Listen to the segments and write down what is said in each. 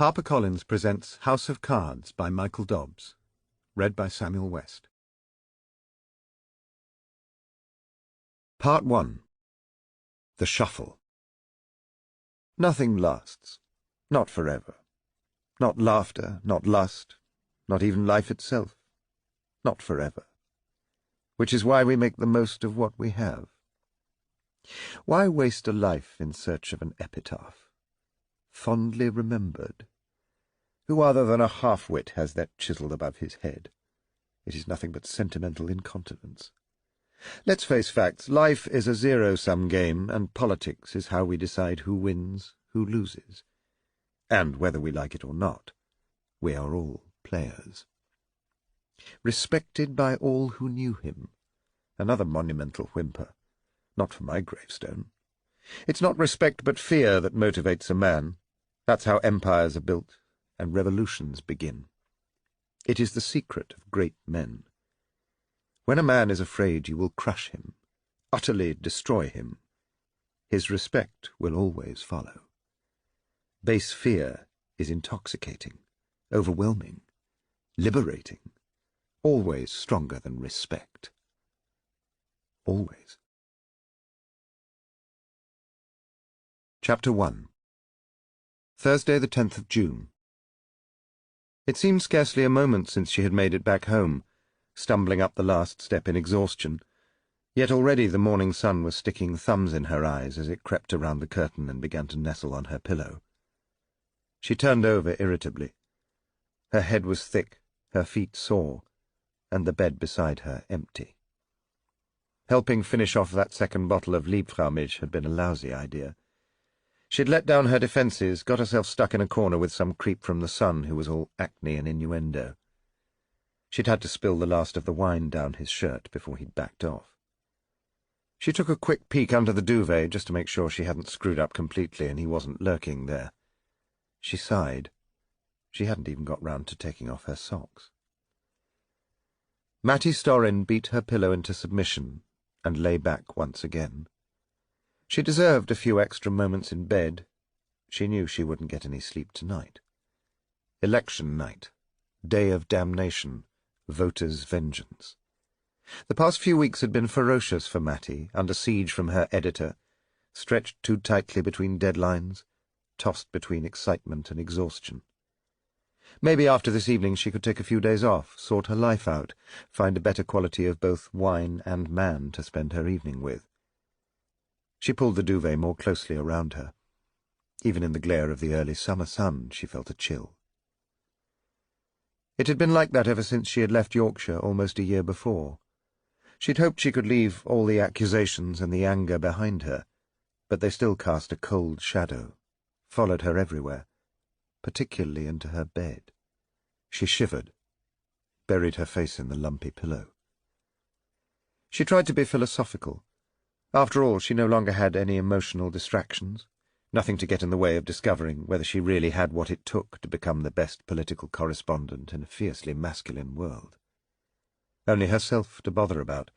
HarperCollins presents House of Cards by Michael Dobbs, read by Samuel West. Part 1. The Shuffle. Nothing lasts. Not forever. Not laughter, not lust, not even life itself. Not forever. Which is why we make the most of what we have. Why waste a life in search of an epitaph? Fondly remembered. Who other than a half-wit has that chiselled above his head? It is nothing but sentimental incontinence. Let's face facts. Life is a zero-sum game, and politics is how we decide who wins, who loses. And whether we like it or not, we are all players. Respected by all who knew him. Another monumental whimper. Not for my gravestone. It's not respect but fear that motivates a man. That's how empires are built and revolutions begin. It is the secret of great men. When a man is afraid, you will crush him, utterly destroy him. His respect will always follow. Base fear is intoxicating, overwhelming, liberating, always stronger than respect. Always. Chapter 1. Thursday, the 10th of June. It seemed scarcely a moment since she had made it back home, stumbling up the last step in exhaustion, yet already the morning sun was sticking thumbs in her eyes as it crept around the curtain and began to nestle on her pillow. She turned over irritably. Her head was thick, her feet sore, and the bed beside her empty. Helping finish off that second bottle of Liebfraumilch had been a lousy idea. She'd let down her defences, got herself stuck in a corner with some creep from the son who was all acne and innuendo. She'd had to spill the last of the wine down his shirt before he'd backed off. She took a quick peek under the duvet just to make sure she hadn't screwed up completely and he wasn't lurking there. She sighed. She hadn't even got round to taking off her socks. Mattie Storrin beat her pillow into submission and lay back once again. She deserved a few extra moments in bed. She knew she wouldn't get any sleep tonight. Election night. Day of damnation. Voters' vengeance. The past few weeks had been ferocious for Mattie, under siege from her editor, stretched too tightly between deadlines, tossed between excitement and exhaustion. Maybe after this evening she could take a few days off, sort her life out, find a better quality of both wine and man to spend her evening with. She pulled the duvet more closely around her. Even in the glare of the early summer sun she felt a chill. It had been like that ever since she had left Yorkshire almost a year before. She'd hoped she could leave all the accusations and the anger behind her, but they still cast a cold shadow, followed her everywhere, particularly into her bed. She shivered, buried her face in the lumpy pillow. She tried to be philosophical. After all, she no longer had any emotional distractions, nothing to get in the way of discovering whether she really had what it took to become the best political correspondent in a fiercely masculine world. Only herself to bother about,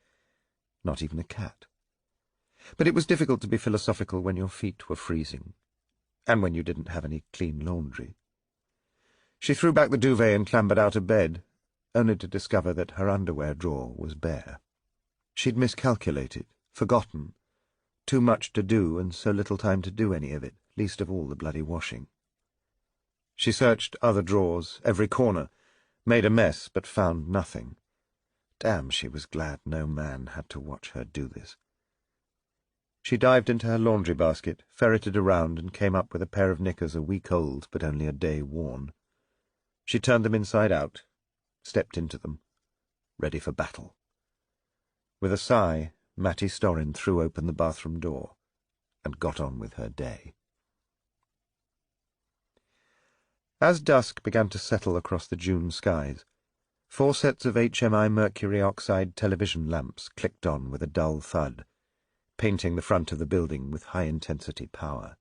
not even a cat. But it was difficult to be philosophical when your feet were freezing, and when you didn't have any clean laundry. She threw back the duvet and clambered out of bed, only to discover that her underwear drawer was bare. She'd miscalculated, forgotten. Too much to do and so little time to do any of it, least of all the bloody washing. She searched other drawers, every corner, made a mess, but found nothing. Damn, she was glad no man had to watch her do this. She dived into her laundry basket, ferreted around, and came up with a pair of knickers a week old but only a day worn. She turned them inside out, stepped into them, ready for battle. With a sigh, Mattie Storrin threw open the bathroom door and got on with her day. As dusk began to settle across the June skies, 4 sets of HMI mercury oxide television lamps clicked on with a dull thud, painting the front of the building with high-intensity power.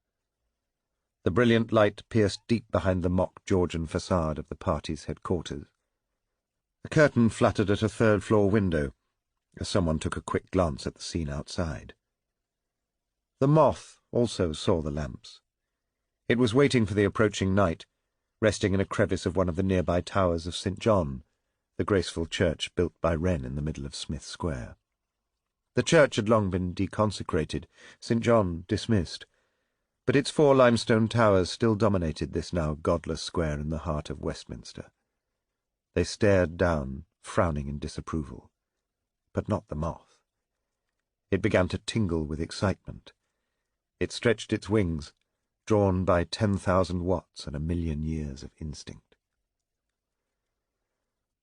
The brilliant light pierced deep behind the mock Georgian facade of the party's headquarters. A curtain fluttered at a third-floor window, as someone took a quick glance at the scene outside. The moth also saw the lamps. It was waiting for the approaching night, resting in a crevice of one of the nearby towers of St. John, the graceful church built by Wren in the middle of Smith Square. The church had long been deconsecrated, St. John dismissed, but its 4 limestone towers still dominated this now godless square in the heart of Westminster. They stared down, frowning in disapproval. But not the moth. It began to tingle with excitement. It stretched its wings, drawn by 10,000 watts and 1,000,000 years of instinct.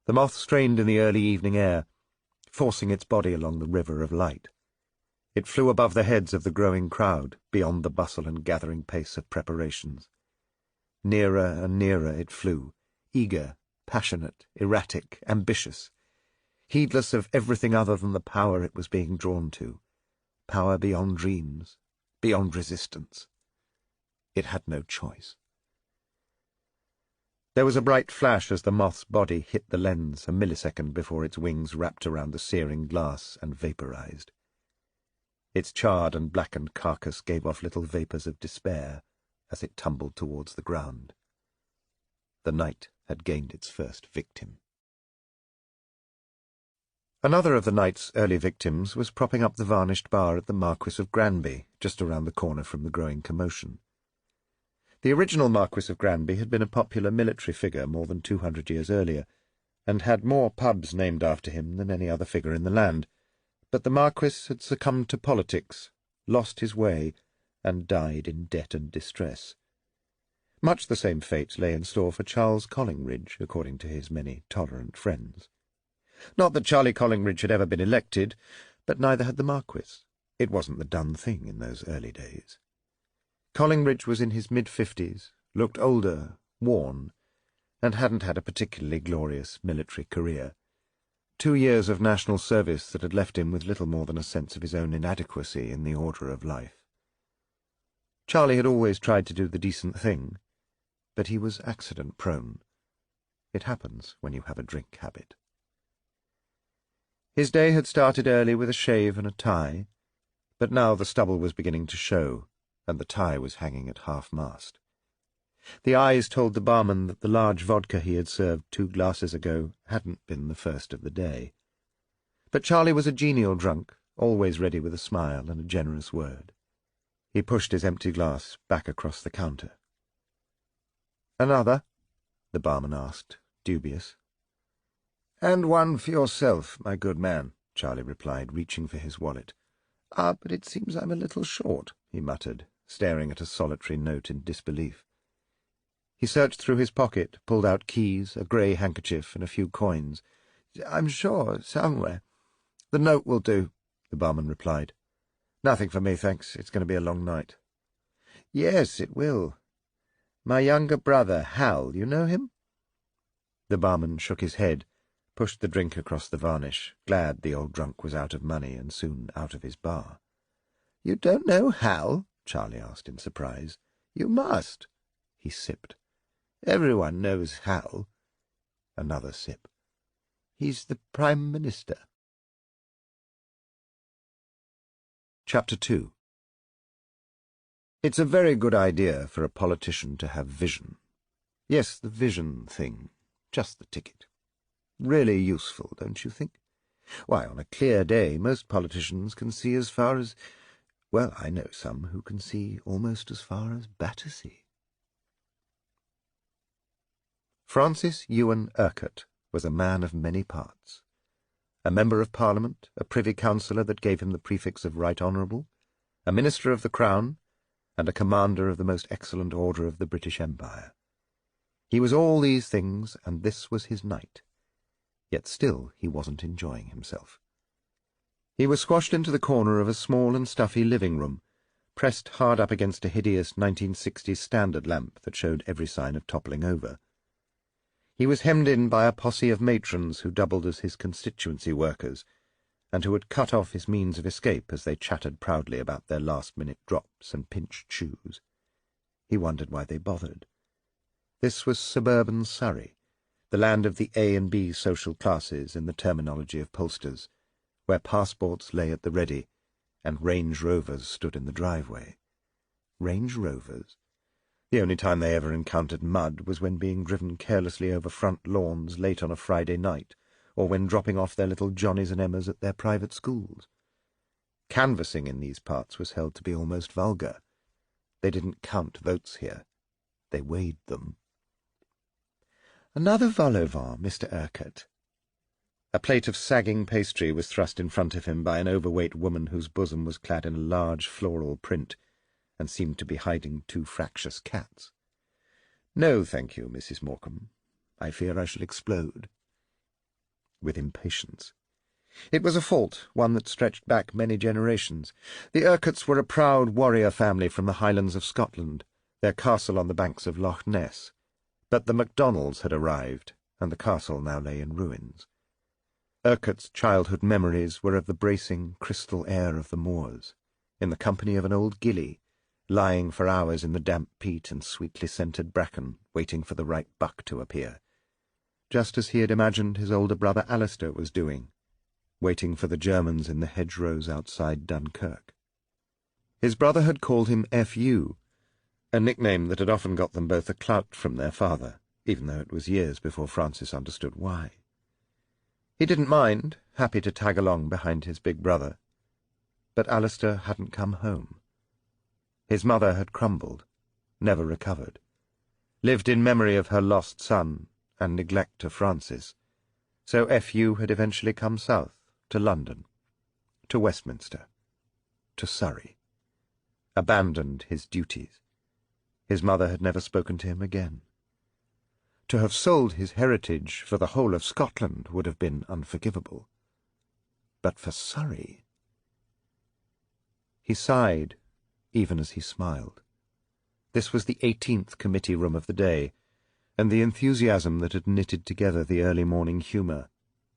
The moth strained in the early evening air, forcing its body along the river of light. It flew above the heads of the growing crowd, beyond the bustle and gathering pace of preparations. Nearer and nearer it flew, eager, passionate, erratic, ambitious, heedless of everything other than the power it was being drawn to, power beyond dreams, beyond resistance. It had no choice. There was a bright flash as the moth's body hit the lens a millisecond before its wings wrapped around the searing glass and vaporized. Its charred and blackened carcass gave off little vapors of despair as it tumbled towards the ground. The night had gained its first victim. Another of the night's early victims was propping up the varnished bar at the Marquis of Granby, just around the corner from the growing commotion. The original Marquis of Granby had been a popular military figure more than 200 years earlier, and had more pubs named after him than any other figure in the land, but the Marquis had succumbed to politics, lost his way, and died in debt and distress. Much the same fate lay in store for Charles Collingridge, according to his many tolerant friends. Not that Charlie Collingridge had ever been elected, but neither had the Marquis. It wasn't the done thing in those early days. Collingridge was in his mid-50s, looked older, worn, and hadn't had a particularly glorious military career. 2 years of national service that had left him with little more than a sense of his own inadequacy in the order of life. Charlie had always tried to do the decent thing, but he was accident-prone. It happens when you have a drink habit. His day had started early with a shave and a tie, but now the stubble was beginning to show, and the tie was hanging at half-mast. The eyes told the barman that the large vodka he had served 2 glasses ago hadn't been the first of the day. But Charlie was a genial drunk, always ready with a smile and a generous word. He pushed his empty glass back across the counter. "Another?" the barman asked, dubious. "And one for yourself, my good man," Charlie replied, reaching for his wallet. But it seems I'm a little short," he muttered, staring at a solitary note in disbelief. He searched through his pocket, pulled out keys, a grey handkerchief, and a few coins. "I'm sure, somewhere." "The note will do," the barman replied. "Nothing for me, thanks. It's going to be a long night." "Yes, it will. My younger brother, Hal, you know him?" The barman shook his head, pushed the drink across the varnish, glad the old drunk was out of money and soon out of his bar. "You don't know Hal?" Charlie asked in surprise. "You must." He sipped. "Everyone knows Hal." Another sip. "He's the Prime Minister." Chapter 2. It's a very good idea for a politician to have vision. Yes, the vision thing. Just the ticket. Really useful, don't you think? Why, on a clear day, most politicians can see as far as— well, I know some who can see almost as far as Battersea. Francis Urquhart was a man of many parts. A member of Parliament, a Privy Councillor that gave him the prefix of Right Honourable, a Minister of the Crown, and a Commander of the most excellent order of the British Empire. He was all these things, and this was his night. Yet still he wasn't enjoying himself. He was squashed into the corner of a small and stuffy living room, pressed hard up against a hideous 1960s standard lamp that showed every sign of toppling over. He was hemmed in by a posse of matrons who doubled as his constituency workers, and who had cut off his means of escape as they chattered proudly about their last-minute drops and pinched shoes. He wondered why they bothered. This was suburban Surrey, the land of the A and B social classes in the terminology of pollsters, where passports lay at the ready, and Range Rovers stood in the driveway. Range Rovers? The only time they ever encountered mud was when being driven carelessly over front lawns late on a Friday night, or when dropping off their little Johnnies and Emmas at their private schools. Canvassing in these parts was held to be almost vulgar. They didn't count votes here. They weighed them. "Another vol au vent, Mr. Urquhart." A plate of sagging pastry was thrust in front of him by an overweight woman whose bosom was clad in a large floral print and seemed to be hiding 2 fractious cats. "No, thank you, Mrs. Morecambe. I fear I shall explode." With impatience. It was a fault, one that stretched back many generations. The Urquharts were a proud warrior family from the Highlands of Scotland, their castle on the banks of Loch Ness. But the MacDonalds had arrived, and the castle now lay in ruins. Urquhart's childhood memories were of the bracing, crystal air of the moors, in the company of an old gillie, lying for hours in the damp peat and sweetly scented bracken, waiting for the right buck to appear, just as he had imagined his older brother Alistair was doing, waiting for the Germans in the hedgerows outside Dunkirk. His brother had called him F.U., a nickname that had often got them both a clout from their father, even though it was years before Francis understood why. He didn't mind, happy to tag along behind his big brother. But Alistair hadn't come home. His mother had crumbled, never recovered, lived in memory of her lost son and neglect of Francis, so F.U. had eventually come south, to London, to Westminster, to Surrey, abandoned his duties. His mother had never spoken to him again. To have sold his heritage for the whole of Scotland would have been unforgivable. But for Surrey... He sighed, even as he smiled. This was the 18th committee room of the day, and the enthusiasm that had knitted together the early morning humour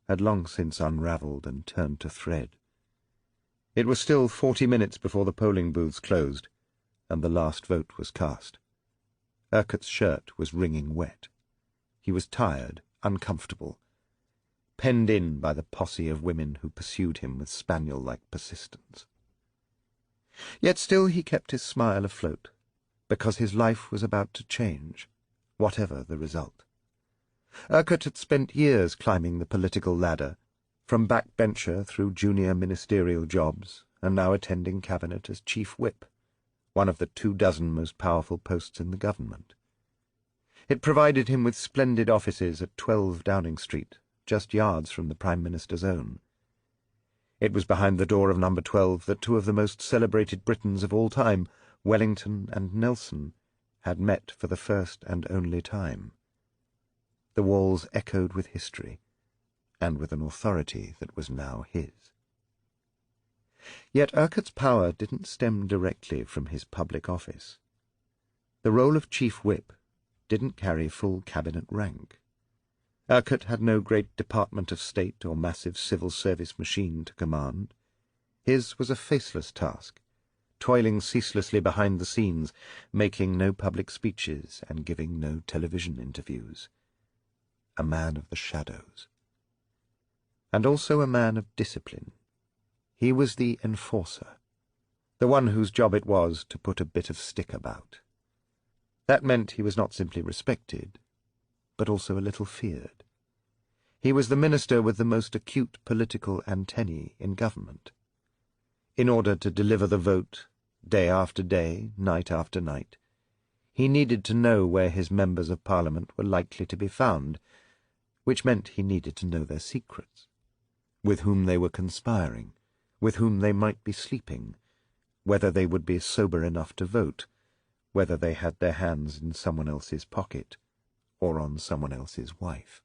had long since unravelled and turned to thread. It was still 40 minutes before the polling booths closed, and the last vote was cast. Urquhart's shirt was wringing wet. He was tired, uncomfortable, penned in by the posse of women who pursued him with spaniel-like persistence. Yet still he kept his smile afloat, because his life was about to change, whatever the result. Urquhart had spent years climbing the political ladder, from backbencher through junior ministerial jobs, and now attending cabinet as chief whip, one of the 24 most powerful posts in the government. It provided him with splendid offices at 12 Downing Street, just yards from the Prime Minister's own. It was behind the door of number 12 that 2 of the most celebrated Britons of all time, Wellington and Nelson, had met for the first and only time. The walls echoed with history, and with an authority that was now his. Yet Urquhart's power didn't stem directly from his public office. The role of chief whip didn't carry full cabinet rank. Urquhart had no great department of state or massive civil service machine to command. His was a faceless task, toiling ceaselessly behind the scenes, making no public speeches and giving no television interviews. A man of the shadows. And also a man of discipline. He was the enforcer, the one whose job it was to put a bit of stick about. That meant he was not simply respected, but also a little feared. He was the minister with the most acute political antennae in government. In order to deliver the vote, day after day, night after night, he needed to know where his members of Parliament were likely to be found, which meant he needed to know their secrets, with whom they were conspiring, with whom they might be sleeping, whether they would be sober enough to vote, whether they had their hands in someone else's pocket, or on someone else's wife.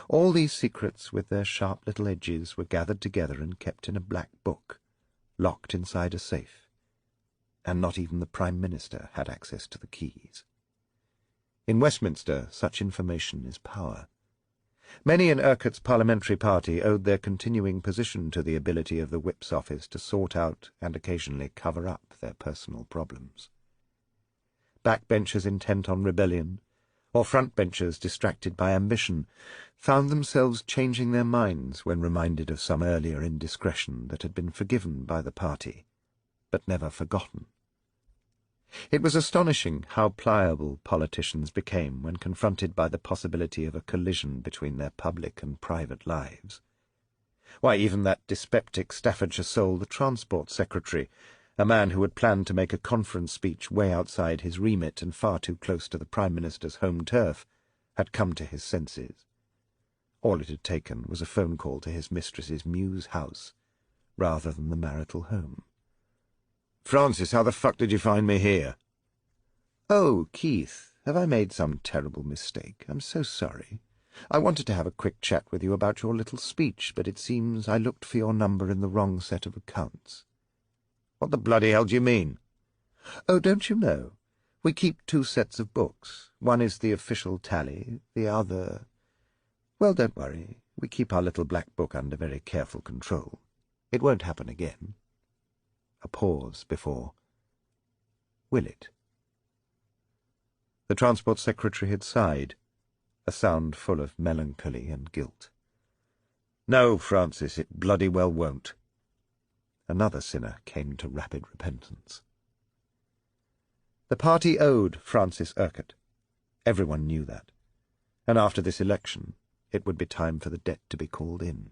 All these secrets with their sharp little edges were gathered together and kept in a black book, locked inside a safe, and not even the Prime Minister had access to the keys. In Westminster, such information is power. Many in Urquhart's parliamentary party owed their continuing position to the ability of the whip's office to sort out and occasionally cover up their personal problems. Backbenchers intent on rebellion, or frontbenchers distracted by ambition, found themselves changing their minds when reminded of some earlier indiscretion that had been forgiven by the party, but never forgotten. It was astonishing how pliable politicians became when confronted by the possibility of a collision between their public and private lives. Why, even that dyspeptic Staffordshire soul, the Transport Secretary, a man who had planned to make a conference speech way outside his remit and far too close to the Prime Minister's home turf, had come to his senses. All it had taken was a phone call to his mistress's Mews house, rather than the marital home. "Francis, how the fuck did you find me here?" "Oh, Keith, have I made some terrible mistake? I'm so sorry. I wanted to have a quick chat with you about your little speech, but it seems I looked for your number in the wrong set of accounts." "What the bloody hell do you mean?" "Oh, don't you know? We keep 2 sets of books. One is the official tally, the other— Well, don't worry. We keep our little black book under very careful control. It won't happen again." A pause before— "Will it?" The Transport Secretary had sighed, a sound full of melancholy and guilt. "No, Francis, it bloody well won't." Another sinner came to rapid repentance. The party owed Francis Urquhart. Everyone knew that. And after this election, it would be time for the debt to be called in.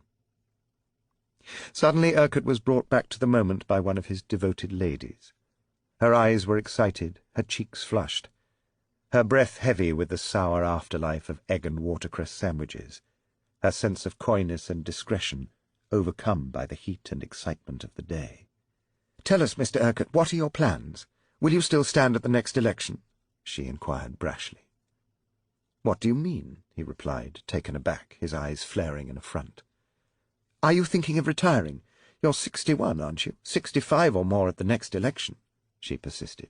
Suddenly Urquhart was brought back to the moment by one of his devoted ladies. Her eyes were excited, her cheeks flushed, her breath heavy with the sour afterlife of egg and watercress sandwiches, her sense of coyness and discretion overcome by the heat and excitement of the day. "Tell us, Mr. Urquhart, what are your plans? Will you still stand at the next election?" she inquired brashly. "What do you mean?" he replied, taken aback, his eyes flaring in affront. "Are you thinking of retiring? You're 61, aren't you? 65 or more at the next election," she persisted.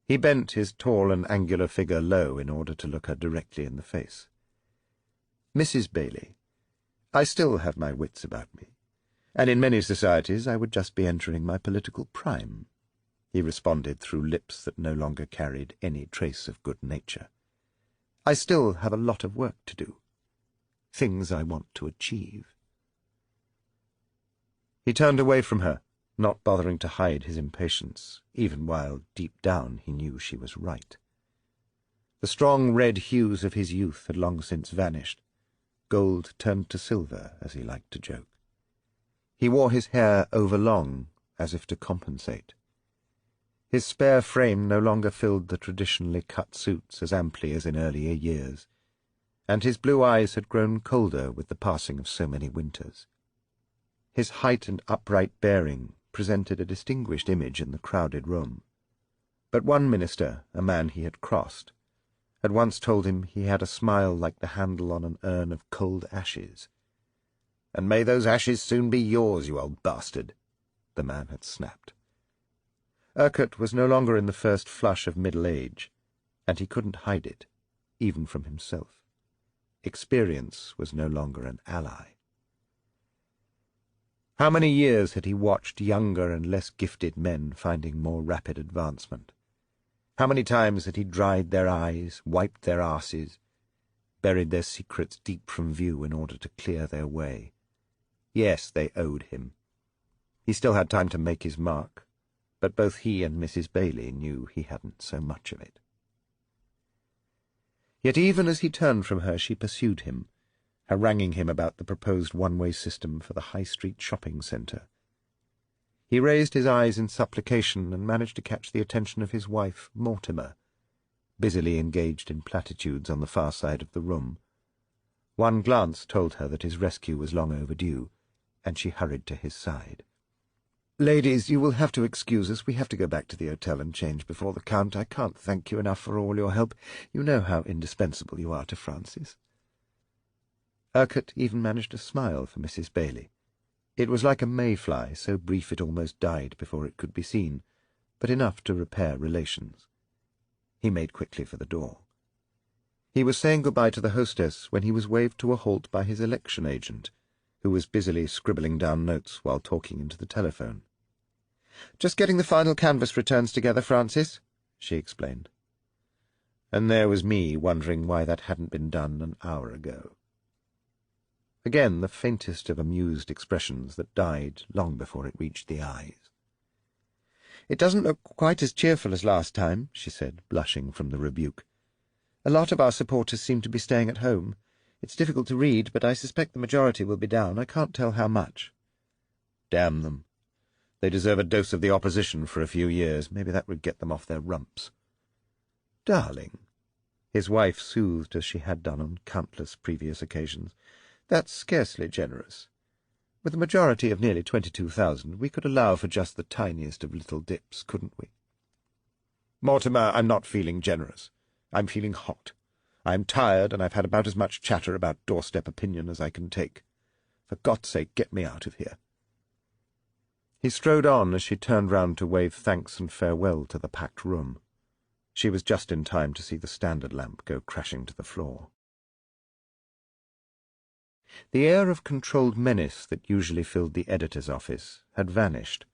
He bent his tall and angular figure low in order to look her directly in the face. "Mrs. Bailey, I still have my wits about me, and in many societies I would just be entering my political prime," he responded through lips that no longer carried any trace of good nature. "I still have a lot of work to do, things I want to achieve." He turned away from her, not bothering to hide his impatience, even while, deep down, he knew she was right. The strong red hues of his youth had long since vanished. Gold turned to silver, as he liked to joke. He wore his hair overlong, as if to compensate. His spare frame no longer filled the traditionally cut suits as amply as in earlier years, and his blue eyes had grown colder with the passing of so many winters. His height and upright bearing presented a distinguished image in the crowded room. But one minister, a man he had crossed, had once told him he had a smile like the handle on an urn of cold ashes. "And may those ashes soon be yours, you old bastard," the man had snapped. Urquhart was no longer in the first flush of middle age, and he couldn't hide it, even from himself. Experience was no longer an ally. How many years had he watched younger and less gifted men finding more rapid advancement? How many times had he dried their eyes, wiped their arses, buried their secrets deep from view in order to clear their way? Yes, they owed him. He still had time to make his mark, but both he and Mrs. Bailey knew he hadn't so much of it. Yet even as he turned from her she pursued him, haranguing him about the proposed one-way system for the High Street shopping centre. He raised his eyes in supplication and managed to catch the attention of his wife, Mortimer, busily engaged in platitudes on the far side of the room. One glance told her that his rescue was long overdue, and she hurried to his side. "Ladies, you will have to excuse us. We have to go back to the hotel and change before the Count. I can't thank you enough for all your help. You know how indispensable you are to Francis." Urquhart even managed to smile for Mrs. Bailey. It was like a mayfly, so brief it almost died before it could be seen, but enough to repair relations. He made quickly for the door. He was saying goodbye to the hostess when he was waved to a halt by his election agent, who was busily scribbling down notes while talking into the telephone. "Just getting the final canvass returns together, Francis," she explained. And there was me wondering why that hadn't been done an hour ago. Again the faintest of amused expressions that died long before it reached the eyes. "It doesn't look quite as cheerful as last time," she said, blushing from the rebuke. "A lot of our supporters seem to be staying at home. It's difficult to read, but I suspect the majority will be down. I can't tell how much." "Damn them. They deserve a dose of the opposition for a few years. Maybe that would get them off their rumps." "Darling," his wife soothed as she had done on countless previous occasions, "that's scarcely generous. With a majority of nearly 22,000, we could allow for just the tiniest of little dips, couldn't we?" "Mortimer, I'm not feeling generous. I'm feeling hot. I'm tired, and I've had about as much chatter about doorstep opinion as I can take. For God's sake, get me out of here." He strode on as she turned round to wave thanks and farewell to the packed room. She was just in time to see the standard lamp go crashing to the floor. The air of controlled menace that usually filled the editor's office had vanished,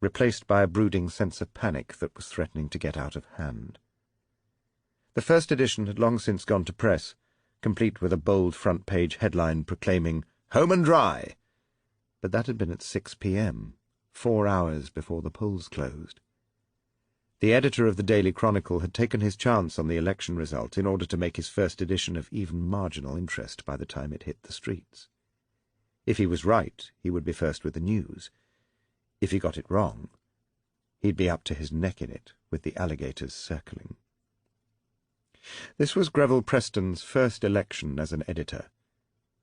replaced by a brooding sense of panic that was threatening to get out of hand. The first edition had long since gone to press, complete with a bold front-page headline proclaiming "Home and Dry," but that had been at 6 p.m., 4 hours before the polls closed. The editor of the Daily Chronicle had taken his chance on the election result in order to make his first edition of even marginal interest by the time it hit the streets. If he was right, he would be first with the news. If he got it wrong, he'd be up to his neck in it, with the alligators circling. This was Greville Preston's first election as an editor,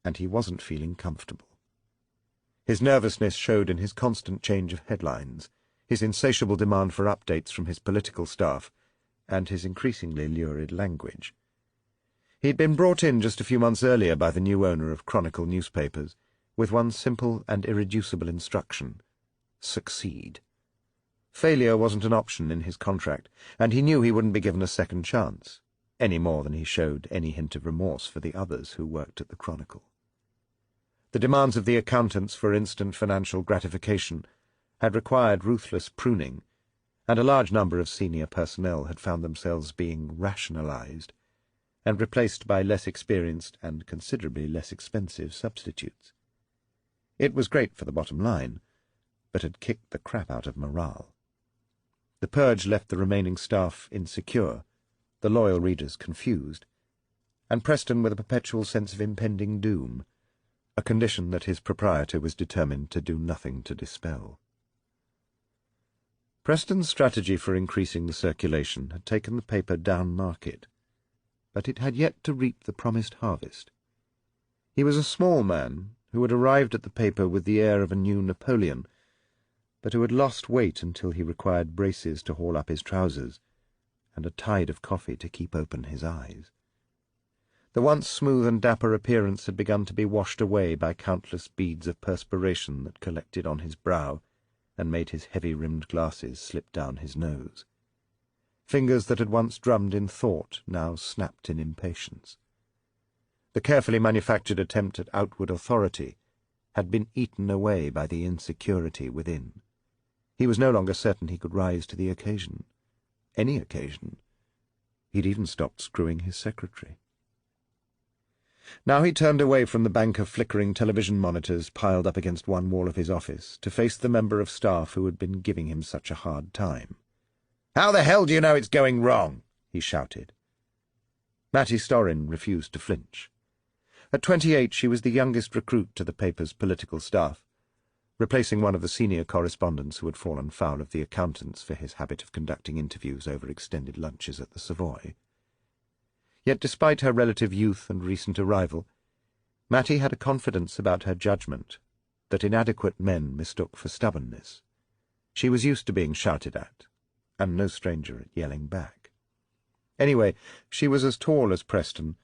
and he wasn't feeling comfortable. His nervousness showed in his constant change of headlines, his insatiable demand for updates from his political staff, and his increasingly lurid language. He'd been brought in just a few months earlier by the new owner of Chronicle newspapers, with one simple and irreducible instruction: succeed. Failure wasn't an option in his contract, and he knew he wouldn't be given a second chance, any more than he showed any hint of remorse for the others who worked at the Chronicle. The demands of the accountants for instant financial gratification had required ruthless pruning, and a large number of senior personnel had found themselves being rationalized and replaced by less experienced and considerably less expensive substitutes. It was great for the bottom line, but had kicked the crap out of morale. The purge left the remaining staff insecure, the loyal readers confused, and Preston with a perpetual sense of impending doom, a condition that his proprietor was determined to do nothing to dispel. Preston's strategy for increasing the circulation had taken the paper down market, but it had yet to reap the promised harvest. He was a small man who had arrived at the paper with the air of a new Napoleon, but who had lost weight until he required braces to haul up his trousers, and a tide of coffee to keep open his eyes. The once smooth and dapper appearance had begun to be washed away by countless beads of perspiration that collected on his brow and made his heavy-rimmed glasses slip down his nose. Fingers that had once drummed in thought now snapped in impatience. The carefully manufactured attempt at outward authority had been eaten away by the insecurity within. He was no longer certain he could rise to the occasion. Any occasion. He'd even stopped screwing his secretary. Now he turned away from the bank of flickering television monitors piled up against one wall of his office to face the member of staff who had been giving him such a hard time. "How the hell do you know it's going wrong?" he shouted. Mattie Storrin refused to flinch. At 28 she was the youngest recruit to the paper's political staff, replacing one of the senior correspondents who had fallen foul of the accountants for his habit of conducting interviews over extended lunches at the Savoy. Yet despite her relative youth and recent arrival, Mattie had a confidence about her judgment that inadequate men mistook for stubbornness. She was used to being shouted at, and no stranger at yelling back. Anyway, she was as tall as Preston,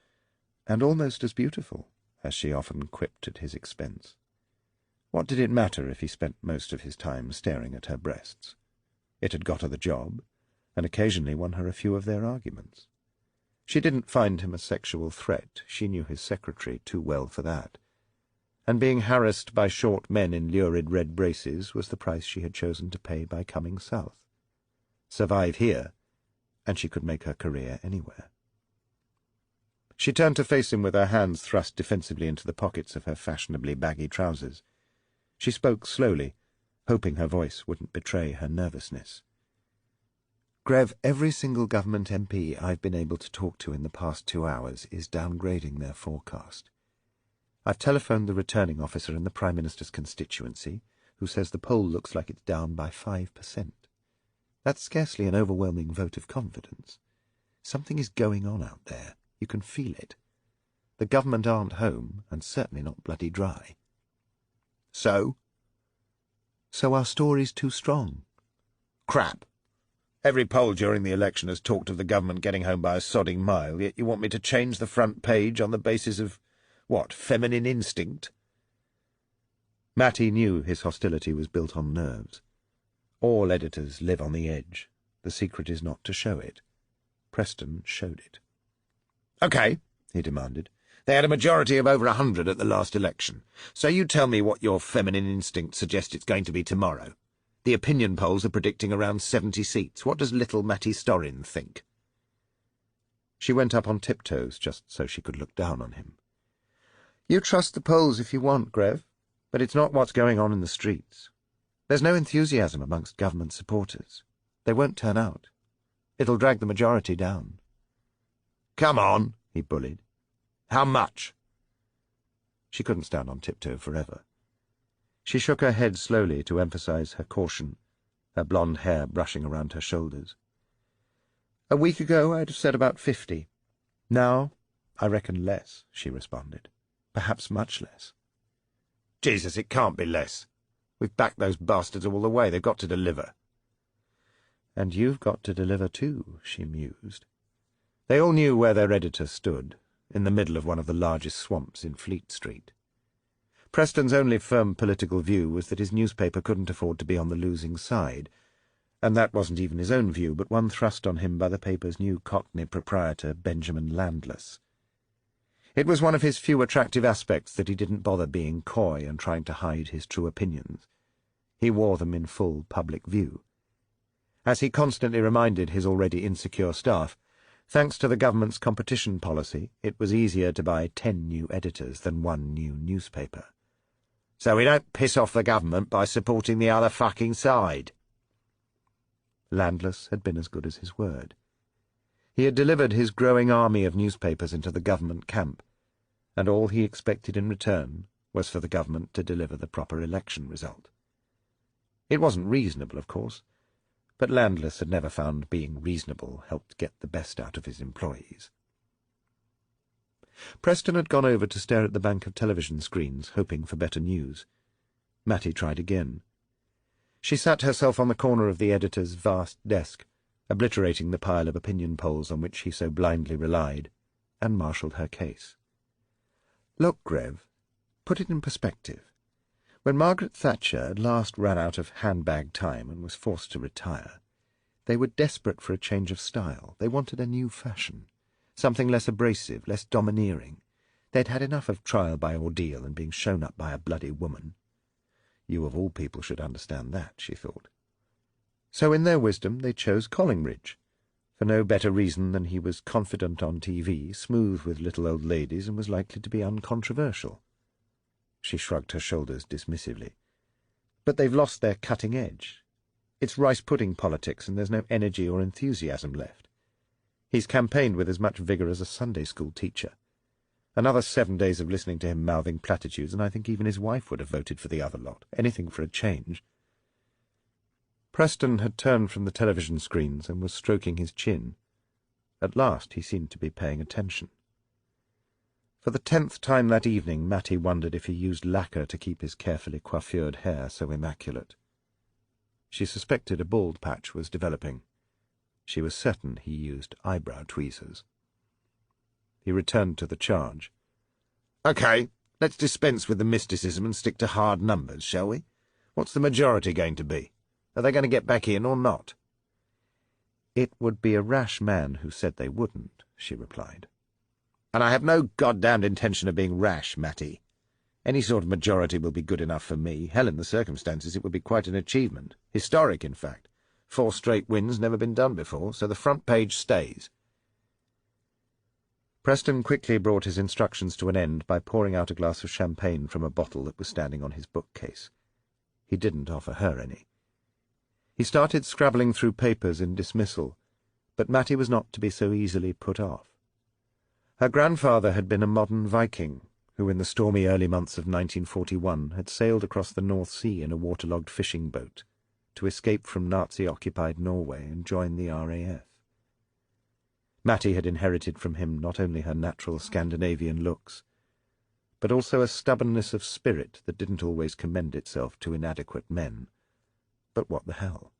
and almost as beautiful, as she often quipped at his expense. What did it matter if he spent most of his time staring at her breasts? It had got her the job, and occasionally won her a few of their arguments. She didn't find him a sexual threat. She knew his secretary too well for that. And being harassed by short men in lurid red braces was the price she had chosen to pay by coming south. Survive here, and she could make her career anywhere. She turned to face him with her hands thrust defensively into the pockets of her fashionably baggy trousers. She spoke slowly, hoping her voice wouldn't betray her nervousness. "Grev, every single government MP I've been able to talk to in the past 2 hours is downgrading their forecast. I've telephoned the returning officer in the Prime Minister's constituency, who says the poll looks like it's down by 5%. That's scarcely an overwhelming vote of confidence. Something is going on out there. You can feel it. The government aren't home, and certainly not bloody dry." "So?" "So our story's too strong." "Crap. Every poll during the election has talked of the government getting home by a sodding mile, yet you want me to change the front page on the basis of, what, feminine instinct?" Matty knew his hostility was built on nerves. All editors live on the edge. The secret is not to show it. Preston showed it. "OK," he demanded. "They had a majority of over 100 at the last election. So you tell me what your feminine instinct suggests it's going to be tomorrow. The opinion polls are predicting around 70 seats. What does little Matty Storrin think?" She went up on tiptoes just so she could look down on him. "You trust the polls if you want, Grev, but it's not what's going on in the streets. There's no enthusiasm amongst government supporters. They won't turn out. It'll drag the majority down." "Come on," he bullied. "How much?" She couldn't stand on tiptoe forever. She shook her head slowly to emphasize her caution, her blonde hair brushing around her shoulders. "A week ago I'd have said about 50. Now, I reckon less," she responded. "Perhaps much less." "Jesus, it can't be less. We've backed those bastards all the way. They've got to deliver." "And you've got to deliver too," she mused. They all knew where their editor stood, in the middle of one of the largest swamps in Fleet Street. Preston's only firm political view was that his newspaper couldn't afford to be on the losing side, and that wasn't even his own view, but one thrust on him by the paper's new Cockney proprietor, Benjamin Landless. It was one of his few attractive aspects that he didn't bother being coy and trying to hide his true opinions. He wore them in full public view. As he constantly reminded his already insecure staff, thanks to the government's competition policy, it was easier to buy 10 new editors than 1 new newspaper. "So we don't piss off the government by supporting the other fucking side." Landless had been as good as his word. He had delivered his growing army of newspapers into the government camp, and all he expected in return was for the government to deliver the proper election result. It wasn't reasonable, of course, but Landless had never found being reasonable helped get the best out of his employees. Preston had gone over to stare at the bank of television screens, hoping for better news. Matty tried again. She sat herself on the corner of the editor's vast desk, obliterating the pile of opinion polls on which he so blindly relied, and marshalled her case. "Look, Grev, put it in perspective. When Margaret Thatcher at last ran out of handbag time and was forced to retire, they were desperate for a change of style. They wanted a new fashion. Something less abrasive, less domineering. They'd had enough of trial by ordeal and being shown up by a bloody woman. You of all people should understand that, she thought. So in their wisdom they chose Collingridge, for no better reason than he was confident on TV, smooth with little old ladies, and was likely to be uncontroversial. She shrugged her shoulders dismissively. But they've lost their cutting edge. It's rice-pudding politics, and there's no energy or enthusiasm left. He's campaigned with as much vigour as a Sunday school teacher. Another 7 days of listening to him mouthing platitudes, and I think even his wife would have voted for the other lot. Anything for a change. Preston had turned from the television screens and was stroking his chin. At last he seemed to be paying attention. For the 10th time that evening Matty wondered if he used lacquer to keep his carefully coiffured hair so immaculate. She suspected a bald patch was developing. She was certain he used eyebrow tweezers. He returned to the charge. "OK, let's dispense with the mysticism and stick to hard numbers, shall we? What's the majority going to be? Are they going to get back in or not?" "It would be a rash man who said they wouldn't," she replied. "And I have no goddamned intention of being rash, Matty. Any sort of majority will be good enough for me. Hell, in the circumstances, it would be quite an achievement. Historic, in fact. 4 straight wins, never been done before, so the front page stays." Preston quickly brought his instructions to an end by pouring out a glass of champagne from a bottle that was standing on his bookcase. He didn't offer her any. He started scrabbling through papers in dismissal, but Mattie was not to be so easily put off. Her grandfather had been a modern Viking, who in the stormy early months of 1941 had sailed across the North Sea in a waterlogged fishing boat to escape from Nazi-occupied Norway and join the RAF. Mattie had inherited from him not only her natural Scandinavian looks, but also a stubbornness of spirit that didn't always commend itself to inadequate men. But what the hell?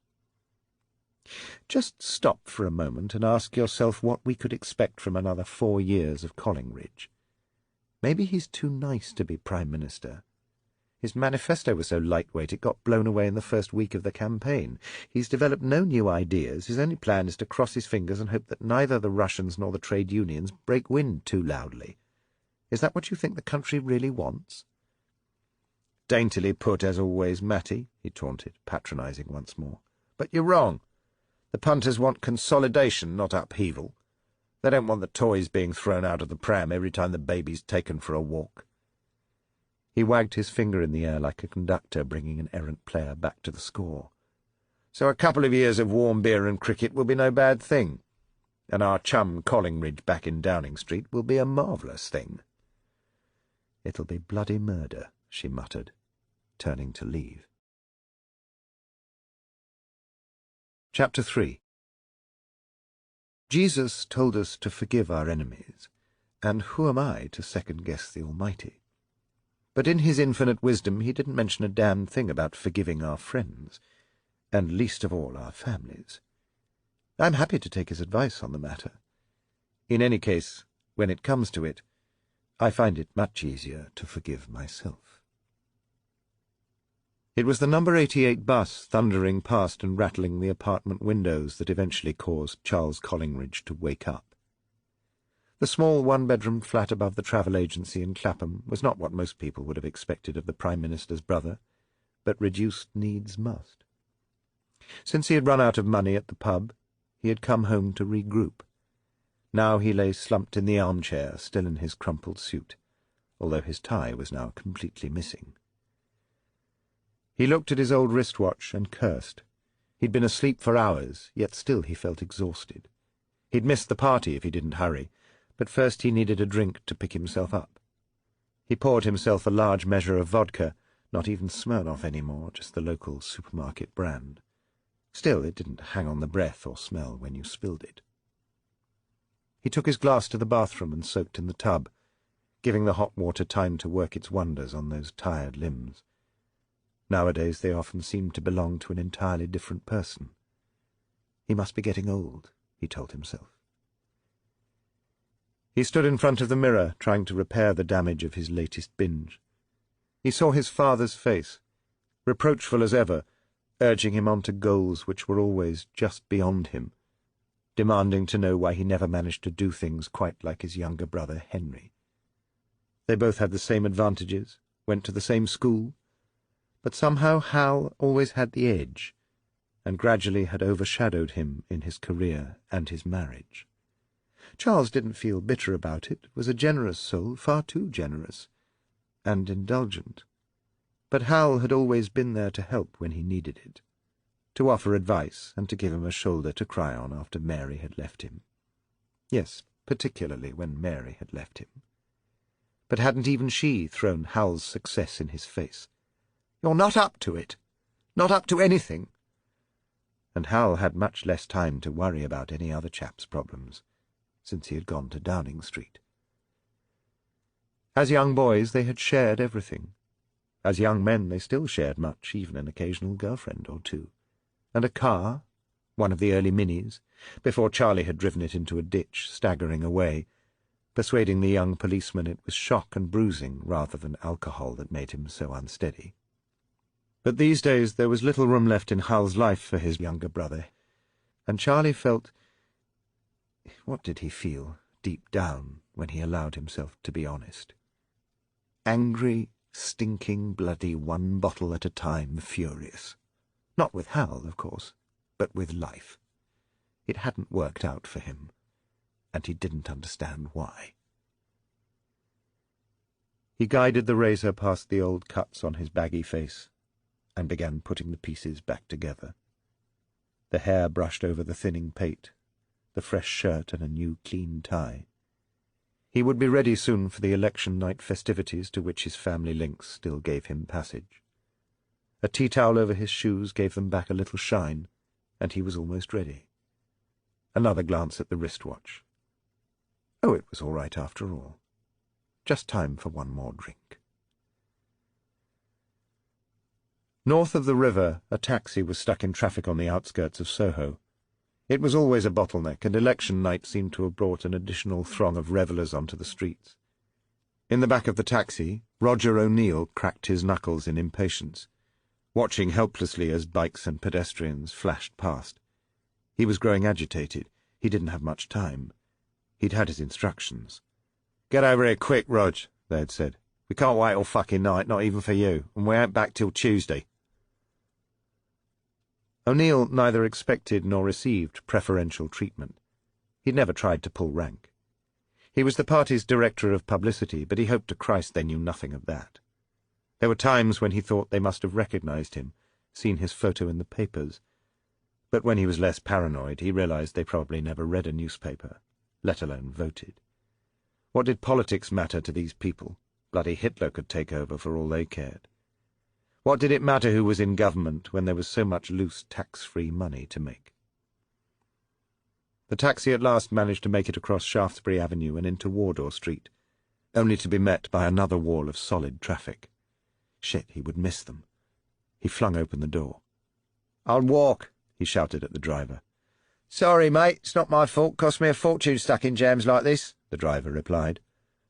Just stop for a moment and ask yourself what we could expect from another 4 years of Collingridge. Maybe he's too nice to be Prime Minister. His manifesto was so lightweight it got blown away in the first week of the campaign. He's developed no new ideas. His only plan is to cross his fingers and hope that neither the Russians nor the trade unions break wind too loudly. Is that what you think the country really wants? Daintily put, as always, Mattie, he taunted, patronising once more. But you're wrong. The punters want consolidation, not upheaval. They don't want the toys being thrown out of the pram every time the baby's taken for a walk. He wagged his finger in the air like a conductor bringing an errant player back to the score. So a couple of years of warm beer and cricket will be no bad thing, and our chum Collingridge back in Downing Street will be a marvellous thing. It'll be bloody murder, she muttered, turning to leave. Chapter 3. Jesus told us to forgive our enemies, and who am I to second-guess the Almighty? But in his infinite wisdom he didn't mention a damn thing about forgiving our friends, and least of all our families. I'm happy to take his advice on the matter. In any case, when it comes to it, I find it much easier to forgive myself. It was the number 88 bus thundering past and rattling the apartment windows that eventually caused Charles Collingridge to wake up. The small one-bedroom flat above the travel agency in Clapham was not what most people would have expected of the Prime Minister's brother, but reduced needs must. Since he had run out of money at the pub, he had come home to regroup. Now he lay slumped in the armchair, still in his crumpled suit, although his tie was now completely missing. He looked at his old wristwatch and cursed. He'd been asleep for hours, yet still he felt exhausted. He'd missed the party if he didn't hurry, but first he needed a drink to pick himself up. He poured himself a large measure of vodka, not even Smirnoff anymore, just the local supermarket brand. Still, it didn't hang on the breath or smell when you spilled it. He took his glass to the bathroom and soaked in the tub, giving the hot water time to work its wonders on those tired limbs. Nowadays they often seemed to belong to an entirely different person. He must be getting old, he told himself. He stood in front of the mirror, trying to repair the damage of his latest binge. He saw his father's face, reproachful as ever, urging him on to goals which were always just beyond him, demanding to know why he never managed to do things quite like his younger brother Henry. They both had the same advantages, went to the same school, but somehow Hal always had the edge, and gradually had overshadowed him in his career and his marriage. Charles didn't feel bitter about it, was a generous soul, far too generous, and indulgent. But Hal had always been there to help when he needed it, to offer advice and to give him a shoulder to cry on after Mary had left him. Yes, particularly when Mary had left him. But hadn't even she thrown Hal's success in his face? "You're not up to it. Not up to anything." And Hal had much less time to worry about any other chap's problems, since he had gone to Downing Street. As young boys they had shared everything. As young men they still shared much, even an occasional girlfriend or two. And a car, one of the early Minis, before Charlie had driven it into a ditch, staggering away, persuading the young policeman it was shock and bruising rather than alcohol that made him so unsteady. But these days there was little room left in Hal's life for his younger brother, and Charlie felt— what did he feel, deep down, when he allowed himself to be honest? Angry, stinking, bloody, one bottle at a time furious. Not with Hal, of course, but with life. It hadn't worked out for him, and he didn't understand why. He guided the razor past the old cuts on his baggy face, and began putting the pieces back together. The hair brushed over the thinning pate, the fresh shirt and a new clean tie. He would be ready soon for the election night festivities to which his family links still gave him passage. A tea-towel over his shoes gave them back a little shine, and he was almost ready. Another glance at the wristwatch. Oh, it was all right after all. Just time for one more drink. North of the river, a taxi was stuck in traffic on the outskirts of Soho. It was always a bottleneck, and election night seemed to have brought an additional throng of revellers onto the streets. In the back of the taxi, Roger O'Neill cracked his knuckles in impatience, watching helplessly as bikes and pedestrians flashed past. He was growing agitated. He didn't have much time. He'd had his instructions. "Get over here quick, Rog," they had said. "We can't wait all fucking night, not even for you, and we ain't back till Tuesday." O'Neill neither expected nor received preferential treatment. He'd never tried to pull rank. He was the party's director of publicity, but he hoped to Christ they knew nothing of that. There were times when he thought they must have recognized him, seen his photo in the papers, but when he was less paranoid he realized they probably never read a newspaper, let alone voted. What did politics matter to these people? Bloody Hitler could take over for all they cared. What did it matter who was in government when there was so much loose tax-free money to make? The taxi at last managed to make it across Shaftesbury Avenue and into Wardour Street, only to be met by another wall of solid traffic. Shit, he would miss them. He flung open the door. "I'll walk," he shouted at the driver. "Sorry, mate, it's not my fault. Cost me a fortune stuck in jams like this," the driver replied,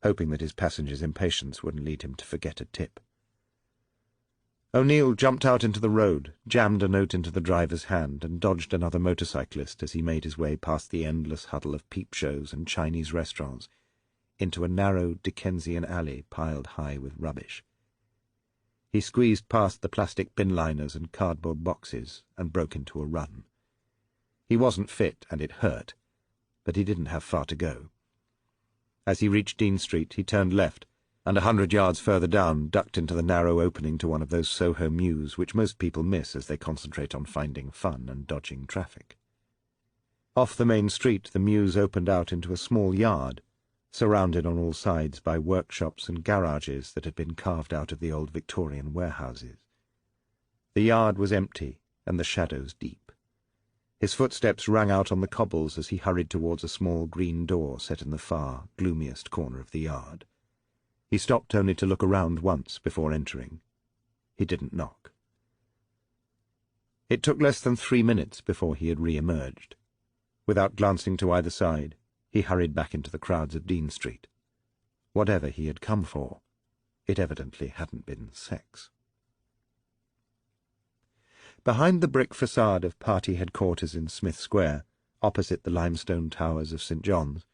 hoping that his passenger's impatience wouldn't lead him to forget a tip. O'Neill jumped out into the road, jammed a note into the driver's hand, and dodged another motorcyclist as he made his way past the endless huddle of peep shows and Chinese restaurants into a narrow Dickensian alley piled high with rubbish. He squeezed past the plastic bin liners and cardboard boxes and broke into a run. He wasn't fit, and it hurt, but he didn't have far to go. As he reached Dean Street, he turned left, and 100 yards further down ducked into the narrow opening to one of those Soho mews which most people miss as they concentrate on finding fun and dodging traffic. Off the main street, the mews opened out into a small yard, surrounded on all sides by workshops and garages that had been carved out of the old Victorian warehouses. The yard was empty, and the shadows deep. His footsteps rang out on the cobbles as he hurried towards a small green door set in the far, gloomiest corner of the yard. He stopped only to look around once before entering. He didn't knock. It took less than 3 minutes before he had re-emerged. Without glancing to either side, he hurried back into the crowds of Dean Street. Whatever he had come for, it evidently hadn't been sex. Behind the brick facade of party headquarters in Smith Square, opposite the limestone towers of St. John's,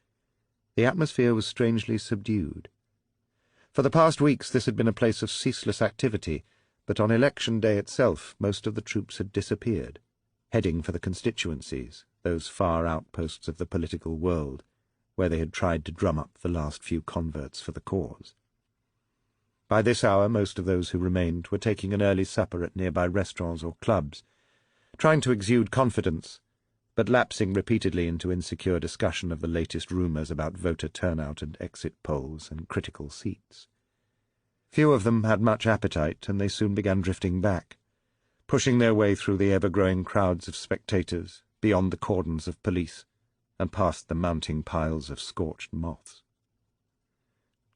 the atmosphere was strangely subdued. For the past weeks this had been a place of ceaseless activity, but on election day itself most of the troops had disappeared, heading for the constituencies, those far outposts of the political world, where they had tried to drum up the last few converts for the cause. By this hour most of those who remained were taking an early supper at nearby restaurants or clubs, trying to exude confidence, but lapsing repeatedly into insecure discussion of the latest rumours about voter turnout and exit polls and critical seats. Few of them had much appetite, and they soon began drifting back, pushing their way through the ever-growing crowds of spectators, beyond the cordons of police, and past the mounting piles of scorched moths.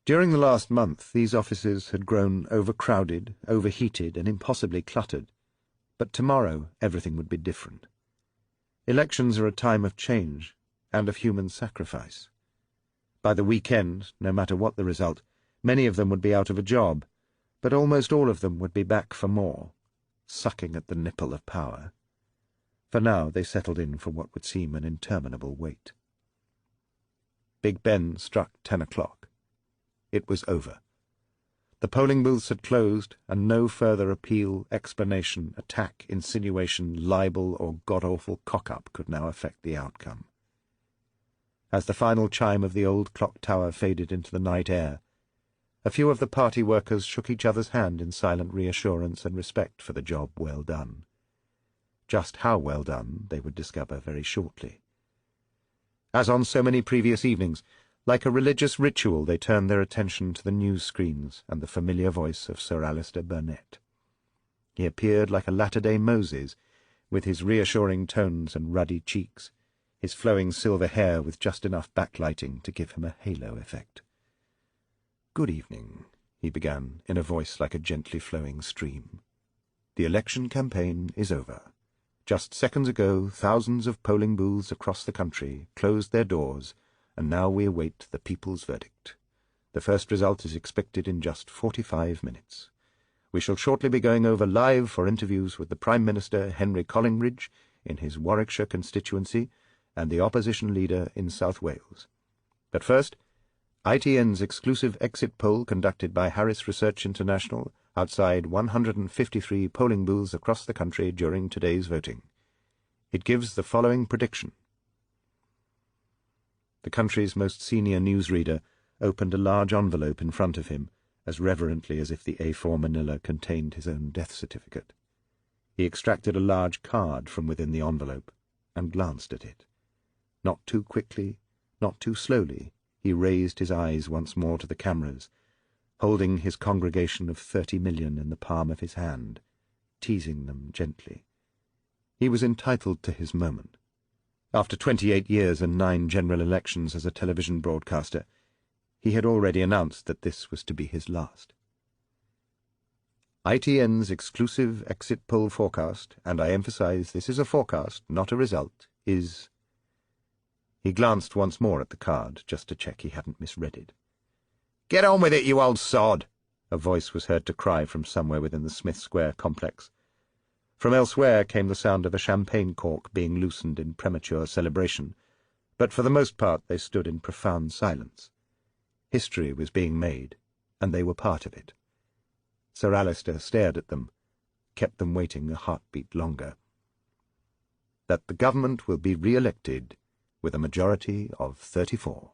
During the last month these offices had grown overcrowded, overheated, and impossibly cluttered, but tomorrow everything would be different. Elections are a time of change and of human sacrifice. By the weekend, no matter what the result, many of them would be out of a job, but almost all of them would be back for more, sucking at the nipple of power. For now they settled in for what would seem an interminable wait. Big Ben struck 10 o'clock. It was over. The polling booths had closed, and no further appeal, explanation, attack, insinuation, libel, or god-awful cock-up could now affect the outcome. As the final chime of the old clock tower faded into the night air, A few of the party workers shook each other's hand in silent reassurance and respect for the job well done. Just how well done they would discover very shortly. As on so many previous evenings, like a religious ritual, they turned their attention to the news screens and the familiar voice of Sir Alistair Burnett. He appeared like a latter-day Moses, with his reassuring tones and ruddy cheeks, his flowing silver hair with just enough backlighting to give him a halo effect. "Good evening," he began, in a voice like a gently flowing stream. "The election campaign is over. Just seconds ago, thousands of polling booths across the country closed their doors, and now we await the people's verdict. The first result is expected in just 45 minutes. We shall shortly be going over live for interviews with the Prime Minister Henry Collingridge in his Warwickshire constituency and the opposition leader in South Wales. But first, ITN's exclusive exit poll conducted by Harris Research International outside 153 polling booths across the country during today's voting. It gives the following prediction." The country's most senior newsreader opened a large envelope in front of him, as reverently as if the A4 manila contained his own death certificate. He extracted a large card from within the envelope and glanced at it. Not too quickly, not too slowly, he raised his eyes once more to the cameras, holding his congregation of 30 million in the palm of his hand, teasing them gently. He was entitled to his moment. After 28 years and 9 general elections as a television broadcaster, he had already announced that this was to be his last. ITN's exclusive exit poll forecast, and I emphasize this is a forecast, not a result, is... He glanced once more at the card, just to check he hadn't misread it. "Get on with it, you old sod!" a voice was heard to cry from somewhere within the Smith Square complex. From elsewhere came the sound of a champagne cork being loosened in premature celebration, but for the most part they stood in profound silence. History was being made, and they were part of it. Sir Alistair stared at them, kept them waiting a heartbeat longer. "That the government will be re-elected with a majority of 34.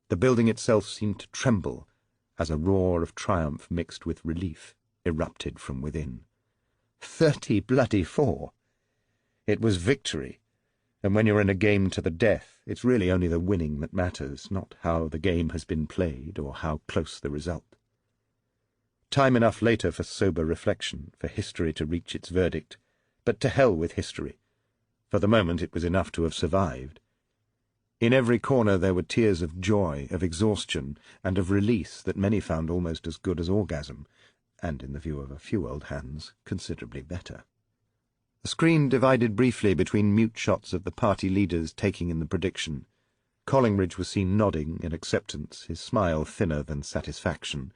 The building itself seemed to tremble as a roar of triumph mixed with relief erupted from within. 30 It was victory, and when you're in a game to the death, it's really only the winning that matters, not how the game has been played or how close the result. Time enough later for sober reflection, for history to reach its verdict, but to hell with history. For the moment it was enough to have survived. In every corner there were tears of joy, of exhaustion, and of release that many found almost as good as orgasm, and, in the view of a few old hands, considerably better. The screen divided briefly between mute shots of the party leaders taking in the prediction. Collingridge was seen nodding in acceptance, his smile thinner than satisfaction,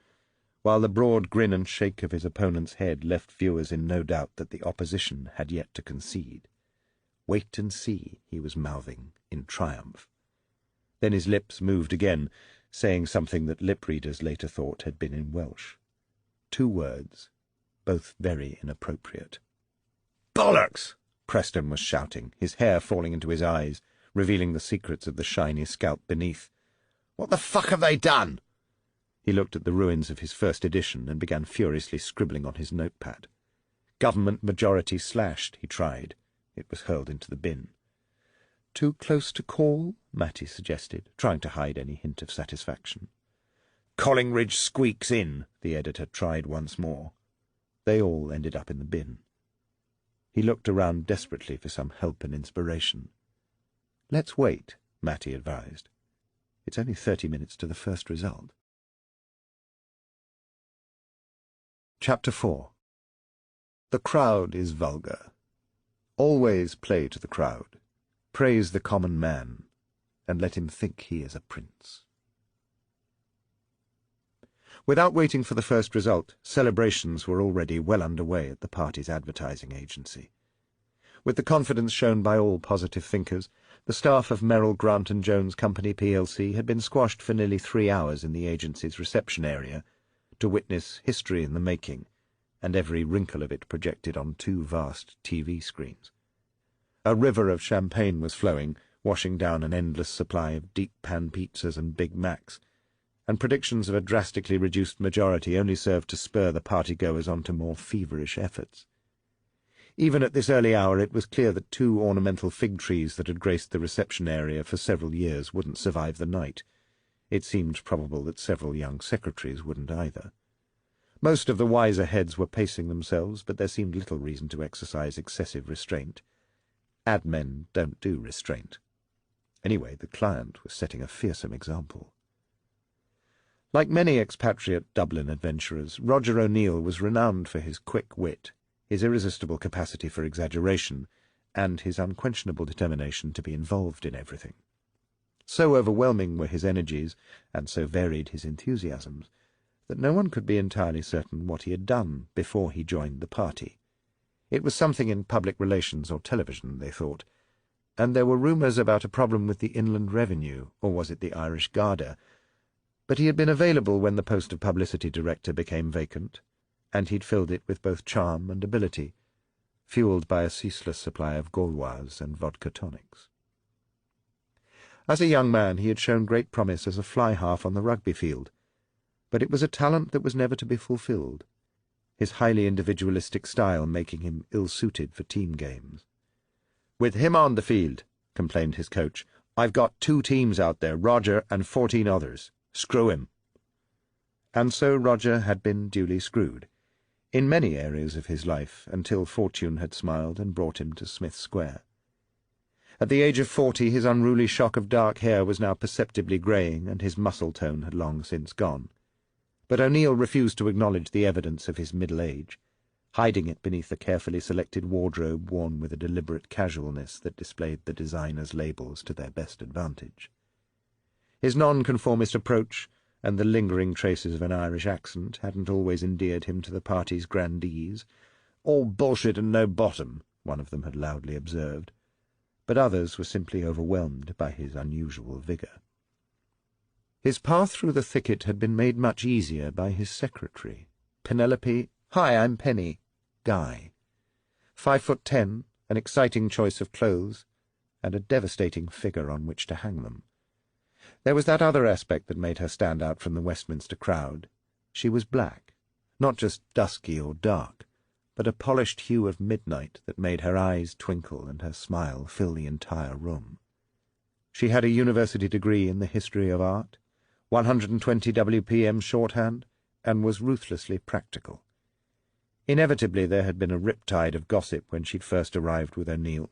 while the broad grin and shake of his opponent's head left viewers in no doubt that the opposition had yet to concede. "Wait and see," he was mouthing, in triumph. Then his lips moved again, saying something that lip-readers later thought had been in Welsh. 2 words, both very inappropriate. "Bollocks!" Preston was shouting, his hair falling into his eyes, revealing the secrets of the shiny scalp beneath. "What the fuck have they done?" He looked at the ruins of his first edition and began furiously scribbling on his notepad. "Government majority slashed," he tried. It was hurled into the bin. "Too close to call?" Matty suggested, trying to hide any hint of satisfaction. "Collingridge squeaks in," the editor tried once more. They all ended up in the bin. He looked around desperately for some help and inspiration. "Let's wait," Matty advised. "It's only 30 minutes to the first result." Chapter 4. The crowd is vulgar. Always play to the crowd. Praise the common man, and let him think he is a prince. Without waiting for the first result, celebrations were already well underway at the party's advertising agency. With the confidence shown by all positive thinkers, the staff of Merrill, Grant & Jones Company plc had been squashed for nearly 3 hours in the agency's reception area to witness history in the making, and every wrinkle of it projected on 2 vast TV screens. A river of champagne was flowing, washing down an endless supply of deep pan pizzas and Big Macs, and predictions of a drastically reduced majority only served to spur the party-goers on to more feverish efforts. Even at this early hour it was clear that 2 ornamental fig trees that had graced the reception area for several years wouldn't survive the night. It seemed probable that several young secretaries wouldn't either. Most of the wiser heads were pacing themselves, but there seemed little reason to exercise excessive restraint. Admen don't do restraint. Anyway, the client was setting a fearsome example. Like many expatriate Dublin adventurers, Roger O'Neill was renowned for his quick wit, his irresistible capacity for exaggeration, and his unquestionable determination to be involved in everything. So overwhelming were his energies, and so varied his enthusiasms, that no one could be entirely certain what he had done before he joined the party. It was something in public relations or television, they thought, and there were rumours about a problem with the Inland Revenue, or was it the Irish Garda, but he had been available when the post of publicity director became vacant, and he'd filled it with both charm and ability, fuelled by a ceaseless supply of Gauloise and vodka tonics. As a young man he had shown great promise as a fly-half on the rugby field, but it was a talent that was never to be fulfilled, his highly individualistic style making him ill-suited for team games. "With him on the field," complained his coach, "I've got 2 teams out there, Roger and 14 others. Screw him." And so Roger had been duly screwed, in many areas of his life, until fortune had smiled and brought him to Smith Square. At the age of 40 his unruly shock of dark hair was now perceptibly greying, and his muscle tone had long since gone. But O'Neill refused to acknowledge the evidence of his middle age, hiding it beneath the carefully selected wardrobe worn with a deliberate casualness that displayed the designer's labels to their best advantage. His nonconformist approach and the lingering traces of an Irish accent hadn't always endeared him to the party's grandees. "All bullshit and no bottom," one of them had loudly observed, but others were simply overwhelmed by his unusual vigour. His path through the thicket had been made much easier by his secretary, Penelope, "Hi, I'm Penny," Guy. 5'10", an exciting choice of clothes, and a devastating figure on which to hang them. There was that other aspect that made her stand out from the Westminster crowd. She was black, not just dusky or dark, but a polished hue of midnight that made her eyes twinkle and her smile fill the entire room. She had a university degree in the history of art, 120 WPM shorthand, and was ruthlessly practical. Inevitably there had been a riptide of gossip when she'd first arrived with O'Neill,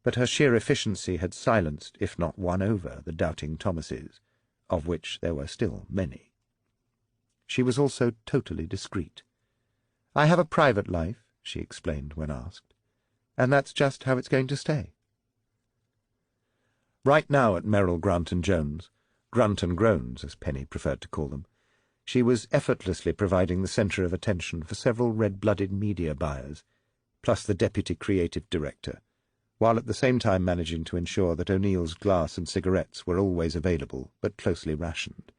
but her sheer efficiency had silenced, if not won over, the doubting Thomases, of which there were still many. She was also totally discreet. "I have a private life," she explained when asked, "and that's just how it's going to stay." Right now at Merrill, Grant & Jones, Grunt and Groans, as Penny preferred to call them, she was effortlessly providing the centre of attention for several red-blooded media buyers, plus the deputy creative director, while at the same time managing to ensure that O'Neill's glass and cigarettes were always available, but closely rationed.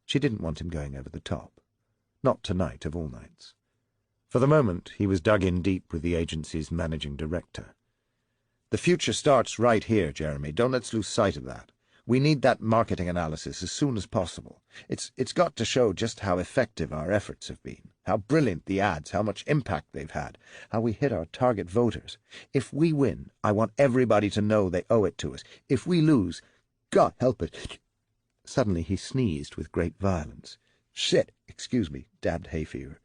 She didn't want him going over the top. Not tonight, of all nights. For the moment, he was dug in deep with the agency's managing director. "The future starts right here, Jeremy. Don't let's lose sight of that. We need that marketing analysis as soon as possible. It's got to show just how effective our efforts have been, how brilliant the ads, how much impact they've had, how we hit our target voters. If we win, I want everybody to know they owe it to us. If we lose, God help it." Suddenly he sneezed with great violence. "Shit, excuse me, dabbed hay fever.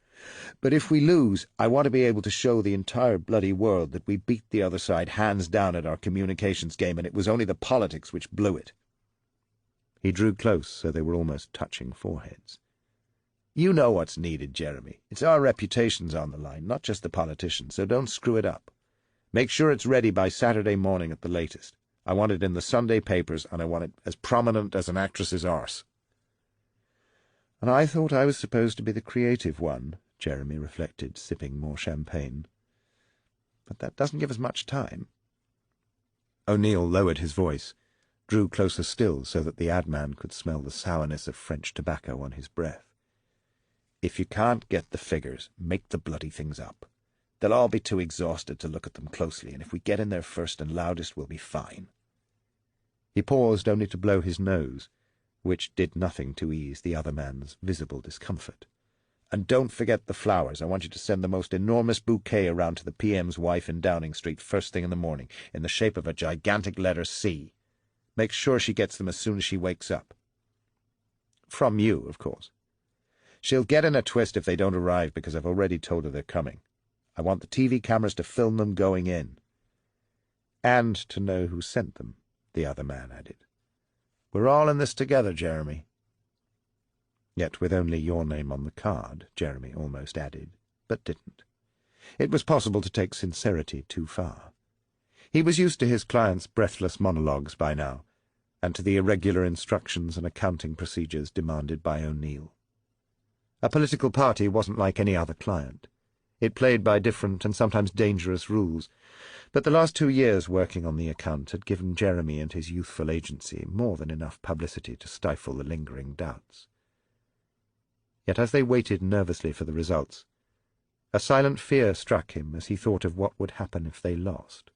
But if we lose, I want to be able to show the entire bloody world that we beat the other side hands down at our communications game, and it was only the politics which blew it." He drew close so they were almost touching foreheads. "You know what's needed, Jeremy. It's our reputations on the line, not just the politicians, so don't screw it up. Make sure it's ready by Saturday morning at the latest. I want it in the Sunday papers, and I want it as prominent as an actress's arse." "And I thought I was supposed to be the creative one," Jeremy reflected, sipping more champagne. "But that doesn't give us much time." O'Neill lowered his voice, drew closer still so that the ad-man could smell the sourness of French tobacco on his breath. "If you can't get the figures, make the bloody things up. They'll all be too exhausted to look at them closely, and if we get in there first and loudest, we'll be fine." He paused only to blow his nose, which did nothing to ease the other man's visible discomfort. "And don't forget the flowers. I want you to send the most enormous bouquet around to the PM's wife in Downing Street first thing in the morning, in the shape of a gigantic letter C. Make sure she gets them as soon as she wakes up." "From you, of course." "She'll get in a twist if they don't arrive, because I've already told her they're coming. I want the TV cameras to film them going in." "And to know who sent them," the other man added. "We're all in this together, Jeremy." Yet with only your name on the card, Jeremy almost added, but didn't. It was possible to take sincerity too far. He was used to his client's breathless monologues by now, and to the irregular instructions and accounting procedures demanded by O'Neill. A political party wasn't like any other client. It played by different and sometimes dangerous rules, but the last 2 years working on the account had given Jeremy and his youthful agency more than enough publicity to stifle the lingering doubts. Yet as they waited nervously for the results, a silent fear struck him as he thought of what would happen if they lost.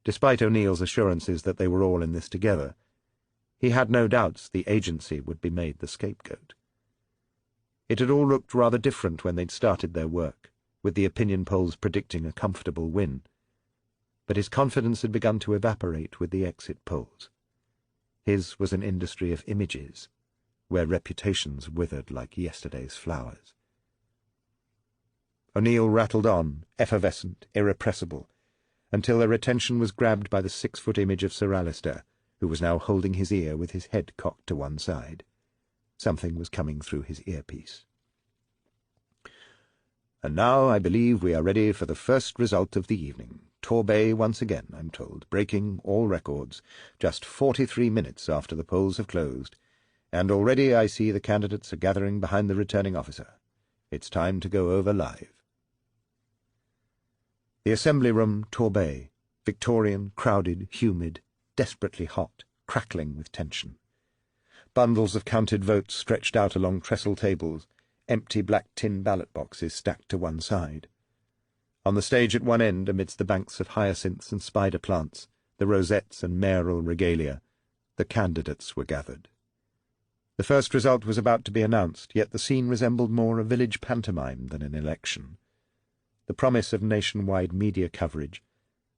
Despite O'Neill's assurances that they were all in this together, he had no doubts the agency would be made the scapegoat. It had all looked rather different when they'd started their work, with the opinion polls predicting a comfortable win, but his confidence had begun to evaporate with the exit polls. His was an industry of images, where reputations withered like yesterday's flowers. O'Neill rattled on, effervescent, irrepressible, until their attention was grabbed by the 6-foot image of Sir Alister, who was now holding his ear with his head cocked to one side. Something was coming through his earpiece. "And now I believe we are ready for the first result of the evening. Torbay once again, I'm told, breaking all records, just 43 minutes after the polls have closed, and already I see the candidates are gathering behind the returning officer. It's time to go over live." The assembly room, Torbay, Victorian, crowded, humid, desperately hot, crackling with tension. Bundles of counted votes stretched out along trestle tables, empty black tin ballot boxes stacked to one side. On the stage at one end, amidst the banks of hyacinths and spider plants, the rosettes and mayoral regalia, the candidates were gathered. The first result was about to be announced, yet the scene resembled more a village pantomime than an election. The promise of nationwide media coverage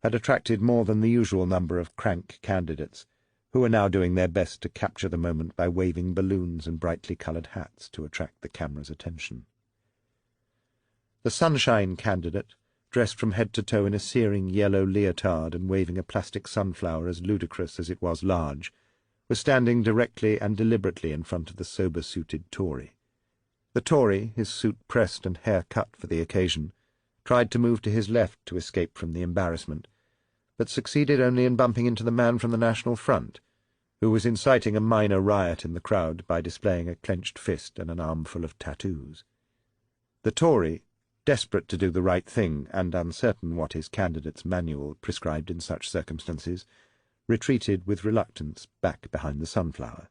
had attracted more than the usual number of crank candidates, who were now doing their best to capture the moment by waving balloons and brightly coloured hats to attract the camera's attention. The sunshine candidate, dressed from head to toe in a searing yellow leotard and waving a plastic sunflower as ludicrous as it was large, was standing directly and deliberately in front of the sober-suited Tory. The Tory, his suit pressed and hair cut for the occasion, tried to move to his left to escape from the embarrassment, but succeeded only in bumping into the man from the National Front, who was inciting a minor riot in the crowd by displaying a clenched fist and an armful of tattoos. The Tory, desperate to do the right thing and uncertain what his candidate's manual prescribed in such circumstances, retreated with reluctance back behind the sunflower.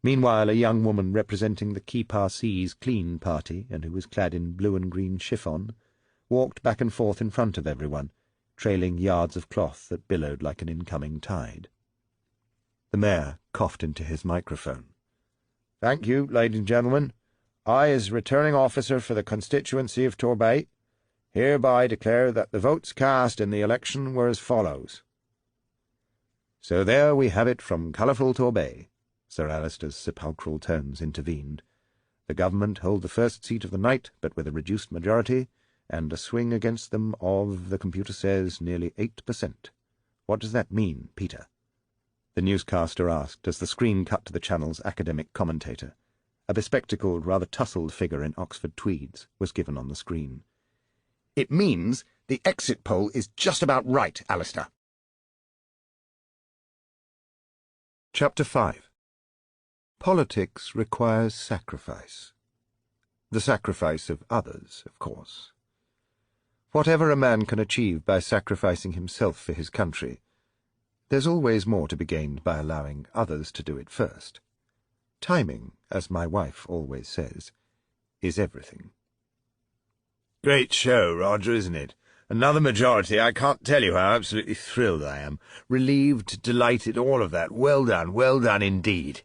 Meanwhile, a young woman representing the Key Parsee's clean party, and who was clad in blue and green chiffon, walked back and forth in front of everyone, trailing yards of cloth that billowed like an incoming tide. The mayor coughed into his microphone. "Thank you, ladies and gentlemen. I, as returning officer for the constituency of Torbay, hereby declare that the votes cast in the election were as follows." "So there we have it from colourful Torbay," Sir Alister's sepulchral tones intervened. "The government hold the first seat of the night, but with a reduced majority, and a swing against them of, the computer says, nearly 8%. What does that mean, Peter?" the newscaster asked as the screen cut to the channel's academic commentator. A bespectacled, rather tousled figure in Oxford tweeds was given on the screen. "It means the exit poll is just about right, Alister." Chapter 5. Politics requires sacrifice. The sacrifice of others, of course. Whatever a man can achieve by sacrificing himself for his country, there's always more to be gained by allowing others to do it first. Timing, as my wife always says, is everything. "Great show, Roger, isn't it? Another majority. I can't tell you how absolutely thrilled I am. Relieved, delighted, all of that. Well done indeed."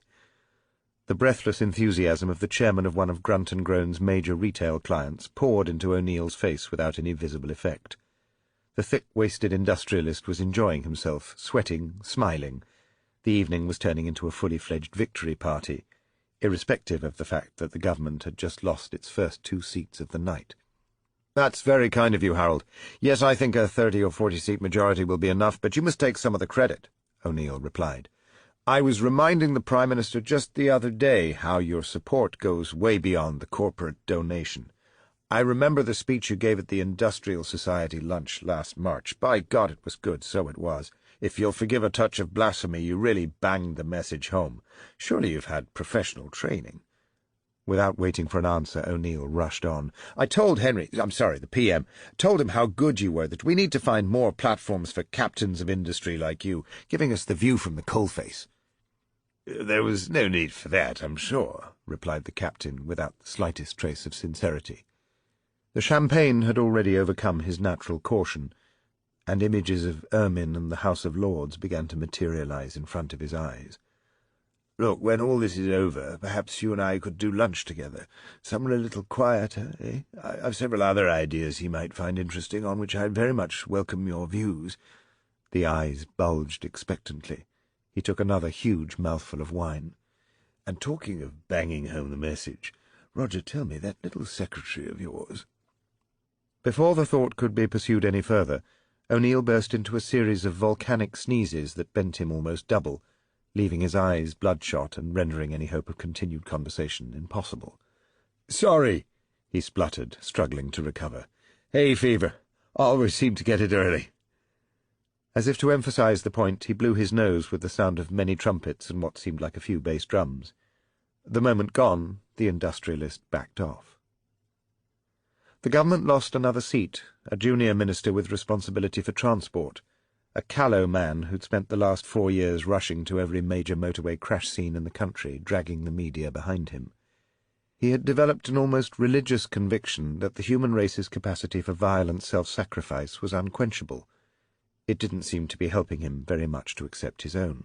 The breathless enthusiasm of the chairman of one of Grunt & Groan's major retail clients poured into O'Neill's face without any visible effect. The thick-waisted industrialist was enjoying himself, sweating, smiling. The evening was turning into a fully-fledged victory party, irrespective of the fact that the government had just lost its first 2 seats of the night. "That's very kind of you, Harold. Yes, I think a 30 or 40-seat majority will be enough, but you must take some of the credit," O'Neill replied. "I was reminding the Prime Minister just the other day how your support goes way beyond the corporate donation. I remember the speech you gave at the Industrial Society lunch last March. By God, it was good, so it was. If you'll forgive a touch of blasphemy, you really banged the message home. Surely you've had professional training." Without waiting for an answer, O'Neill rushed on. "I told the PM, told him how good you were, that we need to find more platforms for captains of industry like you, giving us the view from the coalface." "There was no need for that, I'm sure," replied the captain, without the slightest trace of sincerity. The champagne had already overcome his natural caution, and images of ermine and the House of Lords began to materialize in front of his eyes. "Look, when all this is over, perhaps you and I could do lunch together. Somewhere a little quieter, eh? I've several other ideas he might find interesting, on which I'd very much welcome your views." The eyes bulged expectantly. He took another huge mouthful of wine. "And talking of banging home the message, Roger, tell me, that little secretary of yours—" Before the thought could be pursued any further, O'Neill burst into a series of volcanic sneezes that bent him almost double, leaving his eyes bloodshot and rendering any hope of continued conversation impossible. "Sorry," he spluttered, struggling to recover. "Hay fever. Always seem to get it early." As if to emphasize the point, he blew his nose with the sound of many trumpets and what seemed like a few bass drums. The moment gone, the industrialist backed off. The government lost another seat, a junior minister with responsibility for transport, a callow man who'd spent the last 4 years rushing to every major motorway crash scene in the country, dragging the media behind him. He had developed an almost religious conviction that the human race's capacity for violent self-sacrifice was unquenchable. It didn't seem to be helping him very much to accept his own.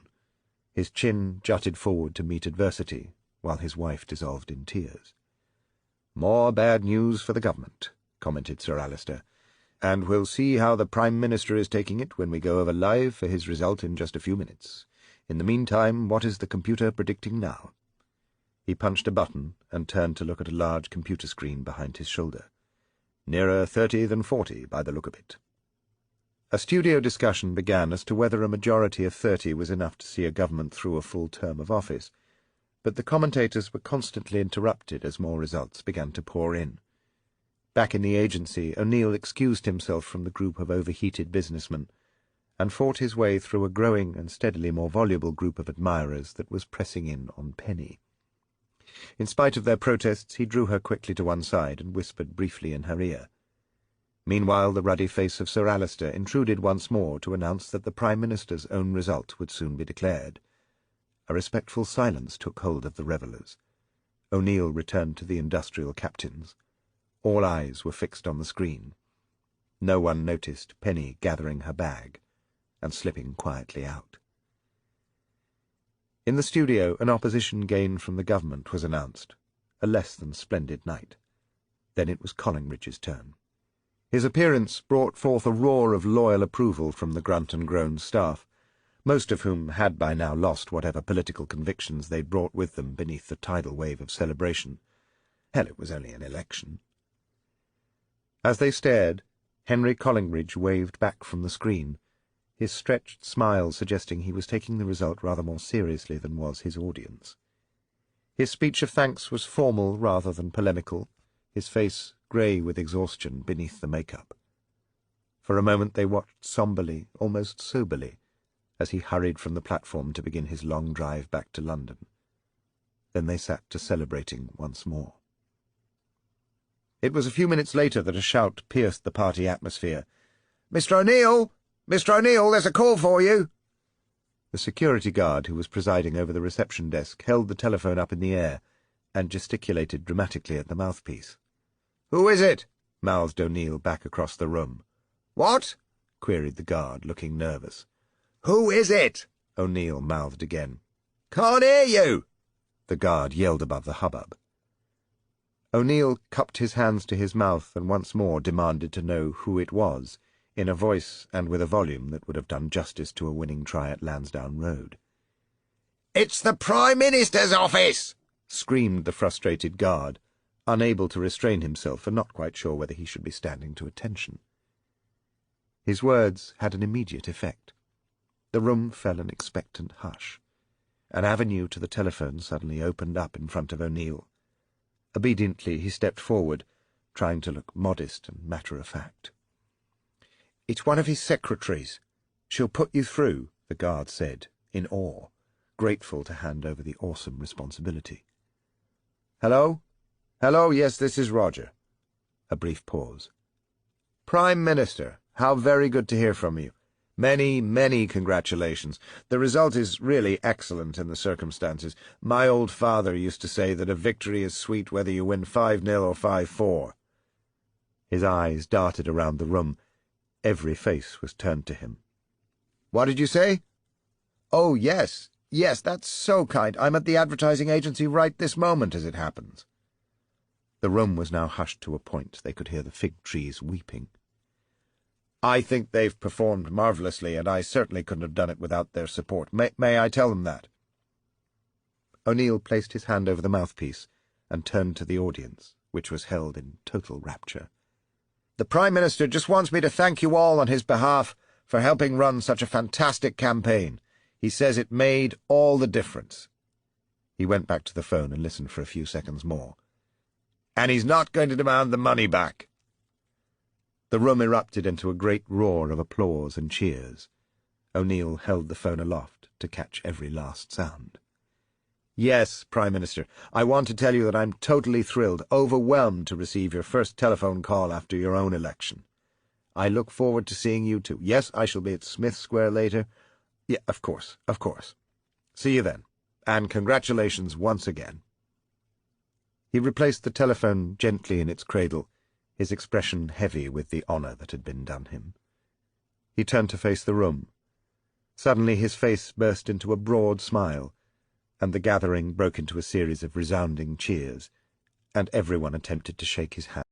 His chin jutted forward to meet adversity, while his wife dissolved in tears. "More bad news for the government," commented Sir Alister, "and we'll see how the Prime Minister is taking it when we go over live for his result in just a few minutes. In the meantime, what is the computer predicting now?" He punched a button and turned to look at a large computer screen behind his shoulder. "Nearer 30 than 40, by the look of it." A studio discussion began as to whether a majority of 30 was enough to see a government through a full term of office, but the commentators were constantly interrupted as more results began to pour in. Back in the agency, O'Neill excused himself from the group of overheated businessmen and fought his way through a growing and steadily more voluble group of admirers that was pressing in on Penny. In spite of their protests, he drew her quickly to one side and whispered briefly in her ear. Meanwhile, the ruddy face of Sir Alister intruded once more to announce that the Prime Minister's own result would soon be declared. A respectful silence took hold of the revellers. O'Neill returned to the industrial captains. All eyes were fixed on the screen. No one noticed Penny gathering her bag and slipping quietly out. In the studio, an opposition gain from the government was announced, a less than splendid night. Then it was Collingridge's turn. His appearance brought forth a roar of loyal approval from the Grunt & Groan staff, most of whom had by now lost whatever political convictions they'd brought with them beneath the tidal wave of celebration. Hell, it was only an election. As they stared, Henry Collingridge waved back from the screen, his stretched smile suggesting he was taking the result rather more seriously than was his audience. His speech of thanks was formal rather than polemical, his face grey with exhaustion beneath the make-up. For a moment they watched somberly, almost soberly, as he hurried from the platform to begin his long drive back to London. Then they sat to celebrating once more. It was a few minutes later that a shout pierced the party atmosphere. "Mr. O'Neill! Mr. O'Neill, there's a call for you!" The security guard who was presiding over the reception desk held the telephone up in the air and gesticulated dramatically at the mouthpiece. "Who is it?" mouthed O'Neill back across the room. "What?" queried the guard, looking nervous. "Who is it?" O'Neill mouthed again. "Can't hear you." the guard yelled above the hubbub. O'Neill cupped his hands to his mouth and once more demanded to know who it was, in a voice and with a volume that would have done justice to a winning try at Lansdowne Road. "It's the Prime Minister's office!" screamed the frustrated guard, unable to restrain himself and not quite sure whether he should be standing to attention. His words had an immediate effect. The room fell an expectant hush. An avenue to the telephone suddenly opened up in front of O'Neill. Obediently he stepped forward, trying to look modest and matter-of-fact. "It's one of his secretaries. She'll put you through," the guard said, in awe, grateful to hand over the awesome responsibility. "Hello? Hello, yes, this is Roger." A brief pause. "Prime Minister, how very good to hear from you. Many, many congratulations. The result is really excellent in the circumstances. My old father used to say that a victory is sweet whether you win 5-0 or 5-4. His eyes darted around the room. Every face was turned to him. "What did you say?" "Oh, yes, yes, that's so kind. I'm at the advertising agency right this moment, as it happens." The room was now hushed to a point. They could hear the fig trees weeping. "I think they've performed marvellously, and I certainly couldn't have done it without their support. May I tell them that?" O'Neill placed his hand over the mouthpiece and turned to the audience, which was held in total rapture. "The Prime Minister just wants me to thank you all on his behalf for helping run such a fantastic campaign. He says it made all the difference." He went back to the phone and listened for a few seconds more. "And he's not going to demand the money back." The room erupted into a great roar of applause and cheers. O'Neill held the phone aloft to catch every last sound. "Yes, Prime Minister, I want to tell you that I'm totally thrilled, overwhelmed to receive your first telephone call after your own election. I look forward to seeing you too. Yes, I shall be at Smith Square later. Yeah, of course, of course. See you then, and congratulations once again." He replaced the telephone gently in its cradle, his expression heavy with the honour that had been done him. He turned to face the room. Suddenly his face burst into a broad smile, and the gathering broke into a series of resounding cheers, and everyone attempted to shake his hand.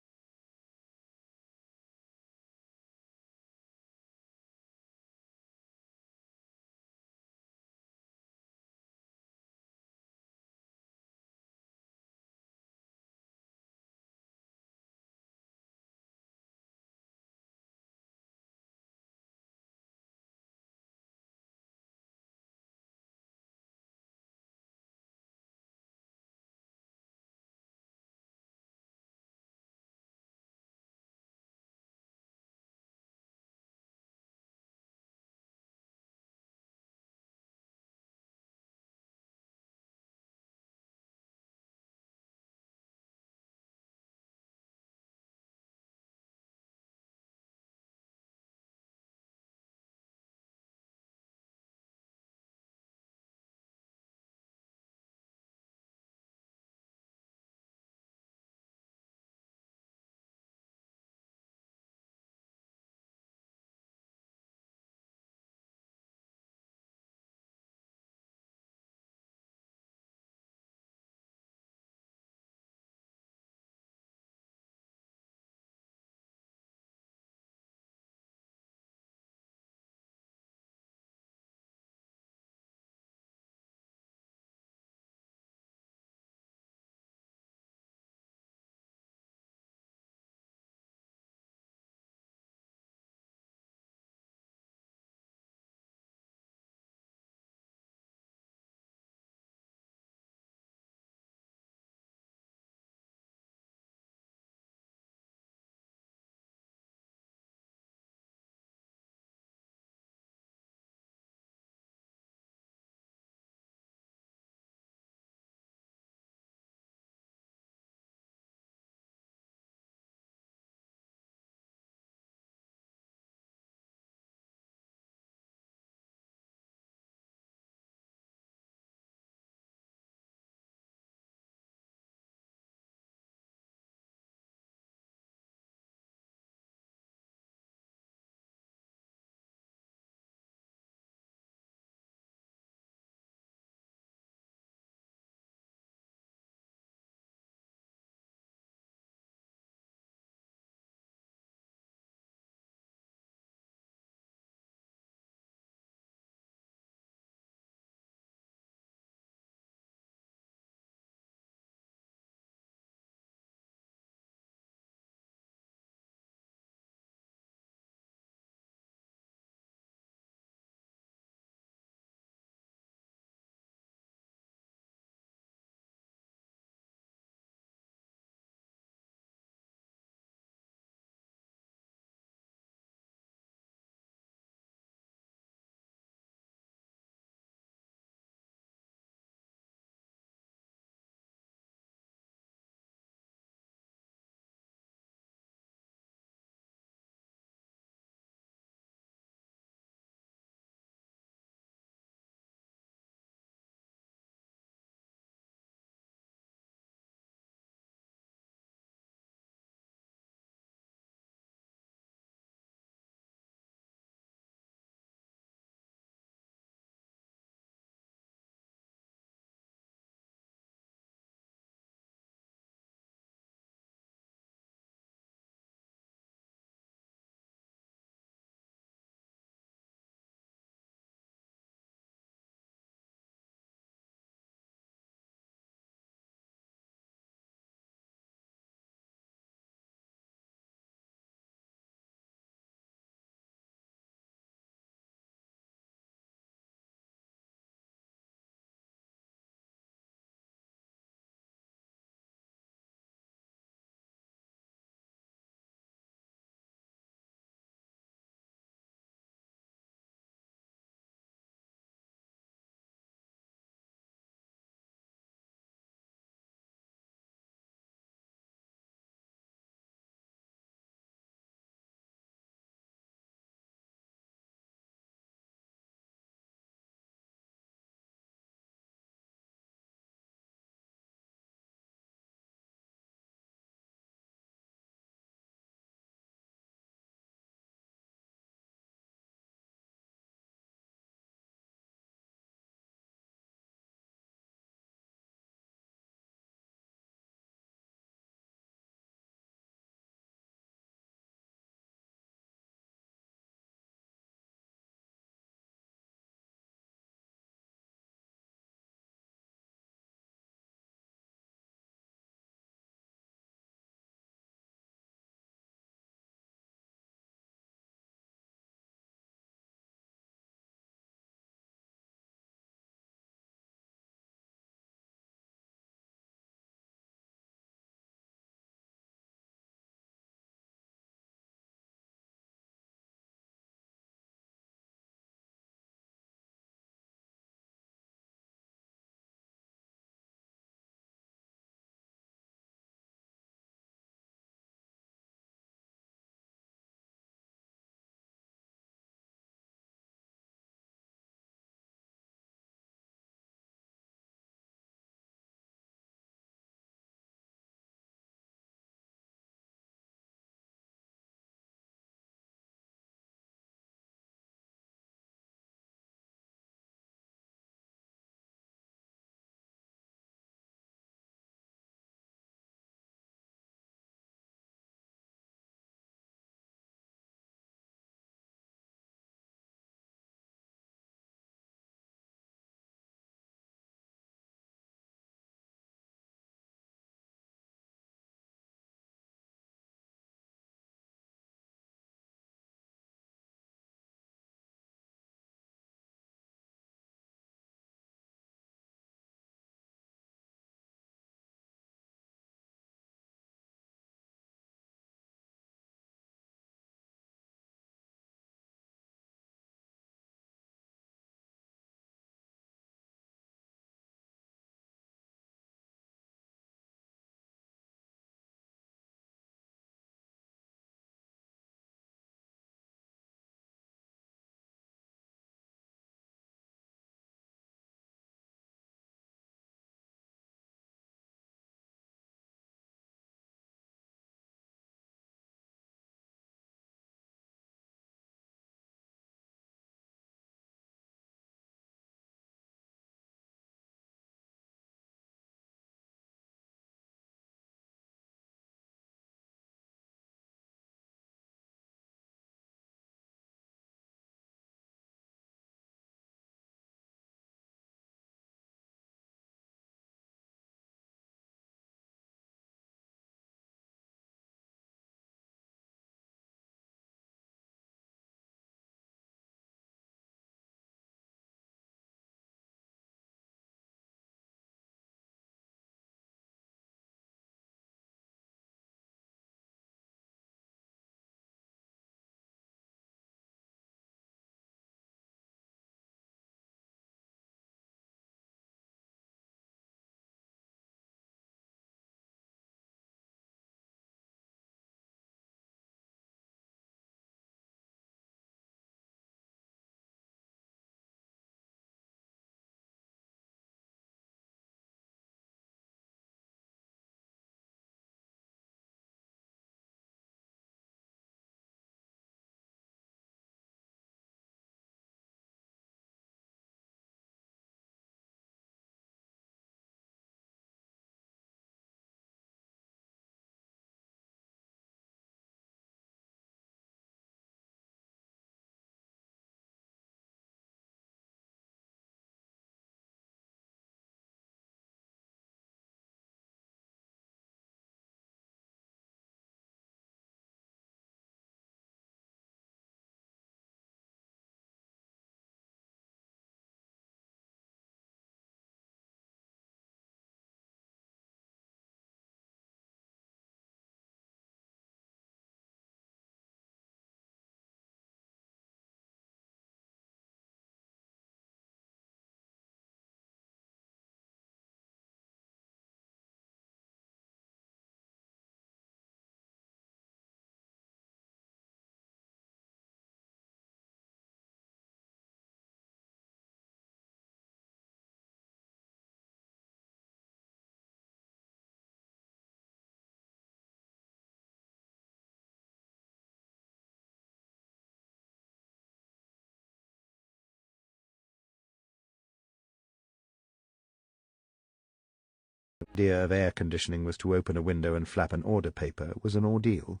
The idea of air conditioning was to open a window and flap an order paper was an ordeal,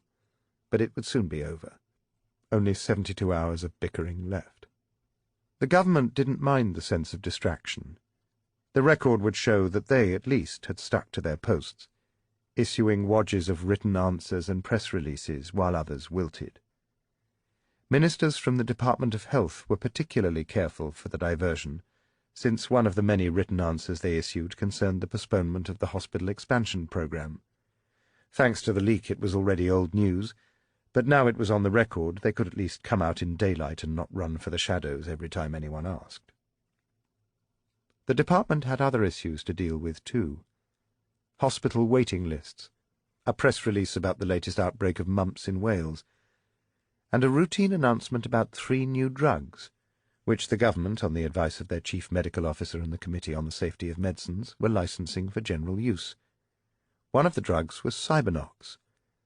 but it would soon be over. Only 72 hours of bickering left. The government didn't mind the sense of distraction. The record would show that they, at least, had stuck to their posts, issuing wadges of written answers and press releases while others wilted. Ministers from the Department of Health were particularly careful for the diversion, since one of the many written answers they issued concerned the postponement of the hospital expansion program. Thanks to the leak, it was already old news, but now it was on the record, they could at least come out in daylight and not run for the shadows every time anyone asked. The department had other issues to deal with, too. Hospital waiting lists, a press release about the latest outbreak of mumps in Wales, and a routine announcement about 3 new drugs, which the government, on the advice of their chief medical officer and the Committee on the Safety of Medicines, were licensing for general use. One of the drugs was Cybernox,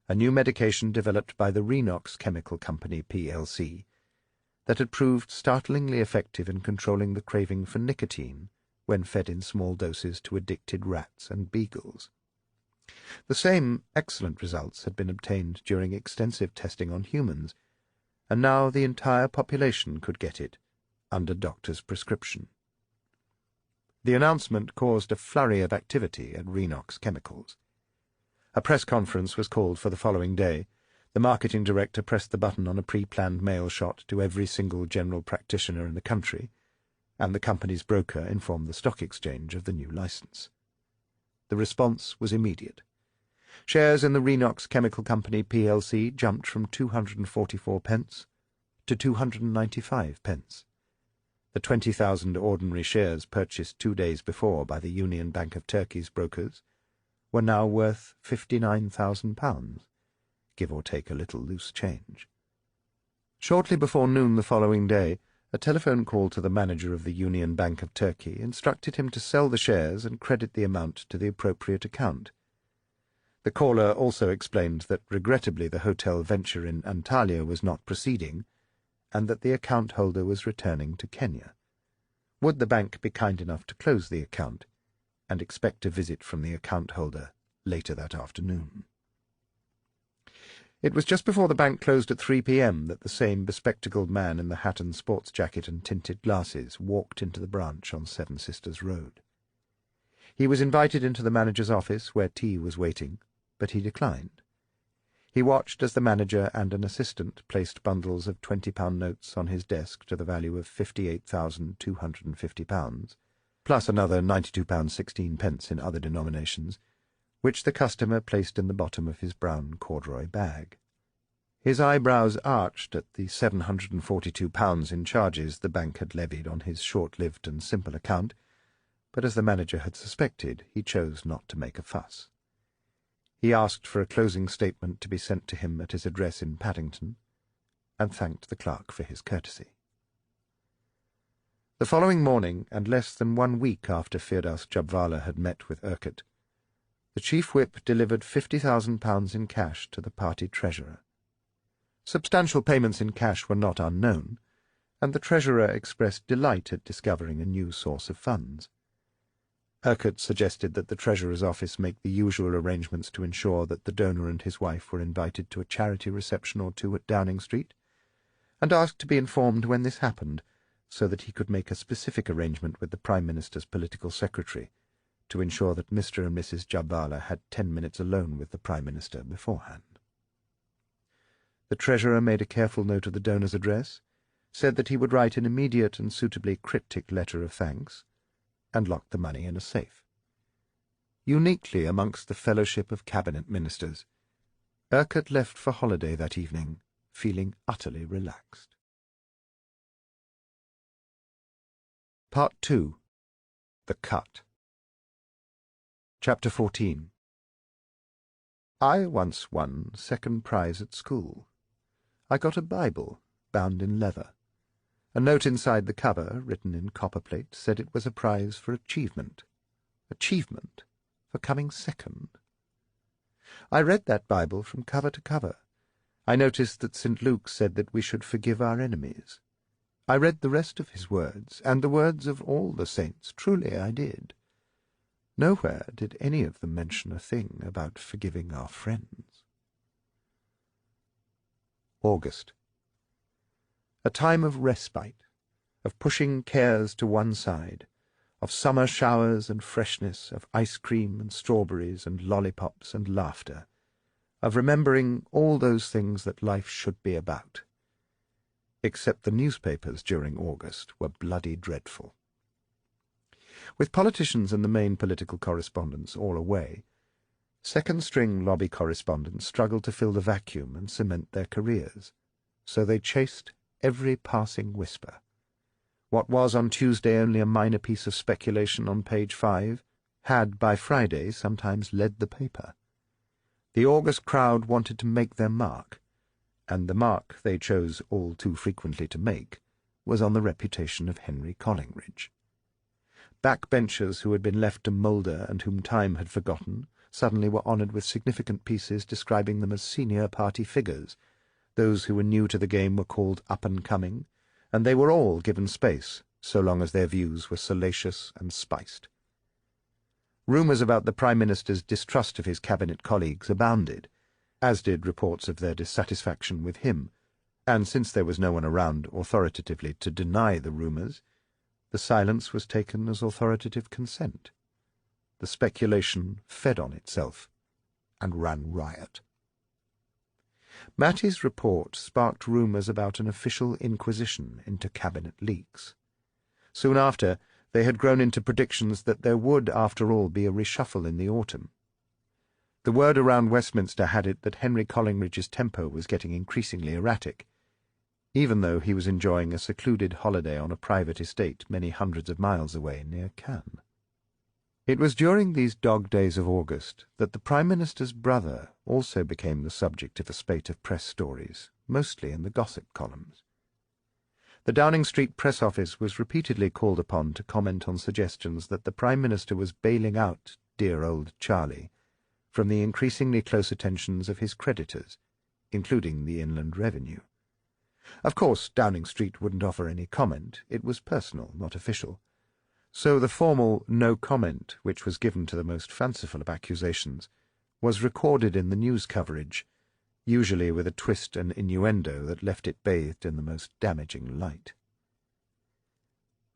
a new medication developed by the Renox Chemical Company plc that had proved startlingly effective in controlling the craving for nicotine when fed in small doses to addicted rats and beagles. The same excellent results had been obtained during extensive testing on humans, and now the entire population could get it, under doctor's prescription. The announcement caused a flurry of activity at Renox Chemicals. A press conference was called for the following day. The marketing director pressed the button on a pre-planned mail shot to every single general practitioner in the country, and the company's broker informed the stock exchange of the new license. The response was immediate. Shares in the Renox Chemical Company plc jumped from 244 pence to 295 pence. The 20,000 ordinary shares purchased 2 days before by the Union Bank of Turkey's brokers were now worth £59,000, give or take a little loose change. Shortly before noon the following day, a telephone call to the manager of the Union Bank of Turkey instructed him to sell the shares and credit the amount to the appropriate account. The caller also explained that regrettably the hotel venture in Antalya was not proceeding, and that the account holder was returning to Kenya. Would the bank be kind enough to close the account, and expect a visit from the account holder later that afternoon? It was just before the bank closed at 3 p.m. that the same bespectacled man in the hat and sports jacket and tinted glasses walked into the branch on Seven Sisters Road. He was invited into the manager's office where tea was waiting, but he declined. He watched as the manager and an assistant placed bundles of £20 notes on his desk to the value of £58,250, plus another £92.16 in other denominations, which the customer placed in the bottom of his brown corduroy bag. His eyebrows arched at the £742 in charges the bank had levied on his short-lived and simple account, but as the manager had suspected, he chose not to make a fuss. He asked for a closing statement to be sent to him at his address in Paddington, and thanked the clerk for his courtesy. The following morning, and less than 1 week after Firdaus Jabvala had met with Urquhart, the chief whip delivered £50,000 in cash to the party treasurer. Substantial payments in cash were not unknown, and the treasurer expressed delight at discovering a new source of funds. Urquhart suggested that the treasurer's office make the usual arrangements to ensure that the donor and his wife were invited to a charity reception or two at Downing Street, and asked to be informed when this happened, so that he could make a specific arrangement with the Prime Minister's political secretary to ensure that Mr. and Mrs. Jabvala had 10 minutes alone with the Prime Minister beforehand. The treasurer made a careful note of the donor's address, said that he would write an immediate and suitably cryptic letter of thanks, and locked the money in a safe. Uniquely amongst the fellowship of cabinet ministers, Urquhart left for holiday that evening, feeling utterly relaxed. Part 2. The Cut. Chapter 14. I once won second prize at school. I got a Bible, bound in leather. A note inside the cover, written in copperplate, said it was a prize for achievement. Achievement? For coming second? I read that Bible from cover to cover. I noticed that St. Luke said that we should forgive our enemies. I read the rest of his words, and the words of all the saints. Truly I did. Nowhere did any of them mention a thing about forgiving our friends. August. A time of respite, of pushing cares to one side, of summer showers and freshness, of ice cream and strawberries and lollipops and laughter, of remembering all those things that life should be about. Except the newspapers during August were bloody dreadful. With politicians and the main political correspondents all away, second-string lobby correspondents struggled to fill the vacuum and cement their careers, so they chased every passing whisper. What was on Tuesday only a minor piece of speculation on page 5 had by Friday sometimes led the paper. The August crowd wanted to make their mark, and the mark they chose all too frequently to make was on the reputation of Henry Collingridge. Backbenchers who had been left to moulder and whom time had forgotten suddenly were honoured with significant pieces describing them as senior party figures. Those who were new to the game were called up-and-coming, and they were all given space, so long as their views were salacious and spiced. Rumours about the Prime Minister's distrust of his cabinet colleagues abounded, as did reports of their dissatisfaction with him, and since there was no one around authoritatively to deny the rumours, the silence was taken as authoritative consent. The speculation fed on itself and ran riot. Matty's report sparked rumours about an official inquisition into cabinet leaks. Soon after, they had grown into predictions that there would, after all, be a reshuffle in the autumn. The word around Westminster had it that Henry Collingridge's tempo was getting increasingly erratic, even though he was enjoying a secluded holiday on a private estate many hundreds of miles away near Cannes. It was during these dog days of August that the Prime Minister's brother also became the subject of a spate of press stories, mostly in the gossip columns. The Downing Street press office was repeatedly called upon to comment on suggestions that the Prime Minister was bailing out dear old Charlie from the increasingly close attentions of his creditors, including the Inland Revenue. Of course, Downing Street wouldn't offer any comment. It was personal, not official. So the formal no comment, which was given to the most fanciful of accusations, was recorded in the news coverage, usually with a twist and innuendo that left it bathed in the most damaging light.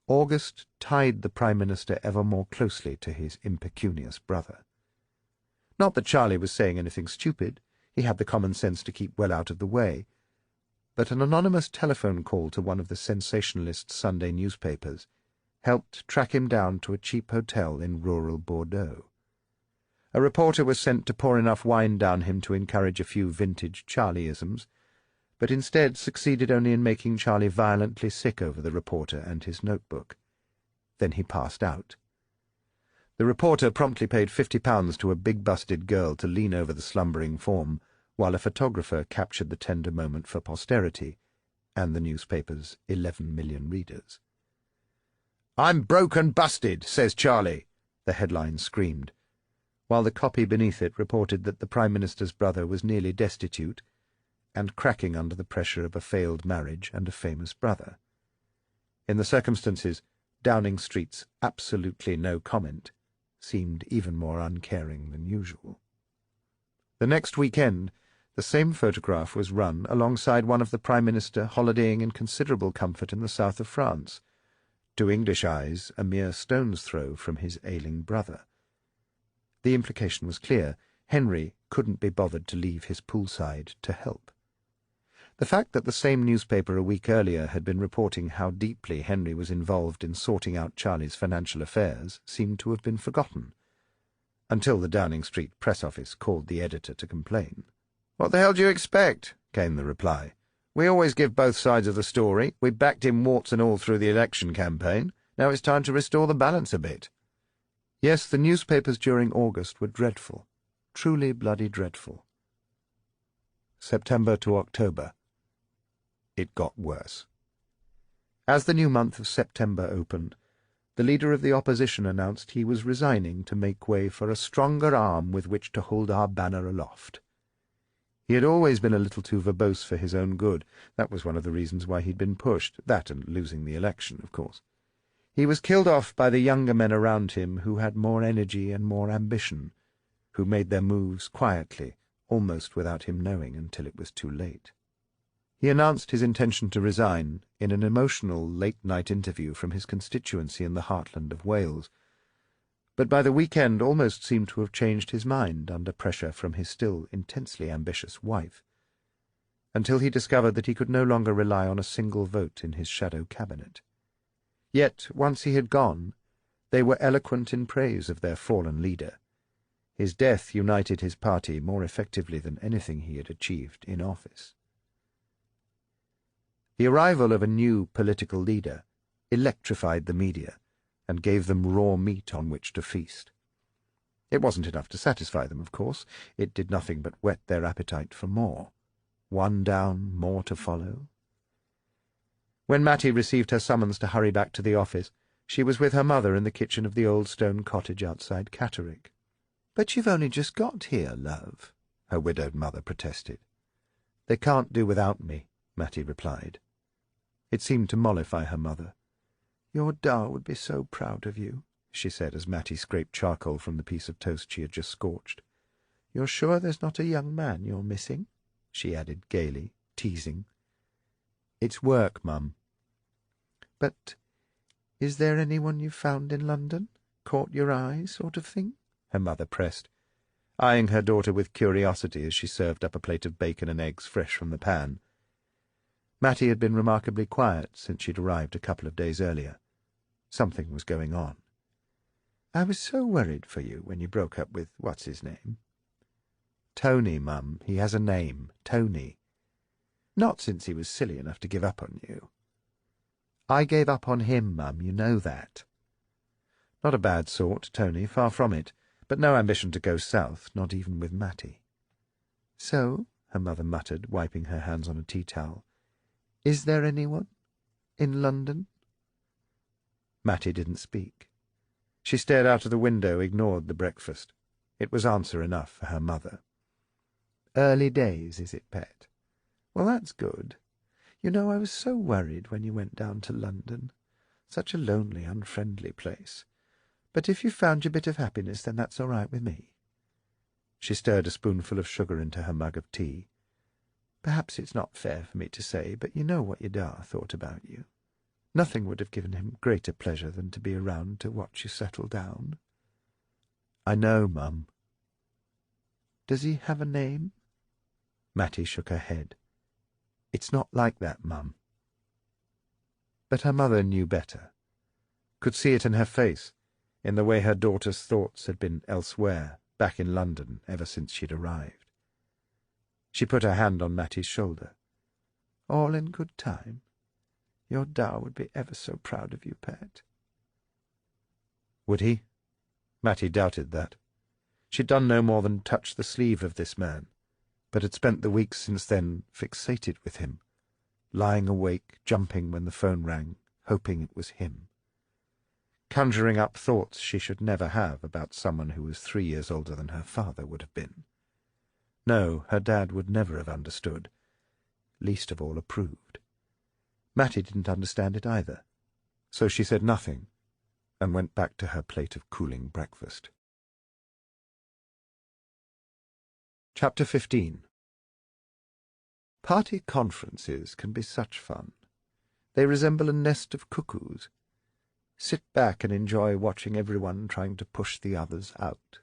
August tied the Prime Minister ever more closely to his impecunious brother. Not that Charlie was saying anything stupid. He had the common sense to keep well out of the way. But an anonymous telephone call to one of the sensationalist Sunday newspapers helped track him down to a cheap hotel in rural Bordeaux. A reporter was sent to pour enough wine down him to encourage a few vintage Charlieisms, but instead succeeded only in making Charlie violently sick over the reporter and his notebook. Then he passed out. The reporter promptly paid £50 to a big-busted girl to lean over the slumbering form, while a photographer captured the tender moment for posterity and the newspaper's 11 million readers. "I'm broke and busted," says Charlie, the headline screamed, while the copy beneath it reported that the Prime Minister's brother was nearly destitute and cracking under the pressure of a failed marriage and a famous brother. In the circumstances, Downing Street's absolutely no comment seemed even more uncaring than usual. The next weekend, the same photograph was run alongside one of the Prime Minister holidaying in considerable comfort in the south of France, to English eyes a mere stone's throw from his ailing brother. The implication was clear. Henry couldn't be bothered to leave his poolside to help. The fact that the same newspaper a week earlier had been reporting how deeply Henry was involved in sorting out Charlie's financial affairs seemed to have been forgotten, until the Downing Street press office called the editor to complain. "What the hell do you expect?" came the reply. "We always give both sides of the story. We backed him warts and all through the election campaign. Now it's time to restore the balance a bit." Yes, the newspapers during August were dreadful, truly bloody dreadful. September to October. It got worse. As the new month of September opened, the leader of the opposition announced he was resigning to make way for a stronger arm with which to hold our banner aloft. He had always been a little too verbose for his own good. That was one of the reasons why he'd been pushed, that and losing the election, of course. He was killed off by the younger men around him who had more energy and more ambition, who made their moves quietly, almost without him knowing until it was too late. He announced his intention to resign in an emotional late-night interview from his constituency in the heartland of Wales, but by the weekend almost seemed to have changed his mind under pressure from his still intensely ambitious wife, until he discovered that he could no longer rely on a single vote in his shadow cabinet. Yet, once he had gone, they were eloquent in praise of their fallen leader. His death united his party more effectively than anything he had achieved in office. The arrival of a new political leader electrified the media and gave them raw meat on which to feast. It wasn't enough to satisfy them, of course. It did nothing but whet their appetite for more. One down, more to follow. When Mattie received her summons to hurry back to the office, she was with her mother in the kitchen of the old stone cottage outside Catterick. "But you've only just got here, love," her widowed mother protested. "They can't do without me," Mattie replied. It seemed to mollify her mother. "Your Da would be so proud of you," she said as Mattie scraped charcoal from the piece of toast she had just scorched. "You're sure there's not a young man you're missing?" she added gaily, teasing. "It's work, Mum." "But is there anyone you've found in London? Caught your eye, sort of thing?" her mother pressed, eyeing her daughter with curiosity as she served up a plate of bacon and eggs fresh from the pan. Mattie had been remarkably quiet since she'd arrived a couple of days earlier. Something was going on. "I was so worried for you when you broke up with what's-his-name." "Tony, Mum. He has a name. Tony." "Not since he was silly enough to give up on you." "I gave up on him, Mum, you know that." Not a bad sort, Tony, far from it, but no ambition to go south, not even with Mattie. "So," her mother muttered, wiping her hands on a tea-towel, "is there anyone in London?" Mattie didn't speak. She stared out of the window, ignored the breakfast. It was answer enough for her mother. "Early days, is it, pet? Well, that's good. You know, I was so worried when you went down to London. Such a lonely, unfriendly place. But if you've found your bit of happiness, then that's all right with me." She stirred a spoonful of sugar into her mug of tea. "Perhaps it's not fair for me to say, but you know what your Da thought about you. Nothing would have given him greater pleasure than to be around to watch you settle down." "I know, Mum." "Does he have a name?" Mattie shook her head. "It's not like that, Mum." But her mother knew better, could see it in her face, in the way her daughter's thoughts had been elsewhere, back in London, ever since she'd arrived. She put her hand on Mattie's shoulder. "All in good time. Your Da would be ever so proud of you, pet." Would he? Mattie doubted that. She'd done no more than touch the sleeve of this man, but had spent the weeks since then fixated with him, lying awake, jumping when the phone rang, hoping it was him, conjuring up thoughts she should never have about someone who was 3 years older than her father would have been. No, her dad would never have understood, least of all approved. Mattie didn't understand it either, so she said nothing and went back to her plate of cooling breakfast. Chapter 15. Party conferences can be such fun. They resemble a nest of cuckoos. Sit back and enjoy watching everyone trying to push the others out.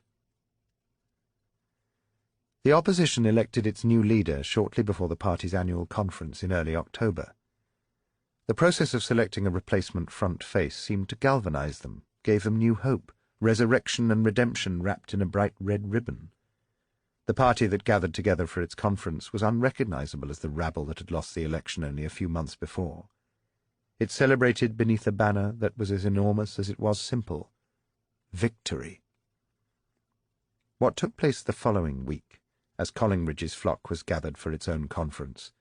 The opposition elected its new leader shortly before the party's annual conference in early October. The process of selecting a replacement front face seemed to galvanize them, gave them new hope, resurrection and redemption wrapped in a bright red ribbon. The party that gathered together for its conference was unrecognizable as the rabble that had lost the election only a few months before. It celebrated beneath a banner that was as enormous as it was simple: victory. What took place the following week, as Collingridge's flock was gathered for its own conference,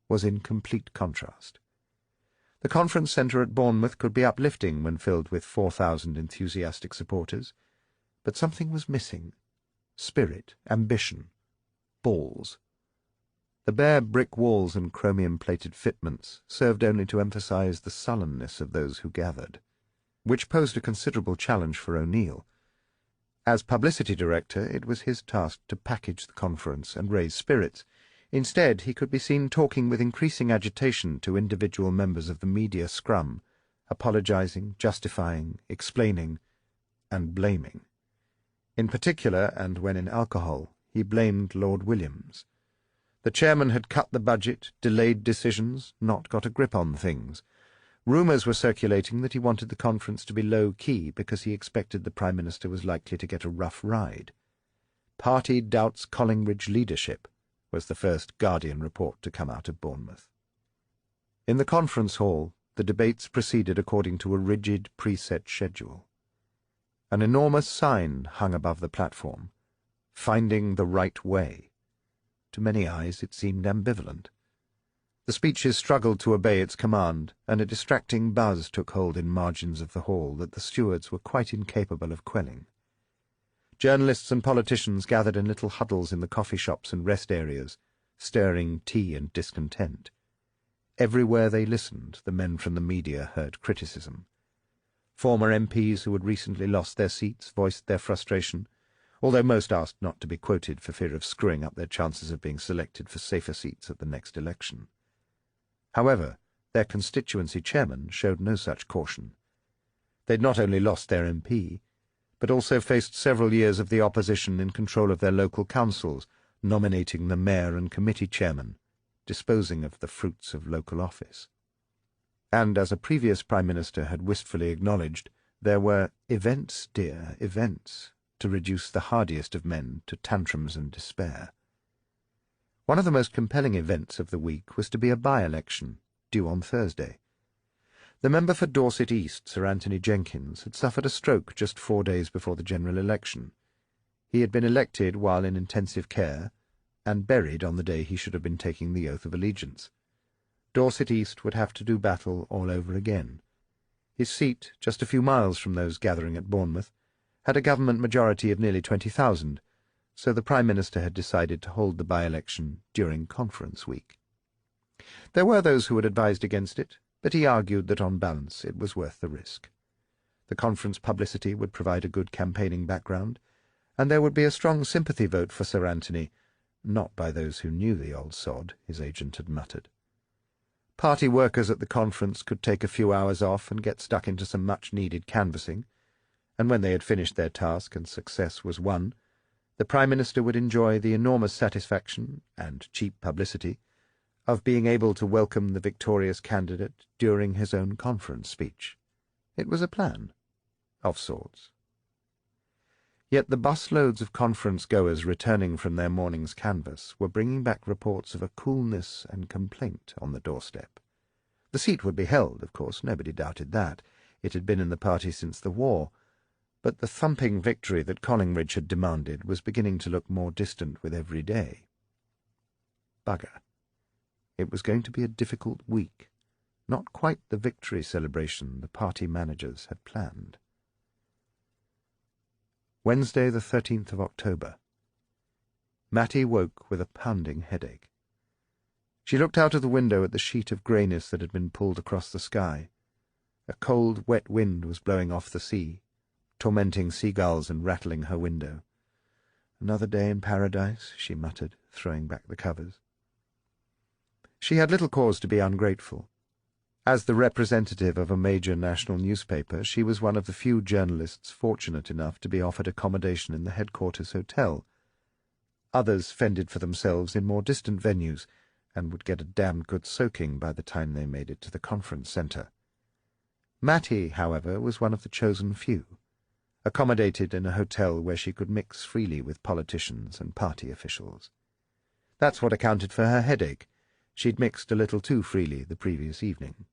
was in complete contrast. The conference centre at Bournemouth could be uplifting when filled with 4,000 enthusiastic supporters, but something was missing: spirit, ambition, balls. The bare brick walls and chromium-plated fitments served only to emphasize the sullenness of those who gathered. which posed a considerable challenge for O'Neill. As publicity director, it was his task to package the conference and raise spirits. Instead, he could be seen talking with increasing agitation to individual members of the media scrum, apologizing, justifying, explaining, and blaming. In particular, and when in alcohol, he blamed Lord Williams. The chairman had cut the budget, delayed decisions, not got a grip on things. Rumours were circulating that he wanted the conference to be low-key because he expected the Prime Minister was likely to get a rough ride. Party doubts Collingridge leadership was the first Guardian report to come out of Bournemouth. In the conference hall, the debates proceeded according to a rigid, preset schedule. An enormous sign hung above the platform, "Finding the Right Way." To many eyes it seemed ambivalent. The speeches struggled to obey its command, and a distracting buzz took hold in margins of the hall that the stewards were quite incapable of quelling. Journalists and politicians gathered in little huddles in the coffee shops and rest areas, stirring tea and discontent. Everywhere they listened, the men from the media heard criticism. Former MPs who had recently lost their seats voiced their frustration, although most asked not to be quoted for fear of screwing up their chances of being selected for safer seats at the next election. However, their constituency chairman showed no such caution. They'd not only lost their MP, but also faced several years of the opposition in control of their local councils, nominating the mayor and committee chairman, disposing of the fruits of local office. And, as a previous Prime Minister had wistfully acknowledged, there were events, dear, events, to reduce the hardiest of men to tantrums and despair. One of the most compelling events of the week was to be a by-election, due on Thursday. The member for Dorset East, Sir Anthony Jenkins, had suffered a stroke just 4 days before the general election. He had been elected while in intensive care, and buried on the day he should have been taking the oath of allegiance. Dorset East would have to do battle all over again. His seat, just a few miles from those gathering at Bournemouth, had a government majority of nearly 20,000, so the Prime Minister had decided to hold the by-election during Conference Week. There were those who had advised against it, but he argued that on balance it was worth the risk. The conference publicity would provide a good campaigning background, and there would be a strong sympathy vote for Sir Anthony, not by those who knew the old sod, his agent had muttered. Party workers at the conference could take a few hours off and get stuck into some much-needed canvassing, and when they had finished their task and success was won, the Prime Minister would enjoy the enormous satisfaction, and cheap publicity, of being able to welcome the victorious candidate during his own conference speech. It was a plan, of sorts. Yet the busloads of conference-goers returning from their morning's canvass were bringing back reports of a coolness and complaint on the doorstep. The seat would be held, of course, nobody doubted that. It had been in the party since the war, but the thumping victory that Collingridge had demanded was beginning to look more distant with every day. Bugger. It was going to be a difficult week, not quite the victory celebration the party managers had planned. Wednesday, the 13th of October. Mattie woke with a pounding headache. She looked out of the window at the sheet of greyness that had been pulled across the sky. A cold, wet wind was blowing off the sea, tormenting seagulls and rattling her window. "Another day in paradise," she muttered, throwing back the covers. She had little cause to be ungrateful. As the representative of a major national newspaper, she was one of the few journalists fortunate enough to be offered accommodation in the headquarters hotel. Others fended for themselves in more distant venues, and would get a damned good soaking by the time they made it to the conference centre. Mattie, however, was one of the chosen few, accommodated in a hotel where she could mix freely with politicians and party officials. That's what accounted for her headache. She'd mixed a little too freely the previous evening.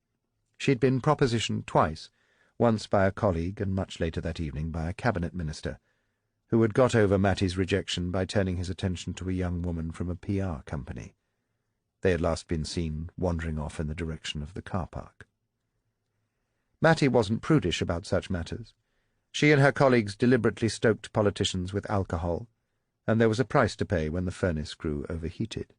She'd been propositioned twice, once by a colleague and much later that evening by a cabinet minister, who had got over Mattie's rejection by turning his attention to a young woman from a PR company. They had last been seen wandering off in the direction of the car park. Mattie wasn't prudish about such matters. She and her colleagues deliberately stoked politicians with alcohol, and there was a price to pay when the furnace grew overheated.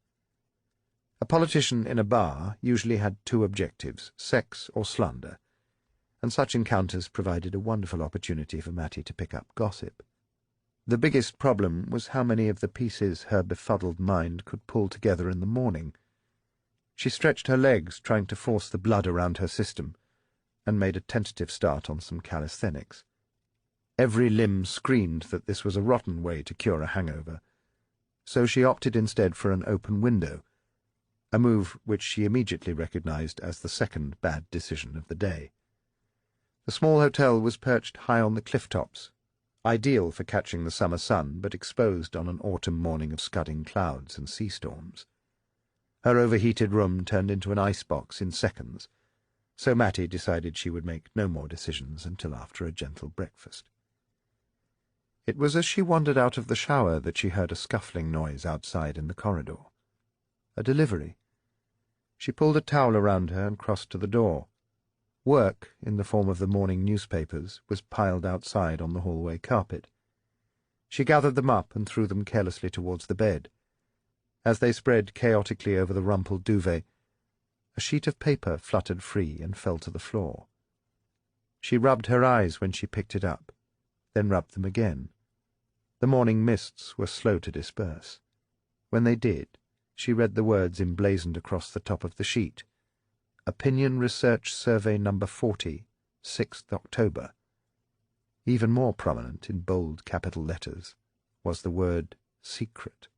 A politician in a bar usually had two objectives, sex or slander. and such encounters provided a wonderful opportunity for Mattie to pick up gossip. The biggest problem was how many of the pieces her befuddled mind could pull together in the morning. She stretched her legs, trying to force the blood around her system, and made a tentative start on some calisthenics. Every limb screamed that this was a rotten way to cure a hangover, so she opted instead for an open window, a move which she immediately recognized as the second bad decision of the day. The small hotel was perched high on the cliff tops, ideal for catching the summer sun, but exposed on an autumn morning of scudding clouds and sea storms. Her overheated room turned into an icebox in seconds, so Mattie decided she would make no more decisions until after a gentle breakfast. It was as she wandered out of the shower that she heard a scuffling noise outside in the corridor. A delivery. She pulled a towel around her and crossed to the door. Work, in the form of the morning newspapers, was piled outside on the hallway carpet. She gathered them up and threw them carelessly towards the bed. As they spread chaotically over the rumpled duvet, a sheet of paper fluttered free and fell to the floor. She rubbed her eyes when she picked it up, then rubbed them again. The morning mists were slow to disperse. When they did, she read the words emblazoned across the top of the sheet. Opinion Research Survey No. 40, 6th October. Even more prominent in bold capital letters was the word secret.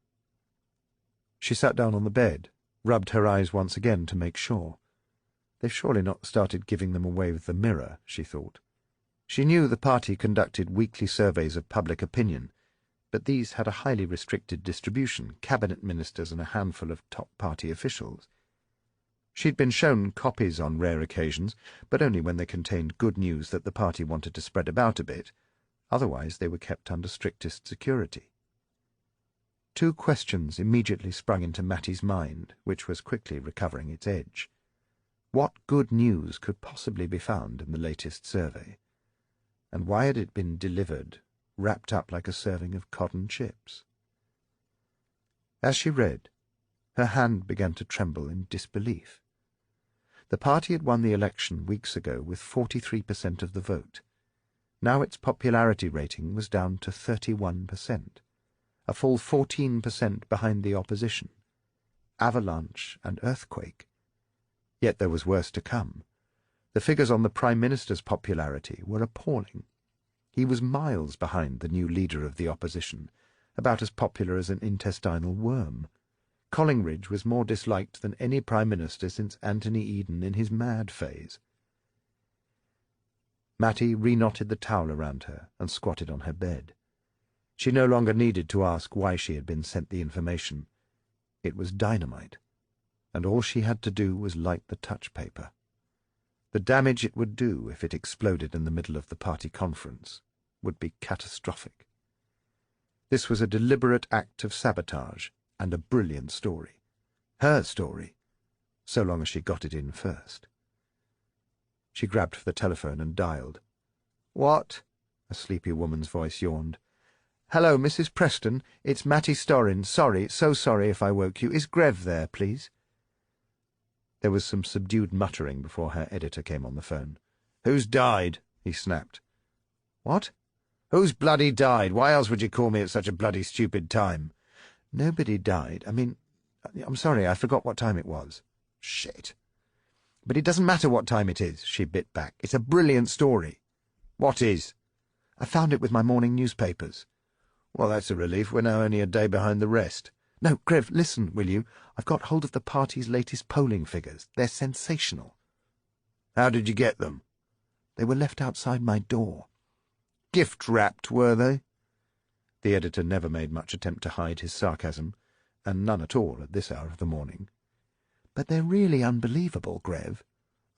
She sat down on the bed, rubbed her eyes once again to make sure. They've surely not started giving them away with the Mirror, she thought. She knew the party conducted weekly surveys of public opinion, but these had a highly restricted distribution, cabinet ministers and a handful of top party officials. She'd been shown copies on rare occasions, but only when they contained good news that the party wanted to spread about a bit. Otherwise they were kept under strictest security. Two questions immediately sprung into Mattie's mind, which was quickly recovering its edge. What good news could possibly be found in the latest survey? And why had it been delivered, wrapped up like a serving of cotton chips? As she read, her hand began to tremble in disbelief. The party had won the election weeks ago with 43% of the vote. Now its popularity rating was down to 31%, a full 14% behind the opposition. Avalanche and earthquake. Yet there was worse to come. The figures on the Prime Minister's popularity were appalling. He was miles behind the new leader of the opposition, about as popular as an intestinal worm. Collingridge was more disliked than any Prime Minister since Anthony Eden in his mad phase. Mattie reknotted the towel around her and squatted on her bed. She no longer needed to ask why she had been sent the information. It was dynamite, and all she had to do was light the touch paper. The damage it would do if it exploded in the middle of the party conference would be catastrophic. This was a deliberate act of sabotage and a brilliant story. Her story, so long as she got it in first. She grabbed for the telephone and dialed. "What?" a sleepy woman's voice yawned. "Hello, Mrs. Preston. It's Mattie Storrin. Sorry, so sorry if I woke you. Is Grev there, please?" There was some subdued muttering before her editor came on the phone. "Who's died?" he snapped. "What?" "Who's bloody died? Why else would you call me at such a bloody stupid time?" "Nobody died. I'm sorry, I forgot what time it was." "Shit. But it doesn't matter what time it is," she bit back. "It's a brilliant story." "What is?" "I found it with my morning newspapers." "Well, that's a relief. We're now only a day behind the rest." "No, Grev, listen, will you? I've got hold of the party's latest polling figures. They're sensational." "How did you get them?" "They were left outside my door." "Gift-wrapped, were they?" The editor never made much attempt to hide his sarcasm, and none at all at this hour of the morning. "But they're really unbelievable, Grev."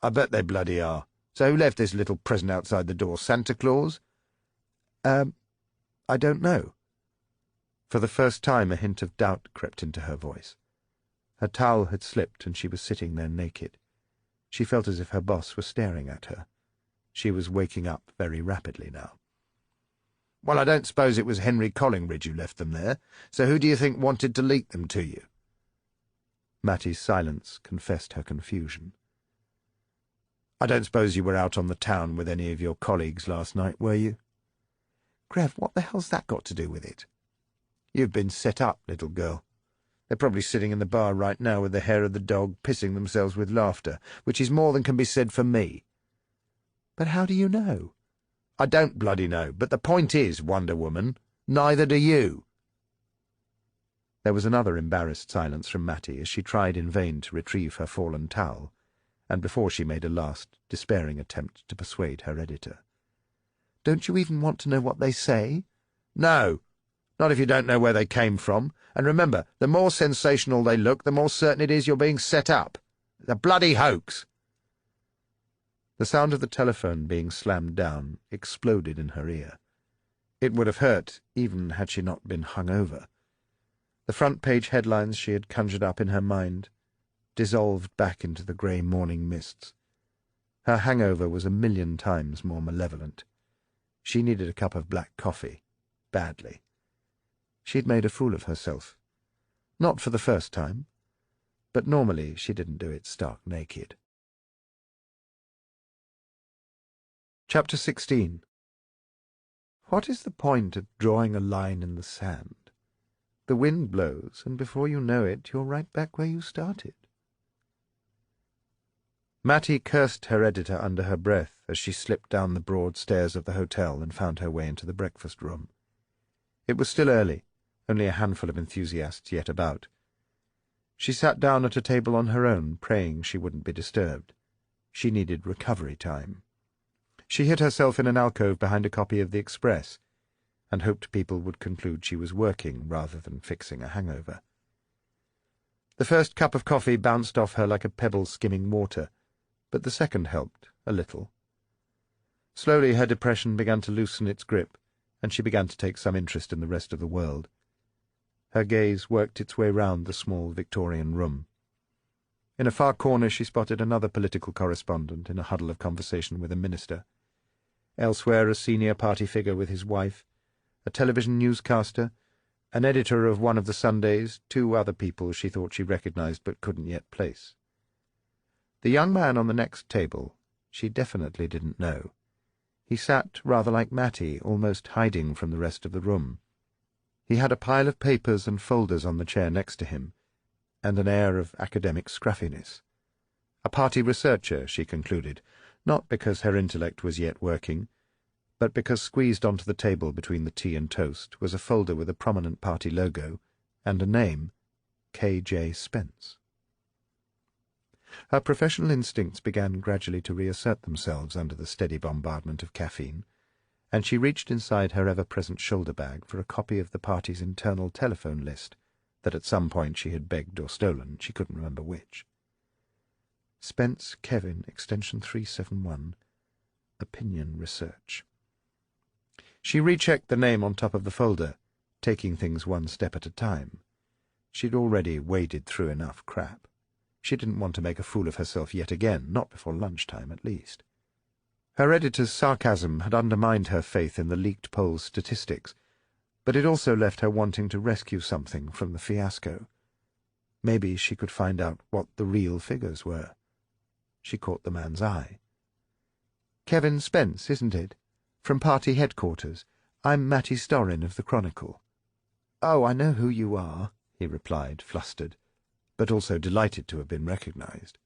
"I bet they bloody are. So who left this little present outside the door? Santa Claus?" I don't know." For the first time a hint of doubt crept into her voice. Her towel had slipped and she was sitting there naked. She felt as if her boss were staring at her. She was waking up very rapidly now. "Well, I don't suppose it was Henry Collingridge who left them there, so who do you think wanted to leak them to you?" Mattie's silence confessed her confusion. I don't suppose you were out on the town with any of your colleagues last night, were you?" "Grev, what the hell's that got to do with it?" "You've been set up, little girl. They're probably sitting in the bar right now with the hair of the dog, pissing themselves with laughter, which is more than can be said for me." "But how do you know?" "I don't bloody know, but the point is, Wonder Woman, neither do you." There was another embarrassed silence from Mattie as she tried in vain to retrieve her fallen towel, and before she made a last, despairing attempt to persuade her editor. "Don't you even want to know what they say?" "No, not if you don't know where they came from. And remember, the more sensational they look, the more certain it is you're being set up. It's a bloody hoax." The sound of the telephone being slammed down exploded in her ear. It would have hurt even had she not been hung over. The front-page headlines she had conjured up in her mind dissolved back into the grey morning mists. Her hangover was 1,000,000 times more malevolent. She needed a cup of black coffee, badly. She'd made a fool of herself. Not for the first time, but normally she didn't do it stark naked. Chapter 16. What is the point of drawing a line in the sand? The wind blows, and before you know it, you're right back where you started. Mattie cursed her editor under her breath as she slipped down the broad stairs of the hotel and found her way into the breakfast room. It was still early, only a handful of enthusiasts yet about. She sat down at a table on her own, praying she wouldn't be disturbed. She needed recovery time. She hid herself in an alcove behind a copy of the Express, and hoped people would conclude she was working rather than fixing a hangover. The first cup of coffee bounced off her like a pebble skimming water, but the second helped, a little. Slowly her depression began to loosen its grip, and she began to take some interest in the rest of the world. Her gaze worked its way round the small Victorian room. In a far corner she spotted another political correspondent in a huddle of conversation with a minister. Elsewhere a senior party figure with his wife, a television newscaster, an editor of one of the Sundays, 2 other people she thought she recognized but couldn't yet place. The young man on the next table she definitely didn't know. He sat rather like Mattie, almost hiding from the rest of the room. He had a pile of papers and folders on the chair next to him, and an air of academic scruffiness. A party researcher, she concluded, not because her intellect was yet working, but because squeezed onto the table between the tea and toast was a folder with a prominent party logo and a name, K.J. Spence. Her professional instincts began gradually to reassert themselves under the steady bombardment of caffeine, and she reached inside her ever-present shoulder-bag for a copy of the party's internal telephone list that at some point she had begged or stolen, she couldn't remember which. Spence, Kevin, extension 371, Opinion Research. She rechecked the name on top of the folder, taking things one step at a time. She'd already waded through enough crap. She didn't want to make a fool of herself yet again, not before lunchtime at least. Her editor's sarcasm had undermined her faith in the leaked poll's statistics, but it also left her wanting to rescue something from the fiasco. Maybe she could find out what the real figures were. She caught the man's eye. "Kevin Spence, isn't it? From party headquarters. I'm Mattie Storrin of the Chronicle." "Oh, I know who you are," he replied, flustered, but also delighted to have been recognized.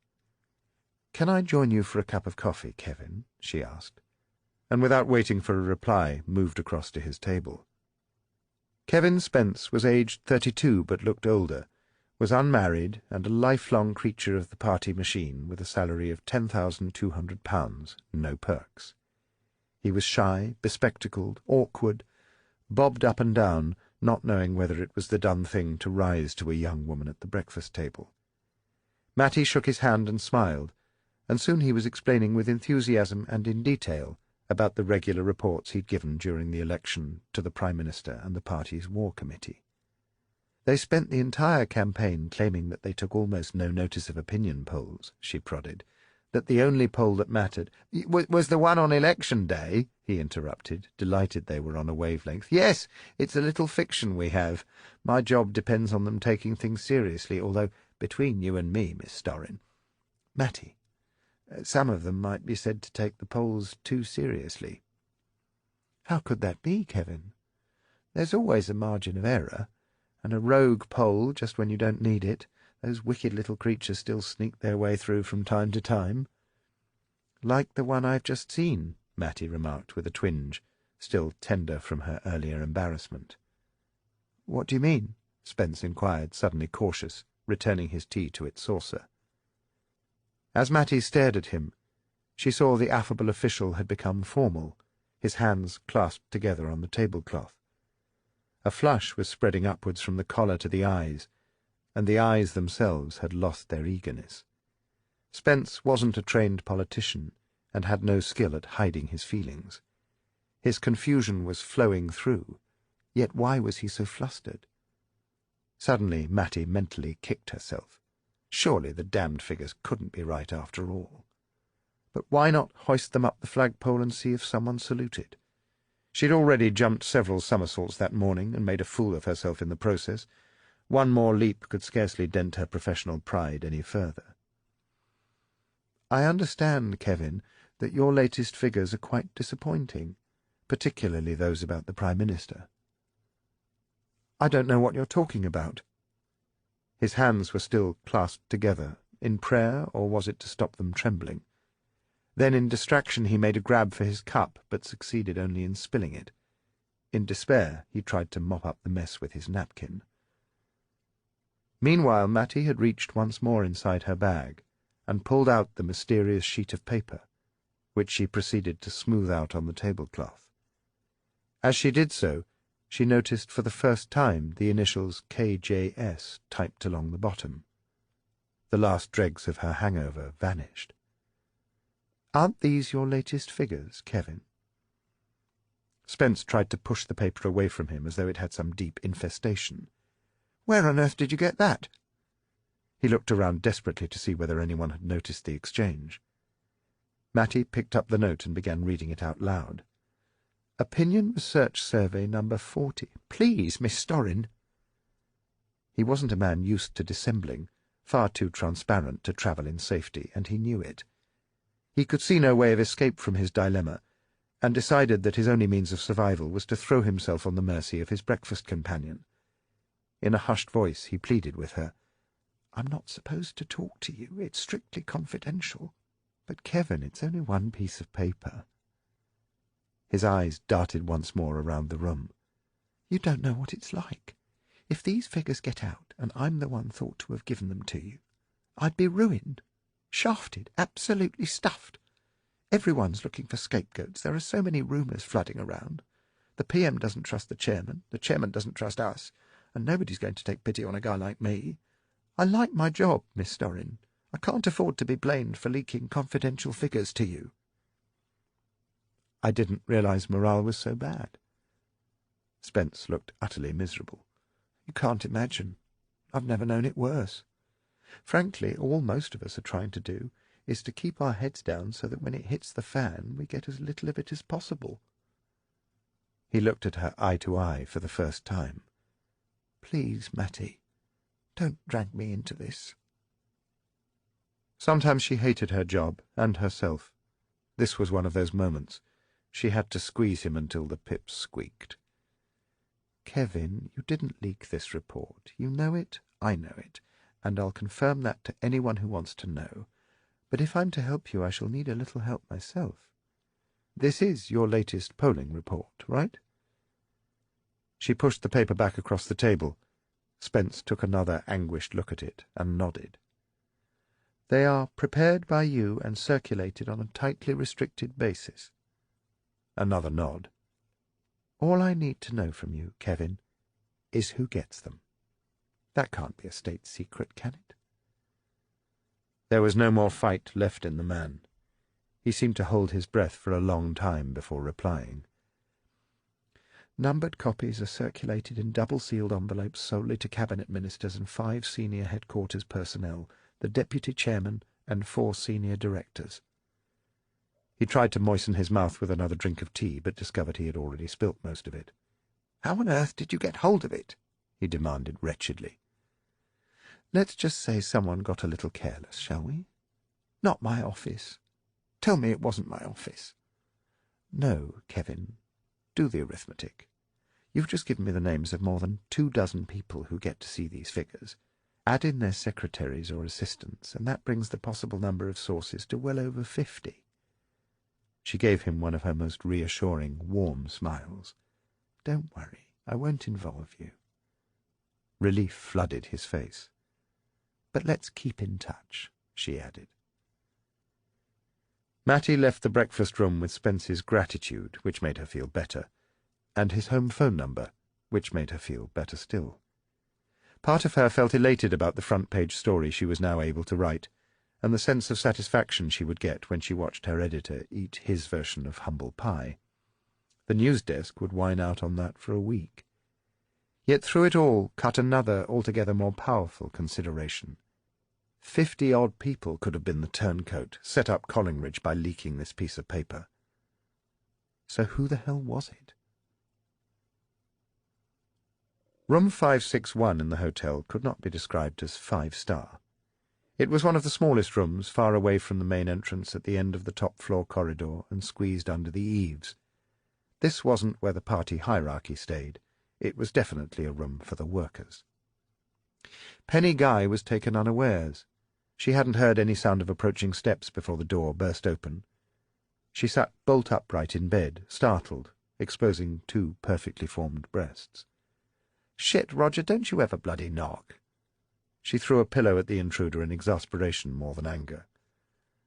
"Can I join you for a cup of coffee, Kevin?" she asked, and without waiting for a reply moved across to his table. Kevin Spence was aged 32 but looked older, was unmarried and a lifelong creature of the party machine with a salary of £10,200, no perks. He was shy, bespectacled, awkward, bobbed up and down, not knowing whether it was the done thing to rise to a young woman at the breakfast table. Mattie shook his hand and smiled, and soon he was explaining with enthusiasm and in detail about the regular reports he'd given during the election to the Prime Minister and the party's War Committee. "They spent the entire campaign claiming that they took almost no notice of opinion polls," she prodded, "that the only poll that mattered—" "Was the one on election day," he interrupted, delighted they were on a wavelength. "Yes, it's a little fiction we have. My job depends on them taking things seriously, although, between you and me, Miss Storrin—" "Mattie, Some of them might be said to take the polls too seriously." "How could that be, Kevin? There's always a margin of error, and a rogue poll just when you don't need it. Those wicked little creatures still sneak their way through from time to time." "Like the one I've just seen," Mattie remarked with a twinge, still tender from her earlier embarrassment. "What do you mean?" Spence inquired, suddenly cautious, returning his tea to its saucer. As Mattie stared at him, she saw the affable official had become formal, his hands clasped together on the tablecloth. A flush was spreading upwards from the collar to the eyes, and the eyes themselves had lost their eagerness. Spence wasn't a trained politician, and had no skill at hiding his feelings. His confusion was flowing through, yet why was he so flustered? Suddenly Mattie mentally kicked herself. Surely the damned figures couldn't be right after all. But why not hoist them up the flagpole and see if someone saluted? She'd already jumped several somersaults that morning and made a fool of herself in the process. One more leap could scarcely dent her professional pride any further. "I understand, Kevin, that your latest figures are quite disappointing, particularly those about the Prime Minister." "I don't know what you're talking about." His hands were still clasped together, in prayer, or was it to stop them trembling? Then in distraction he made a grab for his cup, but succeeded only in spilling it. In despair he tried to mop up the mess with his napkin. Meanwhile Mattie had reached once more inside her bag, and pulled out the mysterious sheet of paper, which she proceeded to smooth out on the tablecloth. As she did so, she noticed for the first time the initials KJS typed along the bottom. The last dregs of her hangover vanished. "Aren't these your latest figures, Kevin?" Spence tried to push the paper away from him as though it had some deep infestation. "Where on earth did you get that?" He looked around desperately to see whether anyone had noticed the exchange. Mattie picked up the note and began reading it out loud. "Opinion Research Survey number 40. Please, Miss Storrin." He wasn't a man used to dissembling, far too transparent to travel in safety, and he knew it. He could see no way of escape from his dilemma, and decided that his only means of survival was to throw himself on the mercy of his breakfast companion. In a hushed voice he pleaded with her. "I'm not supposed to talk to you. It's strictly confidential." "But, Kevin, it's only one piece of paper." His eyes darted once more around the room. "You don't know what it's like. If these figures get out, and I'm the one thought to have given them to you, I'd be ruined, shafted, absolutely stuffed. Everyone's looking for scapegoats. There are so many rumours flooding around. The PM doesn't trust the chairman doesn't trust us, and nobody's going to take pity on a guy like me. I like my job, Miss Storrin. I can't afford to be blamed for leaking confidential figures to you." "I didn't realize morale was so bad." Spence looked utterly miserable. "You can't imagine. I've never known it worse. Frankly, all most of us are trying to do is to keep our heads down so that when it hits the fan we get as little of it as possible." He looked at her eye to eye for the first time. "Please, Mattie, don't drag me into this." Sometimes she hated her job and herself. This was one of those moments. She had to squeeze him until the pips squeaked. "Kevin, you didn't leak this report. You know it, I know it, and I'll confirm that to anyone who wants to know. But if I'm to help you, I shall need a little help myself. This is your latest polling report, right?" She pushed the paper back across the table. Spence took another anguished look at it and nodded. "They are prepared by you and circulated on a tightly restricted basis." Another nod. "All I need to know from you, Kevin, is who gets them. That can't be a state secret, can it?" There was no more fight left in the man. He seemed to hold his breath for a long time before replying. "Numbered copies are circulated in double-sealed envelopes solely to cabinet ministers and 5 senior headquarters personnel, the deputy chairman and 4 senior directors." He tried to moisten his mouth with another drink of tea, but discovered he had already spilt most of it. "How on earth did you get hold of it?" he demanded wretchedly. "Let's just say someone got a little careless, shall we? Not my office. Tell me it wasn't my office." "No, Kevin. Do the arithmetic. You've just given me the names of more than 24 people who get to see these figures. Add in their secretaries or assistants, and that brings the possible number of sources to well over 50. She gave him one of her most reassuring, warm smiles. "Don't worry, I won't involve you." Relief flooded his face. "But let's keep in touch," she added. Mattie left the breakfast room with Spence's gratitude, which made her feel better, and his home phone number, which made her feel better still. Part of her felt elated about the front-page story she was now able to write, and the sense of satisfaction she would get when she watched her editor eat his version of humble pie. The news desk would whine out on that for a week. Yet through it all cut another, altogether more powerful consideration. 50-odd people could have been the turncoat set up Collingridge by leaking this piece of paper. So who the hell was it? Room 561 in the hotel could not be described as 5-star. It was one of the smallest rooms, far away from the main entrance at the end of the top-floor corridor and squeezed under the eaves. This wasn't where the party hierarchy stayed. It was definitely a room for the workers. Penny Guy was taken unawares. She hadn't heard any sound of approaching steps before the door burst open. She sat bolt upright in bed, startled, exposing 2 perfectly formed breasts. "Shit, Roger, don't you ever bloody knock." She threw a pillow at the intruder in exasperation more than anger.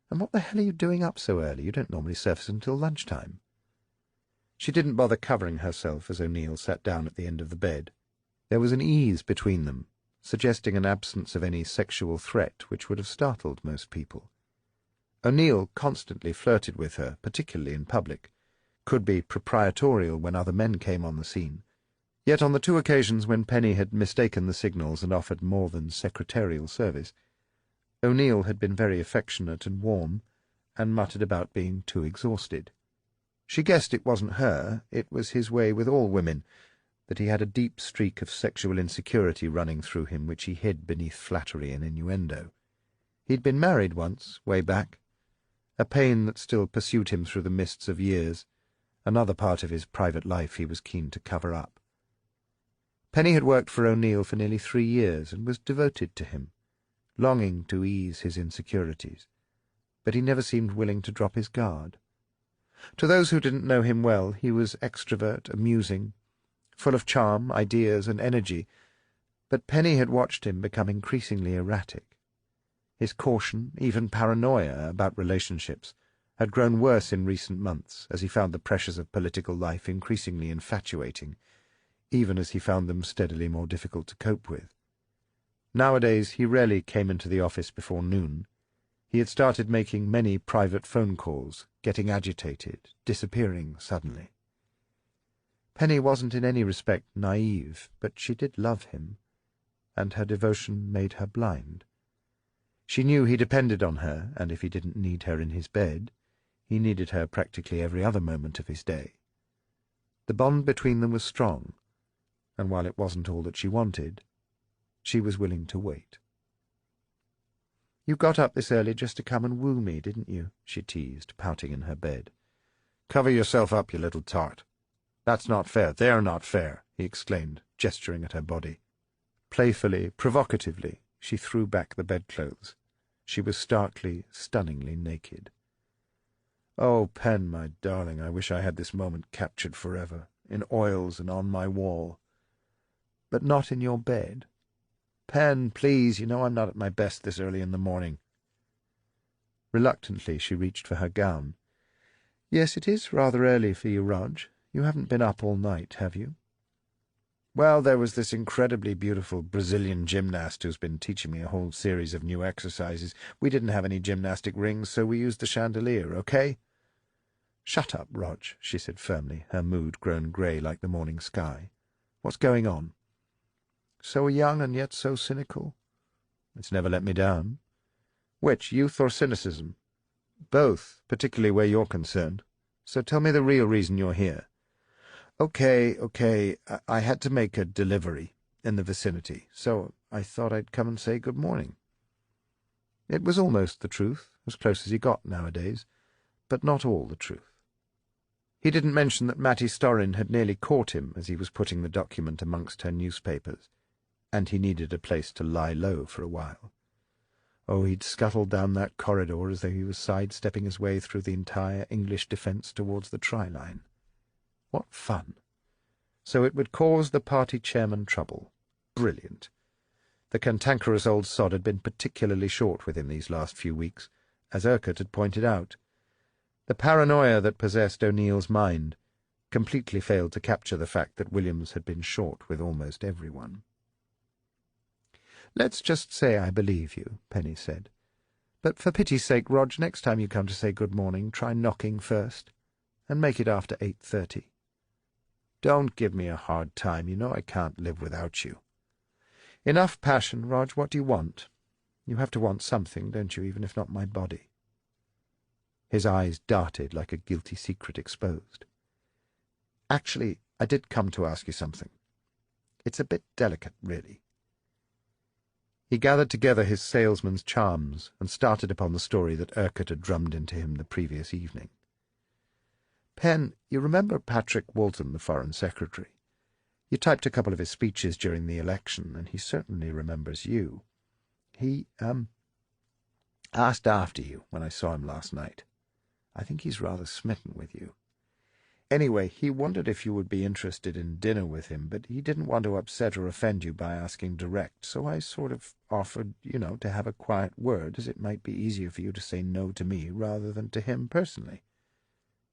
"And what the hell are you doing up so early? You don't normally surface until lunchtime." She didn't bother covering herself as O'Neill sat down at the end of the bed. There was an ease between them, suggesting an absence of any sexual threat which would have startled most people. O'Neill constantly flirted with her, particularly in public, could be proprietorial when other men came on the scene. Yet on the 2 occasions when Penny had mistaken the signals and offered more than secretarial service, O'Neill had been very affectionate and warm, and muttered about being too exhausted. She guessed it wasn't her, it was his way with all women, that he had a deep streak of sexual insecurity running through him which he hid beneath flattery and innuendo. He'd been married once, way back, a pain that still pursued him through the mists of years, another part of his private life he was keen to cover up. Penny had worked for O'Neill for nearly 3 years and was devoted to him, longing to ease his insecurities, but he never seemed willing to drop his guard. To those who didn't know him well, he was extrovert, amusing, full of charm, ideas, and energy, but Penny had watched him become increasingly erratic. His caution, even paranoia, about relationships had grown worse in recent months as he found the pressures of political life increasingly infatuating, even as he found them steadily more difficult to cope with. Nowadays he rarely came into the office before noon. He had started making many private phone calls, getting agitated, disappearing suddenly. Penny wasn't in any respect naive, but she did love him, and her devotion made her blind. She knew he depended on her, and if he didn't need her in his bed, he needed her practically every other moment of his day. The bond between them was strong, and while it wasn't all that she wanted, she was willing to wait. "You got up this early just to come and woo me, didn't you?" she teased, pouting in her bed. "Cover yourself up, you little tart. That's not fair. They're not fair," he exclaimed, gesturing at her body. Playfully, provocatively, she threw back the bedclothes. She was starkly, stunningly naked. "Oh, Pen, my darling, I wish I had this moment captured forever, in oils and on my wall." "But not in your bed." "Pen, please, you know I'm not at my best this early in the morning." Reluctantly she reached for her gown. "Yes, it is rather early for you, Rog. You haven't been up all night, have you?" "Well, there was this incredibly beautiful Brazilian gymnast who's been teaching me a whole series of new exercises. We didn't have any gymnastic rings, so we used the chandelier, okay?" "Shut up, Rog," she said firmly, her mood grown grey like the morning sky. "What's going on?" "So young and yet so cynical." "It's never let me down." "Which, youth or cynicism?" "Both, particularly where you're concerned. So tell me the real reason you're here." Okay. I had to make a delivery in the vicinity, so I thought I'd come and say good morning." It was almost the truth, as close as he got nowadays, but not all the truth. He didn't mention that Mattie Storrin had nearly caught him as he was putting the document amongst her newspapers, and he needed a place to lie low for a while. Oh, he'd scuttled down that corridor as though he was sidestepping his way through the entire English defence towards the try-line. What fun! So it would cause the party chairman trouble. Brilliant. The cantankerous old sod had been particularly short with him these last few weeks, as Urquhart had pointed out. The paranoia that possessed O'Neill's mind completely failed to capture the fact that Williams had been short with almost everyone. "Let's just say I believe you," Penny said. "But for pity's sake, Rog, next time you come to say good morning, try knocking first, and make it after 8:30. Don't give me a hard time. You know I can't live without you. Enough passion, Rog. What do you want? You have to want something, don't you, even if not my body?" His eyes darted like a guilty secret exposed. "Actually, I did come to ask you something. It's a bit delicate, really." He gathered together his salesman's charms and started upon the story that Urquhart had drummed into him the previous evening. "Pen, you remember Patrick Walton, the Foreign Secretary? You typed a couple of his speeches during the election, and he certainly remembers you. He, asked after you when I saw him last night. I think he's rather smitten with you. Anyway, he wondered if you would be interested in dinner with him, but he didn't want to upset or offend you by asking direct, so I sort of offered, to have a quiet word, as it might be easier for you to say no to me rather than to him personally.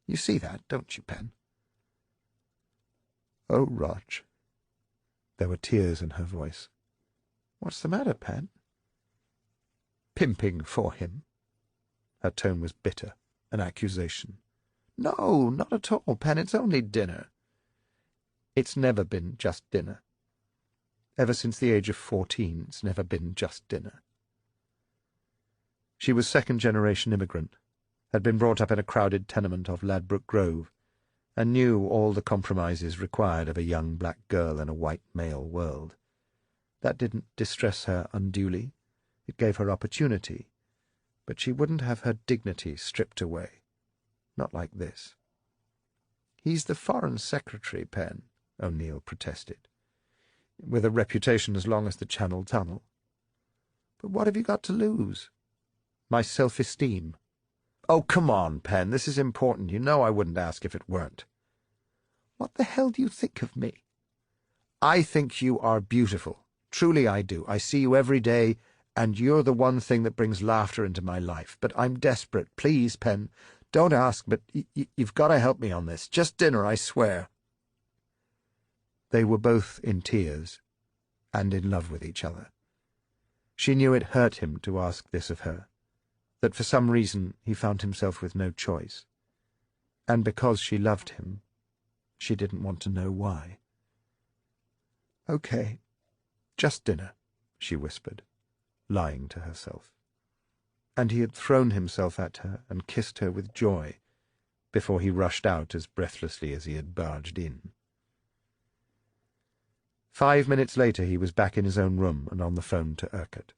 You see that, don't you, Pen?" "Oh, Rog." There were tears in her voice. "What's the matter, Pen?" "Pimping for him." Her tone was bitter, an accusation. "No, not at all, Pen. It's only dinner." "It's never been just dinner. Ever since the age of 14, it's never been just dinner." She was second-generation immigrant, had been brought up in a crowded tenement off Ladbroke Grove, and knew all the compromises required of a young black girl in a white male world. That didn't distress her unduly. It gave her opportunity, but she wouldn't have her dignity stripped away. Not like this. "He's the Foreign Secretary, Pen," O'Neill protested, "with a reputation as long as the Channel Tunnel. But what have you got to lose?" "My self-esteem." "Oh, come on, Pen. This is important. You know I wouldn't ask if it weren't." "What the hell do you think of me?" "I think you are beautiful. Truly I do. I see you every day, and you're the one thing that brings laughter into my life. But I'm desperate. Please, Pen, don't ask, but you've got to help me on this. Just dinner, I swear." They were both in tears, and in love with each other. She knew it hurt him to ask this of her, that for some reason he found himself with no choice. And because she loved him, she didn't want to know why. "Okay, just dinner," she whispered, lying to herself. And he had thrown himself at her and kissed her with joy before he rushed out as breathlessly as he had barged in. 5 minutes later he was back in his own room and on the phone to Urquhart.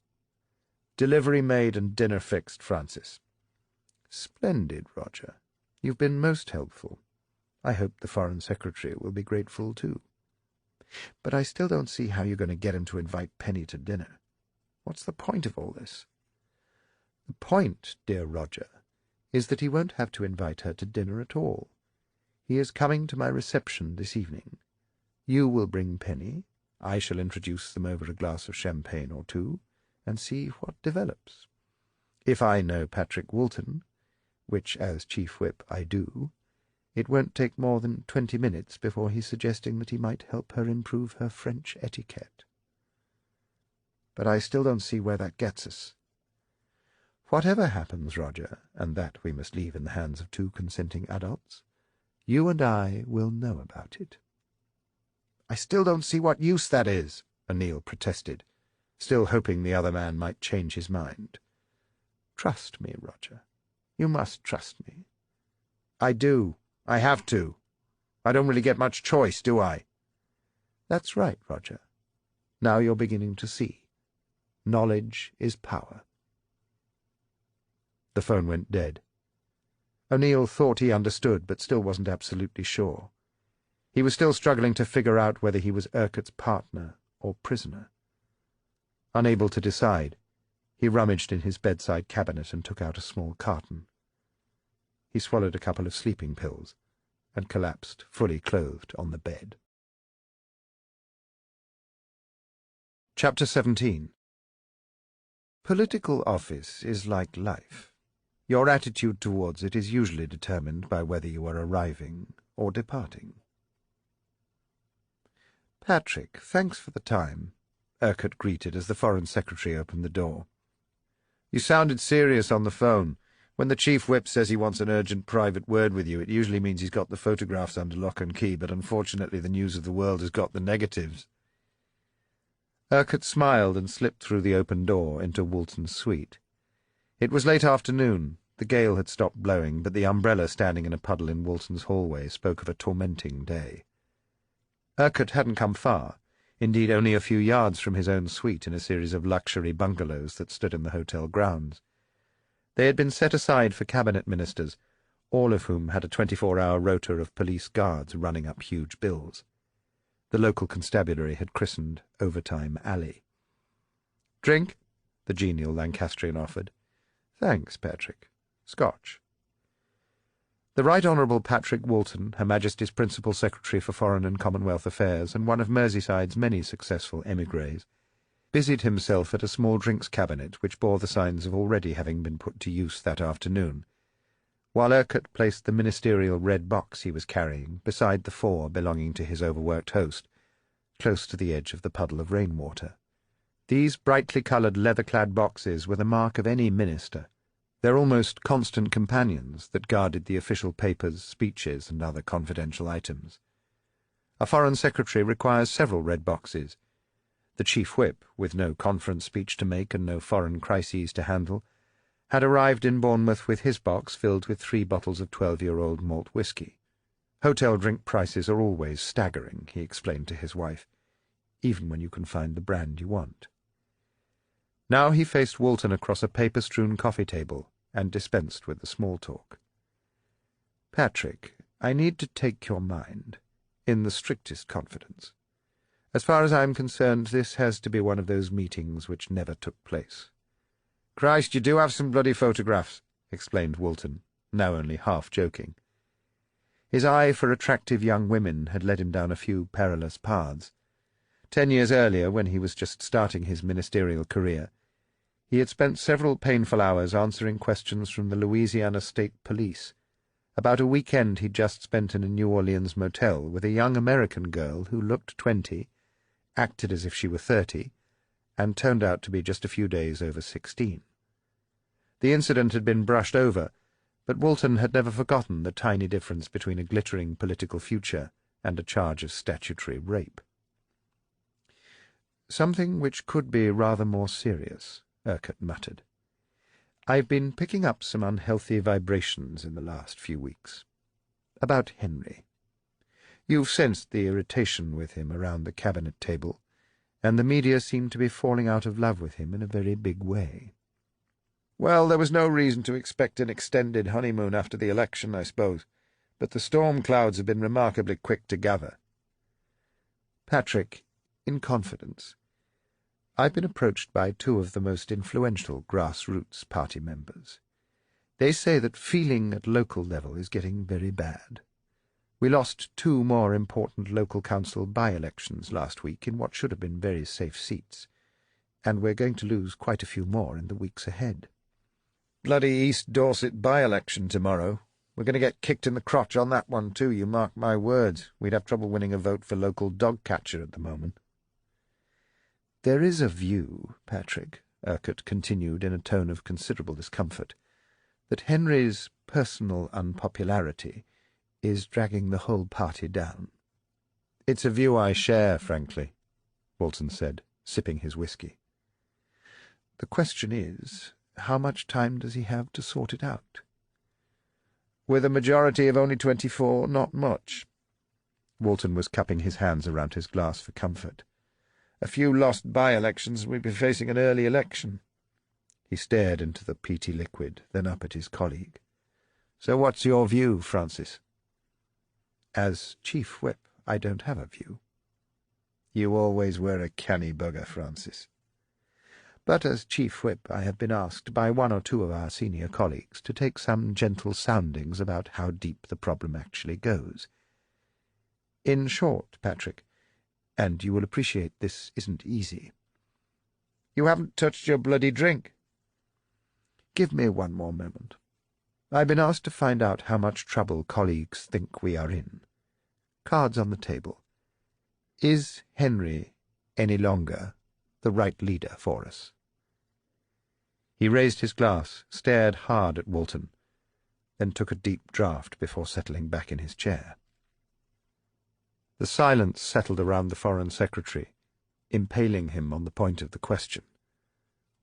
"Delivery made and dinner fixed, Francis." "Splendid, Roger. You've been most helpful. I hope the Foreign Secretary will be grateful too. But I still don't see how you're going to get him to invite Penny to dinner. What's the point of all this?" "The point, dear Roger, is that he won't have to invite her to dinner at all. He is coming to my reception this evening. You will bring Penny. I shall introduce them over a glass of champagne or two, and see what develops. If I know Patrick Walton, which as Chief Whip I do, it won't take more than 20 minutes before he's suggesting that he might help her improve her French etiquette. But I still don't see where that gets us. Whatever happens, Roger, and that we must leave in the hands of 2 consenting adults, you and I will know about it." "I still don't see what use that is," O'Neill protested, still hoping the other man might change his mind. "Trust me, Roger. You must trust me." "I do. I have to. I don't really get much choice, do I?" "That's right, Roger. Now you're beginning to see. Knowledge is power." The phone went dead. O'Neill thought he understood, but still wasn't absolutely sure. He was still struggling to figure out whether he was Urquhart's partner or prisoner. Unable to decide, he rummaged in his bedside cabinet and took out a small carton. He swallowed a couple of sleeping pills and collapsed, fully clothed, on the bed. Chapter 17. Political office is like life. Your attitude towards it is usually determined by whether you are arriving or departing. "Patrick, thanks for the time," Urquhart greeted as the Foreign Secretary opened the door. "You sounded serious on the phone. When the Chief Whip says he wants an urgent private word with you, it usually means he's got the photographs under lock and key, but unfortunately the news of the world has got the negatives." Urquhart smiled and slipped through the open door into Woolton's suite. It was late afternoon. The gale had stopped blowing, but the umbrella standing in a puddle in Woolton's hallway spoke of a tormenting day. Urquhart hadn't come far, indeed only a few yards from his own suite in a series of luxury bungalows that stood in the hotel grounds. They had been set aside for cabinet ministers, all of whom had a 24-hour rota of police guards running up huge bills. The local constabulary had christened Overtime Alley. "Drink?" the genial Lancastrian offered. "Thanks, Patrick. Scotch." The Right Honourable Patrick Woolton, Her Majesty's Principal Secretary for Foreign and Commonwealth Affairs and one of Merseyside's many successful émigrés, busied himself at a small drinks cabinet which bore the signs of already having been put to use that afternoon, while Urquhart placed the ministerial red box he was carrying beside the four belonging to his overworked host, close to the edge of the puddle of rainwater. These brightly coloured leather-clad boxes were the mark of any minister, their almost constant companions that guarded the official papers, speeches, and other confidential items. A Foreign Secretary requires several red boxes. The Chief Whip, with no conference speech to make and no foreign crises to handle, had arrived in Bournemouth with his box filled with 3 bottles of 12-year-old malt whisky. "Hotel drink prices are always staggering," he explained to his wife, "even when you can find the brand you want." Now he faced Woolton across a paper-strewn coffee table and dispensed with the small talk. "Patrick, I need to take your mind, in the strictest confidence. As far as I am concerned, this has to be one of those meetings which never took place." "Christ, you do have some bloody photographs," explained Woolton, now only half joking. His eye for attractive young women had led him down a few perilous paths. 10 years earlier, when he was just starting his ministerial career, he had spent several painful hours answering questions from the Louisiana State Police about a weekend he'd just spent in a New Orleans motel with a young American girl who looked 20, acted as if she were 30, and turned out to be just a few days over 16. The incident had been brushed over, but Woolton had never forgotten the tiny difference between a glittering political future and a charge of statutory rape. "Something which could be rather more serious," Urquhart muttered. "I've been picking up some unhealthy vibrations in the last few weeks. About Henry. You've sensed the irritation with him around the cabinet table, and the media seem to be falling out of love with him in a very big way." "Well, there was no reason to expect an extended honeymoon after the election, I suppose, but the storm clouds have been remarkably quick to gather." "Patrick, in confidence, I've been approached by 2 of the most influential grassroots party members. They say that feeling at local level is getting very bad. We lost 2 more important local council by-elections last week in what should have been very safe seats, and we're going to lose quite a few more in the weeks ahead." "Bloody East Dorset by-election tomorrow. We're going to get kicked in the crotch on that one too, you mark my words. We'd have trouble winning a vote for local dog-catcher at the moment." "There is a view, Patrick," Urquhart continued in a tone of considerable discomfort, "that Henry's personal unpopularity is dragging the whole party down." "It's a view I share, frankly," Woolton said, sipping his whisky. "The question is, how much time does he have to sort it out?" "With a majority of only 24, not much." Woolton was cupping his hands around his glass for comfort. "A few lost by-elections and we'd be facing an early election." He stared into the peaty liquid, then up at his colleague. "So what's your view, Francis?" "As Chief Whip, I don't have a view." "You always were a canny bugger, Francis." "But as Chief Whip I have been asked by one or two of our senior colleagues to take some gentle soundings about how deep the problem actually goes. In short, Patrick, and you will appreciate this isn't easy—" "You haven't touched your bloody drink." "Give me one more moment. I've been asked to find out how much trouble colleagues think we are in. Cards on the table. Is Henry any longer the right leader for us?" He raised his glass, stared hard at Walton, then took a deep draught before settling back in his chair. The silence settled around the Foreign Secretary, impaling him on the point of the question.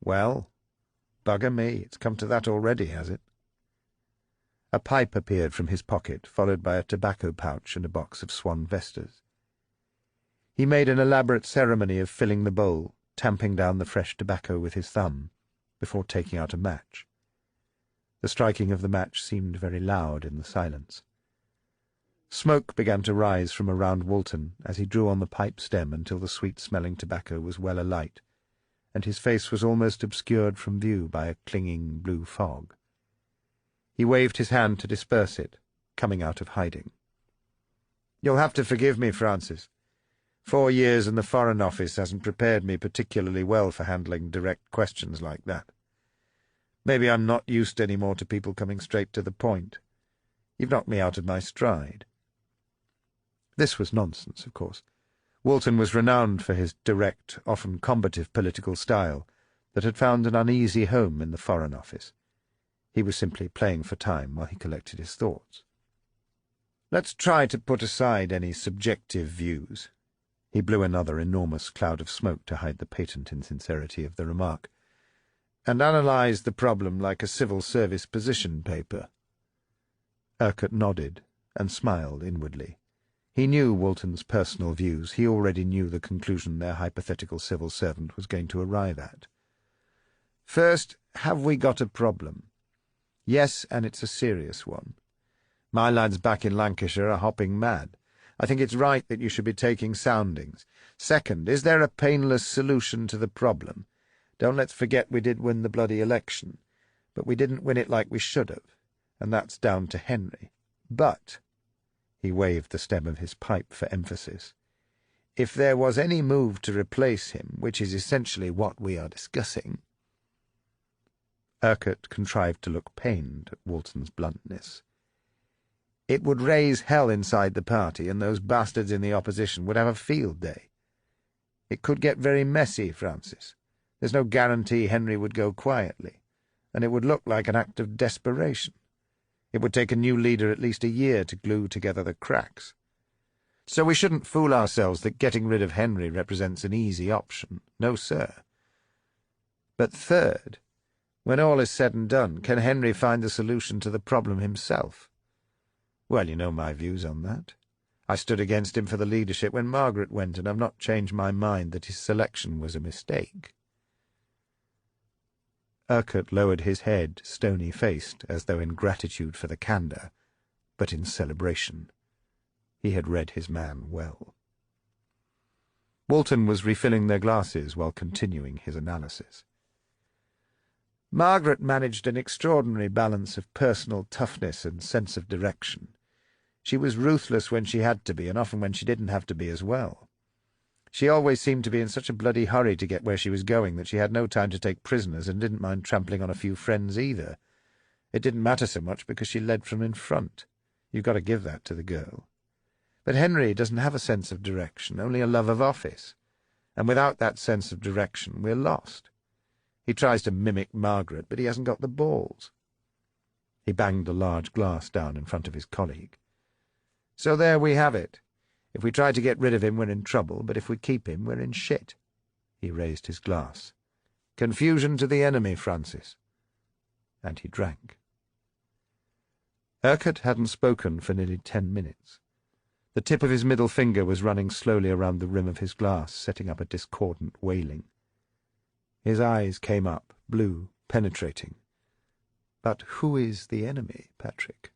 "Well, bugger me, it's come to that already, has it?" A pipe appeared from his pocket, followed by a tobacco pouch and a box of Swan Vestas. He made an elaborate ceremony of filling the bowl, tamping down the fresh tobacco with his thumb, before taking out a match. The striking of the match seemed very loud in the silence. Smoke began to rise from around Walton as he drew on the pipe stem until the sweet-smelling tobacco was well alight, and his face was almost obscured from view by a clinging blue fog. He waved his hand to disperse it, coming out of hiding. "You'll have to forgive me, Francis. 4 years in the Foreign Office hasn't prepared me particularly well for handling direct questions like that. Maybe I'm not used any more to people coming straight to the point. You've knocked me out of my stride." This was nonsense, of course. Walton was renowned for his direct, often combative political style that had found an uneasy home in the Foreign Office. He was simply playing for time while he collected his thoughts. "Let's try to put aside any subjective views." He blew another enormous cloud of smoke to hide the patent insincerity of the remark, "and analyze the problem like a civil service position paper." Urquhart nodded and smiled inwardly. He knew Walton's personal views. He already knew the conclusion their hypothetical civil servant was going to arrive at. "First, have we got a problem?" "Yes, and it's a serious one. My lads back in Lancashire are hopping mad. I think it's right that you should be taking soundings. Second, is there a painless solution to the problem? Don't let's forget we did win the bloody election, but we didn't win it like we should have, and that's down to Henry. But," he waved the stem of his pipe for emphasis, "if there was any move to replace him, which is essentially what we are discussing—" Urquhart contrived to look pained at Walton's bluntness. "It would raise hell inside the party, and those bastards in the opposition would have a field day. It could get very messy, Francis. There's no guarantee Henry would go quietly, and it would look like an act of desperation. It would take a new leader at least a year to glue together the cracks. So we shouldn't fool ourselves that getting rid of Henry represents an easy option. No, sir. But third, when all is said and done, can Henry find the solution to the problem himself? Well, you know my views on that. I stood against him for the leadership when Margaret went, and I've not changed my mind that his selection was a mistake." Urquhart lowered his head, stony-faced, as though in gratitude for the candour, but in celebration. He had read his man well. Walton was refilling their glasses while continuing his analysis. "Margaret managed an extraordinary balance of personal toughness and sense of direction. She was ruthless when she had to be, and often when she didn't have to be as well. She always seemed to be in such a bloody hurry to get where she was going that she had no time to take prisoners and didn't mind trampling on a few friends either. It didn't matter so much because she led from in front. You've got to give that to the girl. But Henry doesn't have a sense of direction, only a love of office. And without that sense of direction, we're lost. He tries to mimic Margaret, but he hasn't got the balls." He banged a large glass down in front of his colleague. "So there we have it. If we try to get rid of him, we're in trouble, but if we keep him, we're in shit." He raised his glass. "Confusion to the enemy, Francis." And he drank. Urquhart hadn't spoken for nearly 10 minutes. The tip of his middle finger was running slowly around the rim of his glass, setting up a discordant wailing. His eyes came up, blue, penetrating. But who is the enemy, Patrick?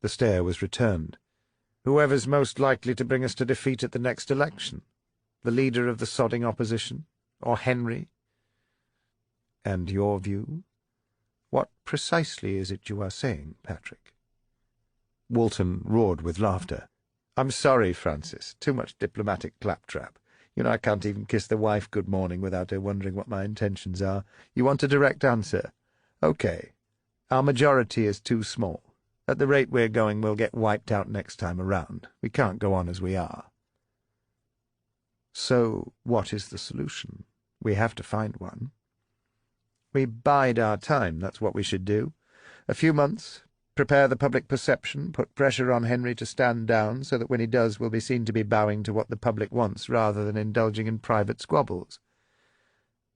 The stare was returned. Whoever's most likely to bring us to defeat at the next election. The leader of the sodding opposition? Or Henry? And your view? What precisely is it you are saying, Patrick? Walton roared with laughter. I'm sorry, Francis. Too much diplomatic claptrap. You know I can't even kiss the wife good morning without her wondering what my intentions are. You want a direct answer? Okay. Our majority is too small. At the rate we're going, we'll get wiped out next time around. We can't go on as we are. So what is the solution? We have to find one. We bide our time, that's what we should do. A few months, prepare the public perception, put pressure on Henry to stand down so that when he does we'll be seen to be bowing to what the public wants rather than indulging in private squabbles.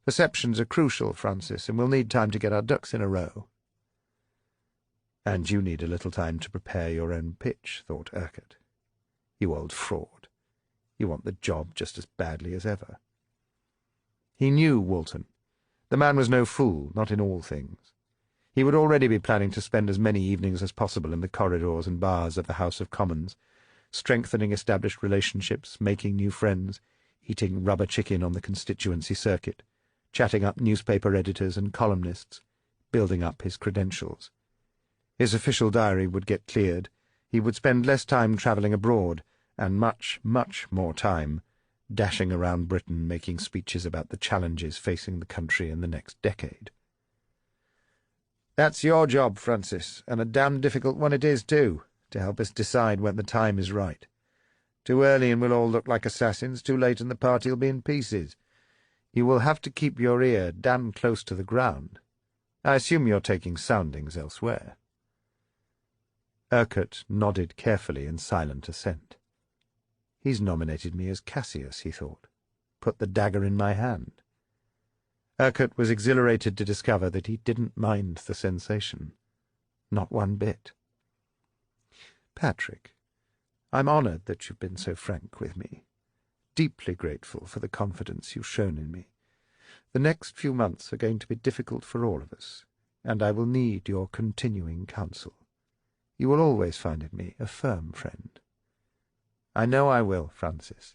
Perceptions are crucial, Francis, and we'll need time to get our ducks in a row. And you need a little time to prepare your own pitch, thought Urquhart. You old fraud. You want the job just as badly as ever. He knew Walton. The man was no fool, not in all things. He would already be planning to spend as many evenings as possible in the corridors and bars of the House of Commons, strengthening established relationships, making new friends, eating rubber chicken on the constituency circuit, chatting up newspaper editors and columnists, building up his credentials. His official diary would get cleared. He would spend less time travelling abroad, and much, much more time dashing around Britain making speeches about the challenges facing the country in the next decade. That's your job, Francis, and a damned difficult one it is, too, to help us decide when the time is right. Too early and we'll all look like assassins, too late and the party will be in pieces. You will have to keep your ear damned close to the ground. I assume you're taking soundings elsewhere. Urquhart nodded carefully in silent assent. He's nominated me as Cassius, he thought. Put the dagger in my hand. Urquhart was exhilarated to discover that he didn't mind the sensation. Not one bit. Patrick, I'm honoured that you've been so frank with me. Deeply grateful for the confidence you've shown in me. The next few months are going to be difficult for all of us, and I will need your continuing counsel. You will always find in me a firm friend. I know I will, Francis.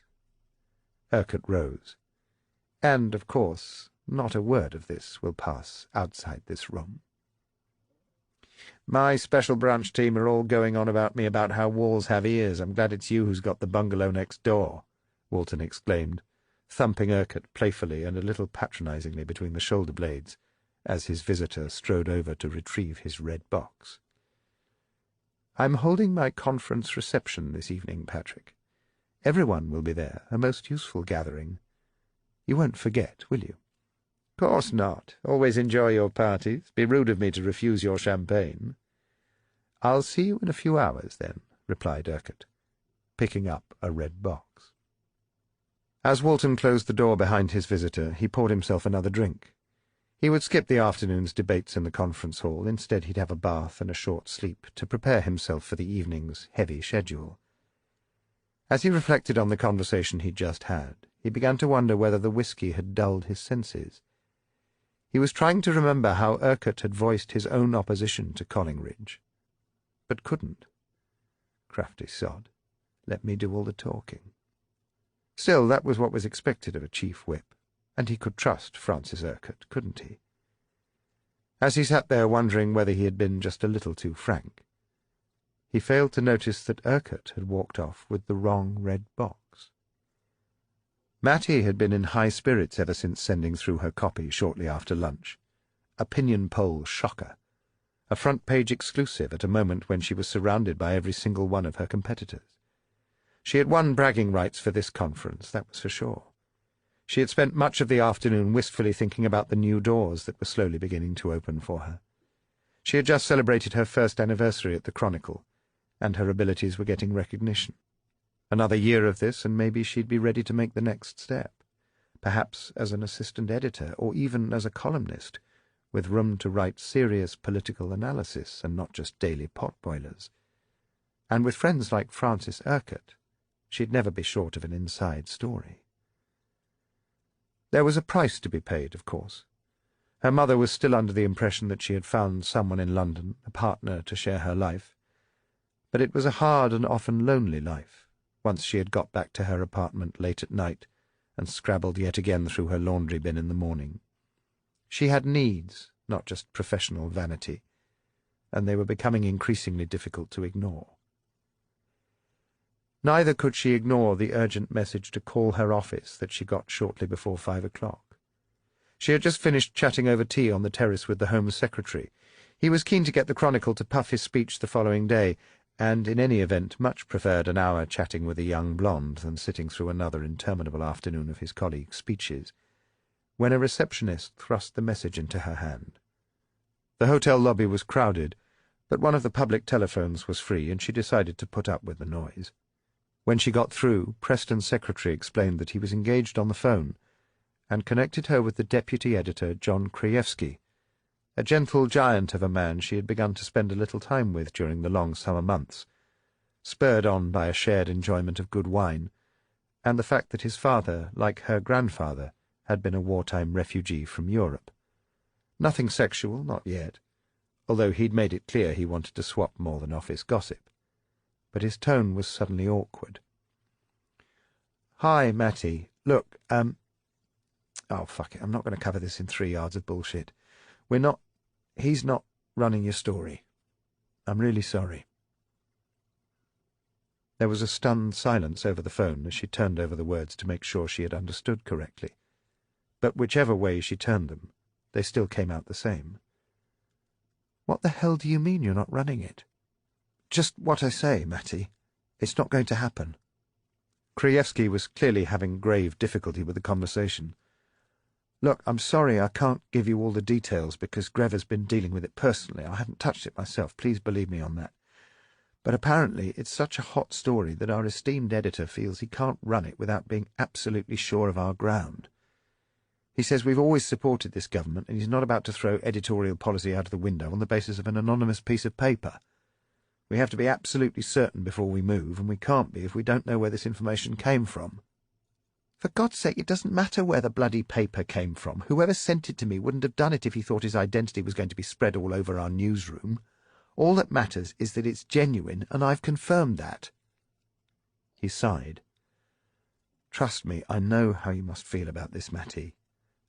Urquhart rose. And, of course, not a word of this will pass outside this room. My special branch team are all going on about me about how walls have ears. I'm glad it's you who's got the bungalow next door, Walton exclaimed, thumping Urquhart playfully and a little patronizingly between the shoulder blades, as his visitor strode over to retrieve his red box. I'm holding my conference reception this evening, Patrick. Everyone will be there, a most useful gathering. You won't forget, will you? Course not. Always enjoy your parties. Be rude of me to refuse your champagne. I'll see you in a few hours, then, replied Urquhart, picking up a red box. As Walton closed the door behind his visitor, he poured himself another drink. He would skip the afternoon's debates in the conference hall. Instead, he'd have a bath and a short sleep to prepare himself for the evening's heavy schedule. As he reflected on the conversation he'd just had, he began to wonder whether the whisky had dulled his senses. He was trying to remember how Urquhart had voiced his own opposition to Collingridge, but couldn't. Crafty sod. Let me do all the talking. Still, that was what was expected of a chief whip, and he could trust Francis Urquhart, couldn't he? As he sat there wondering whether he had been just a little too frank, he failed to notice that Urquhart had walked off with the wrong red box. Mattie had been in high spirits ever since sending through her copy shortly after lunch. Opinion poll shocker. A front-page exclusive at a moment when she was surrounded by every single one of her competitors. She had won bragging rights for this conference, that was for sure. She had spent much of the afternoon wistfully thinking about the new doors that were slowly beginning to open for her. She had just celebrated her first anniversary at the Chronicle, and her abilities were getting recognition. Another year of this, and maybe she'd be ready to make the next step, perhaps as an assistant editor, or even as a columnist, with room to write serious political analysis and not just daily potboilers. And with friends like Francis Urquhart, she'd never be short of an inside story. There was a price to be paid, of course. Her mother was still under the impression that she had found someone in London, a partner to share her life. But it was a hard and often lonely life, once she had got back to her apartment late at night and scrabbled yet again through her laundry bin in the morning. She had needs, not just professional vanity, and they were becoming increasingly difficult to ignore. Neither could she ignore the urgent message to call her office that she got shortly before 5 o'clock. She had just finished chatting over tea on the terrace with the Home Secretary. He was keen to get the Chronicle to puff his speech the following day, and in any event much preferred an hour chatting with a young blonde than sitting through another interminable afternoon of his colleagues' speeches, when a receptionist thrust the message into her hand. The hotel lobby was crowded, but one of the public telephones was free, and she decided to put up with the noise. When she got through, Preston's secretary explained that he was engaged on the phone, and connected her with the deputy editor, John Krajewski, a gentle giant of a man she had begun to spend a little time with during the long summer months, spurred on by a shared enjoyment of good wine, and the fact that his father, like her grandfather, had been a wartime refugee from Europe. Nothing sexual, not yet, although he'd made it clear he wanted to swap more than office gossip. But his tone was suddenly awkward. "Hi, Matty. Look, oh, fuck it, I'm not going to cover this in 3 yards of bullshit. He's not running your story. I'm really sorry." There was a stunned silence over the phone as she turned over the words to make sure she had understood correctly. But whichever way she turned them, they still came out the same. "What the hell do you mean you're not running it?" "Just what I say, Matty. It's not going to happen." Krajewski was clearly having grave difficulty with the conversation. "Look, I'm sorry I can't give you all the details because Grev has been dealing with it personally. I haven't touched it myself, please believe me on that. But apparently it's such a hot story that our esteemed editor feels he can't run it without being absolutely sure of our ground. He says we've always supported this government, and he's not about to throw editorial policy out of the window on the basis of an anonymous piece of paper. We have to be absolutely certain before we move, and we can't be if we don't know where this information came from." "For God's sake, it doesn't matter where the bloody paper came from. Whoever sent it to me wouldn't have done it if he thought his identity was going to be spread all over our newsroom. All that matters is that it's genuine, and I've confirmed that." He sighed. "Trust me, I know how you must feel about this, Matty.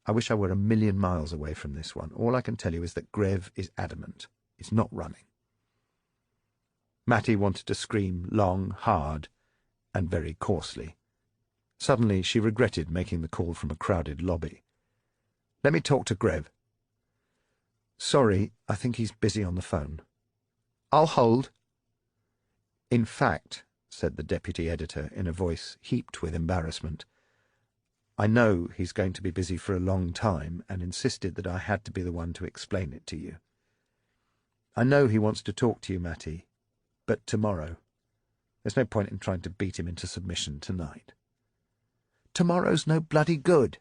I wish I were a million miles away from this one. All I can tell you is that Grev is adamant. It's not running." Matty wanted to scream long, hard, and very coarsely. Suddenly she regretted making the call from a crowded lobby. "Let me talk to Grev." "Sorry, I think he's busy on the phone." "I'll hold." "In fact," said the deputy editor in a voice heaped with embarrassment, "I know he's going to be busy for a long time and insisted that I had to be the one to explain it to you. I know he wants to talk to you, Matty, but tomorrow. There's no point in trying to beat him into submission tonight." "Tomorrow's no bloody good.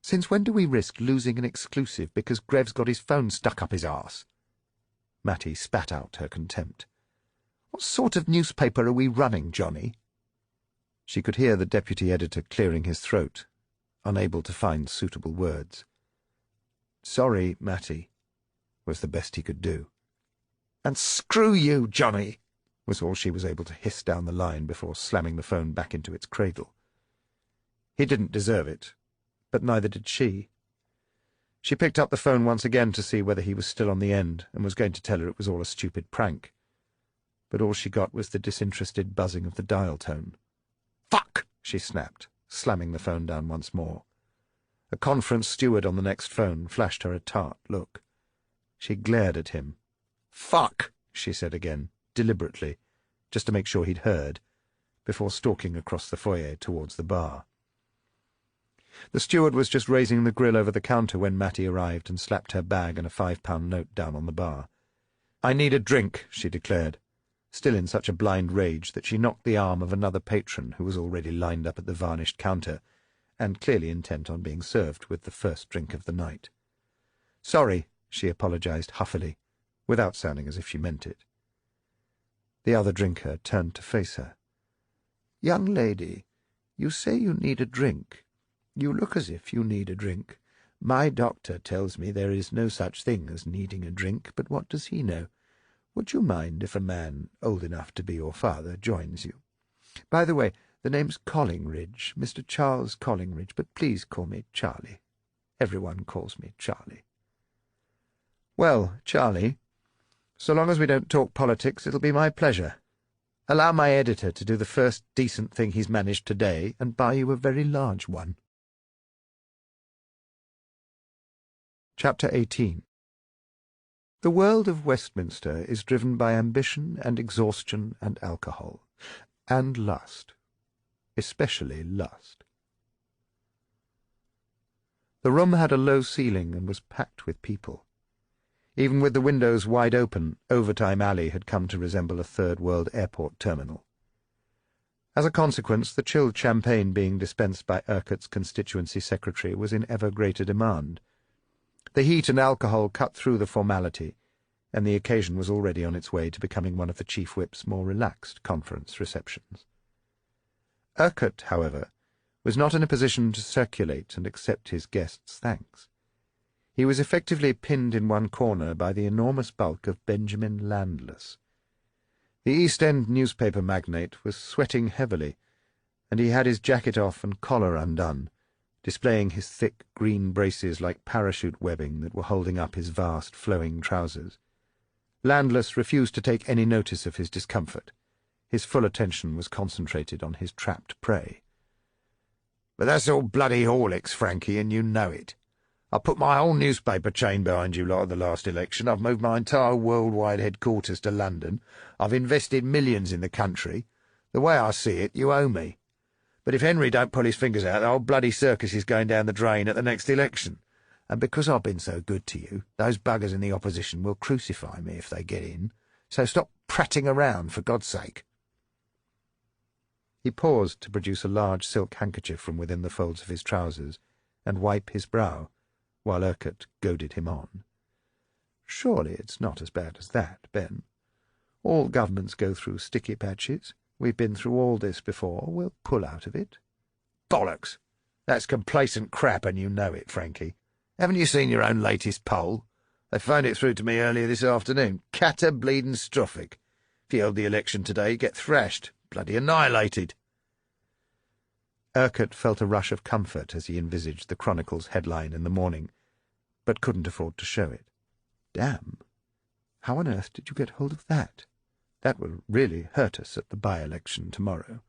Since when do we risk losing an exclusive because Grev's got his phone stuck up his arse?" Matty spat out her contempt. "What sort of newspaper are we running, Johnny?" She could hear the deputy editor clearing his throat, unable to find suitable words. "Sorry, Matty," was the best he could do. "And screw you, Johnny," was all she was able to hiss down the line before slamming the phone back into its cradle. He didn't deserve it, but neither did she. She picked up the phone once again to see whether he was still on the end, and was going to tell her it was all a stupid prank. But all she got was the disinterested buzzing of the dial tone. "Fuck!" she snapped, slamming the phone down once more. A conference steward on the next phone flashed her a tart look. She glared at him. "Fuck!" she said again, deliberately, just to make sure he'd heard, before stalking across the foyer towards the bar. The steward was just raising the grill over the counter when Matty arrived and slapped her bag and a £5 note down on the bar. "I need a drink," she declared, still in such a blind rage that she knocked the arm of another patron who was already lined up at the varnished counter, and clearly intent on being served with the first drink of the night. "Sorry," she apologized huffily, without sounding as if she meant it. The other drinker turned to face her. "Young lady, you say you need a drink. You look as if you need a drink. My doctor tells me there is no such thing as needing a drink, but what does he know? Would you mind if a man old enough to be your father joins you? By the way, the name's Collingridge, Mr. Charles Collingridge, but please call me Charlie. Everyone calls me Charlie. Well, Charlie, so long as we don't talk politics, it'll be my pleasure. Allow my editor to do the first decent thing he's managed today and buy you a very large one. Chapter 18. The world of Westminster is driven by ambition and exhaustion and alcohol, and lust, especially lust. The room had a low ceiling and was packed with people. Even with the windows wide open, Overtime Alley had come to resemble a third-world airport terminal. As a consequence, the chilled champagne being dispensed by Urquhart's constituency secretary was in ever greater demand. The heat and alcohol cut through the formality, and the occasion was already on its way to becoming one of the Chief Whip's more relaxed conference receptions. Urquhart, however, was not in a position to circulate and accept his guests' thanks. He was effectively pinned in one corner by the enormous bulk of Benjamin Landless. The East End newspaper magnate was sweating heavily, and he had his jacket off and collar undone, displaying his thick green braces like parachute webbing that were holding up his vast flowing trousers. Landless refused to take any notice of his discomfort. His full attention was concentrated on his trapped prey. "But that's all bloody Horlicks, Frankie, and you know it. I put my whole newspaper chain behind you lot at the last election. I've moved my entire worldwide headquarters to London. I've invested millions in the country. The way I see it, you owe me. But if Henry don't pull his fingers out, the whole bloody circus is going down the drain at the next election. And because I've been so good to you, those buggers in the opposition will crucify me if they get in. So stop prattling around, for God's sake." He paused to produce a large silk handkerchief from within the folds of his trousers and wipe his brow, while Urquhart goaded him on. "Surely it's not as bad as that, Ben. All governments go through sticky patches. We've been through all this before. We'll pull out of it." "Bollocks! That's complacent crap, and you know it, Frankie. Haven't you seen your own latest poll? They phoned it through to me earlier this afternoon. Catter-bleeding-strophic. If you held the election today, you'd get thrashed. Bloody annihilated." Urquhart felt a rush of comfort as he envisaged the Chronicle's headline in the morning, but couldn't afford to show it. Damn! How on earth did you get hold of that? That will really hurt us at the by-election tomorrow.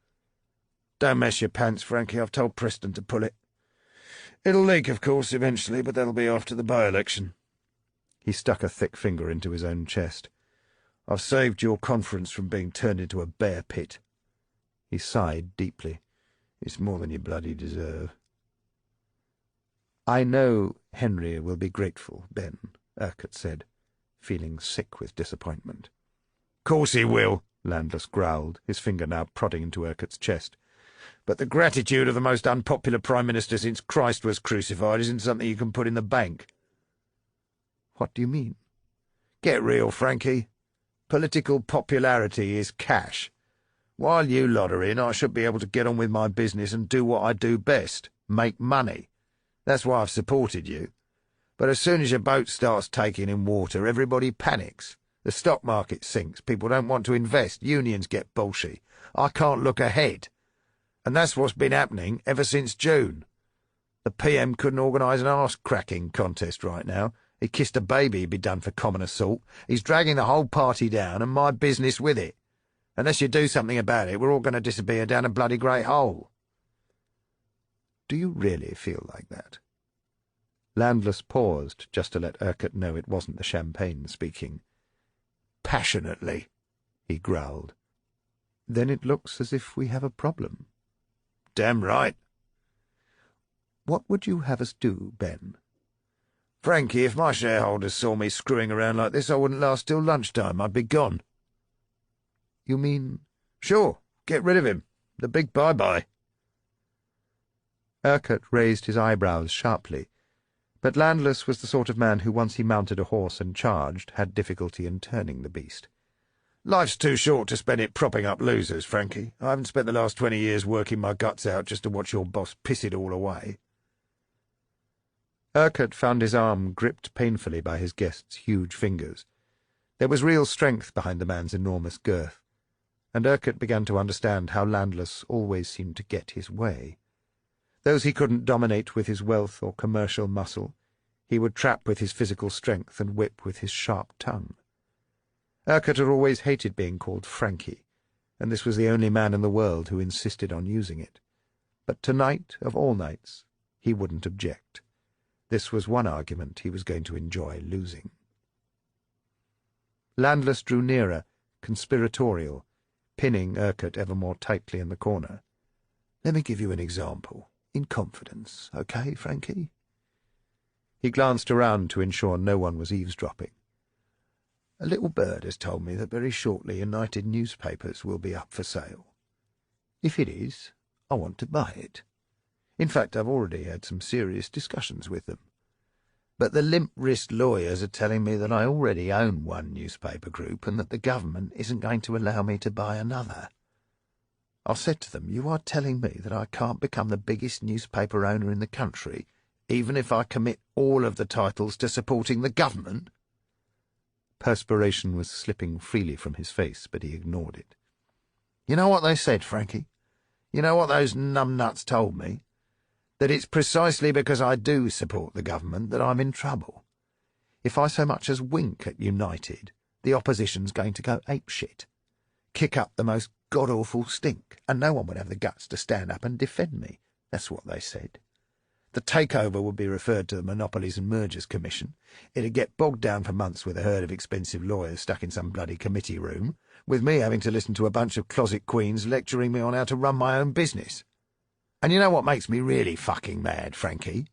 "Don't mess your pants, Frankie. I've told Preston to pull it. It'll leak, of course, eventually, but that'll be after the by-election." He stuck a thick finger into his own chest. "I've saved your conference from being turned into a bear pit." He sighed deeply. "It's more than you bloody deserve." "I know Henry will be grateful, Ben," Urquhart said, feeling sick with disappointment. "Course he will," Landless growled, his finger now prodding into Urquhart's chest. "But the gratitude of the most unpopular Prime Minister since Christ was crucified isn't something you can put in the bank." "What do you mean?" "Get real, Frankie. Political popularity is cash. While you lot are in, I should be able to get on with my business and do what I do best, make money. That's why I've supported you. But as soon as your boat starts taking in water, everybody panics. The stock market sinks, people don't want to invest, unions get bullshit. I can't look ahead. And that's what's been happening ever since June. The PM couldn't organise an arse-cracking contest right now. He kissed a baby, he'd be done for common assault. He's dragging the whole party down, and my business with it. Unless you do something about it, we're all going to disappear down a bloody great hole." "Do you really feel like that?" Landless paused just to let Urquhart know it wasn't the champagne speaking. "Passionately," he growled. "Then it looks as if we have a problem." "Damn right." "What would you have us do, Ben?" "Frankie, if my shareholders saw me screwing around like this, I wouldn't last till lunchtime. I'd be gone." "You mean—" "Sure, get rid of him. The big bye-bye." Urquhart raised his eyebrows sharply, but Landless was the sort of man who, once he mounted a horse and charged, had difficulty in turning the beast. "Life's too short to spend it propping up losers, Frankie. I haven't spent the last 20 years working my guts out just to watch your boss piss it all away." Urquhart found his arm gripped painfully by his guest's huge fingers. There was real strength behind the man's enormous girth, and Urquhart began to understand how Landless always seemed to get his way. Those he couldn't dominate with his wealth or commercial muscle, he would trap with his physical strength and whip with his sharp tongue. Urquhart had always hated being called Frankie, and this was the only man in the world who insisted on using it. But tonight, of all nights, he wouldn't object. This was one argument he was going to enjoy losing. Landless drew nearer, conspiratorial, pinning Urquhart ever more tightly in the corner. "Let me give you an example, in confidence, okay, Frankie?" He glanced around to ensure no one was eavesdropping. "A little bird has told me that very shortly United newspapers will be up for sale. If it is, I want to buy it. In fact, I've already had some serious discussions with them. But the limp-wrist lawyers are telling me that I already own one newspaper group and that the government isn't going to allow me to buy another. I said to them, you are telling me that I can't become the biggest newspaper owner in the country, even if I commit all of the titles to supporting the government?" Perspiration was slipping freely from his face, but he ignored it. "You know what they said, Frankie? You know what those numbnuts told me? That it's precisely because I do support the government that I'm in trouble. If I so much as wink at United, the opposition's going to go apeshit, kick up the most god-awful stink, and no one would have the guts to stand up and defend me. That's what they said. The takeover would be referred to the Monopolies and Mergers Commission. It'd get bogged down for months with a herd of expensive lawyers stuck in some bloody committee room, with me having to listen to a bunch of closet queens lecturing me on how to run my own business. And you know what makes me really fucking mad, Frankie?"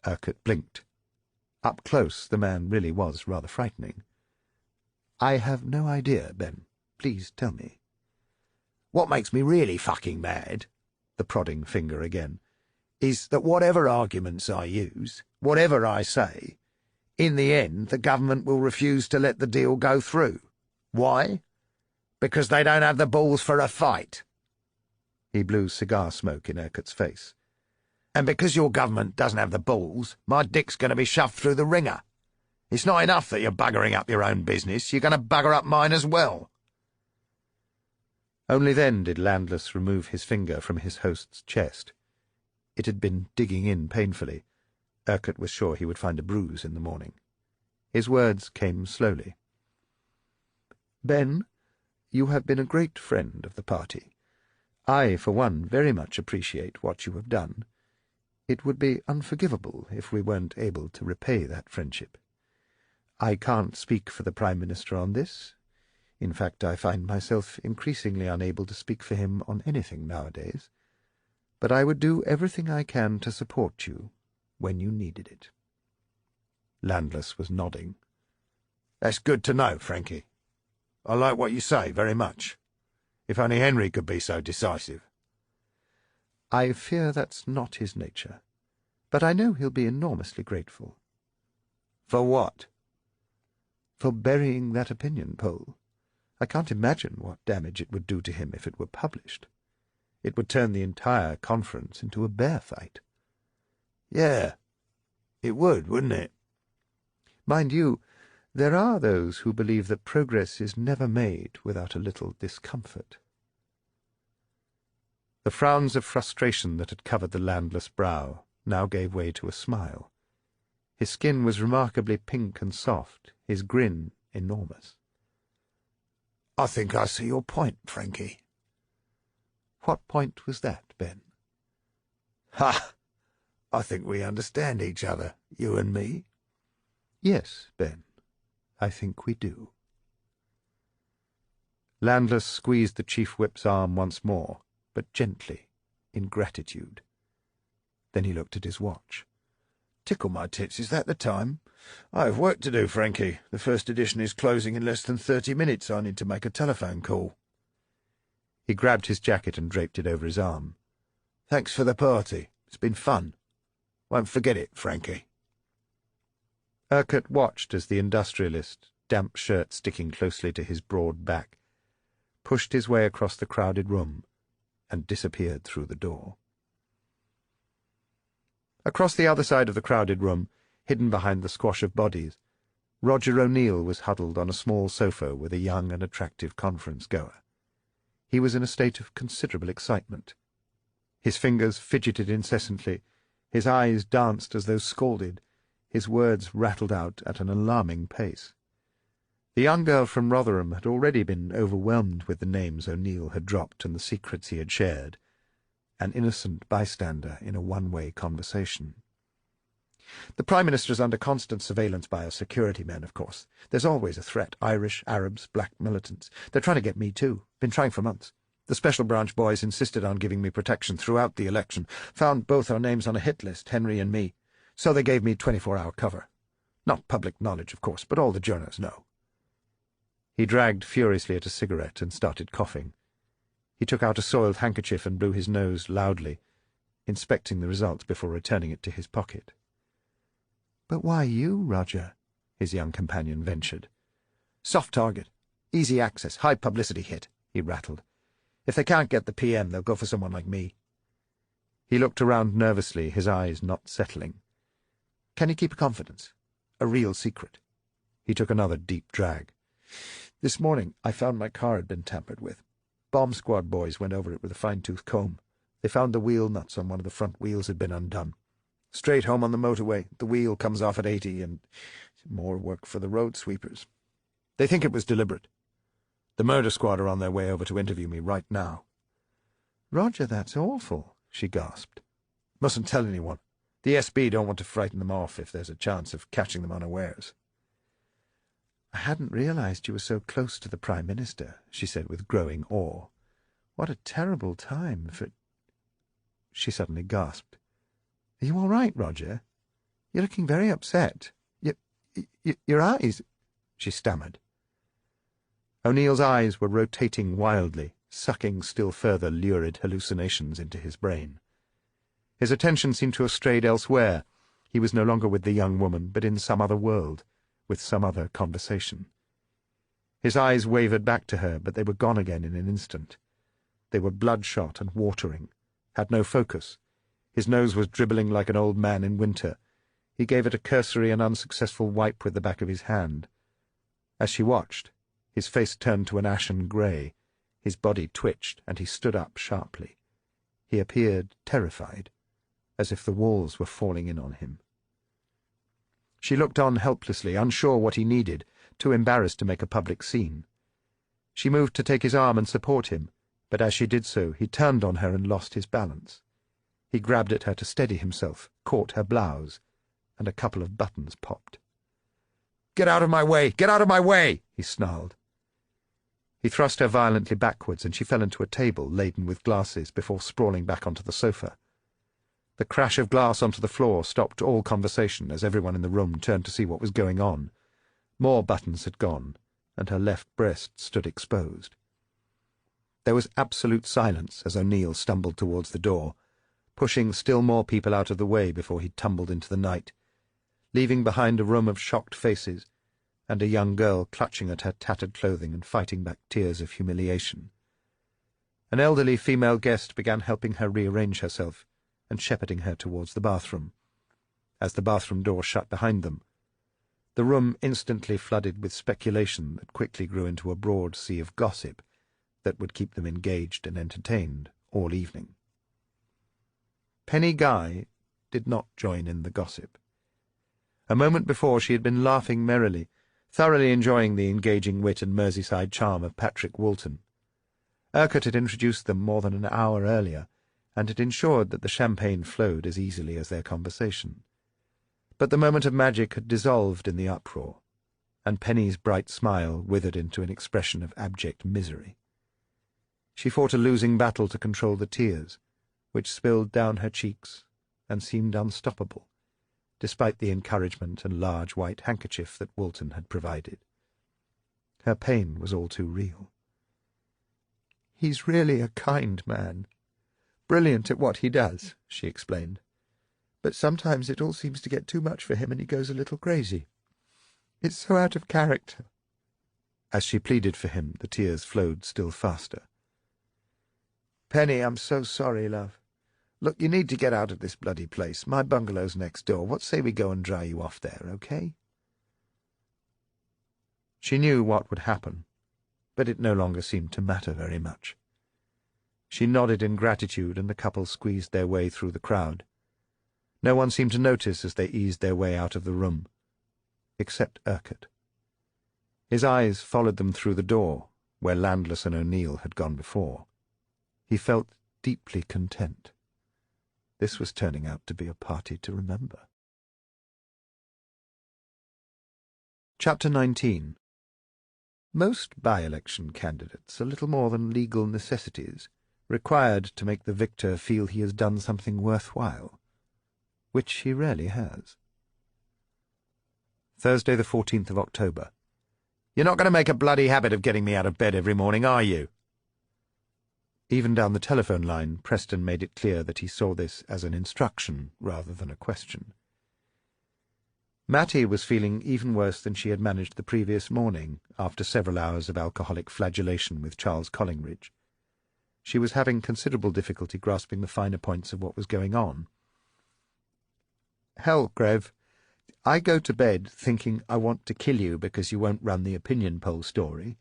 Urquhart blinked. Up close, the man really was rather frightening. "I have no idea, Ben. Please tell me." "What makes me really fucking mad," the prodding finger again, "is that whatever arguments I use, whatever I say, in the end the government will refuse to let the deal go through. Why? Because they don't have the balls for a fight." He blew cigar smoke in Urquhart's face. "And because your government doesn't have the balls, my dick's going to be shoved through the ringer. It's not enough that you're buggering up your own business, you're going to bugger up mine as well." Only then did Landless remove his finger from his host's chest. It had been digging in painfully. Urquhart was sure he would find a bruise in the morning. His words came slowly. "Ben, you have been a great friend of the party. I, for one, very much appreciate what you have done. It would be unforgivable if we weren't able to repay that friendship. I can't speak for the Prime Minister on this. In fact, I find myself increasingly unable to speak for him on anything nowadays. But I would do everything I can to support you when you needed it." Landless was nodding. "That's good to know, Frankie. I like what you say very much. If only Henry could be so decisive." "I fear that's not his nature, but I know he'll be enormously grateful." "For what?" "For burying that opinion poll. I can't imagine what damage it would do to him if it were published. It would turn the entire conference into a bear fight." "Yeah, it would, wouldn't it?" "Mind you, there are those who believe that progress is never made without a little discomfort." The frowns of frustration that had covered the Landless brow now gave way to a smile. His skin was remarkably pink and soft, his grin enormous. "I think I see your point, Frankie." "What point was that, Ben?" "Ha! I think we understand each other, you and me." "Yes, Ben, I think we do." Landless squeezed the Chief Whip's arm once more, but gently, in gratitude. Then he looked at his watch. "Tickle my tits, is that the time? I have work to do, Frankie. The first edition is closing in less than 30 minutes. I need to make a telephone call." He grabbed his jacket and draped it over his arm. "Thanks for the party. It's been fun. Won't forget it, Frankie." Urquhart watched as the industrialist, damp shirt sticking closely to his broad back, pushed his way across the crowded room and disappeared through the door. Across the other side of the crowded room, hidden behind the squash of bodies, Roger O'Neill was huddled on a small sofa with a young and attractive conference-goer. He was in a state of considerable excitement. His fingers fidgeted incessantly, his eyes danced as though scalded, his words rattled out at an alarming pace. The young girl from Rotherham had already been overwhelmed with the names O'Neill had dropped and the secrets he had shared, an innocent bystander in a one-way conversation. The Prime Minister is under constant surveillance by our security men, of course. There's always a threat. Irish, Arabs, black militants. They're trying to get me too. Been trying for months. The Special Branch boys insisted on giving me protection throughout the election. Found both our names on a hit list, Henry and me. So they gave me 24-hour cover. Not public knowledge, of course, but all the journals know. He dragged furiously at a cigarette and started coughing. He took out a soiled handkerchief and blew his nose loudly, inspecting the results before returning it to his pocket. "But why you, Roger?" his young companion ventured. "Soft target. Easy access. High publicity hit," he rattled. "If they can't get the PM, they'll go for someone like me." He looked around nervously, his eyes not settling. "Can you keep a confidence? A real secret?" He took another deep drag. "This morning I found my car had been tampered with. Bomb squad boys went over it with a fine-tooth comb. They found the wheel nuts on one of the front wheels had been undone. Straight home on the motorway, the wheel comes off at 80, and more work for the road sweepers. They think it was deliberate. The murder squad are on their way over to interview me right now." "Roger, that's awful," she gasped. "Mustn't tell anyone. The SB don't want to frighten them off if there's a chance of catching them unawares." "I hadn't realized you were so close to the Prime Minister," she said with growing awe. "What a terrible time for—" She suddenly gasped. "Are you all right, Roger? You're looking very upset. Your eyes—" she stammered. O'Neill's eyes were rotating wildly, sucking still further lurid hallucinations into his brain. His attention seemed to have strayed elsewhere. He was no longer with the young woman, but in some other world, with some other conversation. His eyes wavered back to her, but they were gone again in an instant. They were bloodshot and watering, had no focus. His nose was dribbling like an old man in winter. He gave it a cursory and unsuccessful wipe with the back of his hand. As she watched, his face turned to an ashen grey, his body twitched, and he stood up sharply. He appeared terrified, as if the walls were falling in on him. She looked on helplessly, unsure what he needed, too embarrassed to make a public scene. She moved to take his arm and support him, but as she did so, he turned on her and lost his balance. He grabbed at her to steady himself, caught her blouse, and a couple of buttons popped. "Get out of my way! Get out of my way!" he snarled. He thrust her violently backwards, and she fell into a table laden with glasses before sprawling back onto the sofa. The crash of glass onto the floor stopped all conversation as everyone in the room turned to see what was going on. More buttons had gone, and her left breast stood exposed. There was absolute silence as O'Neill stumbled towards the door, pushing still more people out of the way before he tumbled into the night, leaving behind a room of shocked faces and a young girl clutching at her tattered clothing and fighting back tears of humiliation. An elderly female guest began helping her rearrange herself and shepherding her towards the bathroom. As the bathroom door shut behind them, the room instantly flooded with speculation that quickly grew into a broad sea of gossip that would keep them engaged and entertained all evening. Penny Guy did not join in the gossip. A moment before she had been laughing merrily, thoroughly enjoying the engaging wit and Merseyside charm of Patrick Woolton. Urquhart had introduced them more than an hour earlier, and had ensured that the champagne flowed as easily as their conversation. But the moment of magic had dissolved in the uproar, and Penny's bright smile withered into an expression of abject misery. She fought a losing battle to control the tears, which spilled down her cheeks and seemed unstoppable, despite the encouragement and large white handkerchief that Woolton had provided. Her pain was all too real. "He's really a kind man, brilliant at what he does," she explained. "But sometimes it all seems to get too much for him and he goes a little crazy. It's so out of character." As she pleaded for him, the tears flowed still faster. "Penny, I'm so sorry, love. Look, you need to get out of this bloody place. My bungalow's next door. What say we go and dry you off there, okay?" She knew what would happen, but it no longer seemed to matter very much. She nodded in gratitude, and the couple squeezed their way through the crowd. No one seemed to notice as they eased their way out of the room, except Urquhart. His eyes followed them through the door, where Landless and O'Neill had gone before. He felt deeply content. This was turning out to be a party to remember. Chapter 19. Most by-election candidates are little more than legal necessities, required to make the victor feel he has done something worthwhile, which he rarely has. Thursday, the 14th of October. "You're not going to make a bloody habit of getting me out of bed every morning, are you?" Even down the telephone line, Preston made it clear that he saw this as an instruction rather than a question. Mattie was feeling even worse than she had managed the previous morning, after several hours of alcoholic flagellation with Charles Collingridge. She was having considerable difficulty grasping the finer points of what was going on. "Hell, Grev, I go to bed thinking I want to kill you because you won't run the opinion poll story.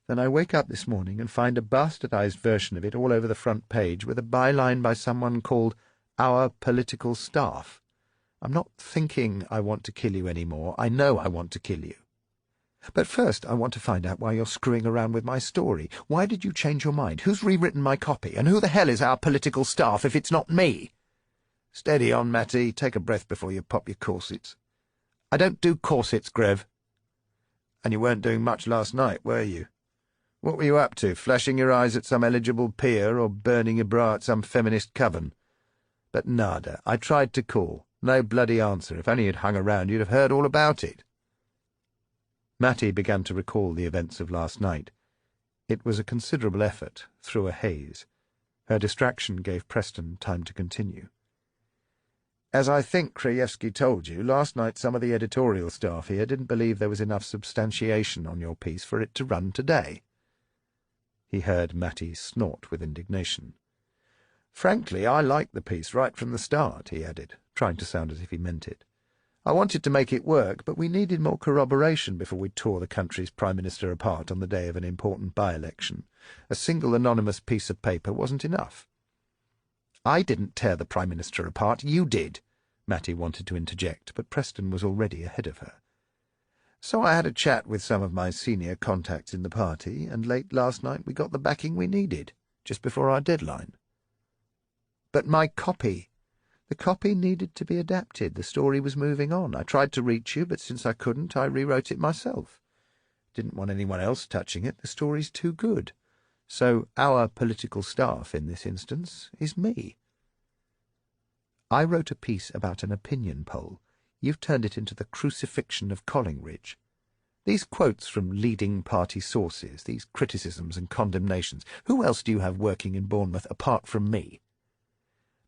Then I wake up this morning and find a bastardized version of it all over the front page with a byline by someone called Our Political Staff. I'm not thinking I want to kill you anymore. I know I want to kill you. But first I want to find out why you're screwing around with my story. Why did you change your mind? Who's rewritten my copy? And who the hell is Our Political Staff if it's not me?" "Steady on, Matty. Take a breath before you pop your corsets." "I don't do corsets, Grev." "And you weren't doing much last night, were you? What were you up to, flashing your eyes at some eligible peer or burning your bra at some feminist coven?" "But nada. I tried to call. No bloody answer. If only you'd hung around, you'd have heard all about it." Mattie began to recall the events of last night. It was a considerable effort, through a haze. Her distraction gave Preston time to continue. "As I think Krajewski told you, last night some of the editorial staff here didn't believe there was enough substantiation on your piece for it to run today." He heard Mattie snort with indignation. "Frankly, I liked the piece right from the start," he added, trying to sound as if he meant it. "I wanted to make it work, but we needed more corroboration before we tore the country's Prime Minister apart on the day of an important by-election. A single anonymous piece of paper wasn't enough." "I didn't tear the Prime Minister apart. You did," Mattie wanted to interject, but Preston was already ahead of her. "So I had a chat with some of my senior contacts in the party, and late last night we got the backing we needed, just before our deadline." "But my copy. The copy needed to be adapted. The story was moving on. I tried to reach you, but since I couldn't, I rewrote it myself. Didn't want anyone else touching it. The story's too good. So Our Political Staff, in this instance, is me. I wrote a piece about an opinion poll. You've turned it into the crucifixion of Collingridge. These quotes from leading party sources, these criticisms and condemnations, who else do you have working in Bournemouth apart from me?"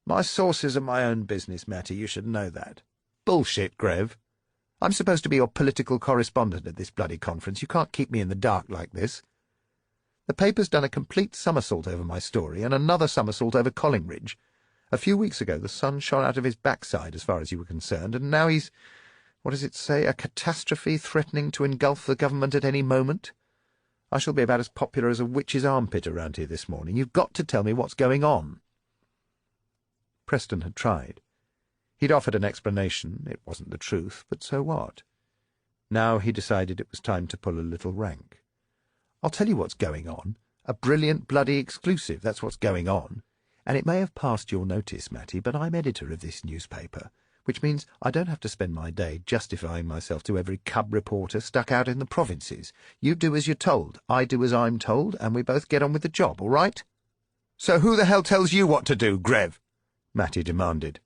"My sources are my own business, Matty. You should know that." "Bullshit, Grev. I'm supposed to be your political correspondent at this bloody conference. You can't keep me in the dark like this. The paper's done a complete somersault over my story and another somersault over Collingridge. A few weeks ago the sun shone out of his backside as far as you were concerned, and now he's, what does it say, a catastrophe threatening to engulf the government at any moment. I shall be about as popular as a witch's armpit around here this morning. You've got to tell me what's going on." Preston had tried. He'd offered an explanation. It wasn't the truth, but so what? Now he decided it was time to pull a little rank. "I'll tell you what's going on. A brilliant bloody exclusive, that's what's going on. And it may have passed your notice, Matty, but I'm editor of this newspaper, which means I don't have to spend my day justifying myself to every cub reporter stuck out in the provinces. You do as you're told, I do as I'm told, and we both get on with the job, all right?" "So who the hell tells you what to do, Grev?" Mattie demanded.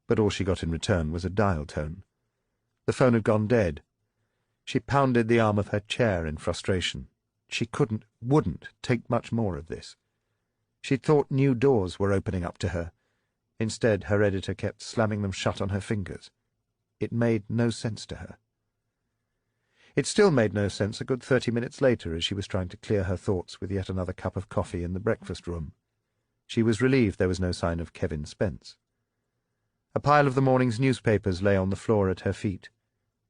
But all she got in return was a dial tone. The phone had gone dead. She pounded the arm of her chair in frustration. She wouldn't take much more of this. She'd thought new doors were opening up to her. Instead, her editor kept slamming them shut on her fingers. It made no sense to her. It still made no sense a good 30 minutes later as she was trying to clear her thoughts with yet another cup of coffee in the breakfast room. She was relieved there was no sign of Kevin Spence. A pile of the morning's newspapers lay on the floor at her feet,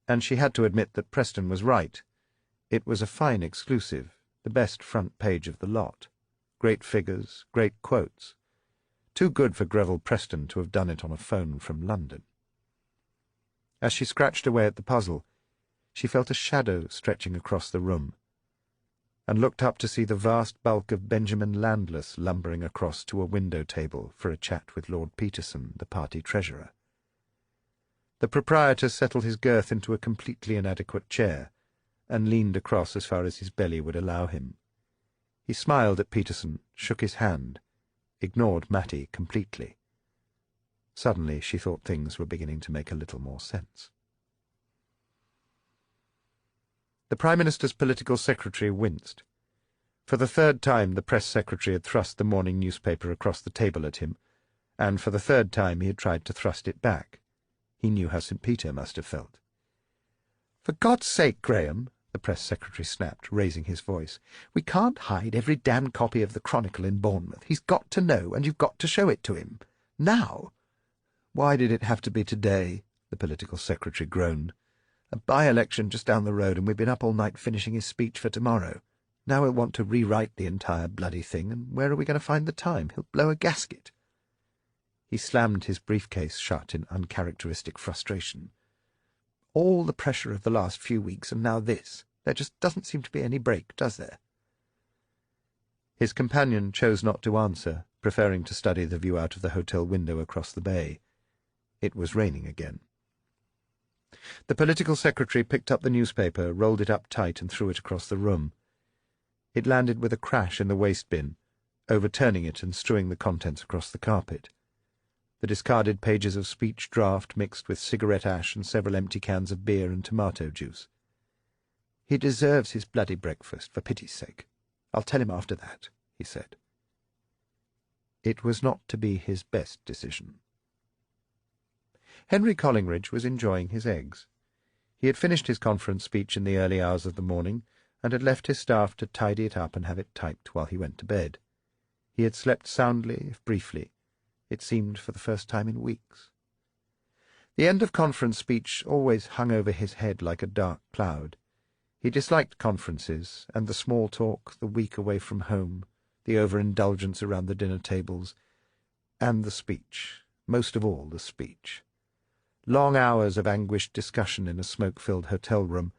and she had to admit that Preston was right. It was a fine exclusive, the best front page of the lot. Great figures, great quotes. Too good for Greville Preston to have done it on a phone from London. As she scratched away at the puzzle, she felt a shadow stretching across the room, and looked up to see the vast bulk of Benjamin Landless lumbering across to a window table for a chat with Lord Peterson, the party treasurer. The proprietor settled his girth into a completely inadequate chair, and leaned across as far as his belly would allow him. He smiled at Peterson, shook his hand, ignored Matty completely. Suddenly she thought things were beginning to make a little more sense. The Prime Minister's political secretary winced. For the third time the press secretary had thrust the morning newspaper across the table at him, and for the third time he had tried to thrust it back. He knew how St. Peter must have felt. "For God's sake, Graham," the press secretary snapped, raising his voice, "we can't hide every damned copy of the Chronicle in Bournemouth. He's got to know, and you've got to show it to him. Now." "Why did it have to be today?" the political secretary groaned. "A by-election just down the road, and we've been up all night finishing his speech for tomorrow. Now he'll want to rewrite the entire bloody thing, and where are we going to find the time? He'll blow a gasket." He slammed his briefcase shut in uncharacteristic frustration. "All the pressure of the last few weeks, and now this. There just doesn't seem to be any break, does there?" His companion chose not to answer, preferring to study the view out of the hotel window across the bay. It was raining again. The political secretary picked up the newspaper, rolled it up tight, and threw it across the room. It landed with a crash in the waste bin, overturning it and strewing the contents across the carpet. The discarded pages of speech draft mixed with cigarette ash and several empty cans of beer and tomato juice. "He deserves his bloody breakfast, for pity's sake. I'll tell him after that," he said. It was not to be his best decision. Henry Collingridge was enjoying his eggs. He had finished his conference speech in the early hours of the morning, and had left his staff to tidy it up and have it typed while he went to bed. He had slept soundly, if briefly. It seemed for the first time in weeks. The end of conference speech always hung over his head like a dark cloud. He disliked conferences, and the small talk, the week away from home, the overindulgence around the dinner tables, and the speech, most of all the speech. Long hours of anguished discussion in a smoke-filled hotel room,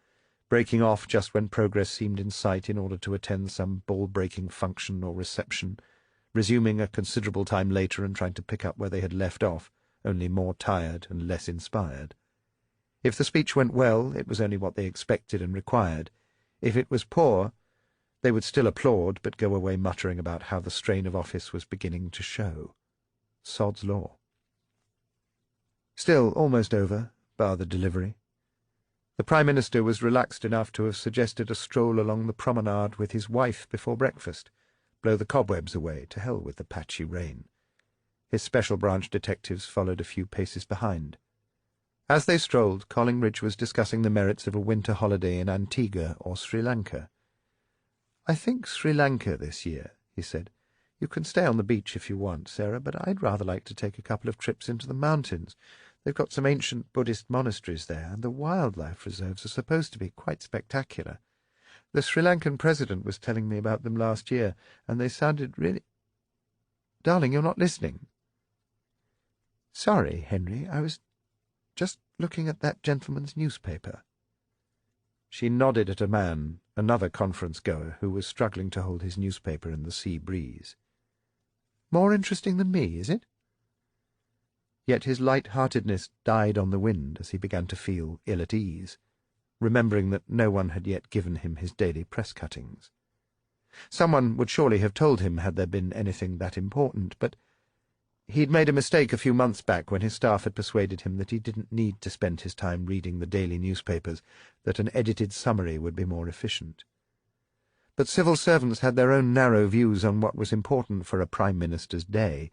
breaking off just when progress seemed in sight in order to attend some ball-breaking function or reception, resuming a considerable time later and trying to pick up where they had left off, only more tired and less inspired. If the speech went well, it was only what they expected and required. If it was poor, they would still applaud, but go away muttering about how the strain of office was beginning to show. Sod's law. Still almost over, bar the delivery. The Prime Minister was relaxed enough to have suggested a stroll along the promenade with his wife before breakfast, blow the cobwebs away, to hell with the patchy rain. His special branch detectives followed a few paces behind. As they strolled, Collingridge was discussing the merits of a winter holiday in Antigua or Sri Lanka. "I think Sri Lanka this year," he said. "You can stay on the beach if you want, Sarah, but I'd rather like to take a couple of trips into the mountains. They've got some ancient Buddhist monasteries there, and the wildlife reserves are supposed to be quite spectacular. The Sri Lankan president was telling me about them last year, and they sounded really—" "Darling, you're not listening." "Sorry, Henry, I was just looking at that gentleman's newspaper." She nodded at a man, another conference-goer, who was struggling to hold his newspaper in the sea breeze. "More interesting than me, is it?" Yet his light-heartedness died on the wind as he began to feel ill at ease, remembering that no one had yet given him his daily press cuttings. Someone would surely have told him had there been anything that important, but he'd made a mistake a few months back when his staff had persuaded him that he didn't need to spend his time reading the daily newspapers, that an edited summary would be more efficient. But civil servants had their own narrow views on what was important for a Prime Minister's day,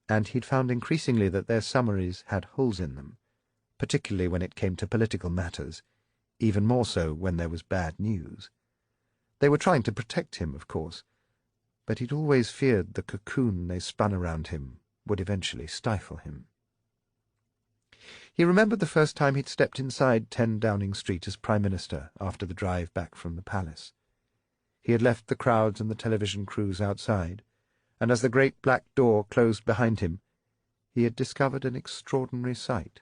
and he'd found increasingly that their summaries had holes in them, particularly when it came to political matters, even more so when there was bad news. They were trying to protect him, of course, but he'd always feared the cocoon they spun around him would eventually stifle him. He remembered the first time he'd stepped inside 10 Downing Street as Prime Minister after the drive back from the palace. He had left the crowds and the television crews outside, and as the great black door closed behind him, he had discovered an extraordinary sight.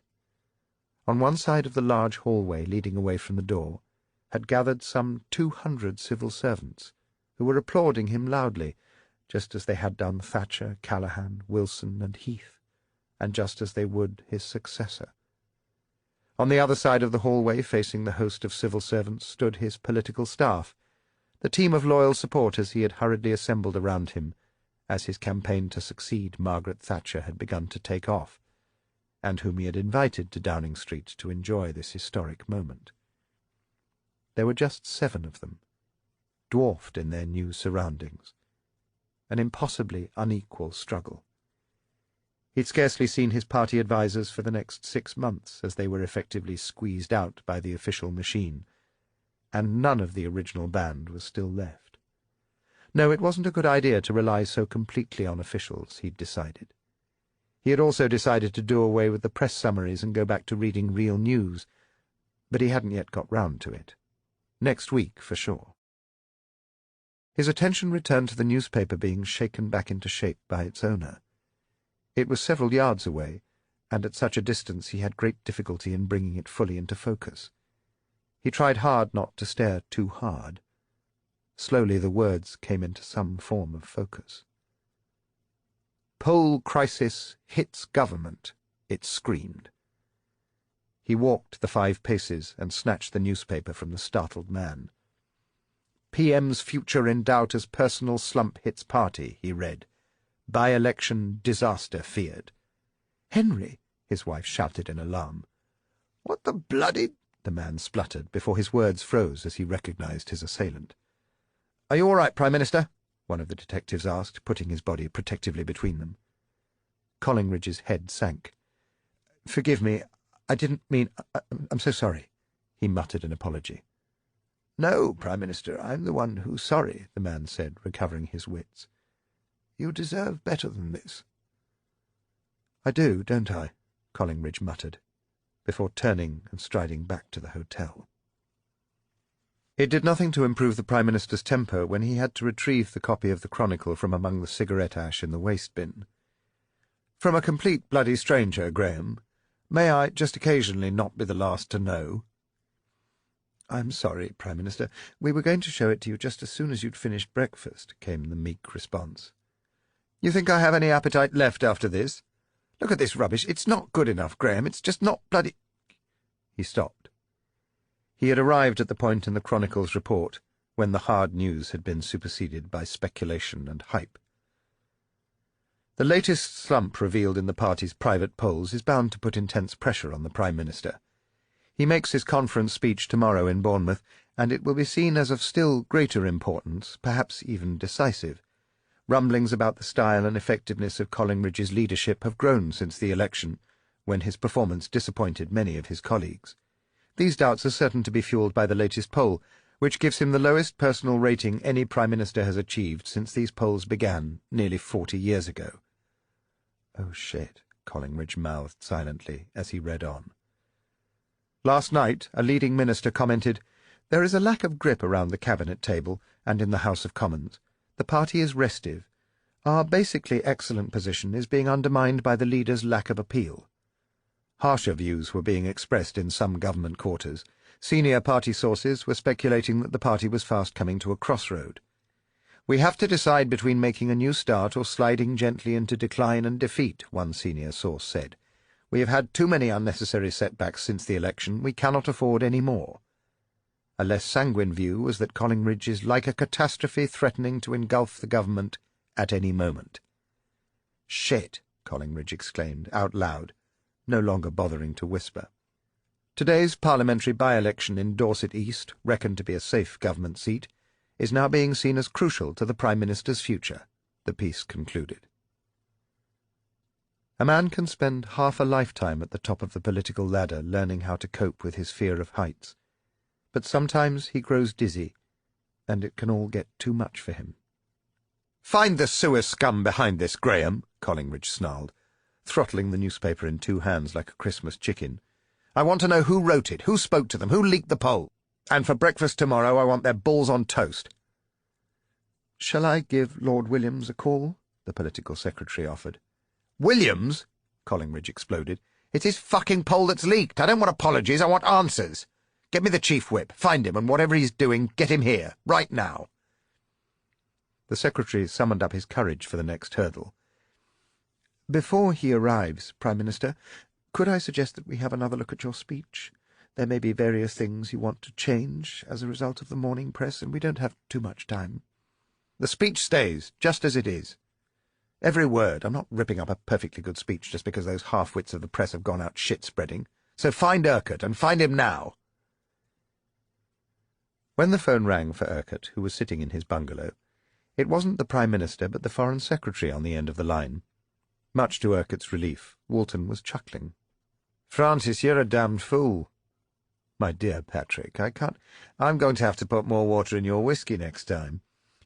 On one side of the large hallway leading away from the door had gathered some 200 civil servants, who were applauding him loudly, just as they had done Thatcher, Callaghan, Wilson, and Heath, and just as they would his successor. On the other side of the hallway, facing the host of civil servants, stood his political staff, the team of loyal supporters he had hurriedly assembled around him as his campaign to succeed Margaret Thatcher had begun to take off, and whom he had invited to Downing Street to enjoy this historic moment. There were just 7 of them, dwarfed in their new surroundings, an impossibly unequal struggle. He'd scarcely seen his party advisers for the next 6 months, as they were effectively squeezed out by the official machine, and none of the original band was still left. No, it wasn't a good idea to rely so completely on officials, he'd decided. He had also decided to do away with the press summaries and go back to reading real news, but he hadn't yet got round to it. Next week, for sure. His attention returned to the newspaper being shaken back into shape by its owner. It was several yards away, and at such a distance he had great difficulty in bringing it fully into focus. He tried hard not to stare too hard. Slowly the words came into some form of focus. "Poll crisis hits government," it screamed. He walked the 5 paces and snatched the newspaper from the startled man. "PM's future in doubt as personal slump hits party," he read. "By-election disaster feared." "Henry!" his wife shouted in alarm. "What the bloody—" the man spluttered before his words froze as he recognized his assailant. "Are you all right, Prime Minister?" one of the detectives asked, putting his body protectively between them. Collingridge's head sank. "Forgive me, I didn't mean— I'm so sorry," he muttered an apology. "No, Prime Minister, I'm the one who's sorry," the man said, recovering his wits. "You deserve better than this." "I do, don't I?" Collingridge muttered, before turning and striding back to the hotel. It did nothing to improve the Prime Minister's temper when he had to retrieve the copy of the Chronicle from among the cigarette ash in the waste-bin. "From a complete bloody stranger, Graham. May I, just occasionally, not be the last to know?" "I'm sorry, Prime Minister. We were going to show it to you just as soon as you'd finished breakfast," came the meek response. "You think I have any appetite left after this? Look at this rubbish. It's not good enough, Graham. It's just not bloody—" He stopped. He had arrived at the point in the Chronicle's report when the hard news had been superseded by speculation and hype. The latest slump revealed in the party's private polls is bound to put intense pressure on the Prime Minister. He makes his conference speech tomorrow in Bournemouth, and it will be seen as of still greater importance, perhaps even decisive. Rumblings about the style and effectiveness of Collingridge's leadership have grown since the election, when his performance disappointed many of his colleagues. These doubts are certain to be fuelled by the latest poll, which gives him the lowest personal rating any Prime Minister has achieved since these polls began nearly 40 years ago. "Oh, shit," Collingridge mouthed silently as he read on. Last night, a leading minister commented, "There is a lack of grip around the cabinet table and in the House of Commons. The party is restive. Our basically excellent position is being undermined by the leader's lack of appeal." Harsher views were being expressed in some government quarters. Senior party sources were speculating that the party was fast coming to a crossroad. "We have to decide between making a new start or sliding gently into decline and defeat," one senior source said. "We have had too many unnecessary setbacks since the election. We cannot afford any more." A less sanguine view was that Collingridge is like a catastrophe threatening to engulf the government at any moment. "Shit!" Collingridge exclaimed, out loud, no longer bothering to whisper. Today's parliamentary by-election in Dorset East, reckoned to be a safe government seat, is now being seen as crucial to the Prime Minister's future, the piece concluded. A man can spend half a lifetime at the top of the political ladder learning how to cope with his fear of heights, but sometimes he grows dizzy, and it can all get too much for him. "Find the sewer scum behind this, Graham," Collingridge snarled, throttling the newspaper in two hands like a Christmas chicken. "I want to know who wrote it, who spoke to them, who leaked the poll. And for breakfast tomorrow I want their balls on toast." "Shall I give Lord Williams a call?" the political secretary offered. "Williams?" Collingridge exploded. "It's his fucking poll that's leaked. I don't want apologies, I want answers. Get me the chief whip, find him, and whatever he's doing, get him here, right now." The secretary summoned up his courage for the next hurdle. "Before he arrives, Prime Minister, could I suggest that we have another look at your speech? There may be various things you want to change as a result of the morning press, and we don't have too much time." "The speech stays, just as it is. Every word. I'm not ripping up a perfectly good speech just because those half-wits of the press have gone out shit-spreading. So find Urquhart, and find him now." When the phone rang for Urquhart, who was sitting in his bungalow, it wasn't the Prime Minister but the Foreign Secretary on the end of the line. Much to Urquhart's relief, Walton was chuckling. "Francis, you're a damned fool." "My dear Patrick, I can't— I'm going to have to put more water in your whiskey next time.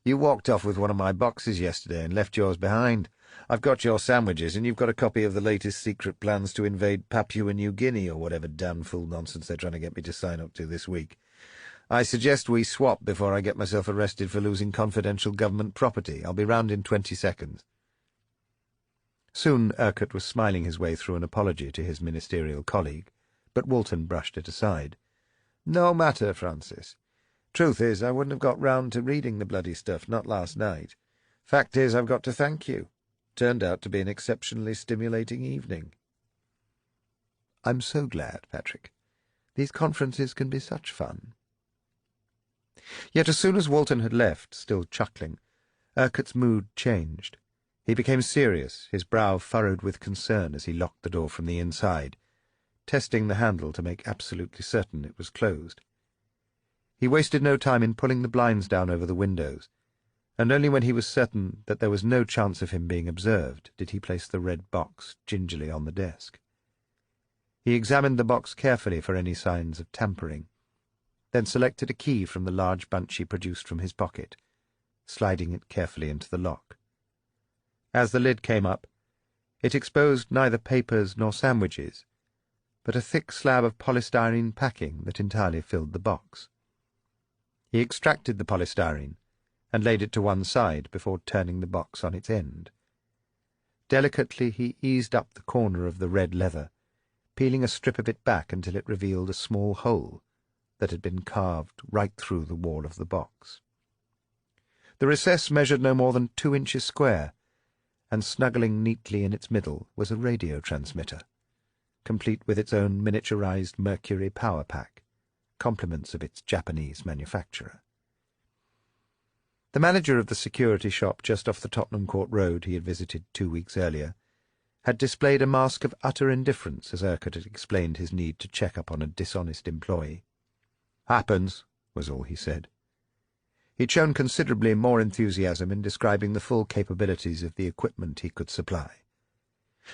You walked off with one of my boxes yesterday and left yours behind. I've got your sandwiches, and you've got a copy of the latest secret plans to invade Papua New Guinea, or whatever damn fool nonsense they're trying to get me to sign up to this week. I suggest we swap before I get myself arrested for losing confidential government property. I'll be round in 20 seconds. Soon Urquhart was smiling his way through an apology to his ministerial colleague, but Walton brushed it aside. "No matter, Francis. Truth is, I wouldn't have got round to reading the bloody stuff, not last night. Fact is, I've got to thank you. Turned out to be an exceptionally stimulating evening." "I'm so glad, Patrick. These conferences can be such fun." Yet as soon as Walton had left, still chuckling, Urquhart's mood changed. He became serious, his brow furrowed with concern as he locked the door from the inside, testing the handle to make absolutely certain it was closed. He wasted no time in pulling the blinds down over the windows, and only when he was certain that there was no chance of him being observed did he place the red box gingerly on the desk. He examined the box carefully for any signs of tampering, then selected a key from the large bunch he produced from his pocket, sliding it carefully into the lock. As the lid came up, it exposed neither papers nor sandwiches, but a thick slab of polystyrene packing that entirely filled the box. He extracted the polystyrene and laid it to one side before turning the box on its end. Delicately he eased up the corner of the red leather, peeling a strip of it back until it revealed a small hole that had been carved right through the wall of the box. The recess measured no more than 2 inches square, and snuggling neatly in its middle was a radio transmitter, complete with its own miniaturized mercury power pack, compliments of its Japanese manufacturer. The manager of the security shop just off the Tottenham Court Road he had visited 2 weeks earlier had displayed a mask of utter indifference as Urquhart had explained his need to check up on a dishonest employee. "Happens," was all he said. He'd shown considerably more enthusiasm in describing the full capabilities of the equipment he could supply.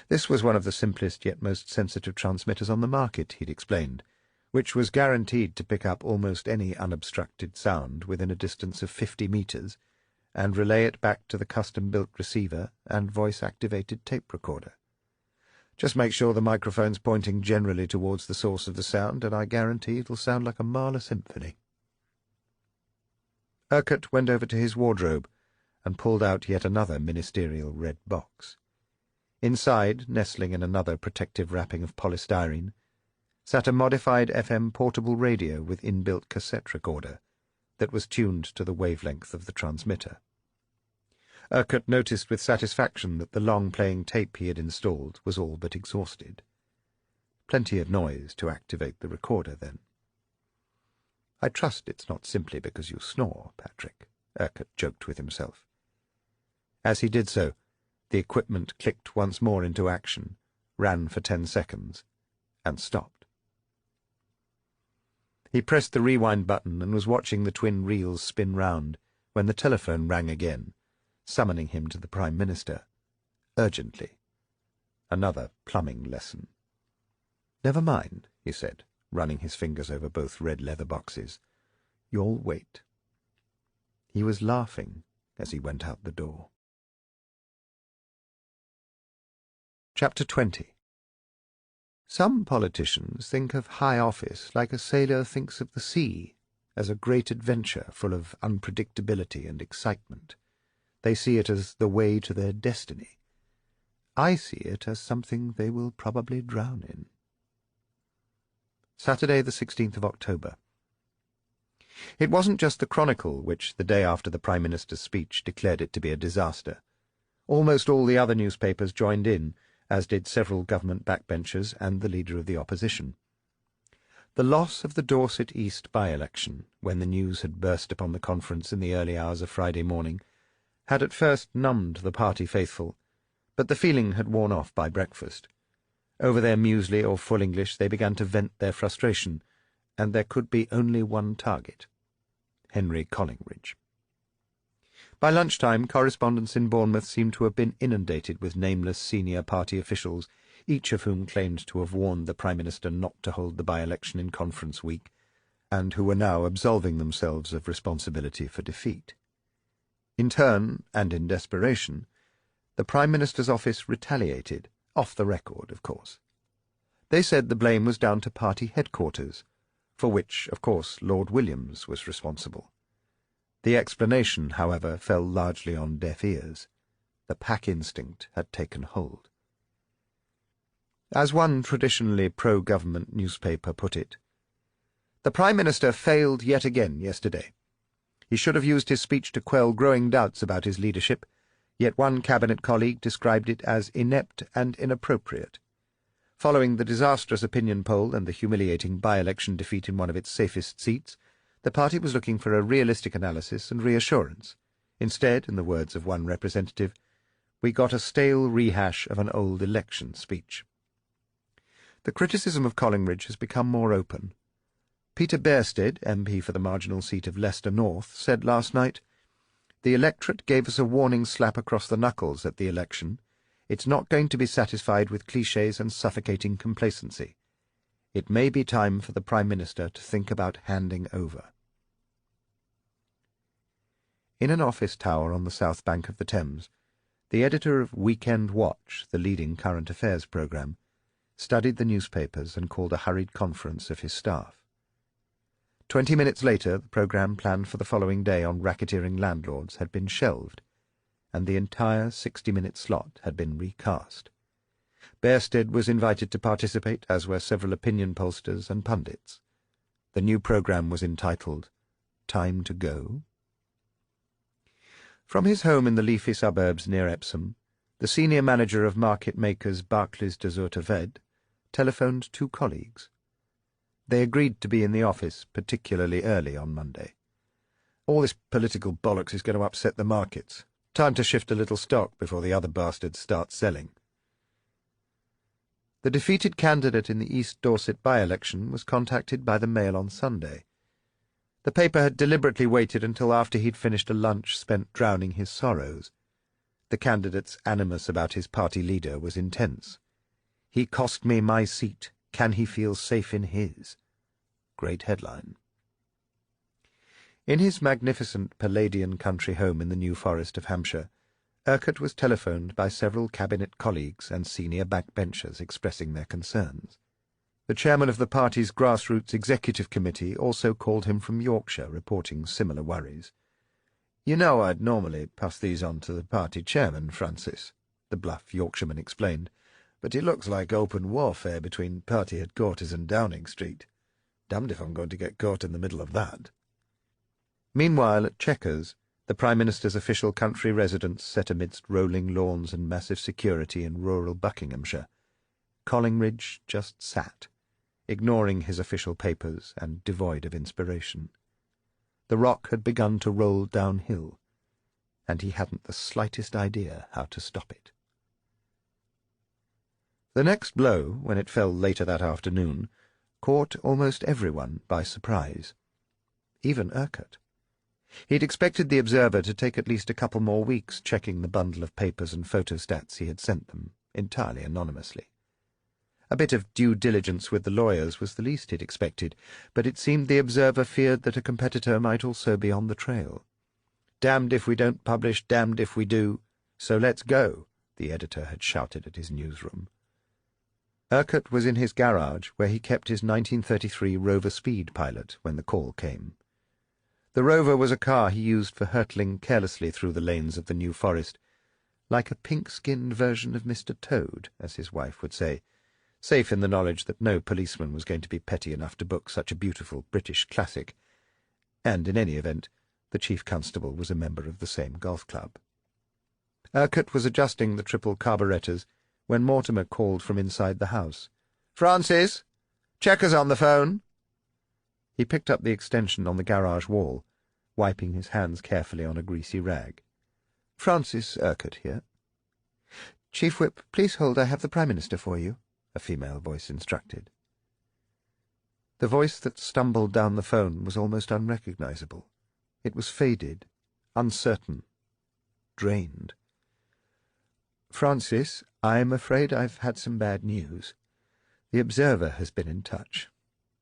This was one of the simplest yet most sensitive transmitters on the market, he'd explained, which was guaranteed to pick up almost any unobstructed sound within a distance of 50 meters and relay it back to the custom-built receiver and voice-activated tape recorder. Just make sure the microphone's pointing generally towards the source of the sound, and I guarantee it'll sound like a Mahler symphony. Urquhart went over to his wardrobe and pulled out yet another ministerial red box. Inside, nestling in another protective wrapping of polystyrene, sat a modified FM portable radio with inbuilt cassette recorder that was tuned to the wavelength of the transmitter. Urquhart noticed with satisfaction that the long-playing tape he had installed was all but exhausted. Plenty of noise to activate the recorder, then. "I trust it's not simply because you snore, Patrick," Urquhart joked with himself. As he did so, the equipment clicked once more into action, ran for 10 seconds, and stopped. He pressed the rewind button and was watching the twin reels spin round when the telephone rang again, summoning him to the Prime Minister. Urgently. Another plumbing lesson. "Never mind," he said, running his fingers over both red leather boxes. "You'll wait." He was laughing, as he went out the door. Chapter 20. Some politicians think of high office like a sailor thinks of the sea, as a great adventure full of unpredictability and excitement. They see it as the way to their destiny. I see it as something they will probably drown in. Saturday, the 16th of October. It wasn't just the Chronicle which, the day after the Prime Minister's speech, declared it to be a disaster. Almost all the other newspapers joined in, as did several government backbenchers and the leader of the opposition. The loss of the Dorset East by-election, when the news had burst upon the conference in the early hours of Friday morning, had at first numbed the party faithful, but the feeling had worn off by breakfast. Over their muesli or full English they began to vent their frustration, and there could be only one target: Henry Collingridge. By lunchtime, correspondents in Bournemouth seemed to have been inundated with nameless senior party officials, each of whom claimed to have warned the Prime Minister not to hold the by-election in Conference Week, and who were now absolving themselves of responsibility for defeat. In turn, and in desperation, the Prime Minister's office retaliated, off the record, of course. They said the blame was down to party headquarters, for which, of course, Lord Williams was responsible. The explanation, however, fell largely on deaf ears. The pack instinct had taken hold. As one traditionally pro-government newspaper put it, "The Prime Minister failed yet again yesterday. He should have used his speech to quell growing doubts about his leadership, yet one cabinet colleague described it as inept and inappropriate. Following the disastrous opinion poll and the humiliating by-election defeat in one of its safest seats, the party was looking for a realistic analysis and reassurance. Instead, in the words of one representative, we got a stale rehash of an old election speech." The criticism of Collingridge has become more open. Peter Bairstead, MP for the marginal seat of Leicester North, said last night, "The electorate gave us a warning slap across the knuckles at the election. It's not going to be satisfied with clichés and suffocating complacency. It may be time for the Prime Minister to think about handing over." In an office tower on the south bank of the Thames, the editor of Weekend Watch, the leading current affairs programme, studied the newspapers and called a hurried conference of his staff. 20 minutes later, the programme planned for the following day on racketeering landlords had been shelved, and the entire 60-minute slot had been recast. Bairstead was invited to participate, as were several opinion pollsters and pundits. The new programme was entitled Time to Go. From his home in the leafy suburbs near Epsom, the senior manager of market makers Barclays de Zoeterwede telephoned two colleagues. They agreed to be in the office particularly early on Monday. "All this political bollocks is going to upset the markets. Time to shift a little stock before the other bastards start selling." The defeated candidate in the East Dorset by-election was contacted by the Mail on Sunday. The paper had deliberately waited until after he'd finished a lunch spent drowning his sorrows. The candidate's animus about his party leader was intense. "He cost me my seat. Can he feel safe in his?" Great headline. In his magnificent Palladian country home in the New Forest of Hampshire, Urquhart was telephoned by several cabinet colleagues and senior backbenchers expressing their concerns. The chairman of the party's grassroots executive committee also called him from Yorkshire, reporting similar worries. "You know I'd normally pass these on to the party chairman, Francis," the bluff Yorkshireman explained, "but it looks like open warfare between party headquarters and Downing Street. Damned if I'm going to get caught in the middle of that." Meanwhile, at Chequers, the Prime Minister's official country residence set amidst rolling lawns and massive security in rural Buckinghamshire, Collingridge just sat, ignoring his official papers and devoid of inspiration. The rock had begun to roll downhill, and he hadn't the slightest idea how to stop it. The next blow, when it fell later that afternoon, caught almost everyone by surprise, even Urquhart. He'd expected the Observer to take at least a couple more weeks checking the bundle of papers and photostats he had sent them, entirely anonymously. A bit of due diligence with the lawyers was the least he'd expected, but it seemed the Observer feared that a competitor might also be on the trail. "Damned if we don't publish, damned if we do, so let's go," the editor had shouted at his newsroom. Urquhart was in his garage, where he kept his 1933 Rover Speed Pilot, when the call came. The Rover was a car he used for hurtling carelessly through the lanes of the New Forest, like a pink-skinned version of Mr. Toad, as his wife would say, safe in the knowledge that no policeman was going to be petty enough to book such a beautiful British classic, and, in any event, the chief constable was a member of the same golf club. Urquhart was adjusting the triple carburettors when Mortimer called from inside the house. "Francis! Checker's on the phone!" He picked up the extension on the garage wall, wiping his hands carefully on a greasy rag. "Francis Urquhart here." "Chief Whip, please hold, I have the Prime Minister for you," a female voice instructed. The voice that stumbled down the phone was almost unrecognizable. It was faded, uncertain, drained. "Francis, I'm afraid I've had some bad news. The Observer has been in touch.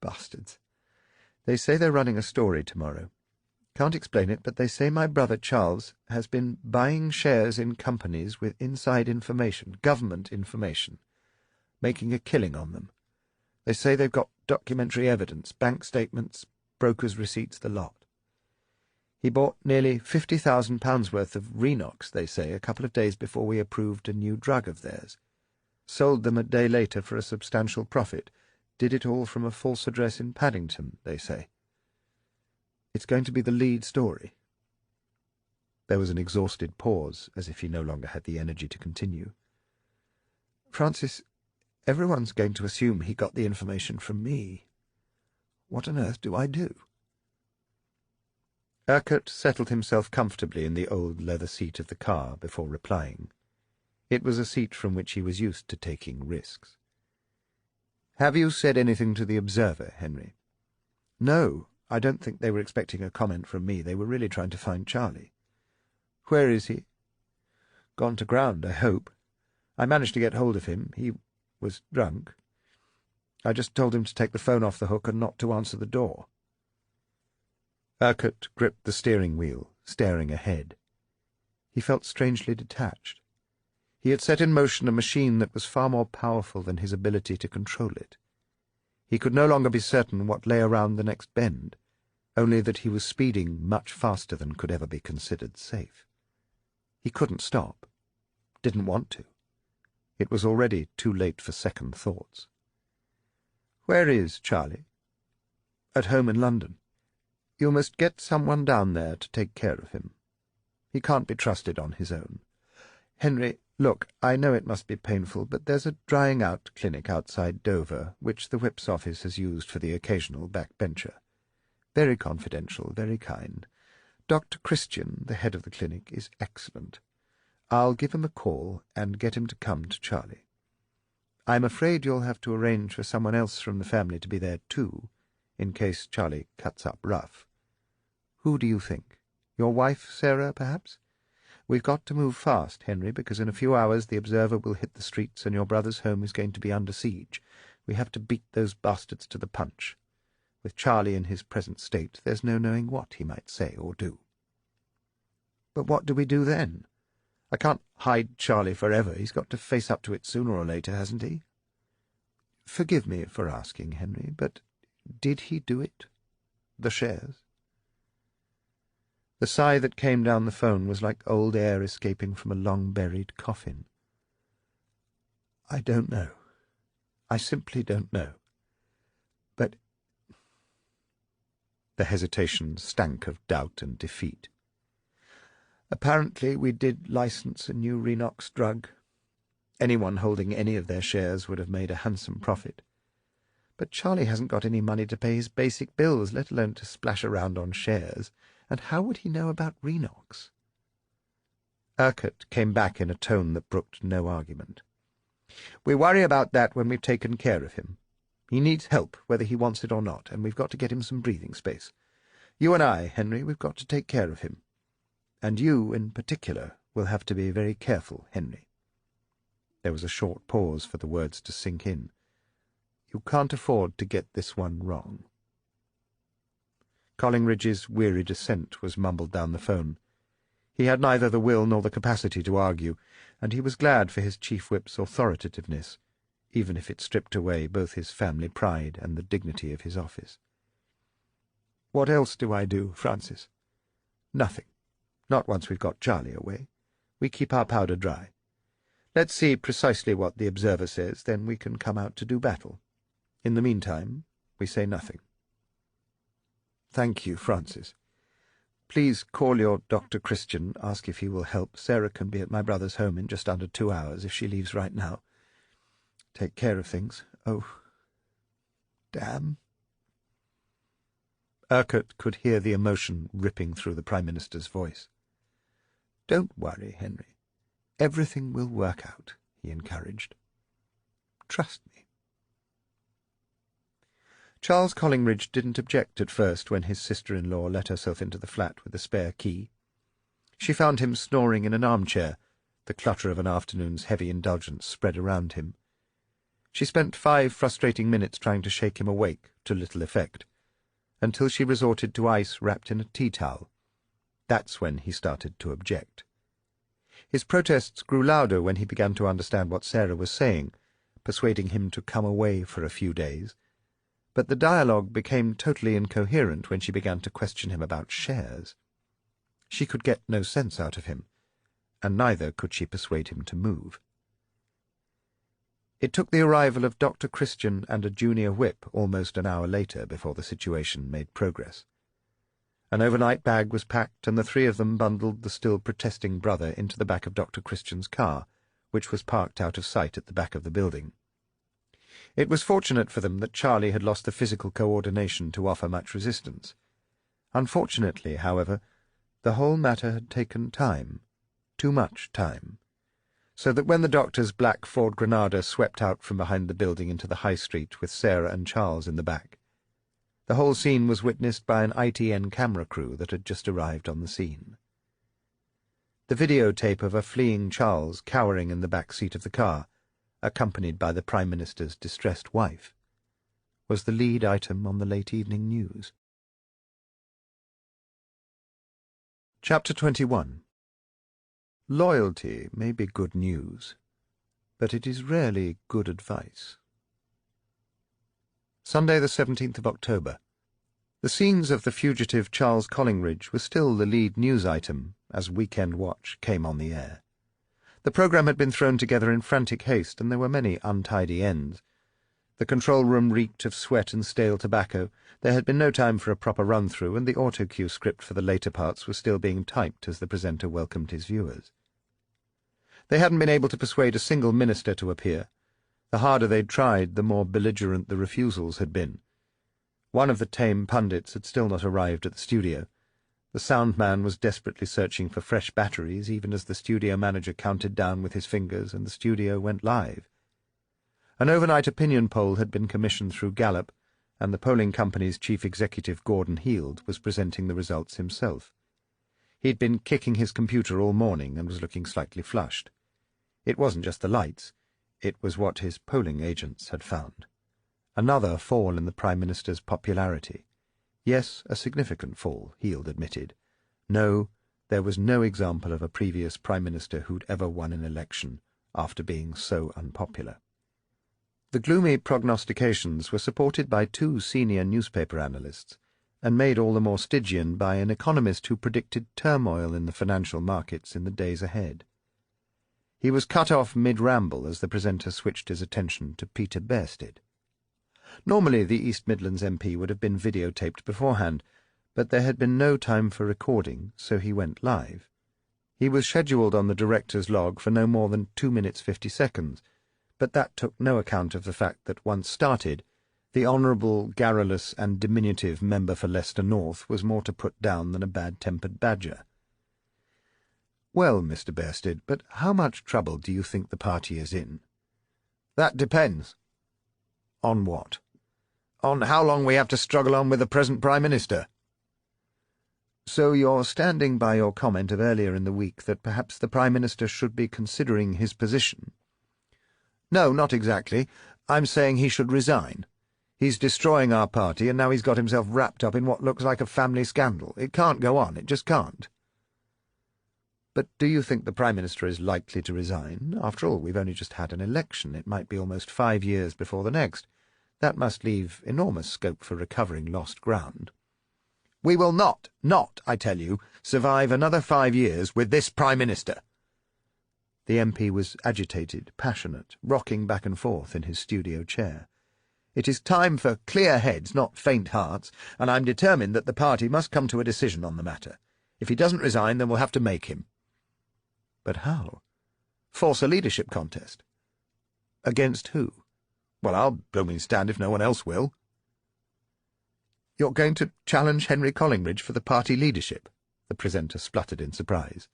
Bastards. They say they're running a story tomorrow. Can't explain it, but they say my brother Charles has been buying shares in companies with inside information, government information, making a killing on them. They say they've got documentary evidence, bank statements, brokers' receipts, the lot. He bought nearly £50,000 worth of Renox, they say, a couple of days before we approved a new drug of theirs. Sold them a day later for a substantial profit. Did it all from a false address in Paddington, they say. It's going to be the lead story." There was an exhausted pause, as if he no longer had the energy to continue. "Francis, everyone's going to assume he got the information from me. What on earth do I do?" Urquhart settled himself comfortably in the old leather seat of the car before replying. It was a seat from which he was used to taking risks. "Have you said anything to the Observer, Henry?" "No. I don't think they were expecting a comment from me. They were really trying to find Charlie." "Where is he?" "Gone to ground, I hope. I managed to get hold of him. He was drunk. I just told him to take the phone off the hook and not to answer the door." Urquhart gripped the steering wheel, staring ahead. He felt strangely detached. He had set in motion a machine that was far more powerful than his ability to control it. He could no longer be certain what lay around the next bend, only that he was speeding much faster than could ever be considered safe. He couldn't stop. Didn't want to. It was already too late for second thoughts. "Where is Charlie?" "At home in London. You must get someone down there to take care of him. He can't be trusted on his own. Henry, look, I know it must be painful, but there's a drying-out clinic outside Dover, which the Whip's office has used for the occasional backbencher. Very confidential, very kind. Dr. Christian, the head of the clinic, is excellent. I'll give him a call and get him to come to Charlie. I'm afraid you'll have to arrange for someone else from the family to be there too, in case Charlie cuts up rough. Who do you think? Your wife, Sarah, perhaps? We've got to move fast, Henry, because in a few hours the Observer will hit the streets and your brother's home is going to be under siege. We have to beat those bastards to the punch. With Charlie in his present state, there's no knowing what he might say or do." "But what do we do then? I can't hide Charlie forever. He's got to face up to it sooner or later, hasn't he?" "Forgive me for asking, Henry, but did he do it? The shares?" The sigh that came down the phone was like old air escaping from a long-buried coffin. "I don't know. I simply don't know. But—" The hesitation stank of doubt and defeat. "Apparently we did license a new Renox drug. Anyone holding any of their shares would have made a handsome profit. But Charlie hasn't got any money to pay his basic bills, let alone to splash around on shares. And how would he know about Renox?" Urquhart came back in a tone that brooked no argument. "We worry about that when we've taken care of him. He needs help, whether he wants it or not, and we've got to get him some breathing space. You and I, Henry, we've got to take care of him. And you, in particular, will have to be very careful, Henry." There was a short pause for the words to sink in. "You can't afford to get this one wrong." Collingridge's wearied assent was mumbled down the phone, He had neither the will nor the capacity to argue, and he was glad for his chief whip's authoritativeness, even if it stripped away both his family pride and the dignity of his office. "What else do I do, Francis?" "Nothing. Not once we've got Charlie away. We keep our powder dry. Let's see precisely what the observer says, then we can come out to do battle. In the meantime, we say nothing." "Thank you, Francis. Please call your Dr. Christian, ask if he will help. Sarah can be at my brother's home in just under 2 hours if she leaves right now. Take care of things. Oh, damn." Urquhart could hear the emotion ripping through the Prime Minister's voice. "Don't worry, Henry. Everything will work out," he encouraged. "Trust me." Charles Collingridge didn't object at first when his sister-in-law let herself into the flat with a spare key. She found him snoring in an armchair, the clutter of an afternoon's heavy indulgence spread around him. She spent 5 frustrating minutes trying to shake him awake, to little effect, until she resorted to ice wrapped in a tea-towel. That's when he started to object. His protests grew louder when he began to understand what Sarah was saying, persuading him to come away for a few days. But the dialogue became totally incoherent when she began to question him about shares. She could get no sense out of him, and neither could she persuade him to move. It took the arrival of Dr. Christian and a junior whip almost an hour later before the situation made progress. An overnight bag was packed, and the 3 of them bundled the still protesting brother into the back of Dr. Christian's car, which was parked out of sight at the back of the building. It was fortunate for them that Charlie had lost the physical coordination to offer much resistance. Unfortunately, however, the whole matter had taken time, too much time, so that when the doctor's black Ford Granada swept out from behind the building into the High Street with Sarah and Charles in the back, the whole scene was witnessed by an ITN camera crew that had just arrived on the scene. The videotape of a fleeing Charles cowering in the back seat of the car, accompanied by the Prime Minister's distressed wife, was the lead item on the late evening news. Chapter 21. Loyalty may be good news, but it is rarely good advice. Sunday the 17th of October. The scenes of the fugitive Charles Collingridge were still the lead news item as Weekend Watch came on the air. The programme had been thrown together in frantic haste, and there were many untidy ends. The control room reeked of sweat and stale tobacco. There had been no time for a proper run-through, and the autocue script for the later parts was still being typed as the presenter welcomed his viewers. They hadn't been able to persuade a single minister to appear. The harder they'd tried, the more belligerent the refusals had been. One of the tame pundits had still not arrived at the studio. The sound man was desperately searching for fresh batteries even as the studio manager counted down with his fingers and the studio went live. An overnight opinion poll had been commissioned through Gallup, and the polling company's chief executive, Gordon Heald, was presenting the results himself. He'd been kicking his computer all morning and was looking slightly flushed. It wasn't just the lights. It was what his polling agents had found. Another fall in the Prime Minister's popularity. Yes, a significant fall, Heald admitted. No, there was no example of a previous Prime Minister who'd ever won an election after being so unpopular. The gloomy prognostications were supported by 2 senior newspaper analysts, and made all the more Stygian by an economist who predicted turmoil in the financial markets in the days ahead. He was cut off mid-ramble as the presenter switched his attention to Peter Bearsted. Normally the East Midlands MP would have been videotaped beforehand, but there had been no time for recording, so he went live. He was scheduled on the director's log for no more than 2 minutes 50 seconds, but that took no account of the fact that once started, the honourable, garrulous and diminutive member for Leicester North was more to put down than a bad-tempered badger. "Well, Mr. Bearsted, but how much trouble do you think the party is in?" "That depends." "On what?" "On how long we have to struggle on with the present Prime Minister." "So you're standing by your comment of earlier in the week that perhaps the Prime Minister should be considering his position?" "No, not exactly. I'm saying he should resign. He's destroying our party, and now he's got himself wrapped up in what looks like a family scandal. It can't go on. It just can't." But do you think the Prime Minister is likely to resign? After all, we've only just had an election. It might be almost 5 years before the next. That must leave enormous scope for recovering lost ground. We will not, I tell you, survive another 5 years with this Prime Minister. The MP was agitated, passionate, rocking back and forth in his studio chair. It is time for clear heads, not faint hearts, and I'm determined that the party must come to a decision on the matter. If he doesn't resign, then we'll have to make him. But how? Force a leadership contest. Against who? Well, I'll blooming stand if no one else will. You're going to challenge Henry Collingridge for the party leadership? The presenter spluttered in surprise.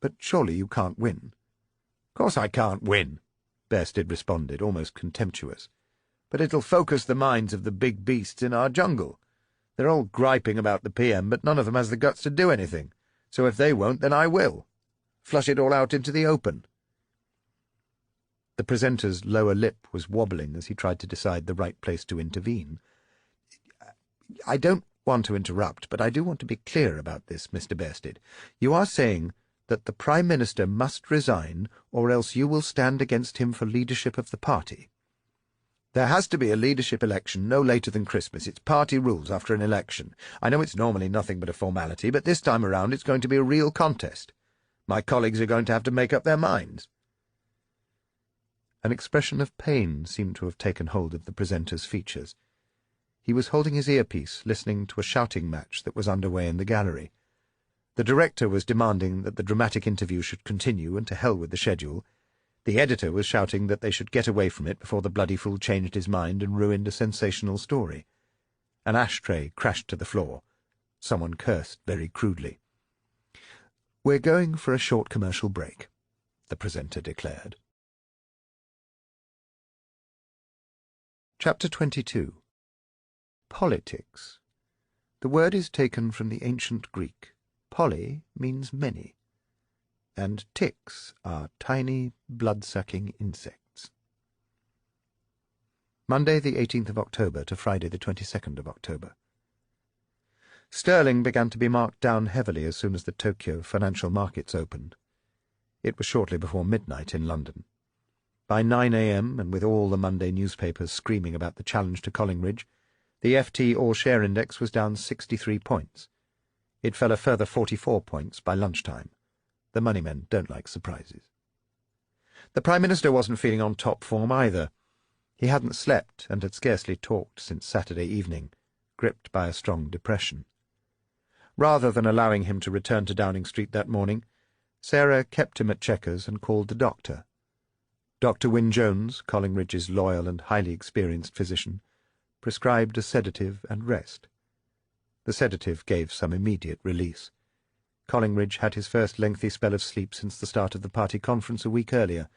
But surely you can't win. Of course I can't win, Bearsted responded, almost contemptuous. But it'll focus the minds of the big beasts in our jungle. They're all griping about the PM, but none of them has the guts to do anything. So if they won't, then I will. Flush it all out into the open. The presenter's lower lip was wobbling as he tried to decide the right place to intervene. I don't want to interrupt, but I do want to be clear about this, Mr. Bearsted. You are saying that the Prime Minister must resign, or else you will stand against him for leadership of the party. There has to be a leadership election no later than Christmas. It's party rules after an election. I know it's normally nothing but a formality, but this time around it's going to be a real contest. My colleagues are going to have to make up their minds. An expression of pain seemed to have taken hold of the presenter's features. He was holding his earpiece, listening to a shouting match that was underway in the gallery. The director was demanding that the dramatic interview should continue, and to hell with the schedule. The editor was shouting that they should get away from it before the bloody fool changed his mind and ruined a sensational story. An ashtray crashed to the floor. Someone cursed very crudely. "We're going for a short commercial break," the presenter declared. Chapter 22. Politics. The word is taken from the ancient Greek. Poly means many, and ticks are tiny, blood-sucking insects. Monday, the 18th of October to Friday, the 22nd of October. Sterling began to be marked down heavily as soon as the Tokyo financial markets opened. It was shortly before midnight in London. By 9 a.m., and with all the Monday newspapers screaming about the challenge to Collingridge, the FT All-Share Index was down 63 points. It fell a further 44 points by lunchtime. The moneymen don't like surprises. The Prime Minister wasn't feeling on top form either. He hadn't slept and had scarcely talked since Saturday evening, gripped by a strong depression. Rather than allowing him to return to Downing Street that morning, Sarah kept him at Chequers and called the doctor. Dr. Wynne Jones, Collingridge's loyal and highly experienced physician, prescribed a sedative and rest. The sedative gave some immediate release. Collingridge had his first lengthy spell of sleep since the start of the party conference a week earlier,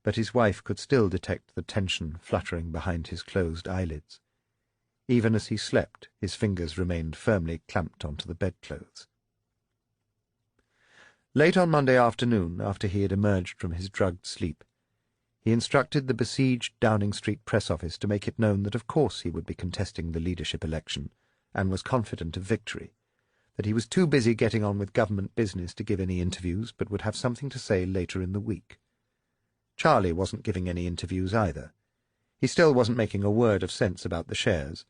but his wife could still detect the tension fluttering behind his closed eyelids. Even as he slept, his fingers remained firmly clamped onto the bedclothes. Late on Monday afternoon, after he had emerged from his drugged sleep, he instructed the besieged Downing Street press office to make it known that of course he would be contesting the leadership election, and was confident of victory, that he was too busy getting on with government business to give any interviews, but would have something to say later in the week. Charlie wasn't giving any interviews either. He still wasn't making a word of sense about the shares,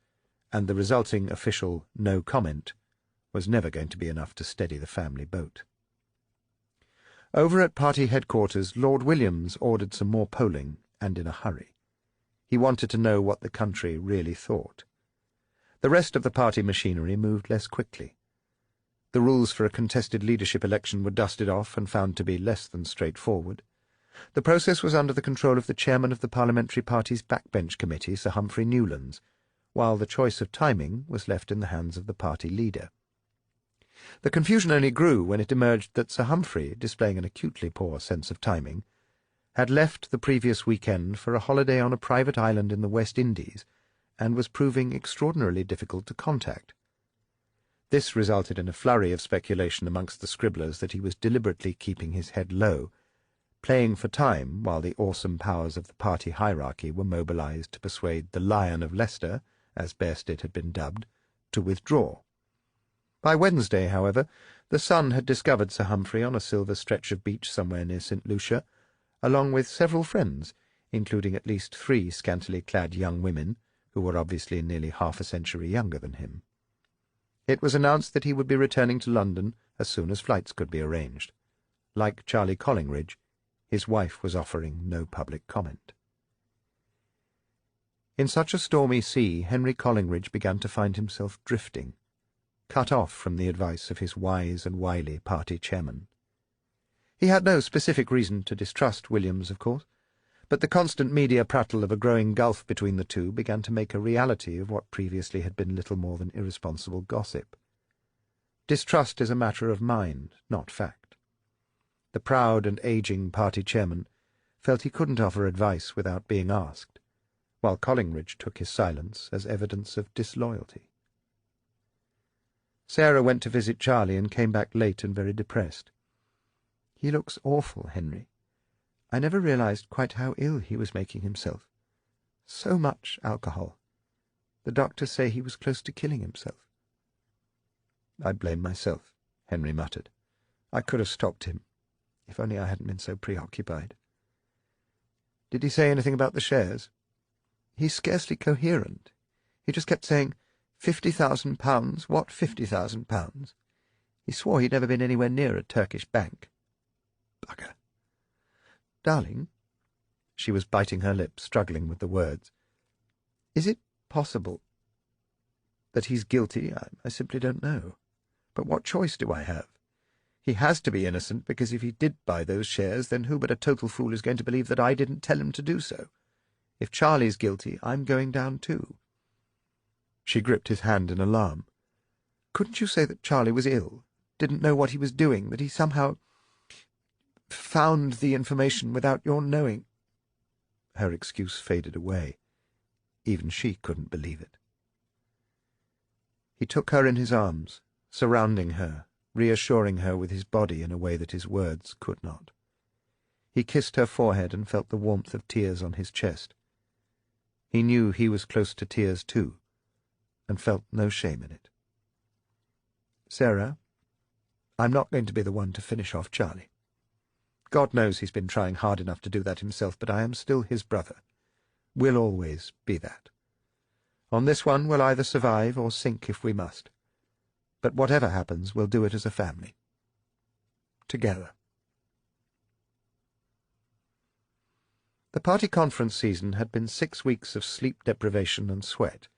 and the resulting official no comment was never going to be enough to steady the family boat. Over at party headquarters, Lord Williams ordered some more polling, and in a hurry. He wanted to know what the country really thought. The rest of the party machinery moved less quickly. The rules for a contested leadership election were dusted off and found to be less than straightforward. The process was under the control of the chairman of the parliamentary party's backbench committee, Sir Humphrey Newlands, while the choice of timing was left in the hands of the party leader. The confusion only grew when it emerged that Sir Humphrey, displaying an acutely poor sense of timing, had left the previous weekend for a holiday on a private island in the West Indies, and was proving extraordinarily difficult to contact. This resulted in a flurry of speculation amongst the scribblers that he was deliberately keeping his head low, playing for time while the awesome powers of the party hierarchy were mobilized to persuade the Lion of Leicester, as Bearsted had been dubbed, to withdraw. By Wednesday, however, The sun had discovered Sir Humphrey on a silver stretch of beach somewhere near St. Lucia, along with several friends, including at least 3 scantily clad young women, who were obviously nearly half a century younger than him. It was announced that he would be returning to London as soon as flights could be arranged. Like Charlie Collingridge, his wife was offering no public comment. In such a stormy sea, Henry Collingridge began to find himself drifting, cut off from the advice of his wise and wily party chairman. He had no specific reason to distrust Williams, of course, but the constant media prattle of a growing gulf between the two began to make a reality of what previously had been little more than irresponsible gossip. Distrust is a matter of mind, not fact. The proud and ageing party chairman felt he couldn't offer advice without being asked, while Collingridge took his silence as evidence of disloyalty. Sarah went to visit Charlie and came back late and very depressed. "He looks awful, Henry. I never realized quite how ill he was making himself. So much alcohol. The doctors say he was close to killing himself." "I blame myself," Henry muttered. "I could have stopped him, if only I hadn't been so preoccupied." "Did he say anything about the shares?" "He's scarcely coherent. He just kept saying, 50,000 pounds, what 50,000 pounds? He swore he'd never been anywhere near a Turkish bank." "Bugger." "Darling," she was biting her lip, struggling with the words, "is it possible that he's guilty? I simply don't know. But what choice do I have? He has to be innocent, because if he did buy those shares, then who but a total fool is going to believe that I didn't tell him to do so? If Charlie's guilty, I'm going down too." She gripped his hand in alarm. "Couldn't you say that Charlie was ill, didn't know what he was doing, that he somehow found the information without your knowing?" Her excuse faded away. Even she couldn't believe it. He took her in his arms, surrounding her, reassuring her with his body in a way that his words could not. He kissed her forehead and felt the warmth of tears on his chest. He knew he was close to tears too, and felt no shame in it. "Sarah, I'm not going to be the one to finish off Charlie. God knows he's been trying hard enough to do that himself, but I am still his brother. We'll always be that. On this one we'll either survive or sink if we must. But whatever happens, we'll do it as a family. Together." The party conference season had been 6 weeks of sleep deprivation and sweat,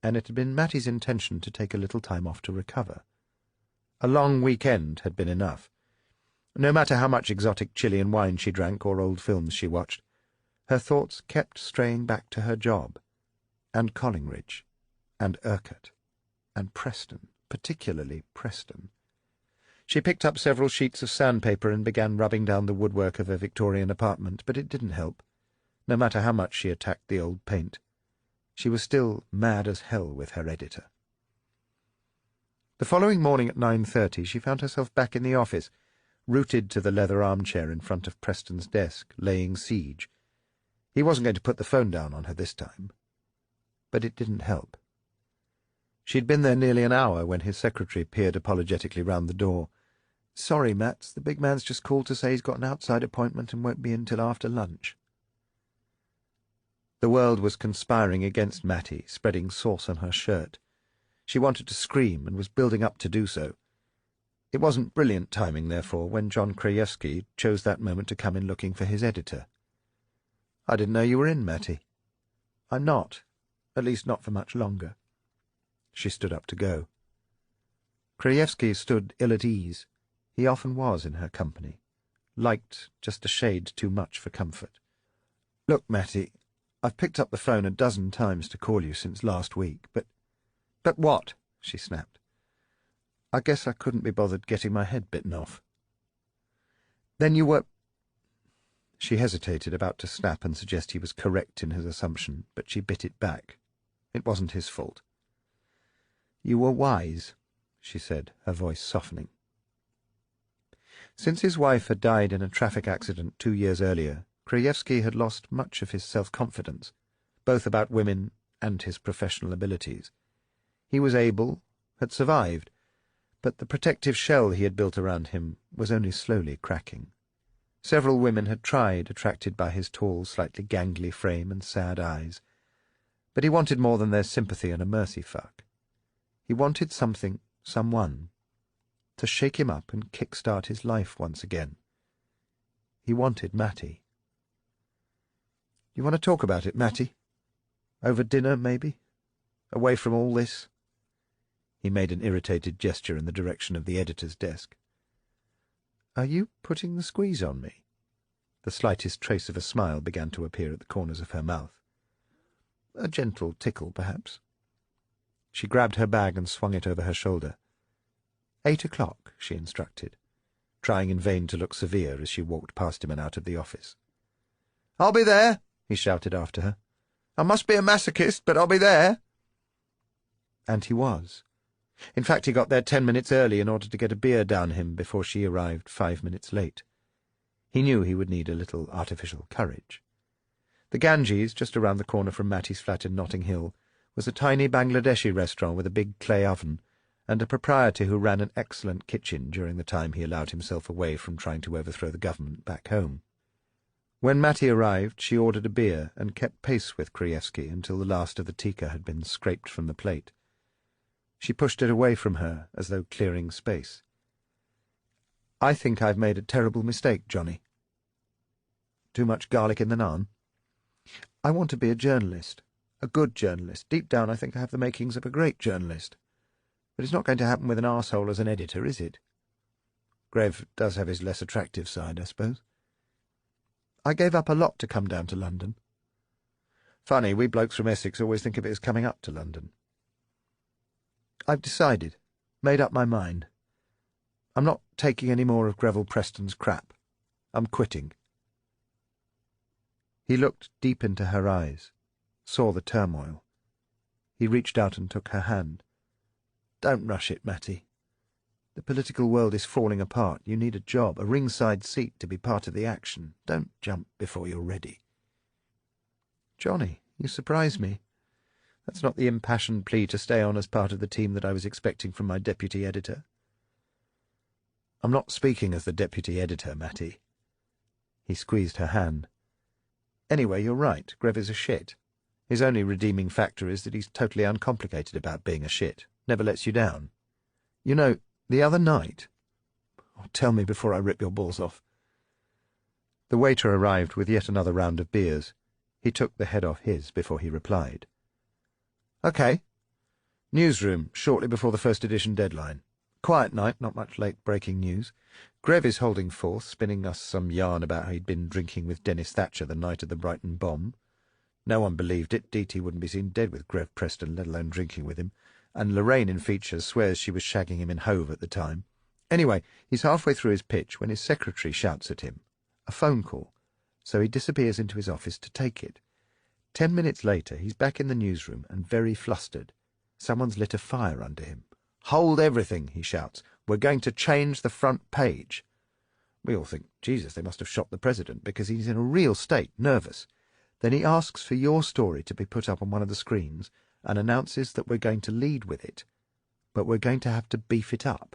and it had been Matty's intention to take a little time off to recover. A long weekend had been enough. No matter how much exotic Chilean wine she drank or old films she watched, her thoughts kept straying back to her job, and Collingridge, and Urquhart, and Preston, particularly Preston. She picked up several sheets of sandpaper and began rubbing down the woodwork of her Victorian apartment, but it didn't help, no matter how much she attacked the old paint. She was still mad as hell with her editor. The following morning at 9:30 she found herself back in the office, rooted to the leather armchair in front of Preston's desk, laying siege. He wasn't going to put the phone down on her this time. But it didn't help. She'd been there nearly an hour when his secretary peered apologetically round the door. "Sorry, Mats, the big man's just called to say he's got an outside appointment and won't be in till after lunch." The world was conspiring against Matty, spreading sauce on her shirt. She wanted to scream and was building up to do so. It wasn't brilliant timing, therefore, when John Krajewski chose that moment to come in looking for his editor. "I didn't know you were in, Matty." "I'm not. At least not for much longer." She stood up to go. Krajewski stood ill at ease. He often was in her company. Liked just a shade too much for comfort. "Look, Matty, I've picked up the phone a dozen times to call you since last week, but—" "But what?" she snapped. "I guess I couldn't be bothered getting my head bitten off." "Then you were—" She hesitated, about to snap and suggest he was correct in his assumption, but she bit it back. It wasn't his fault. "You were wise," she said, her voice softening. Since his wife had died in a traffic accident 2 years earlier, Krajewski had lost much of his self-confidence, both about women and his professional abilities. He was able, had survived, But the protective shell he had built around him was only slowly cracking. Several women had tried, attracted by his tall, slightly gangly frame and sad eyes. But he wanted more than their sympathy and a mercy fuck. He wanted something, someone, to shake him up and kick-start his life once again. He wanted Matty. "You want to talk about it, Matty? Over dinner, maybe? Away from all this?" He made an irritated gesture in the direction of the editor's desk. "Are you putting the squeeze on me?" The slightest trace of a smile began to appear at the corners of her mouth. "A gentle tickle, perhaps." She grabbed her bag and swung it over her shoulder. 8 o'clock, she instructed, trying in vain to look severe as she walked past him and out of the office. "I'll be there," he shouted after her. "I must be a masochist, but I'll be there." And he was. In fact, he got there 10 minutes early in order to get a beer down him before she arrived 5 minutes late. He knew he would need a little artificial courage. The Ganges, just around the corner from Matty's flat in Notting Hill, was a tiny Bangladeshi restaurant with a big clay oven, and a proprietor who ran an excellent kitchen during the time he allowed himself away from trying to overthrow the government back home. When Matty arrived, she ordered a beer and kept pace with Krajewski until the last of the tikka had been scraped from the plate. She pushed it away from her, as though clearing space. "I think I've made a terrible mistake, Johnny." "Too much garlic in the naan?" "I want to be a journalist. A good journalist. Deep down I think I have the makings of a great journalist. But it's not going to happen with an arsehole as an editor, is it? Grev does have his less attractive side, I suppose. I gave up a lot to come down to London. Funny, we blokes from Essex always think of it as coming up to London. I've decided, made up my mind. I'm not taking any more of Greville Preston's crap. I'm quitting." He looked deep into her eyes, saw the turmoil. He reached out and took her hand. "Don't rush it, Matty. The political world is falling apart. You need a job, a ringside seat to be part of the action. Don't jump before you're ready." "Johnny, you surprise me. That's not the impassioned plea to stay on as part of the team that I was expecting from my deputy editor." "I'm not speaking as the deputy editor, Matty." He squeezed her hand. "Anyway, you're right. Grev is a shit. His only redeeming factor is that he's totally uncomplicated about being a shit. Never lets you down. You know, the other night—" "Oh, tell me before I rip your balls off." The waiter arrived with yet another round of beers. He took the head off his before he replied. "OK. Newsroom, shortly before the first edition deadline. Quiet night, not much late-breaking news. Grev is holding forth, spinning us some yarn about how he'd been drinking with Dennis Thatcher the night of the Brighton bomb. No one believed it. DT wouldn't be seen dead with Grev Preston, let alone drinking with him. And Lorraine in features swears she was shagging him in Hove at the time. Anyway, he's halfway through his pitch when his secretary shouts at him. A phone call. So he disappears into his office to take it. 10 minutes later, he's back in the newsroom and very flustered. Someone's lit a fire under him. 'Hold everything,' he shouts. 'We're going to change the front page.' We all think, Jesus, they must have shot the president, because he's in a real state, nervous. Then he asks for your story to be put up on one of the screens and announces that we're going to lead with it, but we're going to have to beef it up.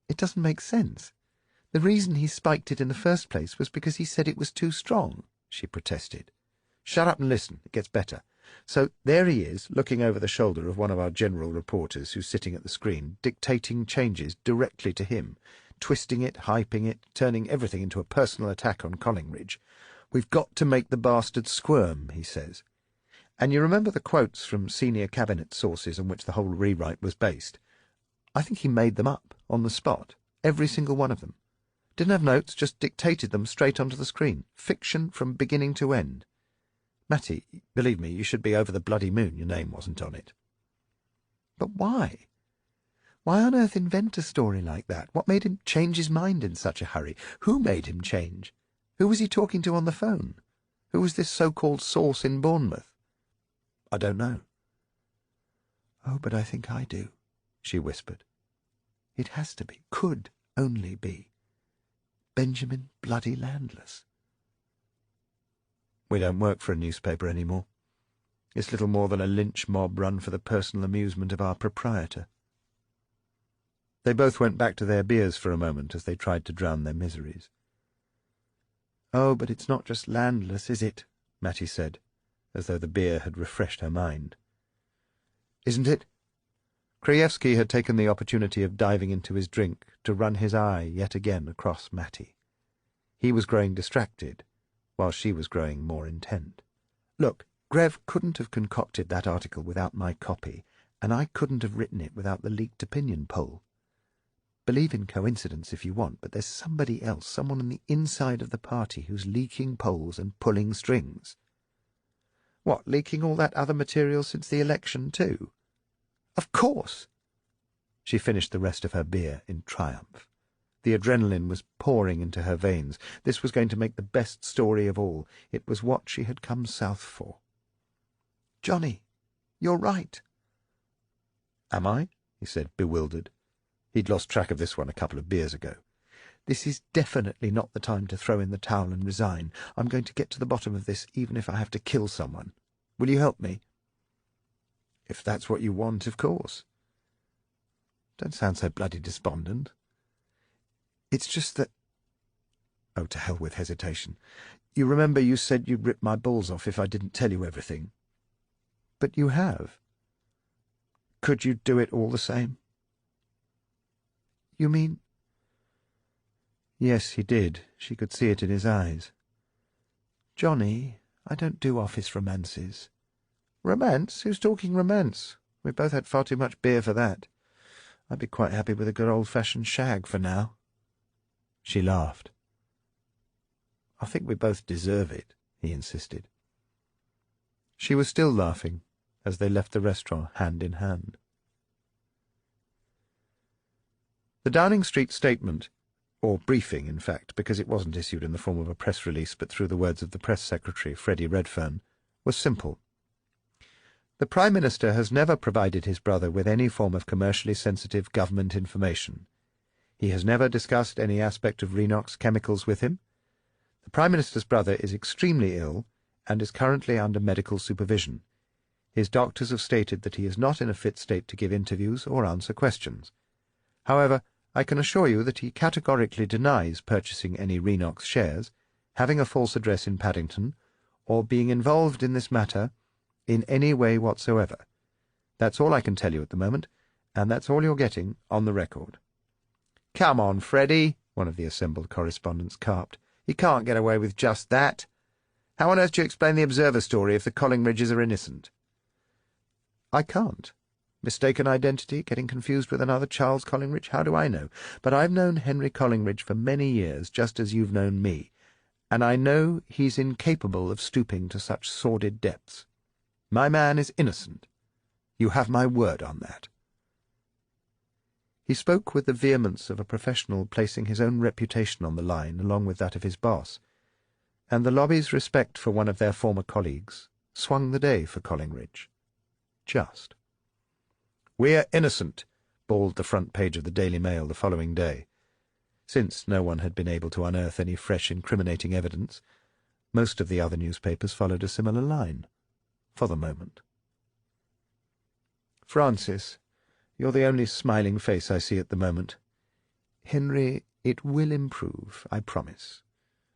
It doesn't make sense. The reason he spiked it in the first place was because he said it was too strong," she protested. "Shut up and listen. It gets better. So there he is, looking over the shoulder of one of our general reporters who's sitting at the screen, dictating changes directly to him, twisting it, hyping it, turning everything into a personal attack on Collingridge. 'We've got to make the bastard squirm,' he says. And you remember the quotes from senior cabinet sources on which the whole rewrite was based? I think he made them up, on the spot, every single one of them. Didn't have notes, just dictated them straight onto the screen. Fiction from beginning to end. Matty, believe me, you should be over the bloody moon your name wasn't on it." "But why? Why on earth invent a story like that? What made him change his mind in such a hurry? Who made him change? Who was he talking to on the phone? Who was this so-called source in Bournemouth?" "I don't know." "Oh, but I think I do," she whispered. "It has to be, could only be. Benjamin bloody Landless." "We don't work for a newspaper any more. It's little more than a lynch mob run for the personal amusement of our proprietor." They both went back to their beers for a moment as they tried to drown their miseries. "Oh, but it's not just landless, is it?" Mattie said, as though the beer had refreshed her mind. "Isn't it?" Krajewski had taken the opportunity of diving into his drink to run his eye yet again across Mattie. He was growing distracted, while she was growing more intent. "Look, Grev couldn't have concocted that article without my copy, and I couldn't have written it without the leaked opinion poll. Believe in coincidence if you want, but there's somebody else, someone on the inside of the party who's leaking polls and pulling strings." "What, leaking all that other material since the election, too?" "Of course!" She finished the rest of her beer in triumph. The adrenaline was pouring into her veins. This was going to make the best story of all. It was what she had come south for. "Johnny, you're right." "Am I?" he said, bewildered. He'd lost track of this one a couple of beers ago. "This is definitely not the time to throw in the towel and resign. I'm going to get to the bottom of this, even if I have to kill someone. Will you help me?" "If that's what you want, of course." "Don't sound so bloody despondent." "It's just that—" "Oh, to hell with hesitation. You remember you said you'd rip my balls off if I didn't tell you everything." "But you have." "Could you do it all the same?" "You mean—" Yes, he did. She could see it in his eyes. "Johnny, I don't do office romances." "Romance? Who's talking romance? We've both had far too much beer for that. I'd be quite happy with a good old-fashioned shag for now." She laughed. "I think we both deserve it," he insisted. She was still laughing as they left the restaurant hand in hand. The Downing Street statement, or briefing, in fact, because it wasn't issued in the form of a press release but through the words of the press secretary, Freddie Redfern, was simple. "The Prime Minister has never provided his brother with any form of commercially sensitive government information. He has never discussed any aspect of Renox chemicals with him. The Prime Minister's brother is extremely ill and is currently under medical supervision. His doctors have stated that he is not in a fit state to give interviews or answer questions. However, I can assure you that he categorically denies purchasing any Renox shares, having a false address in Paddington, or being involved in this matter in any way whatsoever. That's all I can tell you at the moment, and that's all you're getting on the record." "Come on, Freddie," one of the assembled correspondents carped. "You can't get away with just that. How on earth do you explain the Observer story if the Collingridges are innocent?" "I can't. Mistaken identity, getting confused with another Charles Collingridge, how do I know? But I've known Henry Collingridge for many years, just as you've known me, and I know he's incapable of stooping to such sordid depths. My man is innocent. You have my word on that." He spoke with the vehemence of a professional placing his own reputation on the line along with that of his boss, and the lobby's respect for one of their former colleagues swung the day for Collingridge. Just. "We're innocent," bawled the front page of the Daily Mail the following day. Since no one had been able to unearth any fresh incriminating evidence, most of the other newspapers followed a similar line, for the moment. "Francis, you're the only smiling face I see at the moment. Henry, it will improve, I promise.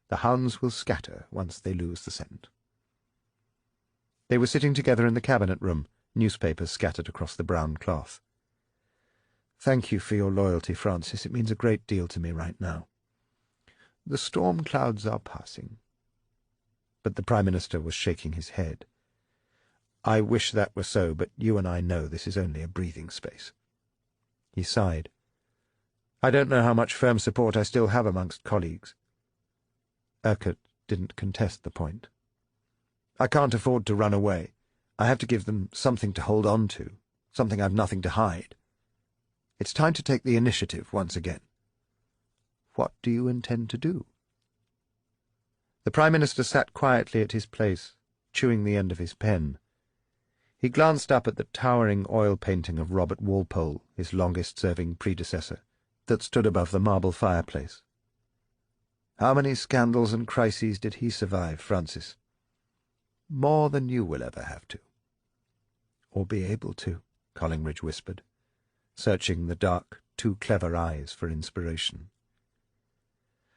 The hounds will scatter once they lose the scent." They were sitting together in the cabinet room, newspapers scattered across the brown cloth. "Thank you for your loyalty, Francis. It means a great deal to me right now. The storm clouds are passing." But the Prime Minister was shaking his head. "I wish that were so, but you and I know this is only a breathing space." He sighed. "I don't know how much firm support I still have amongst colleagues." Urquhart didn't contest the point. "I can't afford to run away. I have to give them something to hold on to, something I've nothing to hide. It's time to take the initiative once again." "What do you intend to do?" The Prime Minister sat quietly at his place, chewing the end of his pen. He glanced up at the towering oil painting of Robert Walpole, his longest-serving predecessor, that stood above the marble fireplace. "How many scandals and crises did he survive, Francis?" "More than you will ever have to." "Or be able to," Collingridge whispered, searching the dark, too clever eyes for inspiration.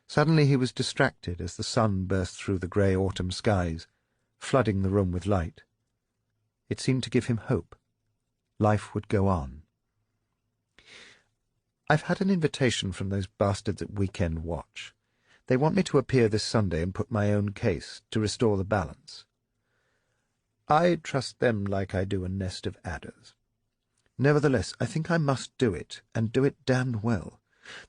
Suddenly he was distracted as the sun burst through the grey autumn skies, flooding the room with light. It seemed to give him hope. Life would go on. "I've had an invitation from those bastards at Weekend Watch. They want me to appear this Sunday and put my own case, to restore the balance. I trust them like I do a nest of adders. Nevertheless, I think I must do it, and do it damned well.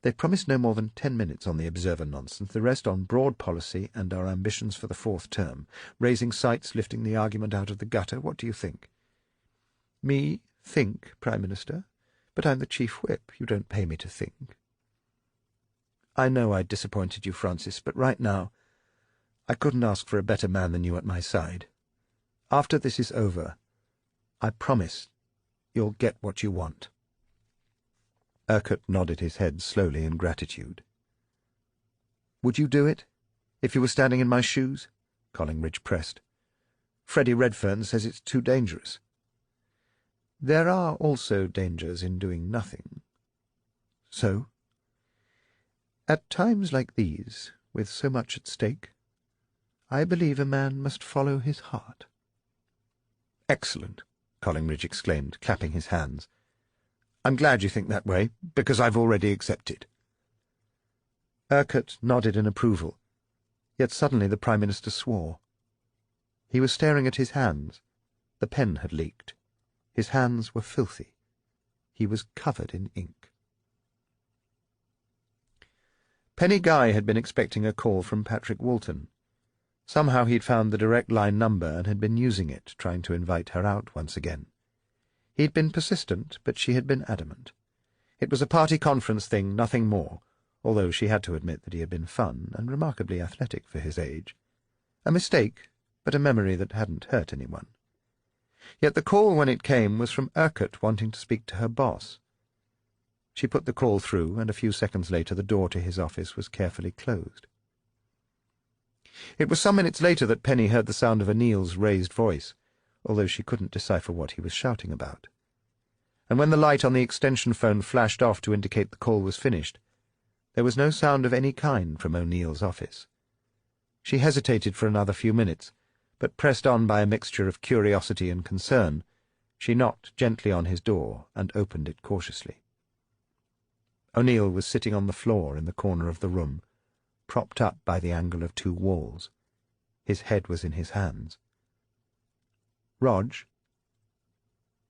They promised no more than 10 minutes on the Observer nonsense, the rest on broad policy and our ambitions for the 4th term, raising sights, lifting the argument out of the gutter. What do you think?" "Me think, Prime Minister? But I'm the Chief Whip. You don't pay me to think." "I know I disappointed you, Francis, but right now I couldn't ask for a better man than you at my side. After this is over, I promise you'll get what you want." Urquhart nodded his head slowly in gratitude. "Would you do it, if you were standing in my shoes?" Collingridge pressed. "Freddie Redfern says it's too dangerous." "There are also dangers in doing nothing." "So?" "At times like these, with so much at stake, I believe a man must follow his heart." "Excellent," Collingridge exclaimed, clapping his hands. "I'm glad you think that way, because I've already accepted." Urquhart nodded in approval, yet suddenly the Prime Minister swore. He was staring at his hands. The pen had leaked. His hands were filthy. He was covered in ink. Penny Guy had been expecting a call from Patrick Walton. Somehow he'd found the direct line number and had been using it, trying to invite her out once again. He'd been persistent, but she had been adamant. It was a party conference thing, nothing more, although she had to admit that he had been fun and remarkably athletic for his age. A mistake, but a memory that hadn't hurt anyone. Yet the call, when it came, was from Urquhart wanting to speak to her boss. She put the call through, and a few seconds later the door to his office was carefully closed. It was some minutes later that Penny heard the sound of O'Neill's raised voice, although she couldn't decipher what he was shouting about. And when the light on the extension phone flashed off to indicate the call was finished, there was no sound of any kind from O'Neill's office. She hesitated for another few minutes, but pressed on by a mixture of curiosity and concern, she knocked gently on his door and opened it cautiously. O'Neill was sitting on the floor in the corner of the room, propped up by the angle of 2 walls. His head was in his hands. "Rog?"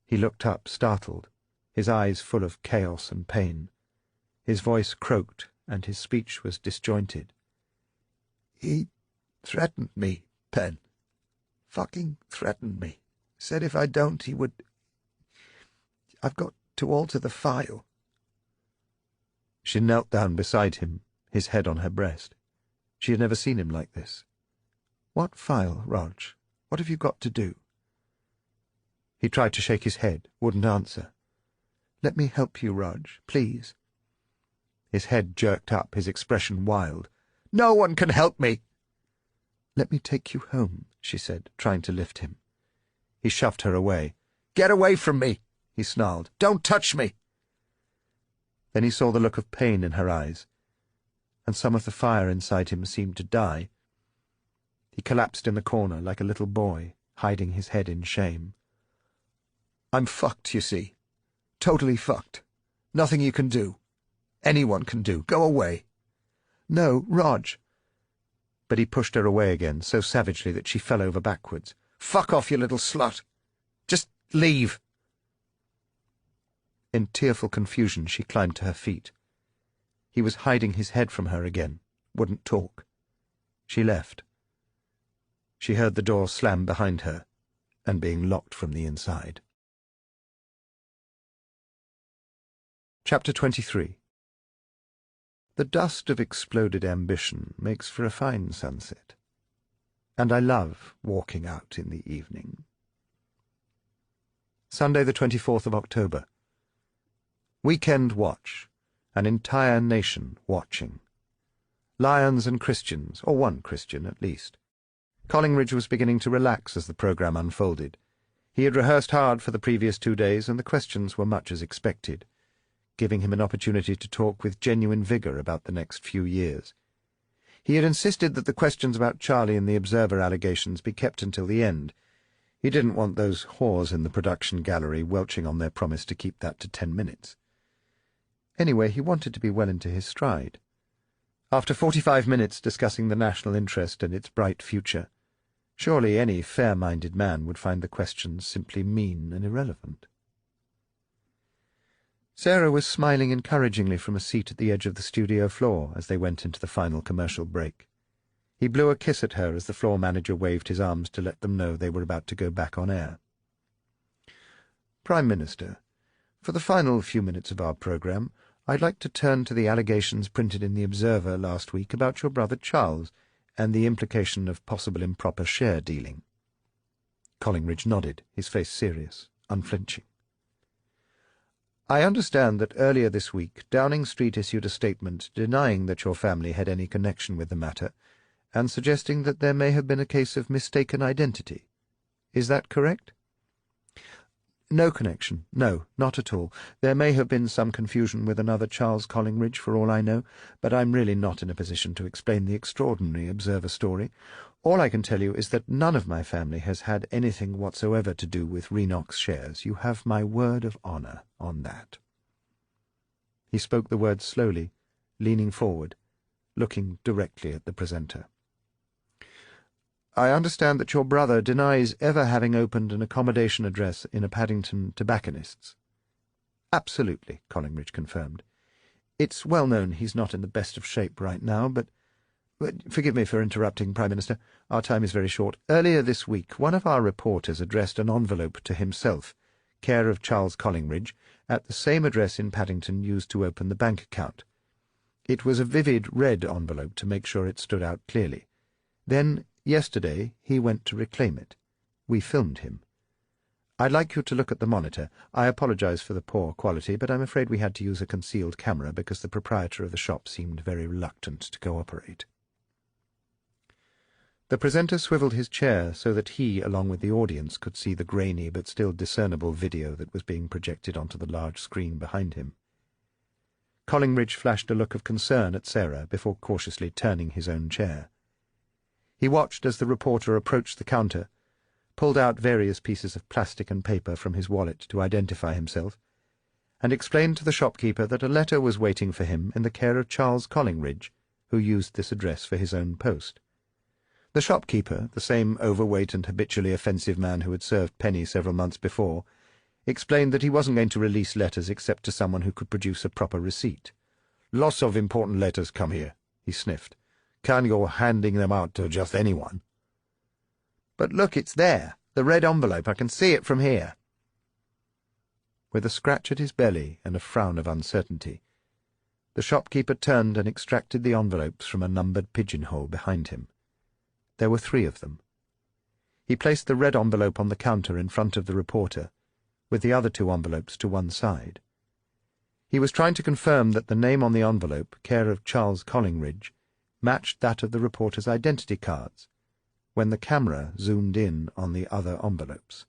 He looked up, startled, his eyes full of chaos and pain. His voice croaked, and his speech was disjointed. "He threatened me, Pen. Fucking threatened me. Said if I don't, he would... I've got to alter the file." She knelt down beside him, his head on her breast. She had never seen him like this. "What file, Rog? What have you got to do?" He tried to shake his head, wouldn't answer. "Let me help you, Rog, please." His head jerked up, his expression wild. "No one can help me!" "Let me take you home," she said, trying to lift him. He shoved her away. "Get away from me!" he snarled. "Don't touch me!" Then he saw the look of pain in her eyes, and some of the fire inside him seemed to die. He collapsed in the corner like a little boy, hiding his head in shame. "I'm fucked, you see. Totally fucked. Nothing you can do. Anyone can do. Go away." "No, Rog." But he pushed her away again, so savagely that she fell over backwards. "Fuck off, you little slut. Just leave." In tearful confusion she climbed to her feet. He was hiding his head from her again, wouldn't talk. She left. She heard the door slam behind her, and being locked from the inside. Chapter 23. The dust of exploded ambition makes for a fine sunset, and I love walking out in the evening. Sunday the 24th of October. Weekend watch. An entire nation watching. Lions and Christians, or one Christian at least. Collingridge was beginning to relax as the programme unfolded. He had rehearsed hard for the previous 2 days, and the questions were much as expected. giving him an opportunity to talk with genuine vigour about the next few years. He had insisted that the questions about Charlie and the Observer allegations be kept until the end. He didn't want those whores in the production gallery welching on their promise to keep that to 10 minutes. Anyway, he wanted to be well into his stride. After 45 minutes discussing the national interest and its bright future, surely any fair-minded man would find the questions simply mean and irrelevant. Sarah was smiling encouragingly from a seat at the edge of the studio floor as they went into the final commercial break. He blew a kiss at her as the floor manager waved his arms to let them know they were about to go back on air. "Prime Minister, for the final few minutes of our programme, I'd like to turn to the allegations printed in the Observer last week about your brother Charles and the implication of possible improper share dealing." Collingridge nodded, his face serious, unflinching. "I understand that earlier this week Downing Street issued a statement denying that your family had any connection with the matter and suggesting that there may have been a case of mistaken identity. Is that correct?" "No connection. No, not at all. There may have been some confusion with another Charles Collingridge, for all I know, but I'm really not in a position to explain the extraordinary Observer story. All I can tell you is that none of my family has had anything whatsoever to do with Renox shares. You have my word of honour on that." He spoke the words slowly, leaning forward, looking directly at the presenter. "I understand that your brother denies ever having opened an accommodation address in a Paddington tobacconist's." "Absolutely," Collingridge confirmed. "It's well known he's not in the best of shape right now, but forgive me for interrupting, Prime Minister. Our time is very short. Earlier this week, one of our reporters addressed an envelope to himself, care of Charles Collingridge, at the same address in Paddington used to open the bank account. It was a vivid red envelope to make sure it stood out clearly. Then, yesterday, he went to reclaim it. We filmed him. I'd like you to look at the monitor. I apologize for the poor quality, but I'm afraid we had to use a concealed camera because the proprietor of the shop seemed very reluctant to cooperate." The presenter swiveled his chair so that he, along with the audience, could see the grainy but still discernible video that was being projected onto the large screen behind him. Collingridge flashed a look of concern at Sarah before cautiously turning his own chair. He watched as the reporter approached the counter, pulled out various pieces of plastic and paper from his wallet to identify himself, and explained to the shopkeeper that a letter was waiting for him in the care of Charles Collingridge, who used this address for his own post. The shopkeeper, the same overweight and habitually offensive man who had served Penny several months before, explained that he wasn't going to release letters except to someone who could produce a proper receipt. "Lots of important letters come here," he sniffed. "Can't go handing them out to just anyone." "But look, it's there, the red envelope. I can see it from here." With a scratch at his belly and a frown of uncertainty, the shopkeeper turned and extracted the envelopes from a numbered pigeonhole behind him. There were 3 of them. He placed the red envelope on the counter in front of the reporter, with the other 2 envelopes to one side. He was trying to confirm that the name on the envelope, care of Charles Collingridge, matched that of the reporter's identity cards, when the camera zoomed in on the other envelopes.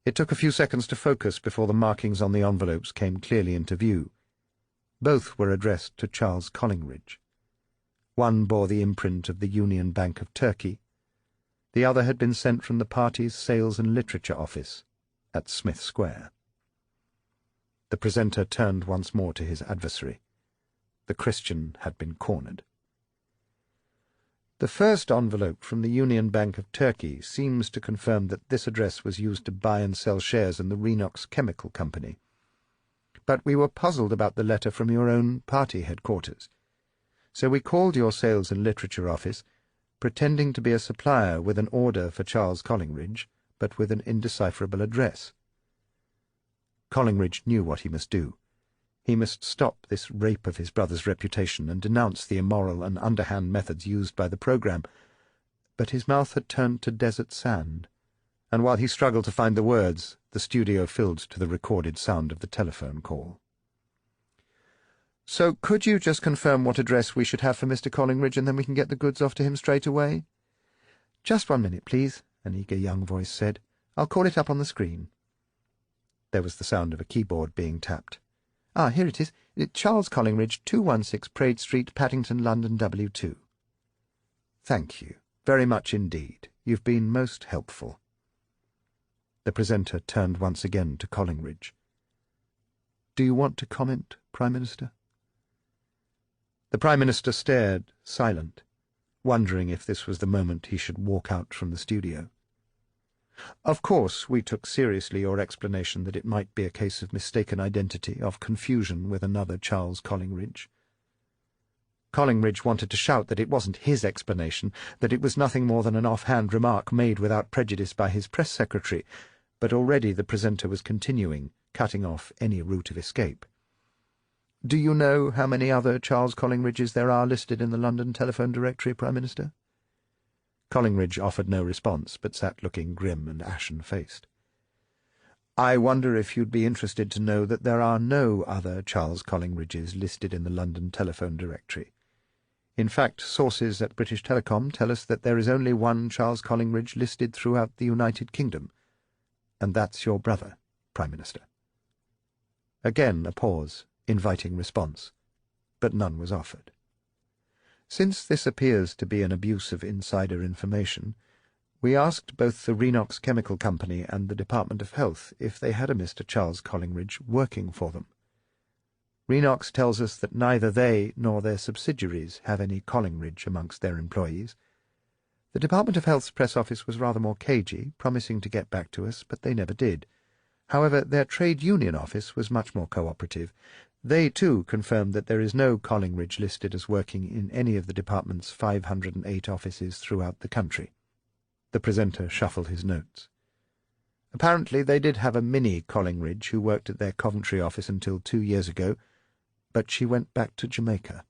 It took a few seconds to focus before the markings on the envelopes came clearly into view. Both were addressed to Charles Collingridge. One bore the imprint of the Union Bank of Turkey. The other had been sent from the party's Sales and Literature office at Smith Square. The presenter turned once more to his adversary. The Christian had been cornered. "The first envelope from the Union Bank of Turkey seems to confirm that this address was used to buy and sell shares in the Renox Chemical Company. But we were puzzled about the letter from your own party headquarters. So we called your Sales and Literature office, pretending to be a supplier with an order for Charles Collingridge, but with an indecipherable address." Collingridge knew what he must do. He must stop this rape of his brother's reputation and denounce the immoral and underhand methods used by the programme. But his mouth had turned to desert sand, and while he struggled to find the words, the studio filled to the recorded sound of the telephone call. "So could you just confirm what address we should have for Mr. Collingridge, and then we can get the goods off to him straight away?" "Just 1 minute, please," an eager young voice said. "I'll call it up on the screen." There was the sound of a keyboard being tapped. Ah, here it is. Charles Collingridge, 216 Praed Street, Paddington, London, W2. Thank you. Very much indeed. You've been most helpful. The presenter turned once again to Collingridge. Do you want to comment, Prime Minister? The Prime Minister stared, silent, wondering if this was the moment he should walk out from the studio. Of course, we took seriously your explanation that it might be a case of mistaken identity, of confusion with another Charles Collingridge. Collingridge wanted to shout that it wasn't his explanation, that it was nothing more than an off-hand remark made without prejudice by his press secretary, but already the presenter was continuing, cutting off any route of escape. Do you know how many other Charles Collingridges there are listed in the London telephone directory, Prime Minister? Collingridge offered no response, but sat looking grim and ashen-faced. I wonder if you'd be interested to know that there are no other Charles Collingridges listed in the London telephone directory. In fact, sources at British Telecom tell us that there is only one Charles Collingridge listed throughout the United Kingdom, and that's your brother, Prime Minister. Again a pause, inviting response, but none was offered. Since this appears to be an abuse of insider information, we asked both the Renox Chemical Company and the Department of Health if they had a Mr. Charles Collingridge working for them. Renox tells us that neither they nor their subsidiaries have any Collingridge amongst their employees. The Department of Health's press office was rather more cagey, promising to get back to us, but they never did. However, their trade union office was much more cooperative. They, too, confirmed that there is no Collingridge listed as working in any of the department's 508 offices throughout the country. The presenter shuffled his notes. Apparently they did have a mini Collingridge who worked at their Coventry office until 2 years ago, but she went back to Jamaica.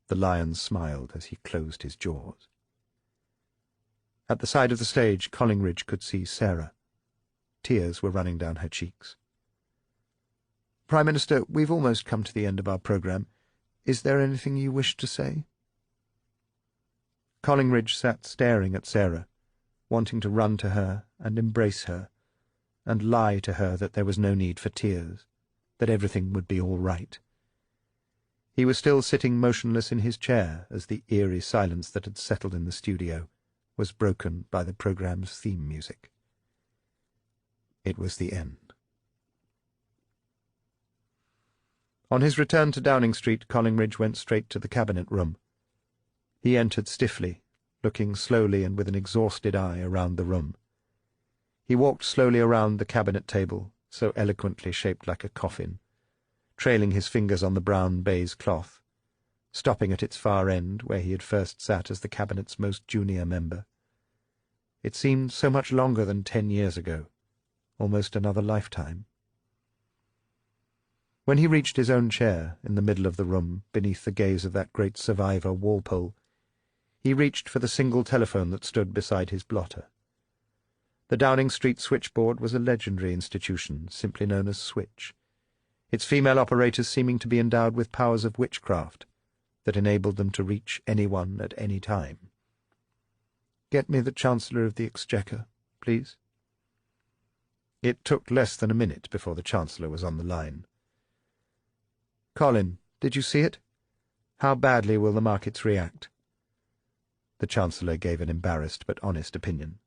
The lion smiled as he closed his jaws. At the side of the stage, Collingridge could see Sarah. Tears were running down her cheeks. Prime Minister, we've almost come to the end of our programme. Is there anything you wish to say? Collingridge sat staring at Sarah, wanting to run to her and embrace her, and lie to her that there was no need for tears, that everything would be all right. He was still sitting motionless in his chair as the eerie silence that had settled in the studio was broken by the programme's theme music. It was the end. On his return to Downing Street, Collingridge went straight to the cabinet room. He entered stiffly, looking slowly and with an exhausted eye around the room. He walked slowly around the cabinet table, so eloquently shaped like a coffin, trailing his fingers on the brown baize cloth, stopping at its far end where he had first sat as the cabinet's most junior member. It seemed so much longer than 10 years ago, almost another lifetime. When he reached his own chair in the middle of the room, beneath the gaze of that great survivor Walpole, he reached for the single telephone that stood beside his blotter. The Downing Street switchboard was a legendary institution, simply known as Switch, its female operators seeming to be endowed with powers of witchcraft that enabled them to reach anyone at any time. "Get me the Chancellor of the Exchequer, please." It took less than a minute before the Chancellor was on the line. "Colin, did you see it? How badly will the markets react?" The Chancellor gave an embarrassed but honest opinion.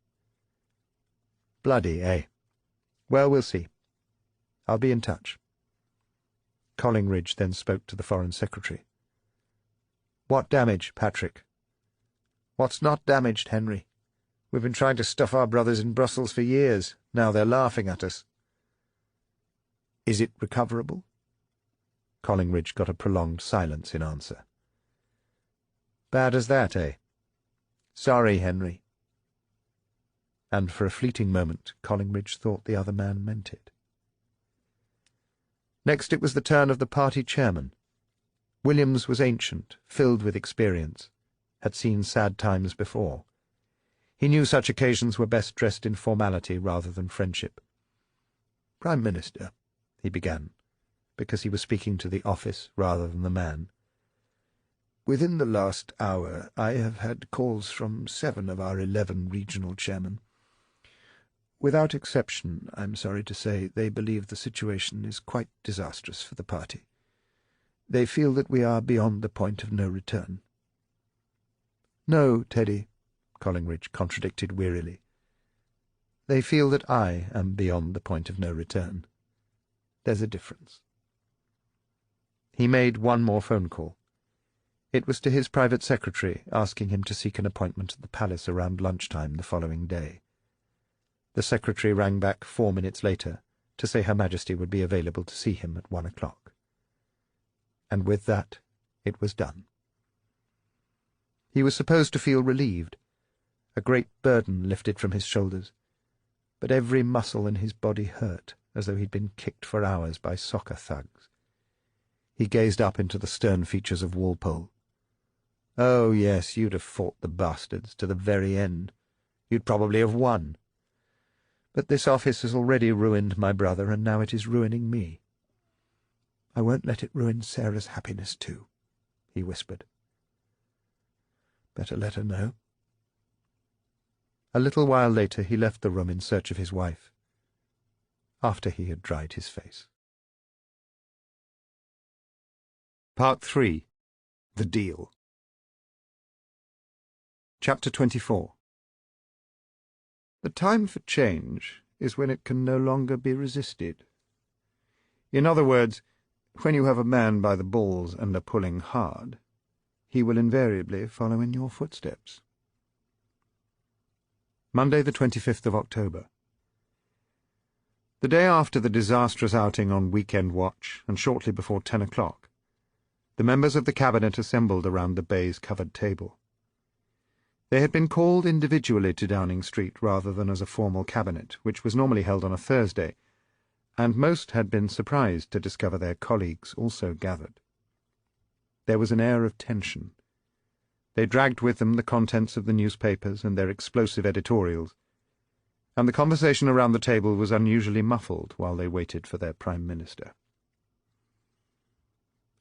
"Bloody, eh? Well, we'll see. I'll be in touch." Collingridge then spoke to the Foreign Secretary. "What damage, Patrick?" "What's not damaged, Henry? We've been trying to stuff our brothers in Brussels for years. Now they're laughing at us." "Is it recoverable?" Collingridge got a prolonged silence in answer. "Bad as that, eh? Sorry, Henry." And for a fleeting moment Collingridge thought the other man meant it. Next it was the turn of the party chairman. Williams was ancient, filled with experience, had seen sad times before. He knew such occasions were best dressed in formality rather than friendship. "Prime Minister," he began, because he was speaking to the office rather than the man. "Within the last hour I have had calls from 7 of our 11 regional chairmen. Without exception, I'm sorry to say, they believe the situation is quite disastrous for the party. They feel that we are beyond the point of no return." "No, Teddy," Collingridge contradicted wearily. "They feel that I am beyond the point of no return. There's a difference." He made one more phone call. It was to his private secretary, asking him to seek an appointment at the palace around lunchtime the following day. The secretary rang back 4 minutes later to say Her Majesty would be available to see him at 1 o'clock. And with that it was done. He was supposed to feel relieved, a great burden lifted from his shoulders, but every muscle in his body hurt, as though he'd been kicked for hours by soccer thugs. He gazed up into the stern features of Walpole. "Oh, yes, you'd have fought the bastards to the very end. You'd probably have won. But this office has already ruined my brother, and now it is ruining me. I won't let it ruin Sarah's happiness too," he whispered. "Better let her know." A little while later he left the room in search of his wife, after he had dried his face. Part 3. The Deal. Chapter 24. The time for change is when it can no longer be resisted. In other words, when you have a man by the balls and are pulling hard, he will invariably follow in your footsteps. Monday, the 25th of October. The day after the disastrous outing on weekend watch, and shortly before 10 o'clock, the members of the Cabinet assembled around the baize-covered table. They had been called individually to Downing Street rather than as a formal Cabinet, which was normally held on a Thursday, and most had been surprised to discover their colleagues also gathered. There was an air of tension. They dragged with them the contents of the newspapers and their explosive editorials, and the conversation around the table was unusually muffled while they waited for their Prime Minister.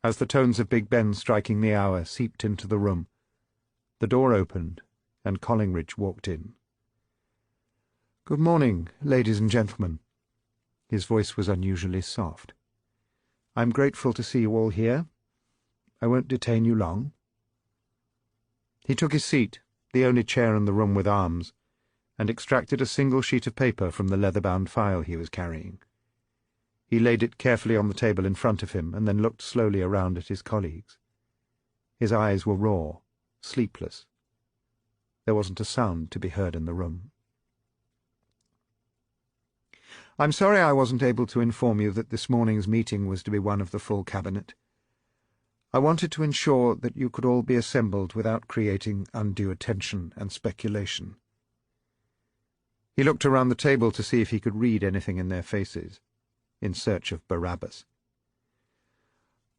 As the tones of Big Ben striking the hour seeped into the room, the door opened, and Collingridge walked in. "Good morning, ladies and gentlemen." His voice was unusually soft. "I'm grateful to see you all here. I won't detain you long." He took his seat, the only chair in the room with arms, and extracted a single sheet of paper from the leather-bound file he was carrying. He laid it carefully on the table in front of him and then looked slowly around at his colleagues. His eyes were raw, sleepless. There wasn't a sound to be heard in the room. "I'm sorry I wasn't able to inform you that this morning's meeting was to be one of the full Cabinet. I wanted to ensure that you could all be assembled without creating undue attention and speculation." He looked around the table to see if he could read anything in their faces, in search of Barabbas.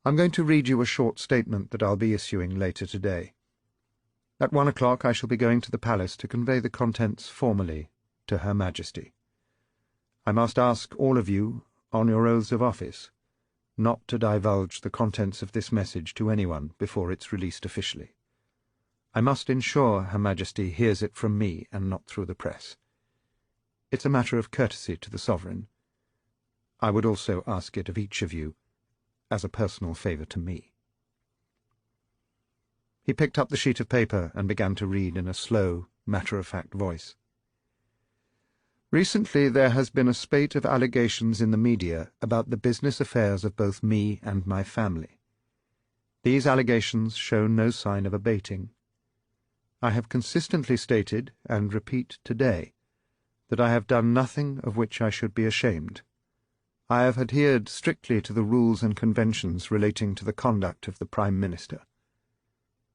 "I'm going to read you a short statement that I'll be issuing later today. At 1 o'clock I shall be going to the palace to convey the contents formally to Her Majesty. I must ask all of you, on your oaths of office, not to divulge the contents of this message to anyone before it's released officially. I must ensure Her Majesty hears it from me and not through the press. It's a matter of courtesy to the Sovereign. I would also ask it of each of you, as a personal favour to me." He picked up the sheet of paper and began to read in a slow, matter-of-fact voice. "Recently there has been a spate of allegations in the media about the business affairs of both me and my family. These allegations show no sign of abating. I have consistently stated, and repeat today, that I have done nothing of which I should be ashamed. I have adhered strictly to the rules and conventions relating to the conduct of the Prime Minister."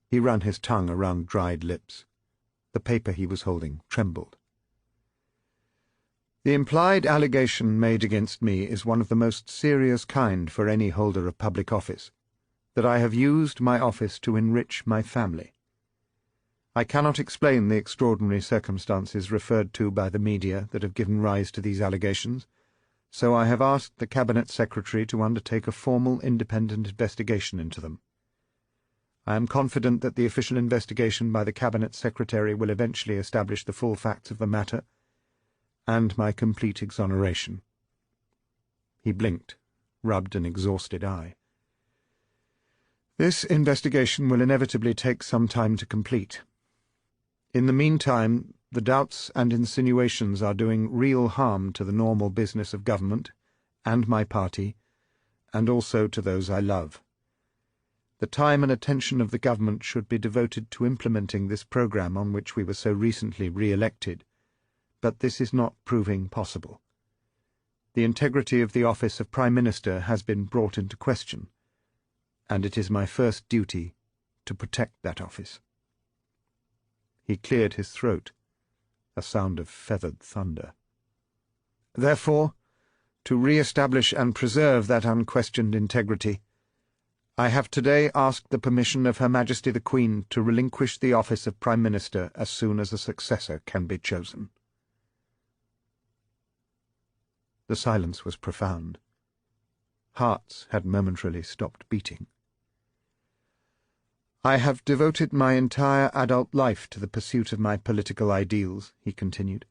He ran his tongue around dried lips. The paper he was holding trembled. "The implied allegation made against me is one of the most serious kind for any holder of public office, that I have used my office to enrich my family. I cannot explain the extraordinary circumstances referred to by the media that have given rise to these allegations, so I have asked the Cabinet Secretary to undertake a formal independent investigation into them. I am confident that the official investigation by the Cabinet Secretary will eventually establish the full facts of the matter, and my complete exoneration." He blinked, rubbed an exhausted eye. "This investigation will inevitably take some time to complete. In the meantime, the doubts and insinuations are doing real harm to the normal business of government, and my party, and also to those I love. The time and attention of the government should be devoted to implementing this program on which we were so recently re-elected, but this is not proving possible. The integrity of the office of Prime Minister has been brought into question, and it is my first duty to protect that office." He cleared his throat, a sound of feathered thunder. "Therefore, to re-establish and preserve that unquestioned integrity, I have today asked the permission of Her Majesty the Queen to relinquish the office of Prime Minister as soon as a successor can be chosen." The silence was profound. Hearts had momentarily stopped beating. "I have devoted my entire adult life to the pursuit of my political ideals," he continued,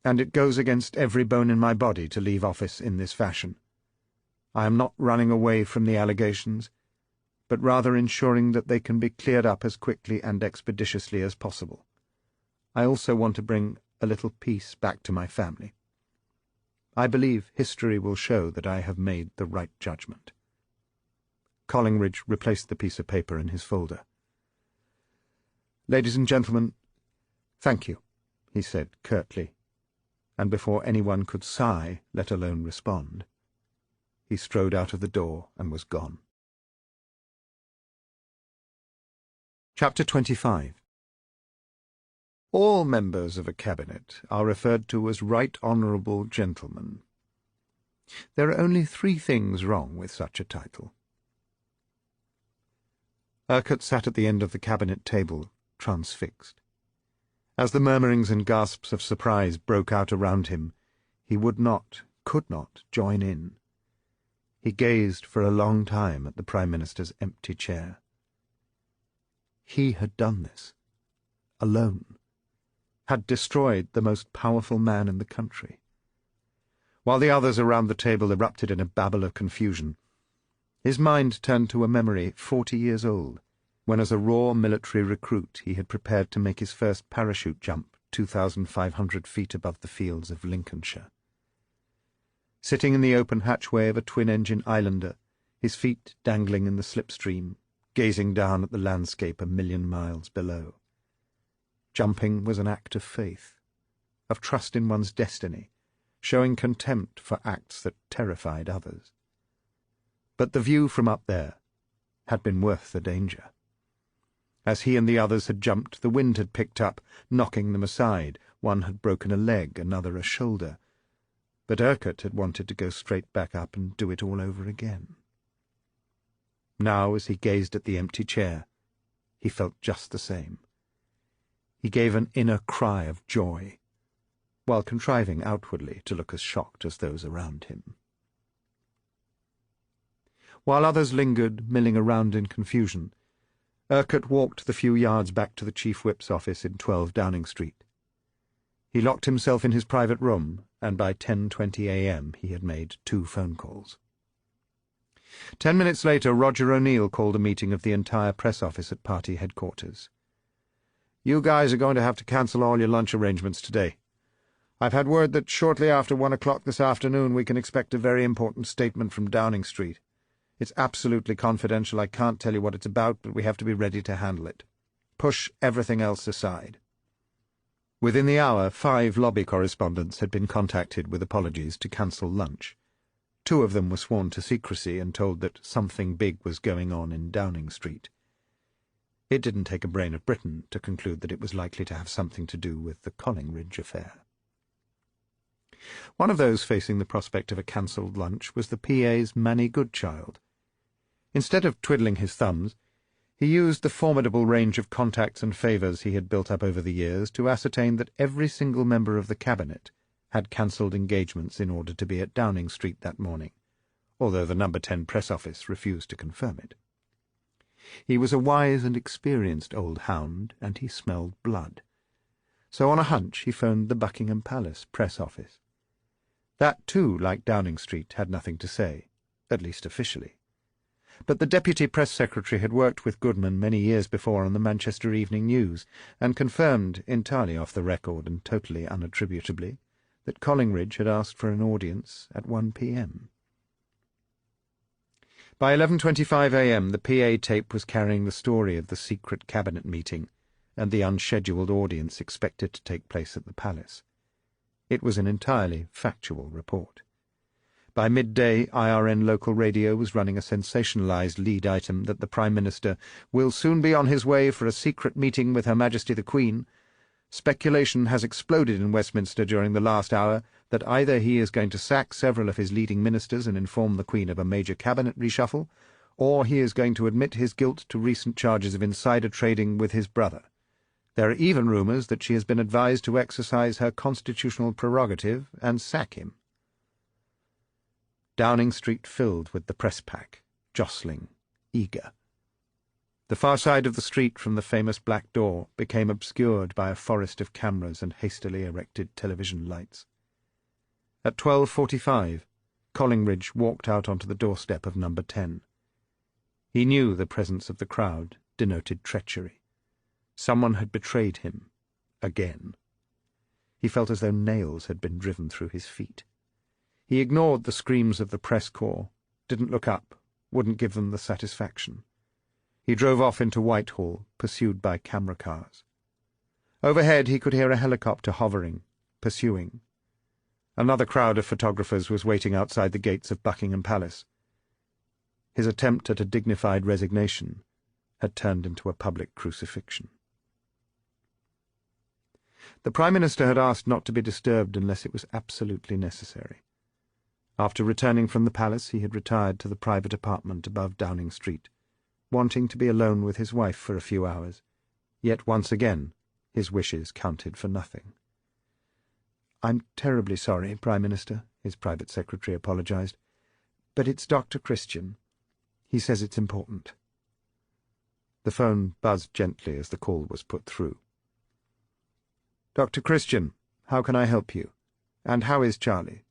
"and it goes against every bone in my body to leave office in this fashion. I am not running away from the allegations, but rather ensuring that they can be cleared up as quickly and expeditiously as possible. I also want to bring a little peace back to my family. I believe history will show that I have made the right judgment." Collingridge replaced the piece of paper in his folder. "Ladies and gentlemen, thank you," he said curtly, and before anyone could sigh, let alone respond, he strode out of the door and was gone. Chapter 25. All members of a cabinet are referred to as Right Honourable Gentlemen. There are only 3 things wrong with such a title. Urquhart sat at the end of the cabinet table, transfixed. As the murmurings and gasps of surprise broke out around him, he would not, could not, join in. He gazed for a long time at the Prime Minister's empty chair. He had done this, alone, had destroyed the most powerful man in the country. While the others around the table erupted in a babble of confusion, his mind turned to a memory 40 years old, when as a raw military recruit he had prepared to make his first parachute jump 2,500 feet above the fields of Lincolnshire. Sitting in the open hatchway of a twin-engine Islander, his feet dangling in the slipstream, gazing down at the landscape 1,000,000 miles below. Jumping was an act of faith, of trust in one's destiny, showing contempt for acts that terrified others. But the view from up there had been worth the danger. As he and the others had jumped, the wind had picked up, knocking them aside. One had broken a leg, another a shoulder. But Urquhart had wanted to go straight back up and do it all over again. Now, as he gazed at the empty chair, he felt just the same. He gave an inner cry of joy, while contriving outwardly to look as shocked as those around him. While others lingered, milling around in confusion, Urquhart walked the few yards back to the Chief Whip's office in 12 Downing Street. He locked himself in his private room, and by 10:20 a.m. he had made 2 phone calls. 10 minutes later, Roger O'Neill called a meeting of the entire press office at party headquarters. "You guys are going to have to cancel all your lunch arrangements today. I've had word that shortly after 1 o'clock this afternoon we can expect a very important statement from Downing Street. It's absolutely confidential. I can't tell you what it's about, but we have to be ready to handle it. Push everything else aside." Within the hour, 5 lobby correspondents had been contacted with apologies to cancel lunch. 2 of them were sworn to secrecy and told that something big was going on in Downing Street. It didn't take a brain of Britain to conclude that it was likely to have something to do with the Collingridge affair. One of those facing the prospect of a cancelled lunch was the PA's Manny Goodchild. Instead of twiddling his thumbs, he used the formidable range of contacts and favours he had built up over the years to ascertain that every single member of the Cabinet had cancelled engagements in order to be at Downing Street that morning, although the No. 10 press office refused to confirm it. He was a wise and experienced old hound, and he smelled blood. So on a hunch he phoned the Buckingham Palace press office. That, too, like Downing Street, had nothing to say, at least officially. But the deputy press secretary had worked with Goodman many years before on the Manchester Evening News, and confirmed, entirely off the record and totally unattributably, that Collingridge had asked for an audience at 1 p.m. By 11:25 a.m. the PA tape was carrying the story of the secret cabinet meeting and the unscheduled audience expected to take place at the palace. It was an entirely factual report. By midday, IRN local radio was running a sensationalized lead item that the Prime Minister will soon be on his way for a secret meeting with Her Majesty the Queen. Speculation has exploded in Westminster during the last hour that either he is going to sack several of his leading ministers and inform the Queen of a major cabinet reshuffle, or he is going to admit his guilt to recent charges of insider trading with his brother. There are even rumours that she has been advised to exercise her constitutional prerogative and sack him. Downing Street filled with the press pack, jostling, eager. The far side of the street from the famous Black Door became obscured by a forest of cameras and hastily erected television lights. At 12:45, Collingridge walked out onto the doorstep of number 10. He knew the presence of the crowd denoted treachery. Someone had betrayed him, again. He felt as though nails had been driven through his feet. He ignored the screams of the press corps, didn't look up, wouldn't give them the satisfaction. He drove off into Whitehall, pursued by camera cars. Overhead he could hear a helicopter hovering, pursuing. Another crowd of photographers was waiting outside the gates of Buckingham Palace. His attempt at a dignified resignation had turned into a public crucifixion. The Prime Minister had asked not to be disturbed unless it was absolutely necessary. After returning from the palace, he had retired to the private apartment above Downing Street, wanting to be alone with his wife for a few hours, yet once again his wishes counted for nothing. "I'm terribly sorry, Prime Minister," his private secretary apologised, "but it's Dr. Christian. He says it's important." The phone buzzed gently as the call was put through. "Dr. Christian, how can I help you? And how is Charlie?"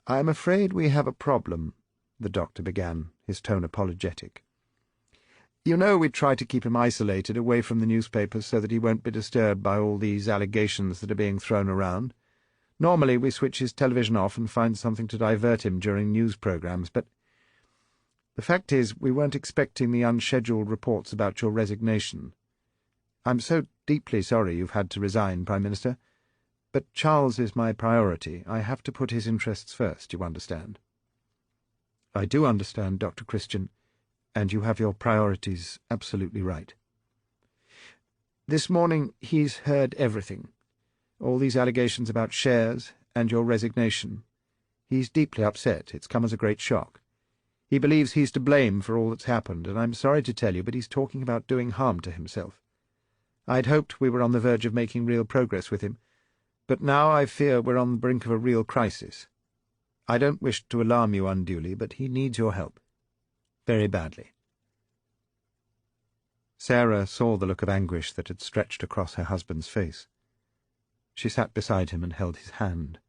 "I'm afraid we have a problem," the doctor began, his tone apologetic. "You know we try to keep him isolated, away from the newspapers, so that he won't be disturbed by all these allegations that are being thrown around. Normally we switch his television off and find something to divert him during news programmes, but the fact is we weren't expecting the unscheduled reports about your resignation. I'm so deeply sorry you've had to resign, Prime Minister, but Charles is my priority. I have to put his interests first, you understand." "I do understand, Dr. Christian, and you have your priorities absolutely right." "This morning he's heard everything. All these allegations about shares and your resignation. He's deeply upset. It's come as a great shock. He believes he's to blame for all that's happened, and I'm sorry to tell you, but he's talking about doing harm to himself. I'd hoped we were on the verge of making real progress with him, but now I fear we're on the brink of a real crisis. I don't wish to alarm you unduly, but he needs your help. Very badly." Sarah saw the look of anguish that had stretched across her husband's face. She sat beside him and held his hand.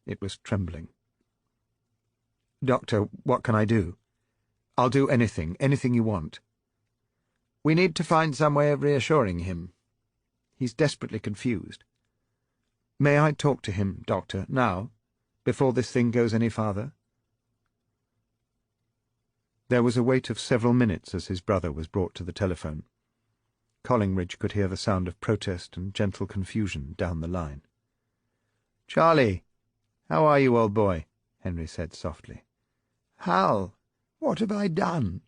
It was trembling. "Doctor, what can I do?" "I'll do anything you want." "We need to find some way of reassuring him. He's desperately confused." "May I talk to him, Doctor, now, before this thing goes any farther?" There was a wait of several minutes as his brother was brought to the telephone. Collingridge could hear the sound of protest and gentle confusion down the line. "Charlie, how are you, old boy?" Henry said softly. "Hal, what have I done?"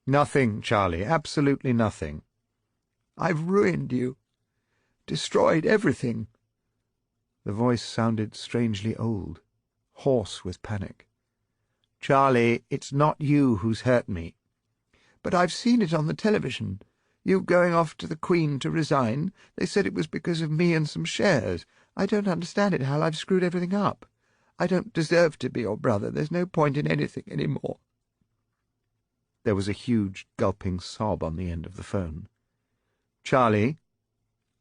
"Nothing, Charlie, absolutely nothing." "I've ruined you. Destroyed everything." The voice sounded strangely old, hoarse with panic. "Charlie, it's not you who's hurt me." "But I've seen it on the television. You going off to the Queen to resign. They said it was because of me and some shares. I don't understand it, Hal. I've screwed everything up. I don't deserve to be your brother. There's no point in anything any more." There was a huge, gulping sob on the end of the phone. "Charlie,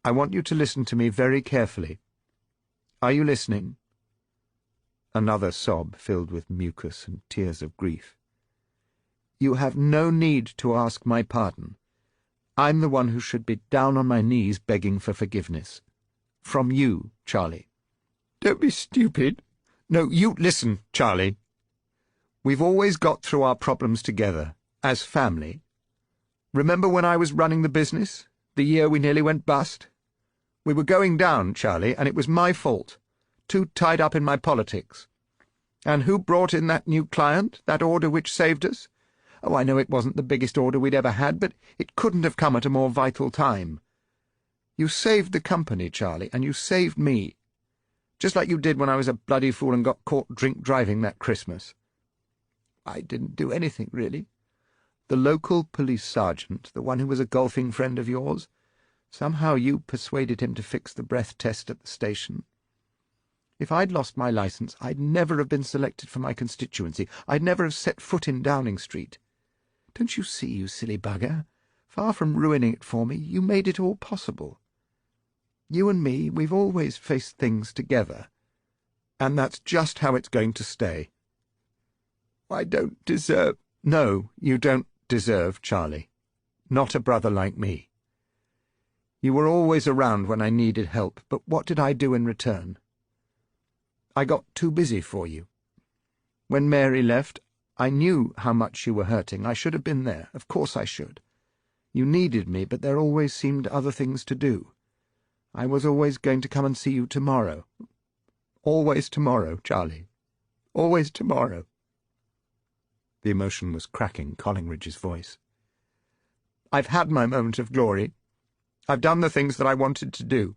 I want you to listen to me very carefully. Are you listening?" Another sob filled with mucus and tears of grief. "You have no need to ask my pardon. I'm the one who should be down on my knees begging for forgiveness. From you, Charlie." "Don't be stupid." "No, you listen, Charlie. We've always got through our problems together, as family. Remember when I was running the business, the year we nearly went bust? We were going down, Charlie, and it was my fault. Too tied up in my politics. And who brought in that new client, that order which saved us? Oh, I know it wasn't the biggest order we'd ever had, but it couldn't have come at a more vital time. You saved the company, Charlie, and you saved me. Just like you did when I was a bloody fool and got caught drink-driving that Christmas. I didn't do anything, really. The local police sergeant, the one who was a golfing friend of yours, somehow you persuaded him to fix the breath test at the station. If I'd lost my licence, I'd never have been selected for my constituency. I'd never have set foot in Downing Street. Don't you see, you silly bugger? Far from ruining it for me, you made it all possible. You and me, we've always faced things together. And that's just how it's going to stay." "I don't deserve—" "No, you don't deserve, Charlie. Not a brother like me. You were always around when I needed help, but what did I do in return? I got too busy for you. When Mary left, I knew how much you were hurting. I should have been there. Of course I should. You needed me, but there always seemed other things to do. I was always going to come and see you tomorrow. Always tomorrow, Charlie. Always tomorrow." The emotion was cracking Collingridge's voice. "I've had my moment of glory. I've done the things that I wanted to do.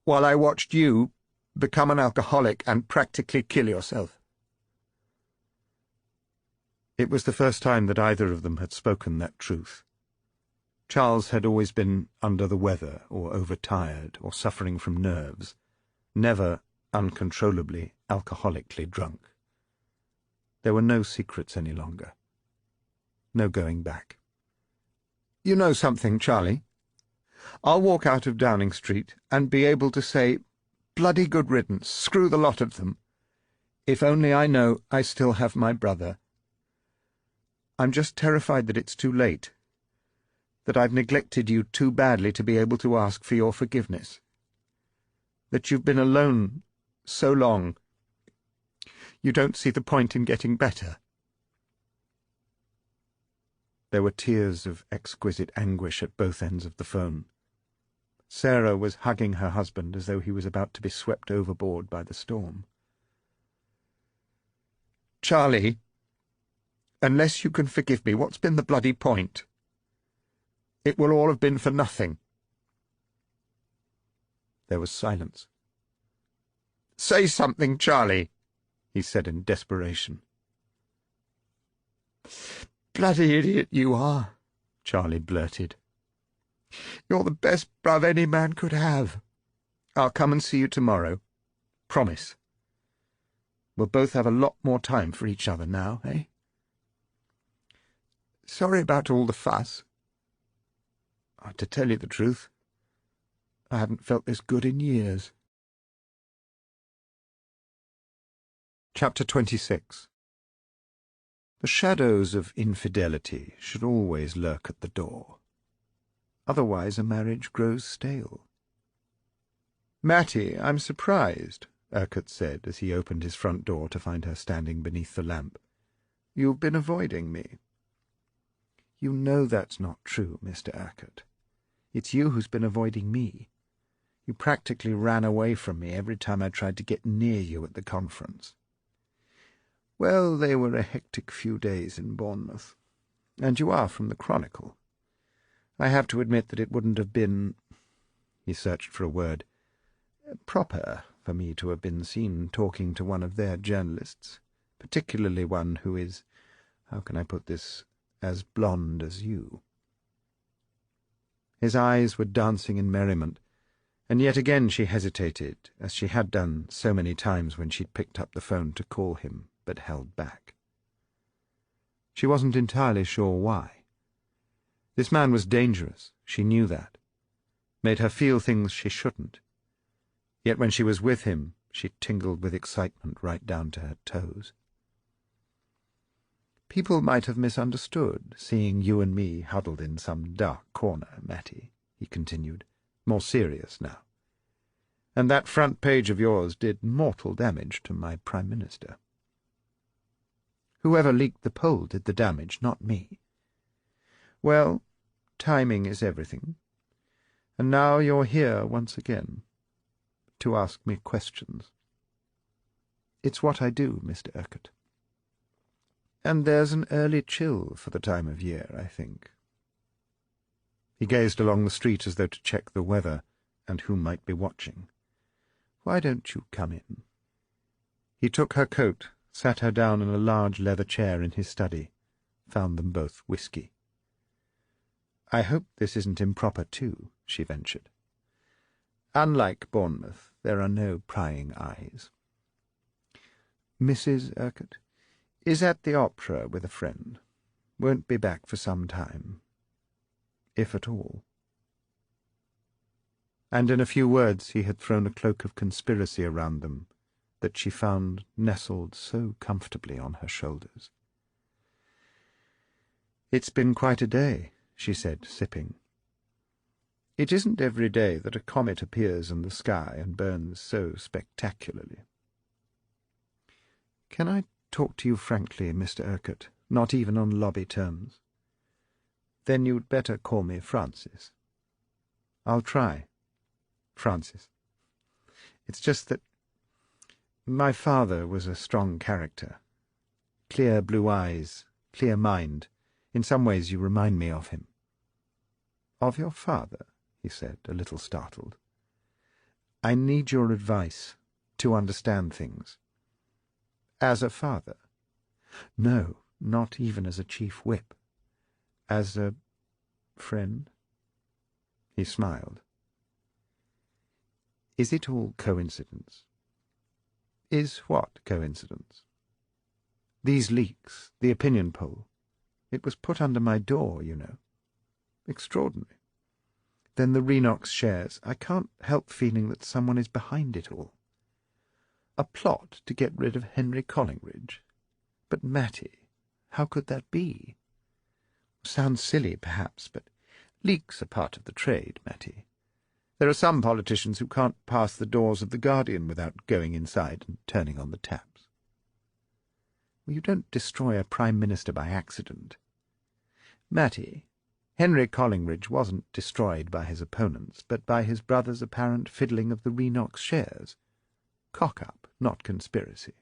While I watched you become an alcoholic and practically kill yourself." It was the first time that either of them had spoken that truth. Charles had always been under the weather, or overtired, or suffering from nerves, never uncontrollably, alcoholically drunk. There were no secrets any longer. No going back. "You know something, Charlie? I'll walk out of Downing Street and be able to say, 'Bloody good riddance, screw the lot of them,' if only I know I still have my brother. I'm just terrified that it's too late, that I've neglected you too badly to be able to ask for your forgiveness, that you've been alone so long. You don't see the point in getting better." There were tears of exquisite anguish at both ends of the phone. Sarah was hugging her husband as though he was about to be swept overboard by the storm. "Charlie, unless you can forgive me, what's been the bloody point? It will all have been for nothing." There was silence. "Say something, Charlie," he said in desperation. "Bloody idiot you are," Charlie blurted. "You're the best bruv any man could have. I'll come and see you tomorrow. Promise. We'll both have a lot more time for each other now, eh? Sorry about all the fuss. To tell you the truth, I haven't felt this good in years." Chapter 26. The shadows of infidelity should always lurk at the door. Otherwise a marriage grows stale. "Mattie, I'm surprised," Urquhart said as he opened his front door to find her standing beneath the lamp. "You've been avoiding me." "You know that's not true, Mr. Urquhart. It's you who's been avoiding me. You practically ran away from me every time I tried to get near you at the conference." "Well, they were a hectic few days in Bournemouth. And you are from the Chronicle. I have to admit that it wouldn't have been—" he searched for a word— "proper for me to have been seen talking to one of their journalists, particularly one who is, how can I put this, as blonde as you." His eyes were dancing in merriment, and yet again she hesitated, as she had done so many times when she'd picked up the phone to call him, but held back. She wasn't entirely sure why. This man was dangerous, she knew that. made her feel things she shouldn't. Yet when she was with him, she tingled with excitement right down to her toes. "People might have misunderstood, seeing you and me huddled in some dark corner, Matty," he continued, more serious now. "And that front page of yours did mortal damage to my Prime Minister. Whoever leaked the poll did the damage, not me. Well, timing is everything. And now you're here once again, to ask me questions. It's what I do, Mr. Urquhart. And there's an early chill for the time of year, I think." He gazed along the street as though to check the weather and who might be watching. "Why don't you come in?" He took her coat, sat her down in a large leather chair in his study, found them both whisky. "I hope this isn't improper too," she ventured. "Unlike Bournemouth, there are no prying eyes. Mrs. Urquhart is at the opera with a friend. Won't be back for some time, if at all." And in a few words he had thrown a cloak of conspiracy around them that she found nestled so comfortably on her shoulders. "It's been quite a day," she said, sipping. "It isn't every day that a comet appears in the sky and burns so spectacularly. Can I talk to you frankly, Mr. Urquhart, not even on lobby terms? Then you'd better call me Francis." "I'll try. Francis. It's just that my father was a strong character. Clear blue eyes, clear mind. In some ways you remind me of him." "Of your father?" he said, a little startled. "I need your advice to understand things." "As a father?" "No, not even as a chief whip. As a friend." He smiled. "Is it all coincidence?" "Is what coincidence?" "These leaks, the opinion poll. It was put under my door, you know. Extraordinary. Then the Renox shares. I can't help feeling that someone is behind it all. A plot to get rid of Henry Collingridge. But, Matty, how could that be? Sounds silly, perhaps, but leaks are part of the trade, Matty. There are some politicians who can't pass the doors of the Guardian without going inside and turning on the taps. Well, you don't destroy a Prime Minister by accident. Matty, Henry Collingridge wasn't destroyed by his opponents, but by his brother's apparent fiddling of the Renox shares. Cock-up, not conspiracy.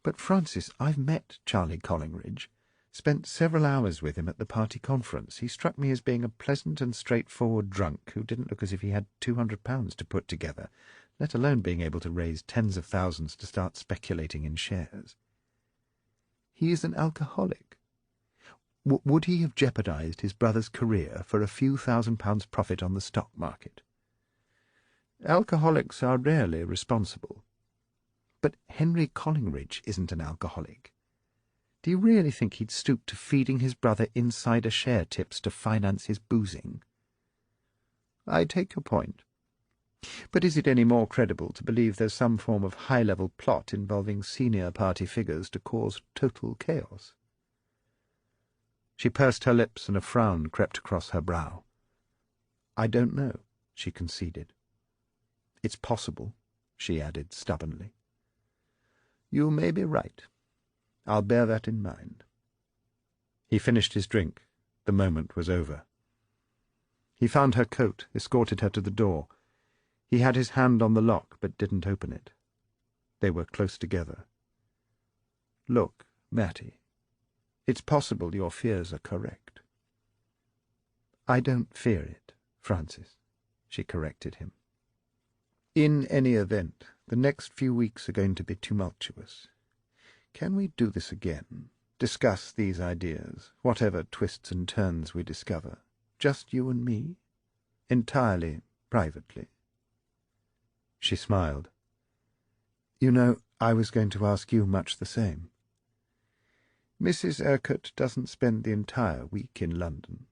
But, Francis, I've met Charlie Collingridge, spent several hours with him at the party conference. He struck me as being a pleasant and straightforward drunk who didn't look as if he had £200 to put together, let alone being able to raise tens of thousands to start speculating in shares. He is an alcoholic. Would he have jeopardized his brother's career for a few £1,000s profit on the stock market? Alcoholics are rarely responsible. But Henry Collingridge isn't an alcoholic. Do you really think he'd stoop to feeding his brother insider share tips to finance his boozing? I take your point. But is it any more credible to believe there's some form of high-level plot involving senior party figures to cause total chaos? She pursed her lips and a frown crept across her brow. I don't know, she conceded. It's possible, she added stubbornly. You may be right. I'll bear that in mind. He finished his drink. The moment was over. He found her coat, escorted her to the door. He had his hand on the lock, but didn't open it. They were close together. Look, Matty, it's possible your fears are correct. I don't fear it, Francis, she corrected him. In any event, the next few weeks are going to be tumultuous. Can we do this again? Discuss these ideas, whatever twists and turns we discover? Just you and me? Entirely privately? She smiled. You know, I was going to ask you much the same. Mrs. Urquhart doesn't spend the entire week in London.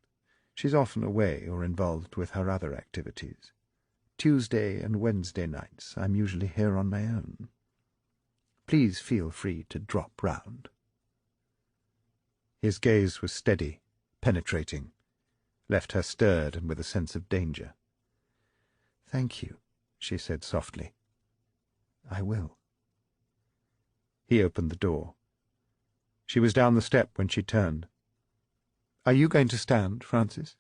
She's often away or involved with her other activities. Tuesday and Wednesday nights I'm usually here on my own. Please feel free to drop round." His gaze was steady, penetrating, left her stirred and with a sense of danger. "Thank you," she said softly. "I will." He opened the door. She was down the step when she turned. "Are you going to stand, Francis?"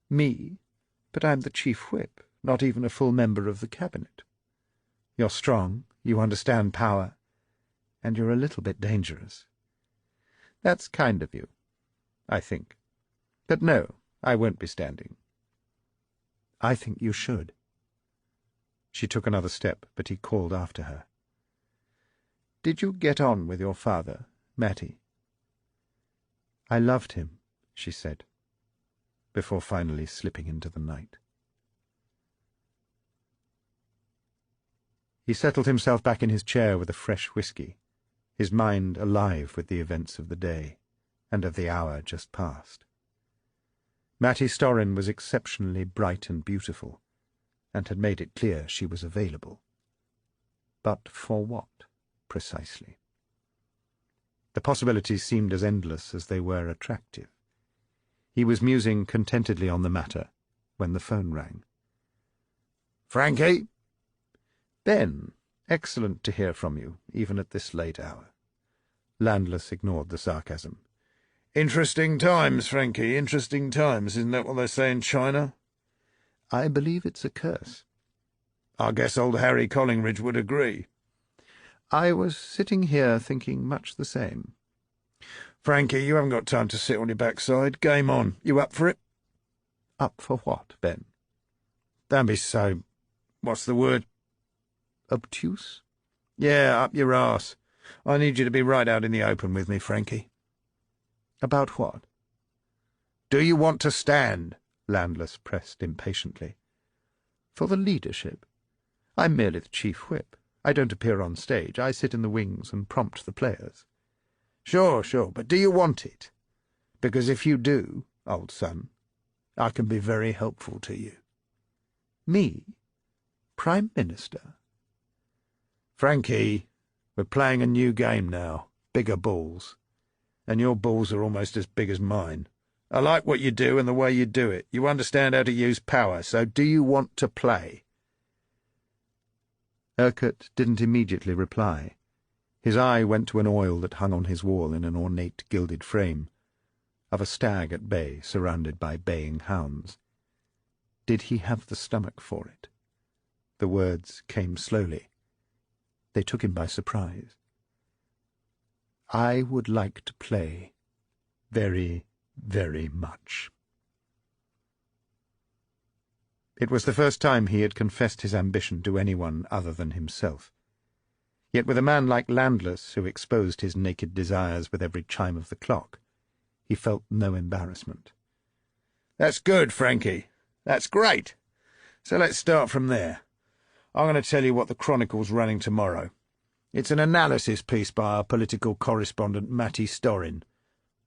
"Me? But I'm the chief whip, not even a full member of the cabinet. You're strong, you understand power, and you're a little bit dangerous. That's kind of you, I think. But no, I won't be standing." "I think you should." She took another step, but he called after her. "Did you get on with your father, Matty?" "I loved him," she said, before finally slipping into the night. He settled himself back in his chair with a fresh whisky, his mind alive with the events of the day and of the hour just past. Mattie Storrin was exceptionally bright and beautiful, and had made it clear she was available. But for what, precisely? The possibilities seemed as endless as they were attractive. He was musing contentedly on the matter when the phone rang. "Frankie?" "Ben, excellent to hear from you, even at this late hour." Landless ignored the sarcasm. "Interesting times, Frankie, interesting times. Isn't that what they say in China?" "I believe it's a curse." "I guess old Harry Collingridge would agree." "I was sitting here thinking much the same." "Frankie, you haven't got time to sit on your backside. Game on. You up for it?" "Up for what, Ben?" "Don't be so... what's the word?" "Obtuse?" "Yeah, up your arse. I need you to be right out in the open with me, Frankie." "About what?" "Do you want to stand?" Landless pressed impatiently. "For the leadership? I'm merely the chief whip. I don't appear on stage. I sit in the wings and prompt the players." Sure, but do you want it? Because if you do, old son, I can be very helpful to you." "Me? Prime Minister?" "Frankie, we're playing a new game now. Bigger balls. And your balls are almost as big as mine. I like what you do and the way you do it. You understand how to use power, so do you want to play?" Urquhart didn't immediately reply. His eye went to an oil that hung on his wall in an ornate gilded frame, of a stag at bay surrounded by baying hounds. Did he have the stomach for it? The words came slowly. They took him by surprise. "I would like to play very, very much." It was the first time he had confessed his ambition to anyone other than himself. Yet with a man like Landless, who exposed his naked desires with every chime of the clock, he felt no embarrassment. "That's good, Frankie. That's great. So let's start from there. I'm going to tell you what the Chronicle's running tomorrow. It's an analysis piece by our political correspondent Mattie Storrin.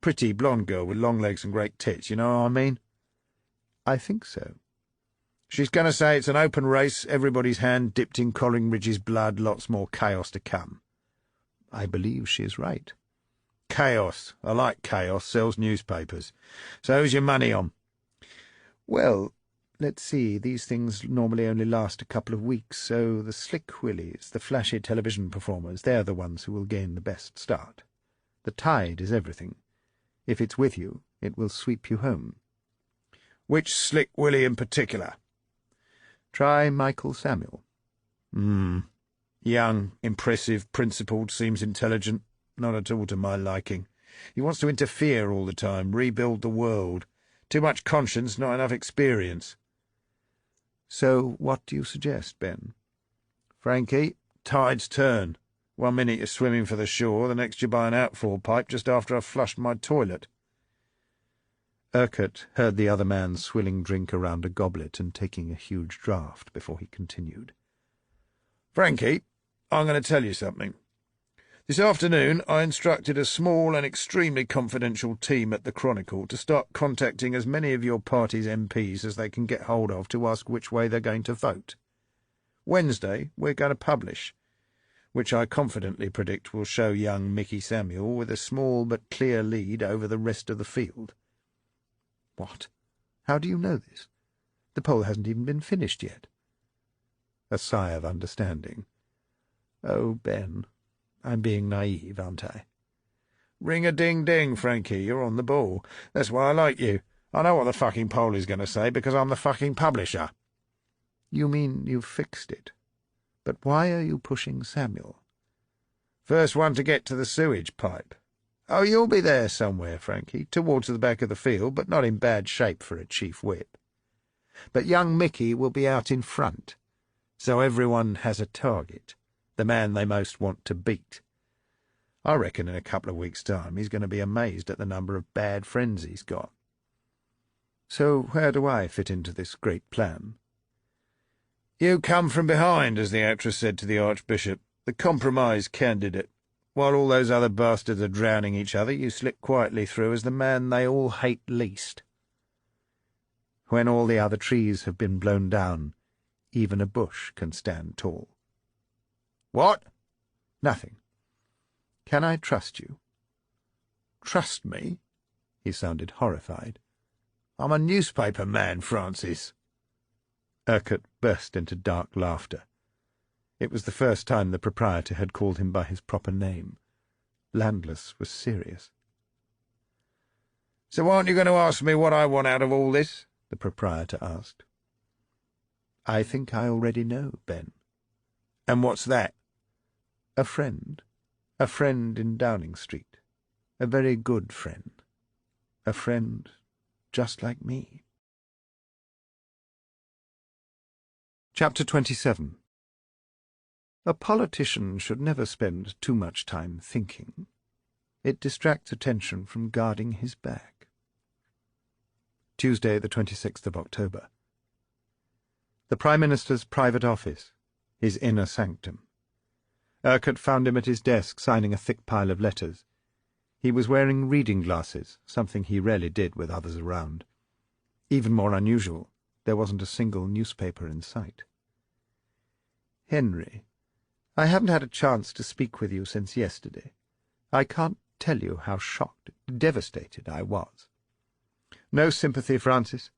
Pretty blonde girl with long legs and great tits, you know what I mean?" "I think so." "She's going to say it's an open race, everybody's hand dipped in Collingridge's blood, lots more chaos to come." "I believe she is right." "Chaos. I like chaos. Sells newspapers. So who's your money on?" "Well, let's see. These things normally only last a couple of weeks, so the slick willies, the flashy television performers, they're the ones who will gain the best start. The tide is everything. If it's with you, it will sweep you home." "Which slick willy in particular?" "Try Michael Samuel." Young, impressive, principled, seems intelligent. Not at all to my liking. He wants to interfere all the time, rebuild the world. Too much conscience, not enough experience." "So what do you suggest, Ben?" "Frankie, tides turn. 1 minute you're swimming for the shore, the next you buy an outfall pipe just after I've flushed my toilet." Urquhart heard the other man swilling drink around a goblet and taking a huge draught before he continued. "Frankie, I'm going to tell you something. This afternoon I instructed a small and extremely confidential team at the Chronicle to start contacting as many of your party's MPs as they can get hold of to ask which way they're going to vote. Wednesday we're going to publish, which I confidently predict will show young Mickey Samuel with a small but clear lead over the rest of the field. What? How do you know this? The poll hasn't even been finished yet. A sigh of understanding. Oh, Ben, I'm being naive, aren't I? Ring-a-ding-ding, Frankie, you're on the ball. That's why I like you. I know what the fucking poll is going to say because I'm the fucking publisher. You mean you've fixed it? But why are you pushing Samuel? First one to get to the sewage pipe. Oh, you'll be there somewhere, Frankie, towards the back of the field, but not in bad shape for a chief whip. But young Mickey will be out in front, so everyone has a target, the man they most want to beat. I reckon in a couple of weeks' time he's going to be amazed at the number of bad friends he's got. So where do I fit into this great plan? You come from behind, as the actress said to the Archbishop, the compromise candidate. While all those other bastards are drowning each other, you slip quietly through as the man they all hate least. When all the other trees have been blown down, even a bush can stand tall. What? Nothing. Can I trust you? Trust me? He sounded horrified. I'm a newspaper man, Francis. Urquhart burst into dark laughter. It was the first time the proprietor had called him by his proper name. Landless was serious. So aren't you going to ask me what I want out of all this? The proprietor asked. I think I already know, Ben. And what's that? A friend. A friend in Downing Street. A very good friend. A friend just like me. Chapter 27. A politician should never spend too much time thinking. It distracts attention from guarding his back. Tuesday, the 26th of October. The Prime Minister's private office, his inner sanctum. Urquhart found him at his desk signing a thick pile of letters. He was wearing reading glasses, something he rarely did with others around. Even more unusual, there wasn't a single newspaper in sight. Henry, I haven't had a chance to speak with you since yesterday. I can't tell you how shocked, devastated I was. No sympathy, Francis.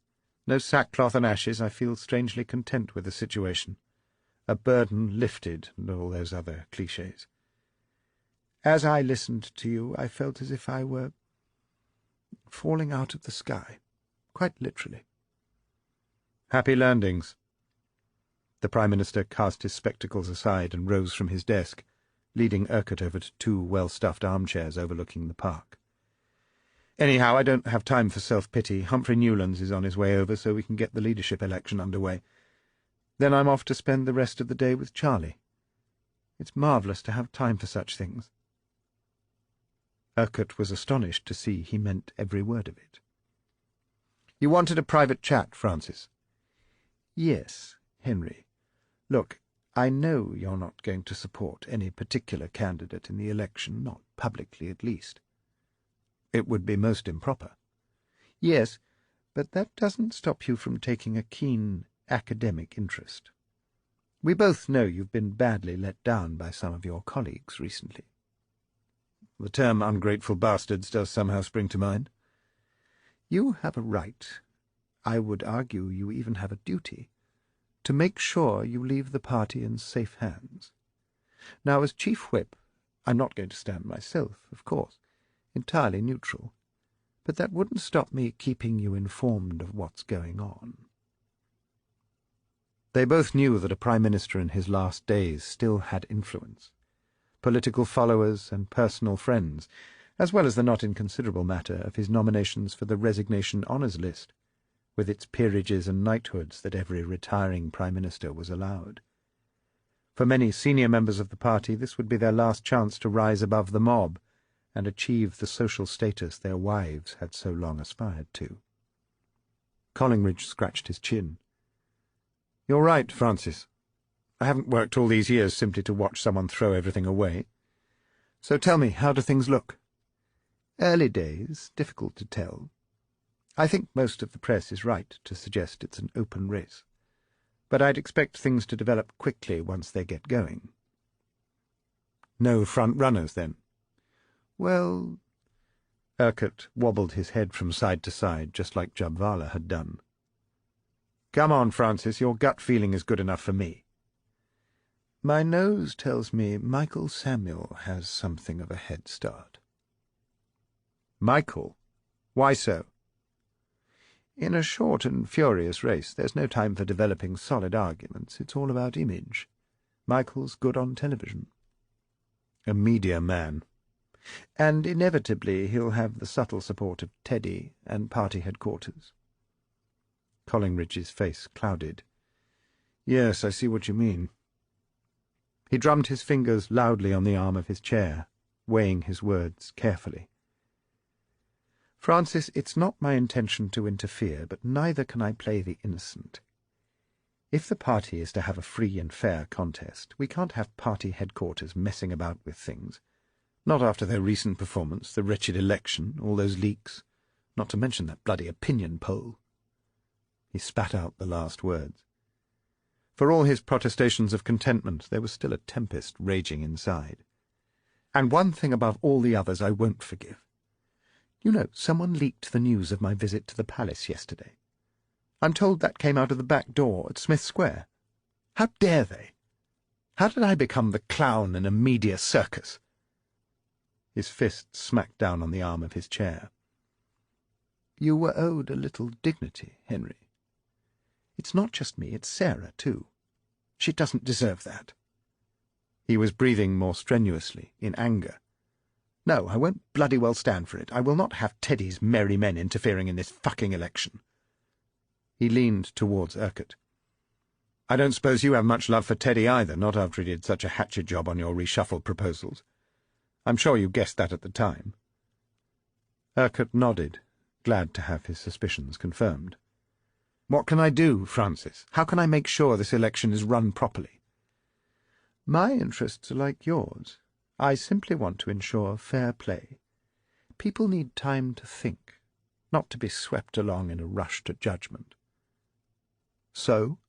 No sackcloth and ashes. I feel strangely content with the situation. A burden lifted, and all those other clichés. As I listened to you, I felt as if I were falling out of the sky, quite literally. Happy landings. The Prime Minister cast his spectacles aside and rose from his desk, leading Urquhart over to two well-stuffed armchairs overlooking the park. Anyhow, I don't have time for self-pity. Humphrey Newlands is on his way over, so we can get the leadership election underway. Then I'm off to spend the rest of the day with Charlie. It's marvellous to have time for such things. Urquhart was astonished to see he meant every word of it. You wanted a private chat, Francis? Yes, Henry. Look, I know you're not going to support any particular candidate in the election, not publicly at least. It would be most improper. Yes, but that doesn't stop you from taking a keen academic interest. We both know you've been badly let down by some of your colleagues recently. The term ungrateful bastards does somehow spring to mind. You have a right, I would argue you even have a duty, to make sure you leave the party in safe hands. Now, as Chief Whip, I'm not going to stand myself, of course, entirely neutral, but that wouldn't stop me keeping you informed of what's going on. They both knew that a Prime Minister in his last days still had influence, political followers and personal friends, as well as the not inconsiderable matter of his nominations for the Resignation Honours List, with its peerages and knighthoods that every retiring Prime Minister was allowed. For many senior members of the party this would be their last chance to rise above the mob and achieve the social status their wives had so long aspired to. Collingridge scratched his chin. You're right, Francis. I haven't worked all these years simply to watch someone throw everything away. So tell me, how do things look? Early days, difficult to tell. I think most of the press is right to suggest it's an open race. But I'd expect things to develop quickly once they get going. No front-runners, then? Well, Urquhart wobbled his head from side to side, just like Jabvala had done. Come on, Francis, your gut feeling is good enough for me. My nose tells me Michael Samuel has something of a head start. Michael? Why so? In a short and furious race, there's no time for developing solid arguments. It's all about image. Michael's good on television. A media man. And inevitably he'll have the subtle support of Teddy and party headquarters. Collingridge's face clouded. Yes, I see what you mean. He drummed his fingers loudly on the arm of his chair, weighing his words carefully. Francis, it's not my intention to interfere, but neither can I play the innocent. If the party is to have a free and fair contest, we can't have party headquarters messing about with things. Not after their recent performance, the wretched election, all those leaks, not to mention that bloody opinion poll. He spat out the last words. For all his protestations of contentment, there was still a tempest raging inside. And one thing above all the others I won't forgive. You know, someone leaked the news of my visit to the palace yesterday. I'm told that came out of the back door at Smith Square. How dare they? How did I become the clown in a media circus? His fist smacked down on the arm of his chair. You were owed a little dignity, Henry. It's not just me, it's Sarah, too. She doesn't deserve that. He was breathing more strenuously, in anger. No, I won't bloody well stand for it. I will not have Teddy's merry men interfering in this fucking election. He leaned towards Urquhart. I don't suppose you have much love for Teddy either, not after he did such a hatchet job on your reshuffled proposals. I'm sure you guessed that at the time. Urquhart nodded, glad to have his suspicions confirmed. What can I do, Francis? How can I make sure this election is run properly? My interests are like yours. I simply want to ensure fair play. People need time to think, not to be swept along in a rush to judgment. So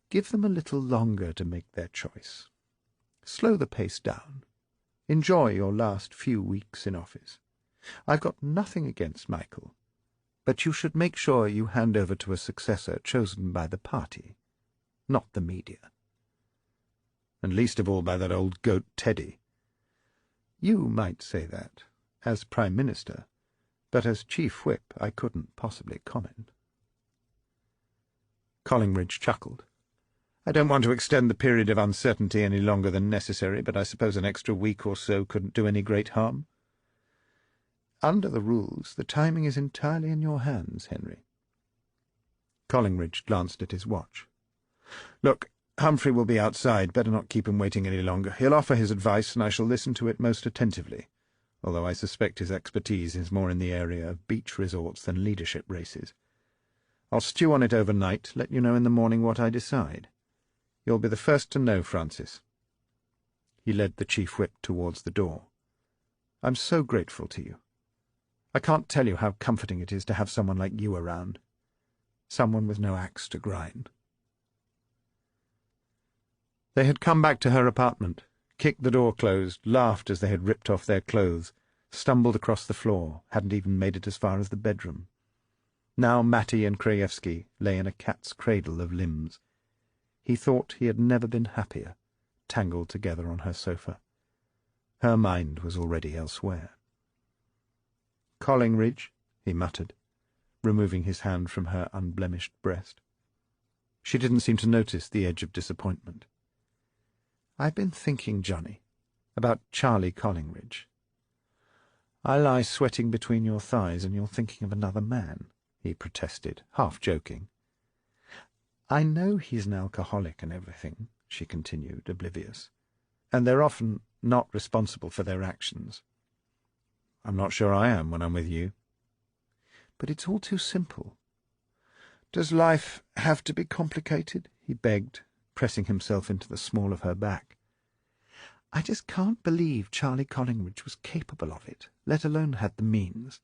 give them a little longer to make their choice. Slow the pace down. Enjoy your last few weeks in office. I've got nothing against Michael, but you should make sure you hand over to a successor chosen by the party, not the media. And least of all by that old goat Teddy. You might say that, as Prime Minister, but as Chief Whip I couldn't possibly comment. Collingridge chuckled. I don't want to extend the period of uncertainty any longer than necessary, but I suppose an extra week or so couldn't do any great harm. Under the rules, the timing is entirely in your hands, Henry. Collingridge glanced at his watch. Look, Humphrey will be outside. Better not keep him waiting any longer. He'll offer his advice, and I shall listen to it most attentively, although I suspect his expertise is more in the area of beach resorts than leadership races. I'll stew on it overnight, let you know in the morning what I decide. You'll be the first to know, Francis. He led the Chief Whip towards the door. I'm so grateful to you. I can't tell you how comforting it is to have someone like you around. Someone with no axe to grind. They had come back to her apartment, kicked the door closed, laughed as they had ripped off their clothes, stumbled across the floor, hadn't even made it as far as the bedroom. Now Matty and Krajewski lay in a cat's cradle of limbs. He thought he had never been happier, tangled together on her sofa. Her mind was already elsewhere. Collingridge, he muttered, removing his hand from her unblemished breast. She didn't seem to notice the edge of disappointment. I've been thinking, Johnny, about Charlie Collingridge. I lie sweating between your thighs and you're thinking of another man, he protested, half joking. I know he's an alcoholic and everything, she continued, oblivious, and they're often not responsible for their actions. I'm not sure I am when I'm with you. But it's all too simple. Does life have to be complicated? He begged, pressing himself into the small of her back. I just can't believe Charlie Collingridge was capable of it, let alone had the means.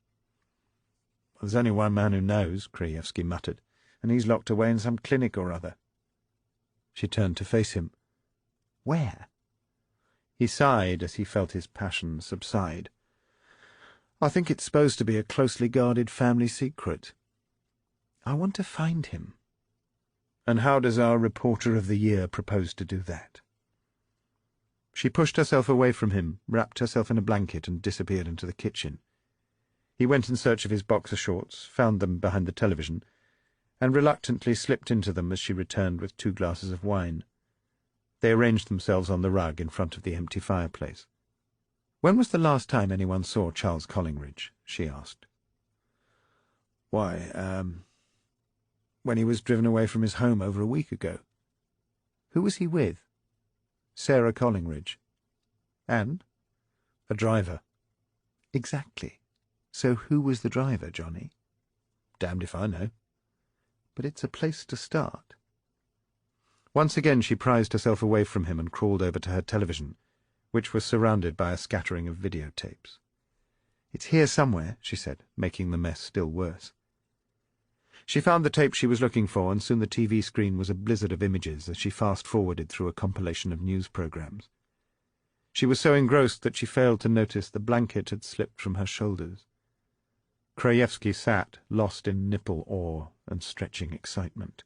There's only one man who knows, Krajewski muttered, and he's locked away in some clinic or other. She turned to face him. Where? He sighed as he felt his passion subside. I think it's supposed to be a closely guarded family secret. I want to find him. And how does our Reporter of the Year propose to do that? She pushed herself away from him, wrapped herself in a blanket, and disappeared into the kitchen. He went in search of his boxer shorts, found them behind the television, and reluctantly slipped into them as she returned with 2 glasses of wine. They arranged themselves on the rug in front of the empty fireplace. "When was the last time anyone saw Charles Collingridge?" she asked. "Why, when he was driven away from his home over a week ago." "Who was he with?" "Sarah Collingridge." "And?" "A driver." "Exactly. So who was the driver, Johnny?" "Damned if I know." "But it's a place to start." Once again she prized herself away from him and crawled over to her television, which was surrounded by a scattering of videotapes. "It's here somewhere," she said, making the mess still worse. She found the tape she was looking for, and soon the TV screen was a blizzard of images as she fast-forwarded through a compilation of news programs. She was so engrossed that she failed to notice the blanket had slipped from her shoulders. Krajewski sat, lost in nipple awe and stretching excitement.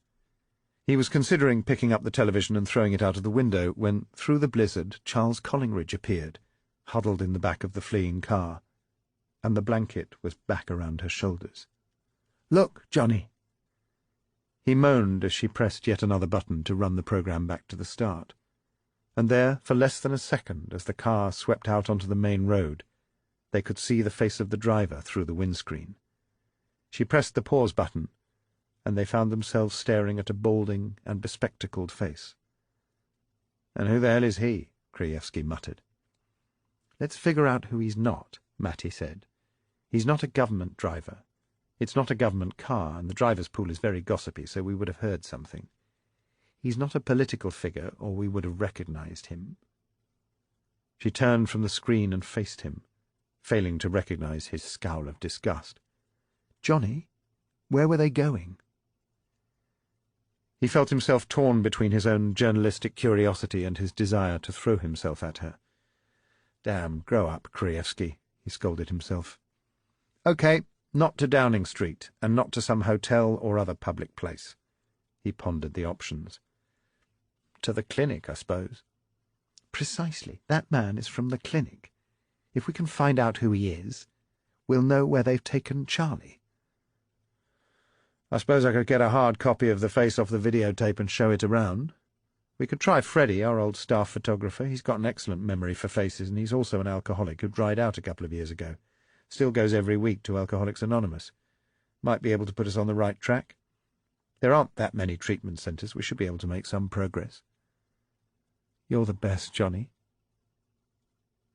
He was considering picking up the television and throwing it out of the window when, through the blizzard, Charles Collingridge appeared, huddled in the back of the fleeing car, and the blanket was back around her shoulders. "Look, Johnny!" He moaned as she pressed yet another button to run the program back to the start. And there, for less than a second, as the car swept out onto the main road, they could see the face of the driver through the windscreen. She pressed the pause button, and they found themselves staring at a balding and bespectacled face. "And who the hell is he?" Krajewski muttered. "Let's figure out who he's not," Matty said. "He's not a government driver. It's not a government car, and the driver's pool is very gossipy, so we would have heard something. He's not a political figure, or we would have recognized him." She turned from the screen and faced him, failing to recognize his scowl of disgust. "Johnny, where were they going?" He felt himself torn between his own journalistic curiosity and his desire to throw himself at her. "Damn, grow up, Krajewski," he scolded himself. "OK, not to Downing Street, and not to some hotel or other public place." He pondered the options. "To the clinic, I suppose." "Precisely. That man is from the clinic. If we can find out who he is, we'll know where they've taken Charlie." "I suppose I could get a hard copy of the face off the videotape and show it around. We could try Freddie, our old staff photographer. He's got an excellent memory for faces, and he's also an alcoholic who dried out a couple of years ago. Still goes every week to Alcoholics Anonymous. Might be able to put us on the right track. There aren't that many treatment centres. We should be able to make some progress." "You're the best, Johnny."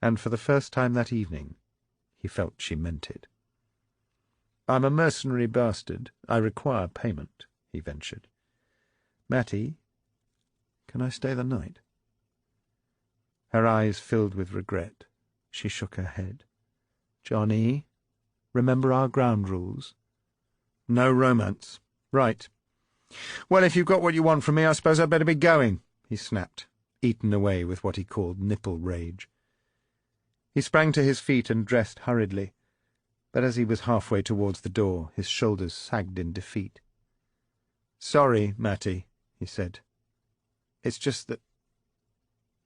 And for the first time that evening, he felt she meant it. "I'm a mercenary bastard. I require payment," he ventured. "Matty, can I stay the night?" Her eyes filled with regret. She shook her head. "Johnny, remember our ground rules?" "No romance. Right. Well, if you've got what you want from me, I suppose I'd better be going," he snapped, eaten away with what he called nipple rage. He sprang to his feet and dressed hurriedly, but as he was halfway towards the door, his shoulders sagged in defeat. "Sorry, Matty," he said. "It's just that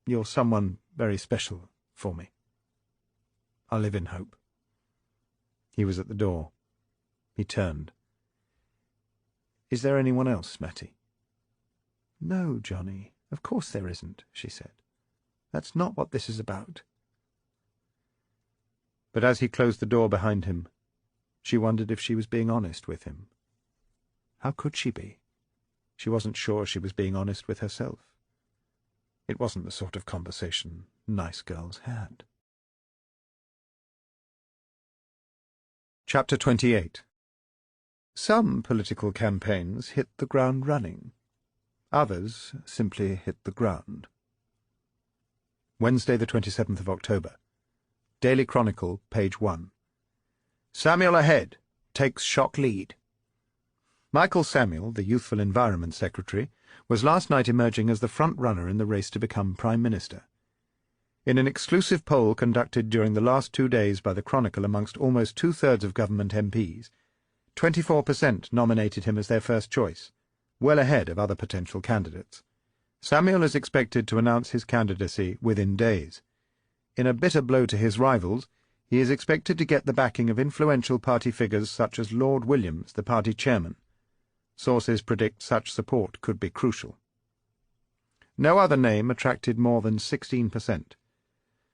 you're someone very special for me. I live in hope." He was at the door. He turned. "Is there anyone else, Matty?" "No, Johnny, of course there isn't," she said. "That's not what this is about." But as he closed the door behind him, she wondered if she was being honest with him. How could she be? She wasn't sure she was being honest with herself. It wasn't the sort of conversation nice girls had. Chapter 28. Some political campaigns hit the ground running. Others simply hit the ground. Wednesday the 27th of October. Daily Chronicle, page 1. Samuel ahead. Takes shock lead. Michael Samuel, the Youthful Environment Secretary, was last night emerging as the front-runner in the race to become Prime Minister. In an exclusive poll conducted during the last 2 days by the Chronicle amongst almost two-thirds of government MPs, 24% nominated him as their first choice, well ahead of other potential candidates. Samuel is expected to announce his candidacy within days. In a bitter blow to his rivals, he is expected to get the backing of influential party figures such as Lord Williams, the party chairman. Sources predict such support could be crucial. No other name attracted more than 16%.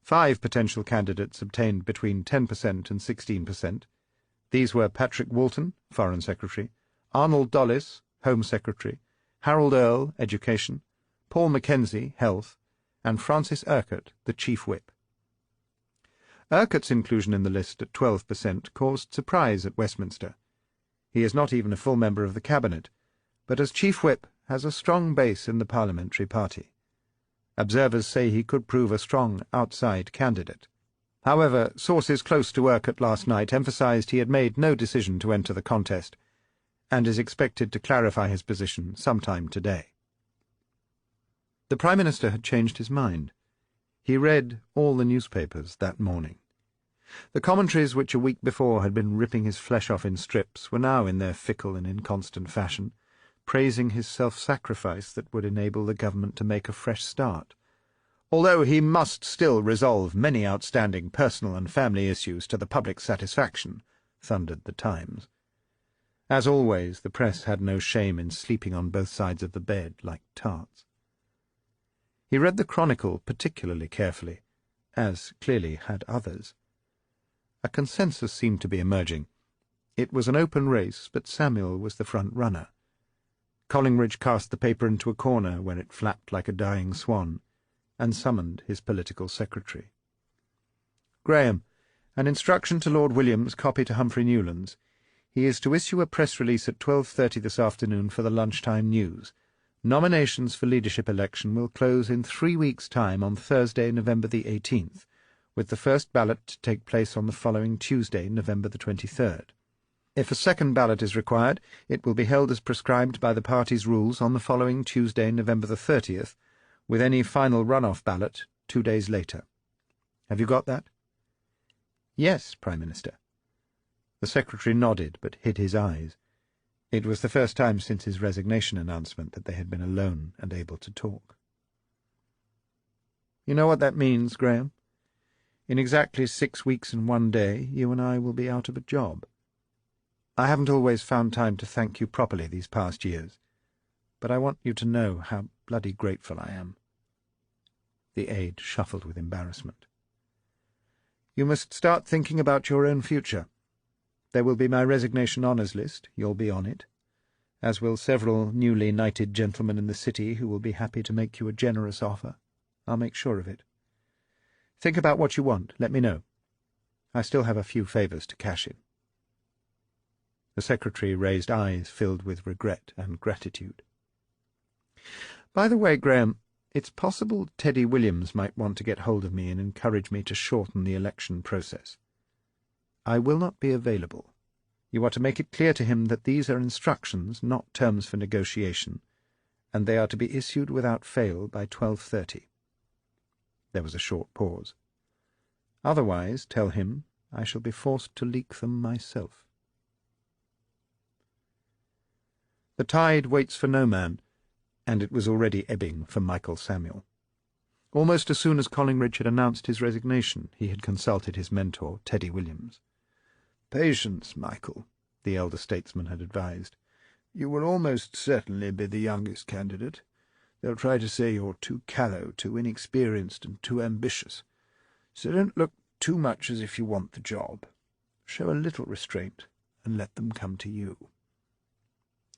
5 potential candidates obtained between 10% and 16%. These were Patrick Walton, Foreign Secretary, Arnold Dollis, Home Secretary, Harold Earl, Education, Paul Mackenzie, Health, and Francis Urquhart, the Chief Whip. Urquhart's inclusion in the list at 12% caused surprise at Westminster. He is not even a full member of the Cabinet, but as Chief Whip has a strong base in the parliamentary party. Observers say he could prove a strong outside candidate. However, sources close to Urquhart last night emphasised he had made no decision to enter the contest, and is expected to clarify his position sometime today. The Prime Minister had changed his mind. He read all the newspapers that morning. The commentaries which a week before had been ripping his flesh off in strips were now in their fickle and inconstant fashion, praising his self-sacrifice that would enable the government to make a fresh start, although he must still resolve many outstanding personal and family issues to the public's satisfaction, thundered the Times. As always, the press had no shame in sleeping on both sides of the bed like tarts. He read the Chronicle particularly carefully, as clearly had others. A consensus seemed to be emerging. It was an open race, but Samuel was the front-runner. Collingridge cast the paper into a corner where it flapped like a dying swan, and summoned his political secretary. Graham, an instruction to Lord Williams, copy to Humphrey Newlands. He is to issue a press release at 12:30 this afternoon for the lunchtime news. Nominations for leadership election will close in 3 weeks' time on Thursday, November the 18th, with the first ballot to take place on the following Tuesday, November the 23rd. If a second ballot is required, it will be held as prescribed by the party's rules on the following Tuesday, November the 30th, with any final run-off ballot 2 days later. Have you got that? Yes, Prime Minister. The Secretary nodded, but hid his eyes. It was the first time since his resignation announcement that they had been alone and able to talk. You know what that means, Graham? In exactly 6 weeks and 1 day, you and I will be out of a job. I haven't always found time to thank you properly these past years, but I want you to know how bloody grateful I am. The aide shuffled with embarrassment. You must start thinking about your own future. There will be my resignation honours list, you'll be on it, as will several newly knighted gentlemen in the city who will be happy to make you a generous offer. I'll make sure of it. Think about what you want, let me know. I still have a few favours to cash in. The Secretary raised eyes filled with regret and gratitude. By the way, Graham, it's possible Teddy Williams might want to get hold of me and encourage me to shorten the election process. I will not be available. You are to make it clear to him that these are instructions, not terms for negotiation, and they are to be issued without fail by 12:30. There was a short pause. Otherwise, tell him, I shall be forced to leak them myself. The tide waits for no man, and it was already ebbing for Michael Samuel. Almost as soon as Collingridge had announced his resignation, he had consulted his mentor, Teddy Williams. "Patience, Michael," the elder statesman had advised. "You will almost certainly be the youngest candidate. They'll try to say you're too callow, too inexperienced, and too ambitious. So don't look too much as if you want the job. Show a little restraint, and let them come to you."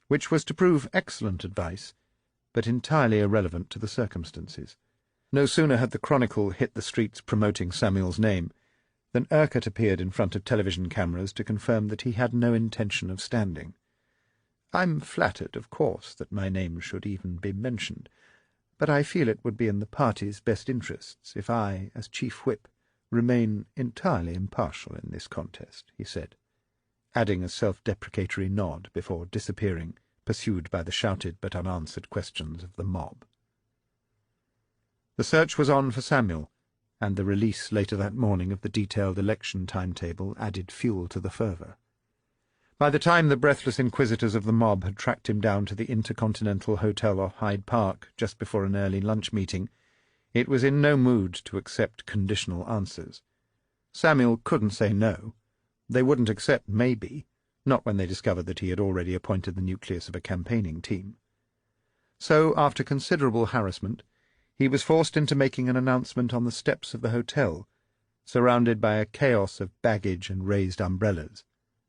Which was to prove excellent advice, but entirely irrelevant to the circumstances. No sooner had the Chronicle hit the streets promoting Samuel's name than Urquhart appeared in front of television cameras to confirm that he had no intention of standing. "I'm flattered, of course, that my name should even be mentioned, but I feel it would be in the party's best interests if I, as Chief Whip, remain entirely impartial in this contest," he said, adding a self-deprecatory nod before disappearing, pursued by the shouted but unanswered questions of the mob. The search was on for Samuel, and the release later that morning of the detailed election timetable added fuel to the fervour. By the time the breathless inquisitors of the mob had tracked him down to the Intercontinental Hotel off Hyde Park just before an early lunch meeting, it was in no mood to accept conditional answers. Samuel couldn't say no. They wouldn't accept maybe, not when they discovered that he had already appointed the nucleus of a campaigning team. So, after considerable harassment, he was forced into making an announcement on the steps of the hotel, surrounded by a chaos of baggage and raised umbrellas,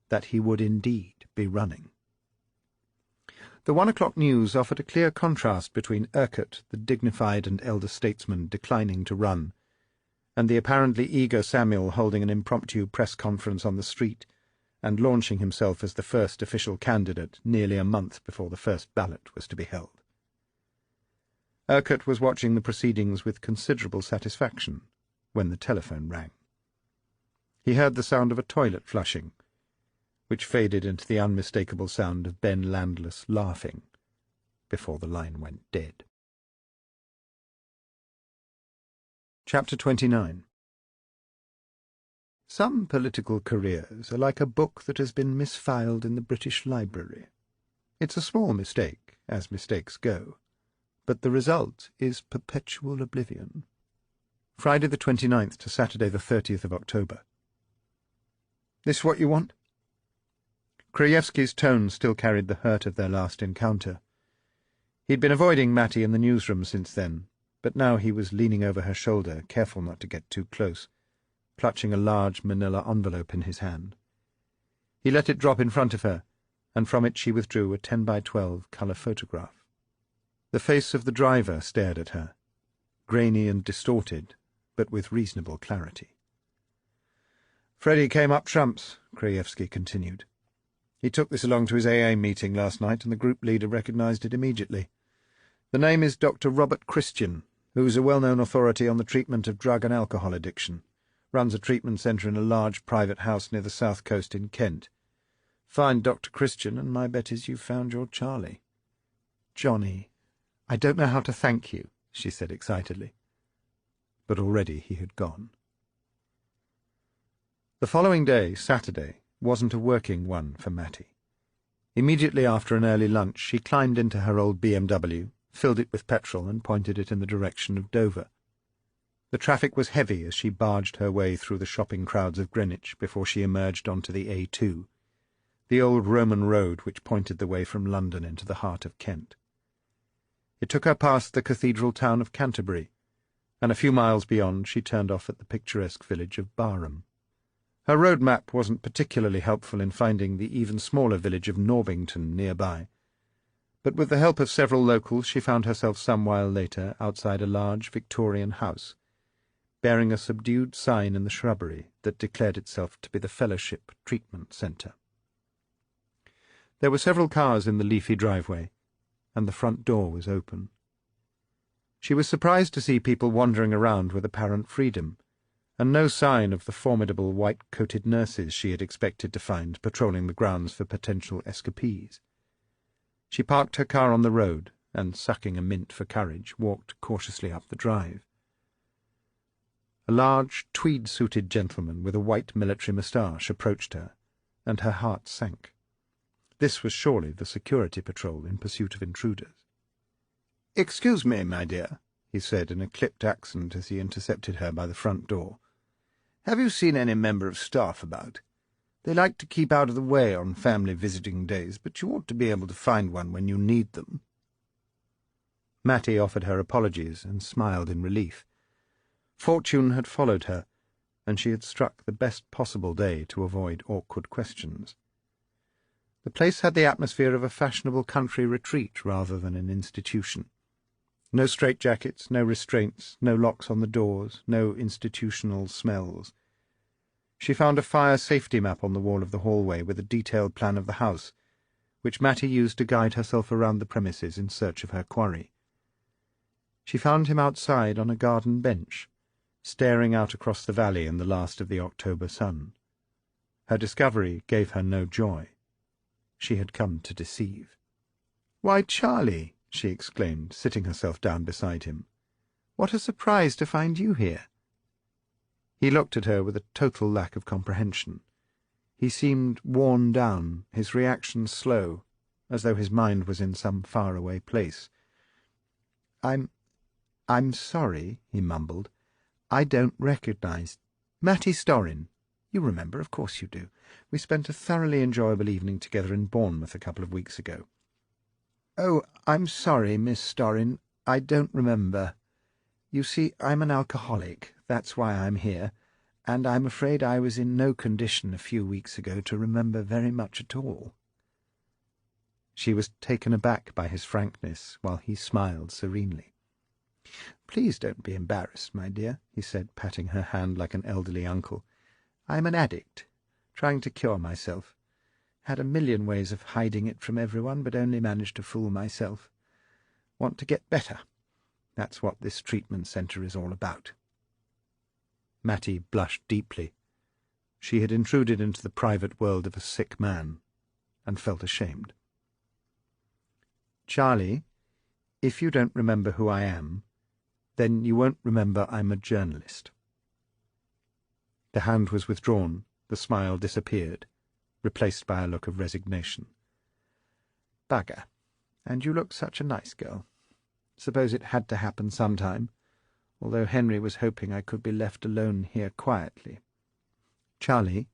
that he would indeed be running. The 1 o'clock news offered a clear contrast between Urquhart, the dignified and elder statesman, declining to run, and the apparently eager Samuel holding an impromptu press conference on the street and launching himself as the first official candidate nearly a month before the first ballot was to be held. Urquhart was watching the proceedings with considerable satisfaction when the telephone rang. He heard the sound of a toilet flushing, which faded into the unmistakable sound of Ben Landless laughing before the line went dead. Chapter 29. Some political careers are like a book that has been misfiled in the British Library. It's a small mistake, as mistakes go, but the result is perpetual oblivion. Friday the 29th to Saturday the 30th of October. "This what you want?" Krajewski's tone still carried the hurt of their last encounter. He'd been avoiding Mattie in the newsroom since then, but now he was leaning over her shoulder, careful not to get too close, clutching a large manila envelope in his hand. He let it drop in front of her, and from it she withdrew a 10x12 colour photograph. The face of the driver stared at her, grainy and distorted, but with reasonable clarity. "Freddie came up trumps," Krajewski continued. "He took this along to his AA meeting last night, and the group leader recognised it immediately. The name is Dr. Robert Christian, who's a well-known authority on the treatment of drug and alcohol addiction. Runs a treatment centre in a large private house near the south coast in Kent. Find Dr. Christian, and my bet is you've found your Charlie." "Johnny, I don't know how to thank you," she said excitedly. But already he had gone. The following day, Saturday, wasn't a working one for Mattie. Immediately after an early lunch, she climbed into her old BMW, filled it with petrol, and pointed it in the direction of Dover. The traffic was heavy as she barged her way through the shopping crowds of Greenwich before she emerged onto the A2, the old Roman road which pointed the way from London into the heart of Kent. It took her past the cathedral town of Canterbury, and a few miles beyond she turned off at the picturesque village of Barham. Her road map wasn't particularly helpful in finding the even smaller village of Norvington nearby, but with the help of several locals she found herself some while later outside a large Victorian house, bearing a subdued sign in the shrubbery that declared itself to be the Fellowship Treatment Centre. There were several cars in the leafy driveway, and the front door was open. She was surprised to see people wandering around with apparent freedom, and no sign of the formidable white-coated nurses she had expected to find patrolling the grounds for potential escapees. She parked her car on the road, and, sucking a mint for courage, walked cautiously up the drive. A large, tweed-suited gentleman with a white military moustache approached her, and her heart sank. This was surely the security patrol in pursuit of intruders. "Excuse me, my dear," he said in a clipped accent as he intercepted her by the front door. "Have you seen any member of staff about? They like to keep out of the way on family visiting days, but you ought to be able to find one when you need them." Mattie offered her apologies and smiled in relief. Fortune had followed her, and she had struck the best possible day to avoid awkward questions. The place had the atmosphere of a fashionable country retreat rather than an institution. No straitjackets, no restraints, no locks on the doors, no institutional smells. She found a fire safety map on the wall of the hallway with a detailed plan of the house, which Mattie used to guide herself around the premises in search of her quarry. She found him outside on a garden bench, staring out across the valley in the last of the October sun. Her discovery gave her no joy. She had come to deceive. "Why, Charlie!" she exclaimed, sitting herself down beside him. "What a surprise to find you here!" He looked at her with a total lack of comprehension. He seemed worn down, his reaction slow, as though his mind was in some far-away place. I'm sorry," he mumbled. "I don't recognize Mattie Storrin. You remember, of course you do. We spent a thoroughly enjoyable evening together in Bournemouth a couple of weeks ago." "Oh, I'm sorry, Miss Storrin. I don't remember. You see, I'm an alcoholic. That's why I'm here, and I'm afraid I was in no condition a few weeks ago to remember very much at all." She was taken aback by his frankness, while he smiled serenely. "Please don't be embarrassed, my dear," he said, patting her hand like an elderly uncle. "I'm an addict, trying to cure myself. Had a million ways of hiding it from everyone, but only managed to fool myself. Want to get better. That's what this treatment centre is all about." Mattie blushed deeply. She had intruded into the private world of a sick man, and felt ashamed. "Charlie, if you don't remember who I am, then you won't remember I'm a journalist." The hand was withdrawn, the smile disappeared, replaced by a look of resignation. "Bugger. And you look such a nice girl. Suppose it had to happen sometime, although Henry was hoping I could be left alone here quietly. Charlie,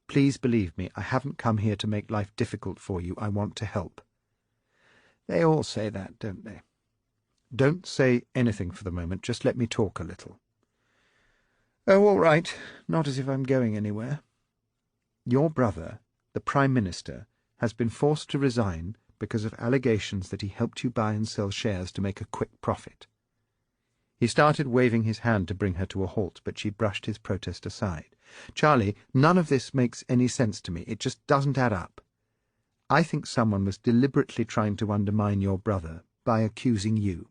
please believe me, I haven't come here to make life difficult for you. I want to help." "They all say that, don't they?" "Don't say anything for the moment. Just let me talk a little." "Oh, all right. Not as if I'm going anywhere." "Your brother, the Prime Minister, has been forced to resign because of allegations that he helped you buy and sell shares to make a quick profit." He started waving his hand to bring her to a halt, but she brushed his protest aside. "Charlie, none of this makes any sense to me. It just doesn't add up. I think someone was deliberately trying to undermine your brother by accusing you."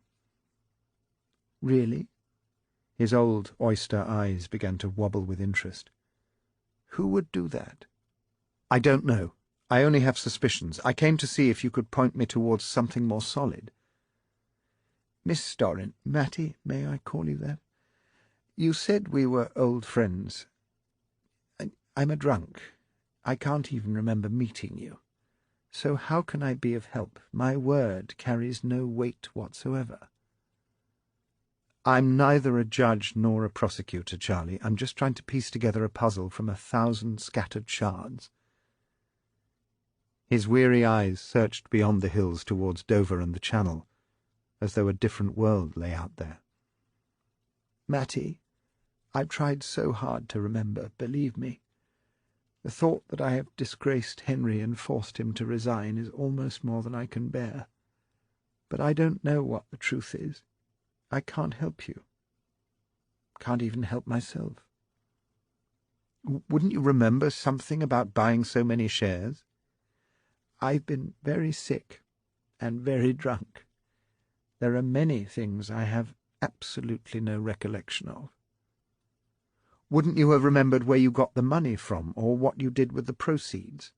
"Really?" His old oyster eyes began to wobble with interest. "Who would do that?" "I don't know. I only have suspicions. I came to see if you could point me towards something more solid." "Miss Storrin, Mattie, may I call you that? You said we were old friends. I'm a drunk. I can't even remember meeting you. So how can I be of help? My word carries no weight whatsoever." "I'm neither a judge nor a prosecutor, Charlie. I'm just trying to piece together a puzzle from 1,000 scattered shards." His weary eyes searched beyond the hills towards Dover and the Channel, as though a different world lay out there. "Mattie, I've tried so hard to remember, believe me. The thought that I have disgraced Henry and forced him to resign is almost more than I can bear. But I don't know what the truth is. I can't help you. Can't even help myself." "Wouldn't you remember something about buying so many shares?" "I've been very sick and very drunk. There are many things I have absolutely no recollection of." "Wouldn't you have remembered where you got the money from, or what you did with the proceeds?"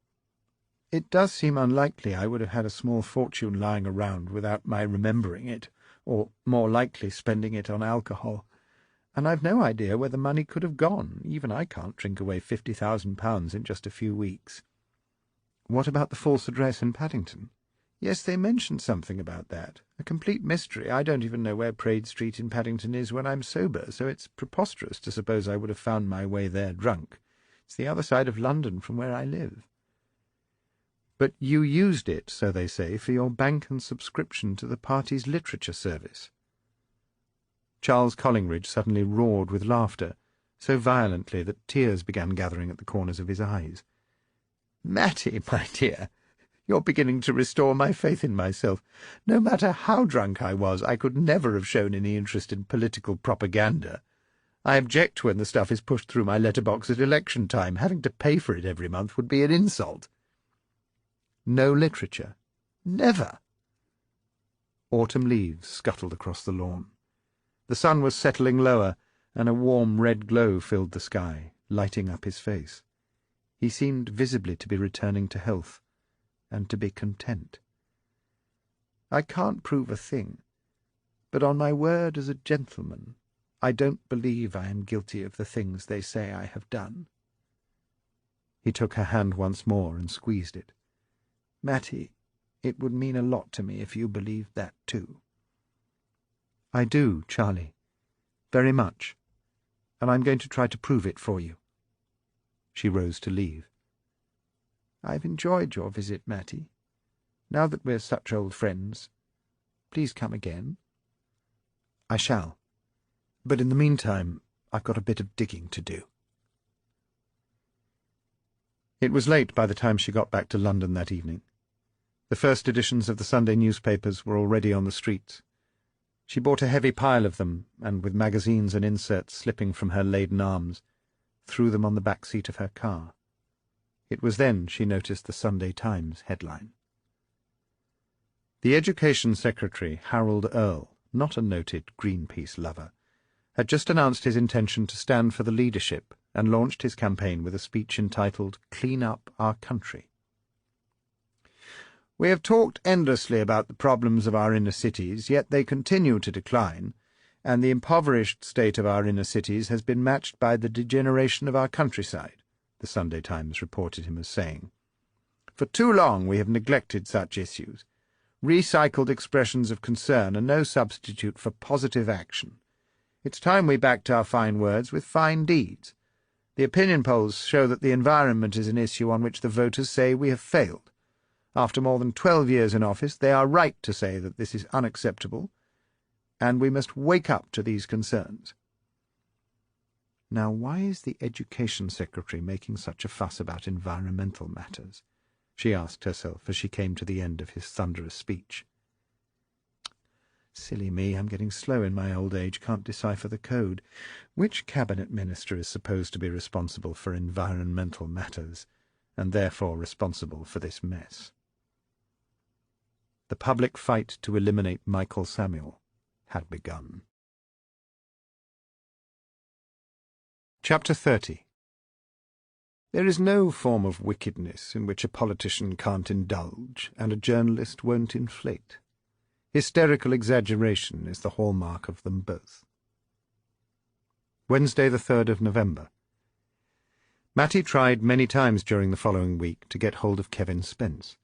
"It does seem unlikely I would have had a small fortune lying around without my remembering it, or, more likely, spending it on alcohol. And I've no idea where the money could have gone. Even I can't drink away £50,000 in just a few weeks." "What about the false address in Paddington?" "Yes, they mentioned something about that. A complete mystery. I don't even know where Praed Street in Paddington is when I'm sober, so it's preposterous to suppose I would have found my way there drunk. It's the other side of London from where I live." "But you used it, so they say, for your bank and subscription to the party's literature service." Charles Collingridge suddenly roared with laughter, so violently that tears began gathering at the corners of his eyes. "Mattie, my dear, you're beginning to restore my faith in myself. No matter how drunk I was, I could never have shown any interest in political propaganda. I object when the stuff is pushed through my letterbox at election time. Having to pay for it every month would be an insult." "No literature?" "Never." Autumn leaves scuttled across the lawn. The sun was settling lower, and a warm red glow filled the sky, lighting up his face. He seemed visibly to be returning to health, and to be content. "I can't prove a thing, but on my word as a gentleman, I don't believe I am guilty of the things they say I have done." He took her hand once more and squeezed it. "Mattie, it would mean a lot to me if you believed that too." "I do, Charlie. Very much. And I'm going to try to prove it for you." She rose to leave. "I've enjoyed your visit, Mattie. Now that we're such old friends, please come again." "I shall. But in the meantime, I've got a bit of digging to do." It was late by the time she got back to London that evening. The first editions of the Sunday newspapers were already on the streets. She bought a heavy pile of them, and with magazines and inserts slipping from her laden arms, threw them on the back seat of her car. It was then she noticed the Sunday Times headline. The Education Secretary, Harold Earl, not a noted Greenpeace lover, had just announced his intention to stand for the leadership and launched his campaign with a speech entitled "Clean Up Our Country." "We have talked endlessly about the problems of our inner cities, yet they continue to decline, and the impoverished state of our inner cities has been matched by the degeneration of our countryside," the Sunday Times reported him as saying. "For too long we have neglected such issues. Recycled expressions of concern are no substitute for positive action. It's time we backed our fine words with fine deeds. The opinion polls show that the environment is an issue on which the voters say we have failed. After more than 12 years in office, they are right to say that this is unacceptable, and we must wake up to these concerns." Now, why is the Education Secretary making such a fuss about environmental matters? She asked herself as she came to the end of his thunderous speech. Silly me, I'm getting slow in my old age, can't decipher the code. Which cabinet minister is supposed to be responsible for environmental matters, and therefore responsible for this mess? The public fight to eliminate Michael Samuel had begun. Chapter 30. There is no form of wickedness in which a politician can't indulge and a journalist won't inflate. Hysterical exaggeration is the hallmark of them both. Wednesday, the 3rd of November. Mattie tried many times during the following week to get hold of Kevin Spence.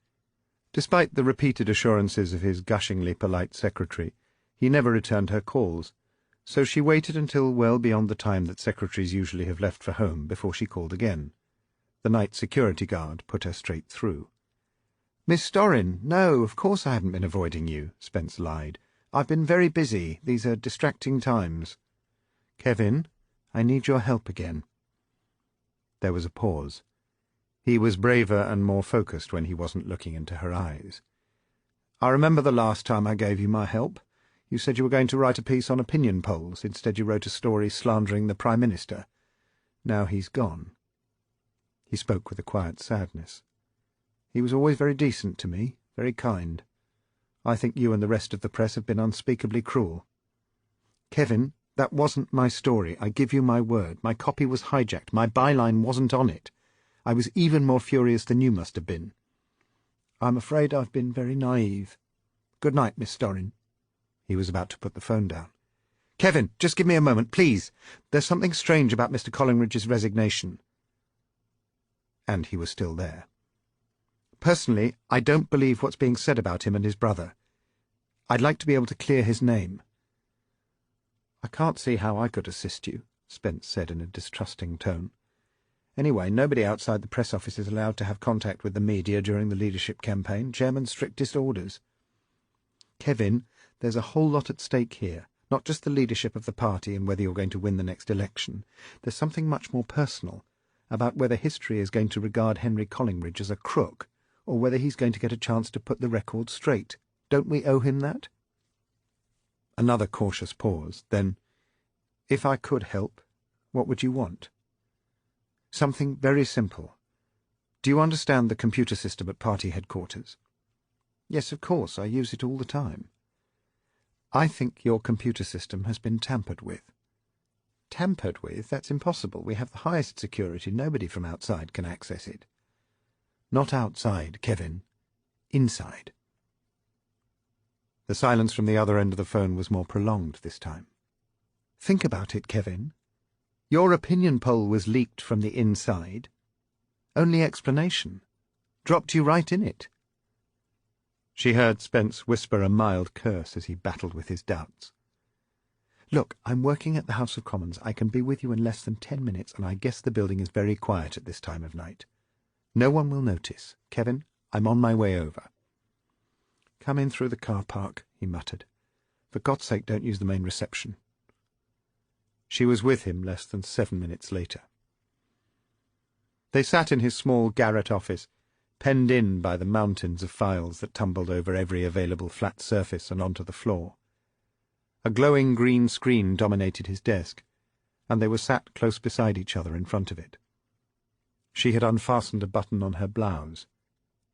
Despite the repeated assurances of his gushingly polite secretary, he never returned her calls, so she waited until well beyond the time that secretaries usually have left for home before she called again. The night security guard put her straight through. "Miss Storrin, no, of course I haven't been avoiding you," Spence lied. "I've been very busy. These are distracting times." "Kevin, I need your help again." There was a pause. He was braver and more focused when he wasn't looking into her eyes. "I remember the last time I gave you my help. You said you were going to write a piece on opinion polls. Instead you wrote a story slandering the Prime Minister. Now he's gone." He spoke with a quiet sadness. "He was always very decent to me, very kind. I think you and the rest of the press have been unspeakably cruel." "Kevin, that wasn't my story. I give you my word. My copy was hijacked. My byline wasn't on it. I was even more furious than you must have been. I'm afraid I've been very naive. Good night, Miss Storrin." He was about to put the phone down. "Kevin, just give me a moment, please. There's something strange about Mr. Collingridge's resignation." And he was still there. "Personally, I don't believe what's being said about him and his brother. I'd like to be able to clear his name." "I can't see how I could assist you," Spence said in a distrusting tone. "Anyway, nobody outside the press office is allowed to have contact with the media during the leadership campaign. Chairman's strictest orders." "Kevin, there's a whole lot at stake here, not just the leadership of the party and whether you're going to win the next election. There's something much more personal, about whether history is going to regard Henry Collingridge as a crook, or whether he's going to get a chance to put the record straight. Don't we owe him that?" Another cautious pause, then, "If I could help, what would you want?" "Something very simple. Do you understand the computer system at party headquarters?" "Yes, of course. I use it all the time." I think your computer system has been tampered with. Tampered with? That's impossible. We have the highest security. Nobody from outside can access it. Not outside, Kevin. Inside. The silence from the other end of the phone was more prolonged this time. Think about it, Kevin. Your opinion poll was leaked from the inside. Only explanation. Dropped you right in it. She heard Spence whisper a mild curse as he battled with his doubts. Look, I'm working at the House of Commons. I can be with you in less than 10 minutes, and I guess the building is very quiet at this time of night. No one will notice. Kevin, I'm on my way over. Come in through the car park, he muttered. For God's sake, don't use the main reception. She was with him less than 7 minutes later. They sat in his small garret office, penned in by the mountains of files that tumbled over every available flat surface and onto the floor. A glowing green screen dominated his desk, and they were sat close beside each other in front of it. She had unfastened a button on her blouse.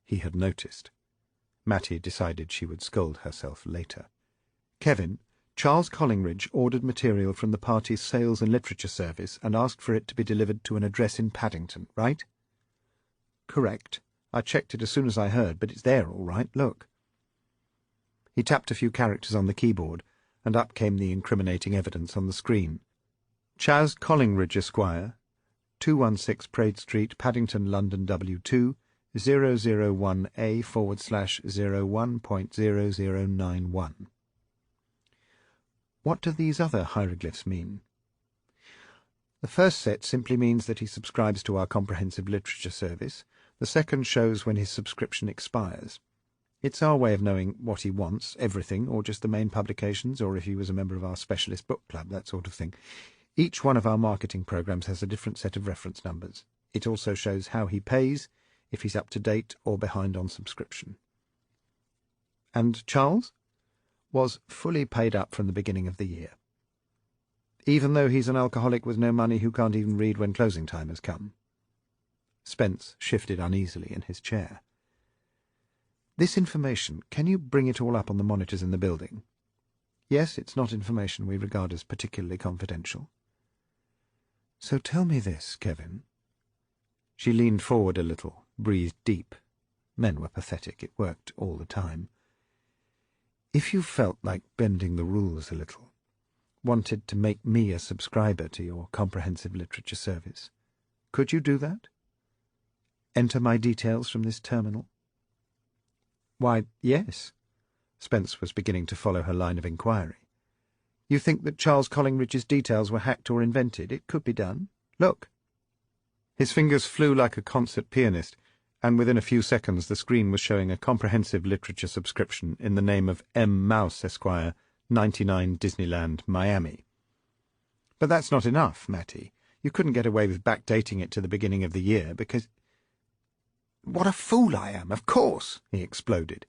He had noticed. Mattie decided she would scold herself later. Kevin, Charles Collingridge ordered material from the party's Sales and Literature Service and asked for it to be delivered to an address in Paddington, right? Correct. I checked it as soon as I heard, but it's there all right, look. He tapped a few characters on the keyboard, and up came the incriminating evidence on the screen. Chas Collingridge, Esquire, 216 Praed Street, Paddington, London, W2, 001A/01.0091. What do these other hieroglyphs mean? The first set simply means that he subscribes to our comprehensive literature service. The second shows when his subscription expires. It's our way of knowing what he wants, everything, or just the main publications, or if he was a member of our specialist book club, that sort of thing. Each one of our marketing programs has a different set of reference numbers. It also shows how he pays, if he's up to date or behind on subscription. And Charles? Was fully paid up from the beginning of the year. Even though he's an alcoholic with no money who can't even read when closing time has come. Spence shifted uneasily in his chair. This information, can you bring it all up on the monitors in the building? Yes, it's not information we regard as particularly confidential. So tell me this, Kevin. She leaned forward a little, breathed deep. Men were pathetic. It worked all the time. If you felt like bending the rules a little, wanted to make me a subscriber to your comprehensive literature service, could you do that? Enter my details from this terminal? Why, yes. Spence was beginning to follow her line of inquiry. You think that Charles Collingridge's details were hacked or invented? It could be done. Look. His fingers flew like a concert pianist, and within a few seconds the screen was showing a comprehensive literature subscription in the name of M. Mouse, Esquire, 99 Disneyland, Miami. But that's not enough, Mattie. You couldn't get away with backdating it to the beginning of the year, because— What a fool I am, of course, he exploded,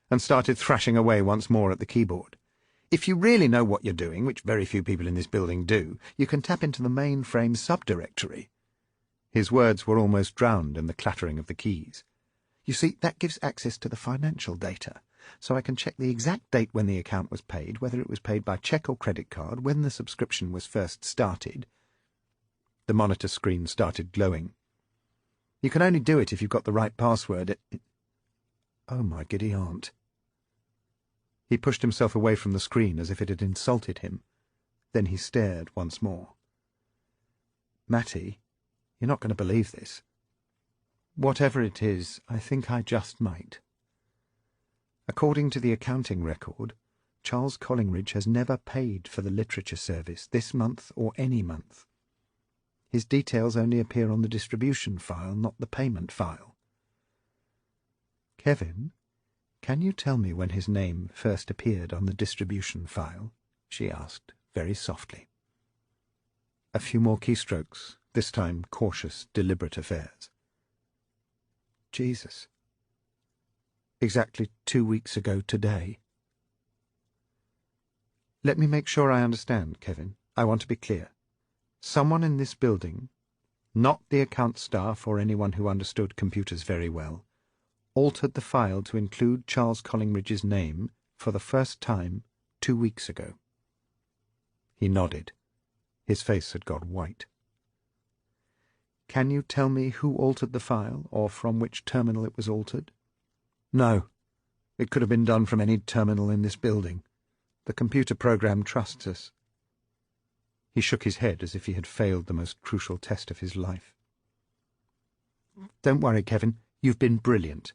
and started thrashing away once more at the keyboard. If you really know what you're doing, which very few people in this building do, you can tap into the mainframe subdirectory. His words were almost drowned in the clattering of the keys. You see, that gives access to the financial data, so I can check the exact date when the account was paid, whether it was paid by cheque or credit card, when the subscription was first started. The monitor screen started glowing. You can only do it if you've got the right password. Oh, my giddy aunt. He pushed himself away from the screen as if it had insulted him. Then he stared once more. Mattie, you're not going to believe this. Whatever it is, I think I just might. According to the accounting record, Charles Collingridge has never paid for the literature service this month or any month. His details only appear on the distribution file, not the payment file. Kevin, can you tell me when his name first appeared on the distribution file? She asked, very softly. A few more keystrokes, this time cautious, deliberate affairs. Jesus. Exactly 2 weeks ago today. Let me make sure I understand, Kevin. I want to be clear. Someone in this building, not the account staff or anyone who understood computers very well, altered the file to include Charles Collingridge's name for the first time 2 weeks ago. He nodded. His face had got white. "Can you tell me who altered the file, or from which terminal it was altered?" "No. It could have been done from any terminal in this building. The computer program trusts us." He shook his head as if he had failed the most crucial test of his life. "Don't worry, Kevin. You've been brilliant."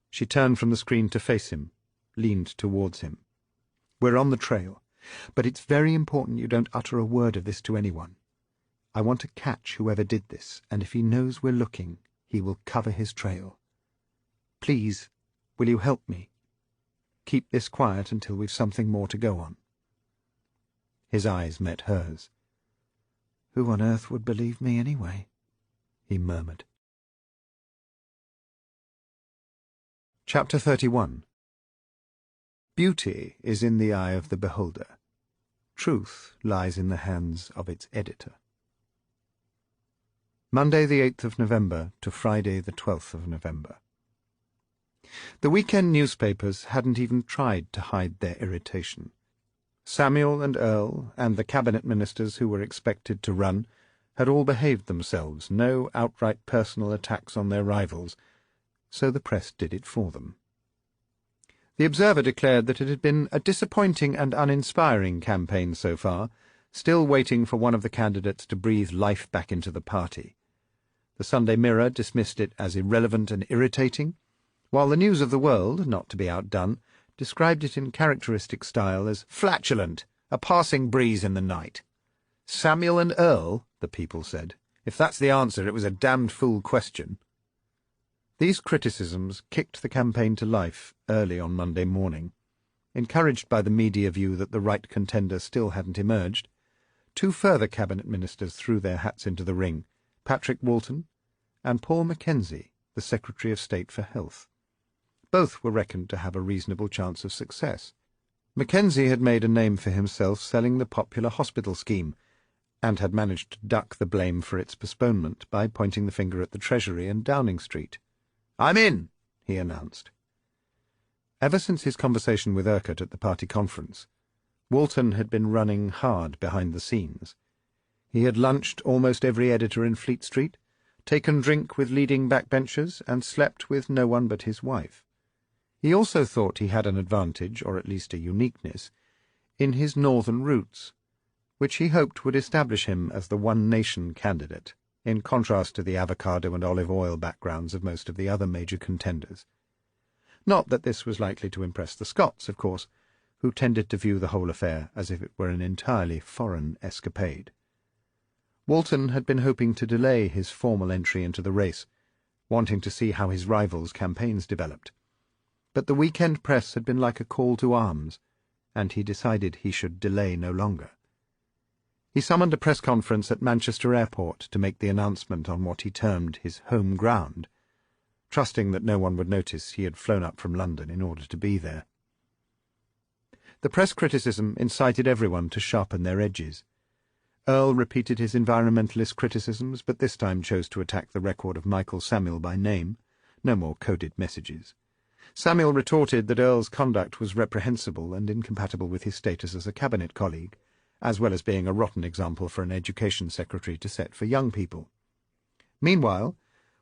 She turned from the screen to face him, leaned towards him. "We're on the trail, but it's very important you don't utter a word of this to anyone. I want to catch whoever did this, and if he knows we're looking, he will cover his trail. Please, will you help me? Keep this quiet until we've something more to go on." His eyes met hers. "Who on earth would believe me anyway?" he murmured. Chapter 31. Beauty is in the eye of the beholder. Truth lies in the hands of its editor. Monday the 8th of November to Friday the 12th of November. The weekend newspapers hadn't even tried to hide their irritation. Samuel and Earl, and the cabinet ministers who were expected to run, had all behaved themselves, no outright personal attacks on their rivals, so the press did it for them. The Observer declared that it had been a disappointing and uninspiring campaign so far, still waiting for one of the candidates to breathe life back into the party. The Sunday Mirror dismissed it as irrelevant and irritating, while the News of the World, not to be outdone, described it in characteristic style as flatulent, a passing breeze in the night. "Samuel and Earl," the People said. "If that's the answer, it was a damned fool question." These criticisms kicked the campaign to life early on Monday morning. Encouraged by the media view that the right contender still hadn't emerged, 2 further cabinet ministers threw their hats into the ring, Patrick Walton and Paul Mackenzie, the Secretary of State for Health. Both were reckoned to have a reasonable chance of success. Mackenzie had made a name for himself selling the popular hospital scheme, and had managed to duck the blame for its postponement by pointing the finger at the Treasury and Downing Street. "I'm in," he announced. Ever since his conversation with Urquhart at the party conference, Walton had been running hard behind the scenes. He had lunched almost every editor in Fleet Street, taken drink with leading backbenchers, and slept with no one but his wife. He also thought he had an advantage, or at least a uniqueness, in his northern roots, which he hoped would establish him as the one-nation candidate, in contrast to the avocado and olive oil backgrounds of most of the other major contenders. Not that this was likely to impress the Scots, of course, who tended to view the whole affair as if it were an entirely foreign escapade. Walton had been hoping to delay his formal entry into the race, wanting to see how his rivals' campaigns developed. But the weekend press had been like a call to arms, and he decided he should delay no longer. He summoned a press conference at Manchester Airport to make the announcement on what he termed his home ground, trusting that no one would notice he had flown up from London in order to be there. The press criticism incited everyone to sharpen their edges. Earl repeated his environmentalist criticisms, but this time chose to attack the record of Michael Samuel by name. No more coded messages. Samuel retorted that Earl's conduct was reprehensible and incompatible with his status as a cabinet colleague, as well as being a rotten example for an education secretary to set for young people. Meanwhile,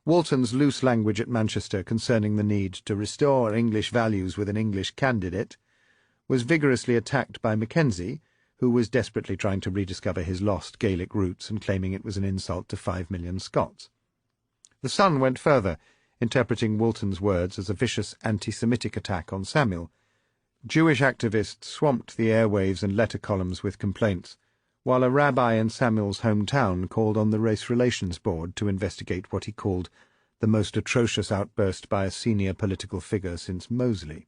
Walton's loose language at Manchester concerning the need to restore English values with an English candidate was vigorously attacked by Mackenzie, who was desperately trying to rediscover his lost Gaelic roots and claiming it was an insult to 5 million Scots. The Sun went further, interpreting Walton's words as a vicious anti-Semitic attack on Samuel. Jewish activists swamped the airwaves and letter columns with complaints, while a rabbi in Samuel's hometown called on the Race Relations Board to investigate what he called the most atrocious outburst by a senior political figure since Mosley.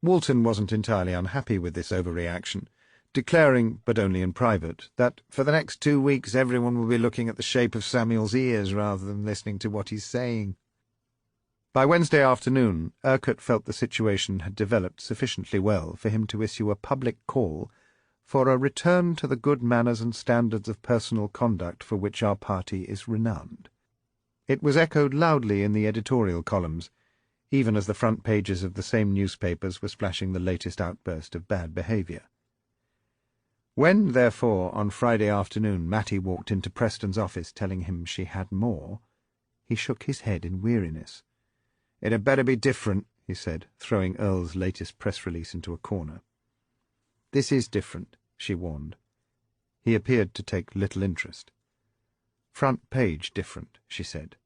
Walton wasn't entirely unhappy with this overreaction, declaring, but only in private, that for the next 2 weeks everyone will be looking at the shape of Samuel's ears rather than listening to what he's saying. By Wednesday afternoon, Urquhart felt the situation had developed sufficiently well for him to issue a public call for a return to the good manners and standards of personal conduct for which our party is renowned. It was echoed loudly in the editorial columns, even as the front pages of the same newspapers were splashing the latest outburst of bad behaviour. When, therefore, on Friday afternoon Mattie walked into Preston's office telling him she had more, he shook his head in weariness. "It had better be different," he said, throwing Earl's latest press release into a corner. "This is different," she warned. He appeared to take little interest. "Front page different," she said.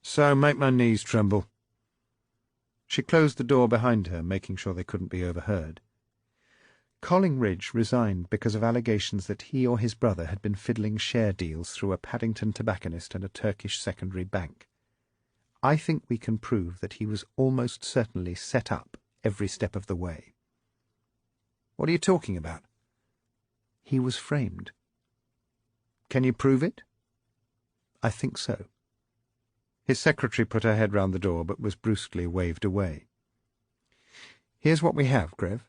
"So make my knees tremble." She closed the door behind her, making sure they couldn't be overheard. Collingridge resigned because of allegations that he or his brother had been fiddling share deals through a Paddington tobacconist and a Turkish secondary bank. I think we can prove that he was almost certainly set up every step of the way. "What are you talking about?" "He was framed." "Can you prove it?" "I think so." His secretary put her head round the door, but was brusquely waved away. "Here's what we have, Grev."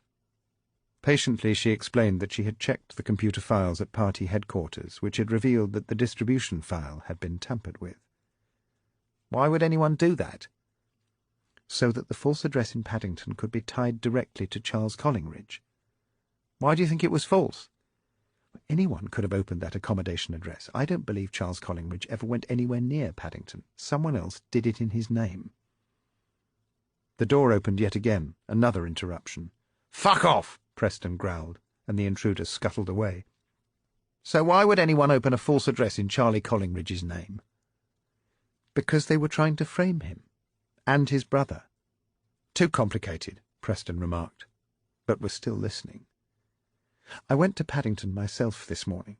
Patiently she explained that she had checked the computer files at party headquarters, which had revealed that the distribution file had been tampered with. "Why would anyone do that?" "So that the false address in Paddington could be tied directly to Charles Collingridge." "Why do you think it was false?" "Anyone could have opened that accommodation address. I don't believe Charles Collingridge ever went anywhere near Paddington. Someone else did it in his name." The door opened yet again, another interruption. "Fuck off!" Preston growled, and the intruder scuttled away. "So why would anyone open a false address in Charlie Collingridge's name?" "Because they were trying to frame him. And his brother." "Too complicated," Preston remarked, but was still listening. "I went to Paddington myself this morning.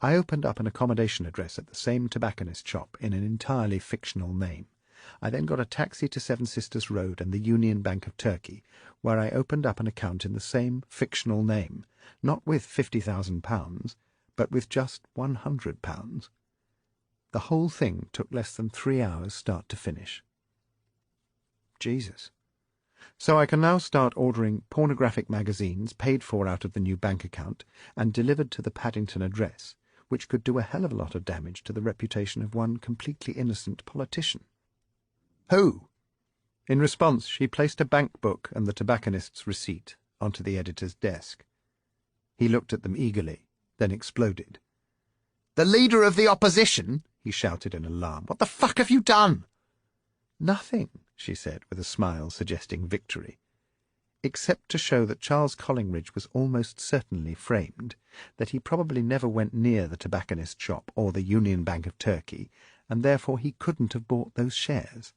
I opened up an accommodation address at the same tobacconist shop in an entirely fictional name. I then got a taxi to Seven Sisters Road and the Union Bank of Turkey, where I opened up an account in the same fictional name, not with £50,000, but with just £100. The whole thing took less than 3 hours start to finish." "Jesus. So I can now start ordering pornographic magazines paid for out of the new bank account and delivered to the Paddington address, which could do a hell of a lot of damage to the reputation of one completely innocent politician." "Who?" In response, she placed a bank book and the tobacconist's receipt onto the editor's desk. He looked at them eagerly, then exploded. "The leader of the opposition?" he shouted in alarm. "What the fuck have you done?" "Nothing," she said, with a smile suggesting victory, "except to show that Charles Collingridge was almost certainly framed, that he probably never went near the tobacconist shop or the Union Bank of Turkey, and therefore he couldn't have bought those shares."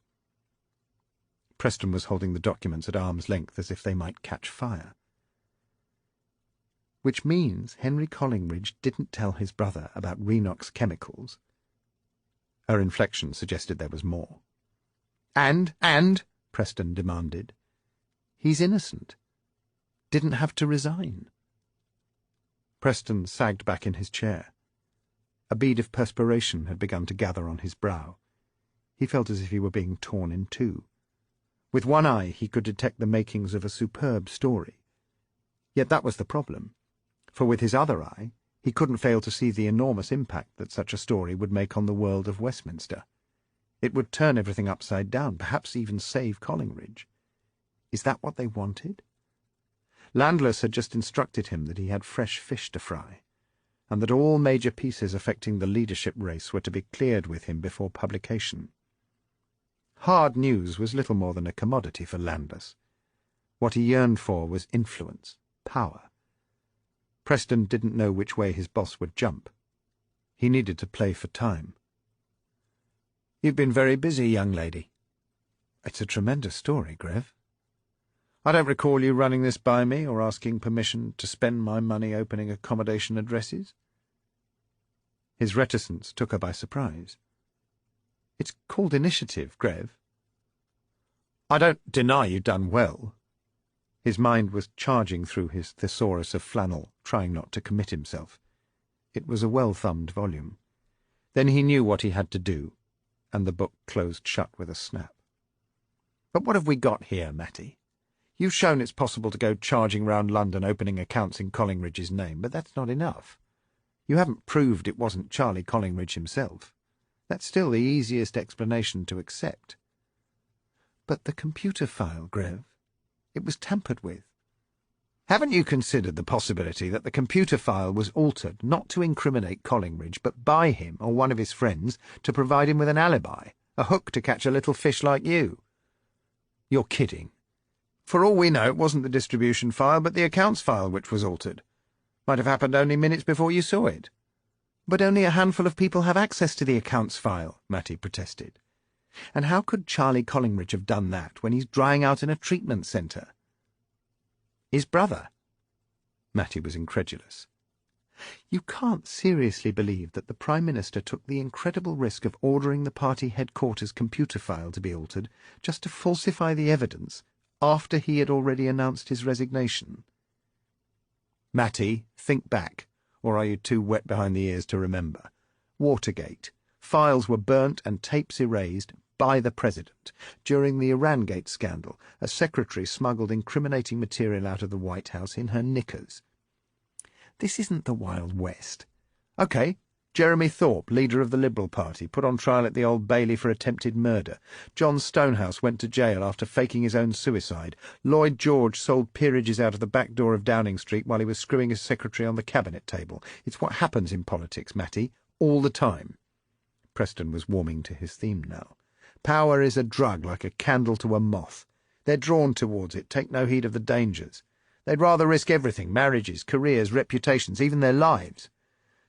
Preston was holding the documents at arm's length as if they might catch fire. "Which means Henry Collingridge didn't tell his brother about Renox Chemicals." Her inflection suggested there was more. And, Preston demanded. "He's innocent. Didn't have to resign." Preston sagged back in his chair. A bead of perspiration had begun to gather on his brow. He felt as if he were being torn in two. With one eye he could detect the makings of a superb story. Yet that was the problem, for with his other eye he couldn't fail to see the enormous impact that such a story would make on the world of Westminster. It would turn everything upside down, perhaps even save Collingridge. Is that what they wanted? Landless had just instructed him that he had fresh fish to fry, and that all major pieces affecting the leadership race were to be cleared with him before publication. Hard news was little more than a commodity for Landless. What he yearned for was influence, power. Preston didn't know which way his boss would jump. He needed to play for time. "You've been very busy, young lady." "It's a tremendous story, Grev." "I don't recall you running this by me or asking permission to spend my money opening accommodation addresses." His reticence took her by surprise. "It's called initiative, Grev." "I don't deny you've done well." His mind was charging through his thesaurus of flannel, trying not to commit himself. It was a well-thumbed volume. Then he knew what he had to do, and the book closed shut with a snap. "But what have we got here, Mattie? You've shown it's possible to go charging round London opening accounts in Collingridge's name, but that's not enough. You haven't proved it wasn't Charlie Collingridge himself. That's still the easiest explanation to accept." But the computer file, Grev. It was tampered with. Haven't you considered the possibility that the computer file was altered not to incriminate Collingridge, but by him or one of his friends to provide him with an alibi, a hook to catch a little fish like you? You're kidding. For all we know, it wasn't the distribution file, but the accounts file which was altered. Might have happened only minutes before you saw it. But only a handful of people have access to the accounts file, Matty protested. And how could Charlie Collingridge have done that when he's drying out in a treatment centre? His brother? Matty was incredulous. You can't seriously believe that the Prime Minister took the incredible risk of ordering the party headquarters computer file to be altered just to falsify the evidence after he had already announced his resignation? Matty, think back, or are you too wet behind the ears to remember? Watergate. Files were burnt and tapes erased by the President. During the Irangate scandal, a secretary smuggled incriminating material out of the White House in her knickers. This isn't the Wild West. OK, Jeremy Thorpe, leader of the Liberal Party, put on trial at the Old Bailey for attempted murder. John Stonehouse went to jail after faking his own suicide. Lloyd George sold peerages out of the back door of Downing Street while he was screwing his secretary on the cabinet table. It's what happens in politics, Matty, all the time. Preston was warming to his theme now. Power is a drug like a candle to a moth. They're drawn towards it, take no heed of the dangers. They'd rather risk everything, marriages, careers, reputations, even their lives.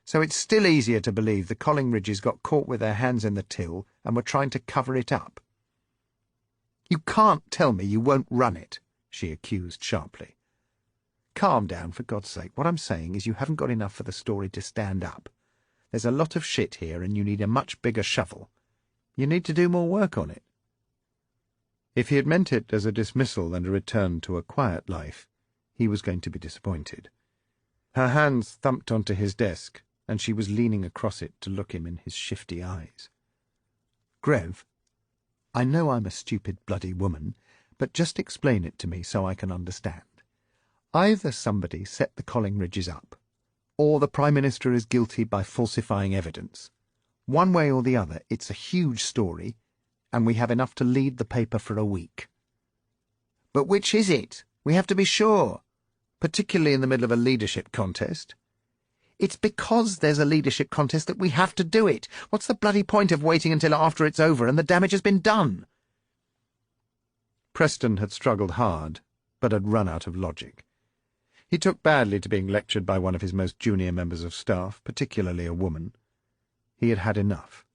So it's still easier to believe the Collingridges got caught with their hands in the till and were trying to cover it up. You can't tell me you won't run it, she accused sharply. Calm down, for God's sake. What I'm saying is you haven't got enough for the story to stand up. There's a lot of shit here and you need a much bigger shovel. You need to do more work on it. If he had meant it as a dismissal and a return to a quiet life, he was going to be disappointed. Her hands thumped onto his desk, and she was leaning across it to look him in his shifty eyes. Grev, I know I'm a stupid bloody woman, but just explain it to me so I can understand. Either somebody set the Collingridges up, or the Prime Minister is guilty by falsifying evidence. One way or the other, it's a huge story, and we have enough to lead the paper for a week. But which is it? We have to be sure, particularly in the middle of a leadership contest. It's because there's a leadership contest that we have to do it. What's the bloody point of waiting until after it's over and the damage has been done? Preston had struggled hard, but had run out of logic. He took badly to being lectured by one of his most junior members of staff, particularly a woman. He had had enough.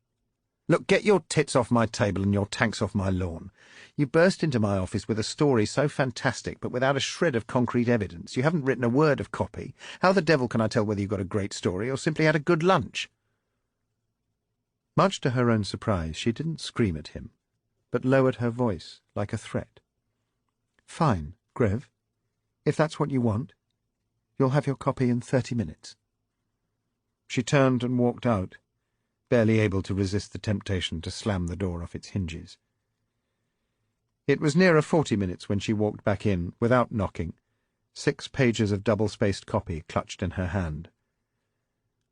Look, get your tits off my table and your tanks off my lawn. You burst into my office with a story so fantastic, but without a shred of concrete evidence. You haven't written a word of copy. How the devil can I tell whether you've got a great story or simply had a good lunch? Much to her own surprise, she didn't scream at him, but lowered her voice like a threat. Fine, Grev. If that's what you want, you'll have your copy in 30 minutes. She turned and walked out, barely able to resist the temptation to slam the door off its hinges. It was nearer 40 minutes when she walked back in, without knocking, 6 pages of double-spaced copy clutched in her hand.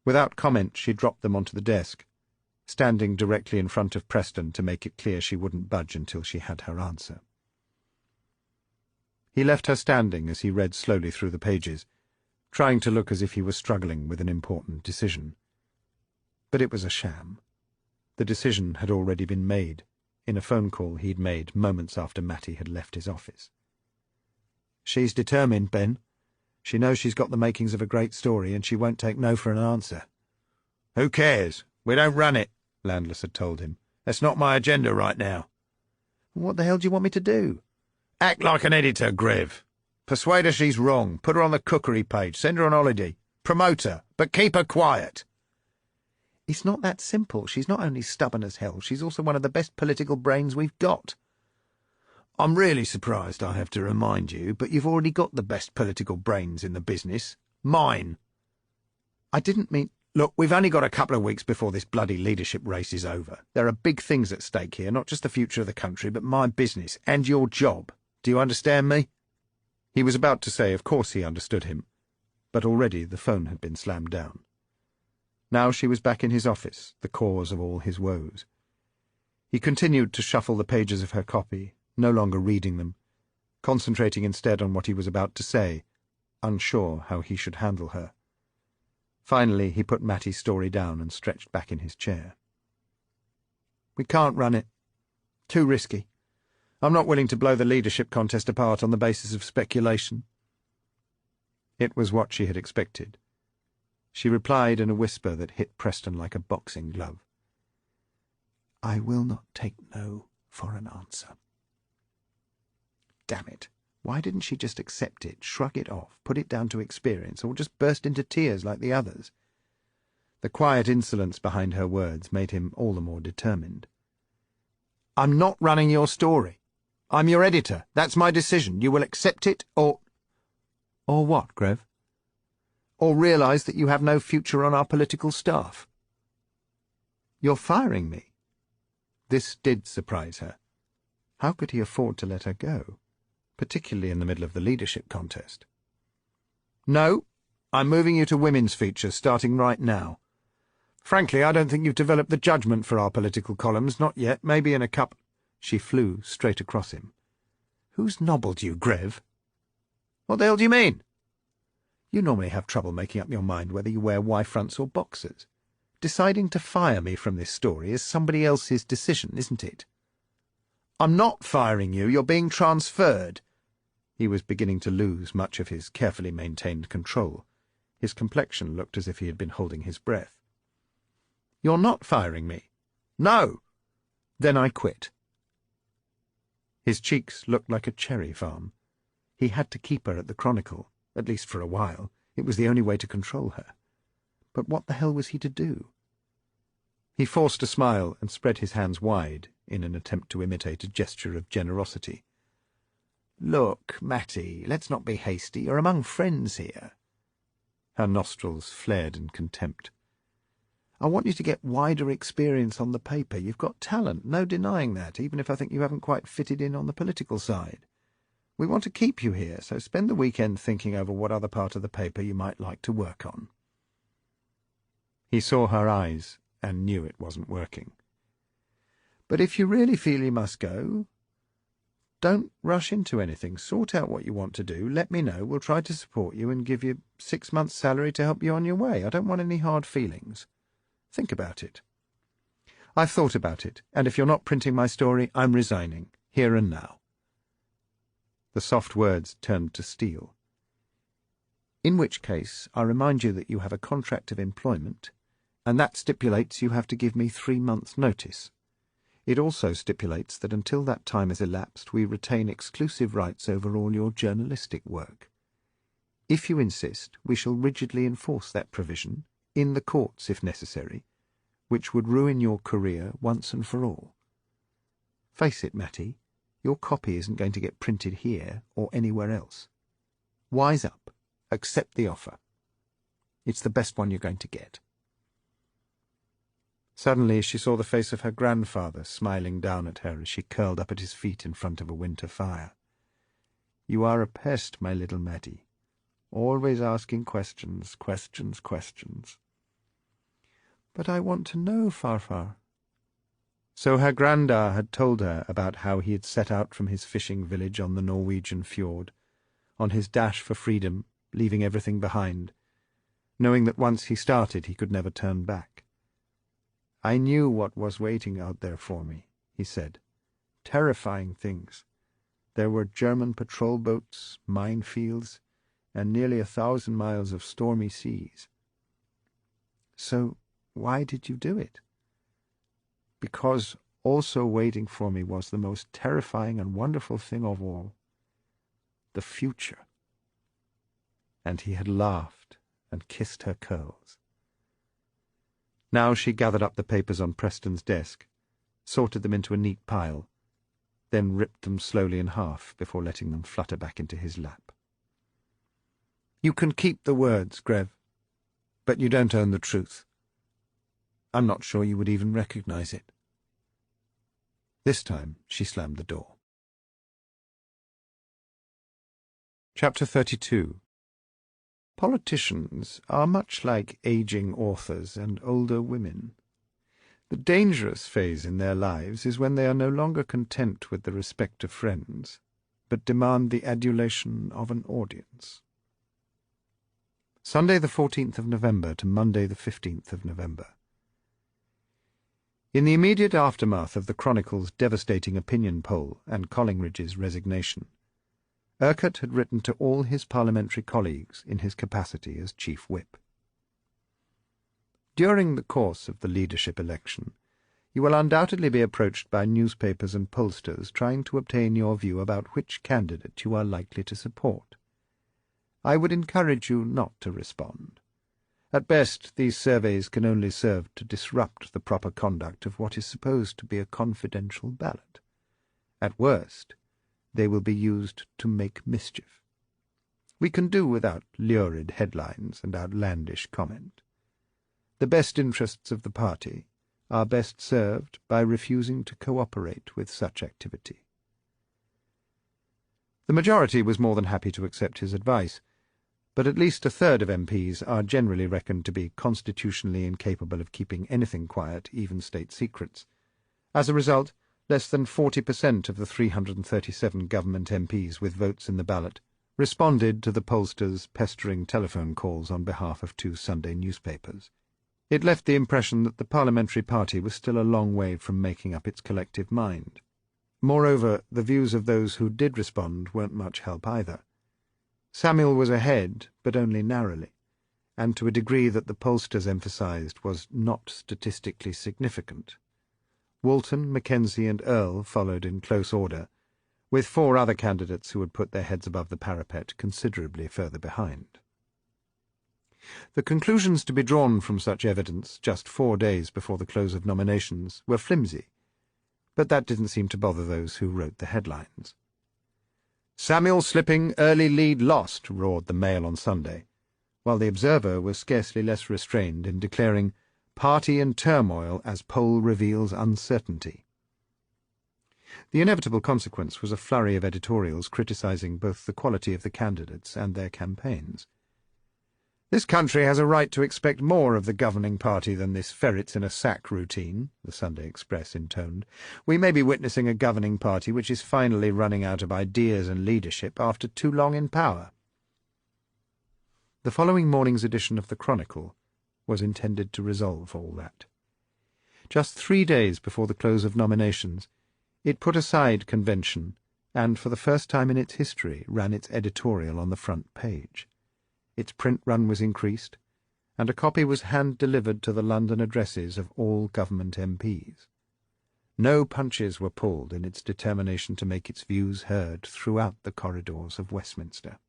Without comment, she dropped them onto the desk, standing directly in front of Preston to make it clear she wouldn't budge until she had her answer. He left her standing as he read slowly through the pages, trying to look as if he was struggling with an important decision. But it was a sham. The decision had already been made, in a phone call he'd made moments after Matty had left his office. She's determined, Ben. She knows she's got the makings of a great story, and she won't take no for an answer. Who cares? We don't run it, Landless had told him. That's not my agenda right now. What the hell do you want me to do? Act like an editor, Grev. Persuade her she's wrong, put her on the cookery page, send her on holiday, promote her, but keep her quiet. It's not that simple. She's not only stubborn as hell, she's also one of the best political brains we've got. I'm really surprised I have to remind you, but you've already got the best political brains in the business. Mine. I didn't mean... Look, we've only got a couple of weeks before this bloody leadership race is over. There are big things at stake here, not just the future of the country, but my business and your job. Do you understand me? He was about to say, of course he understood him, but already the phone had been slammed down. Now she was back in his office, the cause of all his woes. He continued to shuffle the pages of her copy, no longer reading them, concentrating instead on what he was about to say, unsure how he should handle her. Finally, he put Mattie's story down and stretched back in his chair. "We can't run it. Too risky. I'm not willing to blow the leadership contest apart on the basis of speculation." It was what she had expected. She replied in a whisper that hit Preston like a boxing glove. "I will not take no for an answer." Damn it. Why didn't she just accept it, shrug it off, put it down to experience, or just burst into tears like the others? The quiet insolence behind her words made him all the more determined. "I'm not running your story. I'm your editor. That's my decision. You will accept it, or—" "Or what, Grev?" "Or realise that you have no future on our political staff." "You're firing me." This did surprise her. How could he afford to let her go, particularly in the middle of the leadership contest? "No, I'm moving you to women's features, starting right now. Frankly, I don't think you've developed the judgment for our political columns, not yet, maybe in a couple—" She flew straight across him. "Who's nobbled you, Grev?" "What the hell do you mean?" "You normally have trouble making up your mind whether you wear Y-fronts or boxers. Deciding to fire me from this story is somebody else's decision, isn't it?" "I'm not firing you. You're being transferred." He was beginning to lose much of his carefully maintained control. His complexion looked as if he had been holding his breath. "You're not firing me." "No." "Then I quit." His cheeks looked like a cherry farm. He had to keep her at the Chronicle, at least for a while. It was the only way to control her. But what the hell was he to do? He forced a smile and spread his hands wide in an attempt to imitate a gesture of generosity. "Look, Mattie, let's not be hasty. You're among friends here." Her nostrils flared in contempt. "I want you to get wider experience on the paper. You've got talent, no denying that, even if I think you haven't quite fitted in on the political side. We want to keep you here, so spend the weekend thinking over what other part of the paper you might like to work on." He saw her eyes and knew it wasn't working. "But if you really feel you must go, don't rush into anything. Sort out what you want to do. Let me know. We'll try to support you and give you 6 months' salary to help you on your way. I don't want any hard feelings. Think about it." "I've thought about it, and if you're not printing my story, I'm resigning, here and now." The soft words turned to steel. "In which case, I remind you that you have a contract of employment, and that stipulates you have to give me 3 months' notice. It also stipulates that until that time has elapsed, we retain exclusive rights over all your journalistic work. If you insist, we shall rigidly enforce that provision, in the courts if necessary, which would ruin your career once and for all. Face it, Mattie, your copy isn't going to get printed here or anywhere else. Wise up. Accept the offer. It's the best one you're going to get." Suddenly she saw the face of her grandfather smiling down at her as she curled up at his feet in front of a winter fire. "You are a pest, my little Mattie. Always asking questions, questions, questions." "But I want to know, Farfar." So her grandar had told her about how he had set out from his fishing village on the Norwegian fjord, on his dash for freedom, leaving everything behind, knowing that once he started he could never turn back. "I knew what was waiting out there for me," he said. "Terrifying things. There were German patrol boats, minefields, and nearly 1,000 miles of stormy seas." "So why did you do it?" "Because also waiting for me was the most terrifying and wonderful thing of all. The future." And he had laughed and kissed her curls. Now she gathered up the papers on Preston's desk, sorted them into a neat pile, then ripped them slowly in half before letting them flutter back into his lap. "You can keep the words, Grev, but you don't own the truth. I'm not sure you would even recognize it." This time she slammed the door. Chapter 32. Politicians are much like aging authors and older women. The dangerous phase in their lives is when they are no longer content with the respect of friends, but demand the adulation of an audience. Sunday the 14th of November to Monday the 15th of November. In the immediate aftermath of the Chronicle's devastating opinion poll and Collingridge's resignation, Urquhart had written to all his parliamentary colleagues in his capacity as Chief Whip. During the course of the leadership election, you will undoubtedly be approached by newspapers and pollsters trying to obtain your view about which candidate you are likely to support. I would encourage you not to respond. At best, these surveys can only serve to disrupt the proper conduct of what is supposed to be a confidential ballot. At worst, they will be used to make mischief. We can do without lurid headlines and outlandish comment. The best interests of the party are best served by refusing to cooperate with such activity. The majority was more than happy to accept his advice, but at least a third of MPs are generally reckoned to be constitutionally incapable of keeping anything quiet, even state secrets. As a result, less than 40% of the 337 government MPs with votes in the ballot responded to the pollsters' pestering telephone calls on behalf of 2 Sunday newspapers. It left the impression that the parliamentary party was still a long way from making up its collective mind. Moreover, the views of those who did respond weren't much help either. Samuel was ahead, but only narrowly, and to a degree that the pollsters emphasized was not statistically significant. Walton, Mackenzie, and Earl followed in close order, with 4 other candidates who had put their heads above the parapet considerably further behind. The conclusions to be drawn from such evidence just 4 days before the close of nominations were flimsy, but that didn't seem to bother those who wrote the headlines. "Samuel slipping, early lead lost," roared the Mail on Sunday, while the Observer was scarcely less restrained in declaring, "Party in turmoil as poll reveals uncertainty." The inevitable consequence was a flurry of editorials criticising both the quality of the candidates and their campaigns. "This country has a right to expect more of the governing party than this ferrets-in-a-sack routine," the Sunday Express intoned. "We may be witnessing a governing party which is finally running out of ideas and leadership after too long in power." The following morning's edition of the Chronicle was intended to resolve all that. Just 3 days before the close of nominations, it put aside convention and, for the first time in its history, ran its editorial on the front page. Its print run was increased, and a copy was hand-delivered to the London addresses of all government MPs. No punches were pulled in its determination to make its views heard throughout the corridors of Westminster.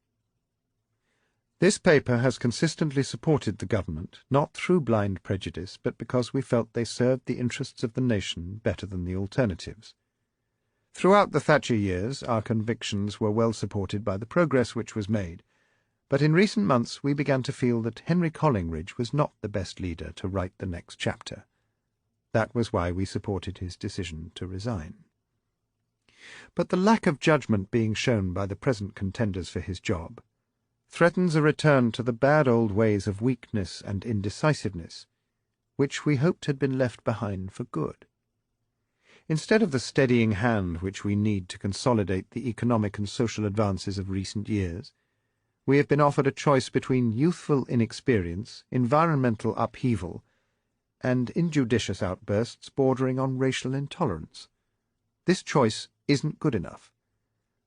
This paper has consistently supported the government, not through blind prejudice, but because we felt they served the interests of the nation better than the alternatives. Throughout the Thatcher years, our convictions were well supported by the progress which was made, but in recent months we began to feel that Henry Collingridge was not the best leader to write the next chapter. That was why we supported his decision to resign. But the lack of judgment being shown by the present contenders for his job threatens a return to the bad old ways of weakness and indecisiveness, which we hoped had been left behind for good. Instead of the steadying hand which we need to consolidate the economic and social advances of recent years, we have been offered a choice between youthful inexperience, environmental upheaval, and injudicious outbursts bordering on racial intolerance. This choice isn't good enough.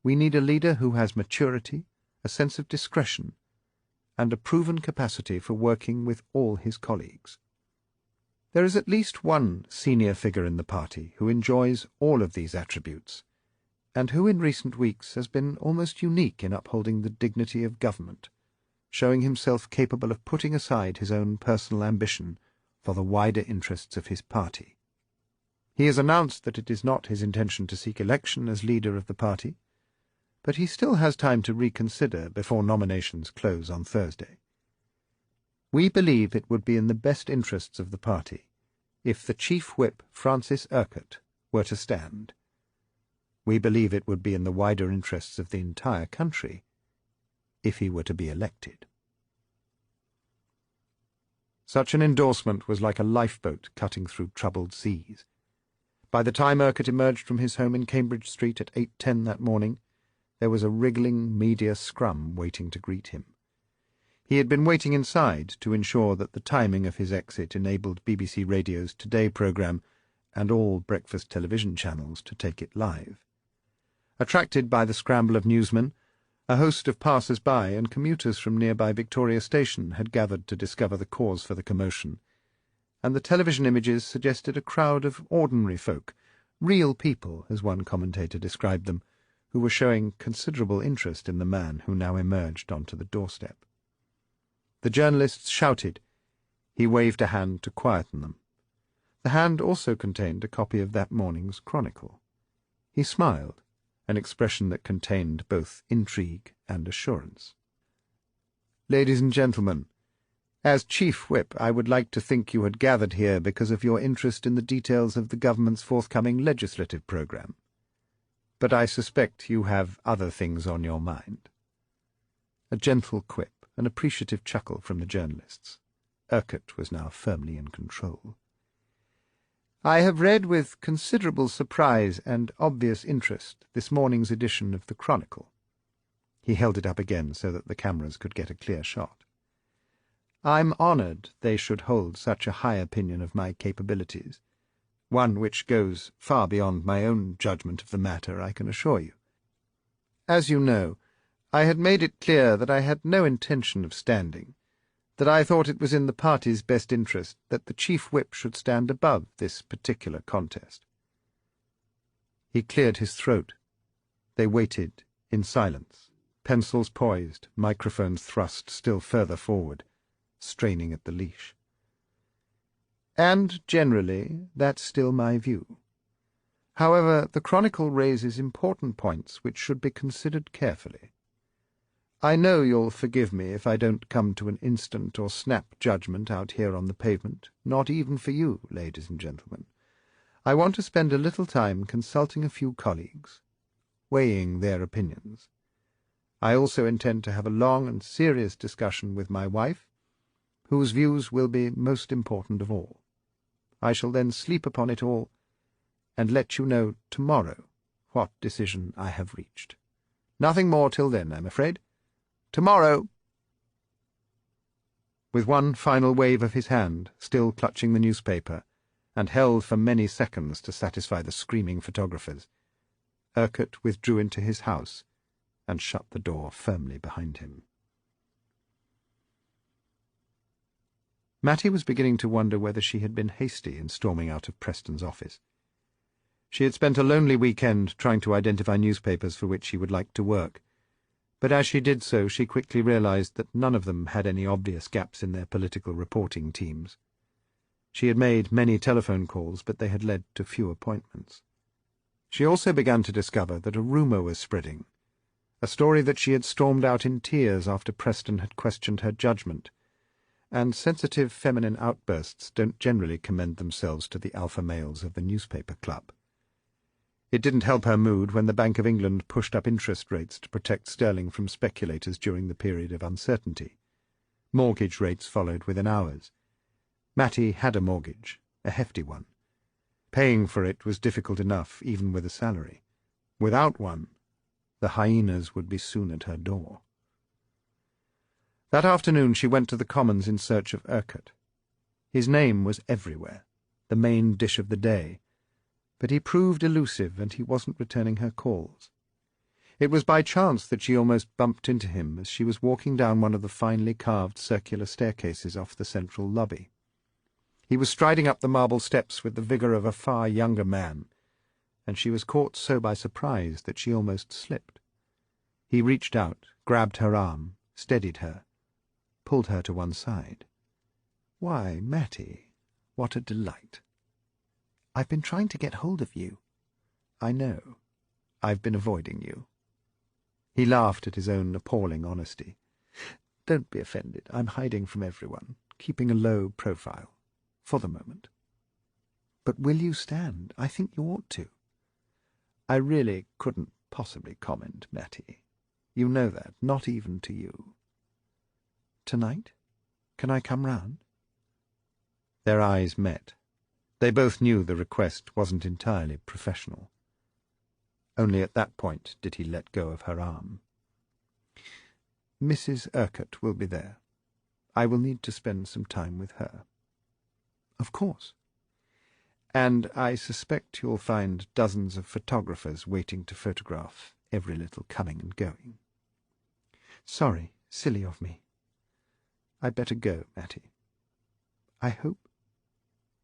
We need a leader who has maturity, a sense of discretion, and a proven capacity for working with all his colleagues. There is at least one senior figure in the party who enjoys all of these attributes, and who in recent weeks has been almost unique in upholding the dignity of government, showing himself capable of putting aside his own personal ambition for the wider interests of his party. He has announced that it is not his intention to seek election as leader of the party, but he still has time to reconsider before nominations close on Thursday. We believe it would be in the best interests of the party if the Chief Whip, Francis Urquhart, were to stand. We believe it would be in the wider interests of the entire country if he were to be elected. Such an endorsement was like a lifeboat cutting through troubled seas. By the time Urquhart emerged from his home in Cambridge Street at 8:10 that morning, there was a wriggling media scrum waiting to greet him. He had been waiting inside to ensure that the timing of his exit enabled BBC Radio's Today programme and all breakfast television channels to take it live. Attracted by the scramble of newsmen, a host of passers-by and commuters from nearby Victoria Station had gathered to discover the cause for the commotion, and the television images suggested a crowd of ordinary folk, real people, as one commentator described them, who were showing considerable interest in the man who now emerged onto the doorstep. The journalists shouted. He waved a hand to quieten them. The hand also contained a copy of that morning's Chronicle. He smiled, an expression that contained both intrigue and assurance. "Ladies and gentlemen, as Chief Whip, I would like to think you had gathered here because of your interest in the details of the government's forthcoming legislative programme. But I suspect you have other things on your mind." A gentle quip, an appreciative chuckle from the journalists. Urquhart was now firmly in control. "I have read with considerable surprise and obvious interest this morning's edition of the Chronicle." He held it up again so that the cameras could get a clear shot. "I'm honoured they should hold such a high opinion of my capabilities, one which goes far beyond my own judgment of the matter, I can assure you. As you know, I had made it clear that I had no intention of standing, that I thought it was in the party's best interest that the Chief Whip should stand above this particular contest." He cleared his throat. They waited in silence, pencils poised, microphones thrust still further forward, straining at the leash. "And generally, that's still my view. However, the Chronicle raises important points which should be considered carefully. I know you'll forgive me if I don't come to an instant or snap judgment out here on the pavement, not even for you, ladies and gentlemen. I want to spend a little time consulting a few colleagues, weighing their opinions. I also intend to have a long and serious discussion with my wife, whose views will be most important of all. I shall then sleep upon it all and let you know tomorrow what decision I have reached. Nothing more till then, I'm afraid. Tomorrow!" With one final wave of his hand, still clutching the newspaper, and held for many seconds to satisfy the screaming photographers, Urquhart withdrew into his house and shut the door firmly behind him. Mattie was beginning to wonder whether she had been hasty in storming out of Preston's office. She had spent a lonely weekend trying to identify newspapers for which she would like to work, but as she did so she quickly realized that none of them had any obvious gaps in their political reporting teams. She had made many telephone calls, but they had led to few appointments. She also began to discover that a rumour was spreading, a story that she had stormed out in tears after Preston had questioned her judgment, and sensitive feminine outbursts don't generally commend themselves to the alpha males of the newspaper club. It didn't help her mood when the Bank of England pushed up interest rates to protect sterling from speculators during the period of uncertainty. Mortgage rates followed within hours. Mattie had a mortgage, a hefty one. Paying for it was difficult enough, even with a salary. Without one, the hyenas would be soon at her door. That afternoon she went to the Commons in search of Urquhart. His name was everywhere, the main dish of the day, but he proved elusive and he wasn't returning her calls. It was by chance that she almost bumped into him as she was walking down one of the finely carved circular staircases off the central lobby. He was striding up the marble steps with the vigour of a far younger man, and she was caught so by surprise that she almost slipped. He reached out, grabbed her arm, steadied her, pulled her to one side. "Why, Mattie, what a delight! I've been trying to get hold of you. I know. I've been avoiding you." He laughed at his own appalling honesty. "Don't be offended. I'm hiding from everyone, keeping a low profile, for the moment. But will you stand? I think you ought to." "I really couldn't possibly comment, Mattie. You know that, not even to you." "Tonight? Can I come round?" Their eyes met. They both knew the request wasn't entirely professional. Only at that point did he let go of her arm. "Mrs. Urquhart will be there. I will need to spend some time with her." "Of course." "And I suspect you'll find dozens of photographers waiting to photograph every little coming and going." "Sorry, silly of me. I'd better go, Matty." "I hope—"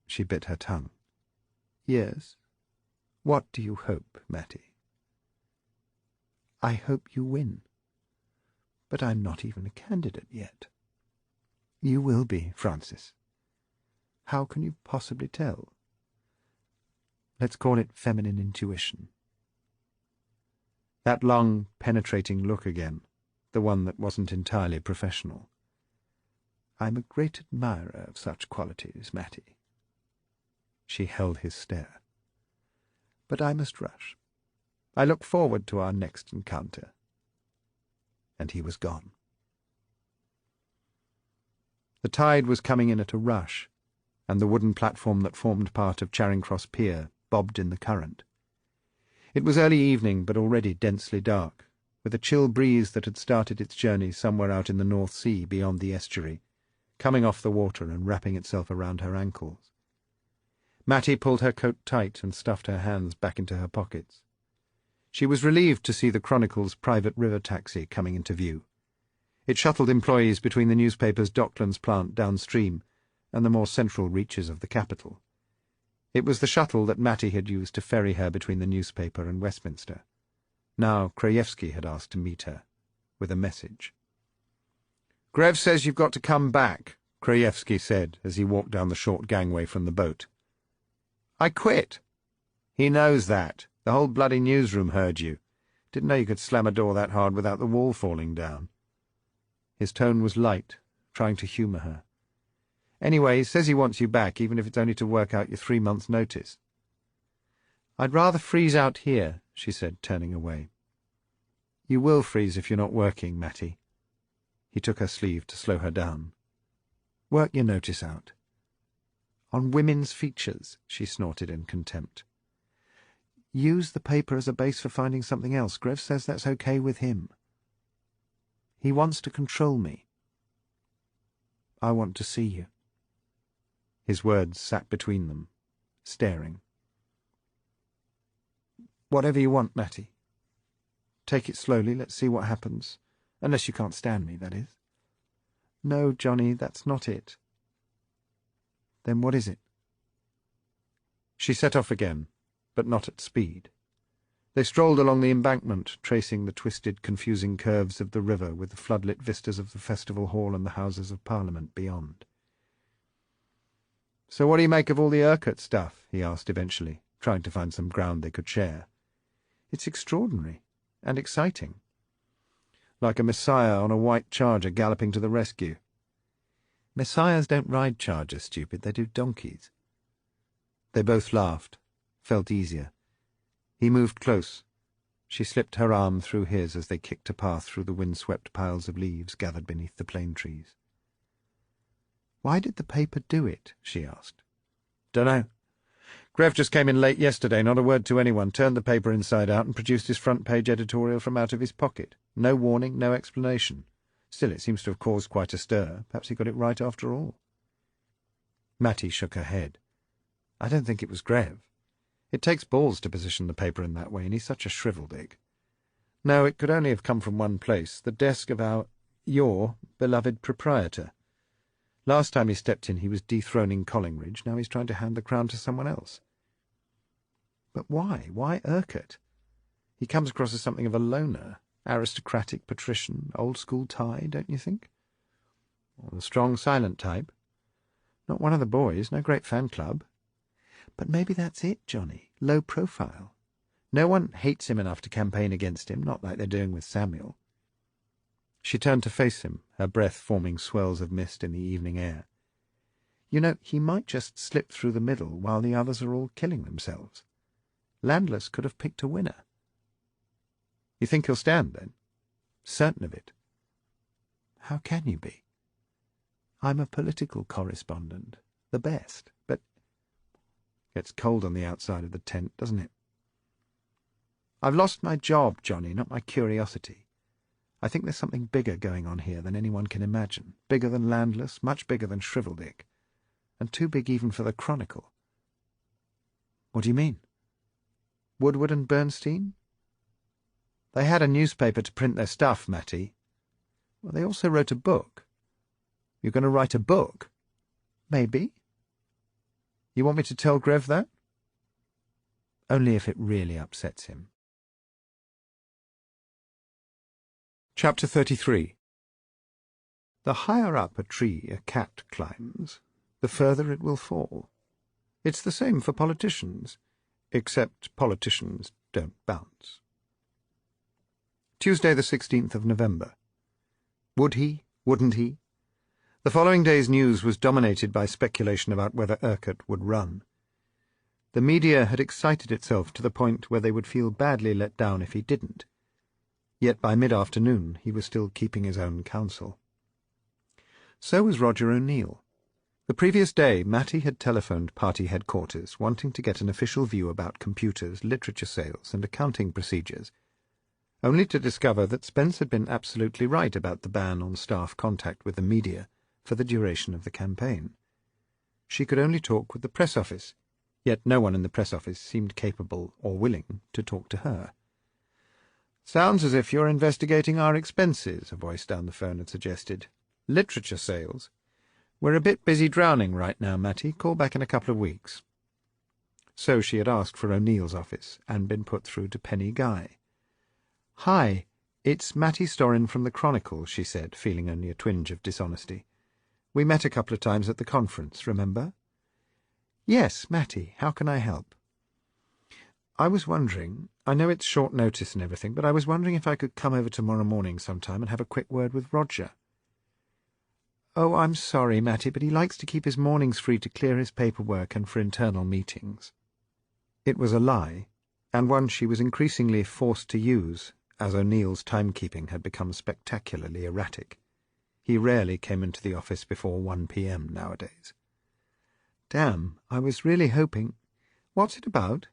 She bit her tongue. "Yes? What do you hope, Matty?" "I hope you win. But I'm not even a candidate yet." "You will be, Francis. How can you possibly tell? Let's call it feminine intuition." That long, penetrating look again, the one that wasn't entirely professional. "I'm a great admirer of such qualities, Matty." She held his stare. "But I must rush. I look forward to our next encounter." And he was gone. The tide was coming in at a rush, and the wooden platform that formed part of Charing Cross Pier bobbed in the current. It was early evening, but already densely dark, with a chill breeze that had started its journey somewhere out in the North Sea beyond the estuary, coming off the water and wrapping itself around her ankles. Matty pulled her coat tight and stuffed her hands back into her pockets. She was relieved to see the Chronicle's private river taxi coming into view. It shuttled employees between the newspaper's Docklands plant downstream and the more central reaches of the capital. It was the shuttle that Matty had used to ferry her between the newspaper and Westminster. Now Krajewski had asked to meet her, with a message. "Grev says you've got to come back," Krajewski said as he walked down the short gangway from the boat. "I quit." "He knows that. The whole bloody newsroom heard you. Didn't know you could slam a door that hard without the wall falling down." His tone was light, trying to humour her. "Anyway, he says he wants you back, even if it's only to work out your 3 months' notice." "I'd rather freeze out here," she said, turning away. "You will freeze if you're not working, Matty." He took her sleeve to slow her down. "Work your notice out." "On women's features," she snorted in contempt. "Use the paper as a base for finding something else. Grev says that's okay with him." "He wants to control me." "I want to see you." His words sat between them, staring. "Whatever you want, Matty. Take it slowly, let's see what happens. Unless you can't stand me, that is." "No, Johnny, that's not it." "Then what is it?" She set off again, but not at speed. They strolled along the embankment, tracing the twisted, confusing curves of the river with the floodlit vistas of the Festival Hall and the Houses of Parliament beyond. "So what do you make of all the Urquhart stuff?" he asked eventually, trying to find some ground they could share. "It's extraordinary and exciting. Like a messiah on a white charger galloping to the rescue." "Messiahs don't ride chargers, stupid. They do donkeys." They both laughed, felt easier. He moved close. She slipped her arm through his as they kicked a path through the wind-swept piles of leaves gathered beneath the plane trees. "Why did the paper do it?" she asked. "Dunno. Grev just came in late yesterday, not a word to anyone, turned the paper inside out and produced his front-page editorial from out of his pocket. No warning, no explanation. Still, it seems to have caused quite a stir. Perhaps he got it right after all." Matty shook her head. "I don't think it was Grev. It takes balls to position the paper in that way, and he's such a shriveldick. No, it could only have come from one place, the desk of your beloved proprietor. Last time he stepped in he was dethroning Collingridge, now he's trying to hand the crown to someone else." "But why? Why Urquhart? He comes across as something of a loner, aristocratic, patrician, old-school tie, don't you think?" "Or the strong, silent type. Not one of the boys, no great fan club." "But maybe that's it, Johnny. Low profile. No one hates him enough to campaign against him, not like they're doing with Samuel." She turned to face him, her breath forming swells of mist in the evening air. "You know, he might just slip through the middle while the others are all killing themselves. Landless could have picked a winner." "You think he'll stand, then?" "Certain of it." "How can you be?" "I'm a political correspondent. the best, but it's cold on the outside of the tent, doesn't it? I've lost my job, Johnny, not my curiosity. I think there's something bigger going on here than anyone can imagine, bigger than Landless, much bigger than Shriveldick, and too big even for the Chronicle. What do you mean? Woodward and Bernstein? They had a newspaper to print their stuff, Matty. Well, they also wrote a book. You're going to write a book? Maybe. You want me to tell Grev that? Only if it really upsets him. Chapter 33. The higher up a tree a cat climbs, the further it will fall. It's the same for politicians, except politicians don't bounce. Tuesday the 16th of November. Would he? Wouldn't he? The following day's news was dominated by speculation about whether Urquhart would run. The media had excited itself to the point where they would feel badly let down if he didn't. Yet by mid-afternoon he was still keeping his own counsel. So was Roger O'Neill. The previous day Matty had telephoned party headquarters wanting to get an official view about computers, literature sales, and accounting procedures, only to discover that Spence had been absolutely right about the ban on staff contact with the media for the duration of the campaign. She could only talk with the press office, yet no one in the press office seemed capable or willing to talk to her. "Sounds as if you're investigating our expenses," a voice down the phone had suggested. "Literature sales? We're a bit busy drowning right now, Matty. Call back in a couple of weeks." So she had asked for O'Neill's office and been put through to Penny Guy. "Hi, it's Matty Storrin from the Chronicle," she said, feeling only a twinge of dishonesty. "We met a couple of times at the conference, remember?" "Yes, Matty. How can I help?" "I was wondering, I know it's short notice and everything, but I was wondering if I could come over tomorrow morning sometime and have a quick word with Roger." "Oh, I'm sorry, Matty, but he likes to keep his mornings free to clear his paperwork and for internal meetings." It was a lie, and one she was increasingly forced to use, as O'Neill's timekeeping had become spectacularly erratic. He rarely came into the office before 1 p.m. nowadays. "Damn, I was really hoping—" "What's it about?"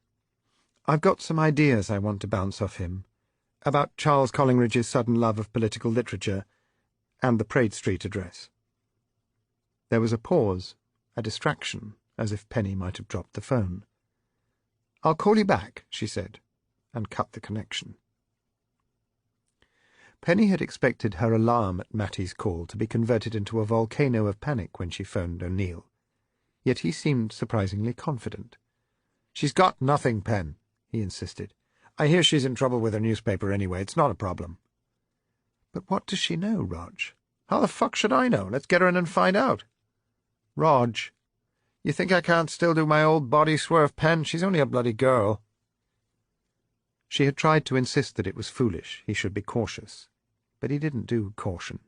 "I've got some ideas I want to bounce off him. About Charles Collingridge's sudden love of political literature, and the Praed Street address." There was a pause, a distraction, as if Penny might have dropped the phone. "I'll call you back," she said, and cut the connection. Penny had expected her alarm at Matty's call to be converted into a volcano of panic when she phoned O'Neill. Yet he seemed surprisingly confident. "She's got nothing, Pen," he insisted. "I hear she's in trouble with her newspaper anyway. It's not a problem." "But what does she know, Rog?" "How the fuck should I know? Let's get her in and find out." "Rog, you think I can't still do my old body swerve, Pen? She's only a bloody girl." She had tried to insist that it was foolish, he should be cautious, but he didn't do caution.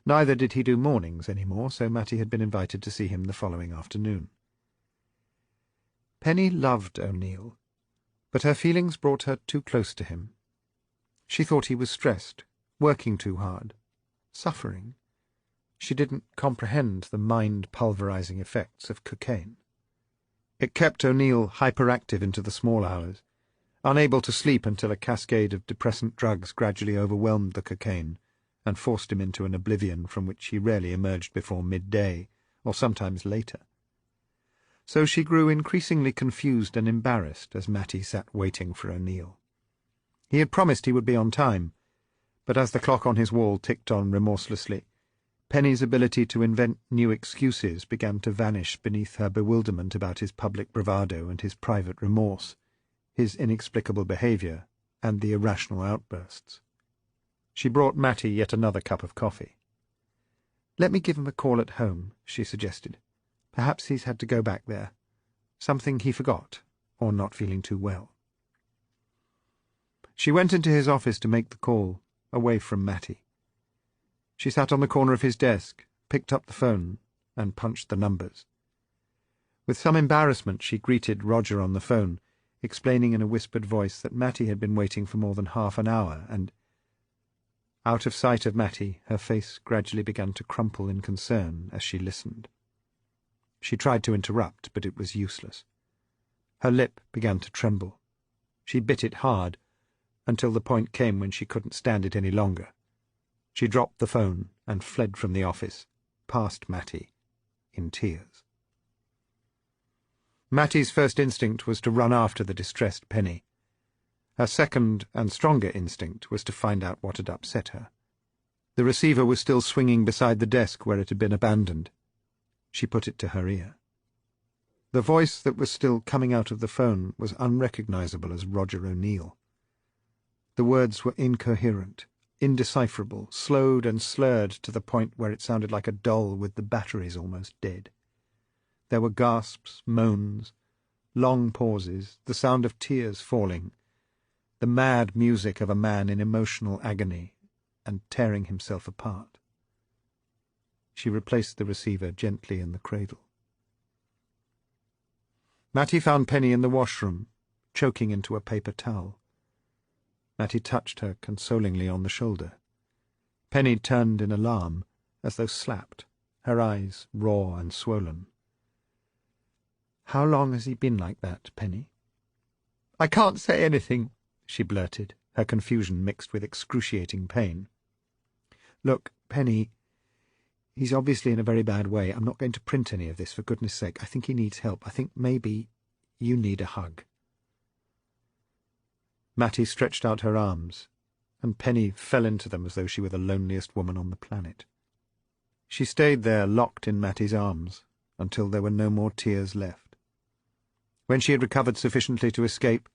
Neither did he do mornings any more, so Matty had been invited to see him the following afternoon. Penny loved O'Neill, but her feelings brought her too close to him. She thought he was stressed, working too hard, suffering. She didn't comprehend the mind-pulverizing effects of cocaine. It kept O'Neill hyperactive into the small hours, unable to sleep until a cascade of depressant drugs gradually overwhelmed the cocaine and forced him into an oblivion from which he rarely emerged before midday, or sometimes later. So she grew increasingly confused and embarrassed as Matty sat waiting for O'Neill. He had promised he would be on time, but as the clock on his wall ticked on remorselessly, Penny's ability to invent new excuses began to vanish beneath her bewilderment about his public bravado and his private remorse, his inexplicable behaviour, and the irrational outbursts. She brought Matty yet another cup of coffee. "Let me give him a call at home," she suggested. "Perhaps he's had to go back there. Something he forgot, or not feeling too well." She went into his office to make the call, away from Matty. She sat on the corner of his desk, picked up the phone, and punched the numbers. With some embarrassment she greeted Roger on the phone, explaining in a whispered voice that Matty had been waiting for more than half an hour, and— Out of sight of Matty, her face gradually began to crumple in concern as she listened. She tried to interrupt, but it was useless. Her lip began to tremble. She bit it hard, until the point came when she couldn't stand it any longer. She dropped the phone and fled from the office, past Matty, in tears. Matty's first instinct was to run after the distressed Penny. Her second and stronger instinct was to find out what had upset her. The receiver was still swinging beside the desk where it had been abandoned. She put it to her ear. The voice that was still coming out of the phone was unrecognizable as Roger O'Neill. The words were incoherent, indecipherable, slowed and slurred to the point where it sounded like a doll with the batteries almost dead. There were gasps, moans, long pauses, the sound of tears falling, the mad music of a man in emotional agony and tearing himself apart. She replaced the receiver gently in the cradle. Matty found Penny in the washroom, choking into a paper towel. Matty touched her consolingly on the shoulder. Penny turned in alarm, as though slapped, her eyes raw and swollen. "How long has he been like that, Penny?" "I can't say anything," she blurted, her confusion mixed with excruciating pain. "Look, Penny, he's obviously in a very bad way. I'm not going to print any of this, for goodness sake. I think he needs help. I think maybe you need a hug." Matty stretched out her arms, and Penny fell into them as though she were the loneliest woman on the planet. She stayed there, locked in Matty's arms, until there were no more tears left. When she had recovered sufficiently to escape,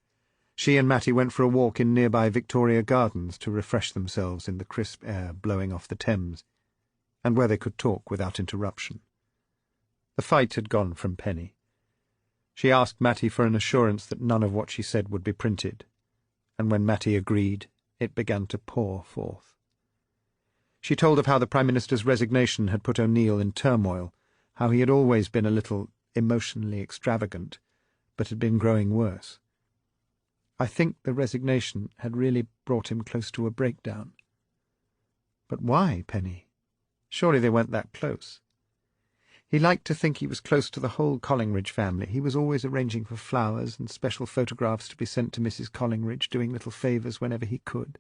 she and Matty went for a walk in nearby Victoria Gardens to refresh themselves in the crisp air blowing off the Thames, and where they could talk without interruption. The fight had gone from Penny. She asked Matty for an assurance that none of what she said would be printed, and when Matty agreed, it began to pour forth. She told of how the Prime Minister's resignation had put O'Neill in turmoil, how he had always been a little emotionally extravagant, but had been growing worse. "I think the resignation had really brought him close to a breakdown." "But why, Penny? Surely they weren't that close." "He liked to think he was close to the whole Collingridge family. He was always arranging for flowers and special photographs to be sent to Mrs. Collingridge, doing little favours whenever he could.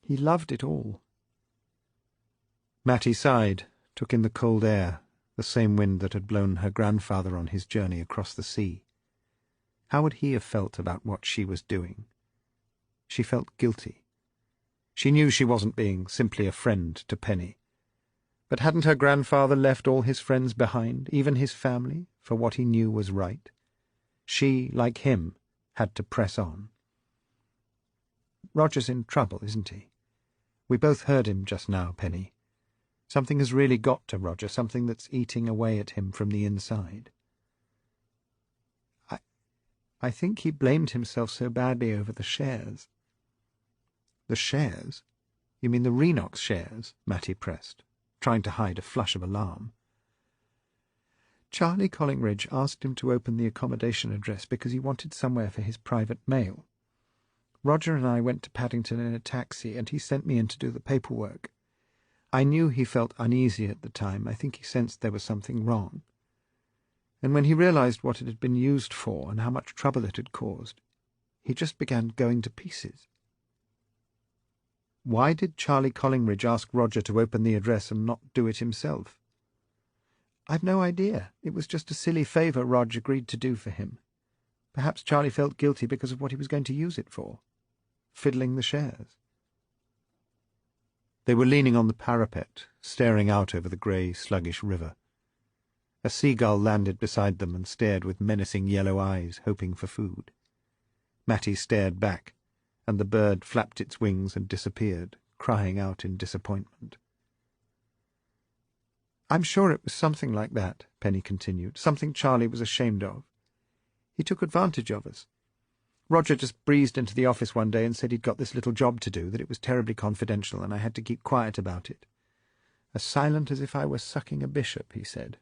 He loved it all." Matty sighed, took in the cold air, the same wind that had blown her grandfather on his journey across the sea. How would he have felt about what she was doing? She felt guilty. She knew she wasn't being simply a friend to Penny. But hadn't her grandfather left all his friends behind, even his family, for what he knew was right? She, like him, had to press on. "Roger's in trouble, isn't he? We both heard him just now, Penny. Something has really got to Roger, something that's eating away at him from the inside." I think he blamed himself so badly over the shares." "The shares? You mean the Renox shares?" Matty pressed, trying to hide a flush of alarm. "Charlie Collingridge asked him to open the accommodation address because he wanted somewhere for his private mail. Roger and I went to Paddington in a taxi, and he sent me in to do the paperwork. I knew he felt uneasy at the time. I think he sensed there was something wrong. And when he realized what it had been used for and how much trouble it had caused, he just began going to pieces." "Why did Charlie Collingridge ask Roger to open the address and not do it himself?" "I've no idea. It was just a silly favour Rog agreed to do for him. Perhaps Charlie felt guilty because of what he was going to use it for. Fiddling the shares." They were leaning on the parapet, staring out over the grey, sluggish river. A seagull landed beside them and stared with menacing yellow eyes, hoping for food. Matty stared back, and the bird flapped its wings and disappeared, crying out in disappointment. "I'm sure it was something like that," Penny continued, "something Charlie was ashamed of. He took advantage of us. Roger just breezed into the office one day and said he'd got this little job to do, that it was terribly confidential, and I had to keep quiet about it. As silent as if I were sucking a bishop, he said.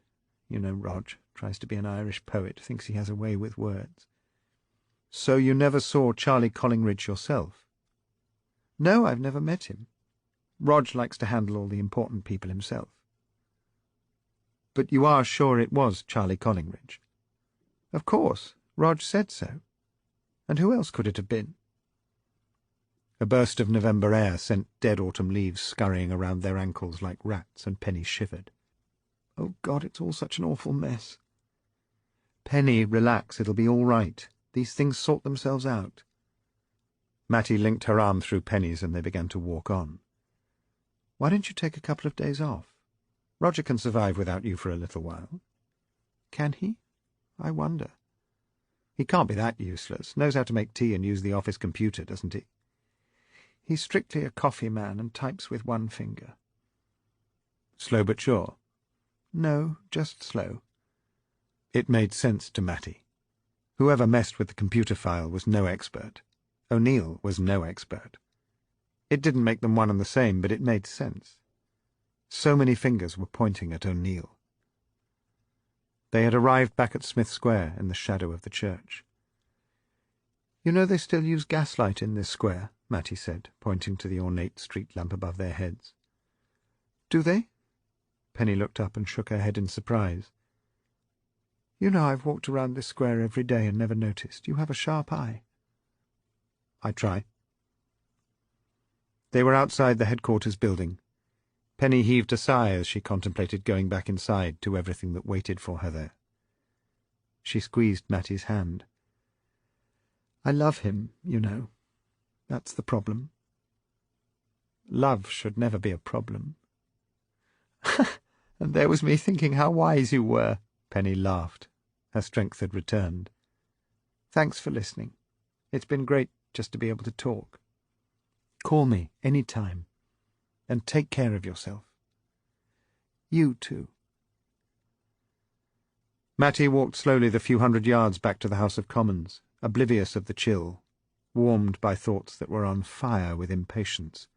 You know Rog, tries to be an Irish poet, thinks he has a way with words." "So you never saw Charlie Collingridge yourself?" "No, I've never met him. Rog likes to handle all the important people himself." But you are sure it was Charlie Collingridge? Of course. Rog said so. And who else could it have been? A burst of November air sent dead autumn leaves scurrying around their ankles like rats, and Penny shivered. Oh, God, it's all such an awful mess. Penny, relax, it'll be all right. These things sort themselves out. Mattie linked her arm through Penny's and they began to walk on. Why don't you take a couple of days off? Roger can survive without you for a little while. Can he? I wonder. He can't be that useless. Knows how to make tea and use the office computer, doesn't he? He's strictly a coffee man and types with one finger. Slow but sure? No, just slow. It made sense to Mattie. Whoever messed with the computer file was no expert. O'Neill was no expert. It didn't make them one and the same, but it made sense. So many fingers were pointing at O'Neill. They had arrived back at Smith Square in the shadow of the church. You know they still use gaslight in this square, Mattie said, pointing to the ornate street lamp above their heads. Do they? Penny looked up and shook her head in surprise. You know I've walked around this square every day and never noticed. You have a sharp eye. I try. They were outside the headquarters building. Penny heaved a sigh as she contemplated going back inside to everything that waited for her there. She squeezed Mattie's hand. I love him, you know. That's the problem. Love should never be a problem. And there was me thinking how wise you were. Penny laughed. Her strength had returned. Thanks for listening. It's been great just to be able to talk. Call me any time. And take care of yourself. You too. Mattie walked slowly the few hundred yards back to the House of Commons, oblivious of the chill, warmed by thoughts that were on fire with impatience,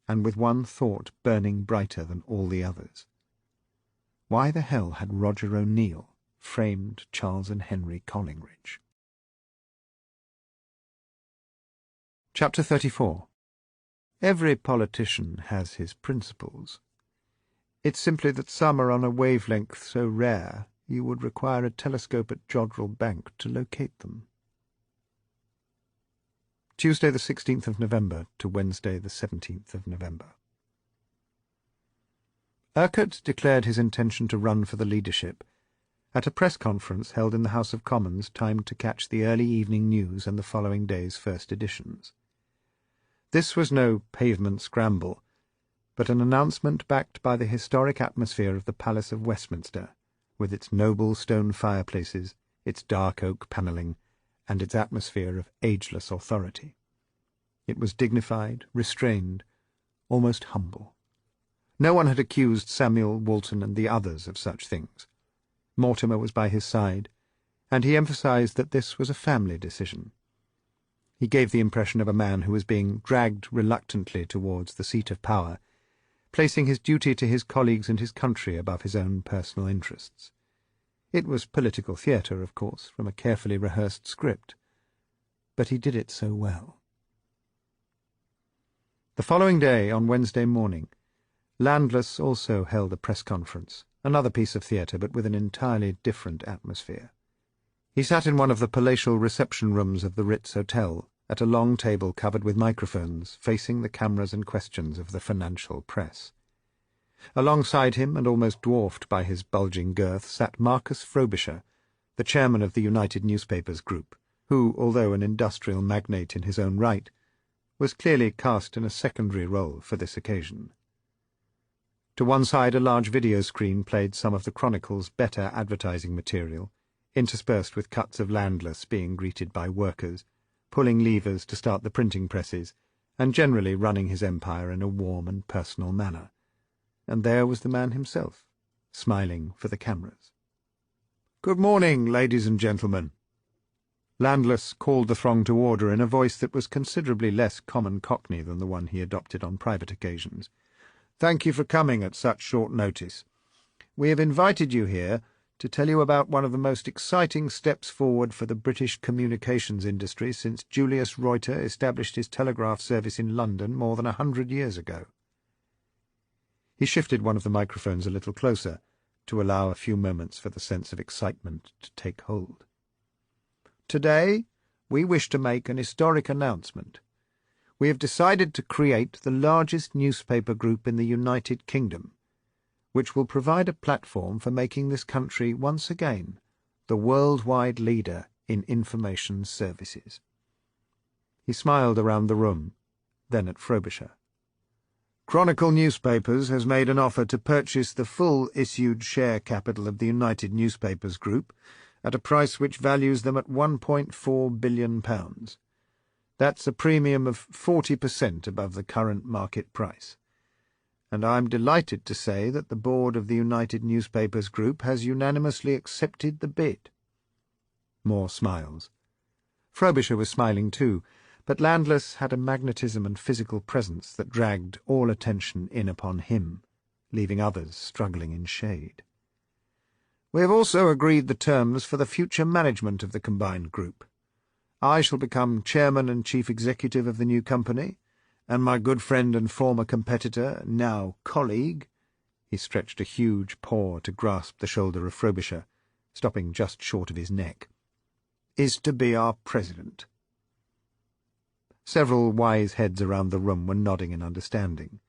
and with one thought burning brighter than all the others. Why the hell had Roger O'Neill framed Charles and Henry Collingridge? Chapter 34. Every politician has his principles. It's simply that some are on a wavelength so rare you would require a telescope at Jodrell Bank to locate them. Tuesday the 16th of November to Wednesday the 17th of November. Urquhart declared his intention to run for the leadership at a press conference held in the House of Commons timed to catch the early evening news and the following day's first editions. This was no pavement scramble, but an announcement backed by the historic atmosphere of the Palace of Westminster, with its noble stone fireplaces, its dark oak panelling, and its atmosphere of ageless authority. It was dignified, restrained, almost humble. No one had accused Samuel, Walton, and the others of such things. Mortimer was by his side, and he emphasized that this was a family decision. He gave the impression of a man who was being dragged reluctantly towards the seat of power, placing his duty to his colleagues and his country above his own personal interests. It was political theatre, of course, from a carefully rehearsed script, but he did it so well. The following day, on Wednesday morning, Landless also held a press conference, another piece of theatre, but with an entirely different atmosphere. He sat in one of the palatial reception rooms of the Ritz Hotel, at a long table covered with microphones, facing the cameras and questions of the financial press. Alongside him, and almost dwarfed by his bulging girth, sat Marcus Frobisher, the chairman of the United Newspapers Group, who, although an industrial magnate in his own right, was clearly cast in a secondary role for this occasion. To one side a large video screen played some of the Chronicle's better advertising material, interspersed with cuts of Landless being greeted by workers, pulling levers to start the printing presses, and generally running his empire in a warm and personal manner. And there was the man himself, smiling for the cameras. "Good morning, ladies and gentlemen." Landless called the throng to order in a voice that was considerably less common Cockney than the one he adopted on private occasions. "Thank you for coming at such short notice. We have invited you here to tell you about one of the most exciting steps forward for the British communications industry since Julius Reuter established his telegraph service in London more than 100 years ago. He shifted one of the microphones a little closer, to allow a few moments for the sense of excitement to take hold. "Today, we wish to make an historic announcement. We have decided to create the largest newspaper group in the United Kingdom, which will provide a platform for making this country once again the worldwide leader in information services." He smiled around the room, then at Frobisher. "Chronicle Newspapers has made an offer to purchase the full issued share capital of the United Newspapers Group at a price which values them at £1.4 billion. That's a premium of 40% above the current market price. And I'm delighted to say that the board of the United Newspapers Group has unanimously accepted the bid." More smiles. Frobisher was smiling too, but Landless had a magnetism and physical presence that dragged all attention in upon him, leaving others struggling in shade. "We have also agreed the terms for the future management of the combined group. I shall become chairman and chief executive of the new company, and my good friend and former competitor, now colleague," he stretched a huge paw to grasp the shoulder of Frobisher, stopping just short of his neck, "is to be our president." Several wise heads around the room were nodding in understanding.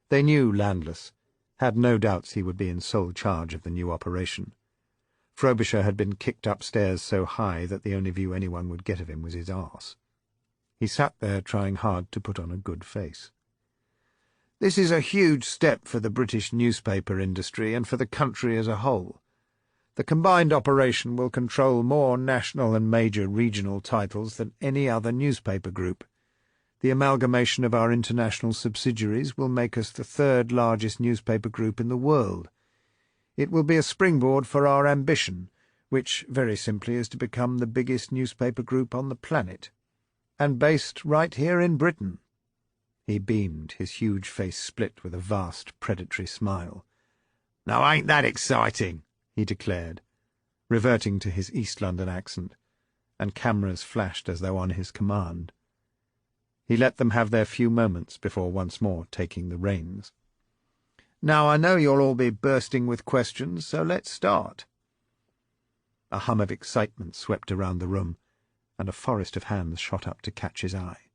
They knew Landless, had no doubts he would be in sole charge of the new operation. Frobisher had been kicked upstairs so high that the only view anyone would get of him was his arse. He sat there trying hard to put on a good face. "This is a huge step for the British newspaper industry and for the country as a whole. The combined operation will control more national and major regional titles than any other newspaper group. The amalgamation of our international subsidiaries will make us the third largest newspaper group in the world. It will be a springboard for our ambition, which, very simply, is to become the biggest newspaper group on the planet, and based right here in Britain." He beamed, his huge face split with a vast, predatory smile. "Now ain't that exciting?" he declared, reverting to his East London accent, and cameras flashed as though on his command. He let them have their few moments before once more taking the reins. "Now I know you'll all be bursting with questions, so let's start." A hum of excitement swept around the room, and a forest of hands shot up to catch his eye.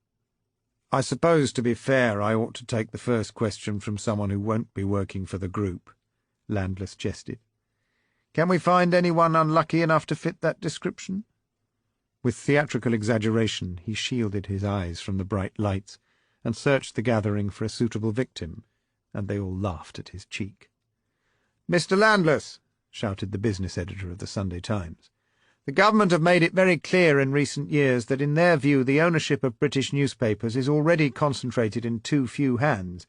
"I suppose, to be fair, I ought to take the first question from someone who won't be working for the group," Landless jested. "Can we find anyone unlucky enough to fit that description?" With theatrical exaggeration he shielded his eyes from the bright lights and searched the gathering for a suitable victim, and they all laughed at his cheek. "Mr. Landless," shouted the business editor of the Sunday Times, "the government have made it very clear in recent years that in their view the ownership of British newspapers is already concentrated in too few hands.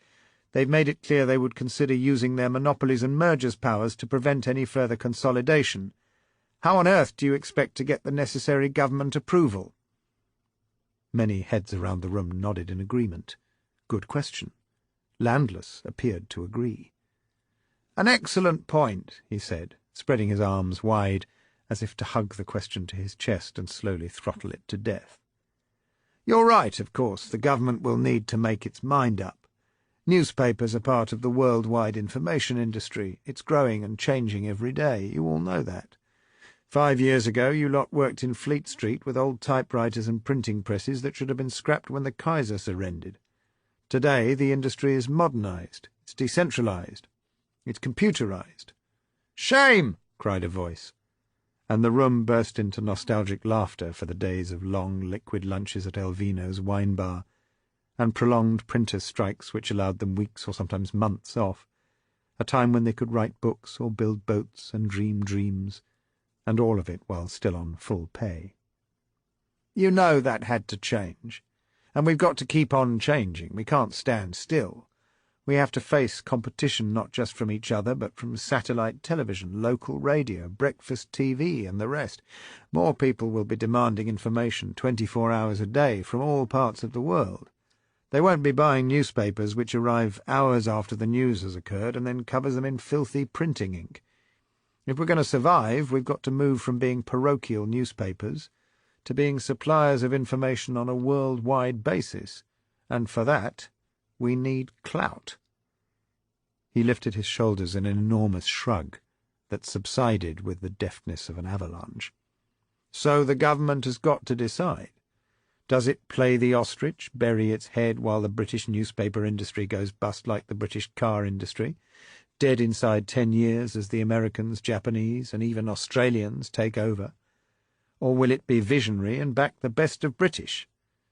They've made it clear they would consider using their monopolies and mergers powers to prevent any further consolidation. How on earth do you expect to get the necessary government approval?" Many heads around the room nodded in agreement. Good question. Landless appeared to agree. "An excellent point," he said, spreading his arms wide, as if to hug the question to his chest and slowly throttle it to death. "You're right, of course, the government will need to make its mind up. Newspapers are part of the worldwide information industry. It's growing and changing every day. You all know that. 5 years ago you lot worked in Fleet Street with old typewriters and printing presses that should have been scrapped when the Kaiser surrendered. Today the industry is modernized. It's decentralized. It's computerized." "Shame!" cried a voice, and the room burst into nostalgic laughter for the days of long liquid lunches at Elvino's wine bar, and prolonged printers' strikes which allowed them weeks or sometimes months off, a time when they could write books or build boats and dream dreams, and all of it while still on full pay. "You know that had to change, and we've got to keep on changing. We can't stand still. We have to face competition not just from each other, but from satellite television, local radio, breakfast TV, and the rest. More people will be demanding information 24 hours a day from all parts of the world. They won't be buying newspapers which arrive hours after the news has occurred and then covers them in filthy printing ink. If we're going to survive, we've got to move from being parochial newspapers to being suppliers of information on a worldwide basis, and for that we need clout." He lifted his shoulders in an enormous shrug that subsided with the deftness of an avalanche. So the government has got to decide. Does it play the ostrich, bury its head while the British newspaper industry goes bust like the British car industry, dead inside 10 years as the Americans, Japanese, and even Australians take over? Or will it be visionary and back the best of British?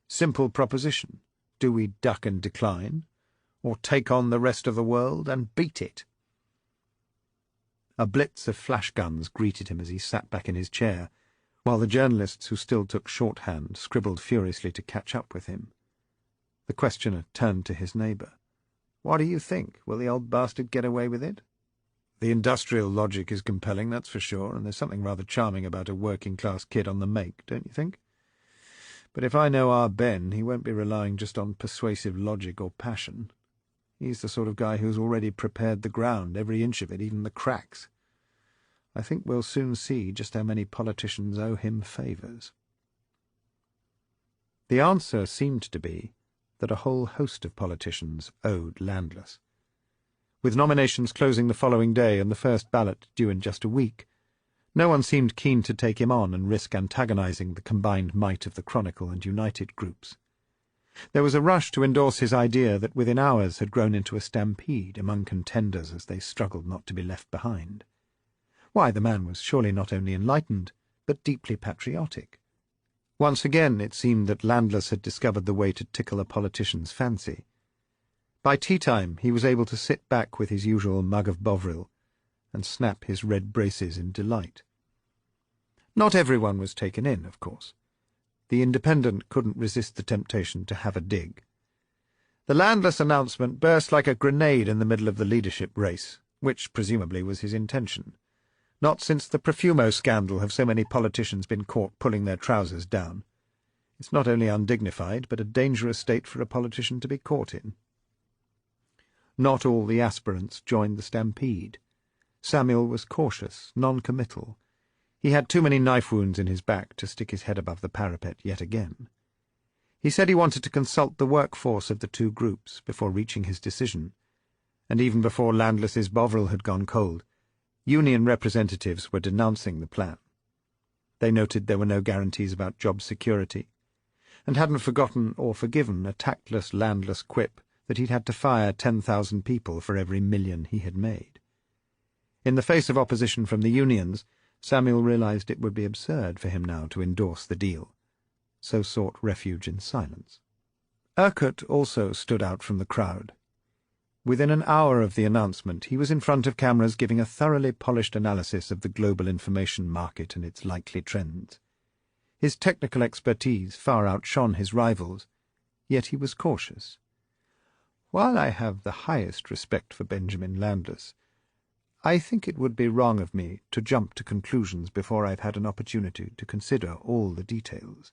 Simple proposition. Do we duck and decline, or take on the rest of the world and beat it? A blitz of flash guns greeted him as he sat back in his chair, while the journalists who still took shorthand scribbled furiously to catch up with him. The questioner turned to his neighbour. "What do you think? Will the old bastard get away with it?" "The industrial logic is compelling, that's for sure, and there's something rather charming about a working-class kid on the make, don't you think? But if I know our Ben, he won't be relying just on persuasive logic or passion. He's the sort of guy who's already prepared the ground, every inch of it, even the cracks. I think we'll soon see just how many politicians owe him favours." The answer seemed to be that a whole host of politicians owed Landless. With nominations closing the following day and the first ballot due in just a week, no one seemed keen to take him on and risk antagonizing the combined might of the Chronicle and United groups. There was a rush to endorse his idea that within hours had grown into a stampede among contenders as they struggled not to be left behind. Why, the man was surely not only enlightened, but deeply patriotic. Once again it seemed that Landless had discovered the way to tickle a politician's fancy. By tea-time he was able to sit back with his usual mug of Bovril and snap his red braces in delight. Not everyone was taken in, of course. The Independent couldn't resist the temptation to have a dig. The Landless announcement burst like a grenade in the middle of the leadership race, which presumably was his intention. Not since the Profumo scandal have so many politicians been caught pulling their trousers down. It's not only undignified, but a dangerous state for a politician to be caught in. Not all the aspirants joined the stampede. Samuel was cautious, non-committal. He had too many knife wounds in his back to stick his head above the parapet yet again. He said he wanted to consult the workforce of the two groups before reaching his decision, and even before Landless's Bovril had gone cold, union representatives were denouncing the plan. They noted there were no guarantees about job security, and hadn't forgotten or forgiven a tactless Landless quip that he'd had to fire 10,000 people for every million he had made. In the face of opposition from the unions, Samuel realized it would be absurd for him now to endorse the deal, so sought refuge in silence. Urquhart also stood out from the crowd. Within an hour of the announcement, he was in front of cameras giving a thoroughly polished analysis of the global information market and its likely trends. His technical expertise far outshone his rivals, yet he was cautious. "While I have the highest respect for Benjamin Landless, I think it would be wrong of me to jump to conclusions before I've had an opportunity to consider all the details.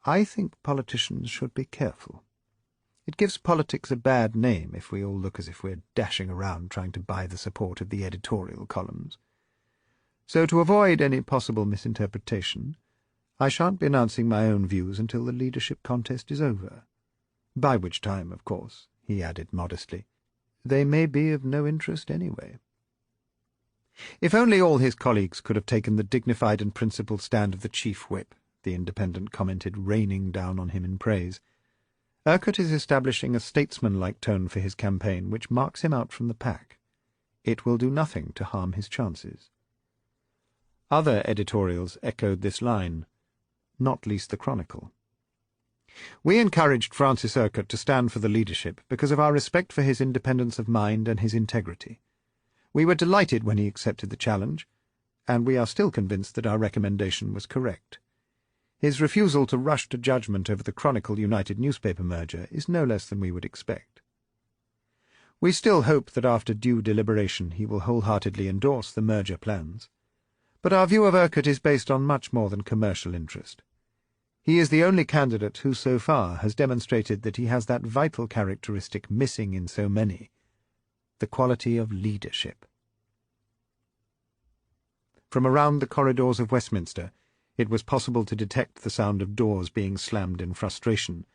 I think politicians should be careful. It gives politics a bad name if we all look as if we're dashing around trying to buy the support of the editorial columns. So to avoid any possible misinterpretation, I shan't be announcing my own views until the leadership contest is over. By which time, of course," he added modestly, "they may be of no interest anyway." If only all his colleagues could have taken the dignified and principled stand of the chief whip, the Independent commented, raining down on him in praise. Urquhart is establishing a statesmanlike tone for his campaign which marks him out from the pack. It will do nothing to harm his chances. Other editorials echoed this line, not least the Chronicle. "We encouraged Francis Urquhart to stand for the leadership because of our respect for his independence of mind and his integrity. We were delighted when he accepted the challenge, and we are still convinced that our recommendation was correct. His refusal to rush to judgment over the Chronicle United newspaper merger is no less than we would expect. We still hope that after due deliberation he will wholeheartedly endorse the merger plans, but our view of Urquhart is based on much more than commercial interest. He is the only candidate who so far has demonstrated that he has that vital characteristic missing in so many, the quality of leadership." From around the corridors of Westminster it was possible to detect the sound of doors being slammed in frustration,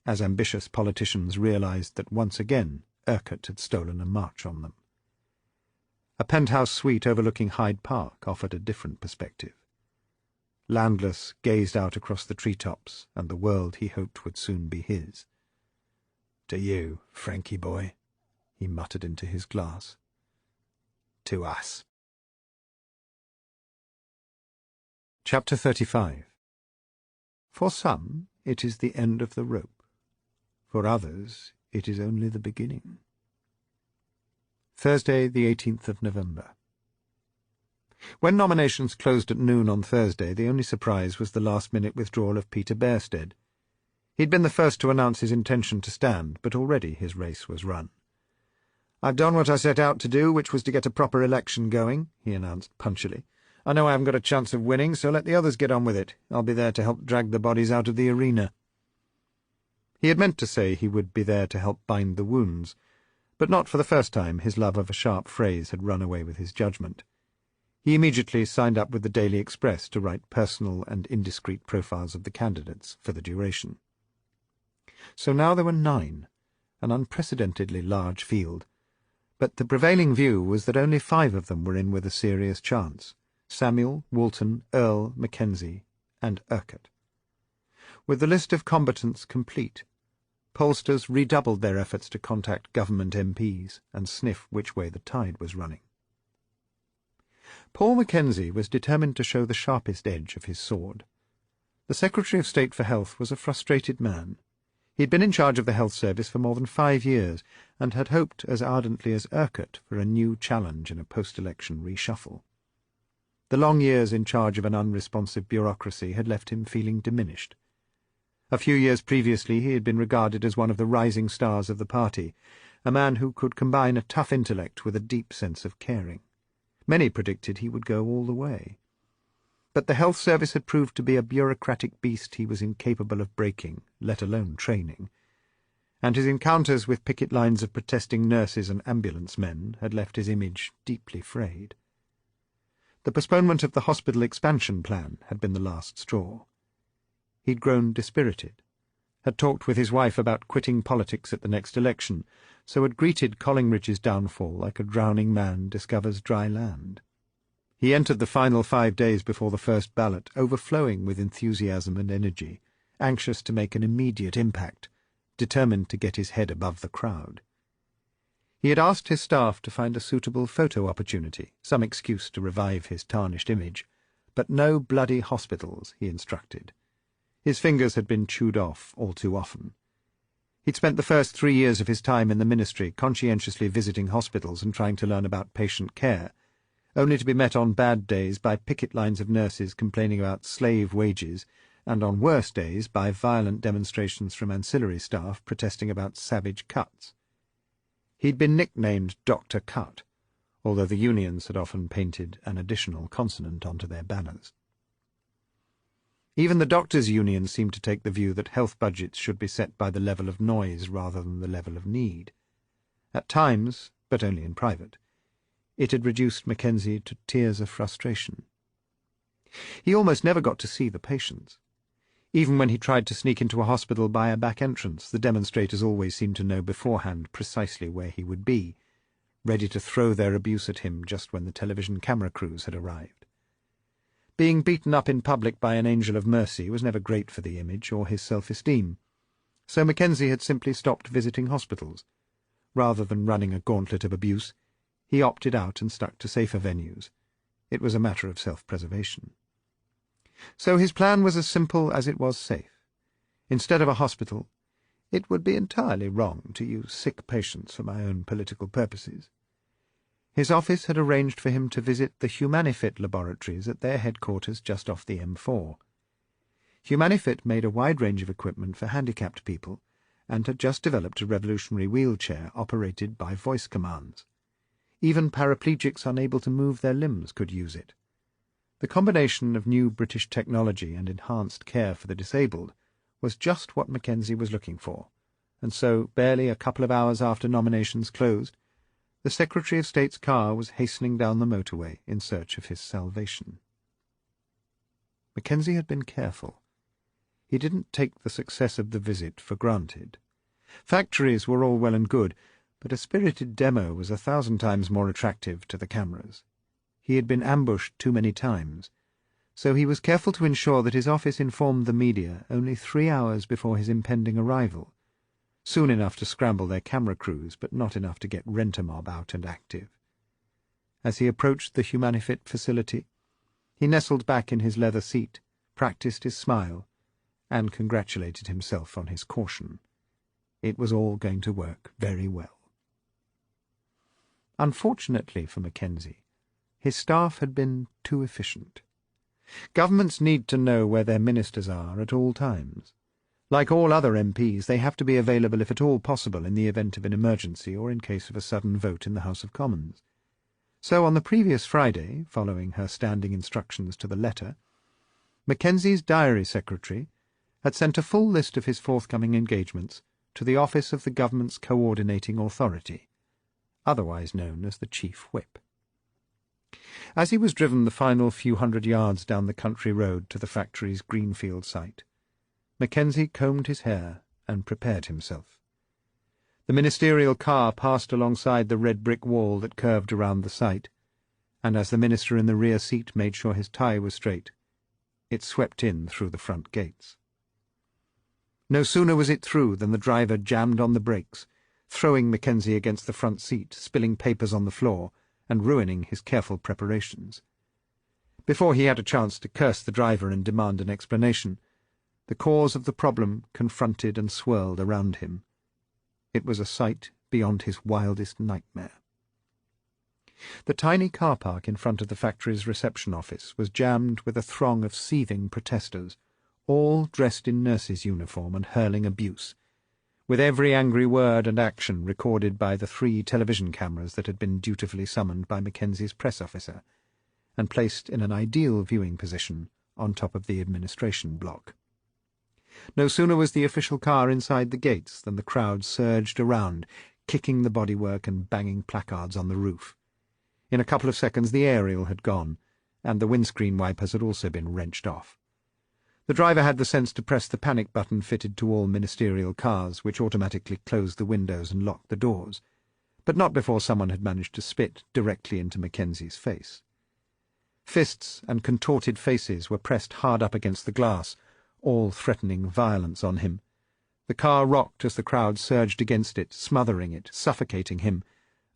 as ambitious politicians realized that once again Urquhart had stolen a march on them. A penthouse suite overlooking Hyde Park offered a different perspective. Landless gazed out across the treetops and the world he hoped would soon be his. "To you, Frankie boy," he muttered into his glass. "To us." Chapter 35. For some, it is the end of the rope. For others, it is only the beginning. Thursday, the 18th of November. When nominations closed at noon on Thursday, the only surprise was the last-minute withdrawal of Peter Bairstead. He'd been the first to announce his intention to stand, but already his race was run. "I've done what I set out to do, which was to get a proper election going," he announced punchily. "I know I haven't got a chance of winning, so let the others get on with it. I'll be there to help drag the bodies out of the arena." He had meant to say he would be there to help bind the wounds, but not for the first time his love of a sharp phrase had run away with his judgment. He immediately signed up with the Daily Express to write personal and indiscreet profiles of the candidates for the duration. So now there were 9, an unprecedentedly large field, but the prevailing view was that only 5 of them were in with a serious chance: Samuel, Walton, Earl, Mackenzie, and Urquhart. With the list of combatants complete, pollsters redoubled their efforts to contact government MPs and sniff which way the tide was running. Paul Mackenzie was determined to show the sharpest edge of his sword. The Secretary of State for Health was a frustrated man. He had been in charge of the health service for more than 5 years, and had hoped as ardently as Urquhart for a new challenge in a post-election reshuffle. The long years in charge of an unresponsive bureaucracy had left him feeling diminished. A few years previously he had been regarded as one of the rising stars of the party, a man who could combine a tough intellect with a deep sense of caring. Many predicted he would go all the way. But the health service had proved to be a bureaucratic beast he was incapable of breaking, let alone training, and his encounters with picket lines of protesting nurses and ambulance men had left his image deeply frayed. The postponement of the hospital expansion plan had been the last straw. He'd grown dispirited, had talked with his wife about quitting politics at the next election, so had greeted Collingridge's downfall like a drowning man discovers dry land. He entered the final 5 days before the first ballot overflowing with enthusiasm and energy, anxious to make an immediate impact, determined to get his head above the crowd. He had asked his staff to find a suitable photo opportunity, some excuse to revive his tarnished image, but no bloody hospitals, he instructed. His fingers had been chewed off all too often. He'd spent the first 3 years of his time in the ministry conscientiously visiting hospitals and trying to learn about patient care, only to be met on bad days by picket lines of nurses complaining about slave wages, and on worse days by violent demonstrations from ancillary staff protesting about savage cuts. He'd been nicknamed Dr. Cut, although the unions had often painted an additional consonant onto their banners. Even the doctors' union seemed to take the view that health budgets should be set by the level of noise rather than the level of need. At times, but only in private, it had reduced Mackenzie to tears of frustration. He almost never got to see the patients. Even when he tried to sneak into a hospital by a back entrance, the demonstrators always seemed to know beforehand precisely where he would be, ready to throw their abuse at him just when the television camera crews had arrived. Being beaten up in public by an angel of mercy was never great for the image or his self-esteem, so Mackenzie had simply stopped visiting hospitals. Rather than running a gauntlet of abuse, he opted out and stuck to safer venues. It was a matter of self-preservation. So his plan was as simple as it was safe. Instead of a hospital, it would be entirely wrong to use sick patients for my own political purposes. His office had arranged for him to visit the Humanifit laboratories at their headquarters just off the M4. Humanifit made a wide range of equipment for handicapped people and had just developed a revolutionary wheelchair operated by voice commands. Even paraplegics unable to move their limbs could use it. The combination of new British technology and enhanced care for the disabled was just what Mackenzie was looking for, and so, barely a couple of hours after nominations closed, the Secretary of State's car was hastening down the motorway in search of his salvation. Mackenzie had been careful. He didn't take the success of the visit for granted. Factories were all well and good, But a spirited demo was 1,000 times more attractive to the cameras. He had been ambushed too many times, so he was careful to ensure that his office informed the media only 3 hours before his impending arrival, soon enough to scramble their camera crews, but not enough to get Rent-A-Mob out and active. As he approached the Humanifit facility, he nestled back in his leather seat, practiced his smile, and congratulated himself on his caution. It was all going to work very well. Unfortunately for Mackenzie, his staff had been too efficient. Governments need to know where their ministers are at all times. Like all other MPs, they have to be available if at all possible in the event of an emergency or in case of a sudden vote in the House of Commons. So on the previous Friday, following her standing instructions to the letter, Mackenzie's diary secretary had sent a full list of his forthcoming engagements to the office of the government's coordinating authority, otherwise known as the Chief Whip. As he was driven the final few hundred yards down the country road to the factory's greenfield site, Mackenzie combed his hair and prepared himself. The ministerial car passed alongside the red brick wall that curved around the site, and as the minister in the rear seat made sure his tie was straight, it swept in through the front gates. No sooner was it through than the driver jammed on the brakes, throwing Mackenzie against the front seat, spilling papers on the floor, and ruining his careful preparations. Before he had a chance to curse the driver and demand an explanation, the cause of the problem confronted and swirled around him. It was a sight beyond his wildest nightmare. The tiny car park in front of the factory's reception office was jammed with a throng of seething protesters, all dressed in nurses' uniform and hurling abuse, with every angry word and action recorded by the 3 television cameras that had been dutifully summoned by Mackenzie's press officer, and placed in an ideal viewing position on top of the administration block. No sooner was the official car inside the gates than the crowd surged around, kicking the bodywork and banging placards on the roof. In a couple of seconds the aerial had gone, and the windscreen wipers had also been wrenched off. The driver had the sense to press the panic button fitted to all ministerial cars, which automatically closed the windows and locked the doors, but not before someone had managed to spit directly into Mackenzie's face. Fists and contorted faces were pressed hard up against the glass, all threatening violence on him. The car rocked as the crowd surged against it, smothering it, suffocating him,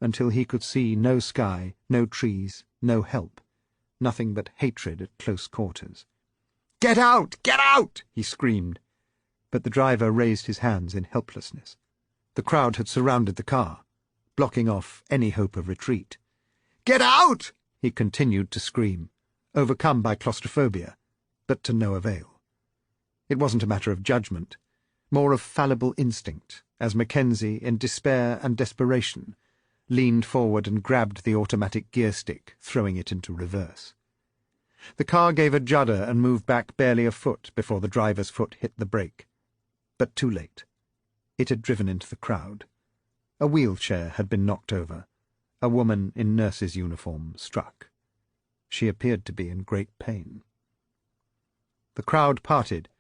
until he could see no sky, no trees, no help, nothing but hatred at close quarters. "Get out! Get out!" he screamed, but the driver raised his hands in helplessness. The crowd had surrounded the car, blocking off any hope of retreat. "Get out!" he continued to scream, overcome by claustrophobia, but to no avail. It wasn't a matter of judgment, more of fallible instinct, as Mackenzie, in despair and desperation, leaned forward and grabbed the automatic gear stick, throwing it into reverse. The car gave a judder and moved back barely a foot before the driver's foot hit the brake. But too late. It had driven into the crowd. A wheelchair had been knocked over. A woman in nurse's uniform struck. She appeared to be in great pain. The crowd parted,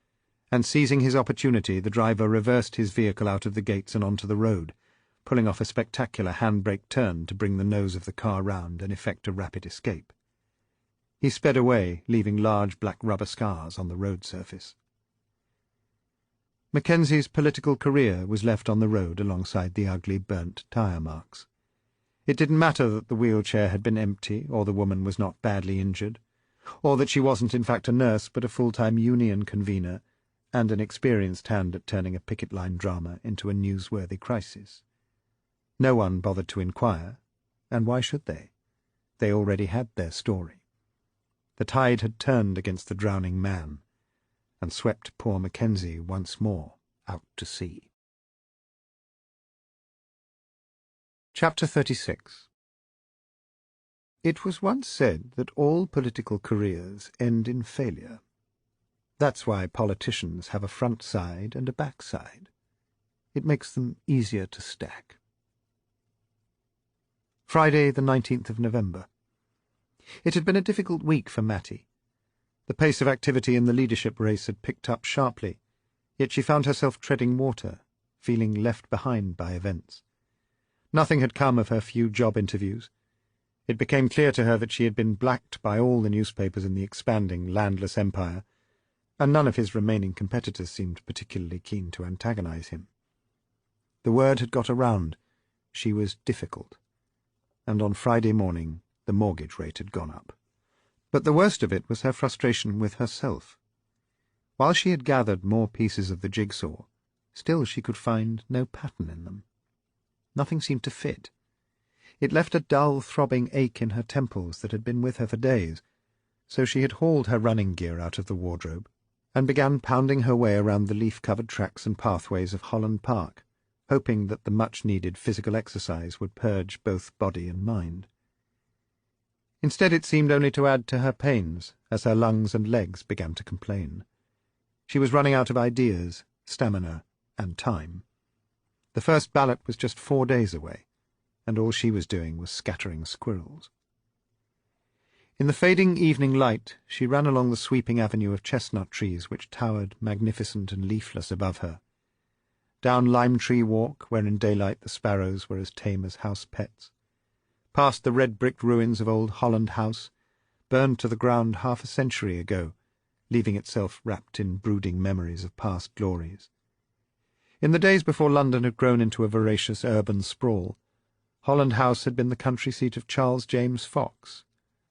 and seizing his opportunity, the driver reversed his vehicle out of the gates and onto the road, pulling off a spectacular handbrake turn to bring the nose of the car round and effect a rapid escape. He sped away, leaving large black rubber scars on the road surface. Mackenzie's political career was left on the road alongside the ugly burnt tyre marks. It didn't matter that the wheelchair had been empty, or the woman was not badly injured, or that she wasn't in fact a nurse but a full-time union convener and an experienced hand at turning a picket line drama into a newsworthy crisis. No one bothered to inquire, and why should they? They already had their story. The tide had turned against the drowning man, and swept poor Mackenzie once more out to sea. Chapter 36. It was once said that all political careers end in failure. That's why politicians have a front side and a back side. It makes them easier to stack. Friday, the 19th of November. It had been a difficult week for Mattie. The pace of activity in the leadership race had picked up sharply, yet she found herself treading water, feeling left behind by events. Nothing had come of her few job interviews. It became clear to her that she had been blacked by all the newspapers in the expanding, landless empire, and none of his remaining competitors seemed particularly keen to antagonize him. The word had got around. She was difficult. And on Friday morning the mortgage rate had gone up. But the worst of it was her frustration with herself. While she had gathered more pieces of the jigsaw, still she could find no pattern in them. Nothing seemed to fit. It left a dull, throbbing ache in her temples that had been with her for days, so she had hauled her running gear out of the wardrobe and began pounding her way around the leaf-covered tracks and pathways of Holland Park, hoping that the much-needed physical exercise would purge both body and mind. Instead, it seemed only to add to her pains as her lungs and legs began to complain. She was running out of ideas, stamina, and time. The first ballot was just 4 days away, and all she was doing was scattering squirrels. In the fading evening light she ran along the sweeping avenue of chestnut trees which towered magnificent and leafless above her, down Lime Tree Walk, where in daylight the sparrows were as tame as house pets, past the red-bricked ruins of old Holland House, burned to the ground half a century ago, leaving itself wrapped in brooding memories of past glories. In the days before London had grown into a voracious urban sprawl, Holland House had been the country seat of Charles James Fox,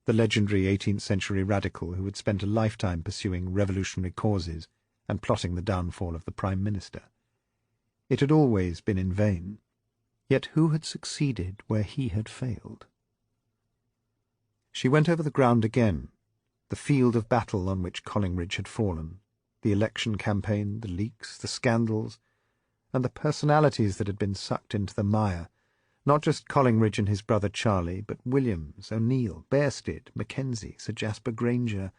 the legendary 18th-century radical who had spent a lifetime pursuing revolutionary causes and plotting the downfall of the Prime Minister. It had always been in vain. Yet who had succeeded where he had failed? She went over the ground again, the field of battle on which Collingridge had fallen, the election campaign, the leaks, the scandals, and the personalities that had been sucked into the mire, not just Collingridge and his brother Charlie, but Williams, O'Neill, Bearstead, Mackenzie, Sir Jasper Granger,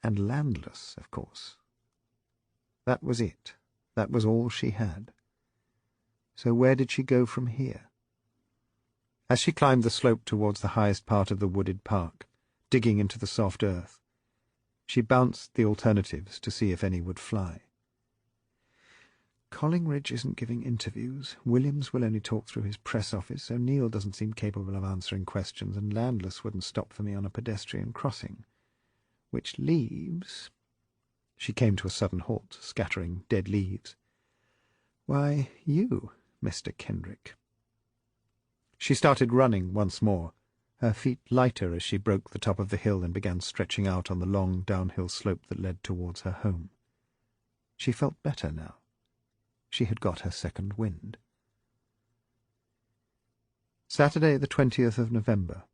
and Landless, of course. That was it. That was all she had. So where did she go from here? As she climbed the slope towards the highest part of the wooded park, digging into the soft earth, she bounced the alternatives to see if any would fly. Collingridge isn't giving interviews, Williams will only talk through his press office, O'Neill doesn't seem capable of answering questions, and Landless wouldn't stop for me on a pedestrian crossing. Which leaves— She came to a sudden halt, scattering dead leaves. Why, you, Mr. Kendrick. She started running once more, her feet lighter as she broke the top of the hill and began stretching out on the long downhill slope that led towards her home. She felt better now. She had got her second wind. Saturday, the 20th of November.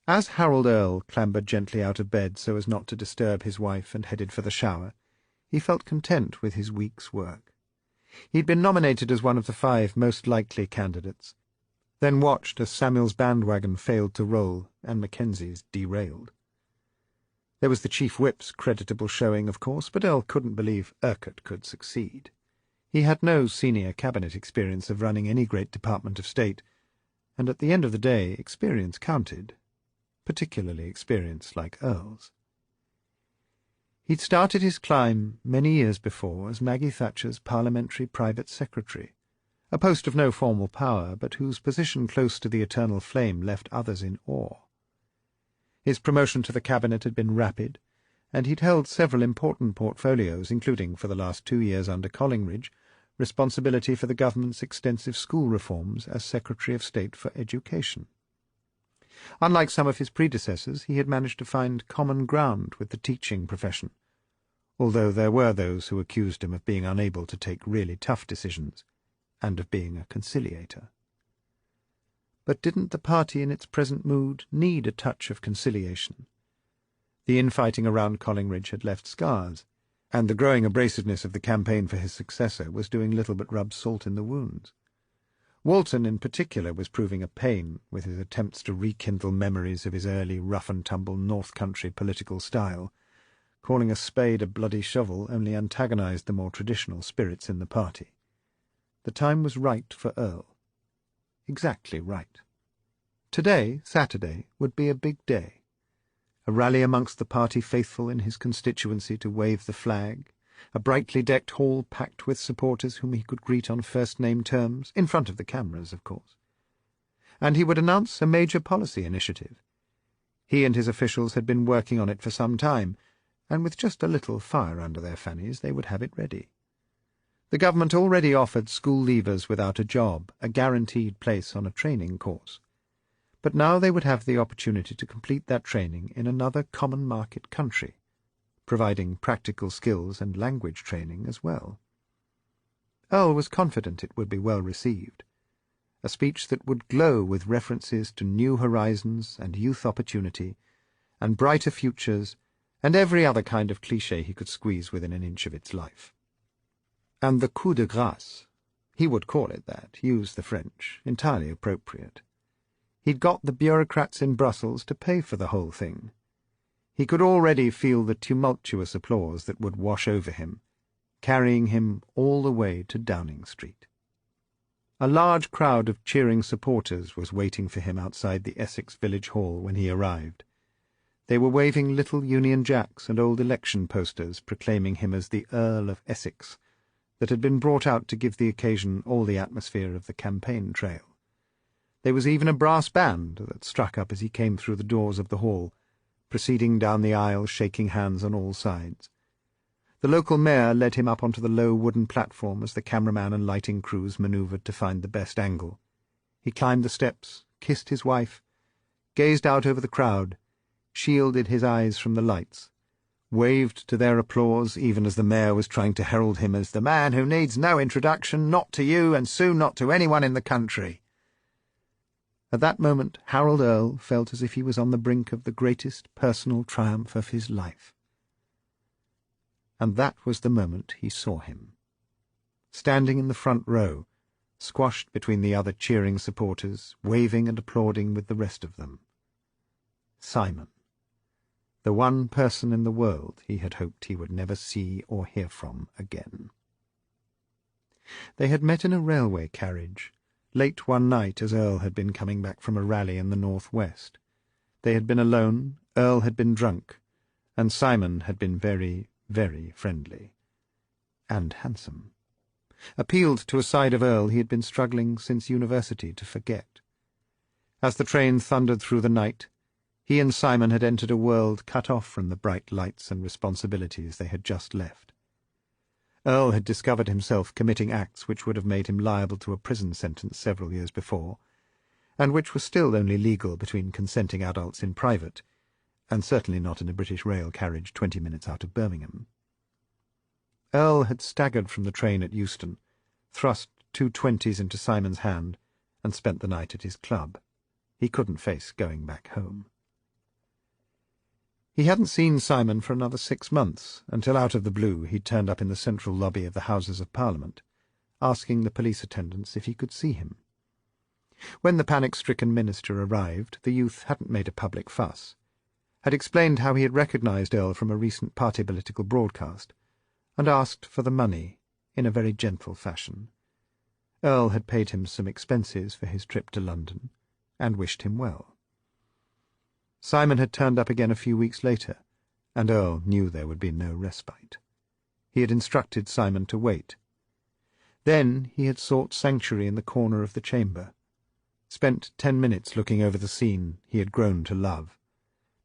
As Harold Earl clambered gently out of bed so as not to disturb his wife and headed for the shower, he felt content with his week's work. He'd been nominated as one of the 5 most likely candidates, then watched as Samuel's bandwagon failed to roll and Mackenzie's derailed. There was the Chief Whip's creditable showing, of course, but Earl couldn't believe Urquhart could succeed. He had no senior cabinet experience of running any great department of state, and at the end of the day experience counted, particularly experience like Earl's. He'd started his climb many years before as Maggie Thatcher's parliamentary private secretary, a post of no formal power, but whose position close to the eternal flame left others in awe. His promotion to the cabinet had been rapid, and he'd held several important portfolios, including, for the last 2 years under Collingridge, responsibility for the government's extensive school reforms as Secretary of State for Education. Unlike some of his predecessors, he had managed to find common ground with the teaching profession, although there were those who accused him of being unable to take really tough decisions, and of being a conciliator. But didn't the party in its present mood need a touch of conciliation? The infighting around Collingridge had left scars, and the growing abrasiveness of the campaign for his successor was doing little but rub salt in the wounds. Walton, in particular, was proving a pain with his attempts to rekindle memories of his early rough-and-tumble North Country political style. Calling a spade a bloody shovel only antagonized the more traditional spirits in the party. The time was right for Earl. Exactly right. Today, Saturday, would be a big day. A rally amongst the party faithful in his constituency to wave the flag, a brightly decked hall packed with supporters whom he could greet on first-name terms, in front of the cameras, of course. And he would announce a major policy initiative. He and his officials had been working on it for some time, and with just a little fire under their fannies they would have it ready. The government already offered school leavers without a job a guaranteed place on a training course. But now they would have the opportunity to complete that training in another common market country, providing practical skills and language training as well. Earl was confident it would be well received, a speech that would glow with references to new horizons and youth opportunity and brighter futures and every other kind of cliché he could squeeze within an inch of its life. And the coup de grâce, he would call it that, use the French, entirely appropriate. He'd got the bureaucrats in Brussels to pay for the whole thing. He could already feel the tumultuous applause that would wash over him, carrying him all the way to Downing Street. A large crowd of cheering supporters was waiting for him outside the Essex Village Hall when he arrived. They were waving little Union Jacks and old election posters proclaiming him as the Earl of Essex, that had been brought out to give the occasion all the atmosphere of the campaign trail. There was even a brass band that struck up as he came through the doors of the hall, proceeding down the aisle shaking hands on all sides. The local mayor led him up onto the low wooden platform as the cameraman and lighting crews manoeuvred to find the best angle. He climbed the steps, kissed his wife, gazed out over the crowd, shielded his eyes from the lights, waved to their applause even as the mayor was trying to herald him as the man who needs no introduction, not to you and soon not to anyone in the country. At that moment Harold Earl felt as if he was on the brink of the greatest personal triumph of his life. And that was the moment he saw him, standing in the front row, squashed between the other cheering supporters, waving and applauding with the rest of them. Simon, the one person in the world he had hoped he would never see or hear from again. They had met in a railway carriage, late one night as Earl had been coming back from a rally in the north-west. They had been alone, Earl had been drunk, and Simon had been very, very friendly. And handsome. Appealed to a side of Earl he had been struggling since university to forget. As the train thundered through the night, he and Simon had entered a world cut off from the bright lights and responsibilities they had just left. Earl had discovered himself committing acts which would have made him liable to a prison sentence several years before, and which were still only legal between consenting adults in private, and certainly not in a British rail carriage 20 minutes out of Birmingham. Earl had staggered from the train at Euston, thrust 2 20s into Simon's hand, and spent the night at his club. He couldn't face going back home. He hadn't seen Simon for another 6 months, until out of the blue he'd turned up in the central lobby of the Houses of Parliament, asking the police attendants if he could see him. When the panic-stricken minister arrived, the youth hadn't made a public fuss, had explained how he had recognised Earl from a recent party political broadcast, and asked for the money in a very gentle fashion. Earl had paid him some expenses for his trip to London, and wished him well. Simon had turned up again a few weeks later, and Earl knew there would be no respite. He had instructed Simon to wait. Then he had sought sanctuary in the corner of the chamber, spent 10 minutes looking over the scene he had grown to love,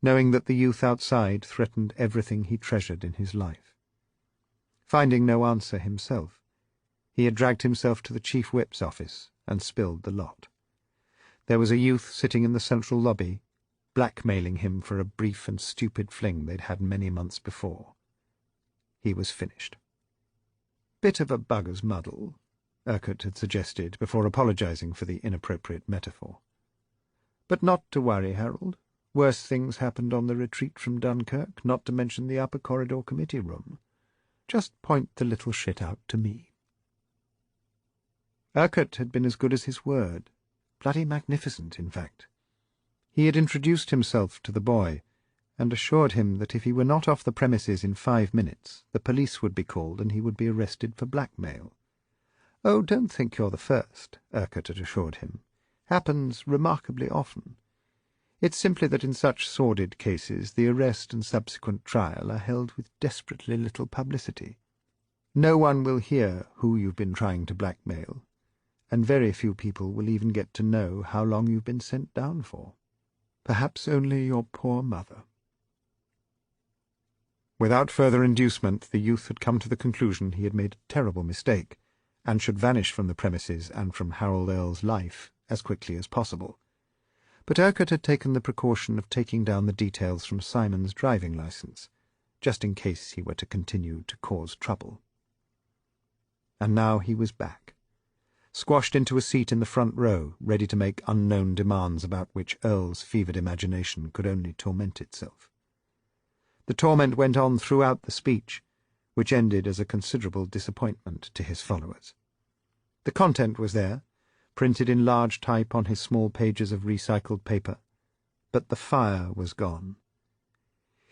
knowing that the youth outside threatened everything he treasured in his life. Finding no answer himself, he had dragged himself to the Chief Whip's office and spilled the lot. There was a youth sitting in the central lobby, blackmailing him for a brief and stupid fling they'd had many months before. He was finished. "Bit of a bugger's muddle," Urquhart had suggested before apologising for the inappropriate metaphor. "But not to worry, Harold. Worse things happened on the retreat from Dunkirk, not to mention the upper corridor committee room. Just point the little shit out to me." Urquhart had been as good as his word. Bloody magnificent, in fact. He had introduced himself to the boy, and assured him that if he were not off the premises in 5 minutes, the police would be called and he would be arrested for blackmail. "Oh, don't think you're the first," Urquhart had assured him. "Happens remarkably often. It's simply that in such sordid cases the arrest and subsequent trial are held with desperately little publicity. No one will hear who you've been trying to blackmail, and very few people will even get to know how long you've been sent down for. Perhaps only your poor mother." Without further inducement, the youth had come to the conclusion he had made a terrible mistake, and should vanish from the premises and from Harold Earl's life as quickly as possible. But Urquhart had taken the precaution of taking down the details from Simon's driving licence, just in case he were to continue to cause trouble. And now he was back, squashed into a seat in the front row, ready to make unknown demands about which Earl's fevered imagination could only torment itself. The torment went on throughout the speech, which ended as a considerable disappointment to his followers. The content was there, printed in large type on his small pages of recycled paper, but the fire was gone.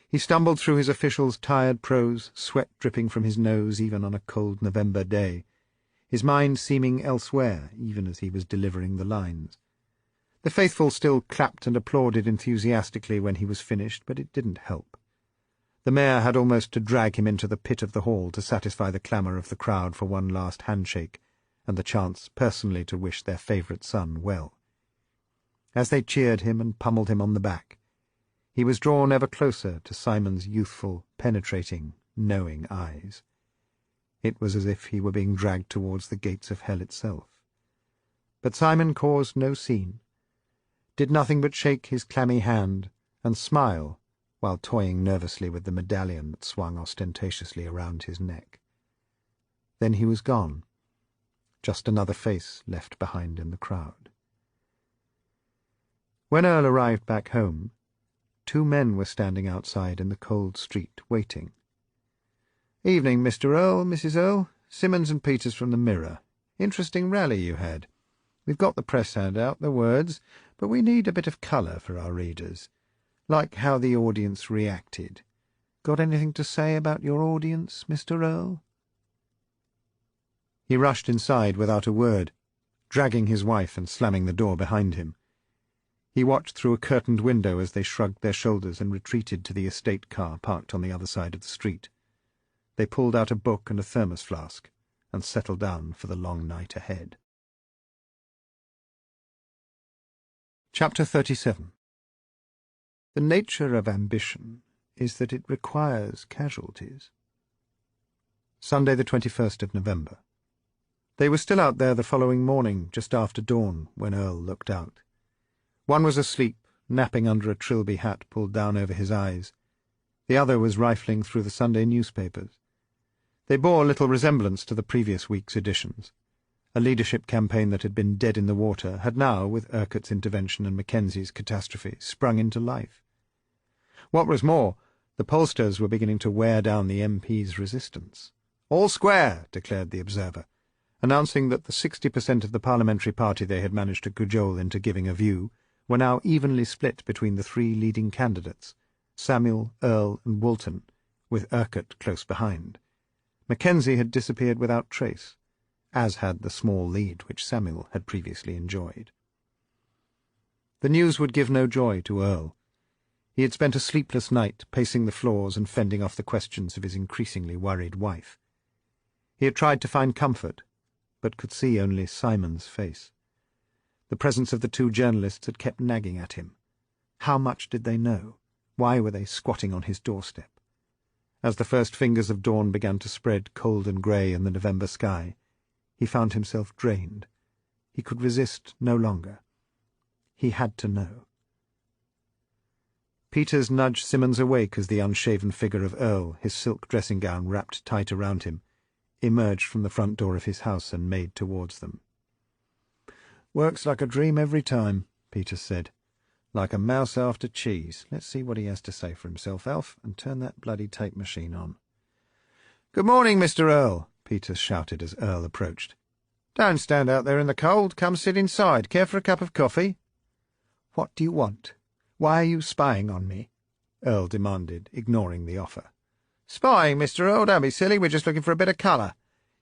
He stumbled through his official's tired prose, sweat dripping from his nose even on a cold November day, his mind seeming elsewhere even as he was delivering the lines. The faithful still clapped and applauded enthusiastically when he was finished, but it didn't help. The mayor had almost to drag him into the pit of the hall to satisfy the clamour of the crowd for one last handshake, and the chance personally to wish their favourite son well. As they cheered him and pummelled him on the back, he was drawn ever closer to Simon's youthful, penetrating, knowing eyes. It was as if he were being dragged towards the gates of hell itself. But Simon caused no scene, did nothing but shake his clammy hand and smile while toying nervously with the medallion that swung ostentatiously around his neck. Then he was gone, just another face left behind in the crowd. When Earl arrived back home, 2 men were standing outside in the cold street, waiting. "Evening, Mr. Earl, Mrs. Earl. Simmons and Peters from the Mirror. Interesting rally you had. We've got the press handout, the words, but we need a bit of colour for our readers. Like how the audience reacted. Got anything to say about your audience, Mr. Earl?" He rushed inside without a word, dragging his wife and slamming the door behind him. He watched through a curtained window as they shrugged their shoulders and retreated to the estate car parked on the other side of the street. They pulled out a book and a thermos flask and settled down for the long night ahead. Chapter 37. The nature of ambition is that it requires casualties. Sunday the 21st of November. They were still out there the following morning, just after dawn, when Earl looked out. One was asleep, napping under a Trilby hat pulled down over his eyes. The other was rifling through the Sunday newspapers. They bore little resemblance to the previous week's editions. A leadership campaign that had been dead in the water had now, with Urquhart's intervention and Mackenzie's catastrophe, sprung into life. What was more, the pollsters were beginning to wear down the MP's resistance. "All square," declared the Observer, announcing that the 60% of the parliamentary party they had managed to cajole into giving a view were now evenly split between the 3 leading candidates, Samuel, Earl, and Woolton, with Urquhart close behind. Mackenzie had disappeared without trace, as had the small lead which Samuel had previously enjoyed. The news would give no joy to Earl. He had spent a sleepless night pacing the floors and fending off the questions of his increasingly worried wife. He had tried to find comfort, but could see only Simon's face. The presence of the 2 journalists had kept nagging at him. How much did they know? Why were they squatting on his doorstep? As the first fingers of dawn began to spread cold and grey in the November sky, he found himself drained. He could resist no longer. He had to know. Peters nudged Simmons awake as the unshaven figure of Earl, his silk dressing-gown wrapped tight around him, emerged from the front door of his house and made towards them. "Works like a dream every time," Peters said. "Like a mouse after cheese. Let's see what he has to say for himself, Alf, and turn that bloody tape machine on." "Good morning, Mr. Earl," Peters shouted as Earl approached. "Don't stand out there in the cold. Come sit inside. Care for a cup of coffee?" "What do you want? Why are you spying on me?" Earl demanded, ignoring the offer. "Spying, Mr. Earl? Don't be silly. We're just looking for a bit of colour.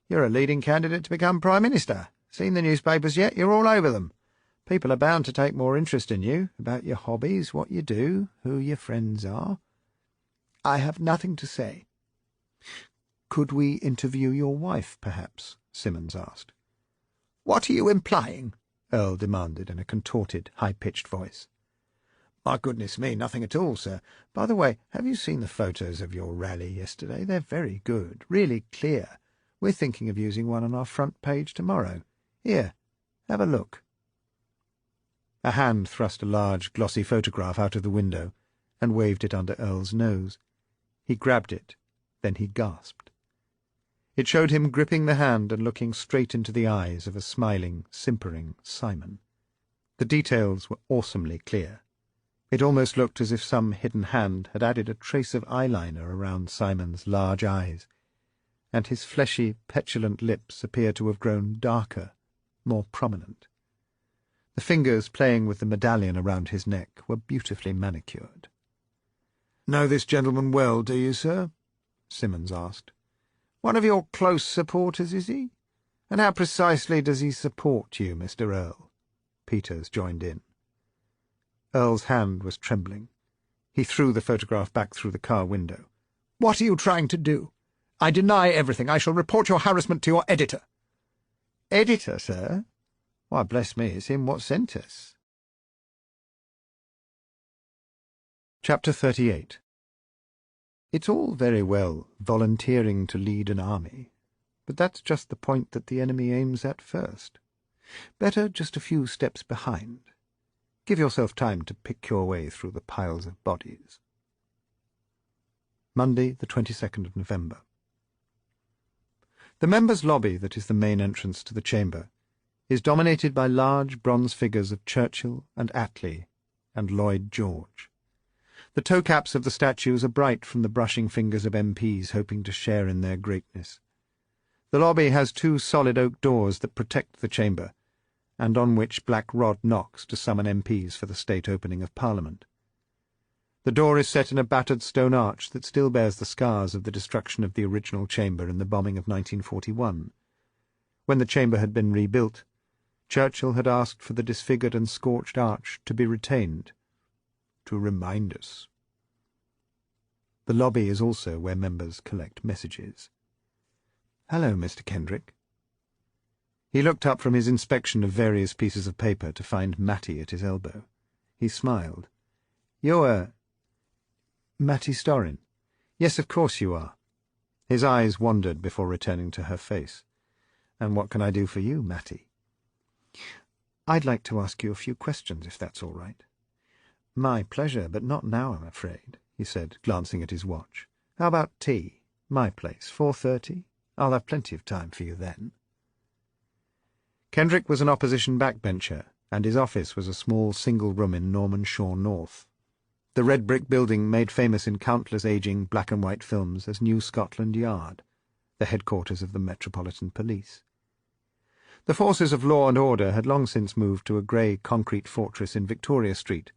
You're a leading candidate to become Prime Minister. Seen the newspapers yet? You're all over them. People are bound to take more interest in you, about your hobbies, what you do, who your friends are." "I have nothing to say." "Could we interview your wife, perhaps?" Simmons asked. "What are you implying?" Earl demanded in a contorted, high-pitched voice. "My goodness me, nothing at all, sir. By the way, have you seen the photos of your rally yesterday? They're very good, really clear. We're thinking of using one on our front page tomorrow. Here, have a look." A hand thrust a large, glossy photograph out of the window and waved it under Earl's nose. He grabbed it, then he gasped. It showed him gripping the hand and looking straight into the eyes of a smiling, simpering Simon. The details were awesomely clear. It almost looked as if some hidden hand had added a trace of eyeliner around Simon's large eyes, and his fleshy, petulant lips appeared to have grown darker, more prominent. The fingers playing with the medallion around his neck were beautifully manicured. "Know this gentleman well, do you, sir?" Simmons asked. "One of your close supporters, is he? And how precisely does he support you, Mr. Earl?" Peters joined in. Earl's hand was trembling. He threw the photograph back through the car window. "What are you trying to do? I deny everything. I shall report your harassment to your editor." "Editor, sir? Why, bless me, it's him what sent us." Chapter 38. It's all very well volunteering to lead an army, but that's just the point that the enemy aims at first. Better just a few steps behind. Give yourself time to pick your way through the piles of bodies. Monday, the 22nd of November. The members' lobby, that is the main entrance to the chamber, is dominated by large bronze figures of Churchill and Attlee and Lloyd George. The toe-caps of the statues are bright from the brushing fingers of MPs hoping to share in their greatness. The lobby has 2 solid oak doors that protect the chamber, and on which Black Rod knocks to summon MPs for the state opening of Parliament. The door is set in a battered stone arch that still bears the scars of the destruction of the original chamber in the bombing of 1941. When the chamber had been rebuilt, Churchill had asked for the disfigured and scorched arch to be retained, to remind us. The lobby is also where members collect messages. "Hello, Mr. Kendrick." He looked up from his inspection of various pieces of paper to find Mattie at his elbow. He smiled. "You're Mattie Storrin?" "Yes, of course you are." His eyes wandered before returning to her face. "And what can I do for you, Mattie?" "I'd like to ask you a few questions, if that's all right." "My pleasure, but not now, I'm afraid," he said, glancing at his watch. "How about tea? My place, 4:30? I'll have plenty of time for you then." Kendrick was an opposition backbencher, and his office was a small single room in Norman Shaw North, the red brick building made famous in countless aging black-and-white films as New Scotland Yard, the headquarters of the Metropolitan Police. The forces of law and order had long since moved to a grey concrete fortress in Victoria Street,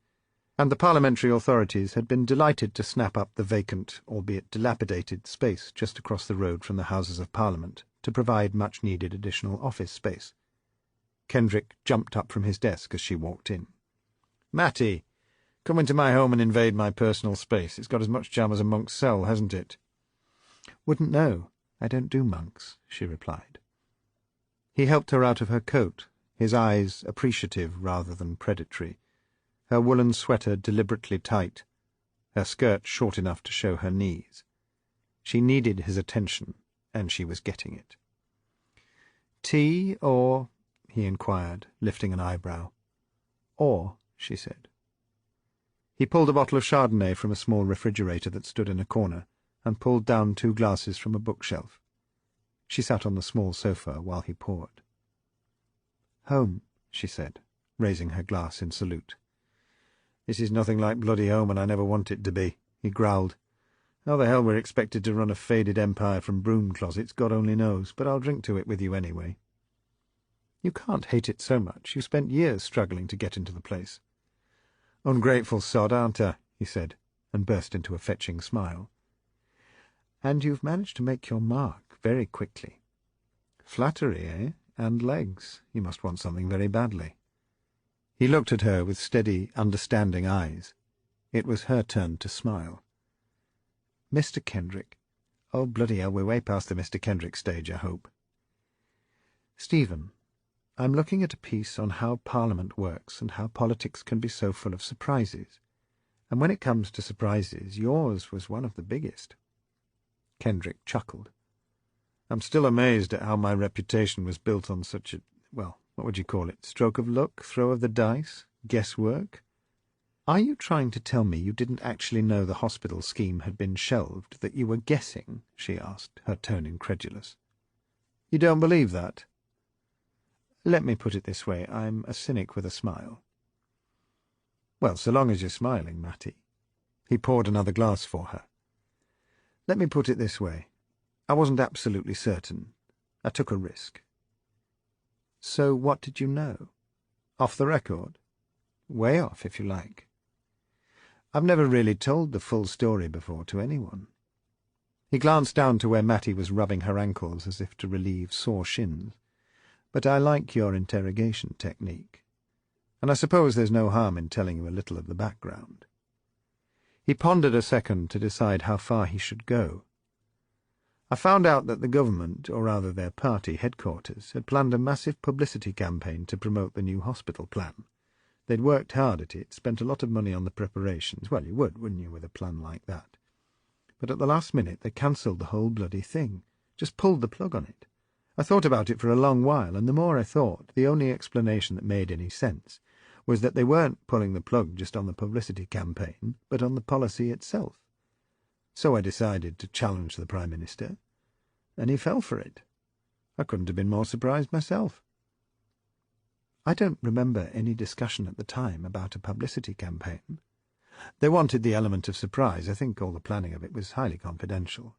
and the parliamentary authorities had been delighted to snap up the vacant, albeit dilapidated, space just across the road from the Houses of Parliament to provide much-needed additional office space. Kendrick jumped up from his desk as she walked in. "Mattie, come into my home and invade my personal space. It's got as much charm as a monk's cell, hasn't it?" "Wouldn't know. I don't do monks," she replied. He helped her out of her coat, his eyes appreciative rather than predatory, her woolen sweater deliberately tight, her skirt short enough to show her knees. She needed his attention, and she was getting it. "Tea or—" he inquired, lifting an eyebrow. "Or," she said. He pulled a bottle of Chardonnay from a small refrigerator that stood in a corner, and pulled down 2 glasses from a bookshelf. She sat on the small sofa while he poured. "Home," she said, raising her glass in salute. "This is nothing like bloody home, and I never want it to be," he growled. "How the hell we're expected to run a faded empire from broom closets, God only knows, but I'll drink to it with you anyway." "You can't hate it so much. You spent years struggling to get into the place." "Ungrateful sod, aren't I?" he said, and burst into a fetching smile. "And you've managed to make your mark very quickly. Flattery, eh? And legs. You must want something very badly." He looked at her with steady, understanding eyes. It was her turn to smile. "Mr. Kendrick, Oh, bloody hell, we're way past the Mr. Kendrick stage, I hope. Stephen, I'm looking at a piece on how Parliament works and how politics can be so full of surprises. And when it comes to surprises, yours was one of the biggest. Kendrick chuckled. I'm still amazed at how my reputation was built on such a, well, what would you call it, stroke of luck, throw of the dice, guesswork? Are you trying to tell me you didn't actually know the hospital scheme had been shelved, that you were guessing? She asked, her tone incredulous. You don't believe that? Let me put it this way, I'm a cynic with a smile. Well, so long as you're smiling, Matty. He poured another glass for her. Let me put it this way. I wasn't absolutely certain. I took a risk. So what did you know? Off the record? Way off, if you like. I've never really told the full story before to anyone. He glanced down to where Matty was rubbing her ankles as if to relieve sore shins. But I like your interrogation technique. And I suppose there's no harm in telling you a little of the background. He pondered a second to decide how far he should go. I found out that the government, or rather their party headquarters, had planned a massive publicity campaign to promote the new hospital plan. They'd worked hard at it, spent a lot of money on the preparations. Well, you would, wouldn't you, with a plan like that? But at the last minute they cancelled the whole bloody thing, just pulled the plug on it. I thought about it for a long while, and the more I thought, the only explanation that made any sense was that they weren't pulling the plug just on the publicity campaign, but on the policy itself. So I decided to challenge the Prime Minister, and he fell for it. I couldn't have been more surprised myself. I don't remember any discussion at the time about a publicity campaign. They wanted the element of surprise. I think all the planning of it was highly confidential.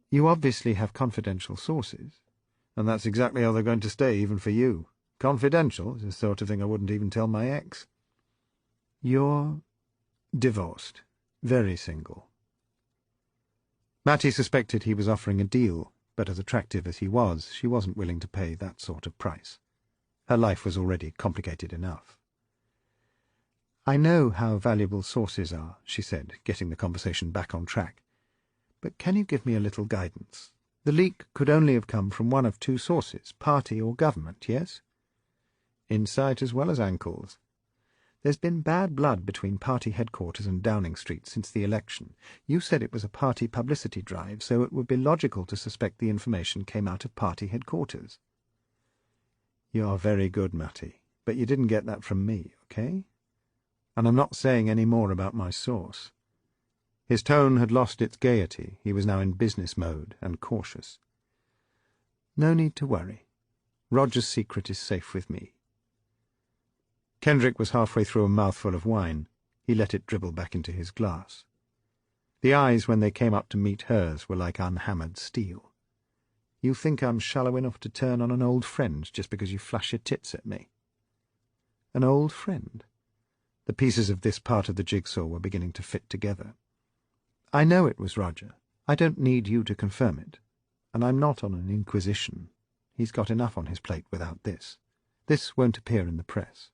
You obviously have confidential sources, and that's exactly how they're going to stay, even for you. Confidential is the sort of thing I wouldn't even tell my ex. You're divorced, very single. Matty suspected he was offering a deal, but as attractive as he was, she wasn't willing to pay that sort of price. Her life was already complicated enough. I know how valuable sources are, she said, getting the conversation back on track. But can you give me a little guidance? The leak could only have come from one of two sources, party or government, yes? Insight as well as ankles. There's been bad blood between party headquarters and Downing Street since the election. You said it was a party publicity drive, so it would be logical to suspect the information came out of party headquarters. You're very good, Matty, but you didn't get that from me, okay? And I'm not saying any more about my source. His tone had lost its gaiety. He was now in business mode and cautious. No need to worry. Roger's secret is safe with me. Kendrick was halfway through a mouthful of wine. He let it dribble back into his glass. The eyes, when they came up to meet hers, were like unhammered steel. You think I'm shallow enough to turn on an old friend just because you flash your tits at me? An old friend? The pieces of this part of the jigsaw were beginning to fit together. I know it was Roger. I don't need you to confirm it. And I'm not on an inquisition. He's got enough on his plate without this. This won't appear in the press.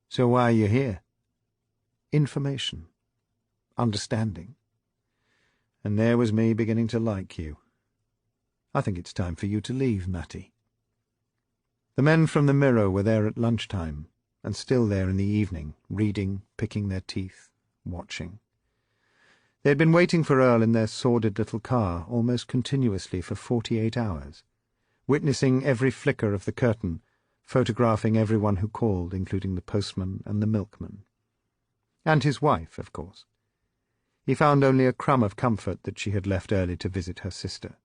So why are you here? Information. Understanding. And there was me beginning to like you. I think it's time for you to leave, Matty. The men from the Mirror were there at lunchtime, and still there in the evening, reading, picking their teeth, watching. They had been waiting for Earl in their sordid little car almost continuously for 48 hours, witnessing every flicker of the curtain, photographing everyone who called, including the postman and the milkman. And his wife, of course. He found only a crumb of comfort that she had left early to visit her sister.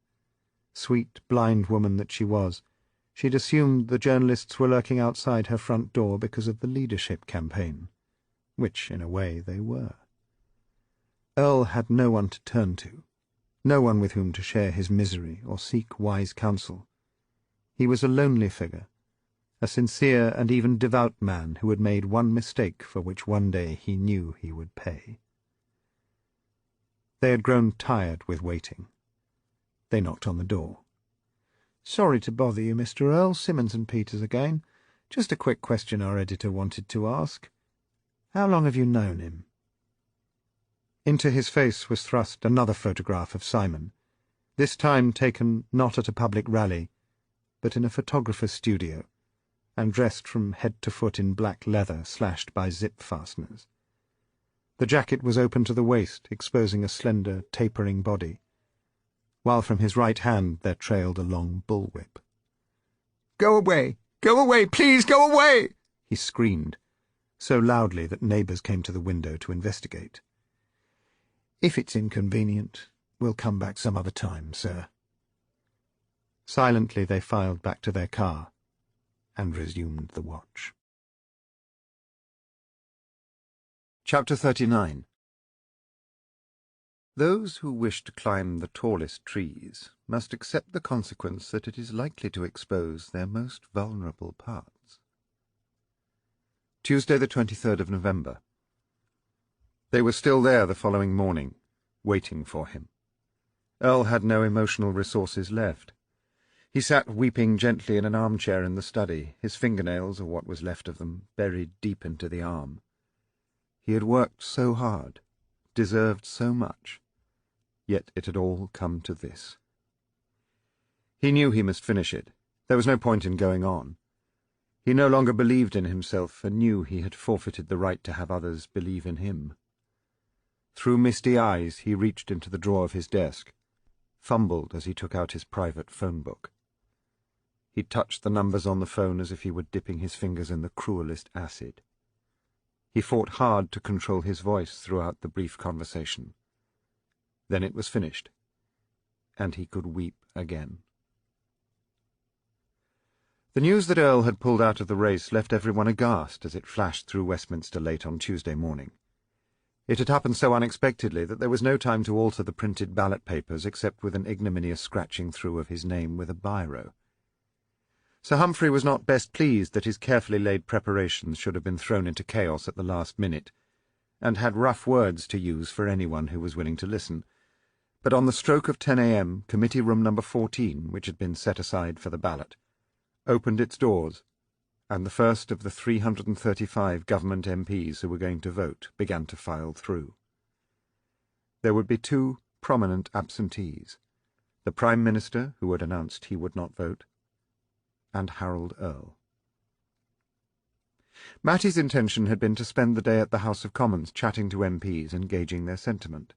Sweet, blind woman that she was, she'd assumed the journalists were lurking outside her front door because of the leadership campaign, which, in a way, they were. Earl had no one to turn to, no one with whom to share his misery or seek wise counsel. He was a lonely figure, a sincere and even devout man who had made one mistake for which one day he knew he would pay. They had grown tired with waiting. They knocked on the door. "Sorry to bother you, Mr. Earl. Simmons and Peters again. Just a quick question our editor wanted to ask. How long have you known him?" Into his face was thrust another photograph of Simon, this time taken not at a public rally, but in a photographer's studio, and dressed from head to foot in black leather slashed by zip fasteners. The jacket was open to the waist, exposing a slender, tapering body, while from his right hand there trailed a long bullwhip. "Go away! Go away! Please go away!" he screamed, so loudly that neighbours came to the window to investigate. "If it's inconvenient, we'll come back some other time, sir." Silently they filed back to their car and resumed the watch. Chapter 39. Those who wish to climb the tallest trees must accept the consequence that it is likely to expose their most vulnerable parts. Tuesday, the 23rd of November. They were still there the following morning, waiting for him. Earl had no emotional resources left. He sat weeping gently in an armchair in the study, his fingernails, or what was left of them, buried deep into the arm. He had worked so hard, deserved so much, yet it had all come to this. He knew he must finish it. There was no point in going on. He no longer believed in himself, and knew he had forfeited the right to have others believe in him. Through misty eyes he reached into the drawer of his desk, fumbled as he took out his private phone book. He touched the numbers on the phone as if he were dipping his fingers in the cruelest acid. He fought hard to control his voice throughout the brief conversation. Then it was finished, and he could weep again. The news that Earl had pulled out of the race left everyone aghast as it flashed through Westminster late on Tuesday morning. It had happened so unexpectedly that there was no time to alter the printed ballot papers except with an ignominious scratching through of his name with a biro. Sir Humphrey was not best pleased that his carefully laid preparations should have been thrown into chaos at the last minute, and had rough words to use for anyone who was willing to listen. But on the stroke of 10 a.m., Committee Room No. 14, which had been set aside for the ballot, opened its doors, and the first of the 335 government MPs who were going to vote began to file through. There would be two prominent absentees, the Prime Minister, who had announced he would not vote, and Harold Earl. Matty's intention had been to spend the day at the House of Commons chatting to MPs and gauging their sentiment.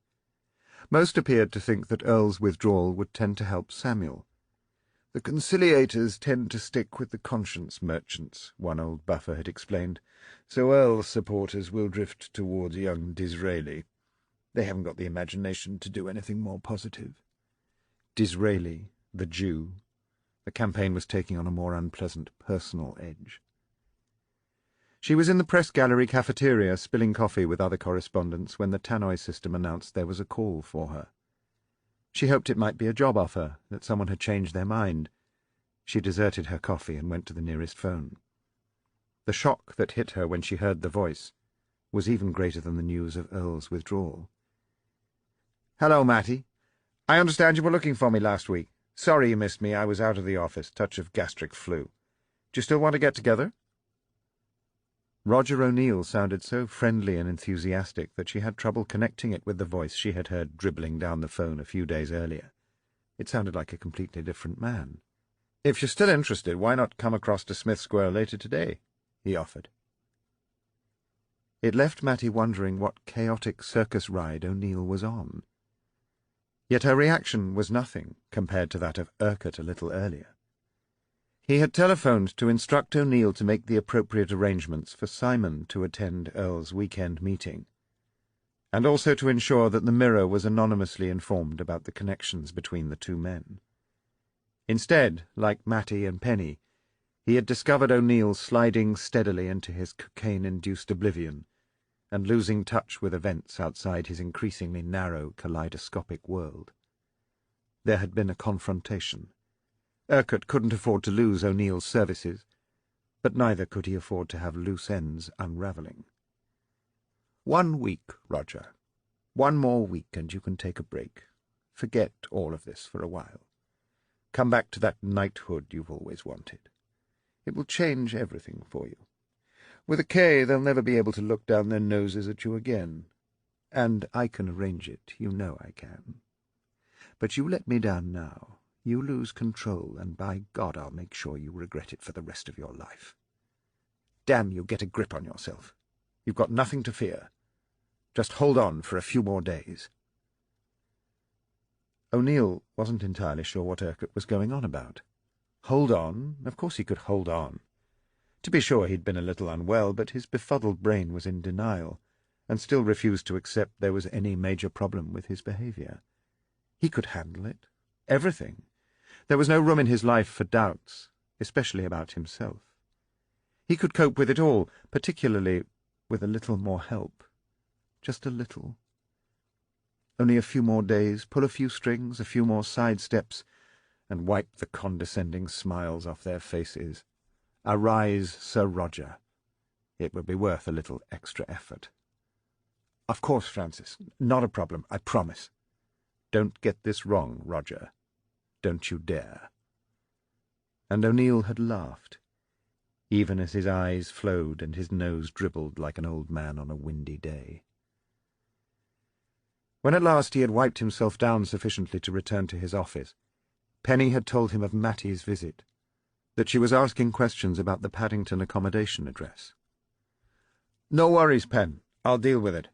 Most appeared to think that Earl's withdrawal would tend to help Samuel. "The conciliators tend to stick with the conscience merchants," one old buffer had explained, "so Earl's supporters will drift towards young Disraeli. They haven't got the imagination to do anything more positive." Disraeli, the Jew. The campaign was taking on a more unpleasant personal edge. She was in the press gallery cafeteria spilling coffee with other correspondents when the tannoy system announced there was a call for her. She hoped it might be a job offer, that someone had changed their mind. She deserted her coffee and went to the nearest phone. The shock that hit her when she heard the voice was even greater than the news of Earl's withdrawal. "Hello, Matty. I understand you were looking for me last week. Sorry you missed me. I was out of the office. Touch of gastric flu. Do you still want to get together?" Roger O'Neill sounded so friendly and enthusiastic that she had trouble connecting it with the voice she had heard dribbling down the phone a few days earlier. It sounded like a completely different man. "If you're still interested, why not come across to Smith Square later today?" he offered. It left Matty wondering what chaotic circus ride O'Neill was on. Yet her reaction was nothing compared to that of Urquhart a little earlier. He had telephoned to instruct O'Neill to make the appropriate arrangements for Simon to attend Earl's weekend meeting, and also to ensure that the Mirror was anonymously informed about the connections between the two men. Instead, like Matty and Penny, he had discovered O'Neill sliding steadily into his cocaine-induced oblivion and losing touch with events outside his increasingly narrow, kaleidoscopic world. There had been a confrontation. Urquhart couldn't afford to lose O'Neill's services, but neither could he afford to have loose ends unravelling. "1 week, Roger. 1 more week and you can take a break. Forget all of this for a while. Come back to that knighthood you've always wanted. It will change everything for you. With a K, they'll never be able to look down their noses at you again. And I can arrange it, you know I can. But you let me down now. You lose control, and by God I'll make sure you regret it for the rest of your life. Damn you, get a grip on yourself. You've got nothing to fear. Just hold on for a few more days. O'Neill wasn't entirely sure what Urquhart was going on about. Hold on? Of course he could hold on. To be sure, he'd been a little unwell, but his befuddled brain was in denial, and still refused to accept there was any major problem with his behaviour. He could handle it. Everything. There was no room in his life for doubts, especially about himself. He could cope with it all, particularly with a little more help. Just a little. Only a few more days, pull a few strings, a few more sidesteps, and wipe the condescending smiles off their faces. Arise, Sir Roger. It would be worth a little extra effort. Of course, Francis. Not a problem, I promise. Don't get this wrong, Roger. Don't you dare. And O'Neill had laughed, even as his eyes flowed and his nose dribbled like an old man on a windy day. When at last he had wiped himself down sufficiently to return to his office, Penny had told him of Mattie's visit, that she was asking questions about the Paddington accommodation address. "No worries, Pen. I'll deal with it,"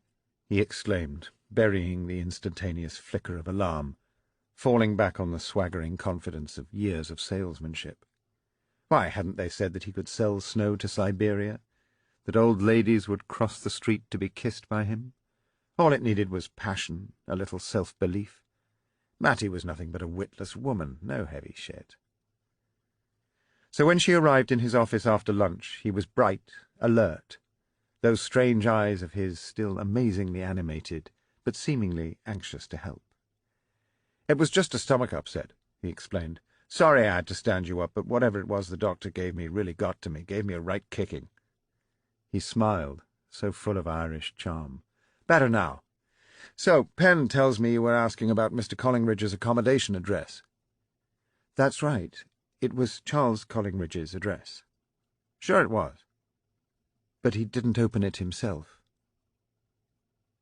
he exclaimed, burying the instantaneous flicker of alarm, falling back on the swaggering confidence of years of salesmanship. Why, hadn't they said that he could sell snow to Siberia, that old ladies would cross the street to be kissed by him? All it needed was passion, a little self-belief. Mattie was nothing but a witless woman, no heavy shit. So when she arrived in his office after lunch, he was bright, alert, those strange eyes of his still amazingly animated, but seemingly anxious to help. "It was just a stomach upset," he explained. "Sorry I had to stand you up, but whatever it was the doctor gave me really got to me, gave me a right kicking." He smiled, so full of Irish charm. "Better now. So, Penn tells me you were asking about Mr. Collingridge's accommodation address." "That's right. It was Charles Collingridge's address." "Sure it was." "But he didn't open it himself."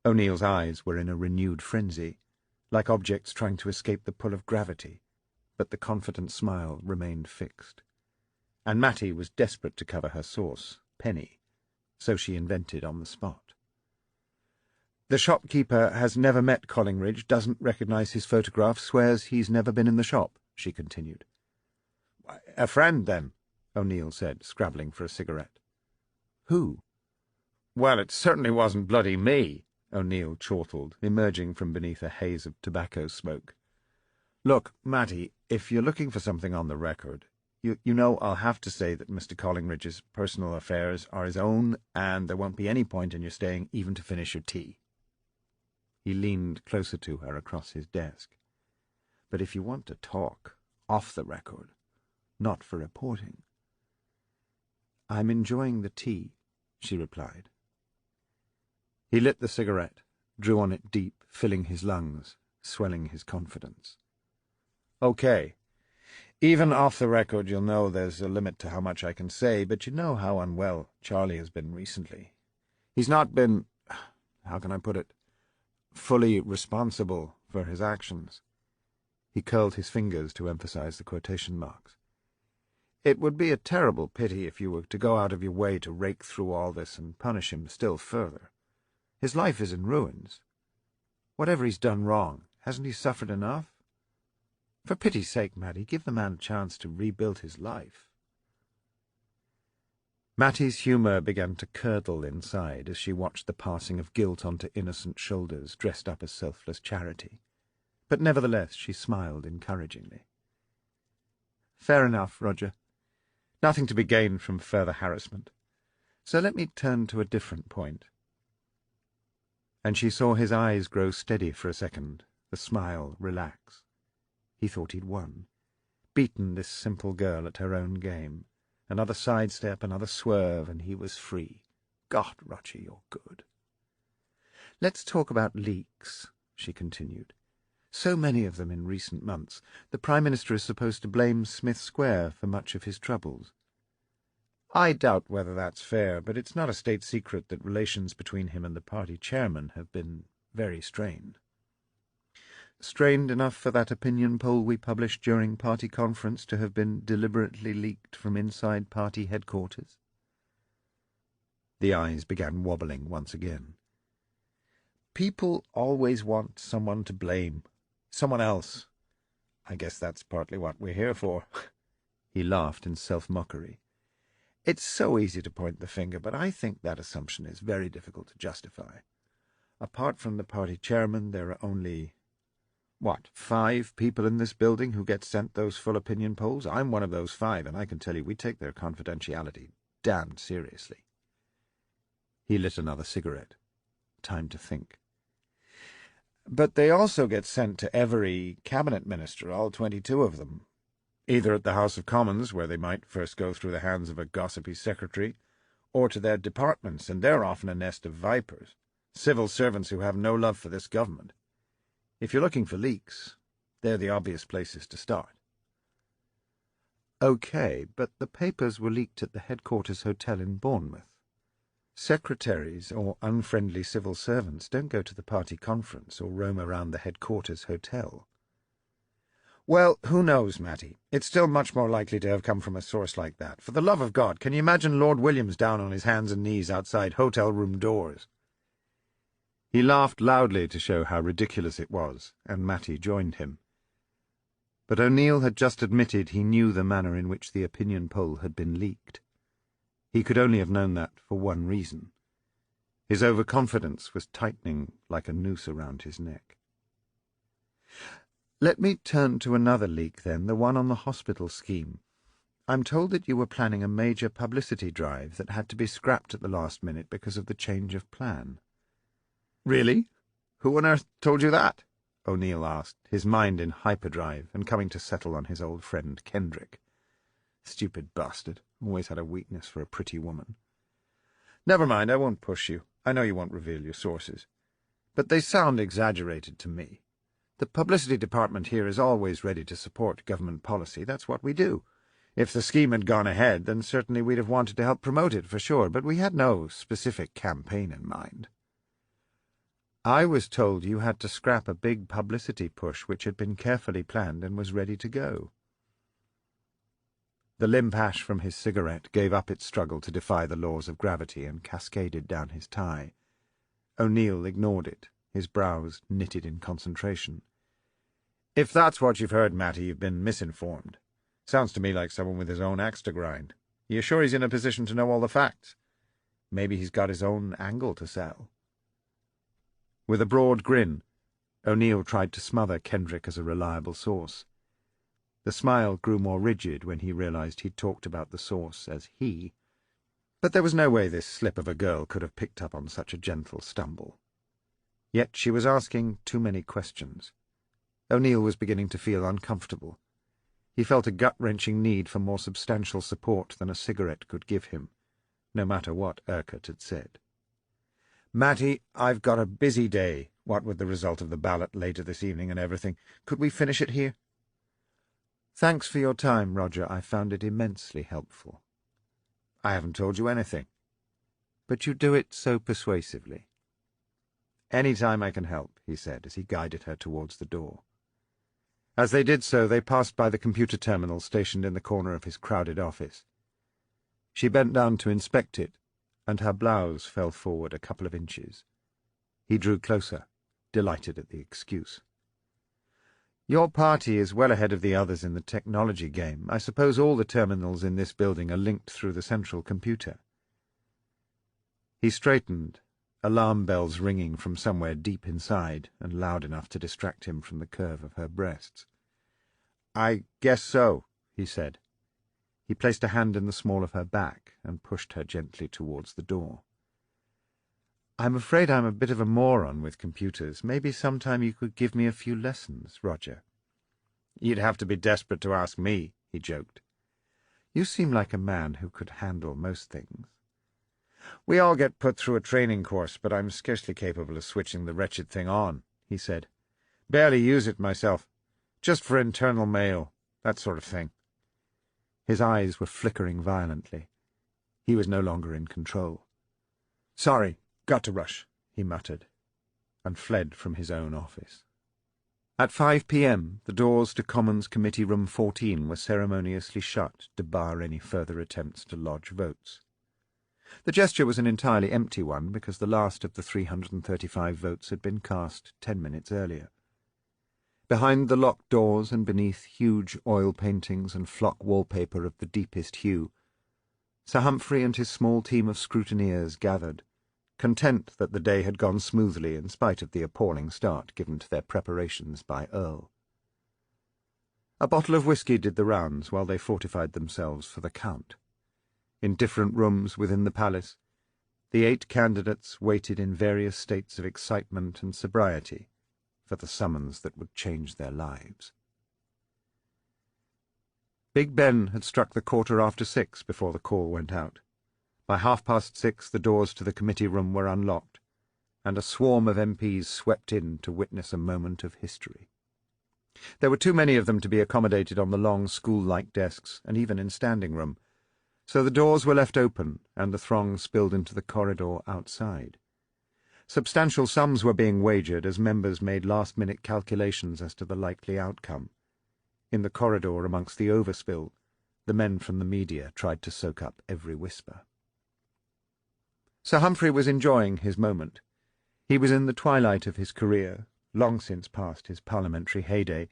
O'Neill's eyes were in a renewed frenzy, like objects trying to escape the pull of gravity, but the confident smile remained fixed. And Mattie was desperate to cover her source, Penny, so she invented on the spot. "The shopkeeper has never met Collingridge, doesn't recognize his photograph, swears he's never been in the shop," she continued. "A friend, then," O'Neill said, scrabbling for a cigarette. "Who?" "Well, it certainly wasn't bloody me," O'Neill chortled, emerging from beneath a haze of tobacco smoke. "Look, Mattie, if you're looking for something on the record, you know I'll have to say that Mr. Collingridge's personal affairs are his own, and there won't be any point in your staying even to finish your tea." He leaned closer to her across his desk. "But if you want to talk, off the record, not for reporting." "I'm enjoying the tea," she replied. He lit the cigarette, drew on it deep, filling his lungs, swelling his confidence. "Okay. Even off the record you'll know there's a limit to how much I can say, but you know how unwell Charlie has been recently. He's not been, how can I put it, fully responsible for his actions." He curled his fingers to emphasize the quotation marks. "It would be a terrible pity if you were to go out of your way to rake through all this and punish him still further. His life is in ruins. Whatever he's done wrong, hasn't he suffered enough? For pity's sake, Mattie, give the man a chance to rebuild his life." Mattie's humour began to curdle inside as she watched the passing of guilt onto innocent shoulders dressed up as selfless charity, but nevertheless she smiled encouragingly. "Fair enough, Roger. Nothing to be gained from further harassment. So let me turn to a different point." And she saw his eyes grow steady for a second, the smile relax. He thought he'd won, beaten this simple girl at her own game. Another sidestep, another swerve, and he was free. God, Roger, you're good. "Let's talk about leaks," she continued. "So many of them in recent months. The Prime Minister is supposed to blame Smith Square for much of his troubles. I doubt whether that's fair, but it's not a state secret that relations between him and the party chairman have been very strained. Strained enough for that opinion poll we published during party conference to have been deliberately leaked from inside party headquarters? The eyes began wobbling once again. People always want someone to blame. Someone else. I guess that's partly what we're here for. He laughed in self-mockery. It's so easy to point the finger, but I think that assumption is very difficult to justify. Apart from the party chairman, there are only, 5 people in this building who get sent those full opinion polls? I'm one of those 5, and I can tell you we take their confidentiality damned seriously. He lit another cigarette. Time to think. But they also get sent to every cabinet minister, all 22 of them, either at the House of Commons, where they might first go through the hands of a gossipy secretary, or to their departments, and they're often a nest of vipers, civil servants who have no love for this government. If you're looking for leaks, they're the obvious places to start. Okay, but the papers were leaked at the headquarters hotel in Bournemouth. Secretaries or unfriendly civil servants don't go to the party conference or roam around the headquarters hotel. Well, who knows, Matty? It's still much more likely to have come from a source like that. For the love of God, can you imagine Lord Williams down on his hands and knees outside hotel room doors? He laughed loudly to show how ridiculous it was, and Matty joined him. But O'Neill had just admitted he knew the manner in which the opinion poll had been leaked. He could only have known that for one reason. His overconfidence was tightening like a noose around his neck. Let me turn to another leak, then, the one on the hospital scheme. I'm told that you were planning a major publicity drive that had to be scrapped at the last minute because of the change of plan. Really? Who on earth told you that? O'Neill asked, his mind in hyperdrive and coming to settle on his old friend Kendrick. Stupid bastard. Always had a weakness for a pretty woman. Never mind, I won't push you. I know you won't reveal your sources. But they sound exaggerated to me. The publicity department here is always ready to support government policy. That's what we do. If the scheme had gone ahead, then certainly we'd have wanted to help promote it, for sure, but we had no specific campaign in mind. I was told you had to scrap a big publicity push which had been carefully planned and was ready to go. The limp ash from his cigarette gave up its struggle to defy the laws of gravity and cascaded down his tie. O'Neill ignored it, his brows knitted in concentration. If that's what you've heard, Matty, you've been misinformed. Sounds to me like someone with his own axe to grind. You're sure he's in a position to know all the facts? Maybe he's got his own angle to sell. With a broad grin, O'Neill tried to smother Kendrick as a reliable source. The smile grew more rigid when he realized he'd talked about the source as he. But there was no way this slip of a girl could have picked up on such a gentle stumble. Yet she was asking too many questions. O'Neill was beginning to feel uncomfortable. He felt a gut-wrenching need for more substantial support than a cigarette could give him, no matter what Urquhart had said. "Matty, I've got a busy day, what with the result of the ballot later this evening and everything. Could we finish it here?" "Thanks for your time, Roger. I found it immensely helpful." "I haven't told you anything." "But you do it so persuasively." "Any time I can help," he said, as he guided her towards the door. As they did so, they passed by the computer terminal stationed in the corner of his crowded office. She bent down to inspect it, and her blouse fell forward a couple of inches. He drew closer, delighted at the excuse. "Your party is well ahead of the others in the technology game. I suppose all the terminals in this building are linked through the central computer." He straightened, alarm bells ringing from somewhere deep inside and loud enough to distract him from the curve of her breasts. "I guess so," he said. He placed a hand in the small of her back and pushed her gently towards the door. "I'm afraid I'm a bit of a moron with computers. Maybe sometime you could give me a few lessons, Roger." "You'd have to be desperate to ask me," he joked. "You seem like a man who could handle most things." "We all get put through a training course, but I'm scarcely capable of switching the wretched thing on," he said. "Barely use it myself. Just for internal mail, that sort of thing." His eyes were flickering violently. He was no longer in control. "Sorry, got to rush," he muttered. and fled from his own office. At 5 p.m. the doors to Commons Committee Room 14 were ceremoniously shut to bar any further attempts to lodge votes. The gesture was an entirely empty one, because the last of the 335 votes had been cast 10 minutes earlier. Behind the locked doors and beneath huge oil paintings and flock wallpaper of the deepest hue, Sir Humphrey and his small team of scrutineers gathered, content that the day had gone smoothly in spite of the appalling start given to their preparations by Earl. A bottle of whisky did the rounds while they fortified themselves for the count. In different rooms within the palace, the 8 candidates waited in various states of excitement and sobriety for the summons that would change their lives. Big Ben had struck the 6:15 before the call went out. By 6:30 the doors to the committee room were unlocked, and a swarm of MPs swept in to witness a moment of history. There were too many of them to be accommodated on the long school-like desks, and even in standing room, so the doors were left open and the throng spilled into the corridor outside. Substantial sums were being wagered as members made last-minute calculations as to the likely outcome. In the corridor amongst the overspill, the men from the media tried to soak up every whisper. Sir Humphrey was enjoying his moment. He was in the twilight of his career, long since past his parliamentary heyday,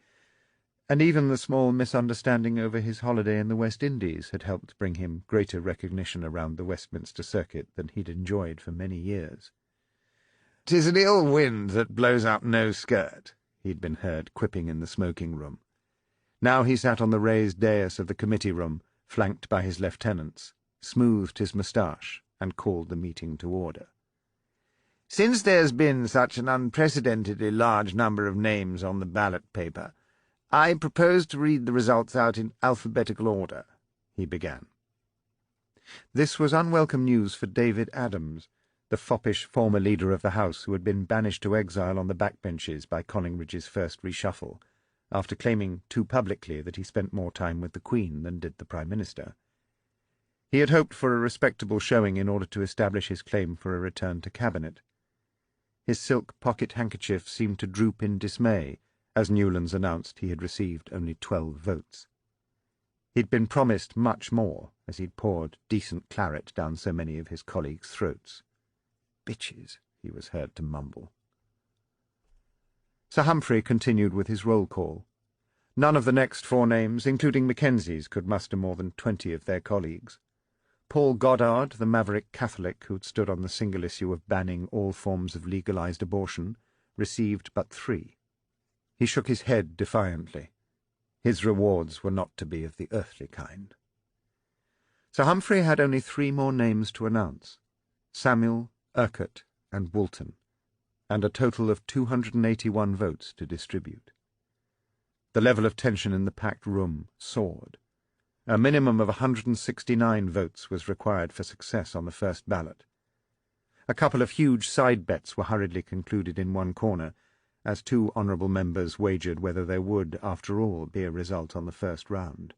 and even the small misunderstanding over his holiday in the West Indies had helped bring him greater recognition around the Westminster circuit than he'd enjoyed for many years. "'Tis an ill wind that blows up no skirt," he'd been heard quipping in the smoking-room. Now he sat on the raised dais of the committee-room, flanked by his lieutenants, smoothed his moustache, and called the meeting to order. "Since there's been such an unprecedentedly large number of names on the ballot paper, I propose to read the results out in alphabetical order," he began. This was unwelcome news for David Adams, the foppish former leader of the House who had been banished to exile on the backbenches by Collingridge's first reshuffle, after claiming too publicly that he spent more time with the Queen than did the Prime Minister. He had hoped for a respectable showing in order to establish his claim for a return to Cabinet. His silk pocket-handkerchief seemed to droop in dismay as Newlands announced he had received only 12 votes. He'd been promised much more as he'd poured decent claret down so many of his colleagues' throats. "Bitches," he was heard to mumble. Sir Humphrey continued with his roll call. None of the next 4 names, including Mackenzie's, could muster more than 20 of their colleagues. Paul Goddard, the maverick Catholic who'd stood on the single issue of banning all forms of legalized abortion, received but 3. He shook his head defiantly. His rewards were not to be of the earthly kind. Sir Humphrey had only 3 more names to announce: Samuel, Urquhart, and Woolton, and a total of 281 votes to distribute. The level of tension in the packed room soared. A minimum of 169 votes was required for success on the first ballot. A couple of huge side bets were hurriedly concluded in one corner, as 2 honourable members wagered whether there would, after all, be a result on the first round.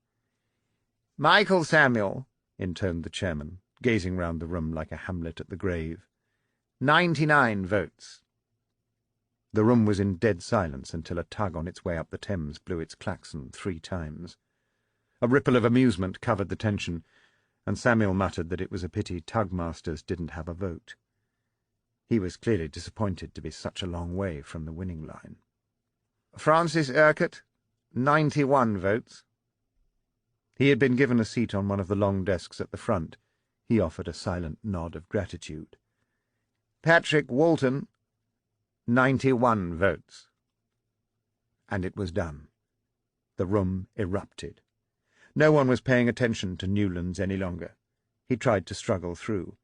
"Michael Samuel," intoned the chairman, gazing round the room like a Hamlet at the grave. 99 votes. The room was in dead silence until a tug on its way up the Thames blew its klaxon 3 times. A ripple of amusement covered the tension, and Samuel muttered that it was a pity tugmasters didn't have a vote. He was clearly disappointed to be such a long way from the winning line. Francis Urquhart, 91 votes. He had been given a seat on one of the long desks at the front. He offered a silent nod of gratitude. Patrick Walton, 91 votes. And it was done. The room erupted. No one was paying attention to Newlands any longer. He tried to struggle through.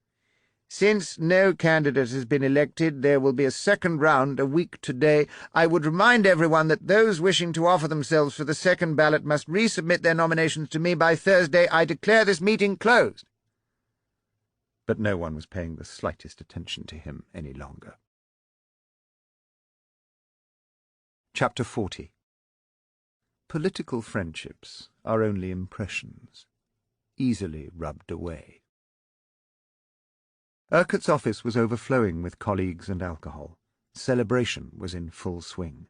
"Since no candidate has been elected, there will be a second round a week today. I would remind everyone that those wishing to offer themselves for the second ballot must resubmit their nominations to me by Thursday. I declare this meeting closed." But no one was paying the slightest attention to him any longer. Chapter 40. Political friendships are only impressions, easily rubbed away. Urquhart's office was overflowing with colleagues and alcohol. Celebration was in full swing.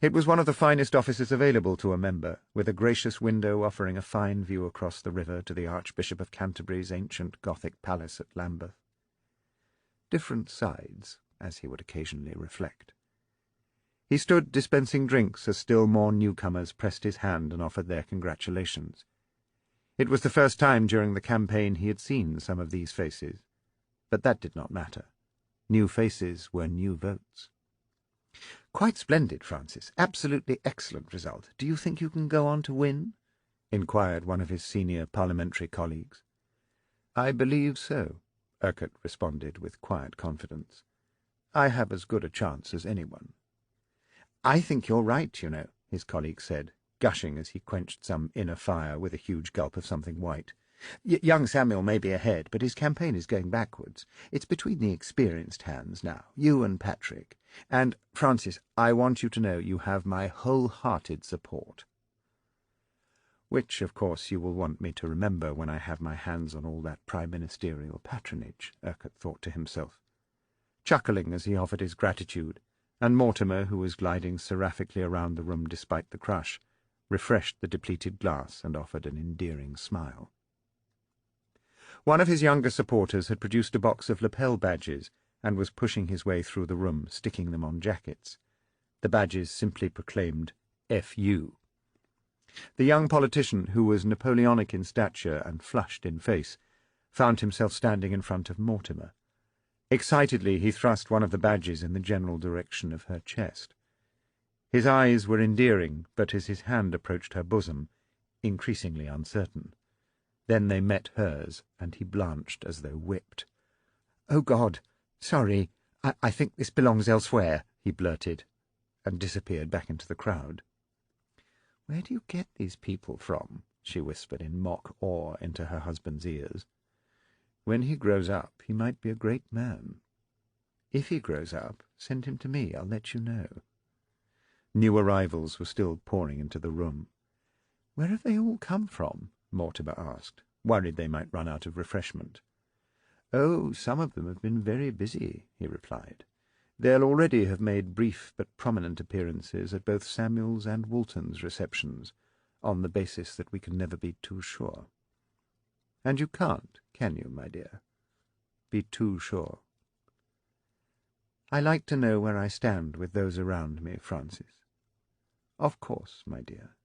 It was one of the finest offices available to a member, with a gracious window offering a fine view across the river to the Archbishop of Canterbury's ancient Gothic palace at Lambeth. Different sides, as he would occasionally reflect. He stood dispensing drinks as still more newcomers pressed his hand and offered their congratulations. It was the first time during the campaign he had seen some of these faces, but that did not matter. New faces were new votes. "Quite splendid, Francis. Absolutely excellent result. Do you think you can go on to win?" inquired one of his senior parliamentary colleagues. "I believe so," Urquhart responded with quiet confidence. "I have as good a chance as anyone." "I think you're right, you know," his colleague said, gushing as he quenched some inner fire with a huge gulp of something white. "Young Samuel may be ahead, but his campaign is going backwards. It's between the experienced hands now, you and Patrick. And, Francis, I want you to know you have my wholehearted support." "Which, of course, you will want me to remember when I have my hands on all that prime ministerial patronage," Urquhart thought to himself, chuckling as he offered his gratitude, and Mortimer, who was gliding seraphically around the room despite the crush, refreshed the depleted glass and offered an endearing smile. One of his younger supporters had produced a box of lapel badges and was pushing his way through the room, sticking them on jackets. The badges simply proclaimed F.U. The young politician, who was Napoleonic in stature and flushed in face, found himself standing in front of Mortimer. Excitedly he thrust one of the badges in the general direction of her chest. His eyes were endearing, but as his hand approached her bosom, increasingly uncertain. Then they met hers, and he blanched as though whipped. "Oh, God! Sorry. I think this belongs elsewhere," he blurted, and disappeared back into the crowd. "Where do you get these people from?" she whispered in mock awe into her husband's ears. "When he grows up, he might be a great man. If he grows up, send him to me. I'll let you know." New arrivals were still pouring into the room. "Where have they all come from?" Mortimer asked, worried they might run out of refreshment. "Oh, some of them have been very busy," he replied. "They'll already have made brief but prominent appearances at both Samuel's and Woolton's receptions, on the basis that we can never be too sure. And you can't, can you, my dear? Be too sure. I like to know where I stand with those around me, Francis. Of course, my dear.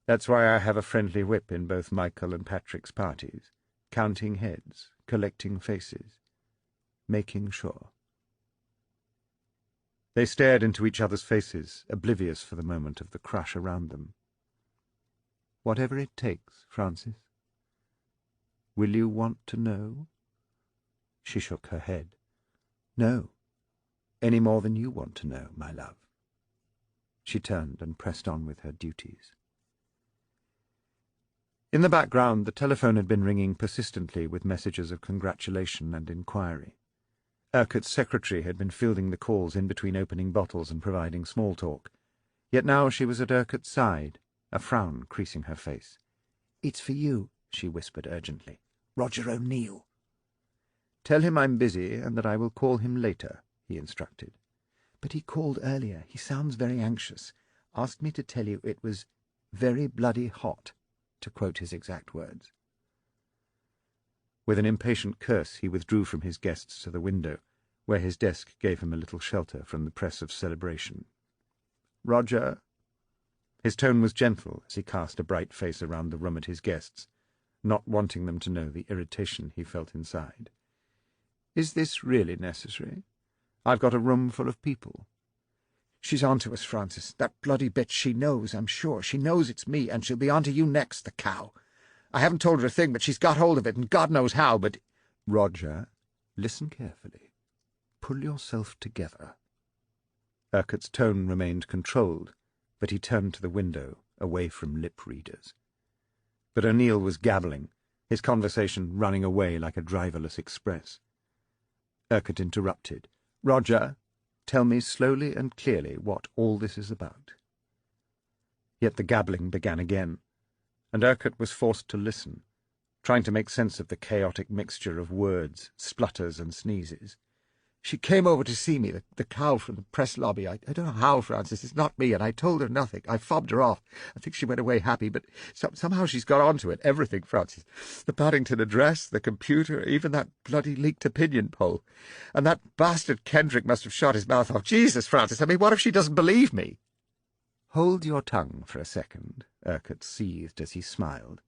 That's why I have a friendly whip in both Michael and Patrick's parties, counting heads, collecting faces, making sure." They stared into each other's faces, oblivious for the moment of the crush around them. "Whatever it takes, Francis. Will you want to know?" She shook her head. "No, any more than you want to know, my love." She turned and pressed on with her duties. In the background, the telephone had been ringing persistently with messages of congratulation and inquiry. Urquhart's secretary had been fielding the calls in between opening bottles and providing small talk. Yet now she was at Urquhart's side, a frown creasing her face. "It's for you," she whispered urgently. "Roger O'Neill." "Tell him I'm busy and that I will call him later," he instructed. "But he called earlier. He sounds very anxious. Asked me to tell you it was very bloody hot, to quote his exact words." With an impatient curse he withdrew from his guests to the window, where his desk gave him a little shelter from the press of celebration. "Roger?" His tone was gentle as he cast a bright face around the room at his guests, not wanting them to know the irritation he felt inside. "Is this really necessary? I've got a room full of people." "She's on to us, Francis. That bloody bitch, she knows, I'm sure. She knows it's me, and she'll be on to you next, the cow. I haven't told her a thing, but she's got hold of it, and God knows how, but—" "Roger, listen carefully. Pull yourself together." Urquhart's tone remained controlled, but he turned to the window, away from lip-readers. But O'Neill was gabbling, his conversation running away like a driverless express. Urquhart interrupted. "Roger, tell me slowly and clearly what all this is about." Yet the gabbling began again, and Urquhart was forced to listen, trying to make sense of the chaotic mixture of words, splutters and sneezes. She came over to see me, the cow from the press lobby. I don't know how, Francis. It's not me, and I told her nothing. I fobbed her off. I think she went away happy, but somehow she's got onto it. Everything, Francis. The Paddington address, the computer, even that bloody leaked opinion poll. And that bastard Kendrick must have shot his mouth off. Jesus, Francis, I mean, what if she doesn't believe me? Hold your tongue for a second, Urquhart seethed as he smiled.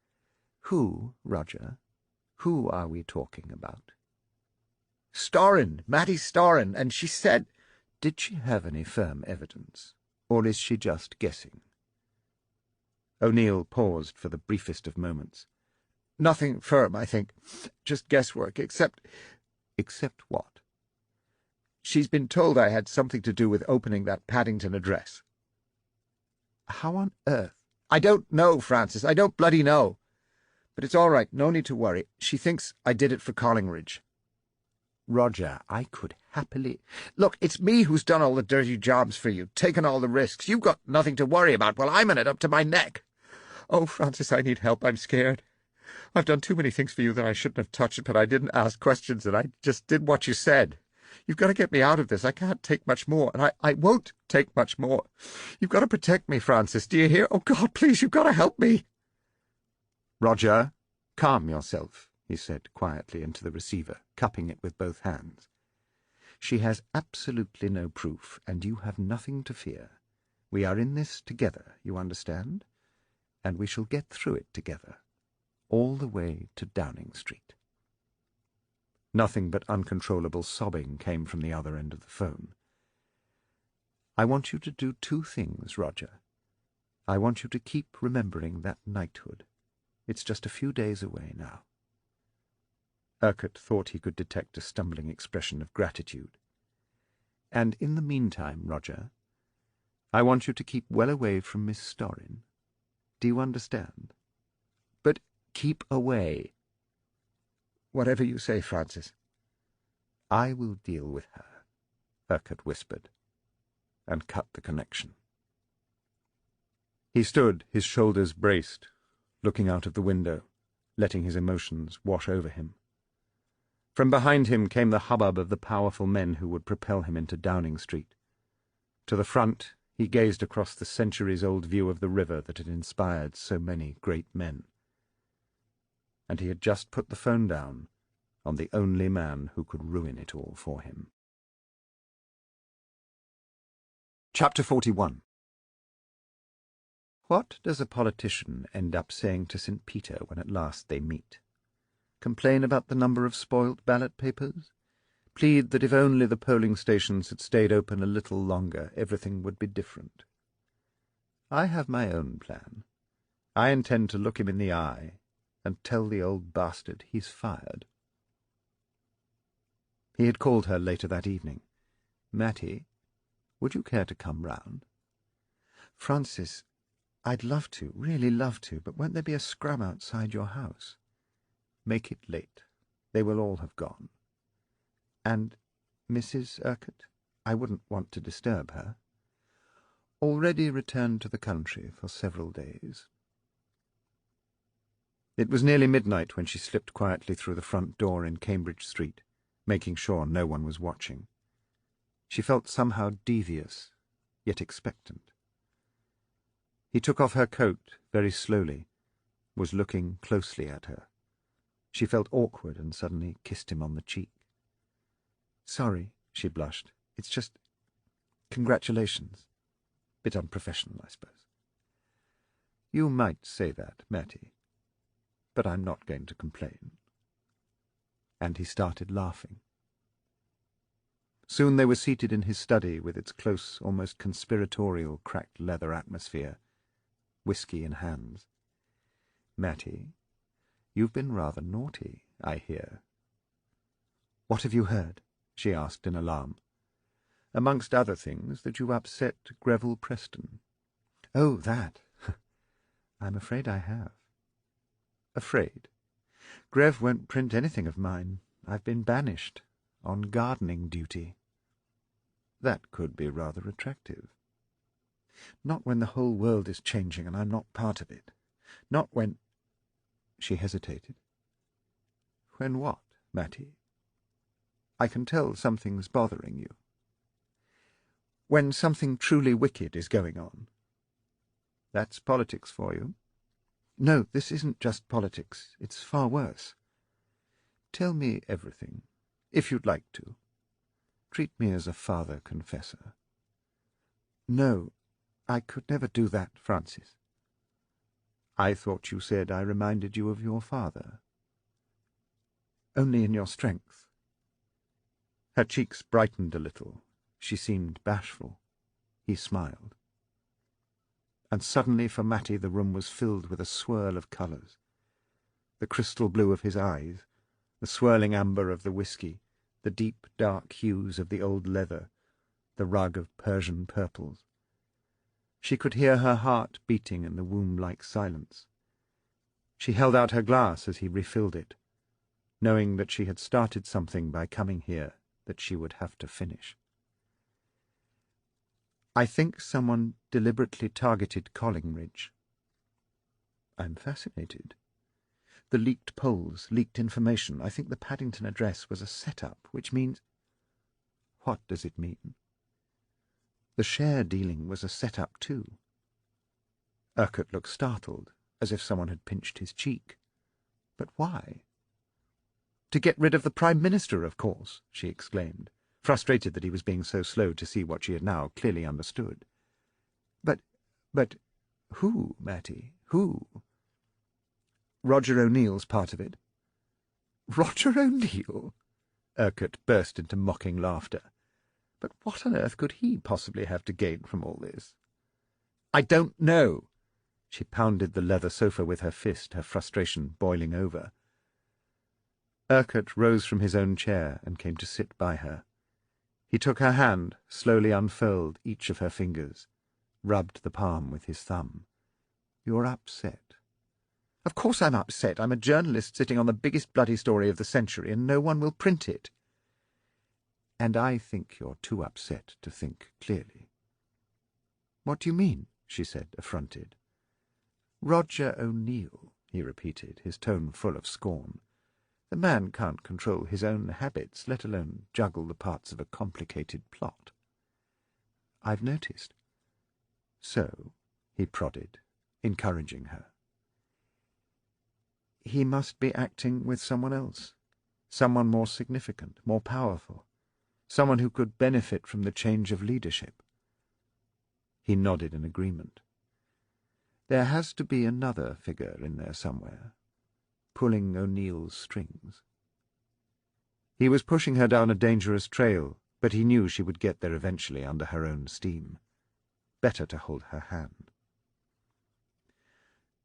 Who, Roger? Who are we talking about? Storrin, Mattie Storrin, and she said— Did she have any firm evidence, or is she just guessing? O'Neill paused for the briefest of moments. Nothing firm, I think. Just guesswork, except— Except what? She's been told I had something to do with opening that Paddington address. How on earth? I don't know, Francis. I don't bloody know. But it's all right. No need to worry. She thinks I did it for Collingridge. Roger, I could happily— Look, it's me who's done all the dirty jobs for you, taken all the risks. You've got nothing to worry about while I'm in it up to my neck. Oh, Francis, I need help. I'm scared. I've done too many things for you that I shouldn't have touched, but I didn't ask questions, and I just did what you said. You've got to get me out of this. I can't take much more, and I won't take much more. You've got to protect me, Francis. Do you hear? Oh, God, please, you've got to help me. Roger, calm yourself, he said quietly into the receiver, cupping it with both hands. She has absolutely no proof, and you have nothing to fear. We are in this together, you understand? And we shall get through it together, all the way to Downing Street. Nothing but uncontrollable sobbing came from the other end of the phone. I want you to do two things, Roger. I want you to keep remembering that knighthood. It's just a few days away now. Urquhart thought he could detect a stumbling expression of gratitude. And in the meantime, Roger, I want you to keep well away from Miss Storrin. Do you understand? But keep away. Whatever you say, Francis. I will deal with her, Urquhart whispered, and cut the connection. He stood, his shoulders braced, looking out of the window, letting his emotions wash over him. From behind him came the hubbub of the powerful men who would propel him into Downing Street. To the front he gazed across the centuries-old view of the river that had inspired so many great men. And he had just put the phone down on the only man who could ruin it all for him. Chapter 41. What does a politician end up saying to St. Peter when at last they meet? Complain about the number of spoilt ballot papers? Plead that if only the polling stations had stayed open a little longer, everything would be different? I have my own plan. I intend to look him in the eye and tell the old bastard he's fired. He had called her later that evening. Mattie, would you care to come round? Francis, I'd love to, really love to, but won't there be a scrum outside your house? Make it late. They will all have gone. And Mrs. Urquhart? I wouldn't want to disturb her. Already returned to the country for several days. It was nearly midnight when she slipped quietly through the front door in Cambridge Street, making sure no one was watching. She felt somehow devious, yet expectant. He took off her coat very slowly, was looking closely at her. She felt awkward and suddenly kissed him on the cheek. Sorry, she blushed. It's just— Congratulations. Bit unprofessional, I suppose. You might say that, Mattie, but I'm not going to complain. And he started laughing. Soon they were seated in his study with its close, almost conspiratorial, cracked leather atmosphere, whisky in hands. Mattie, you've been rather naughty, I hear. What have you heard? She asked in alarm. Amongst other things, that you upset Greville Preston. Oh, that. I'm afraid I have. Afraid? Grev won't print anything of mine. I've been banished, on gardening duty. That could be rather attractive. Not when the whole world is changing and I'm not part of it. Not when— She hesitated. When what, Mattie? I can tell something's bothering you. When something truly wicked is going on. That's politics for you. No, this isn't just politics. It's far worse. Tell me everything, if you'd like to. Treat me as a father confessor. No, I could never do that, Francis. I thought you said I reminded you of your father. Only in your strength. Her cheeks brightened a little. She seemed bashful. He smiled. And suddenly for Matty the room was filled with a swirl of colours. The crystal blue of his eyes, the swirling amber of the whisky, the deep dark hues of the old leather, the rug of Persian purples. She could hear her heart beating in the womb-like silence. She held out her glass as he refilled it, knowing that she had started something by coming here that she would have to finish. I think someone deliberately targeted Collingridge. I'm fascinated. The leaked polls, leaked information. I think the Paddington address was a set-up, which means... What does it mean? The share dealing was a set-up too. Urquhart looked startled, as if someone had pinched his cheek. But why? To get rid of the Prime Minister, of course, she exclaimed, frustrated that he was being so slow to see what she had now clearly understood. But who, Matty? Who? Roger O'Neill's part of it. Roger O'Neill? Urquhart burst into mocking laughter. But what on earth could he possibly have to gain from all this? I don't know. She pounded the leather sofa with her fist, her frustration boiling over. Urquhart rose from his own chair and came to sit by her. He took her hand, slowly unfurled each of her fingers, rubbed the palm with his thumb. You're upset. Of course I'm upset. I'm a journalist sitting on the biggest bloody story of the century, and no one will print it. And I think you're too upset to think clearly. What do you mean? She said, affronted. Roger O'Neill, he repeated, his tone full of scorn. The man can't control his own habits, let alone juggle the parts of a complicated plot. I've noticed. So, he prodded, encouraging her. He must be acting with someone else, someone more significant, more powerful, someone who could benefit from the change of leadership. He nodded in agreement. There has to be another figure in there somewhere, pulling O'Neill's strings. He was pushing her down a dangerous trail, but he knew she would get there eventually under her own steam. Better to hold her hand.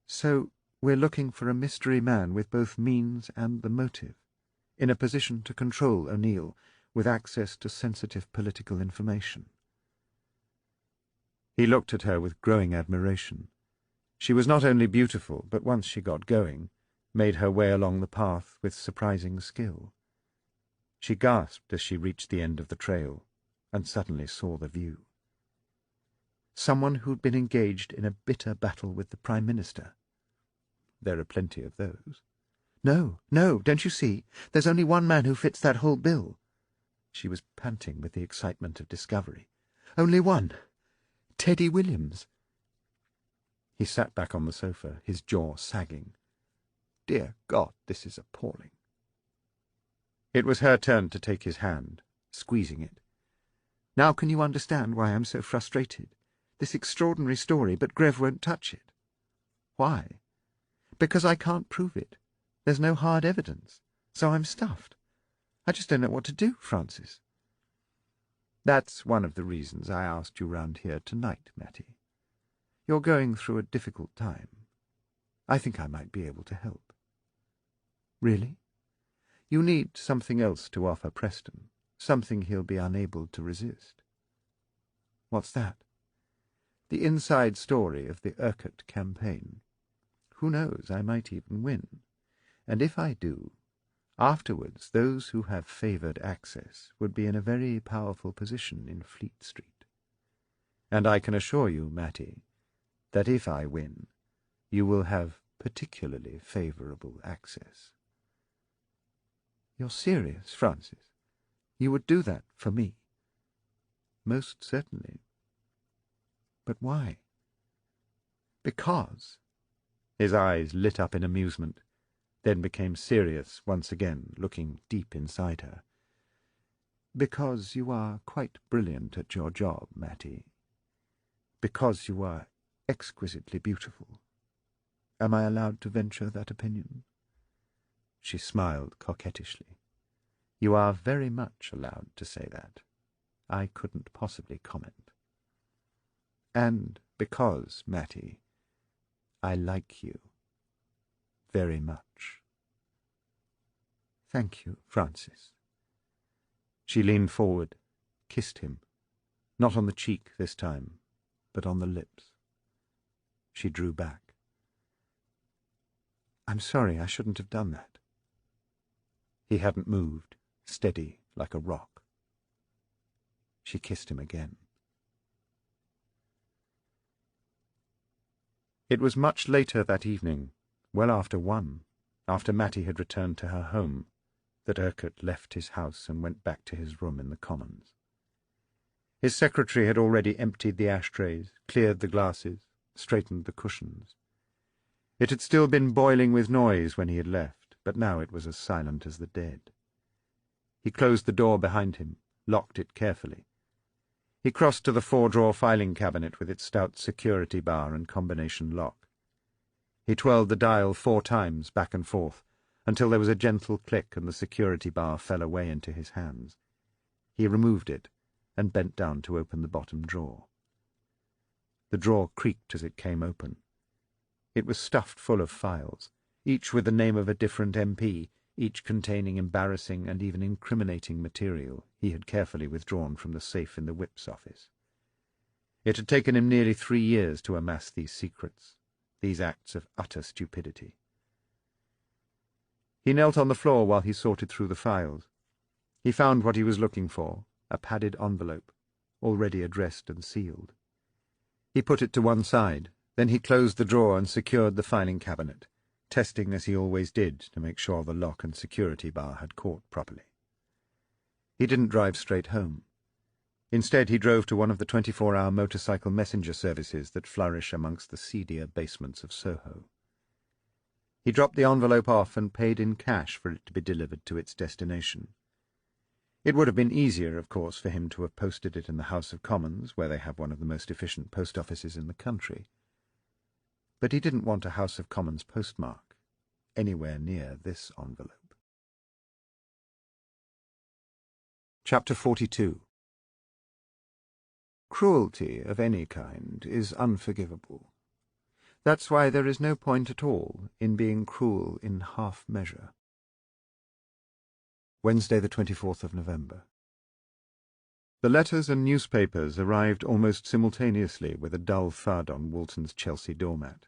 So we're looking for a mystery man with both means and the motive, in a position to control O'Neill, with access to sensitive political information. He looked at her with growing admiration. She was not only beautiful, but once she got going, made her way along the path with surprising skill. She gasped as she reached the end of the trail, and suddenly saw the view. Someone who'd been engaged in a bitter battle with the Prime Minister. There are plenty of those. No, don't you see? There's only one man who fits that whole bill. She was panting with the excitement of discovery. Only one. Teddy Williams. He sat back on the sofa, his jaw sagging. Dear God, this is appalling. It was her turn to take his hand, squeezing it. Now can you understand why I'm so frustrated? This extraordinary story, but Greve won't touch it. Why? Because I can't prove it. There's no hard evidence, so I'm stuffed. I just don't know what to do, Francis. That's one of the reasons I asked you round here tonight, Matty. You're going through a difficult time. I think I might be able to help. Really? You need something else to offer Preston, something he'll be unable to resist. What's that? The inside story of the Urquhart campaign. Who knows, I might even win. And if I do, afterwards those who have favoured access would be in a very powerful position in Fleet Street. And I can assure you, Matty, that if I win, you will have particularly favourable access. You're serious, Francis? You would do that for me. Most certainly. But why? Because. His eyes lit up in amusement, then became serious once again, looking deep inside her. Because you are quite brilliant at your job, Mattie. Because you are exquisitely beautiful. Am I allowed to venture that opinion? She smiled coquettishly. You are very much allowed to say that. I couldn't possibly comment. And because, Mattie, I like you very much. Thank you, Francis. She leaned forward, kissed him, not on the cheek this time, but on the lips. She drew back. I'm sorry, I shouldn't have done that. He hadn't moved, steady like a rock. She kissed him again. It was much later that evening, well after 1, after Mattie had returned to her home, that Urquhart left his house and went back to his room in the Commons. His secretary had already emptied the ashtrays, cleared the glasses, straightened the cushions. It had still been boiling with noise when he had left, but now it was as silent as the dead. He closed the door behind him, locked it carefully. He crossed to the 4-drawer filing cabinet with its stout security bar and combination lock. He twirled the dial 4 times back and forth, until there was a gentle click and the security bar fell away into his hands. He removed it and bent down to open the bottom drawer. The drawer creaked as it came open. It was stuffed full of files, each with the name of a different MP, each containing embarrassing and even incriminating material he had carefully withdrawn from the safe in the whip's office. It had taken him nearly 3 years to amass these secrets, these acts of utter stupidity. He knelt on the floor while he sorted through the files. He found what he was looking for, a padded envelope, already addressed and sealed. He put it to one side, then he closed the drawer and secured the filing cabinet, testing as he always did to make sure the lock and security bar had caught properly. He didn't drive straight home. Instead, he drove to one of the 24-hour motorcycle messenger services that flourish amongst the seedier basements of Soho. He dropped the envelope off and paid in cash for it to be delivered to its destination. It would have been easier, of course, for him to have posted it in the House of Commons, where they have one of the most efficient post offices in the country. But he didn't want a House of Commons postmark anywhere near this envelope. Chapter 42. Cruelty of any kind is unforgivable. That's why there is no point at all in being cruel in half measure. Wednesday, the 24th of November. The letters and newspapers arrived almost simultaneously with a dull thud on Walton's Chelsea doormat.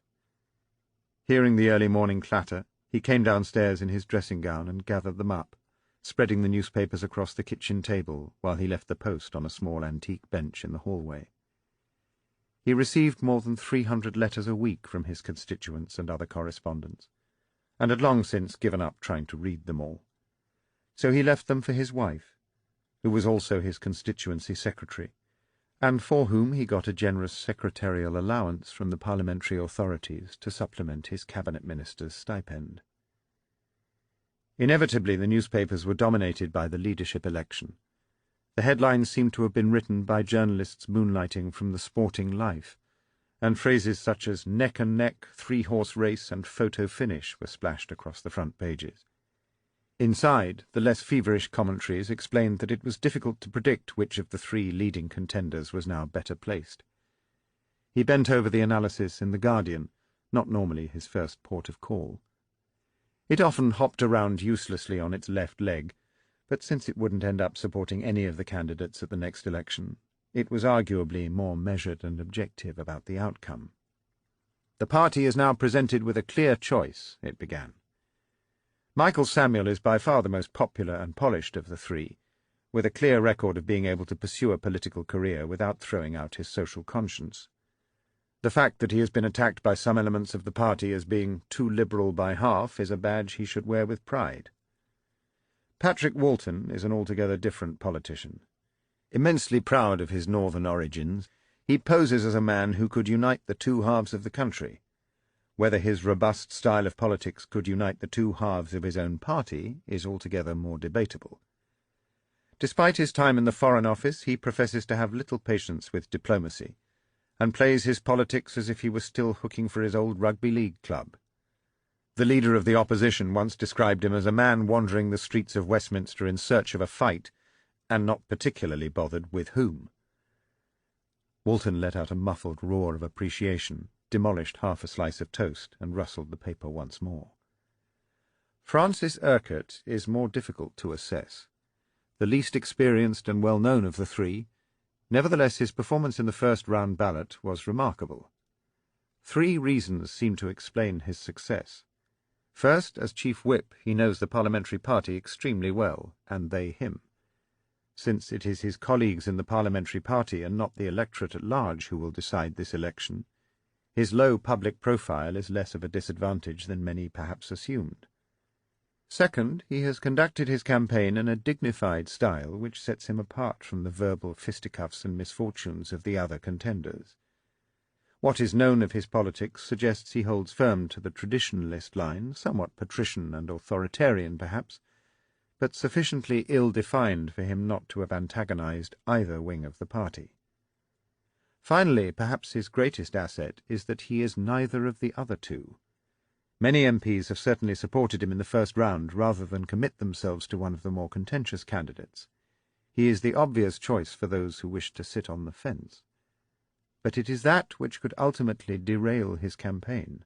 Hearing the early morning clatter, he came downstairs in his dressing gown and gathered them up, spreading the newspapers across the kitchen table while he left the post on a small antique bench in the hallway. He received more than 300 letters a week from his constituents and other correspondents, and had long since given up trying to read them all. So he left them for his wife, who was also his constituency secretary, and for whom he got a generous secretarial allowance from the parliamentary authorities to supplement his cabinet minister's stipend. Inevitably the newspapers were dominated by the leadership election. The headlines seemed to have been written by journalists moonlighting from the sporting life, and phrases such as neck and neck, 3-horse race, and photo finish were splashed across the front pages. Inside, the less feverish commentaries explained that it was difficult to predict which of the 3 leading contenders was now better placed. He bent over the analysis in The Guardian, not normally his first port of call. It often hopped around uselessly on its left leg, but since it wouldn't end up supporting any of the candidates at the next election, it was arguably more measured and objective about the outcome. "The party is now presented with a clear choice," it began. "Michael Samuel is by far the most popular and polished of the 3, with a clear record of being able to pursue a political career without throwing out his social conscience. The fact that he has been attacked by some elements of the party as being too liberal by half is a badge he should wear with pride. Patrick Walton is an altogether different politician. Immensely proud of his northern origins, he poses as a man who could unite the two halves of the country. Whether his robust style of politics could unite the two halves of his own party is altogether more debatable. Despite his time in the Foreign Office, he professes to have little patience with diplomacy, and plays his politics as if he was still hooking for his old rugby league club. The leader of the opposition once described him as a man wandering the streets of Westminster in search of a fight, and not particularly bothered with whom. Walton let out a muffled roar of appreciation, demolished half a slice of toast, and rustled the paper once more. Francis Urquhart is more difficult to assess. The least experienced and well-known of the three, nevertheless his performance in the first-round ballot was remarkable. 3 reasons seem to explain his success. First, as Chief Whip, he knows the parliamentary party extremely well, and they him. Since it is his colleagues in the parliamentary party and not the electorate at large who will decide this election, his low public profile is less of a disadvantage than many perhaps assumed. Second, he has conducted his campaign in a dignified style which sets him apart from the verbal fisticuffs and misfortunes of the other contenders. What is known of his politics suggests he holds firm to the traditionalist line, somewhat patrician and authoritarian perhaps, but sufficiently ill-defined for him not to have antagonized either wing of the party. Finally, perhaps his greatest asset is that he is neither of the other two. Many MPs have certainly supported him in the first round rather than commit themselves to one of the more contentious candidates. He is the obvious choice for those who wish to sit on the fence. But it is that which could ultimately derail his campaign.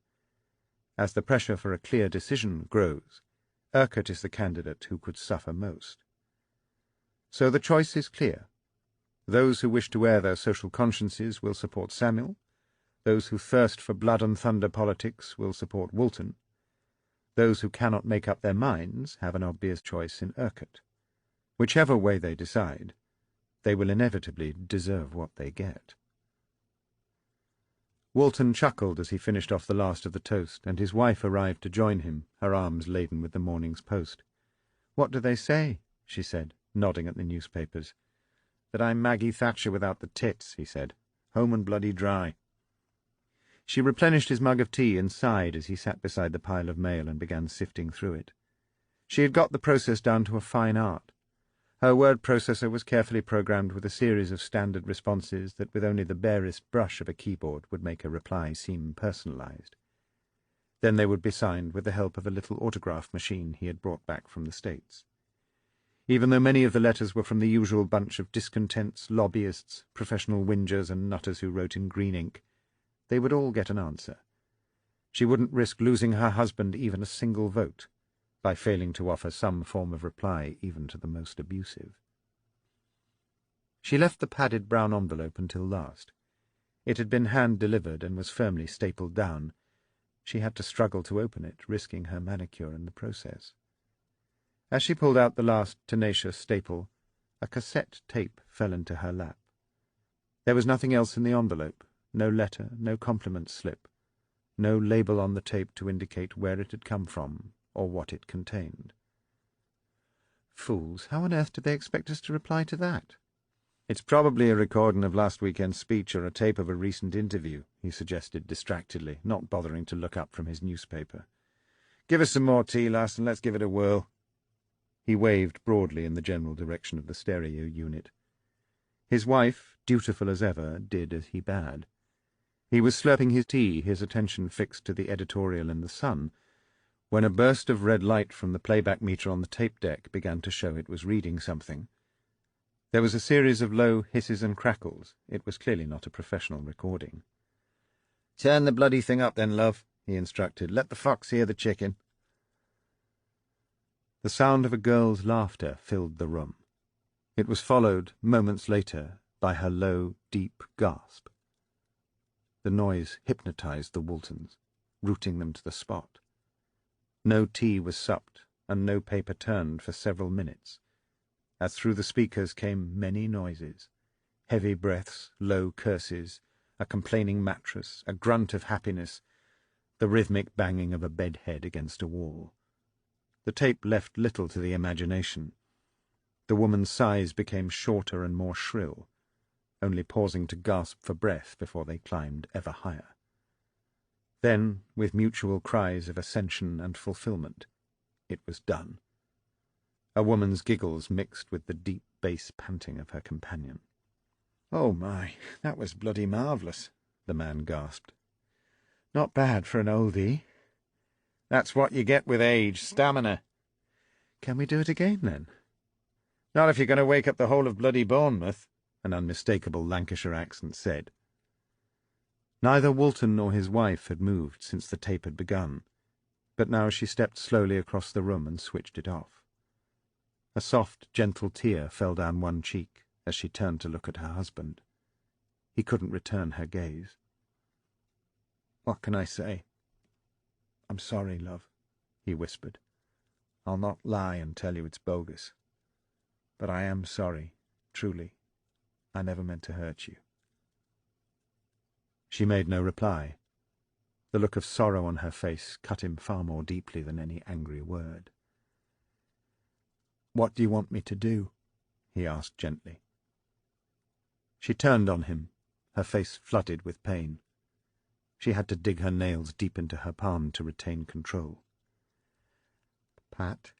As the pressure for a clear decision grows, Urquhart is the candidate who could suffer most. So the choice is clear. Those who wish to air their social consciences will support Samuel. Those who thirst for blood and thunder politics will support Walton. Those who cannot make up their minds have an obvious choice in Urquhart. Whichever way they decide, they will inevitably deserve what they get. Walton chuckled as he finished off the last of the toast, and his wife arrived to join him, her arms laden with the morning's post. "What do they say?" she said, nodding at the newspapers. "That I'm Maggie Thatcher without the tits," he said. "Home and bloody dry." She replenished his mug of tea and sighed as he sat beside the pile of mail and began sifting through it. She had got the process down to a fine art. Her word processor was carefully programmed with a series of standard responses that with only the barest brush of a keyboard would make a reply seem personalized. Then they would be signed with the help of a little autograph machine he had brought back from the States. Even though many of the letters were from the usual bunch of discontents, lobbyists, professional whingers and nutters who wrote in green ink, they would all get an answer. She wouldn't risk losing her husband even a single vote by failing to offer some form of reply even to the most abusive. She left the padded brown envelope until last. It had been hand-delivered and was firmly stapled down. She had to struggle to open it, risking her manicure in the process. As she pulled out the last tenacious staple, a cassette tape fell into her lap. There was nothing else in the envelope, no letter, no compliment slip, no label on the tape to indicate where it had come from or what it contained. Fools, how on earth did they expect us to reply to that? "It's probably a recording of last weekend's speech or a tape of a recent interview," he suggested distractedly, not bothering to look up from his newspaper. "Give us some more tea, lass, and let's give it a whirl." He waved broadly in the general direction of the stereo unit. His wife, dutiful as ever, did as he bade. He was slurping his tea, his attention fixed to the editorial in the Sun, when a burst of red light from the playback meter on the tape deck began to show it was reading something. There was a series of low hisses and crackles. It was clearly not a professional recording. "Turn the bloody thing up then, love," he instructed. "Let the fox hear the chicken." The sound of a girl's laughter filled the room. It was followed, moments later, by her low, deep gasp. The noise hypnotized the Waltons, rooting them to the spot. No tea was supped, and no paper turned for several minutes, as through the speakers came many noises, heavy breaths, low curses, a complaining mattress, a grunt of happiness, the rhythmic banging of a bedhead against a wall. The tape left little to the imagination. The woman's sighs became shorter and more shrill, only pausing to gasp for breath before they climbed ever higher. Then, with mutual cries of ascension and fulfillment, it was done. A woman's giggles mixed with the deep bass panting of her companion. "Oh, my, that was bloody marvellous," the man gasped. "Not bad for an oldie." "That's what you get with age, stamina." "Can we do it again, then?" "Not if you're going to wake up the whole of bloody Bournemouth," an unmistakable Lancashire accent said. Neither Woolton nor his wife had moved since the tape had begun, but now she stepped slowly across the room and switched it off. A soft, gentle tear fell down one cheek as she turned to look at her husband. He couldn't return her gaze. "What can I say? I'm sorry, love," he whispered. "I'll not lie and tell you it's bogus. But I am sorry, truly. I never meant to hurt you." She made no reply. The look of sorrow on her face cut him far more deeply than any angry word. "What do you want me to do?" he asked gently. She turned on him, her face flooded with pain. She had to dig her nails deep into her palm to retain control. "Pat,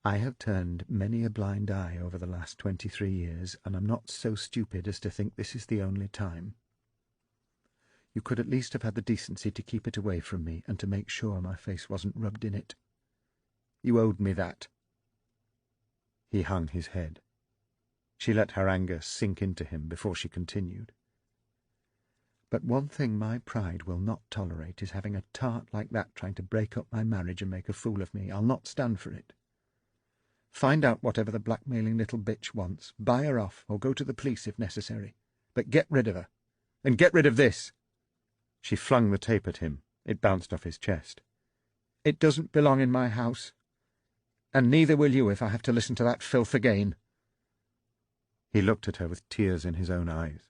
I have turned many a blind eye over the last 23 years, and I'm not so stupid as to think this is the only time. You could at least have had the decency to keep it away from me and to make sure my face wasn't rubbed in it. You owed me that." He hung his head. She let her anger sink into him before she continued. "But one thing my pride will not tolerate is having a tart like that trying to break up my marriage and make a fool of me. I'll not stand for it. Find out whatever the blackmailing little bitch wants, buy her off, or go to the police if necessary. But get rid of her. And get rid of this." She flung the tape at him. It bounced off his chest. "It doesn't belong in my house. And neither will you if I have to listen to that filth again." He looked at her with tears in his own eyes.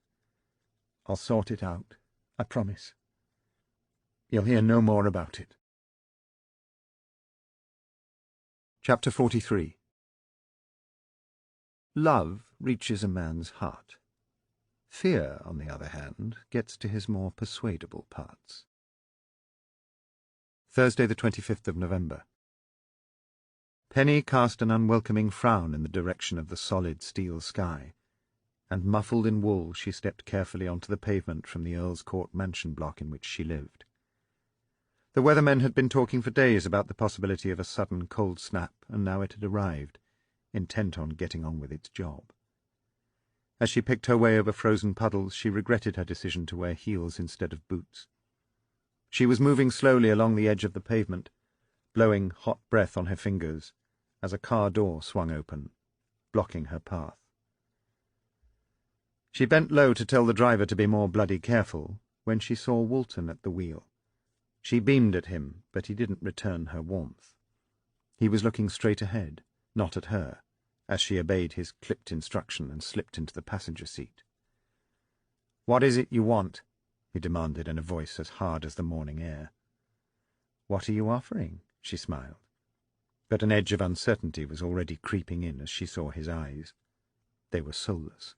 "I'll sort it out. I promise. You'll hear no more about it." Chapter 43. Love reaches a man's heart. Fear, on the other hand, gets to his more persuadable parts. Thursday, the 25th of November. Penny cast an unwelcoming frown in the direction of the solid steel sky, and muffled in wool she stepped carefully onto the pavement from the Earl's Court mansion block in which she lived. The weathermen had been talking for days about the possibility of a sudden cold snap, and now it had arrived, intent on getting on with its job. As she picked her way over frozen puddles, she regretted her decision to wear heels instead of boots. She was moving slowly along the edge of the pavement, blowing hot breath on her fingers, as a car door swung open, blocking her path. She bent low to tell the driver to be more bloody careful, when she saw Woolton at the wheel. She beamed at him, but he didn't return her warmth. He was looking straight ahead, not at her, as she obeyed his clipped instruction and slipped into the passenger seat. "What is it you want?" he demanded in a voice as hard as the morning air. "What are you offering?" she smiled. But an edge of uncertainty was already creeping in as she saw his eyes. They were soulless.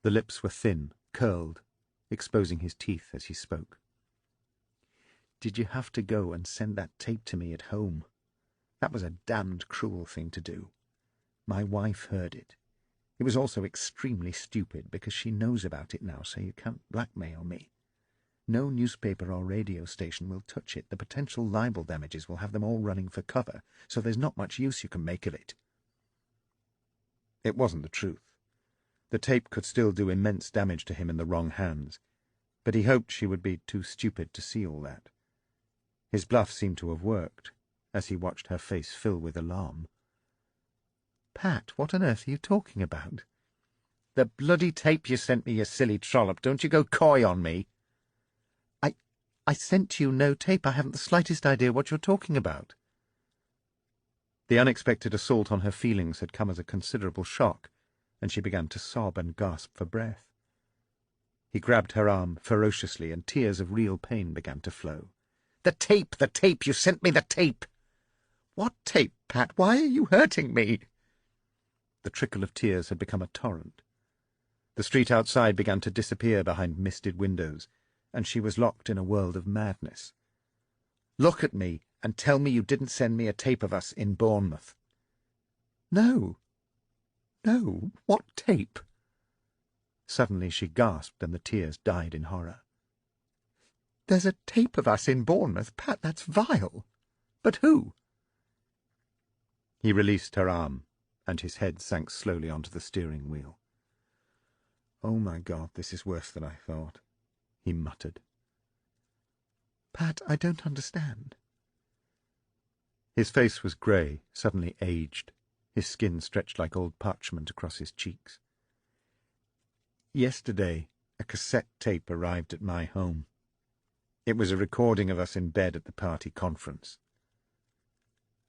The lips were thin, curled, exposing his teeth as he spoke. "Did you have to go and send that tape to me at home? That was a damned cruel thing to do. My wife heard it. It was also extremely stupid, because she knows about it now, so you can't blackmail me. No newspaper or radio station will touch it. The potential libel damages will have them all running for cover, so there's not much use you can make of it." It wasn't the truth. The tape could still do immense damage to him in the wrong hands, but he hoped she would be too stupid to see all that. His bluff seemed to have worked, as he watched her face fill with alarm. "Pat, what on earth are you talking about?" "The bloody tape you sent me, you silly trollop. Don't you go coy on me." I sent you no tape. I haven't the slightest idea what you're talking about." The unexpected assault on her feelings had come as a considerable shock, and she began to sob and gasp for breath. He grabbed her arm ferociously, and tears of real pain began to flow. The tape! You sent me the tape!" What tape, Pat? Why are you hurting me?" The trickle of tears had become a torrent. The street outside began to disappear behind misted windows, and she was locked in a world of madness. "Look at me and tell me you didn't send me a tape of us in Bournemouth." "No. No. What tape?" Suddenly she gasped, and the tears died in horror. "There's a tape of us in Bournemouth, Pat. That's vile. But who?" He released her arm, and his head sank slowly onto the steering wheel. "Oh, my God, this is worse than I thought," he muttered. "Pat, I don't understand." His face was grey, suddenly aged. His skin stretched like old parchment across his cheeks. "Yesterday, a cassette tape arrived at my home. It was a recording of us in bed at the party conference."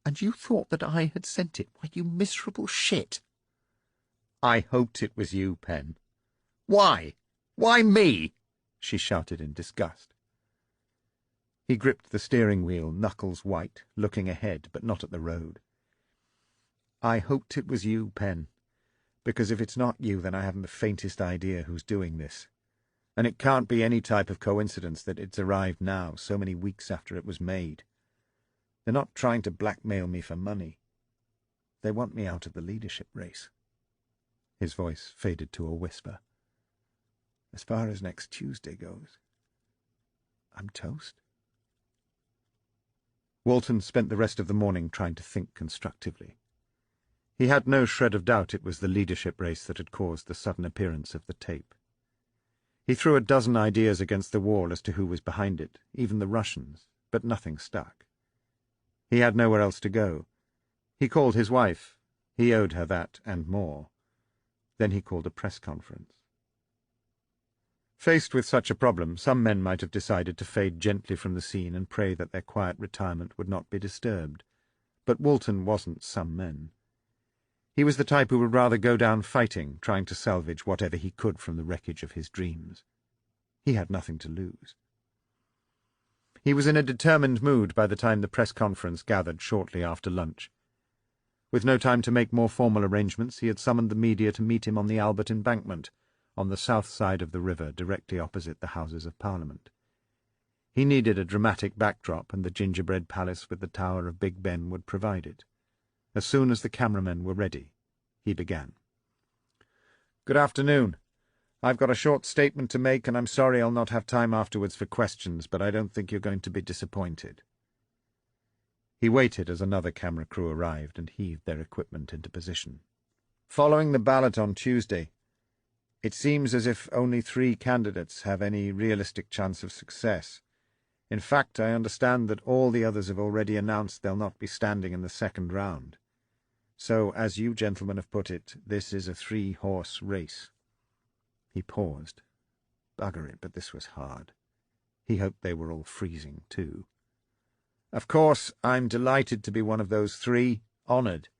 "And you thought that I had sent it? Why, you miserable shit!" "I hoped it was you, Pen." "Why? Why me?" she shouted in disgust. He gripped the steering wheel, knuckles white, looking ahead, but not at the road. "I hoped it was you, Pen, because if it's not you, then I haven't the faintest idea who's doing this. And it can't be any type of coincidence that it's arrived now, so many weeks after it was made. They're not trying to blackmail me for money. They want me out of the leadership race." His voice faded to a whisper. "As far as next Tuesday goes, I'm toast." Walton spent the rest of the morning trying to think constructively. He had no shred of doubt it was the leadership race that had caused the sudden appearance of the tape. He threw a dozen ideas against the wall as to who was behind it, even the Russians, but nothing stuck. He had nowhere else to go. He called his wife. He owed her that and more. Then he called a press conference. Faced with such a problem, some men might have decided to fade gently from the scene and pray that their quiet retirement would not be disturbed. But Walton wasn't some men. He was the type who would rather go down fighting, trying to salvage whatever he could from the wreckage of his dreams. He had nothing to lose. He was in a determined mood by the time the press conference gathered shortly after lunch. With no time to make more formal arrangements, he had summoned the media to meet him on the Albert Embankment, on the south side of the river, directly opposite the Houses of Parliament. He needed a dramatic backdrop, and the gingerbread palace with the Tower of Big Ben would provide it. As soon as the cameramen were ready, he began. "Good afternoon. I've got a short statement to make, and I'm sorry I'll not have time afterwards for questions, but I don't think you're going to be disappointed." He waited as another camera crew arrived and heaved their equipment into position. "Following the ballot on Tuesday, it seems as if only 3 candidates have any realistic chance of success. In fact, I understand that all the others have already announced they'll not be standing in the second round. So, as you gentlemen have put it, this is a 3-horse race." He paused. Bugger it, but this was hard. He hoped they were all freezing, too. "Of course, I'm delighted to be one of those 3, honoured.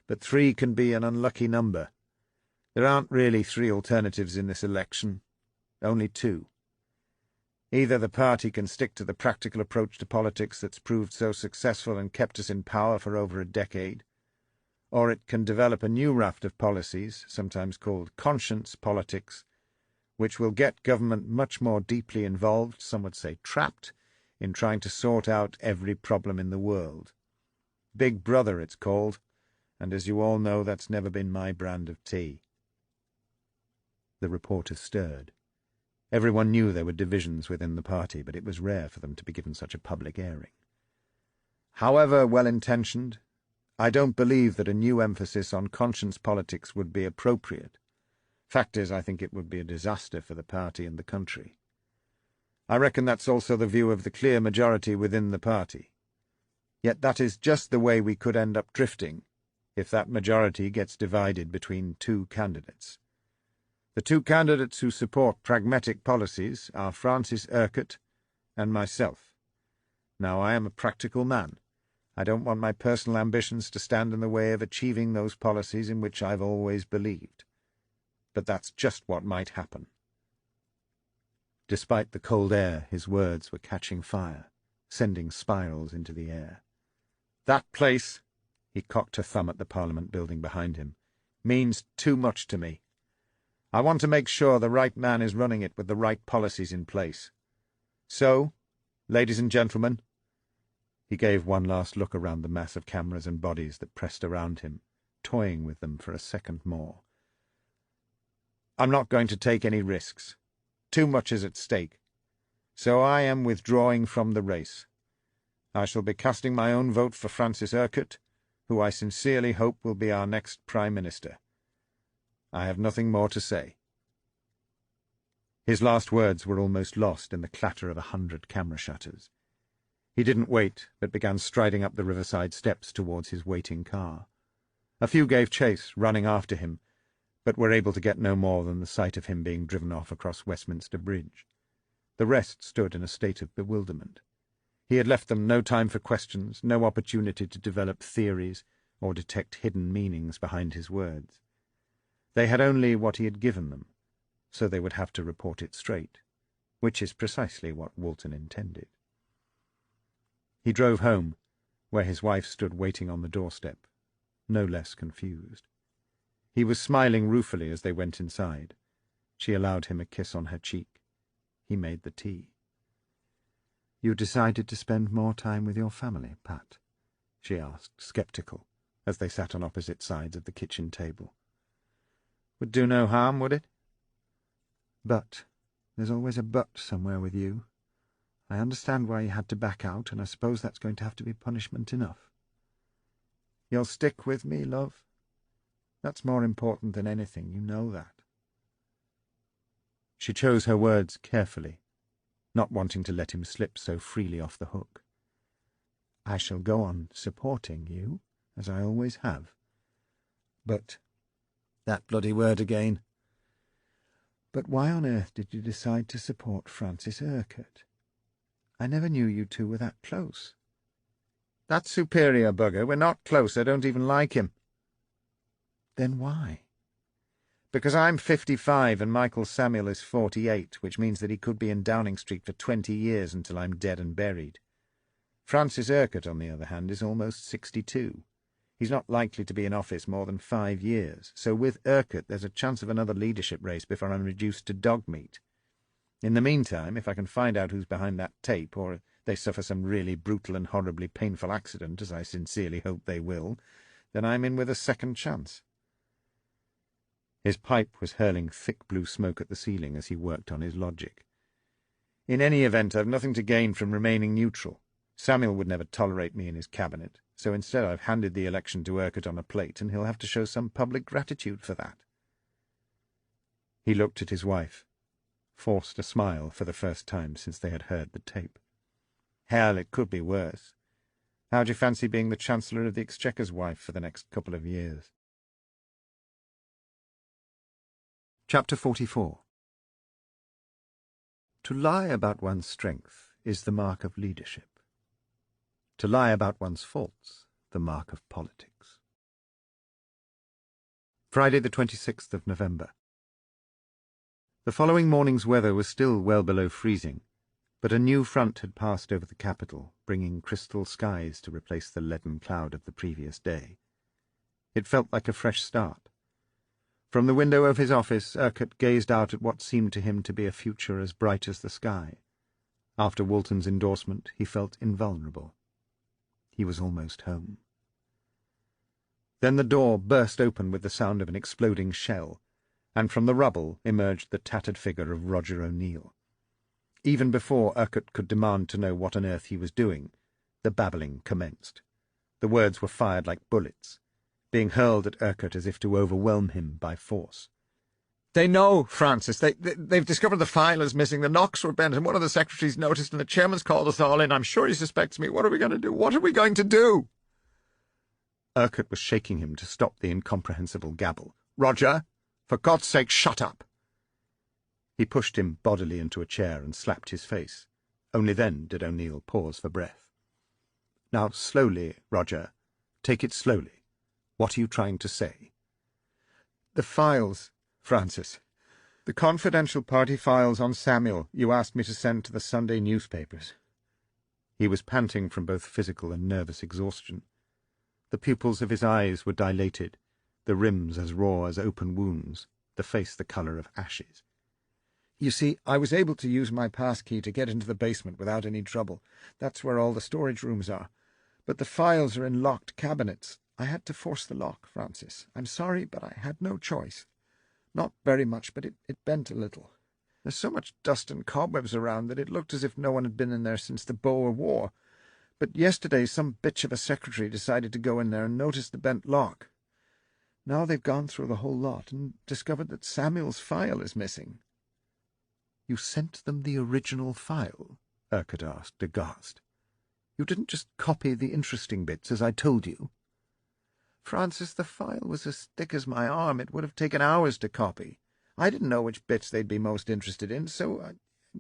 But 3 can be an unlucky number. There aren't really 3 alternatives in this election. Only 2. Either the party can stick to the practical approach to politics that's proved so successful and kept us in power for over a decade, or it can develop a new raft of policies, sometimes called conscience politics, which will get government much more deeply involved, some would say trapped, in trying to sort out every problem in the world. Big Brother, it's called, and as you all know, that's never been my brand of tea." The reporter stirred. Everyone knew there were divisions within the party, but it was rare for them to be given such a public airing. "However well-intentioned, I don't believe that a new emphasis on conscience politics would be appropriate. Fact is, I think it would be a disaster for the party and the country. I reckon that's also the view of the clear majority within the party. Yet that is just the way we could end up drifting, if that majority gets divided between 2 candidates. The 2 candidates who support pragmatic policies are Francis Urquhart and myself. Now, I am a practical man. I don't want my personal ambitions to stand in the way of achieving those policies in which I've always believed. But that's just what might happen." Despite the cold air, his words were catching fire, sending spirals into the air. That place," he cocked a thumb at the Parliament building behind him, "means too much to me. I want to make sure the right man is running it with the right policies in place. So, ladies and gentlemen," he gave one last look around the mass of cameras and bodies that pressed around him, toying with them for a second more, "I'm not going to take any risks. Too much is at stake. So I am withdrawing from the race. I shall be casting my own vote for Francis Urquhart, who I sincerely hope will be our next Prime Minister. I have nothing more to say." His last words were almost lost in the clatter of 100 camera shutters. He didn't wait, but began striding up the riverside steps towards his waiting car. A few gave chase, running after him, but were able to get no more than the sight of him being driven off across Westminster Bridge. The rest stood in a state of bewilderment. He had left them no time for questions, no opportunity to develop theories or detect hidden meanings behind his words. They had only what he had given them, so they would have to report it straight, which is precisely what Walton intended. He drove home, where his wife stood waiting on the doorstep, no less confused. He was smiling ruefully as they went inside. She allowed him a kiss on her cheek. He made the tea. "You decided to spend more time with your family, Pat?" she asked, sceptical, as they sat on opposite sides of the kitchen table. "Would do no harm, would it?" "But there's always a but somewhere with you. I understand why you had to back out, and I suppose that's going to have to be punishment enough. You'll stick with me, love? That's more important than anything, you know that." She chose her words carefully, not wanting to let him slip so freely off the hook. "I shall go on supporting you, as I always have. But that bloody word again. But why on earth did you decide to support Francis Urquhart? I never knew you two were that close." "That's superior, bugger. We're not close. I don't even like him." "Then why?" "Because I'm 55 and Michael Samuel is 48, which means that he could be in Downing Street for 20 years until I'm dead and buried. Francis Urquhart, on the other hand, is almost 62. He's not likely to be in office more than 5 years, so with Urquhart there's a chance of another leadership race before I'm reduced to dog meat. In the meantime, if I can find out who's behind that tape, or they suffer some really brutal and horribly painful accident, as I sincerely hope they will, then I'm in with a second chance." His pipe was hurling thick blue smoke at the ceiling as he worked on his logic. "In any event, I've nothing to gain from remaining neutral. Samuel would never tolerate me in his cabinet, so instead I've handed the election to Urquhart on a plate, and he'll have to show some public gratitude for that." He looked at his wife, forced a smile for the first time since they had heard the tape. "Hell, it could be worse. How'd you fancy being the Chancellor of the Exchequer's wife for the next couple of years?" Chapter 44. To lie about one's strength is the mark of leadership. To lie about one's faults, the mark of politics. Friday the 26th of November. The following morning's weather was still well below freezing, but a new front had passed over the capital, bringing crystal skies to replace the leaden cloud of the previous day. It felt like a fresh start. From the window of his office, Urquhart gazed out at what seemed to him to be a future as bright as the sky. After Walton's endorsement, he felt invulnerable. He was almost home. Then the door burst open with the sound of an exploding shell, and from the rubble emerged the tattered figure of Roger O'Neill. Even before Urquhart could demand to know what on earth he was doing, the babbling commenced. The words were fired like bullets, being hurled at Urquhart as if to overwhelm him by force. "They know, Francis. They've discovered the file is missing. The knocks were bent, and one of the secretaries noticed, and the chairman's called us all in. I'm sure he suspects me. What are we going to do? What are we going to do?" Urquhart was shaking him to stop the incomprehensible gabble. "Roger, for God's sake, shut up!" He pushed him bodily into a chair and slapped his face. Only then did O'Neill pause for breath. "Now, slowly, Roger. Take it slowly. What are you trying to say?" "The files, Francis. The confidential party files on Samuel you asked me to send to the Sunday newspapers." He was panting from both physical and nervous exhaustion. The pupils of his eyes were dilated, the rims as raw as open wounds, the face the colour of ashes. "You see, I was able to use my passkey to get into the basement without any trouble. That's where all the storage rooms are. But the files are in locked cabinets. I had to force the lock, Francis. I'm sorry, but I had no choice. Not very much, but it bent a little. There's so much dust and cobwebs around that it looked as if no one had been in there since the Boer War. But yesterday some bitch of a secretary decided to go in there and noticed the bent lock. Now they've gone through the whole lot and discovered that Samuel's file is missing." "You sent them the original file?" Urquhart asked, aghast. "You didn't just copy the interesting bits, as I told you?" "Francis, the file was as thick as my arm. It would have taken hours to copy. I didn't know which bits they'd be most interested in, so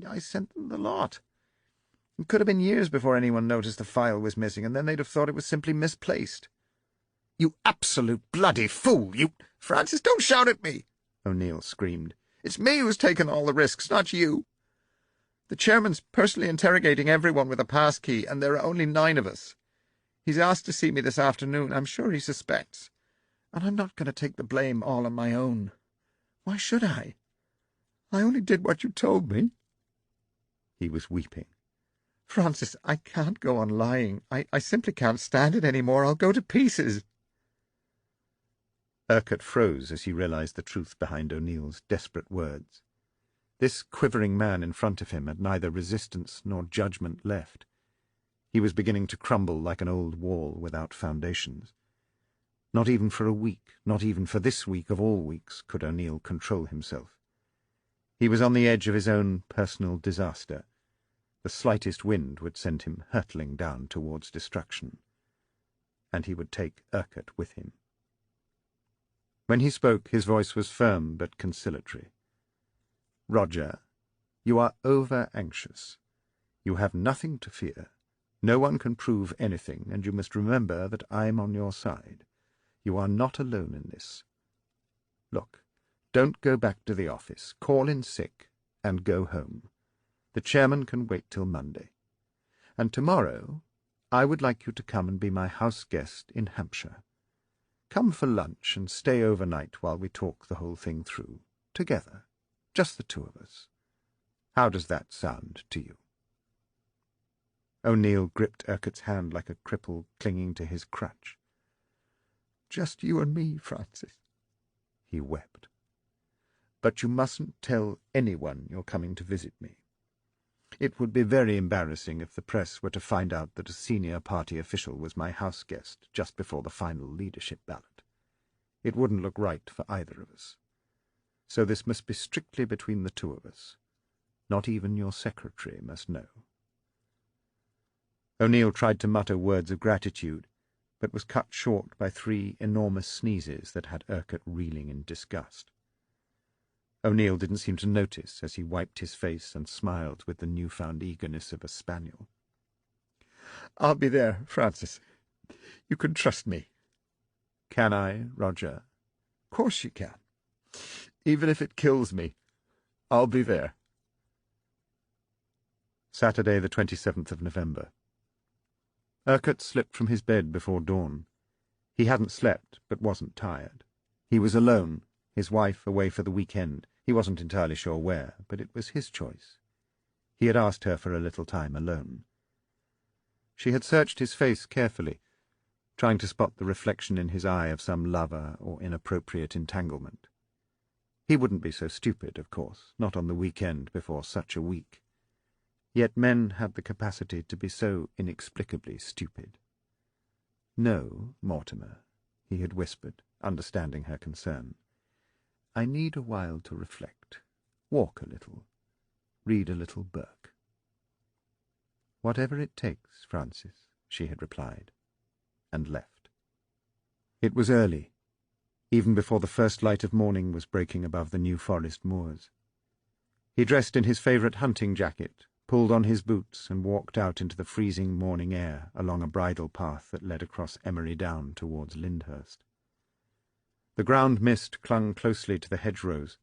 I sent them the lot. It could have been years before anyone noticed the file was missing, and then they'd have thought it was simply misplaced." "You absolute bloody fool! You—" "Francis, don't shout at me!" O'Neill screamed. "It's me who's taken all the risks, not you. The chairman's personally interrogating everyone with a passkey, and there are only 9 of us. He's asked to see me this afternoon. I'm sure he suspects. And I'm not going to take the blame all on my own. Why should I? I only did what you told me." He was weeping. "Francis, I can't go on lying. I simply can't stand it any more. I'll go to pieces." Urquhart froze as he realized the truth behind O'Neill's desperate words. This quivering man in front of him had neither resistance nor judgment left. He was beginning to crumble like an old wall without foundations. Not even for a week, not even for this week of all weeks, could O'Neill control himself. He was on the edge of his own personal disaster. The slightest wind would send him hurtling down towards destruction. And he would take Urquhart with him. When he spoke, his voice was firm but conciliatory. "Roger, you are over-anxious. You have nothing to fear. No one can prove anything, and you must remember that I am on your side. You are not alone in this. Look, don't go back to the office. Call in sick, and go home. The chairman can wait till Monday. And tomorrow I would like you to come and be my house guest in Hampshire. Come for lunch and stay overnight while we talk the whole thing through, together, just the 2 of us. How does that sound to you?" O'Neill gripped Urquhart's hand like a cripple clinging to his crutch. "Just you and me, Francis." He wept. "But you mustn't tell anyone you're coming to visit me. It would be very embarrassing if the press were to find out that a senior party official was my house guest just before the final leadership ballot. It wouldn't look right for either of us. So this must be strictly between the 2 of us. Not even your secretary must know." O'Neill tried to mutter words of gratitude, but was cut short by 3 enormous sneezes that had Urquhart reeling in disgust. O'Neill didn't seem to notice as he wiped his face and smiled with the newfound eagerness of a spaniel. "I'll be there, Francis. You can trust me." "Can I, Roger?" "Of course you can. Even if it kills me, I'll be there." Saturday, the 27th of November. Urquhart slipped from his bed before dawn. He hadn't slept, but wasn't tired. He was alone, his wife away for the weekend. He wasn't entirely sure where, but it was his choice. He had asked her for a little time alone. She had searched his face carefully, trying to spot the reflection in his eye of some lover or inappropriate entanglement. He wouldn't be so stupid, of course, not on the weekend before such a week. Yet men had the capacity to be so inexplicably stupid. "No, Mortimer," he had whispered, understanding her concern. "I need a while to reflect, walk a little, read a little Burke." "Whatever it takes, Francis," she had replied, and left. It was early, even before the first light of morning was breaking above the New Forest moors. He dressed in his favourite hunting jacket, pulled on his boots, and walked out into the freezing morning air along a bridle path that led across Emery Down towards Lyndhurst. The ground mist clung closely to the hedgerows,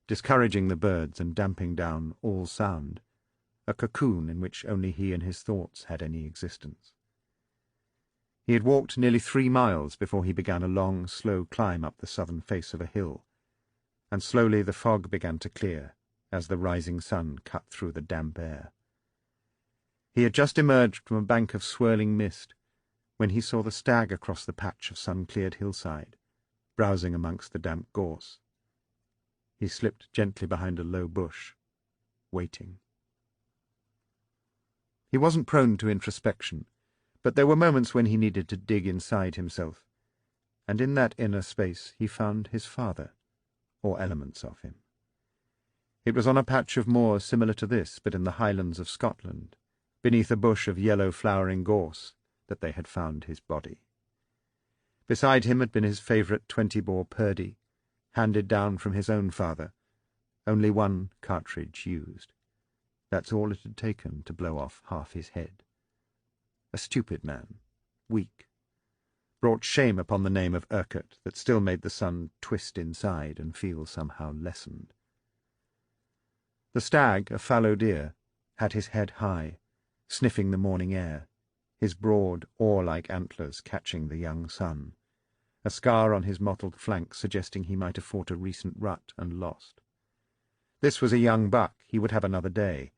discouraging the birds and damping down all sound, a cocoon in which only he and his thoughts had any existence. He had walked nearly 3 miles before he began a long, slow climb up the southern face of a hill, and slowly the fog began to clear as the rising sun cut through the damp air. He had just emerged from a bank of swirling mist when he saw the stag across the patch of sun-cleared hillside, browsing amongst the damp gorse. He slipped gently behind a low bush, waiting. He wasn't prone to introspection, but there were moments when he needed to dig inside himself, and in that inner space he found his father, or elements of him. It was on a patch of moor similar to this, but in the highlands of Scotland, beneath a bush of yellow flowering gorse, that they had found his body. Beside him had been his favourite 20-bore Purdy, handed down from his own father, only one cartridge used. That's all it had taken to blow off half his head. A stupid man, weak, brought shame upon the name of Urquhart that still made the son twist inside and feel somehow lessened. The stag, a fallow deer, had his head high, sniffing the morning air, his broad, oar-like antlers catching the young sun, a scar on his mottled flank suggesting he might have fought a recent rut and lost. This was a young buck, he would have another day,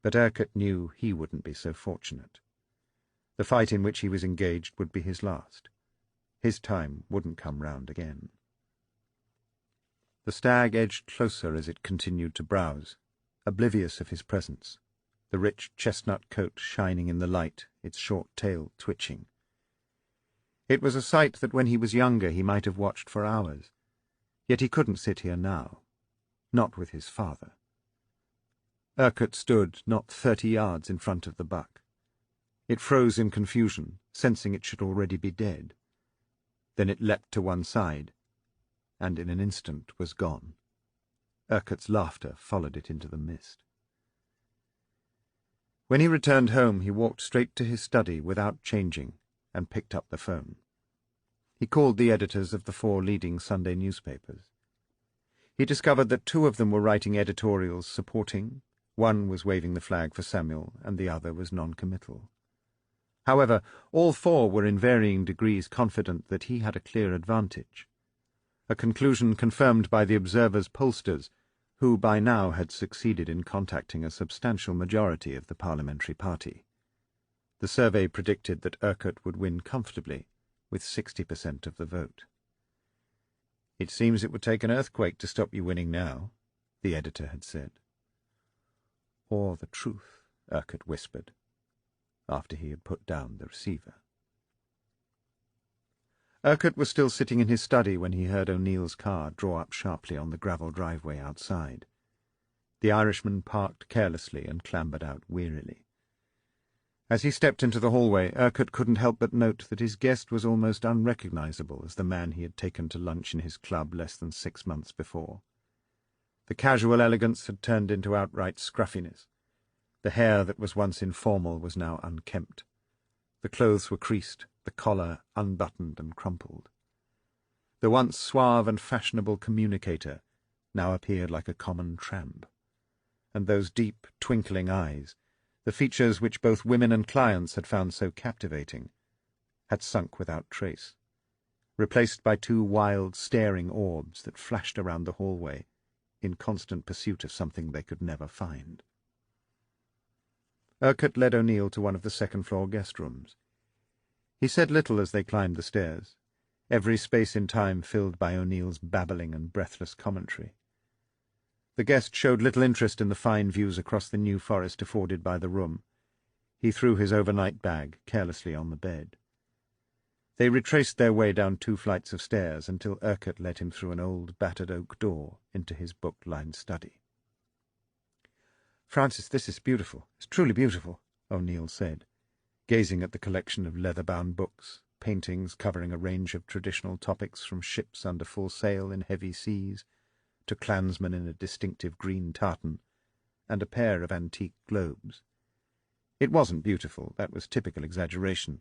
but Urquhart knew he wouldn't be so fortunate. The fight in which he was engaged would be his last. His time wouldn't come round again. The stag edged closer as it continued to browse, oblivious of his presence, the rich chestnut coat shining in the light, its short tail twitching. It was a sight that when he was younger he might have watched for hours, yet he couldn't sit here now, not with his father. Urquhart stood not 30 yards in front of the buck. It froze in confusion, sensing it should already be dead. Then it leapt to one side, and in an instant was gone. Urquhart's laughter followed it into the mist. When he returned home, he walked straight to his study without changing and picked up the phone. He called the editors of the 4 leading Sunday newspapers. He discovered that 2 of them were writing editorials supporting, one was waving the flag for Samuel, and the other was non-committal. However, all 4 were in varying degrees confident that he had a clear advantage, a conclusion confirmed by the Observer's pollsters, who by now had succeeded in contacting a substantial majority of the parliamentary party. The survey predicted that Urquhart would win comfortably, with 60% of the vote. "It seems it would take an earthquake to stop you winning now," the editor had said. "Or the truth," Urquhart whispered, after he had put down the receiver. Urquhart was still sitting in his study when he heard O'Neill's car draw up sharply on the gravel driveway outside. The Irishman parked carelessly and clambered out wearily. As he stepped into the hallway, Urquhart couldn't help but note that his guest was almost unrecognizable as the man he had taken to lunch in his club less than 6 months before. The casual elegance had turned into outright scruffiness. The hair that was once informal was now unkempt. The clothes were creased, the collar unbuttoned and crumpled. The once suave and fashionable communicator now appeared like a common tramp. And those deep, twinkling eyes, the features which both women and clients had found so captivating, had sunk without trace, replaced by 2 wild, staring orbs that flashed around the hallway in constant pursuit of something they could never find. Urquhart led O'Neill to one of the second-floor guest rooms. He said little as they climbed the stairs, every space in time filled by O'Neill's babbling and breathless commentary. The guest showed little interest in the fine views across the New Forest afforded by the room. He threw his overnight bag carelessly on the bed. They retraced their way down 2 flights of stairs until Urquhart led him through an old battered oak door into his book-lined study. "Francis, this is beautiful. It's truly beautiful," O'Neill said, gazing at the collection of leather-bound books, paintings covering a range of traditional topics from ships under full sail in heavy seas to clansmen in a distinctive green tartan, and a pair of antique globes. It wasn't beautiful, that was typical exaggeration,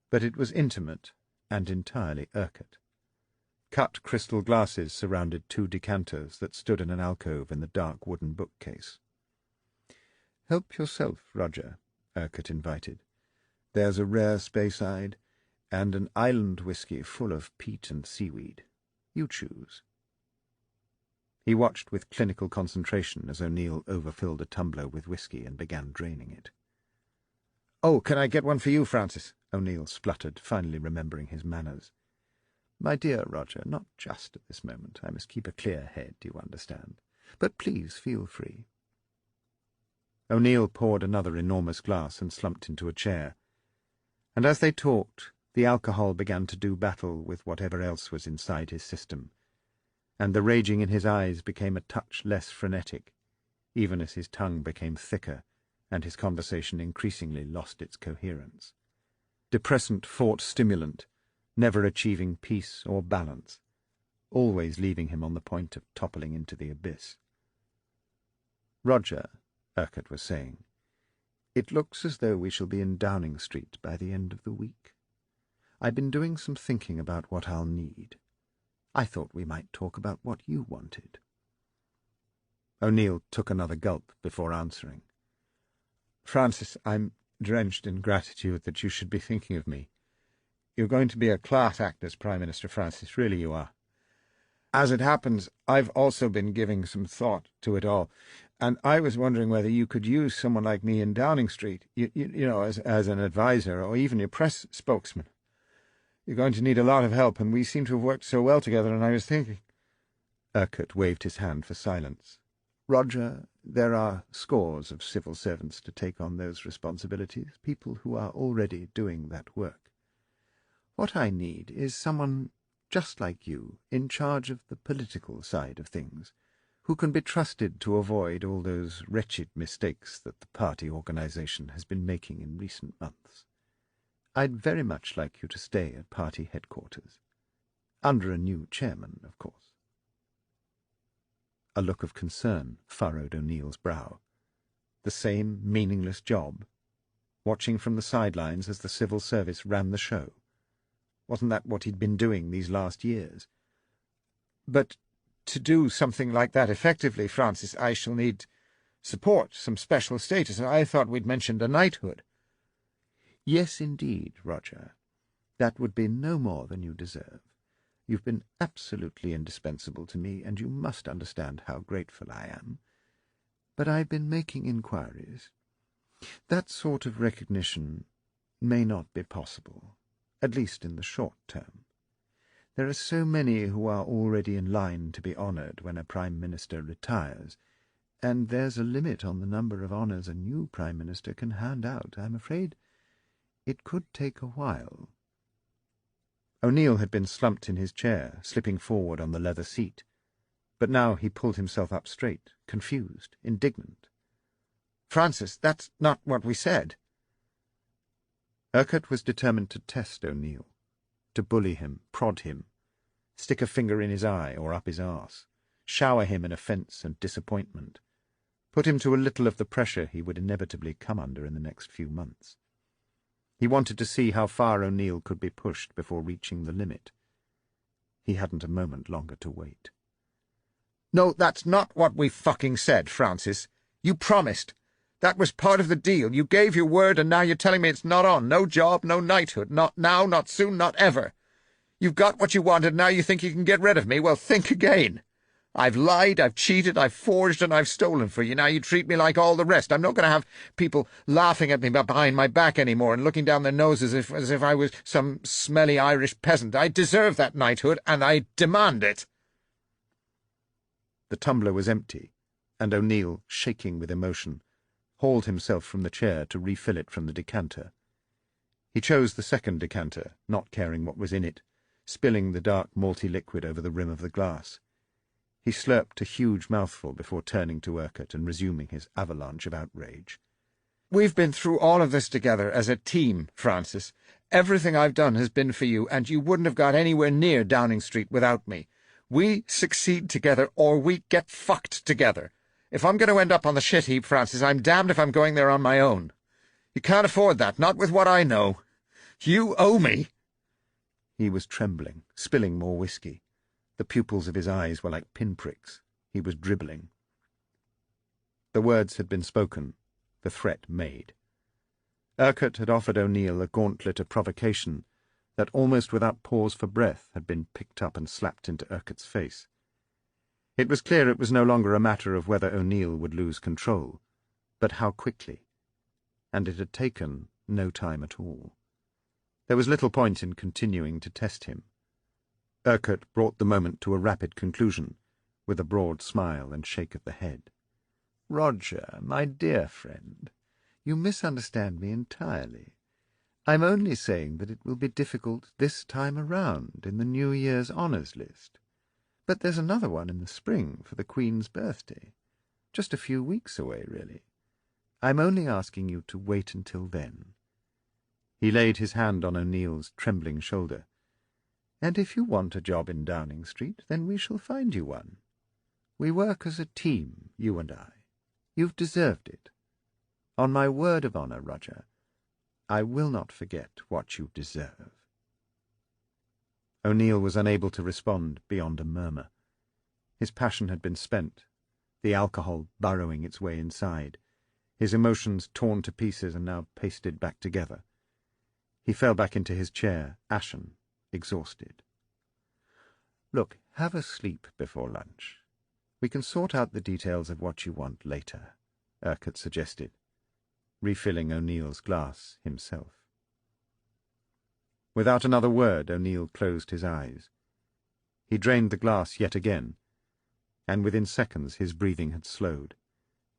but it was intimate and entirely Urquhart. Cut crystal glasses surrounded 2 decanters that stood in an alcove in the dark wooden bookcase. "Help yourself, Roger," Urquhart invited. "There's a rare Speyside, and an island whisky full of peat and seaweed. You choose." He watched with clinical concentration as O'Neill overfilled a tumbler with whisky and began draining it. "Oh, can I get one for you, Francis?" O'Neill spluttered, finally remembering his manners. "My dear Roger, not just at this moment. I must keep a clear head, you understand. But please feel free." O'Neill poured another enormous glass and slumped into a chair, and as they talked, the alcohol began to do battle with whatever else was inside his system, and the raging in his eyes became a touch less frenetic, even as his tongue became thicker and his conversation increasingly lost its coherence. Depressant fought stimulant, never achieving peace or balance, always leaving him on the point of toppling into the abyss. "Roger," Urquhart was saying, "it looks as though we shall be in Downing Street by the end of the week. I've been doing some thinking about what I'll need. I thought we might talk about what you wanted." O'Neill took another gulp before answering. "Francis, I'm drenched in gratitude that you should be thinking of me. You're going to be a class act as Prime Minister, Francis, really you are. As it happens, I've also been giving some thought to it all, and I was wondering whether you could use someone like me in Downing Street, you know, as an advisor or even your press spokesman. You're going to need a lot of help, and we seem to have worked so well together, and I was thinking—" Urquhart waved his hand for silence. "Roger, there are scores of civil servants to take on those responsibilities, people who are already doing that work. What I need is someone just like you, in charge of the political side of things, who can be trusted to avoid all those wretched mistakes that the party organization has been making in recent months. I'd very much like you to stay at party headquarters. Under a new chairman, of course." A look of concern furrowed O'Neill's brow. The same meaningless job, watching from the sidelines as the civil service ran the show. Wasn't that what he'd been doing these last years? "But to do something like that effectively, Francis, I shall need support, some special status, and I thought we'd mentioned a knighthood." "Yes, indeed, Roger. That would be no more than you deserve. You've been absolutely indispensable to me, and you must understand how grateful I am. But I've been making inquiries. That sort of recognition may not be possible, at least in the short term. There are so many who are already in line to be honoured when a Prime Minister retires, and there's a limit on the number of honours a new Prime Minister can hand out. I'm afraid it could take a while." O'Neill had been slumped in his chair, slipping forward on the leather seat, but now he pulled himself up straight, confused, indignant. "Francis, that's not what we said." Urquhart was determined to test O'Neill, to bully him, prod him, stick a finger in his eye or up his arse, shower him in offence and disappointment, put him to a little of the pressure he would inevitably come under in the next few months. He wanted to see how far O'Neill could be pushed before reaching the limit. He hadn't a moment longer to wait. "No, that's not what we fucking said, Francis. You promised. That was part of the deal. You gave your word, and now you're telling me it's not on. No job, no knighthood. Not now, not soon, not ever. You've got what you wanted, now you think you can get rid of me. Well, think again. I've lied, I've cheated, I've forged, and I've stolen for you. Now you treat me like all the rest. I'm not going to have people laughing at me behind my back anymore and looking down their noses as if I was some smelly Irish peasant. I deserve that knighthood, and I demand it." The tumbler was empty, and O'Neill, shaking with emotion, hauled himself from the chair to refill it from the decanter. He chose the second decanter, not caring what was in it, spilling the dark malty liquid over the rim of the glass. He slurped a huge mouthful before turning to Urquhart and resuming his avalanche of outrage. "We've been through all of this together as a team, Francis. Everything I've done has been for you, and you wouldn't have got anywhere near Downing Street without me. We succeed together, or we get fucked together. If I'm going to end up on the shit heap, Francis, I'm damned if I'm going there on my own. You can't afford that, not with what I know. You owe me." He was trembling, spilling more whisky. The pupils of his eyes were like pinpricks. He was dribbling. The words had been spoken, the threat made. Urquhart had offered O'Neill a gauntlet of provocation that almost without pause for breath had been picked up and slapped into Urquhart's face. It was clear it was no longer a matter of whether O'Neill would lose control, but how quickly, and it had taken no time at all. There was little point in continuing to test him. Urquhart brought the moment to a rapid conclusion, with a broad smile and shake of the head. "Roger, my dear friend, you misunderstand me entirely. I'm only saying that it will be difficult this time around in the New Year's honours list. But there's another one in the spring for the Queen's birthday. Just a few weeks away, really. I'm only asking you to wait until then." He laid his hand on O'Neill's trembling shoulder. "And if you want a job in Downing Street, then we shall find you one. We work as a team, you and I. You've deserved it. On my word of honour, Roger, I will not forget what you deserve." O'Neill was unable to respond beyond a murmur. His passion had been spent, the alcohol burrowing its way inside, his emotions torn to pieces and now pasted back together. He fell back into his chair, ashen, exhausted. "Look, have a sleep before lunch. We can sort out the details of what you want later," Urquhart suggested, refilling O'Neill's glass himself. Without another word, O'Neill closed his eyes. He drained the glass yet again, and within seconds his breathing had slowed.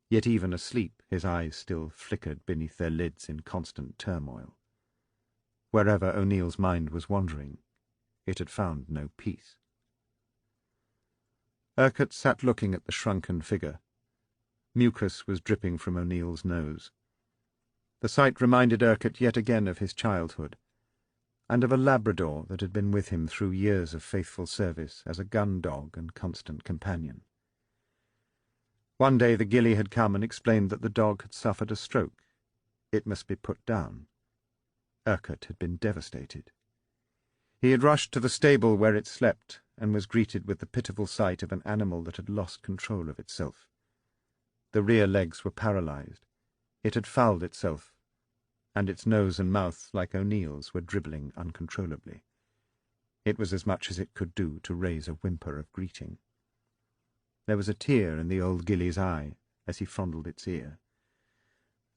Yet even asleep, his eyes still flickered beneath their lids in constant turmoil. Wherever O'Neill's mind was wandering, it had found no peace. Urquhart sat looking at the shrunken figure. Mucus was dripping from O'Neill's nose. The sight reminded Urquhart yet again of his childhood, and of a Labrador that had been with him through years of faithful service as a gun dog and constant companion. One day the ghillie had come and explained that the dog had suffered a stroke. It must be put down. Urquhart had been devastated. He had rushed to the stable where it slept and was greeted with the pitiful sight of an animal that had lost control of itself. The rear legs were paralyzed. It had fouled itself, and its nose and mouth, like O'Neill's, were dribbling uncontrollably. It was as much as it could do to raise a whimper of greeting. There was a tear in the old ghillie's eye as he fondled its ear.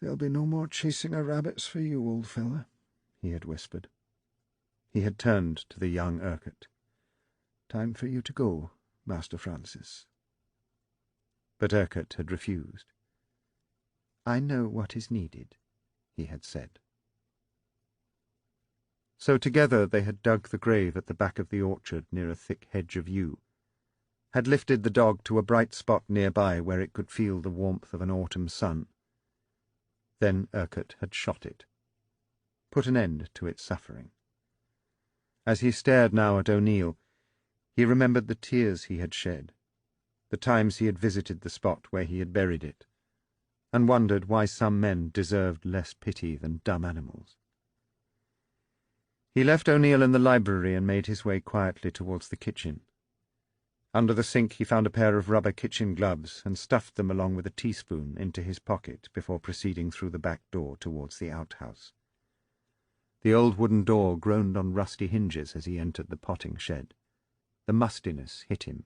"There'll be no more chasing of rabbits for you, old fella," he had whispered. He had turned to the young Urquhart. "Time for you to go, Master Francis." But Urquhart had refused. "I know what is needed," he had said. So together they had dug the grave at the back of the orchard near a thick hedge of yew, had lifted the dog to a bright spot nearby where it could feel the warmth of an autumn sun. Then Urquhart had shot it, put an end to its suffering. As he stared now at O'Neill, he remembered the tears he had shed, the times he had visited the spot where he had buried it, and wondered why some men deserved less pity than dumb animals. He left O'Neill in the library and made his way quietly towards the kitchen. Under the sink he found a pair of rubber kitchen gloves and stuffed them along with a teaspoon into his pocket before proceeding through the back door towards the outhouse. The old wooden door groaned on rusty hinges as he entered the potting shed. The mustiness hit him.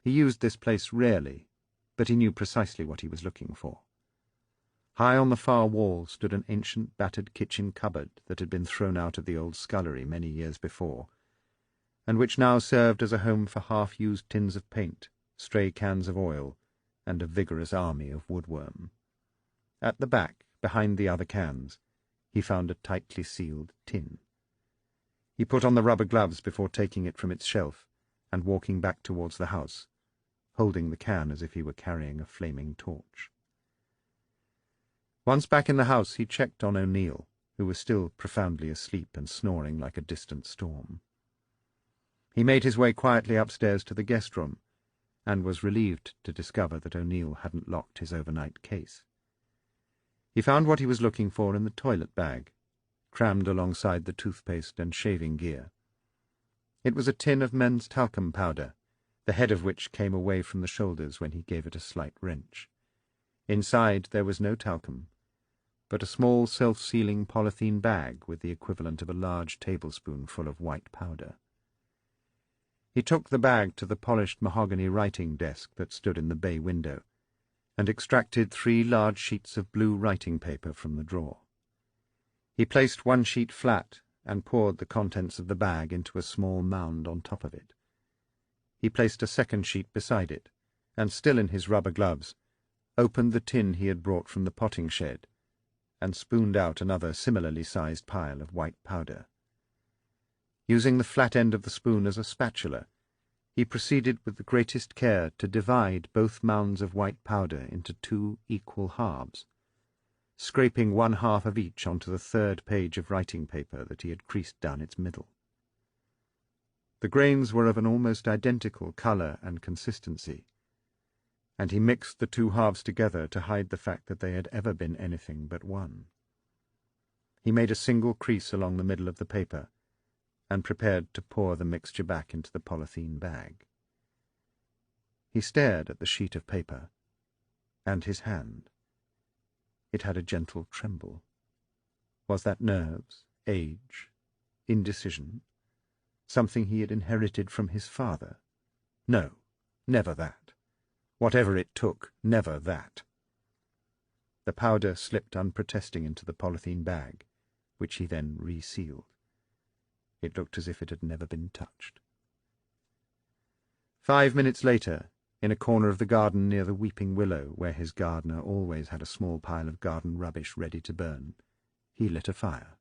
He used this place rarely, but he knew precisely what he was looking for. High on the far wall stood an ancient battered kitchen cupboard that had been thrown out of the old scullery many years before, and which now served as a home for half-used tins of paint, stray cans of oil, and a vigorous army of woodworm. At the back, behind the other cans, he found a tightly sealed tin. He put on the rubber gloves before taking it from its shelf and walking back towards the house, holding the can as if he were carrying a flaming torch. Once back in the house, he checked on O'Neill, who was still profoundly asleep and snoring like a distant storm. He made his way quietly upstairs to the guest room, and was relieved to discover that O'Neill hadn't locked his overnight case. He found what he was looking for in the toilet bag, crammed alongside the toothpaste and shaving gear. It was a tin of men's talcum powder, the head of which came away from the shoulders when he gave it a slight wrench. Inside there was no talcum, but a small self-sealing polythene bag with the equivalent of a large tablespoonful of white powder. He took the bag to the polished mahogany writing desk that stood in the bay window, and extracted 3 large sheets of blue writing paper from the drawer. He placed one sheet flat and poured the contents of the bag into a small mound on top of it. He placed a second sheet beside it, and, still in his rubber gloves, opened the tin he had brought from the potting shed, and spooned out another similarly sized pile of white powder. Using the flat end of the spoon as a spatula, he proceeded with the greatest care to divide both mounds of white powder into 2 equal halves, scraping 1/2 of each onto the 3rd page of writing paper that he had creased down its middle. The grains were of an almost identical colour and consistency, and he mixed the 2 halves together to hide the fact that they had ever been anything but one. He made a single crease along the middle of the paper, and prepared to pour the mixture back into the polythene bag. He stared at the sheet of paper, and his hand. It had a gentle tremble. Was that nerves, age, indecision, something he had inherited from his father? No, never that. Whatever it took, never that. The powder slipped unprotesting into the polythene bag, which he then resealed. It looked as if it had never been touched. 5 minutes later, in a corner of the garden near the weeping willow, where his gardener always had a small pile of garden rubbish ready to burn, he lit a fire.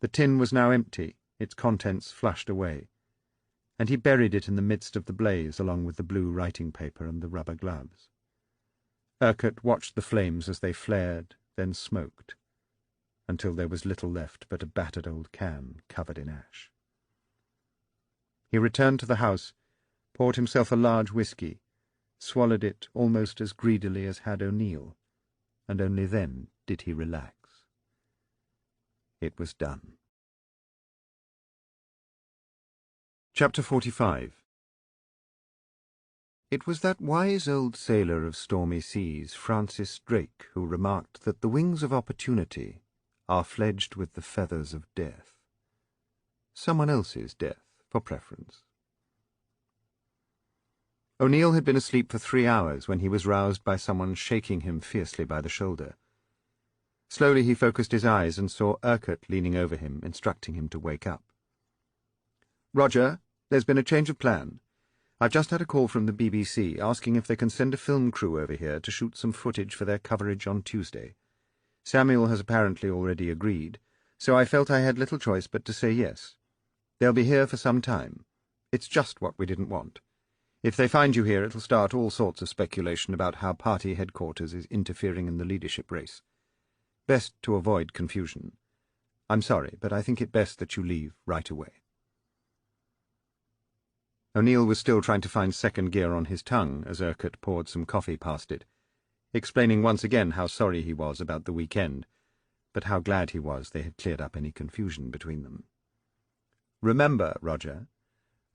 The tin was now empty, its contents flushed away, and he buried it in the midst of the blaze along with the blue writing paper and the rubber gloves. Urquhart watched the flames as they flared, then smoked, until there was little left but a battered old can covered in ash. He returned to the house, poured himself a large whisky, swallowed it almost as greedily as had O'Neill, and only then did he relax. It was done. Chapter 45. It was that wise old sailor of stormy seas, Francis Drake, who remarked that the wings of opportunity are fledged with the feathers of death. Someone else's death, for preference. O'Neill had been asleep for 3 hours when he was roused by someone shaking him fiercely by the shoulder. Slowly he focused his eyes and saw Urquhart leaning over him, instructing him to wake up. "Roger, there's been a change of plan. I've just had a call from the BBC asking if they can send a film crew over here to shoot some footage for their coverage on Tuesday. Samuel has apparently already agreed, so I felt I had little choice but to say yes. They'll be here for some time. It's just what we didn't want. If they find you here, it'll start all sorts of speculation about how party headquarters is interfering in the leadership race. Best to avoid confusion. I'm sorry, but I think it best that you leave right away." O'Neill was still trying to find second gear on his tongue as Urquhart poured some coffee past it, explaining once again how sorry he was about the weekend, but how glad he was they had cleared up any confusion between them. "Remember, Roger,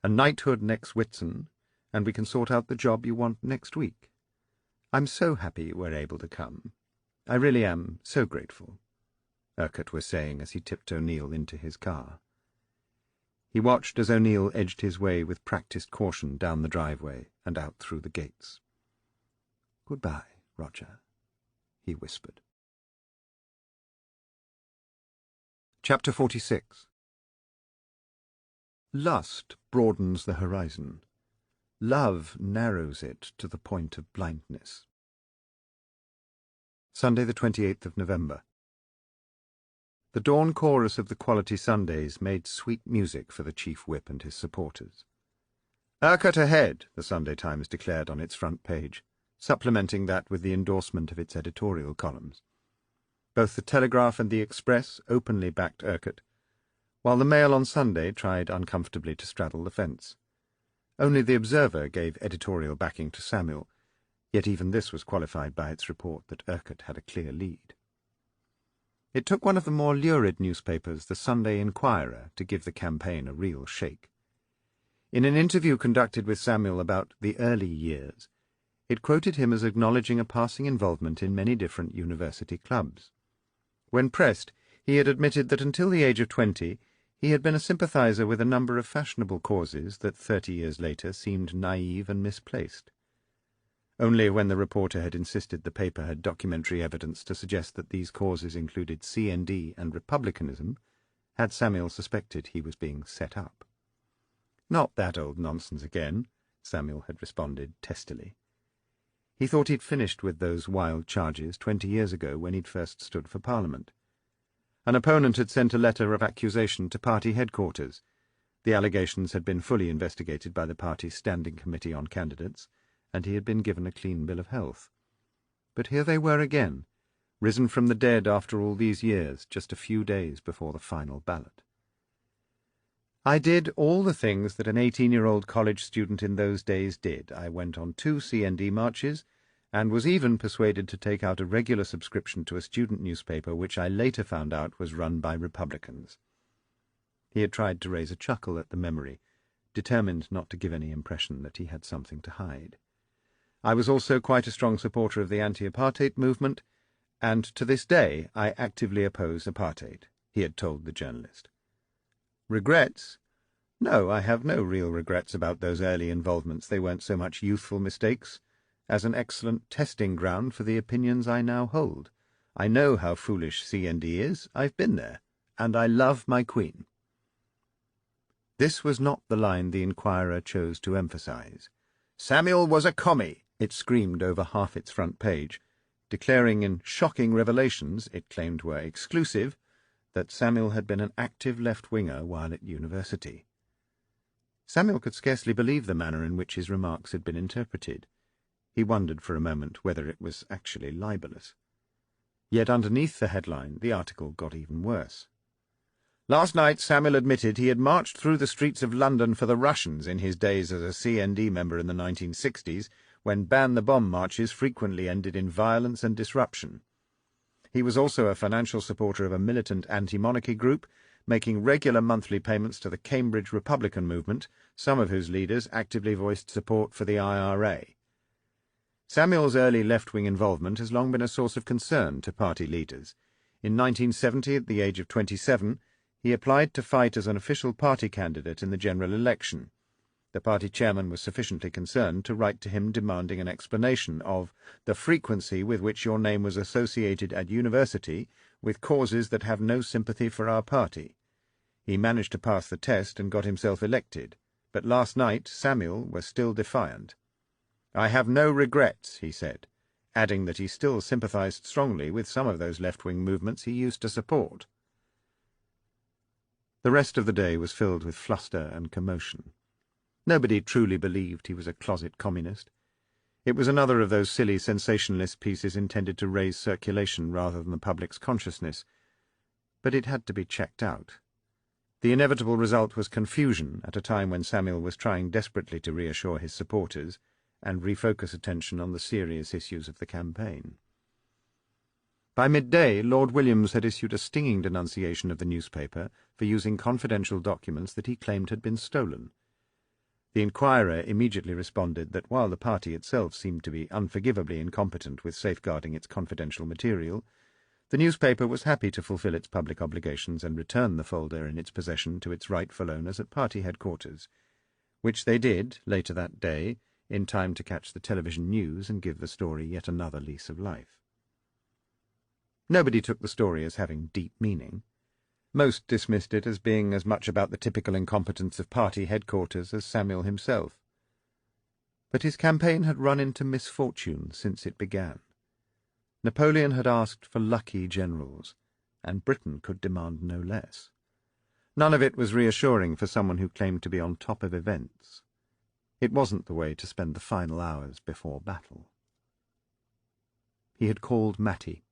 a knighthood next Whitsun, and we can sort out the job you want next week. I'm so happy you were able to come. I really am so grateful," Urquhart was saying as he tipped O'Neill into his car. He watched as O'Neill edged his way with practised caution down the driveway and out through the gates. "Goodbye, Roger," he whispered. Chapter 46. Lust broadens the horizon. Love narrows it to the point of blindness. Sunday, the 28th of November. The dawn chorus of the Quality Sundays made sweet music for the Chief Whip and his supporters. "Urquhart ahead," the Sunday Times declared on its front page, supplementing that with the endorsement of its editorial columns. Both the Telegraph and the Express openly backed Urquhart, while the Mail on Sunday tried uncomfortably to straddle the fence. Only the Observer gave editorial backing to Samuel, yet even this was qualified by its report that Urquhart had a clear lead. It took one of the more lurid newspapers, the Sunday Inquirer, to give the campaign a real shake. In an interview conducted with Samuel about the early years, it quoted him as acknowledging a passing involvement in many different university clubs. When pressed, he had admitted that until the age of 20 he had been a sympathizer with a number of fashionable causes that 30 years later seemed naive and misplaced. Only when the reporter had insisted the paper had documentary evidence to suggest that these causes included CND and republicanism had Samuel suspected he was being set up. "Not that old nonsense again," Samuel had responded testily. He thought he'd finished with those wild charges 20 years ago when he'd first stood for Parliament. An opponent had sent a letter of accusation to party headquarters. The allegations had been fully investigated by the party's Standing Committee on Candidates, and he had been given a clean bill of health. But here they were again, risen from the dead after all these years, just a few days before the final ballot. "I did all the things that an 18-year-old college student in those days did. I went on 2 CND marches, and was even persuaded to take out a regular subscription to a student newspaper which I later found out was run by Republicans." He had tried to raise a chuckle at the memory, determined not to give any impression that he had something to hide. "I was also quite a strong supporter of the anti-apartheid movement, and to this day I actively oppose apartheid," he had told the journalist. "Regrets? No, I have no real regrets about those early involvements. They weren't so much youthful mistakes as an excellent testing ground for the opinions I now hold. I know how foolish CND is, I've been there, and I love my Queen." This was not the line the Inquirer chose to emphasize. "Samuel was a commie," it screamed over half its front page, declaring in shocking revelations it claimed were exclusive that Samuel had been an active left-winger while at university. Samuel could scarcely believe the manner in which his remarks had been interpreted. He wondered for a moment whether it was actually libelous. Yet underneath the headline the article got even worse. "Last night Samuel admitted he had marched through the streets of London for the Russians in his days as a CND member in the 1960s, when ban the bomb marches frequently ended in violence and disruption. He was also a financial supporter of a militant anti-monarchy group, making regular monthly payments to the Cambridge Republican movement, some of whose leaders actively voiced support for the IRA. Samuel's early left-wing involvement has long been a source of concern to party leaders. In 1970, at the age of 27, he applied to fight as an official party candidate in the general election. The party chairman was sufficiently concerned to write to him demanding an explanation of the frequency with which your name was associated at university with causes that have no sympathy for our party. He managed to pass the test and got himself elected, but last night Samuel was still defiant. I have no regrets, he said, adding that he still sympathized strongly with some of those left-wing movements he used to support. The rest of the day was filled with fluster and commotion. Nobody truly believed he was a closet communist. It was another of those silly sensationalist pieces intended to raise circulation rather than the public's consciousness, but it had to be checked out. The inevitable result was confusion at a time when Samuel was trying desperately to reassure his supporters and refocus attention on the serious issues of the campaign. By midday, Lord Williams had issued a stinging denunciation of the newspaper for using confidential documents that he claimed had been stolen. The Inquirer immediately responded that while the party itself seemed to be unforgivably incompetent with safeguarding its confidential material, the newspaper was happy to fulfill its public obligations and return the folder in its possession to its rightful owners at party headquarters, which they did later that day, in time to catch the television news and give the story yet another lease of life. Nobody took the story as having deep meaning. Most dismissed it as being as much about the typical incompetence of party headquarters as Samuel himself. But his campaign had run into misfortune since it began. Napoleon had asked for lucky generals, and Britain could demand no less. None of it was reassuring for someone who claimed to be on top of events. It wasn't the way to spend the final hours before battle. He had called Mattie.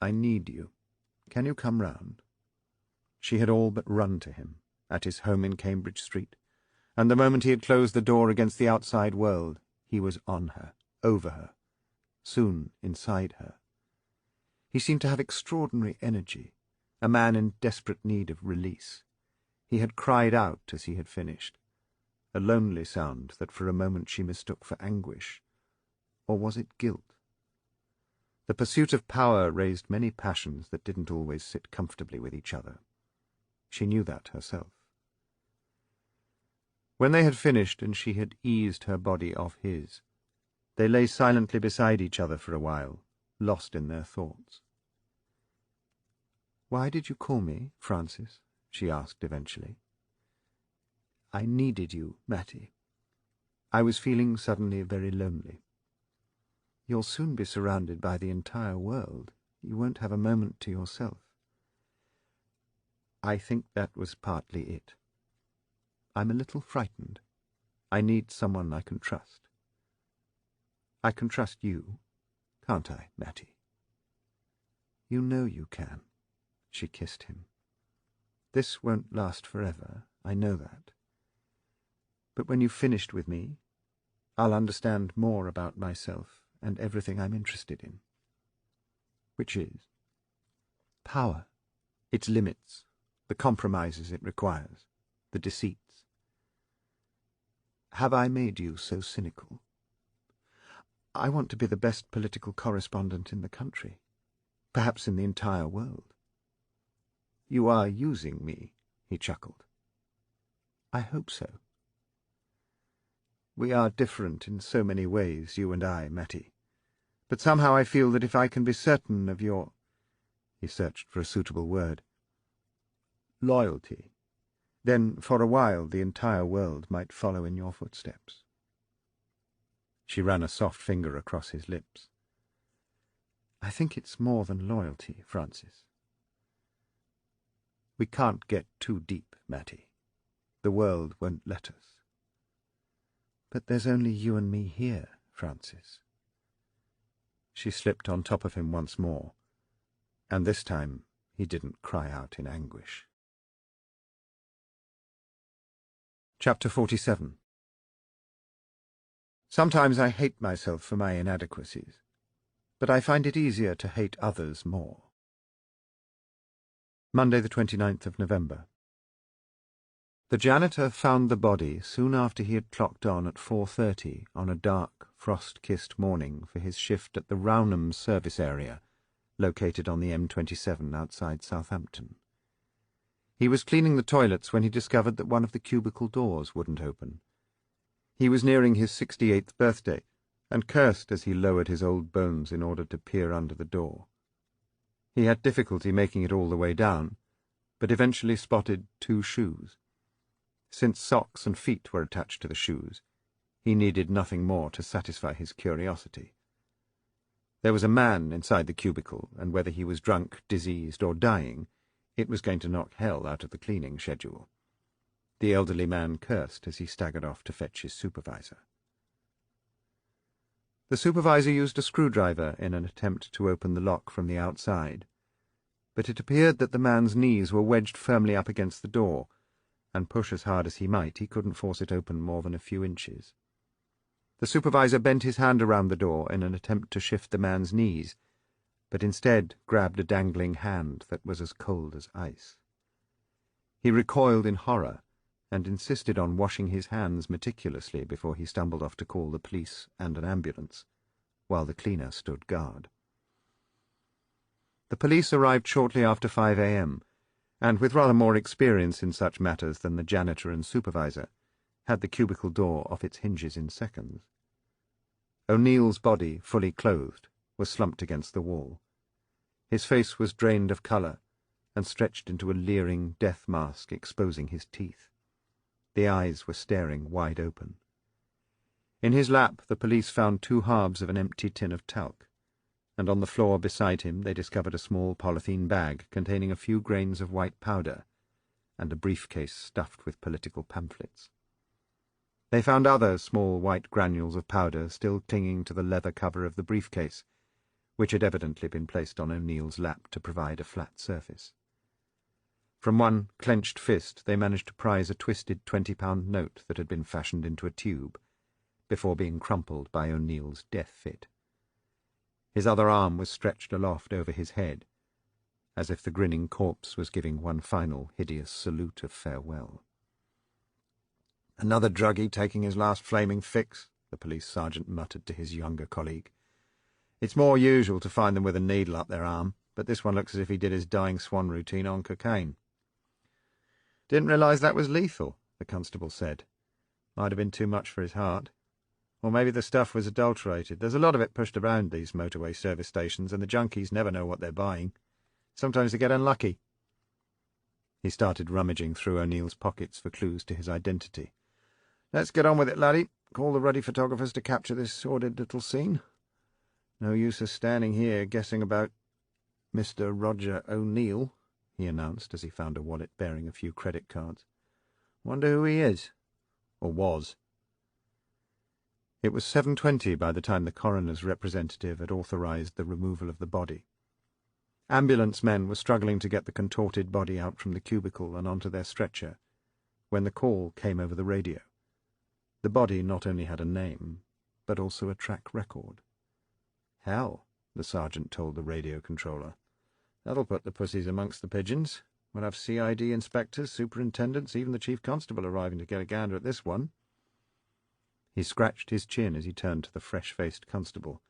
"I need you. Can you come round?" She had all but run to him, at his home in Cambridge Street, and the moment he had closed the door against the outside world, he was on her, over her, soon inside her. He seemed to have extraordinary energy, a man in desperate need of release. He had cried out as he had finished, a lonely sound that for a moment she mistook for anguish. Or was it guilt? The pursuit of power raised many passions that didn't always sit comfortably with each other. She knew that herself. When they had finished and she had eased her body off his, they lay silently beside each other for a while, lost in their thoughts. "Why did you call me, Francis?" she asked eventually. "I needed you, Mattie. I was feeling suddenly very lonely. You'll soon be surrounded by the entire world. You won't have a moment to yourself." I think that was partly it. I'm a little frightened. I need someone I can trust. I can trust you, can't I, Mattie? You know you can. She kissed him. This won't last forever, I know that. But when you've finished with me, I'll understand more about myself and everything I'm interested in. Which is power, its limits, the compromises it requires, the deceits. Have I made you so cynical? I want to be the best political correspondent in the country, perhaps in the entire world. You are using me, he chuckled. I hope so. We are different in so many ways, you and I, Mattie. But somehow I feel that if I can be certain of your— He searched for a suitable word. Loyalty. Then, for a while, the entire world might follow in your footsteps. She ran a soft finger across his lips. I think it's more than loyalty, Francis. We can't get too deep, Mattie. The world won't let us. But there's only you and me here, Francis. She slipped on top of him once more, and this time he didn't cry out in anguish. Chapter 47. Sometimes I hate myself for my inadequacies, but I find it easier to hate others more. Monday, the 29th of November. The janitor found the body soon after he had clocked on at 4:30 on a dark, frost-kissed morning for his shift at the Rownham service area, located on the M27 outside Southampton. He was cleaning the toilets when he discovered that one of the cubicle doors wouldn't open. He was nearing his 68th birthday, and cursed as he lowered his old bones in order to peer under the door. He had difficulty making it all the way down, but eventually spotted 2 shoes. Since socks and feet were attached to the shoes, he needed nothing more to satisfy his curiosity. There was a man inside the cubicle, and whether he was drunk, diseased, or dying, it was going to knock hell out of the cleaning schedule. The elderly man cursed as he staggered off to fetch his supervisor. The supervisor used a screwdriver in an attempt to open the lock from the outside, but it appeared that the man's knees were wedged firmly up against the door, and push as hard as he might, he couldn't force it open more than a few inches. The supervisor bent his hand around the door in an attempt to shift the man's knees, but instead grabbed a dangling hand that was as cold as ice. He recoiled in horror, and insisted on washing his hands meticulously before he stumbled off to call the police and an ambulance, while the cleaner stood guard. The police arrived shortly after 5 a.m., and with rather more experience in such matters than the janitor and supervisor, had the cubicle door off its hinges in seconds. O'Neill's body, fully clothed, was slumped against the wall. His face was drained of colour, and stretched into a leering death mask exposing his teeth. The eyes were staring wide open. In his lap the police found 2 halves of an empty tin of talc, and on the floor beside him they discovered a small polythene bag containing a few grains of white powder, and a briefcase stuffed with political pamphlets. They found other small white granules of powder still clinging to the leather cover of the briefcase, which had evidently been placed on O'Neill's lap to provide a flat surface. From one clenched fist they managed to prise a twisted 20-pound note that had been fashioned into a tube, before being crumpled by O'Neill's death fit. His other arm was stretched aloft over his head, as if the grinning corpse was giving one final hideous salute of farewell. "Another druggie taking his last flaming fix," the police sergeant muttered to his younger colleague. It's more usual to find them with a needle up their arm, but this one looks as if he did his dying swan routine on cocaine. Didn't realise that was lethal, the constable said. Might have been too much for his heart. Or maybe the stuff was adulterated. There's a lot of it pushed around these motorway service stations, and the junkies never know what they're buying. Sometimes they get unlucky. He started rummaging through O'Neill's pockets for clues to his identity. Let's get on with it, laddie. Call the ruddy photographers to capture this sordid little scene. No use of standing here guessing about Mr. Roger O'Neill, he announced as he found a wallet bearing a few credit cards. Wonder who he is. Or was. It was 7:20 by the time the coroner's representative had authorized the removal of the body. Ambulance men were struggling to get the contorted body out from the cubicle and onto their stretcher when the call came over the radio. The body not only had a name, but also a track record. Hell, the sergeant told the radio controller. That'll put the pussies amongst the pigeons. We'll have CID inspectors, superintendents, even the chief constable arriving to get a gander at this one. He scratched his chin as he turned to the fresh-faced constable.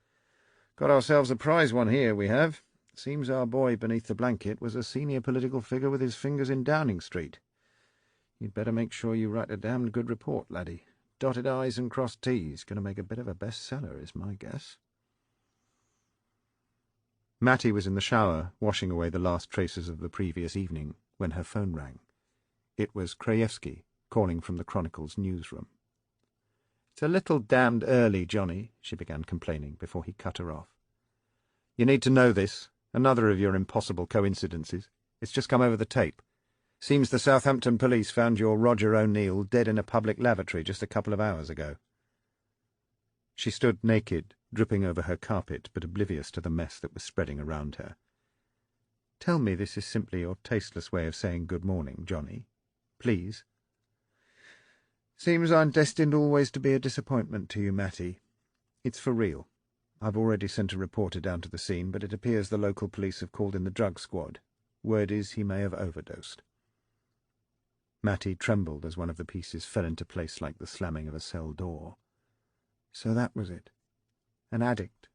Got ourselves a prize one here, we have. Seems our boy beneath the blanket was a senior political figure with his fingers in Downing Street. You'd better make sure you write a damned good report, laddie. Dotted I's and crossed T's. Going to make a bit of a bestseller, is my guess. Mattie was in the shower, washing away the last traces of the previous evening, when her phone rang. It was Krajewski, calling from the Chronicle's newsroom. It's a little damned early, Johnny, she began complaining before he cut her off. You need to know this. Another of your impossible coincidences. It's just come over the tape. Seems the Southampton police found your Roger O'Neill dead in a public lavatory just a couple of hours ago. She stood naked, dripping over her carpet, but oblivious to the mess that was spreading around her. Tell me this is simply your tasteless way of saying good morning, Johnny. Please. Seems I'm destined always to be a disappointment to you, Mattie. It's for real. I've already sent a reporter down to the scene, but it appears the local police have called in the drug squad. Word is he may have overdosed. Mattie trembled as one of the pieces fell into place like the slamming of a cell door. So that was it. An addict.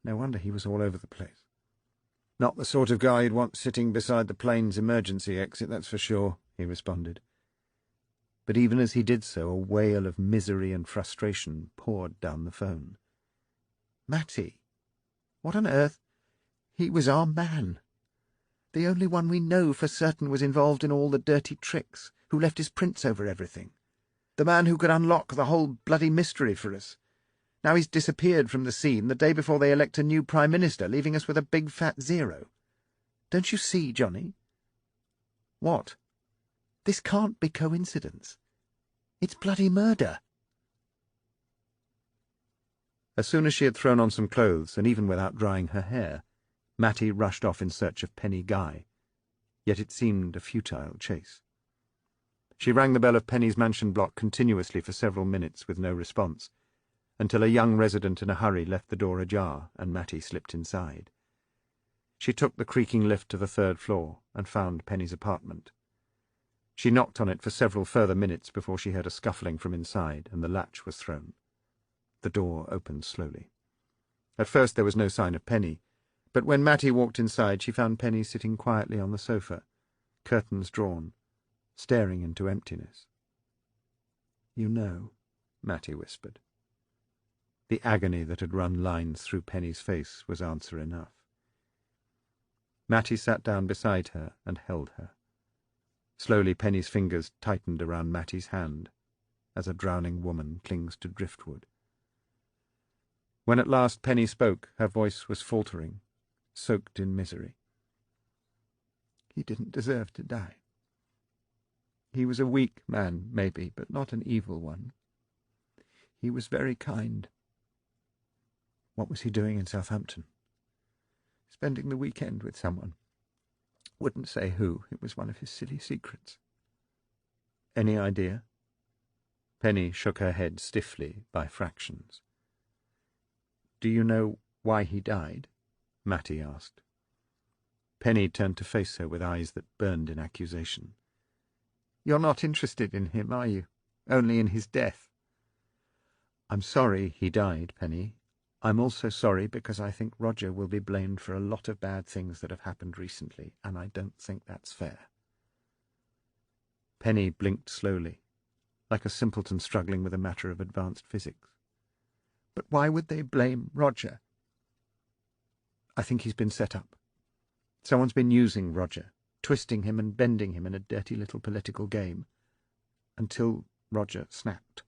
No wonder he was all over the place. Not the sort of guy you'd want sitting beside the plane's emergency exit, that's for sure, he responded. But even as he did so, a wail of misery and frustration poured down the phone. Mattie, what on earth? He was our man. The only one we know for certain was involved in all the dirty tricks, who left his prints over everything. The man who could unlock the whole bloody mystery for us. Now he's disappeared from the scene the day before they elect a new Prime Minister, leaving us with a big fat zero. Don't you see, Johnny? What? This can't be coincidence. It's bloody murder. As soon as she had thrown on some clothes, and even without drying her hair, Mattie rushed off in search of Penny Guy. Yet it seemed a futile chase. She rang the bell of Penny's mansion block continuously for several minutes with no response, until a young resident in a hurry left the door ajar and Mattie slipped inside. She took the creaking lift to the 3rd floor and found Penny's apartment. She knocked on it for several further minutes before she heard a scuffling from inside and the latch was thrown. The door opened slowly. At first there was no sign of Penny, but when Mattie walked inside she found Penny sitting quietly on the sofa, curtains drawn, staring into emptiness. "You know," Mattie whispered. The agony that had run lines through Penny's face was answer enough. Mattie sat down beside her and held her. Slowly Penny's fingers tightened around Mattie's hand, as a drowning woman clings to driftwood. When at last Penny spoke, her voice was faltering, soaked in misery. "He didn't deserve to die. He was a weak man, maybe, but not an evil one. He was very kind." "What was he doing in Southampton?" "Spending the weekend with someone. Wouldn't say who. It was one of his silly secrets." "Any idea?" Penny shook her head stiffly by fractions. "Do you know why he died?" Mattie asked. Penny turned to face her with eyes that burned in accusation. "You're not interested in him, are you? Only in his death?" "I'm sorry he died, Penny. I'm also sorry because I think Roger will be blamed for a lot of bad things that have happened recently, and I don't think that's fair. Penny blinked slowly, like a simpleton struggling with a matter of advanced physics. But why would they blame Roger? I think he's been set up. Someone's been using Roger, twisting him and bending him in a dirty little political game, until Roger snapped.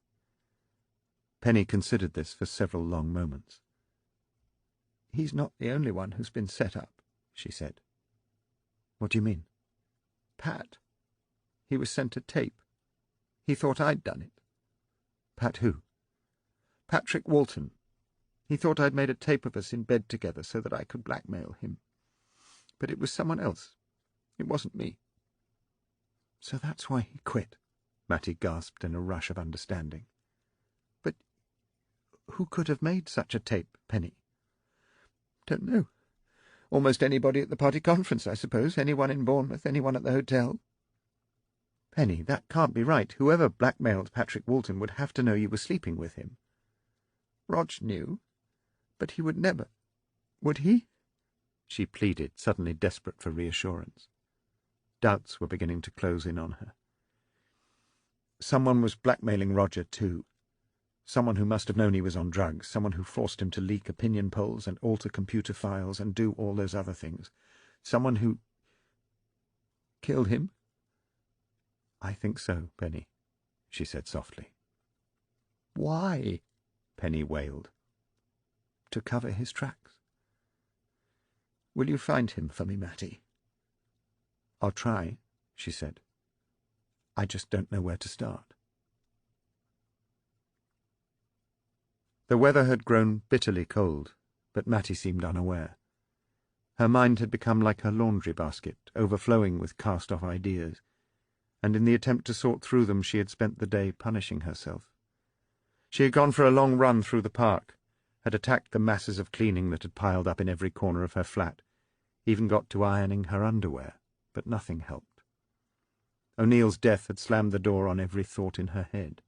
Penny considered this for several long moments. He's not the only one who's been set up, she said. What do you mean? Pat. He was sent a tape. He thought I'd done it. Pat who? Patrick Walton. He thought I'd made a tape of us in bed together so that I could blackmail him. But it was someone else. It wasn't me. So that's why he quit, Mattie gasped in a rush of understanding. But who could have made such a tape, Penny? Don't know. Almost anybody at the party conference, I suppose. Anyone in Bournemouth, anyone at the hotel. Penny, that can't be right. Whoever blackmailed Patrick Walton would have to know you were sleeping with him. Rog knew, but he would never. Would he? She pleaded, suddenly desperate for reassurance. Doubts were beginning to close in on her. Someone was blackmailing Roger, too. Someone who must have known he was on drugs, someone who forced him to leak opinion polls and alter computer files and do all those other things. Someone who killed him? I think so, Penny, she said softly. Why? Penny wailed. To cover his tracks. Will you find him for me, Mattie? I'll try, she said. I just don't know where to start. The weather had grown bitterly cold, but Mattie seemed unaware. Her mind had become like her laundry basket, overflowing with cast-off ideas, and in the attempt to sort through them she had spent the day punishing herself. She had gone for a long run through the park, had attacked the masses of cleaning that had piled up in every corner of her flat, even got to ironing her underwear, but nothing helped. O'Neill's death had slammed the door on every thought in her head.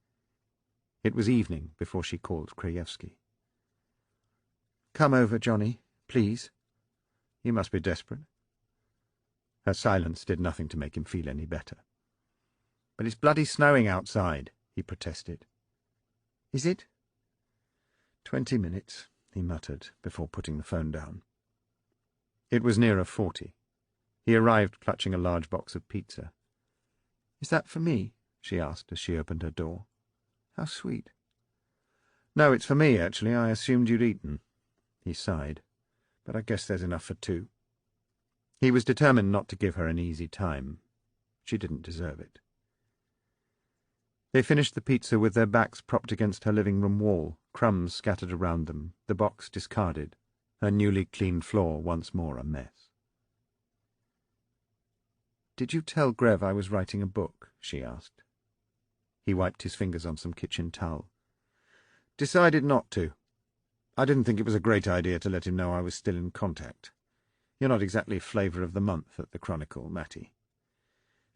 It was evening before she called Krajewski. "Come over, Johnny, please. You must be desperate." Her silence did nothing to make him feel any better. "But it's bloody snowing outside," he protested. "Is it?" 20 minutes, he muttered, before putting the phone down. It was nearer 40. He arrived clutching a large box of pizza. "Is that for me?" she asked as she opened her door. "How sweet." "No, it's for me, actually. I assumed you'd eaten." He sighed. "But I guess there's enough for two." He was determined not to give her an easy time. She didn't deserve it. They finished the pizza with their backs propped against her living-room wall, crumbs scattered around them, the box discarded, her newly cleaned floor once more a mess. "Did you tell Grev I was writing a book?" she asked. He wiped his fingers on some kitchen towel. "Decided not to. I didn't think it was a great idea to let him know I was still in contact. You're not exactly flavour of the month at the Chronicle, Mattie.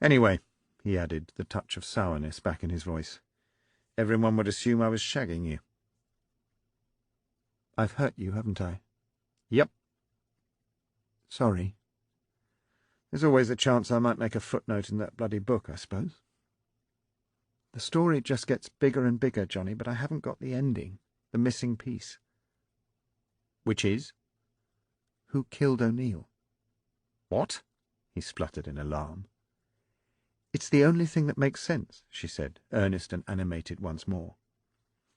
Anyway," he added, the touch of sourness back in his voice, "everyone would assume I was shagging you." "I've hurt you, haven't I?" "Yep." "Sorry. There's always a chance I might make a footnote in that bloody book, I suppose. The story just gets bigger and bigger, Johnny, but I haven't got the ending, the missing piece." "Which is?" "Who killed O'Neill?" "What?" he spluttered in alarm. "It's the only thing that makes sense," she said, earnest and animated once more.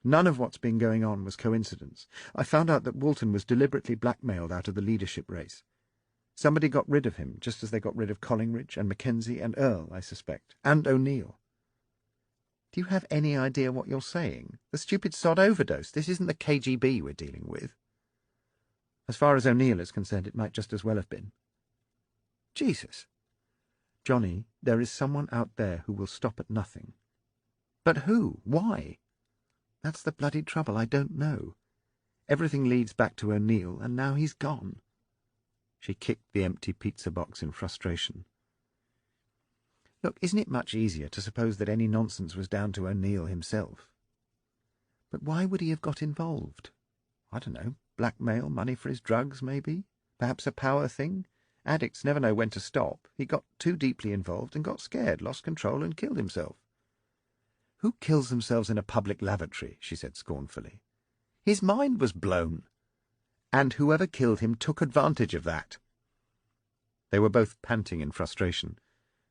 "None of what's been going on was coincidence. I found out that Walton was deliberately blackmailed out of the leadership race. Somebody got rid of him, just as they got rid of Collingridge and Mackenzie and Earl, I suspect, and O'Neill." "Do you have any idea what you're saying? The stupid sod overdosed. This isn't the KGB we're dealing with." "As far as O'Neill is concerned, it might just as well have been." "Jesus." "Johnny, there is someone out there who will stop at nothing." "But who? Why?" "That's the bloody trouble. I don't know. Everything leads back to O'Neill, and now he's gone." She kicked the empty pizza box in frustration. "Look, isn't it much easier to suppose that any nonsense was down to O'Neill himself? But why would he have got involved? I don't know, blackmail, money for his drugs, maybe? Perhaps a power thing? Addicts never know when to stop. He got too deeply involved and got scared, lost control and killed himself. Who kills themselves in a public lavatory? She said scornfully. His mind was blown. And whoever killed him took advantage of that. They were both panting in frustration,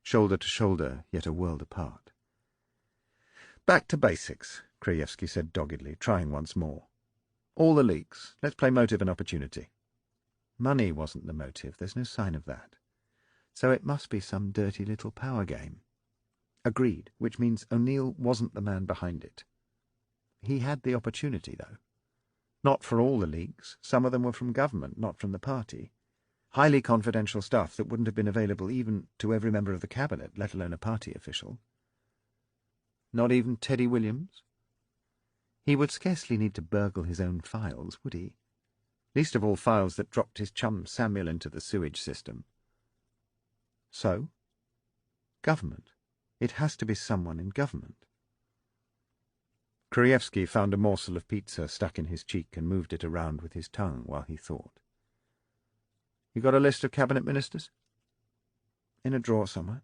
shoulder to shoulder, yet a world apart. Back to basics, Krajewski said doggedly, trying once more. All the leaks. Let's play motive and opportunity. Money wasn't the motive. There's no sign of that. So it must be some dirty little power game. Agreed, which means O'Neill wasn't the man behind it. He had the opportunity, though. Not for all the leaks. Some of them were from government, not from the party. Highly confidential stuff that wouldn't have been available even to every member of the cabinet, let alone a party official. Not even Teddy Williams? He would scarcely need to burgle his own files, would he? Least of all files that dropped his chum Samuel into the sewage system. So? Government. It has to be someone in government. Krajewski found a morsel of pizza stuck in his cheek and moved it around with his tongue while he thought. You got a list of cabinet ministers? In a drawer somewhere.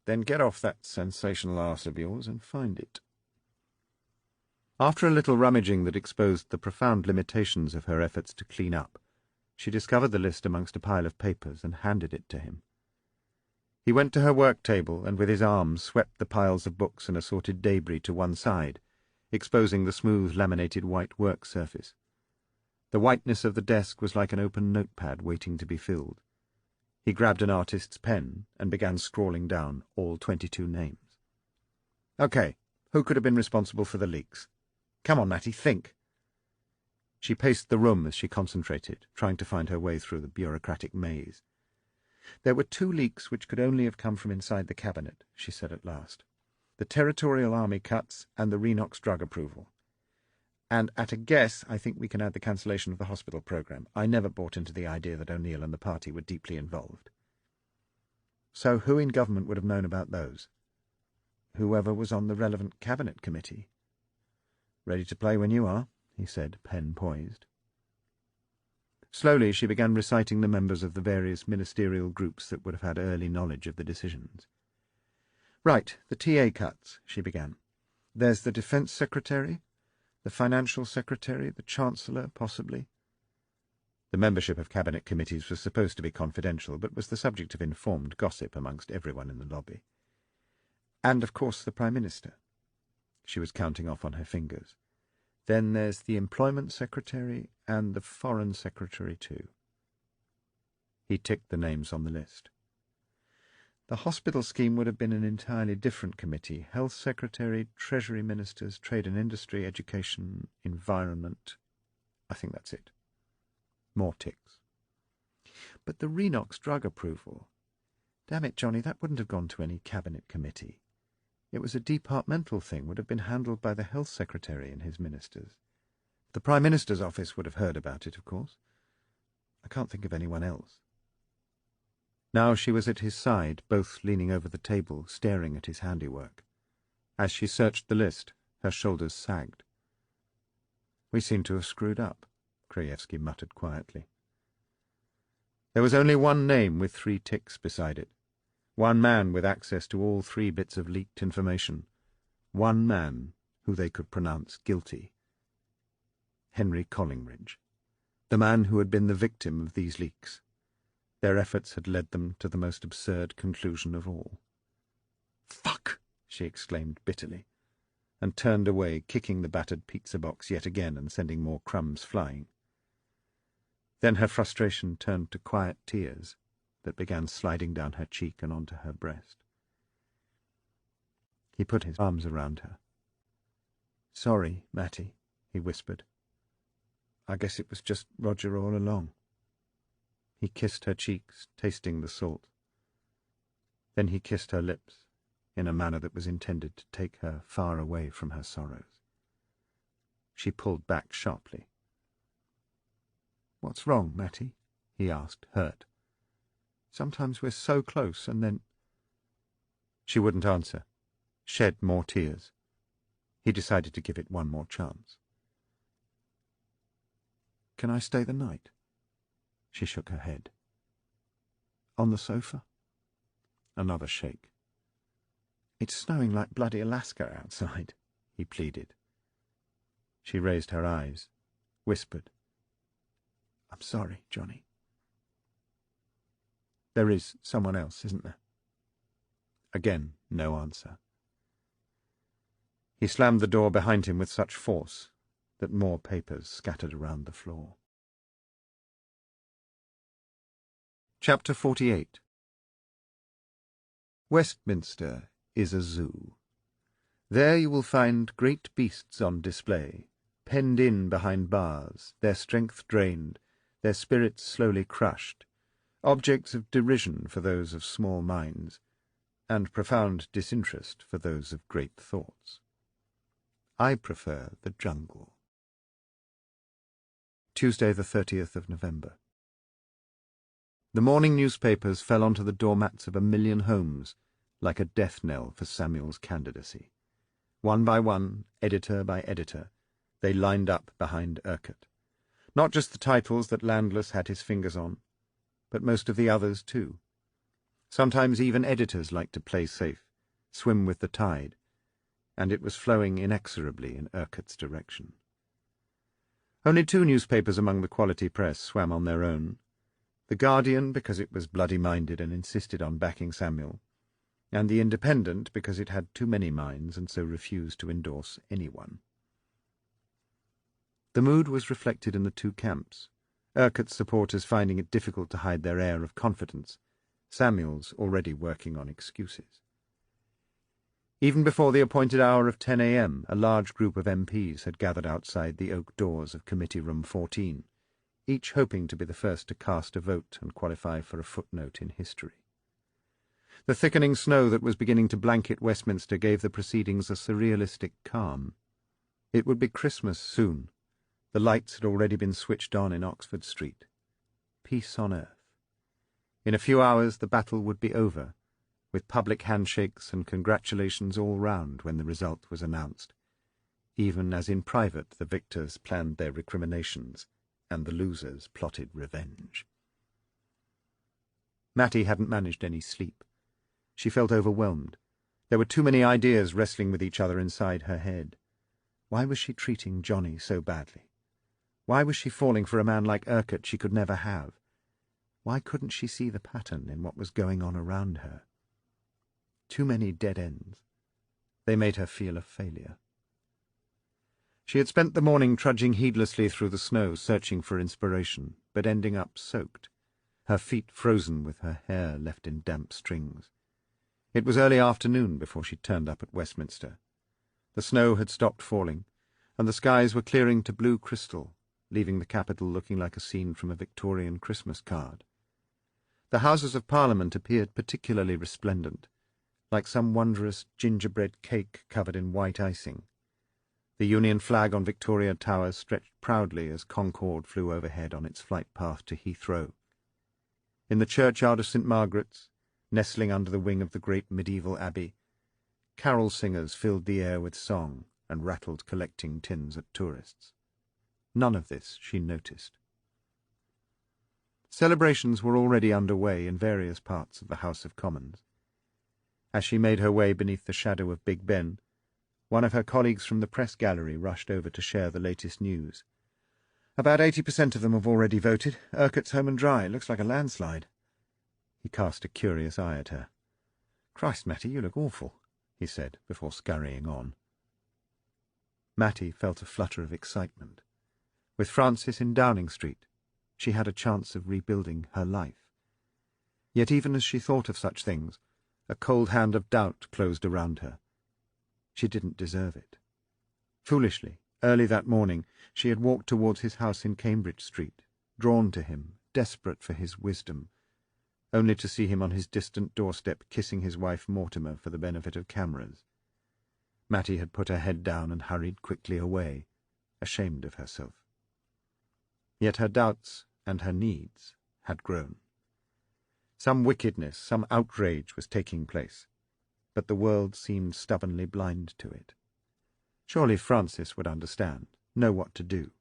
Then get off that sensational arse of yours and find it. After a little rummaging that exposed the profound limitations of her efforts to clean up, she discovered the list amongst a pile of papers and handed it to him. He went to her work table and with his arm swept the piles of books and assorted debris to one side, exposing the smooth laminated white work surface. The whiteness of the desk was like an open notepad waiting to be filled. He grabbed an artist's pen and began scrawling down all 22 names. Okay, who could have been responsible for the leaks? Come on, Matty, think. She paced the room as she concentrated, trying to find her way through the bureaucratic maze. There were 2 leaks which could only have come from inside the cabinet, she said at last. The Territorial Army cuts and the Renox drug approval. And at a guess, I think we can add the cancellation of the hospital program. I never bought into the idea that O'Neill and the party were deeply involved. So who in government would have known about those? Whoever was on the relevant cabinet committee. Ready to play when you are, he said, pen poised. Slowly she began reciting the members of the various ministerial groups that would have had early knowledge of the decisions. Right, the TA cuts, she began. There's the Defence Secretary, the Financial Secretary, the Chancellor, possibly. The membership of cabinet committees was supposed to be confidential, but was the subject of informed gossip amongst everyone in the lobby. And, of course, the Prime Minister. She was counting off on her fingers. Then there's the Employment Secretary and the Foreign Secretary too. He ticked the names on the list. The hospital scheme would have been an entirely different committee. Health Secretary, Treasury Ministers, Trade and Industry, Education, Environment. I think that's it. More ticks. But the Renox drug approval. Damn it, Johnny, that wouldn't have gone to any cabinet committee. It was a departmental thing, would have been handled by the Health Secretary and his ministers. The Prime Minister's office would have heard about it, of course. I can't think of anyone else. Now she was at his side, both leaning over the table, staring at his handiwork. As she searched the list, her shoulders sagged. We seem to have screwed up, Krajewski muttered quietly. There was only one name with 3 ticks beside it. One man with access to all 3 bits of leaked information. One man who they could pronounce guilty. Henry Collingridge. The man who had been the victim of these leaks. Their efforts had led them to the most absurd conclusion of all. "Fuck!" she exclaimed bitterly, and turned away, kicking the battered pizza box yet again and sending more crumbs flying. Then her frustration turned to quiet tears that began sliding down her cheek and onto her breast. He put his arms around her. "Sorry, Matty," he whispered. "I guess it was just Roger all along." He kissed her cheeks, tasting the salt. Then he kissed her lips, in a manner that was intended to take her far away from her sorrows. She pulled back sharply. "What's wrong, Matty?" he asked, hurt. "Sometimes we're so close, and then—" She wouldn't answer, shed more tears. He decided to give it one more chance. Can I stay the night? She shook her head. On the sofa? Another shake. It's snowing like bloody Alaska outside, he pleaded. She raised her eyes, whispered, I'm sorry, Johnny. There is someone else, isn't there? Again, no answer. He slammed the door behind him with such force that more papers scattered around the floor. Chapter 48. Westminster is a zoo. There you will find great beasts on display, penned in behind bars, their strength drained, their spirits slowly crushed, objects of derision for those of small minds, and profound disinterest for those of great thoughts. I prefer the jungle. Tuesday, the 30th of November. The morning newspapers fell onto the doormats of 1,000,000 homes like a death knell for Samuel's candidacy. One by one, editor by editor, they lined up behind Urquhart. Not just the titles that Landless had his fingers on, but most of the others too. Sometimes even editors liked to play safe, swim with the tide, and it was flowing inexorably in Urquhart's direction. Only 2 newspapers among the quality press swam on their own. The Guardian, because it was bloody-minded and insisted on backing Samuel, and the Independent, because it had too many minds and so refused to endorse anyone. The mood was reflected in the 2 camps, Urquhart's supporters finding it difficult to hide their air of confidence, Samuel's already working on excuses. Even before the appointed hour of 10 a.m., a large group of MPs had gathered outside the oak doors of Committee Room 14, each hoping to be the first to cast a vote and qualify for a footnote in history. The thickening snow that was beginning to blanket Westminster gave the proceedings a surrealistic calm. It would be Christmas soon. The lights had already been switched on in Oxford Street. Peace on earth. In a few hours the battle would be over, with public handshakes and congratulations all round when the result was announced, even as in private the victors planned their recriminations and the losers plotted revenge. Mattie hadn't managed any sleep. She felt overwhelmed. There were too many ideas wrestling with each other inside her head. Why was she treating Johnny so badly? Why was she falling for a man like Urquhart she could never have? Why couldn't she see the pattern in what was going on around her? Too many dead ends. They made her feel a failure. She had spent the morning trudging heedlessly through the snow, searching for inspiration, but ending up soaked, her feet frozen with her hair left in damp strings. It was early afternoon before she turned up at Westminster. The snow had stopped falling, and the skies were clearing to blue crystal, leaving the capital looking like a scene from a Victorian Christmas card. The Houses of Parliament appeared particularly resplendent, like some wondrous gingerbread cake covered in white icing. The Union flag on Victoria Tower stretched proudly as Concorde flew overhead on its flight path to Heathrow. In the churchyard of St. Margaret's, nestling under the wing of the great medieval abbey, carol singers filled the air with song and rattled collecting tins at tourists. None of this she noticed. Celebrations were already underway in various parts of the House of Commons. As she made her way beneath the shadow of Big Ben, one of her colleagues from the press gallery rushed over to share the latest news. "About 80% of them have already voted. Urquhart's home and dry. Looks like a landslide." He cast a curious eye at her. "Christ, Mattie, you look awful," he said, before scurrying on. Mattie felt a flutter of excitement. With Francis in Downing Street, she had a chance of rebuilding her life. Yet even as she thought of such things, a cold hand of doubt closed around her. She didn't deserve it. Foolishly, early that morning, she had walked towards his house in Cambridge Street, drawn to him, desperate for his wisdom, only to see him on his distant doorstep kissing his wife Mortimer for the benefit of cameras. Mattie had put her head down and hurried quickly away, ashamed of herself. Yet her doubts and her needs had grown. Some wickedness, some outrage was taking place, but the world seemed stubbornly blind to it. Surely Francis would understand, know what to do.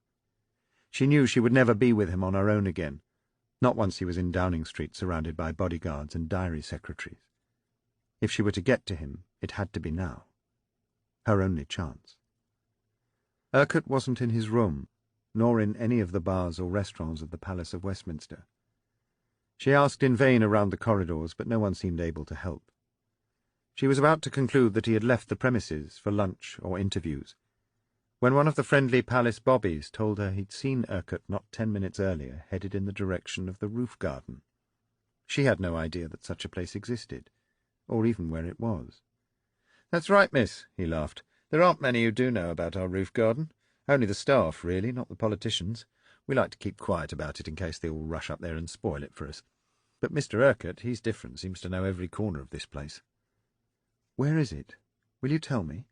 She knew she would never be with him on her own again, not once he was in Downing Street surrounded by bodyguards and diary secretaries. If she were to get to him, it had to be now. Her only chance. Urquhart wasn't in his room, nor in any of the bars or restaurants of the Palace of Westminster. She asked in vain around the corridors, but no one seemed able to help. She was about to conclude that he had left the premises for lunch or interviews, when one of the friendly palace bobbies told her he'd seen Urquhart not 10 minutes earlier headed in the direction of the roof garden. She had no idea that such a place existed, or even where it was. "That's right, miss," he laughed. "There aren't many who do know about our roof garden. Only the staff, really, not the politicians. We like to keep quiet about it in case they all rush up there and spoil it for us. But Mr. Urquhart, he's different, seems to know every corner of this place." "Where is it? Will you tell me?"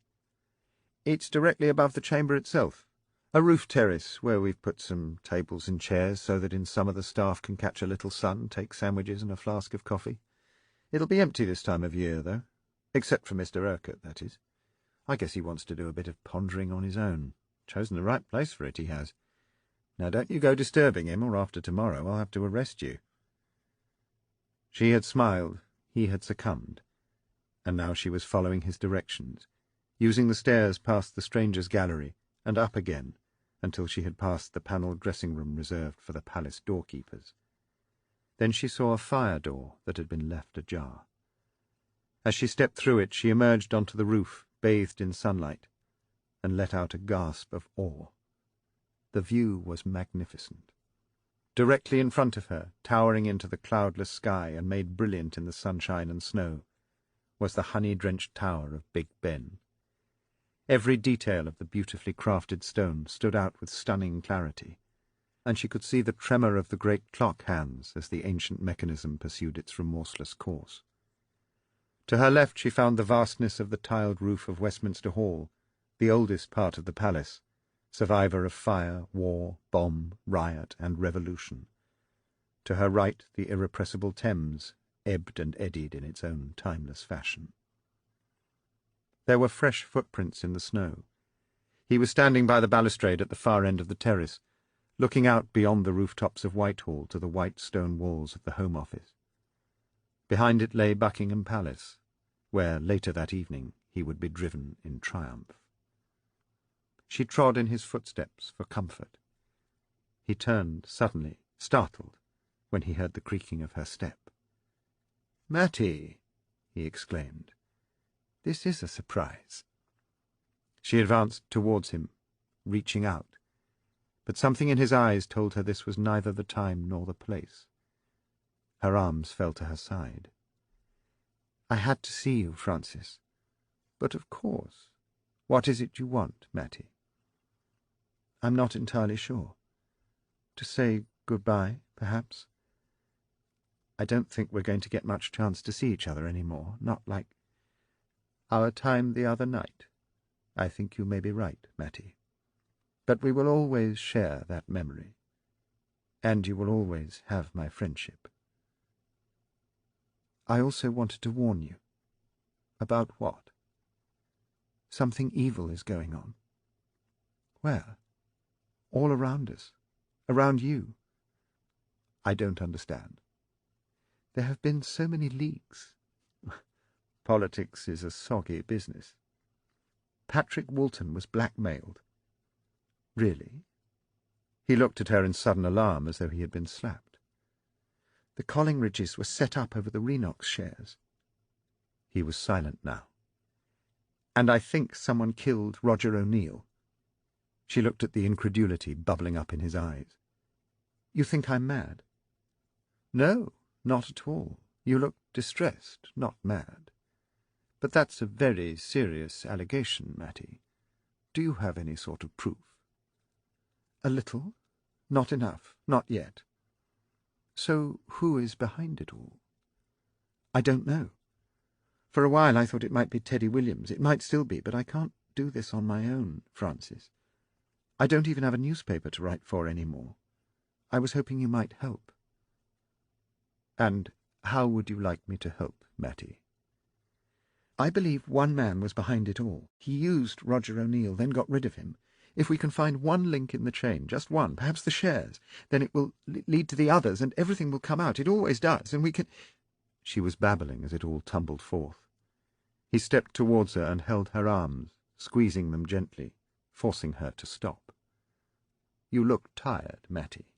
"It's directly above the chamber itself. A roof terrace where we've put some tables and chairs so that in summer the staff can catch a little sun, take sandwiches and a flask of coffee. It'll be empty this time of year, though. Except for Mr. Urquhart, that is. I guess he wants to do a bit of pondering on his own. Chosen the right place for it, he has. Now don't you go disturbing him, or after tomorrow I'll have to arrest you." She had smiled, he had succumbed, and now she was following his directions, using the stairs past the strangers' gallery and up again until she had passed the panelled dressing-room reserved for the palace doorkeepers. Then she saw a fire door that had been left ajar. As she stepped through it, she emerged onto the roof, bathed in sunlight, and let out a gasp of awe. The view was magnificent. Directly in front of her, towering into the cloudless sky and made brilliant in the sunshine and snow, was the honey-drenched tower of Big Ben. Every detail of the beautifully crafted stone stood out with stunning clarity, and she could see the tremor of the great clock hands as the ancient mechanism pursued its remorseless course. To her left she found the vastness of the tiled roof of Westminster Hall, the oldest part of the palace, survivor of fire, war, bomb, riot, and revolution. To her right the irrepressible Thames ebbed and eddied in its own timeless fashion. There were fresh footprints in the snow. He was standing by the balustrade at the far end of the terrace, looking out beyond the rooftops of Whitehall to the white stone walls of the Home Office. Behind it lay Buckingham Palace, where later that evening he would be driven in triumph. She trod in his footsteps for comfort. He turned suddenly, startled, when he heard the creaking of her step. "Mattie!" he exclaimed. "This is a surprise." She advanced towards him, reaching out, but something in his eyes told her this was neither the time nor the place. Her arms fell to her side. "I had to see you, Francis. But of course. What is it you want, Mattie?" "I'm not entirely sure. To say good-bye, perhaps. I don't think we're going to get much chance to see each other any more, not like our time the other night. I think you may be right, Mattie. But we will always share that memory, and you will always have my friendship. I also wanted to warn you." "About what?" "Something evil is going on." "Where?" "All around us. Around you." "I don't understand." "There have been so many leaks." "Politics is a soggy business." "Patrick Walton was blackmailed." "Really?" He looked at her in sudden alarm, as though he had been slapped. "The Collingridges were set up over the Renox shares." He was silent now. "And I think someone killed Roger O'Neill." She looked at the incredulity bubbling up in his eyes. "You think I'm mad?" "No, not at all. You look distressed, not mad. But that's a very serious allegation, Mattie. Do you have any sort of proof?" "A little. Not enough. Not yet." "So who is behind it all?" "I don't know. For a while I thought it might be Teddy Williams. It might still be, but I can't do this on my own, Francis. I don't even have a newspaper to write for any more. I was hoping you might help." "And how would you like me to help, Mattie?" "I believe one man was behind it all. He used Roger O'Neill, then got rid of him. If we can find one link in the chain, just one, perhaps the shares, then it will lead to the others, and everything will come out. It always does, and we can—" She was babbling as it all tumbled forth. He stepped towards her and held her arms, squeezing them gently, forcing her to stop. "You look tired, Mattie.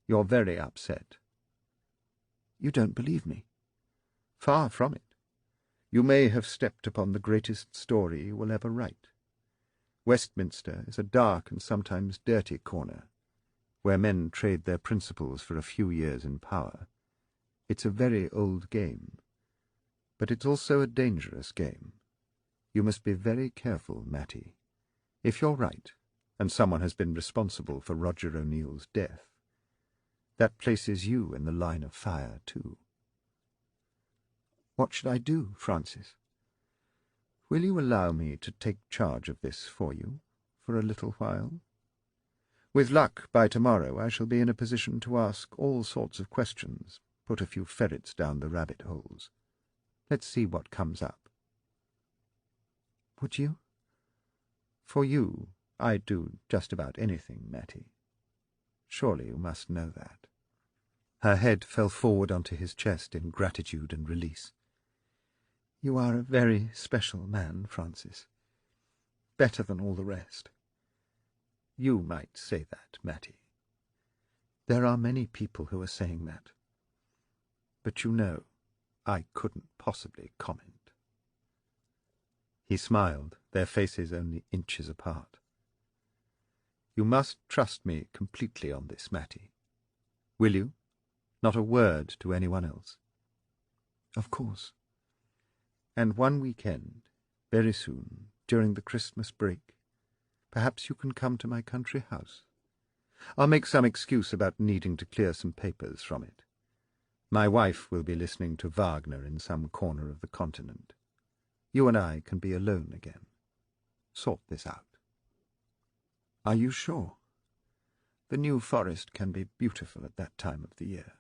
You're very upset." "You don't believe me?" "Far from it. You may have stepped upon the greatest story you will ever write. Westminster is a dark and sometimes dirty corner, where men trade their principles for a few years in power. It's a very old game, but it's also a dangerous game. You must be very careful, Mattie. If you're right, and someone has been responsible for Roger O'Neill's death, that places you in the line of fire, too." "What should I do, Francis?" "Will you allow me to take charge of this for you, for a little while? With luck, by tomorrow I shall be in a position to ask all sorts of questions, put a few ferrets down the rabbit holes. Let's see what comes up." "Would you?" "For you, I'd do just about anything, Mattie. Surely you must know that." Her head fell forward onto his chest in gratitude and release. "You are a very special man, Francis. Better than all the rest." "You might say that, Mattie." "There are many people who are saying that. But you know, I couldn't possibly comment." He smiled, their faces only inches apart. "You must trust me completely on this, Mattie. Will you? Not a word to anyone else." "Of course." "And one weekend, very soon, during the Christmas break, perhaps you can come to my country house. I'll make some excuse about needing to clear some papers from it. My wife will be listening to Wagner in some corner of the continent. You and I can be alone again. Sort this out." "Are you sure? The New Forest can be beautiful at that time of the year."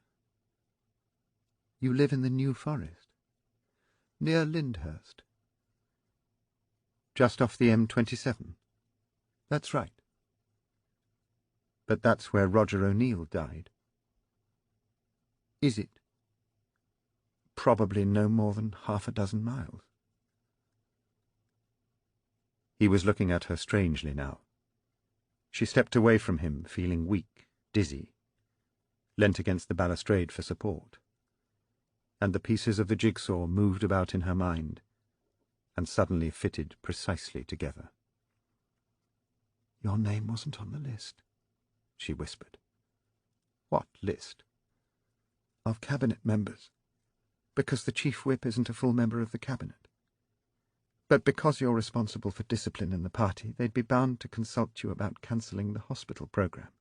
"You live in the New Forest?" "Near Lyndhurst." "Just off the M27? "That's right." "But that's where Roger O'Neill died." "Is it?" "Probably no more than 6 miles." He was looking at her strangely now. She stepped away from him, feeling weak, dizzy, leant against the balustrade for support, and the pieces of the jigsaw moved about in her mind and suddenly fitted precisely together. "Your name wasn't on the list," she whispered. "What list?" "Of cabinet members, because the chief whip isn't a full member of the cabinet. But because you're responsible for discipline in the party, they'd be bound to consult you about cancelling the hospital programme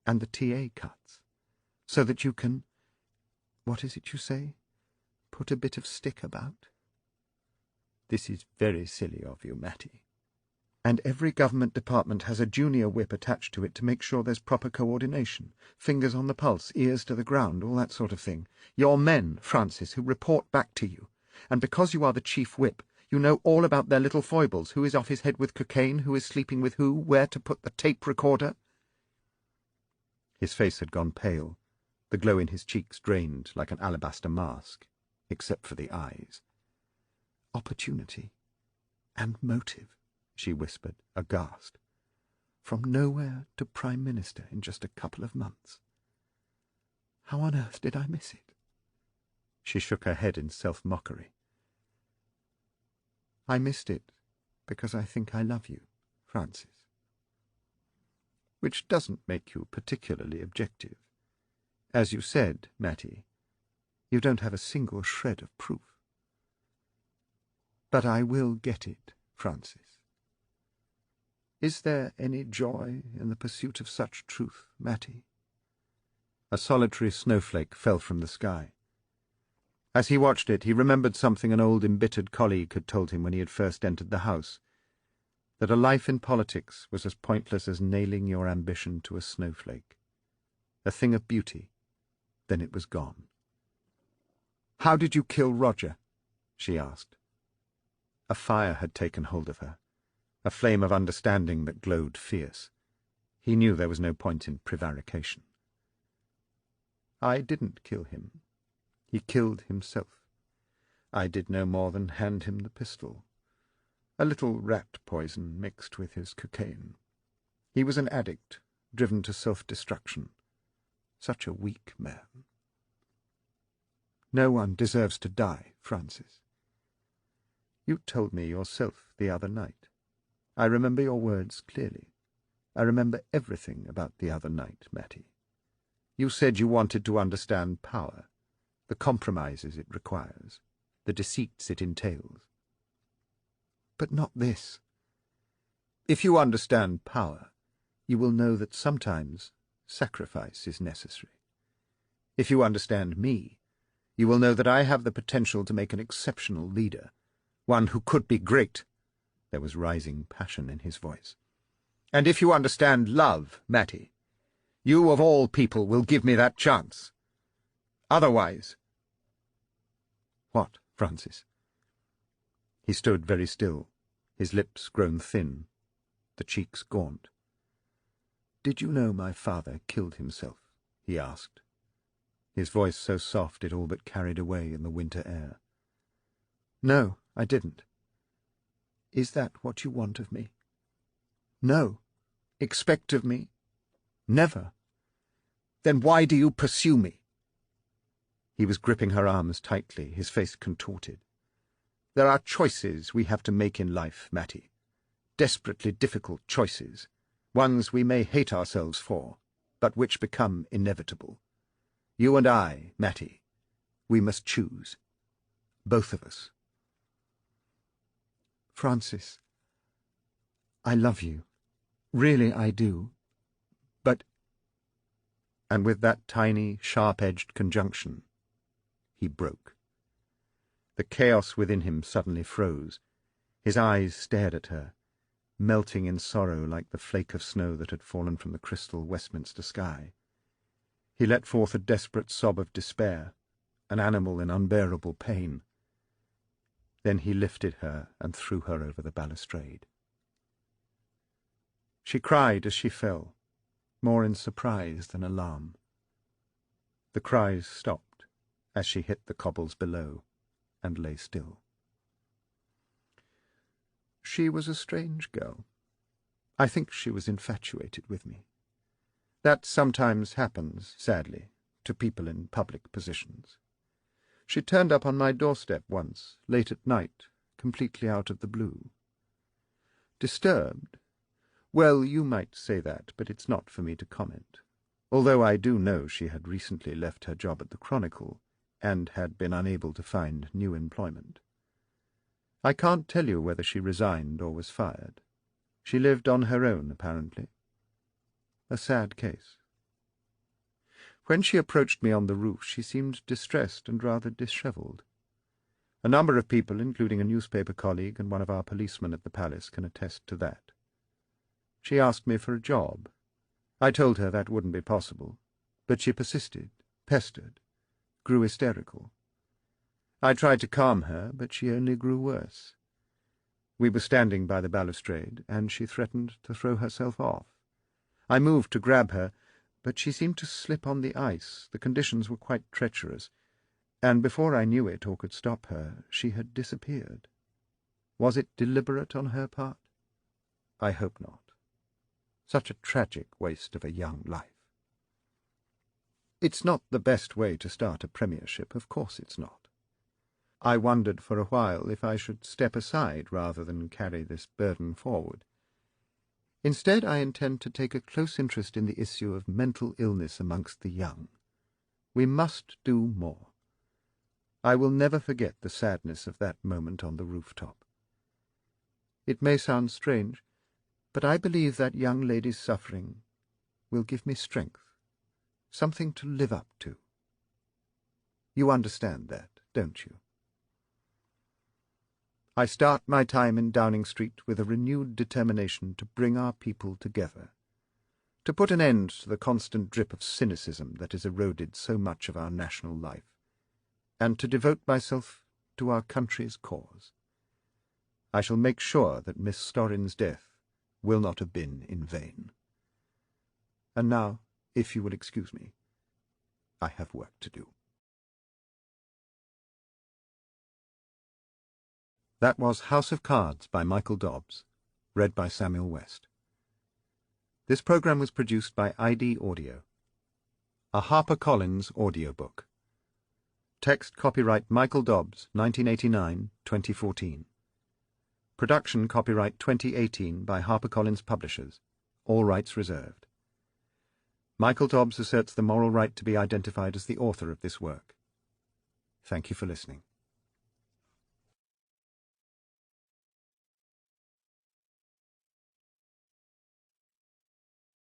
and the TA cuts, so that you can— what is it you say? Put a bit of stick about? This is very silly of you, Mattie. And every government department has a junior whip attached to it to make sure there's proper coordination, fingers on the pulse, ears to the ground, all that sort of thing. You're men, Francis, who report back to you. And because you are the chief whip, you know all about their little foibles, who is off his head with cocaine, who is sleeping with who, where to put the tape recorder. His face had gone pale, the glow in his cheeks drained like an alabaster mask, except for the eyes. Opportunity and motive, she whispered, aghast. From nowhere to Prime Minister in just a couple of months. How on earth did I miss it? She shook her head in self-mockery. I missed it because I think I love you, Francis. Which doesn't make you particularly objective. As you said, Mattie, you don't have a single shred of proof. But I will get it, Francis. Is there any joy in the pursuit of such truth, Mattie? A solitary snowflake fell from the sky. As he watched it, he remembered something an old embittered colleague had told him when he had first entered the House, that a life in politics was as pointless as nailing your ambition to a snowflake. A thing of beauty, then it was gone. "How did you kill Roger?" she asked. A fire had taken hold of her. a flame of understanding that glowed fierce. He knew there was no point in prevarication. I didn't kill him. He killed himself. I did no more than hand him the pistol. A little rat poison mixed with his cocaine. He was an addict, driven to self-destruction. Such a weak man. No one deserves to die, Francis. You told me yourself the other night. I remember your words clearly. I remember everything about the other night, Mattie. You said you wanted to understand power, the compromises it requires, the deceits it entails. But not this. If you understand power, you will know that sometimes sacrifice is necessary. If you understand me, you will know that I have the potential to make an exceptional leader, one who could be great. There was rising passion in his voice. And if you understand love, Mattie, you of all people will give me that chance. Otherwise— What, Francis? He stood very still, his lips grown thin, the cheeks gaunt. "Did you know my father killed himself?" he asked, his voice so soft it all but carried away in the winter air. "No, I didn't." "Is that what you want of me?" "No. Expect of me? Never." "Then why do you pursue me?" He was gripping her arms tightly, his face contorted. "There are choices we have to make in life, Mattie. Desperately difficult choices, ones we may hate ourselves for, but which become inevitable. You and I, Mattie, we must choose. Both of us." "Francis, I love you. Really I do. But—" And with that tiny, sharp-edged conjunction, he broke. The chaos within him suddenly froze. His eyes stared at her, melting in sorrow like the flake of snow that had fallen from the crystal Westminster sky. He let forth a desperate sob of despair, an animal in unbearable pain. Then he lifted her and threw her over the balustrade. She cried as she fell, more in surprise than alarm. The cries stopped as she hit the cobbles below and lay still. She was a strange girl. I think she was infatuated with me. That sometimes happens, sadly, to people in public positions. She turned up on my doorstep once, late at night, completely out of the blue. Disturbed? Well, you might say that, but it's not for me to comment, although I do know she had recently left her job at the Chronicle and had been unable to find new employment. I can't tell you whether she resigned or was fired. She lived on her own, apparently. A sad case. When she approached me on the roof, she seemed distressed and rather dishevelled. A number of people, including a newspaper colleague and one of our policemen at the palace, can attest to that. She asked me for a job. I told her that wouldn't be possible, but she persisted, pestered, grew hysterical. I tried to calm her, but she only grew worse. We were standing by the balustrade, and she threatened to throw herself off. I moved to grab her, but she seemed to slip on the ice. The conditions were quite treacherous, and before I knew it or could stop her, she had disappeared. Was it deliberate on her part? I hope not. Such a tragic waste of a young life. It's not the best way to start a premiership, of course it's not. I wondered for a while if I should step aside rather than carry this burden forward. Instead, I intend to take a close interest in the issue of mental illness amongst the young. We must do more. I will never forget the sadness of that moment on the rooftop. It may sound strange, but I believe that young lady's suffering will give me strength, something to live up to. You understand that, don't you? I start my time in Downing Street with a renewed determination to bring our people together, to put an end to the constant drip of cynicism that has eroded so much of our national life, and to devote myself to our country's cause. I shall make sure that Miss Storrin's death will not have been in vain. And now, if you will excuse me, I have work to do. That was House of Cards by Michael Dobbs, read by Samuel West. This program was produced by ID Audio, a HarperCollins audiobook. Text copyright Michael Dobbs, 1989-2014. Production copyright 2018 by HarperCollins Publishers. All rights reserved. Michael Dobbs asserts the moral right to be identified as the author of this work. Thank you for listening.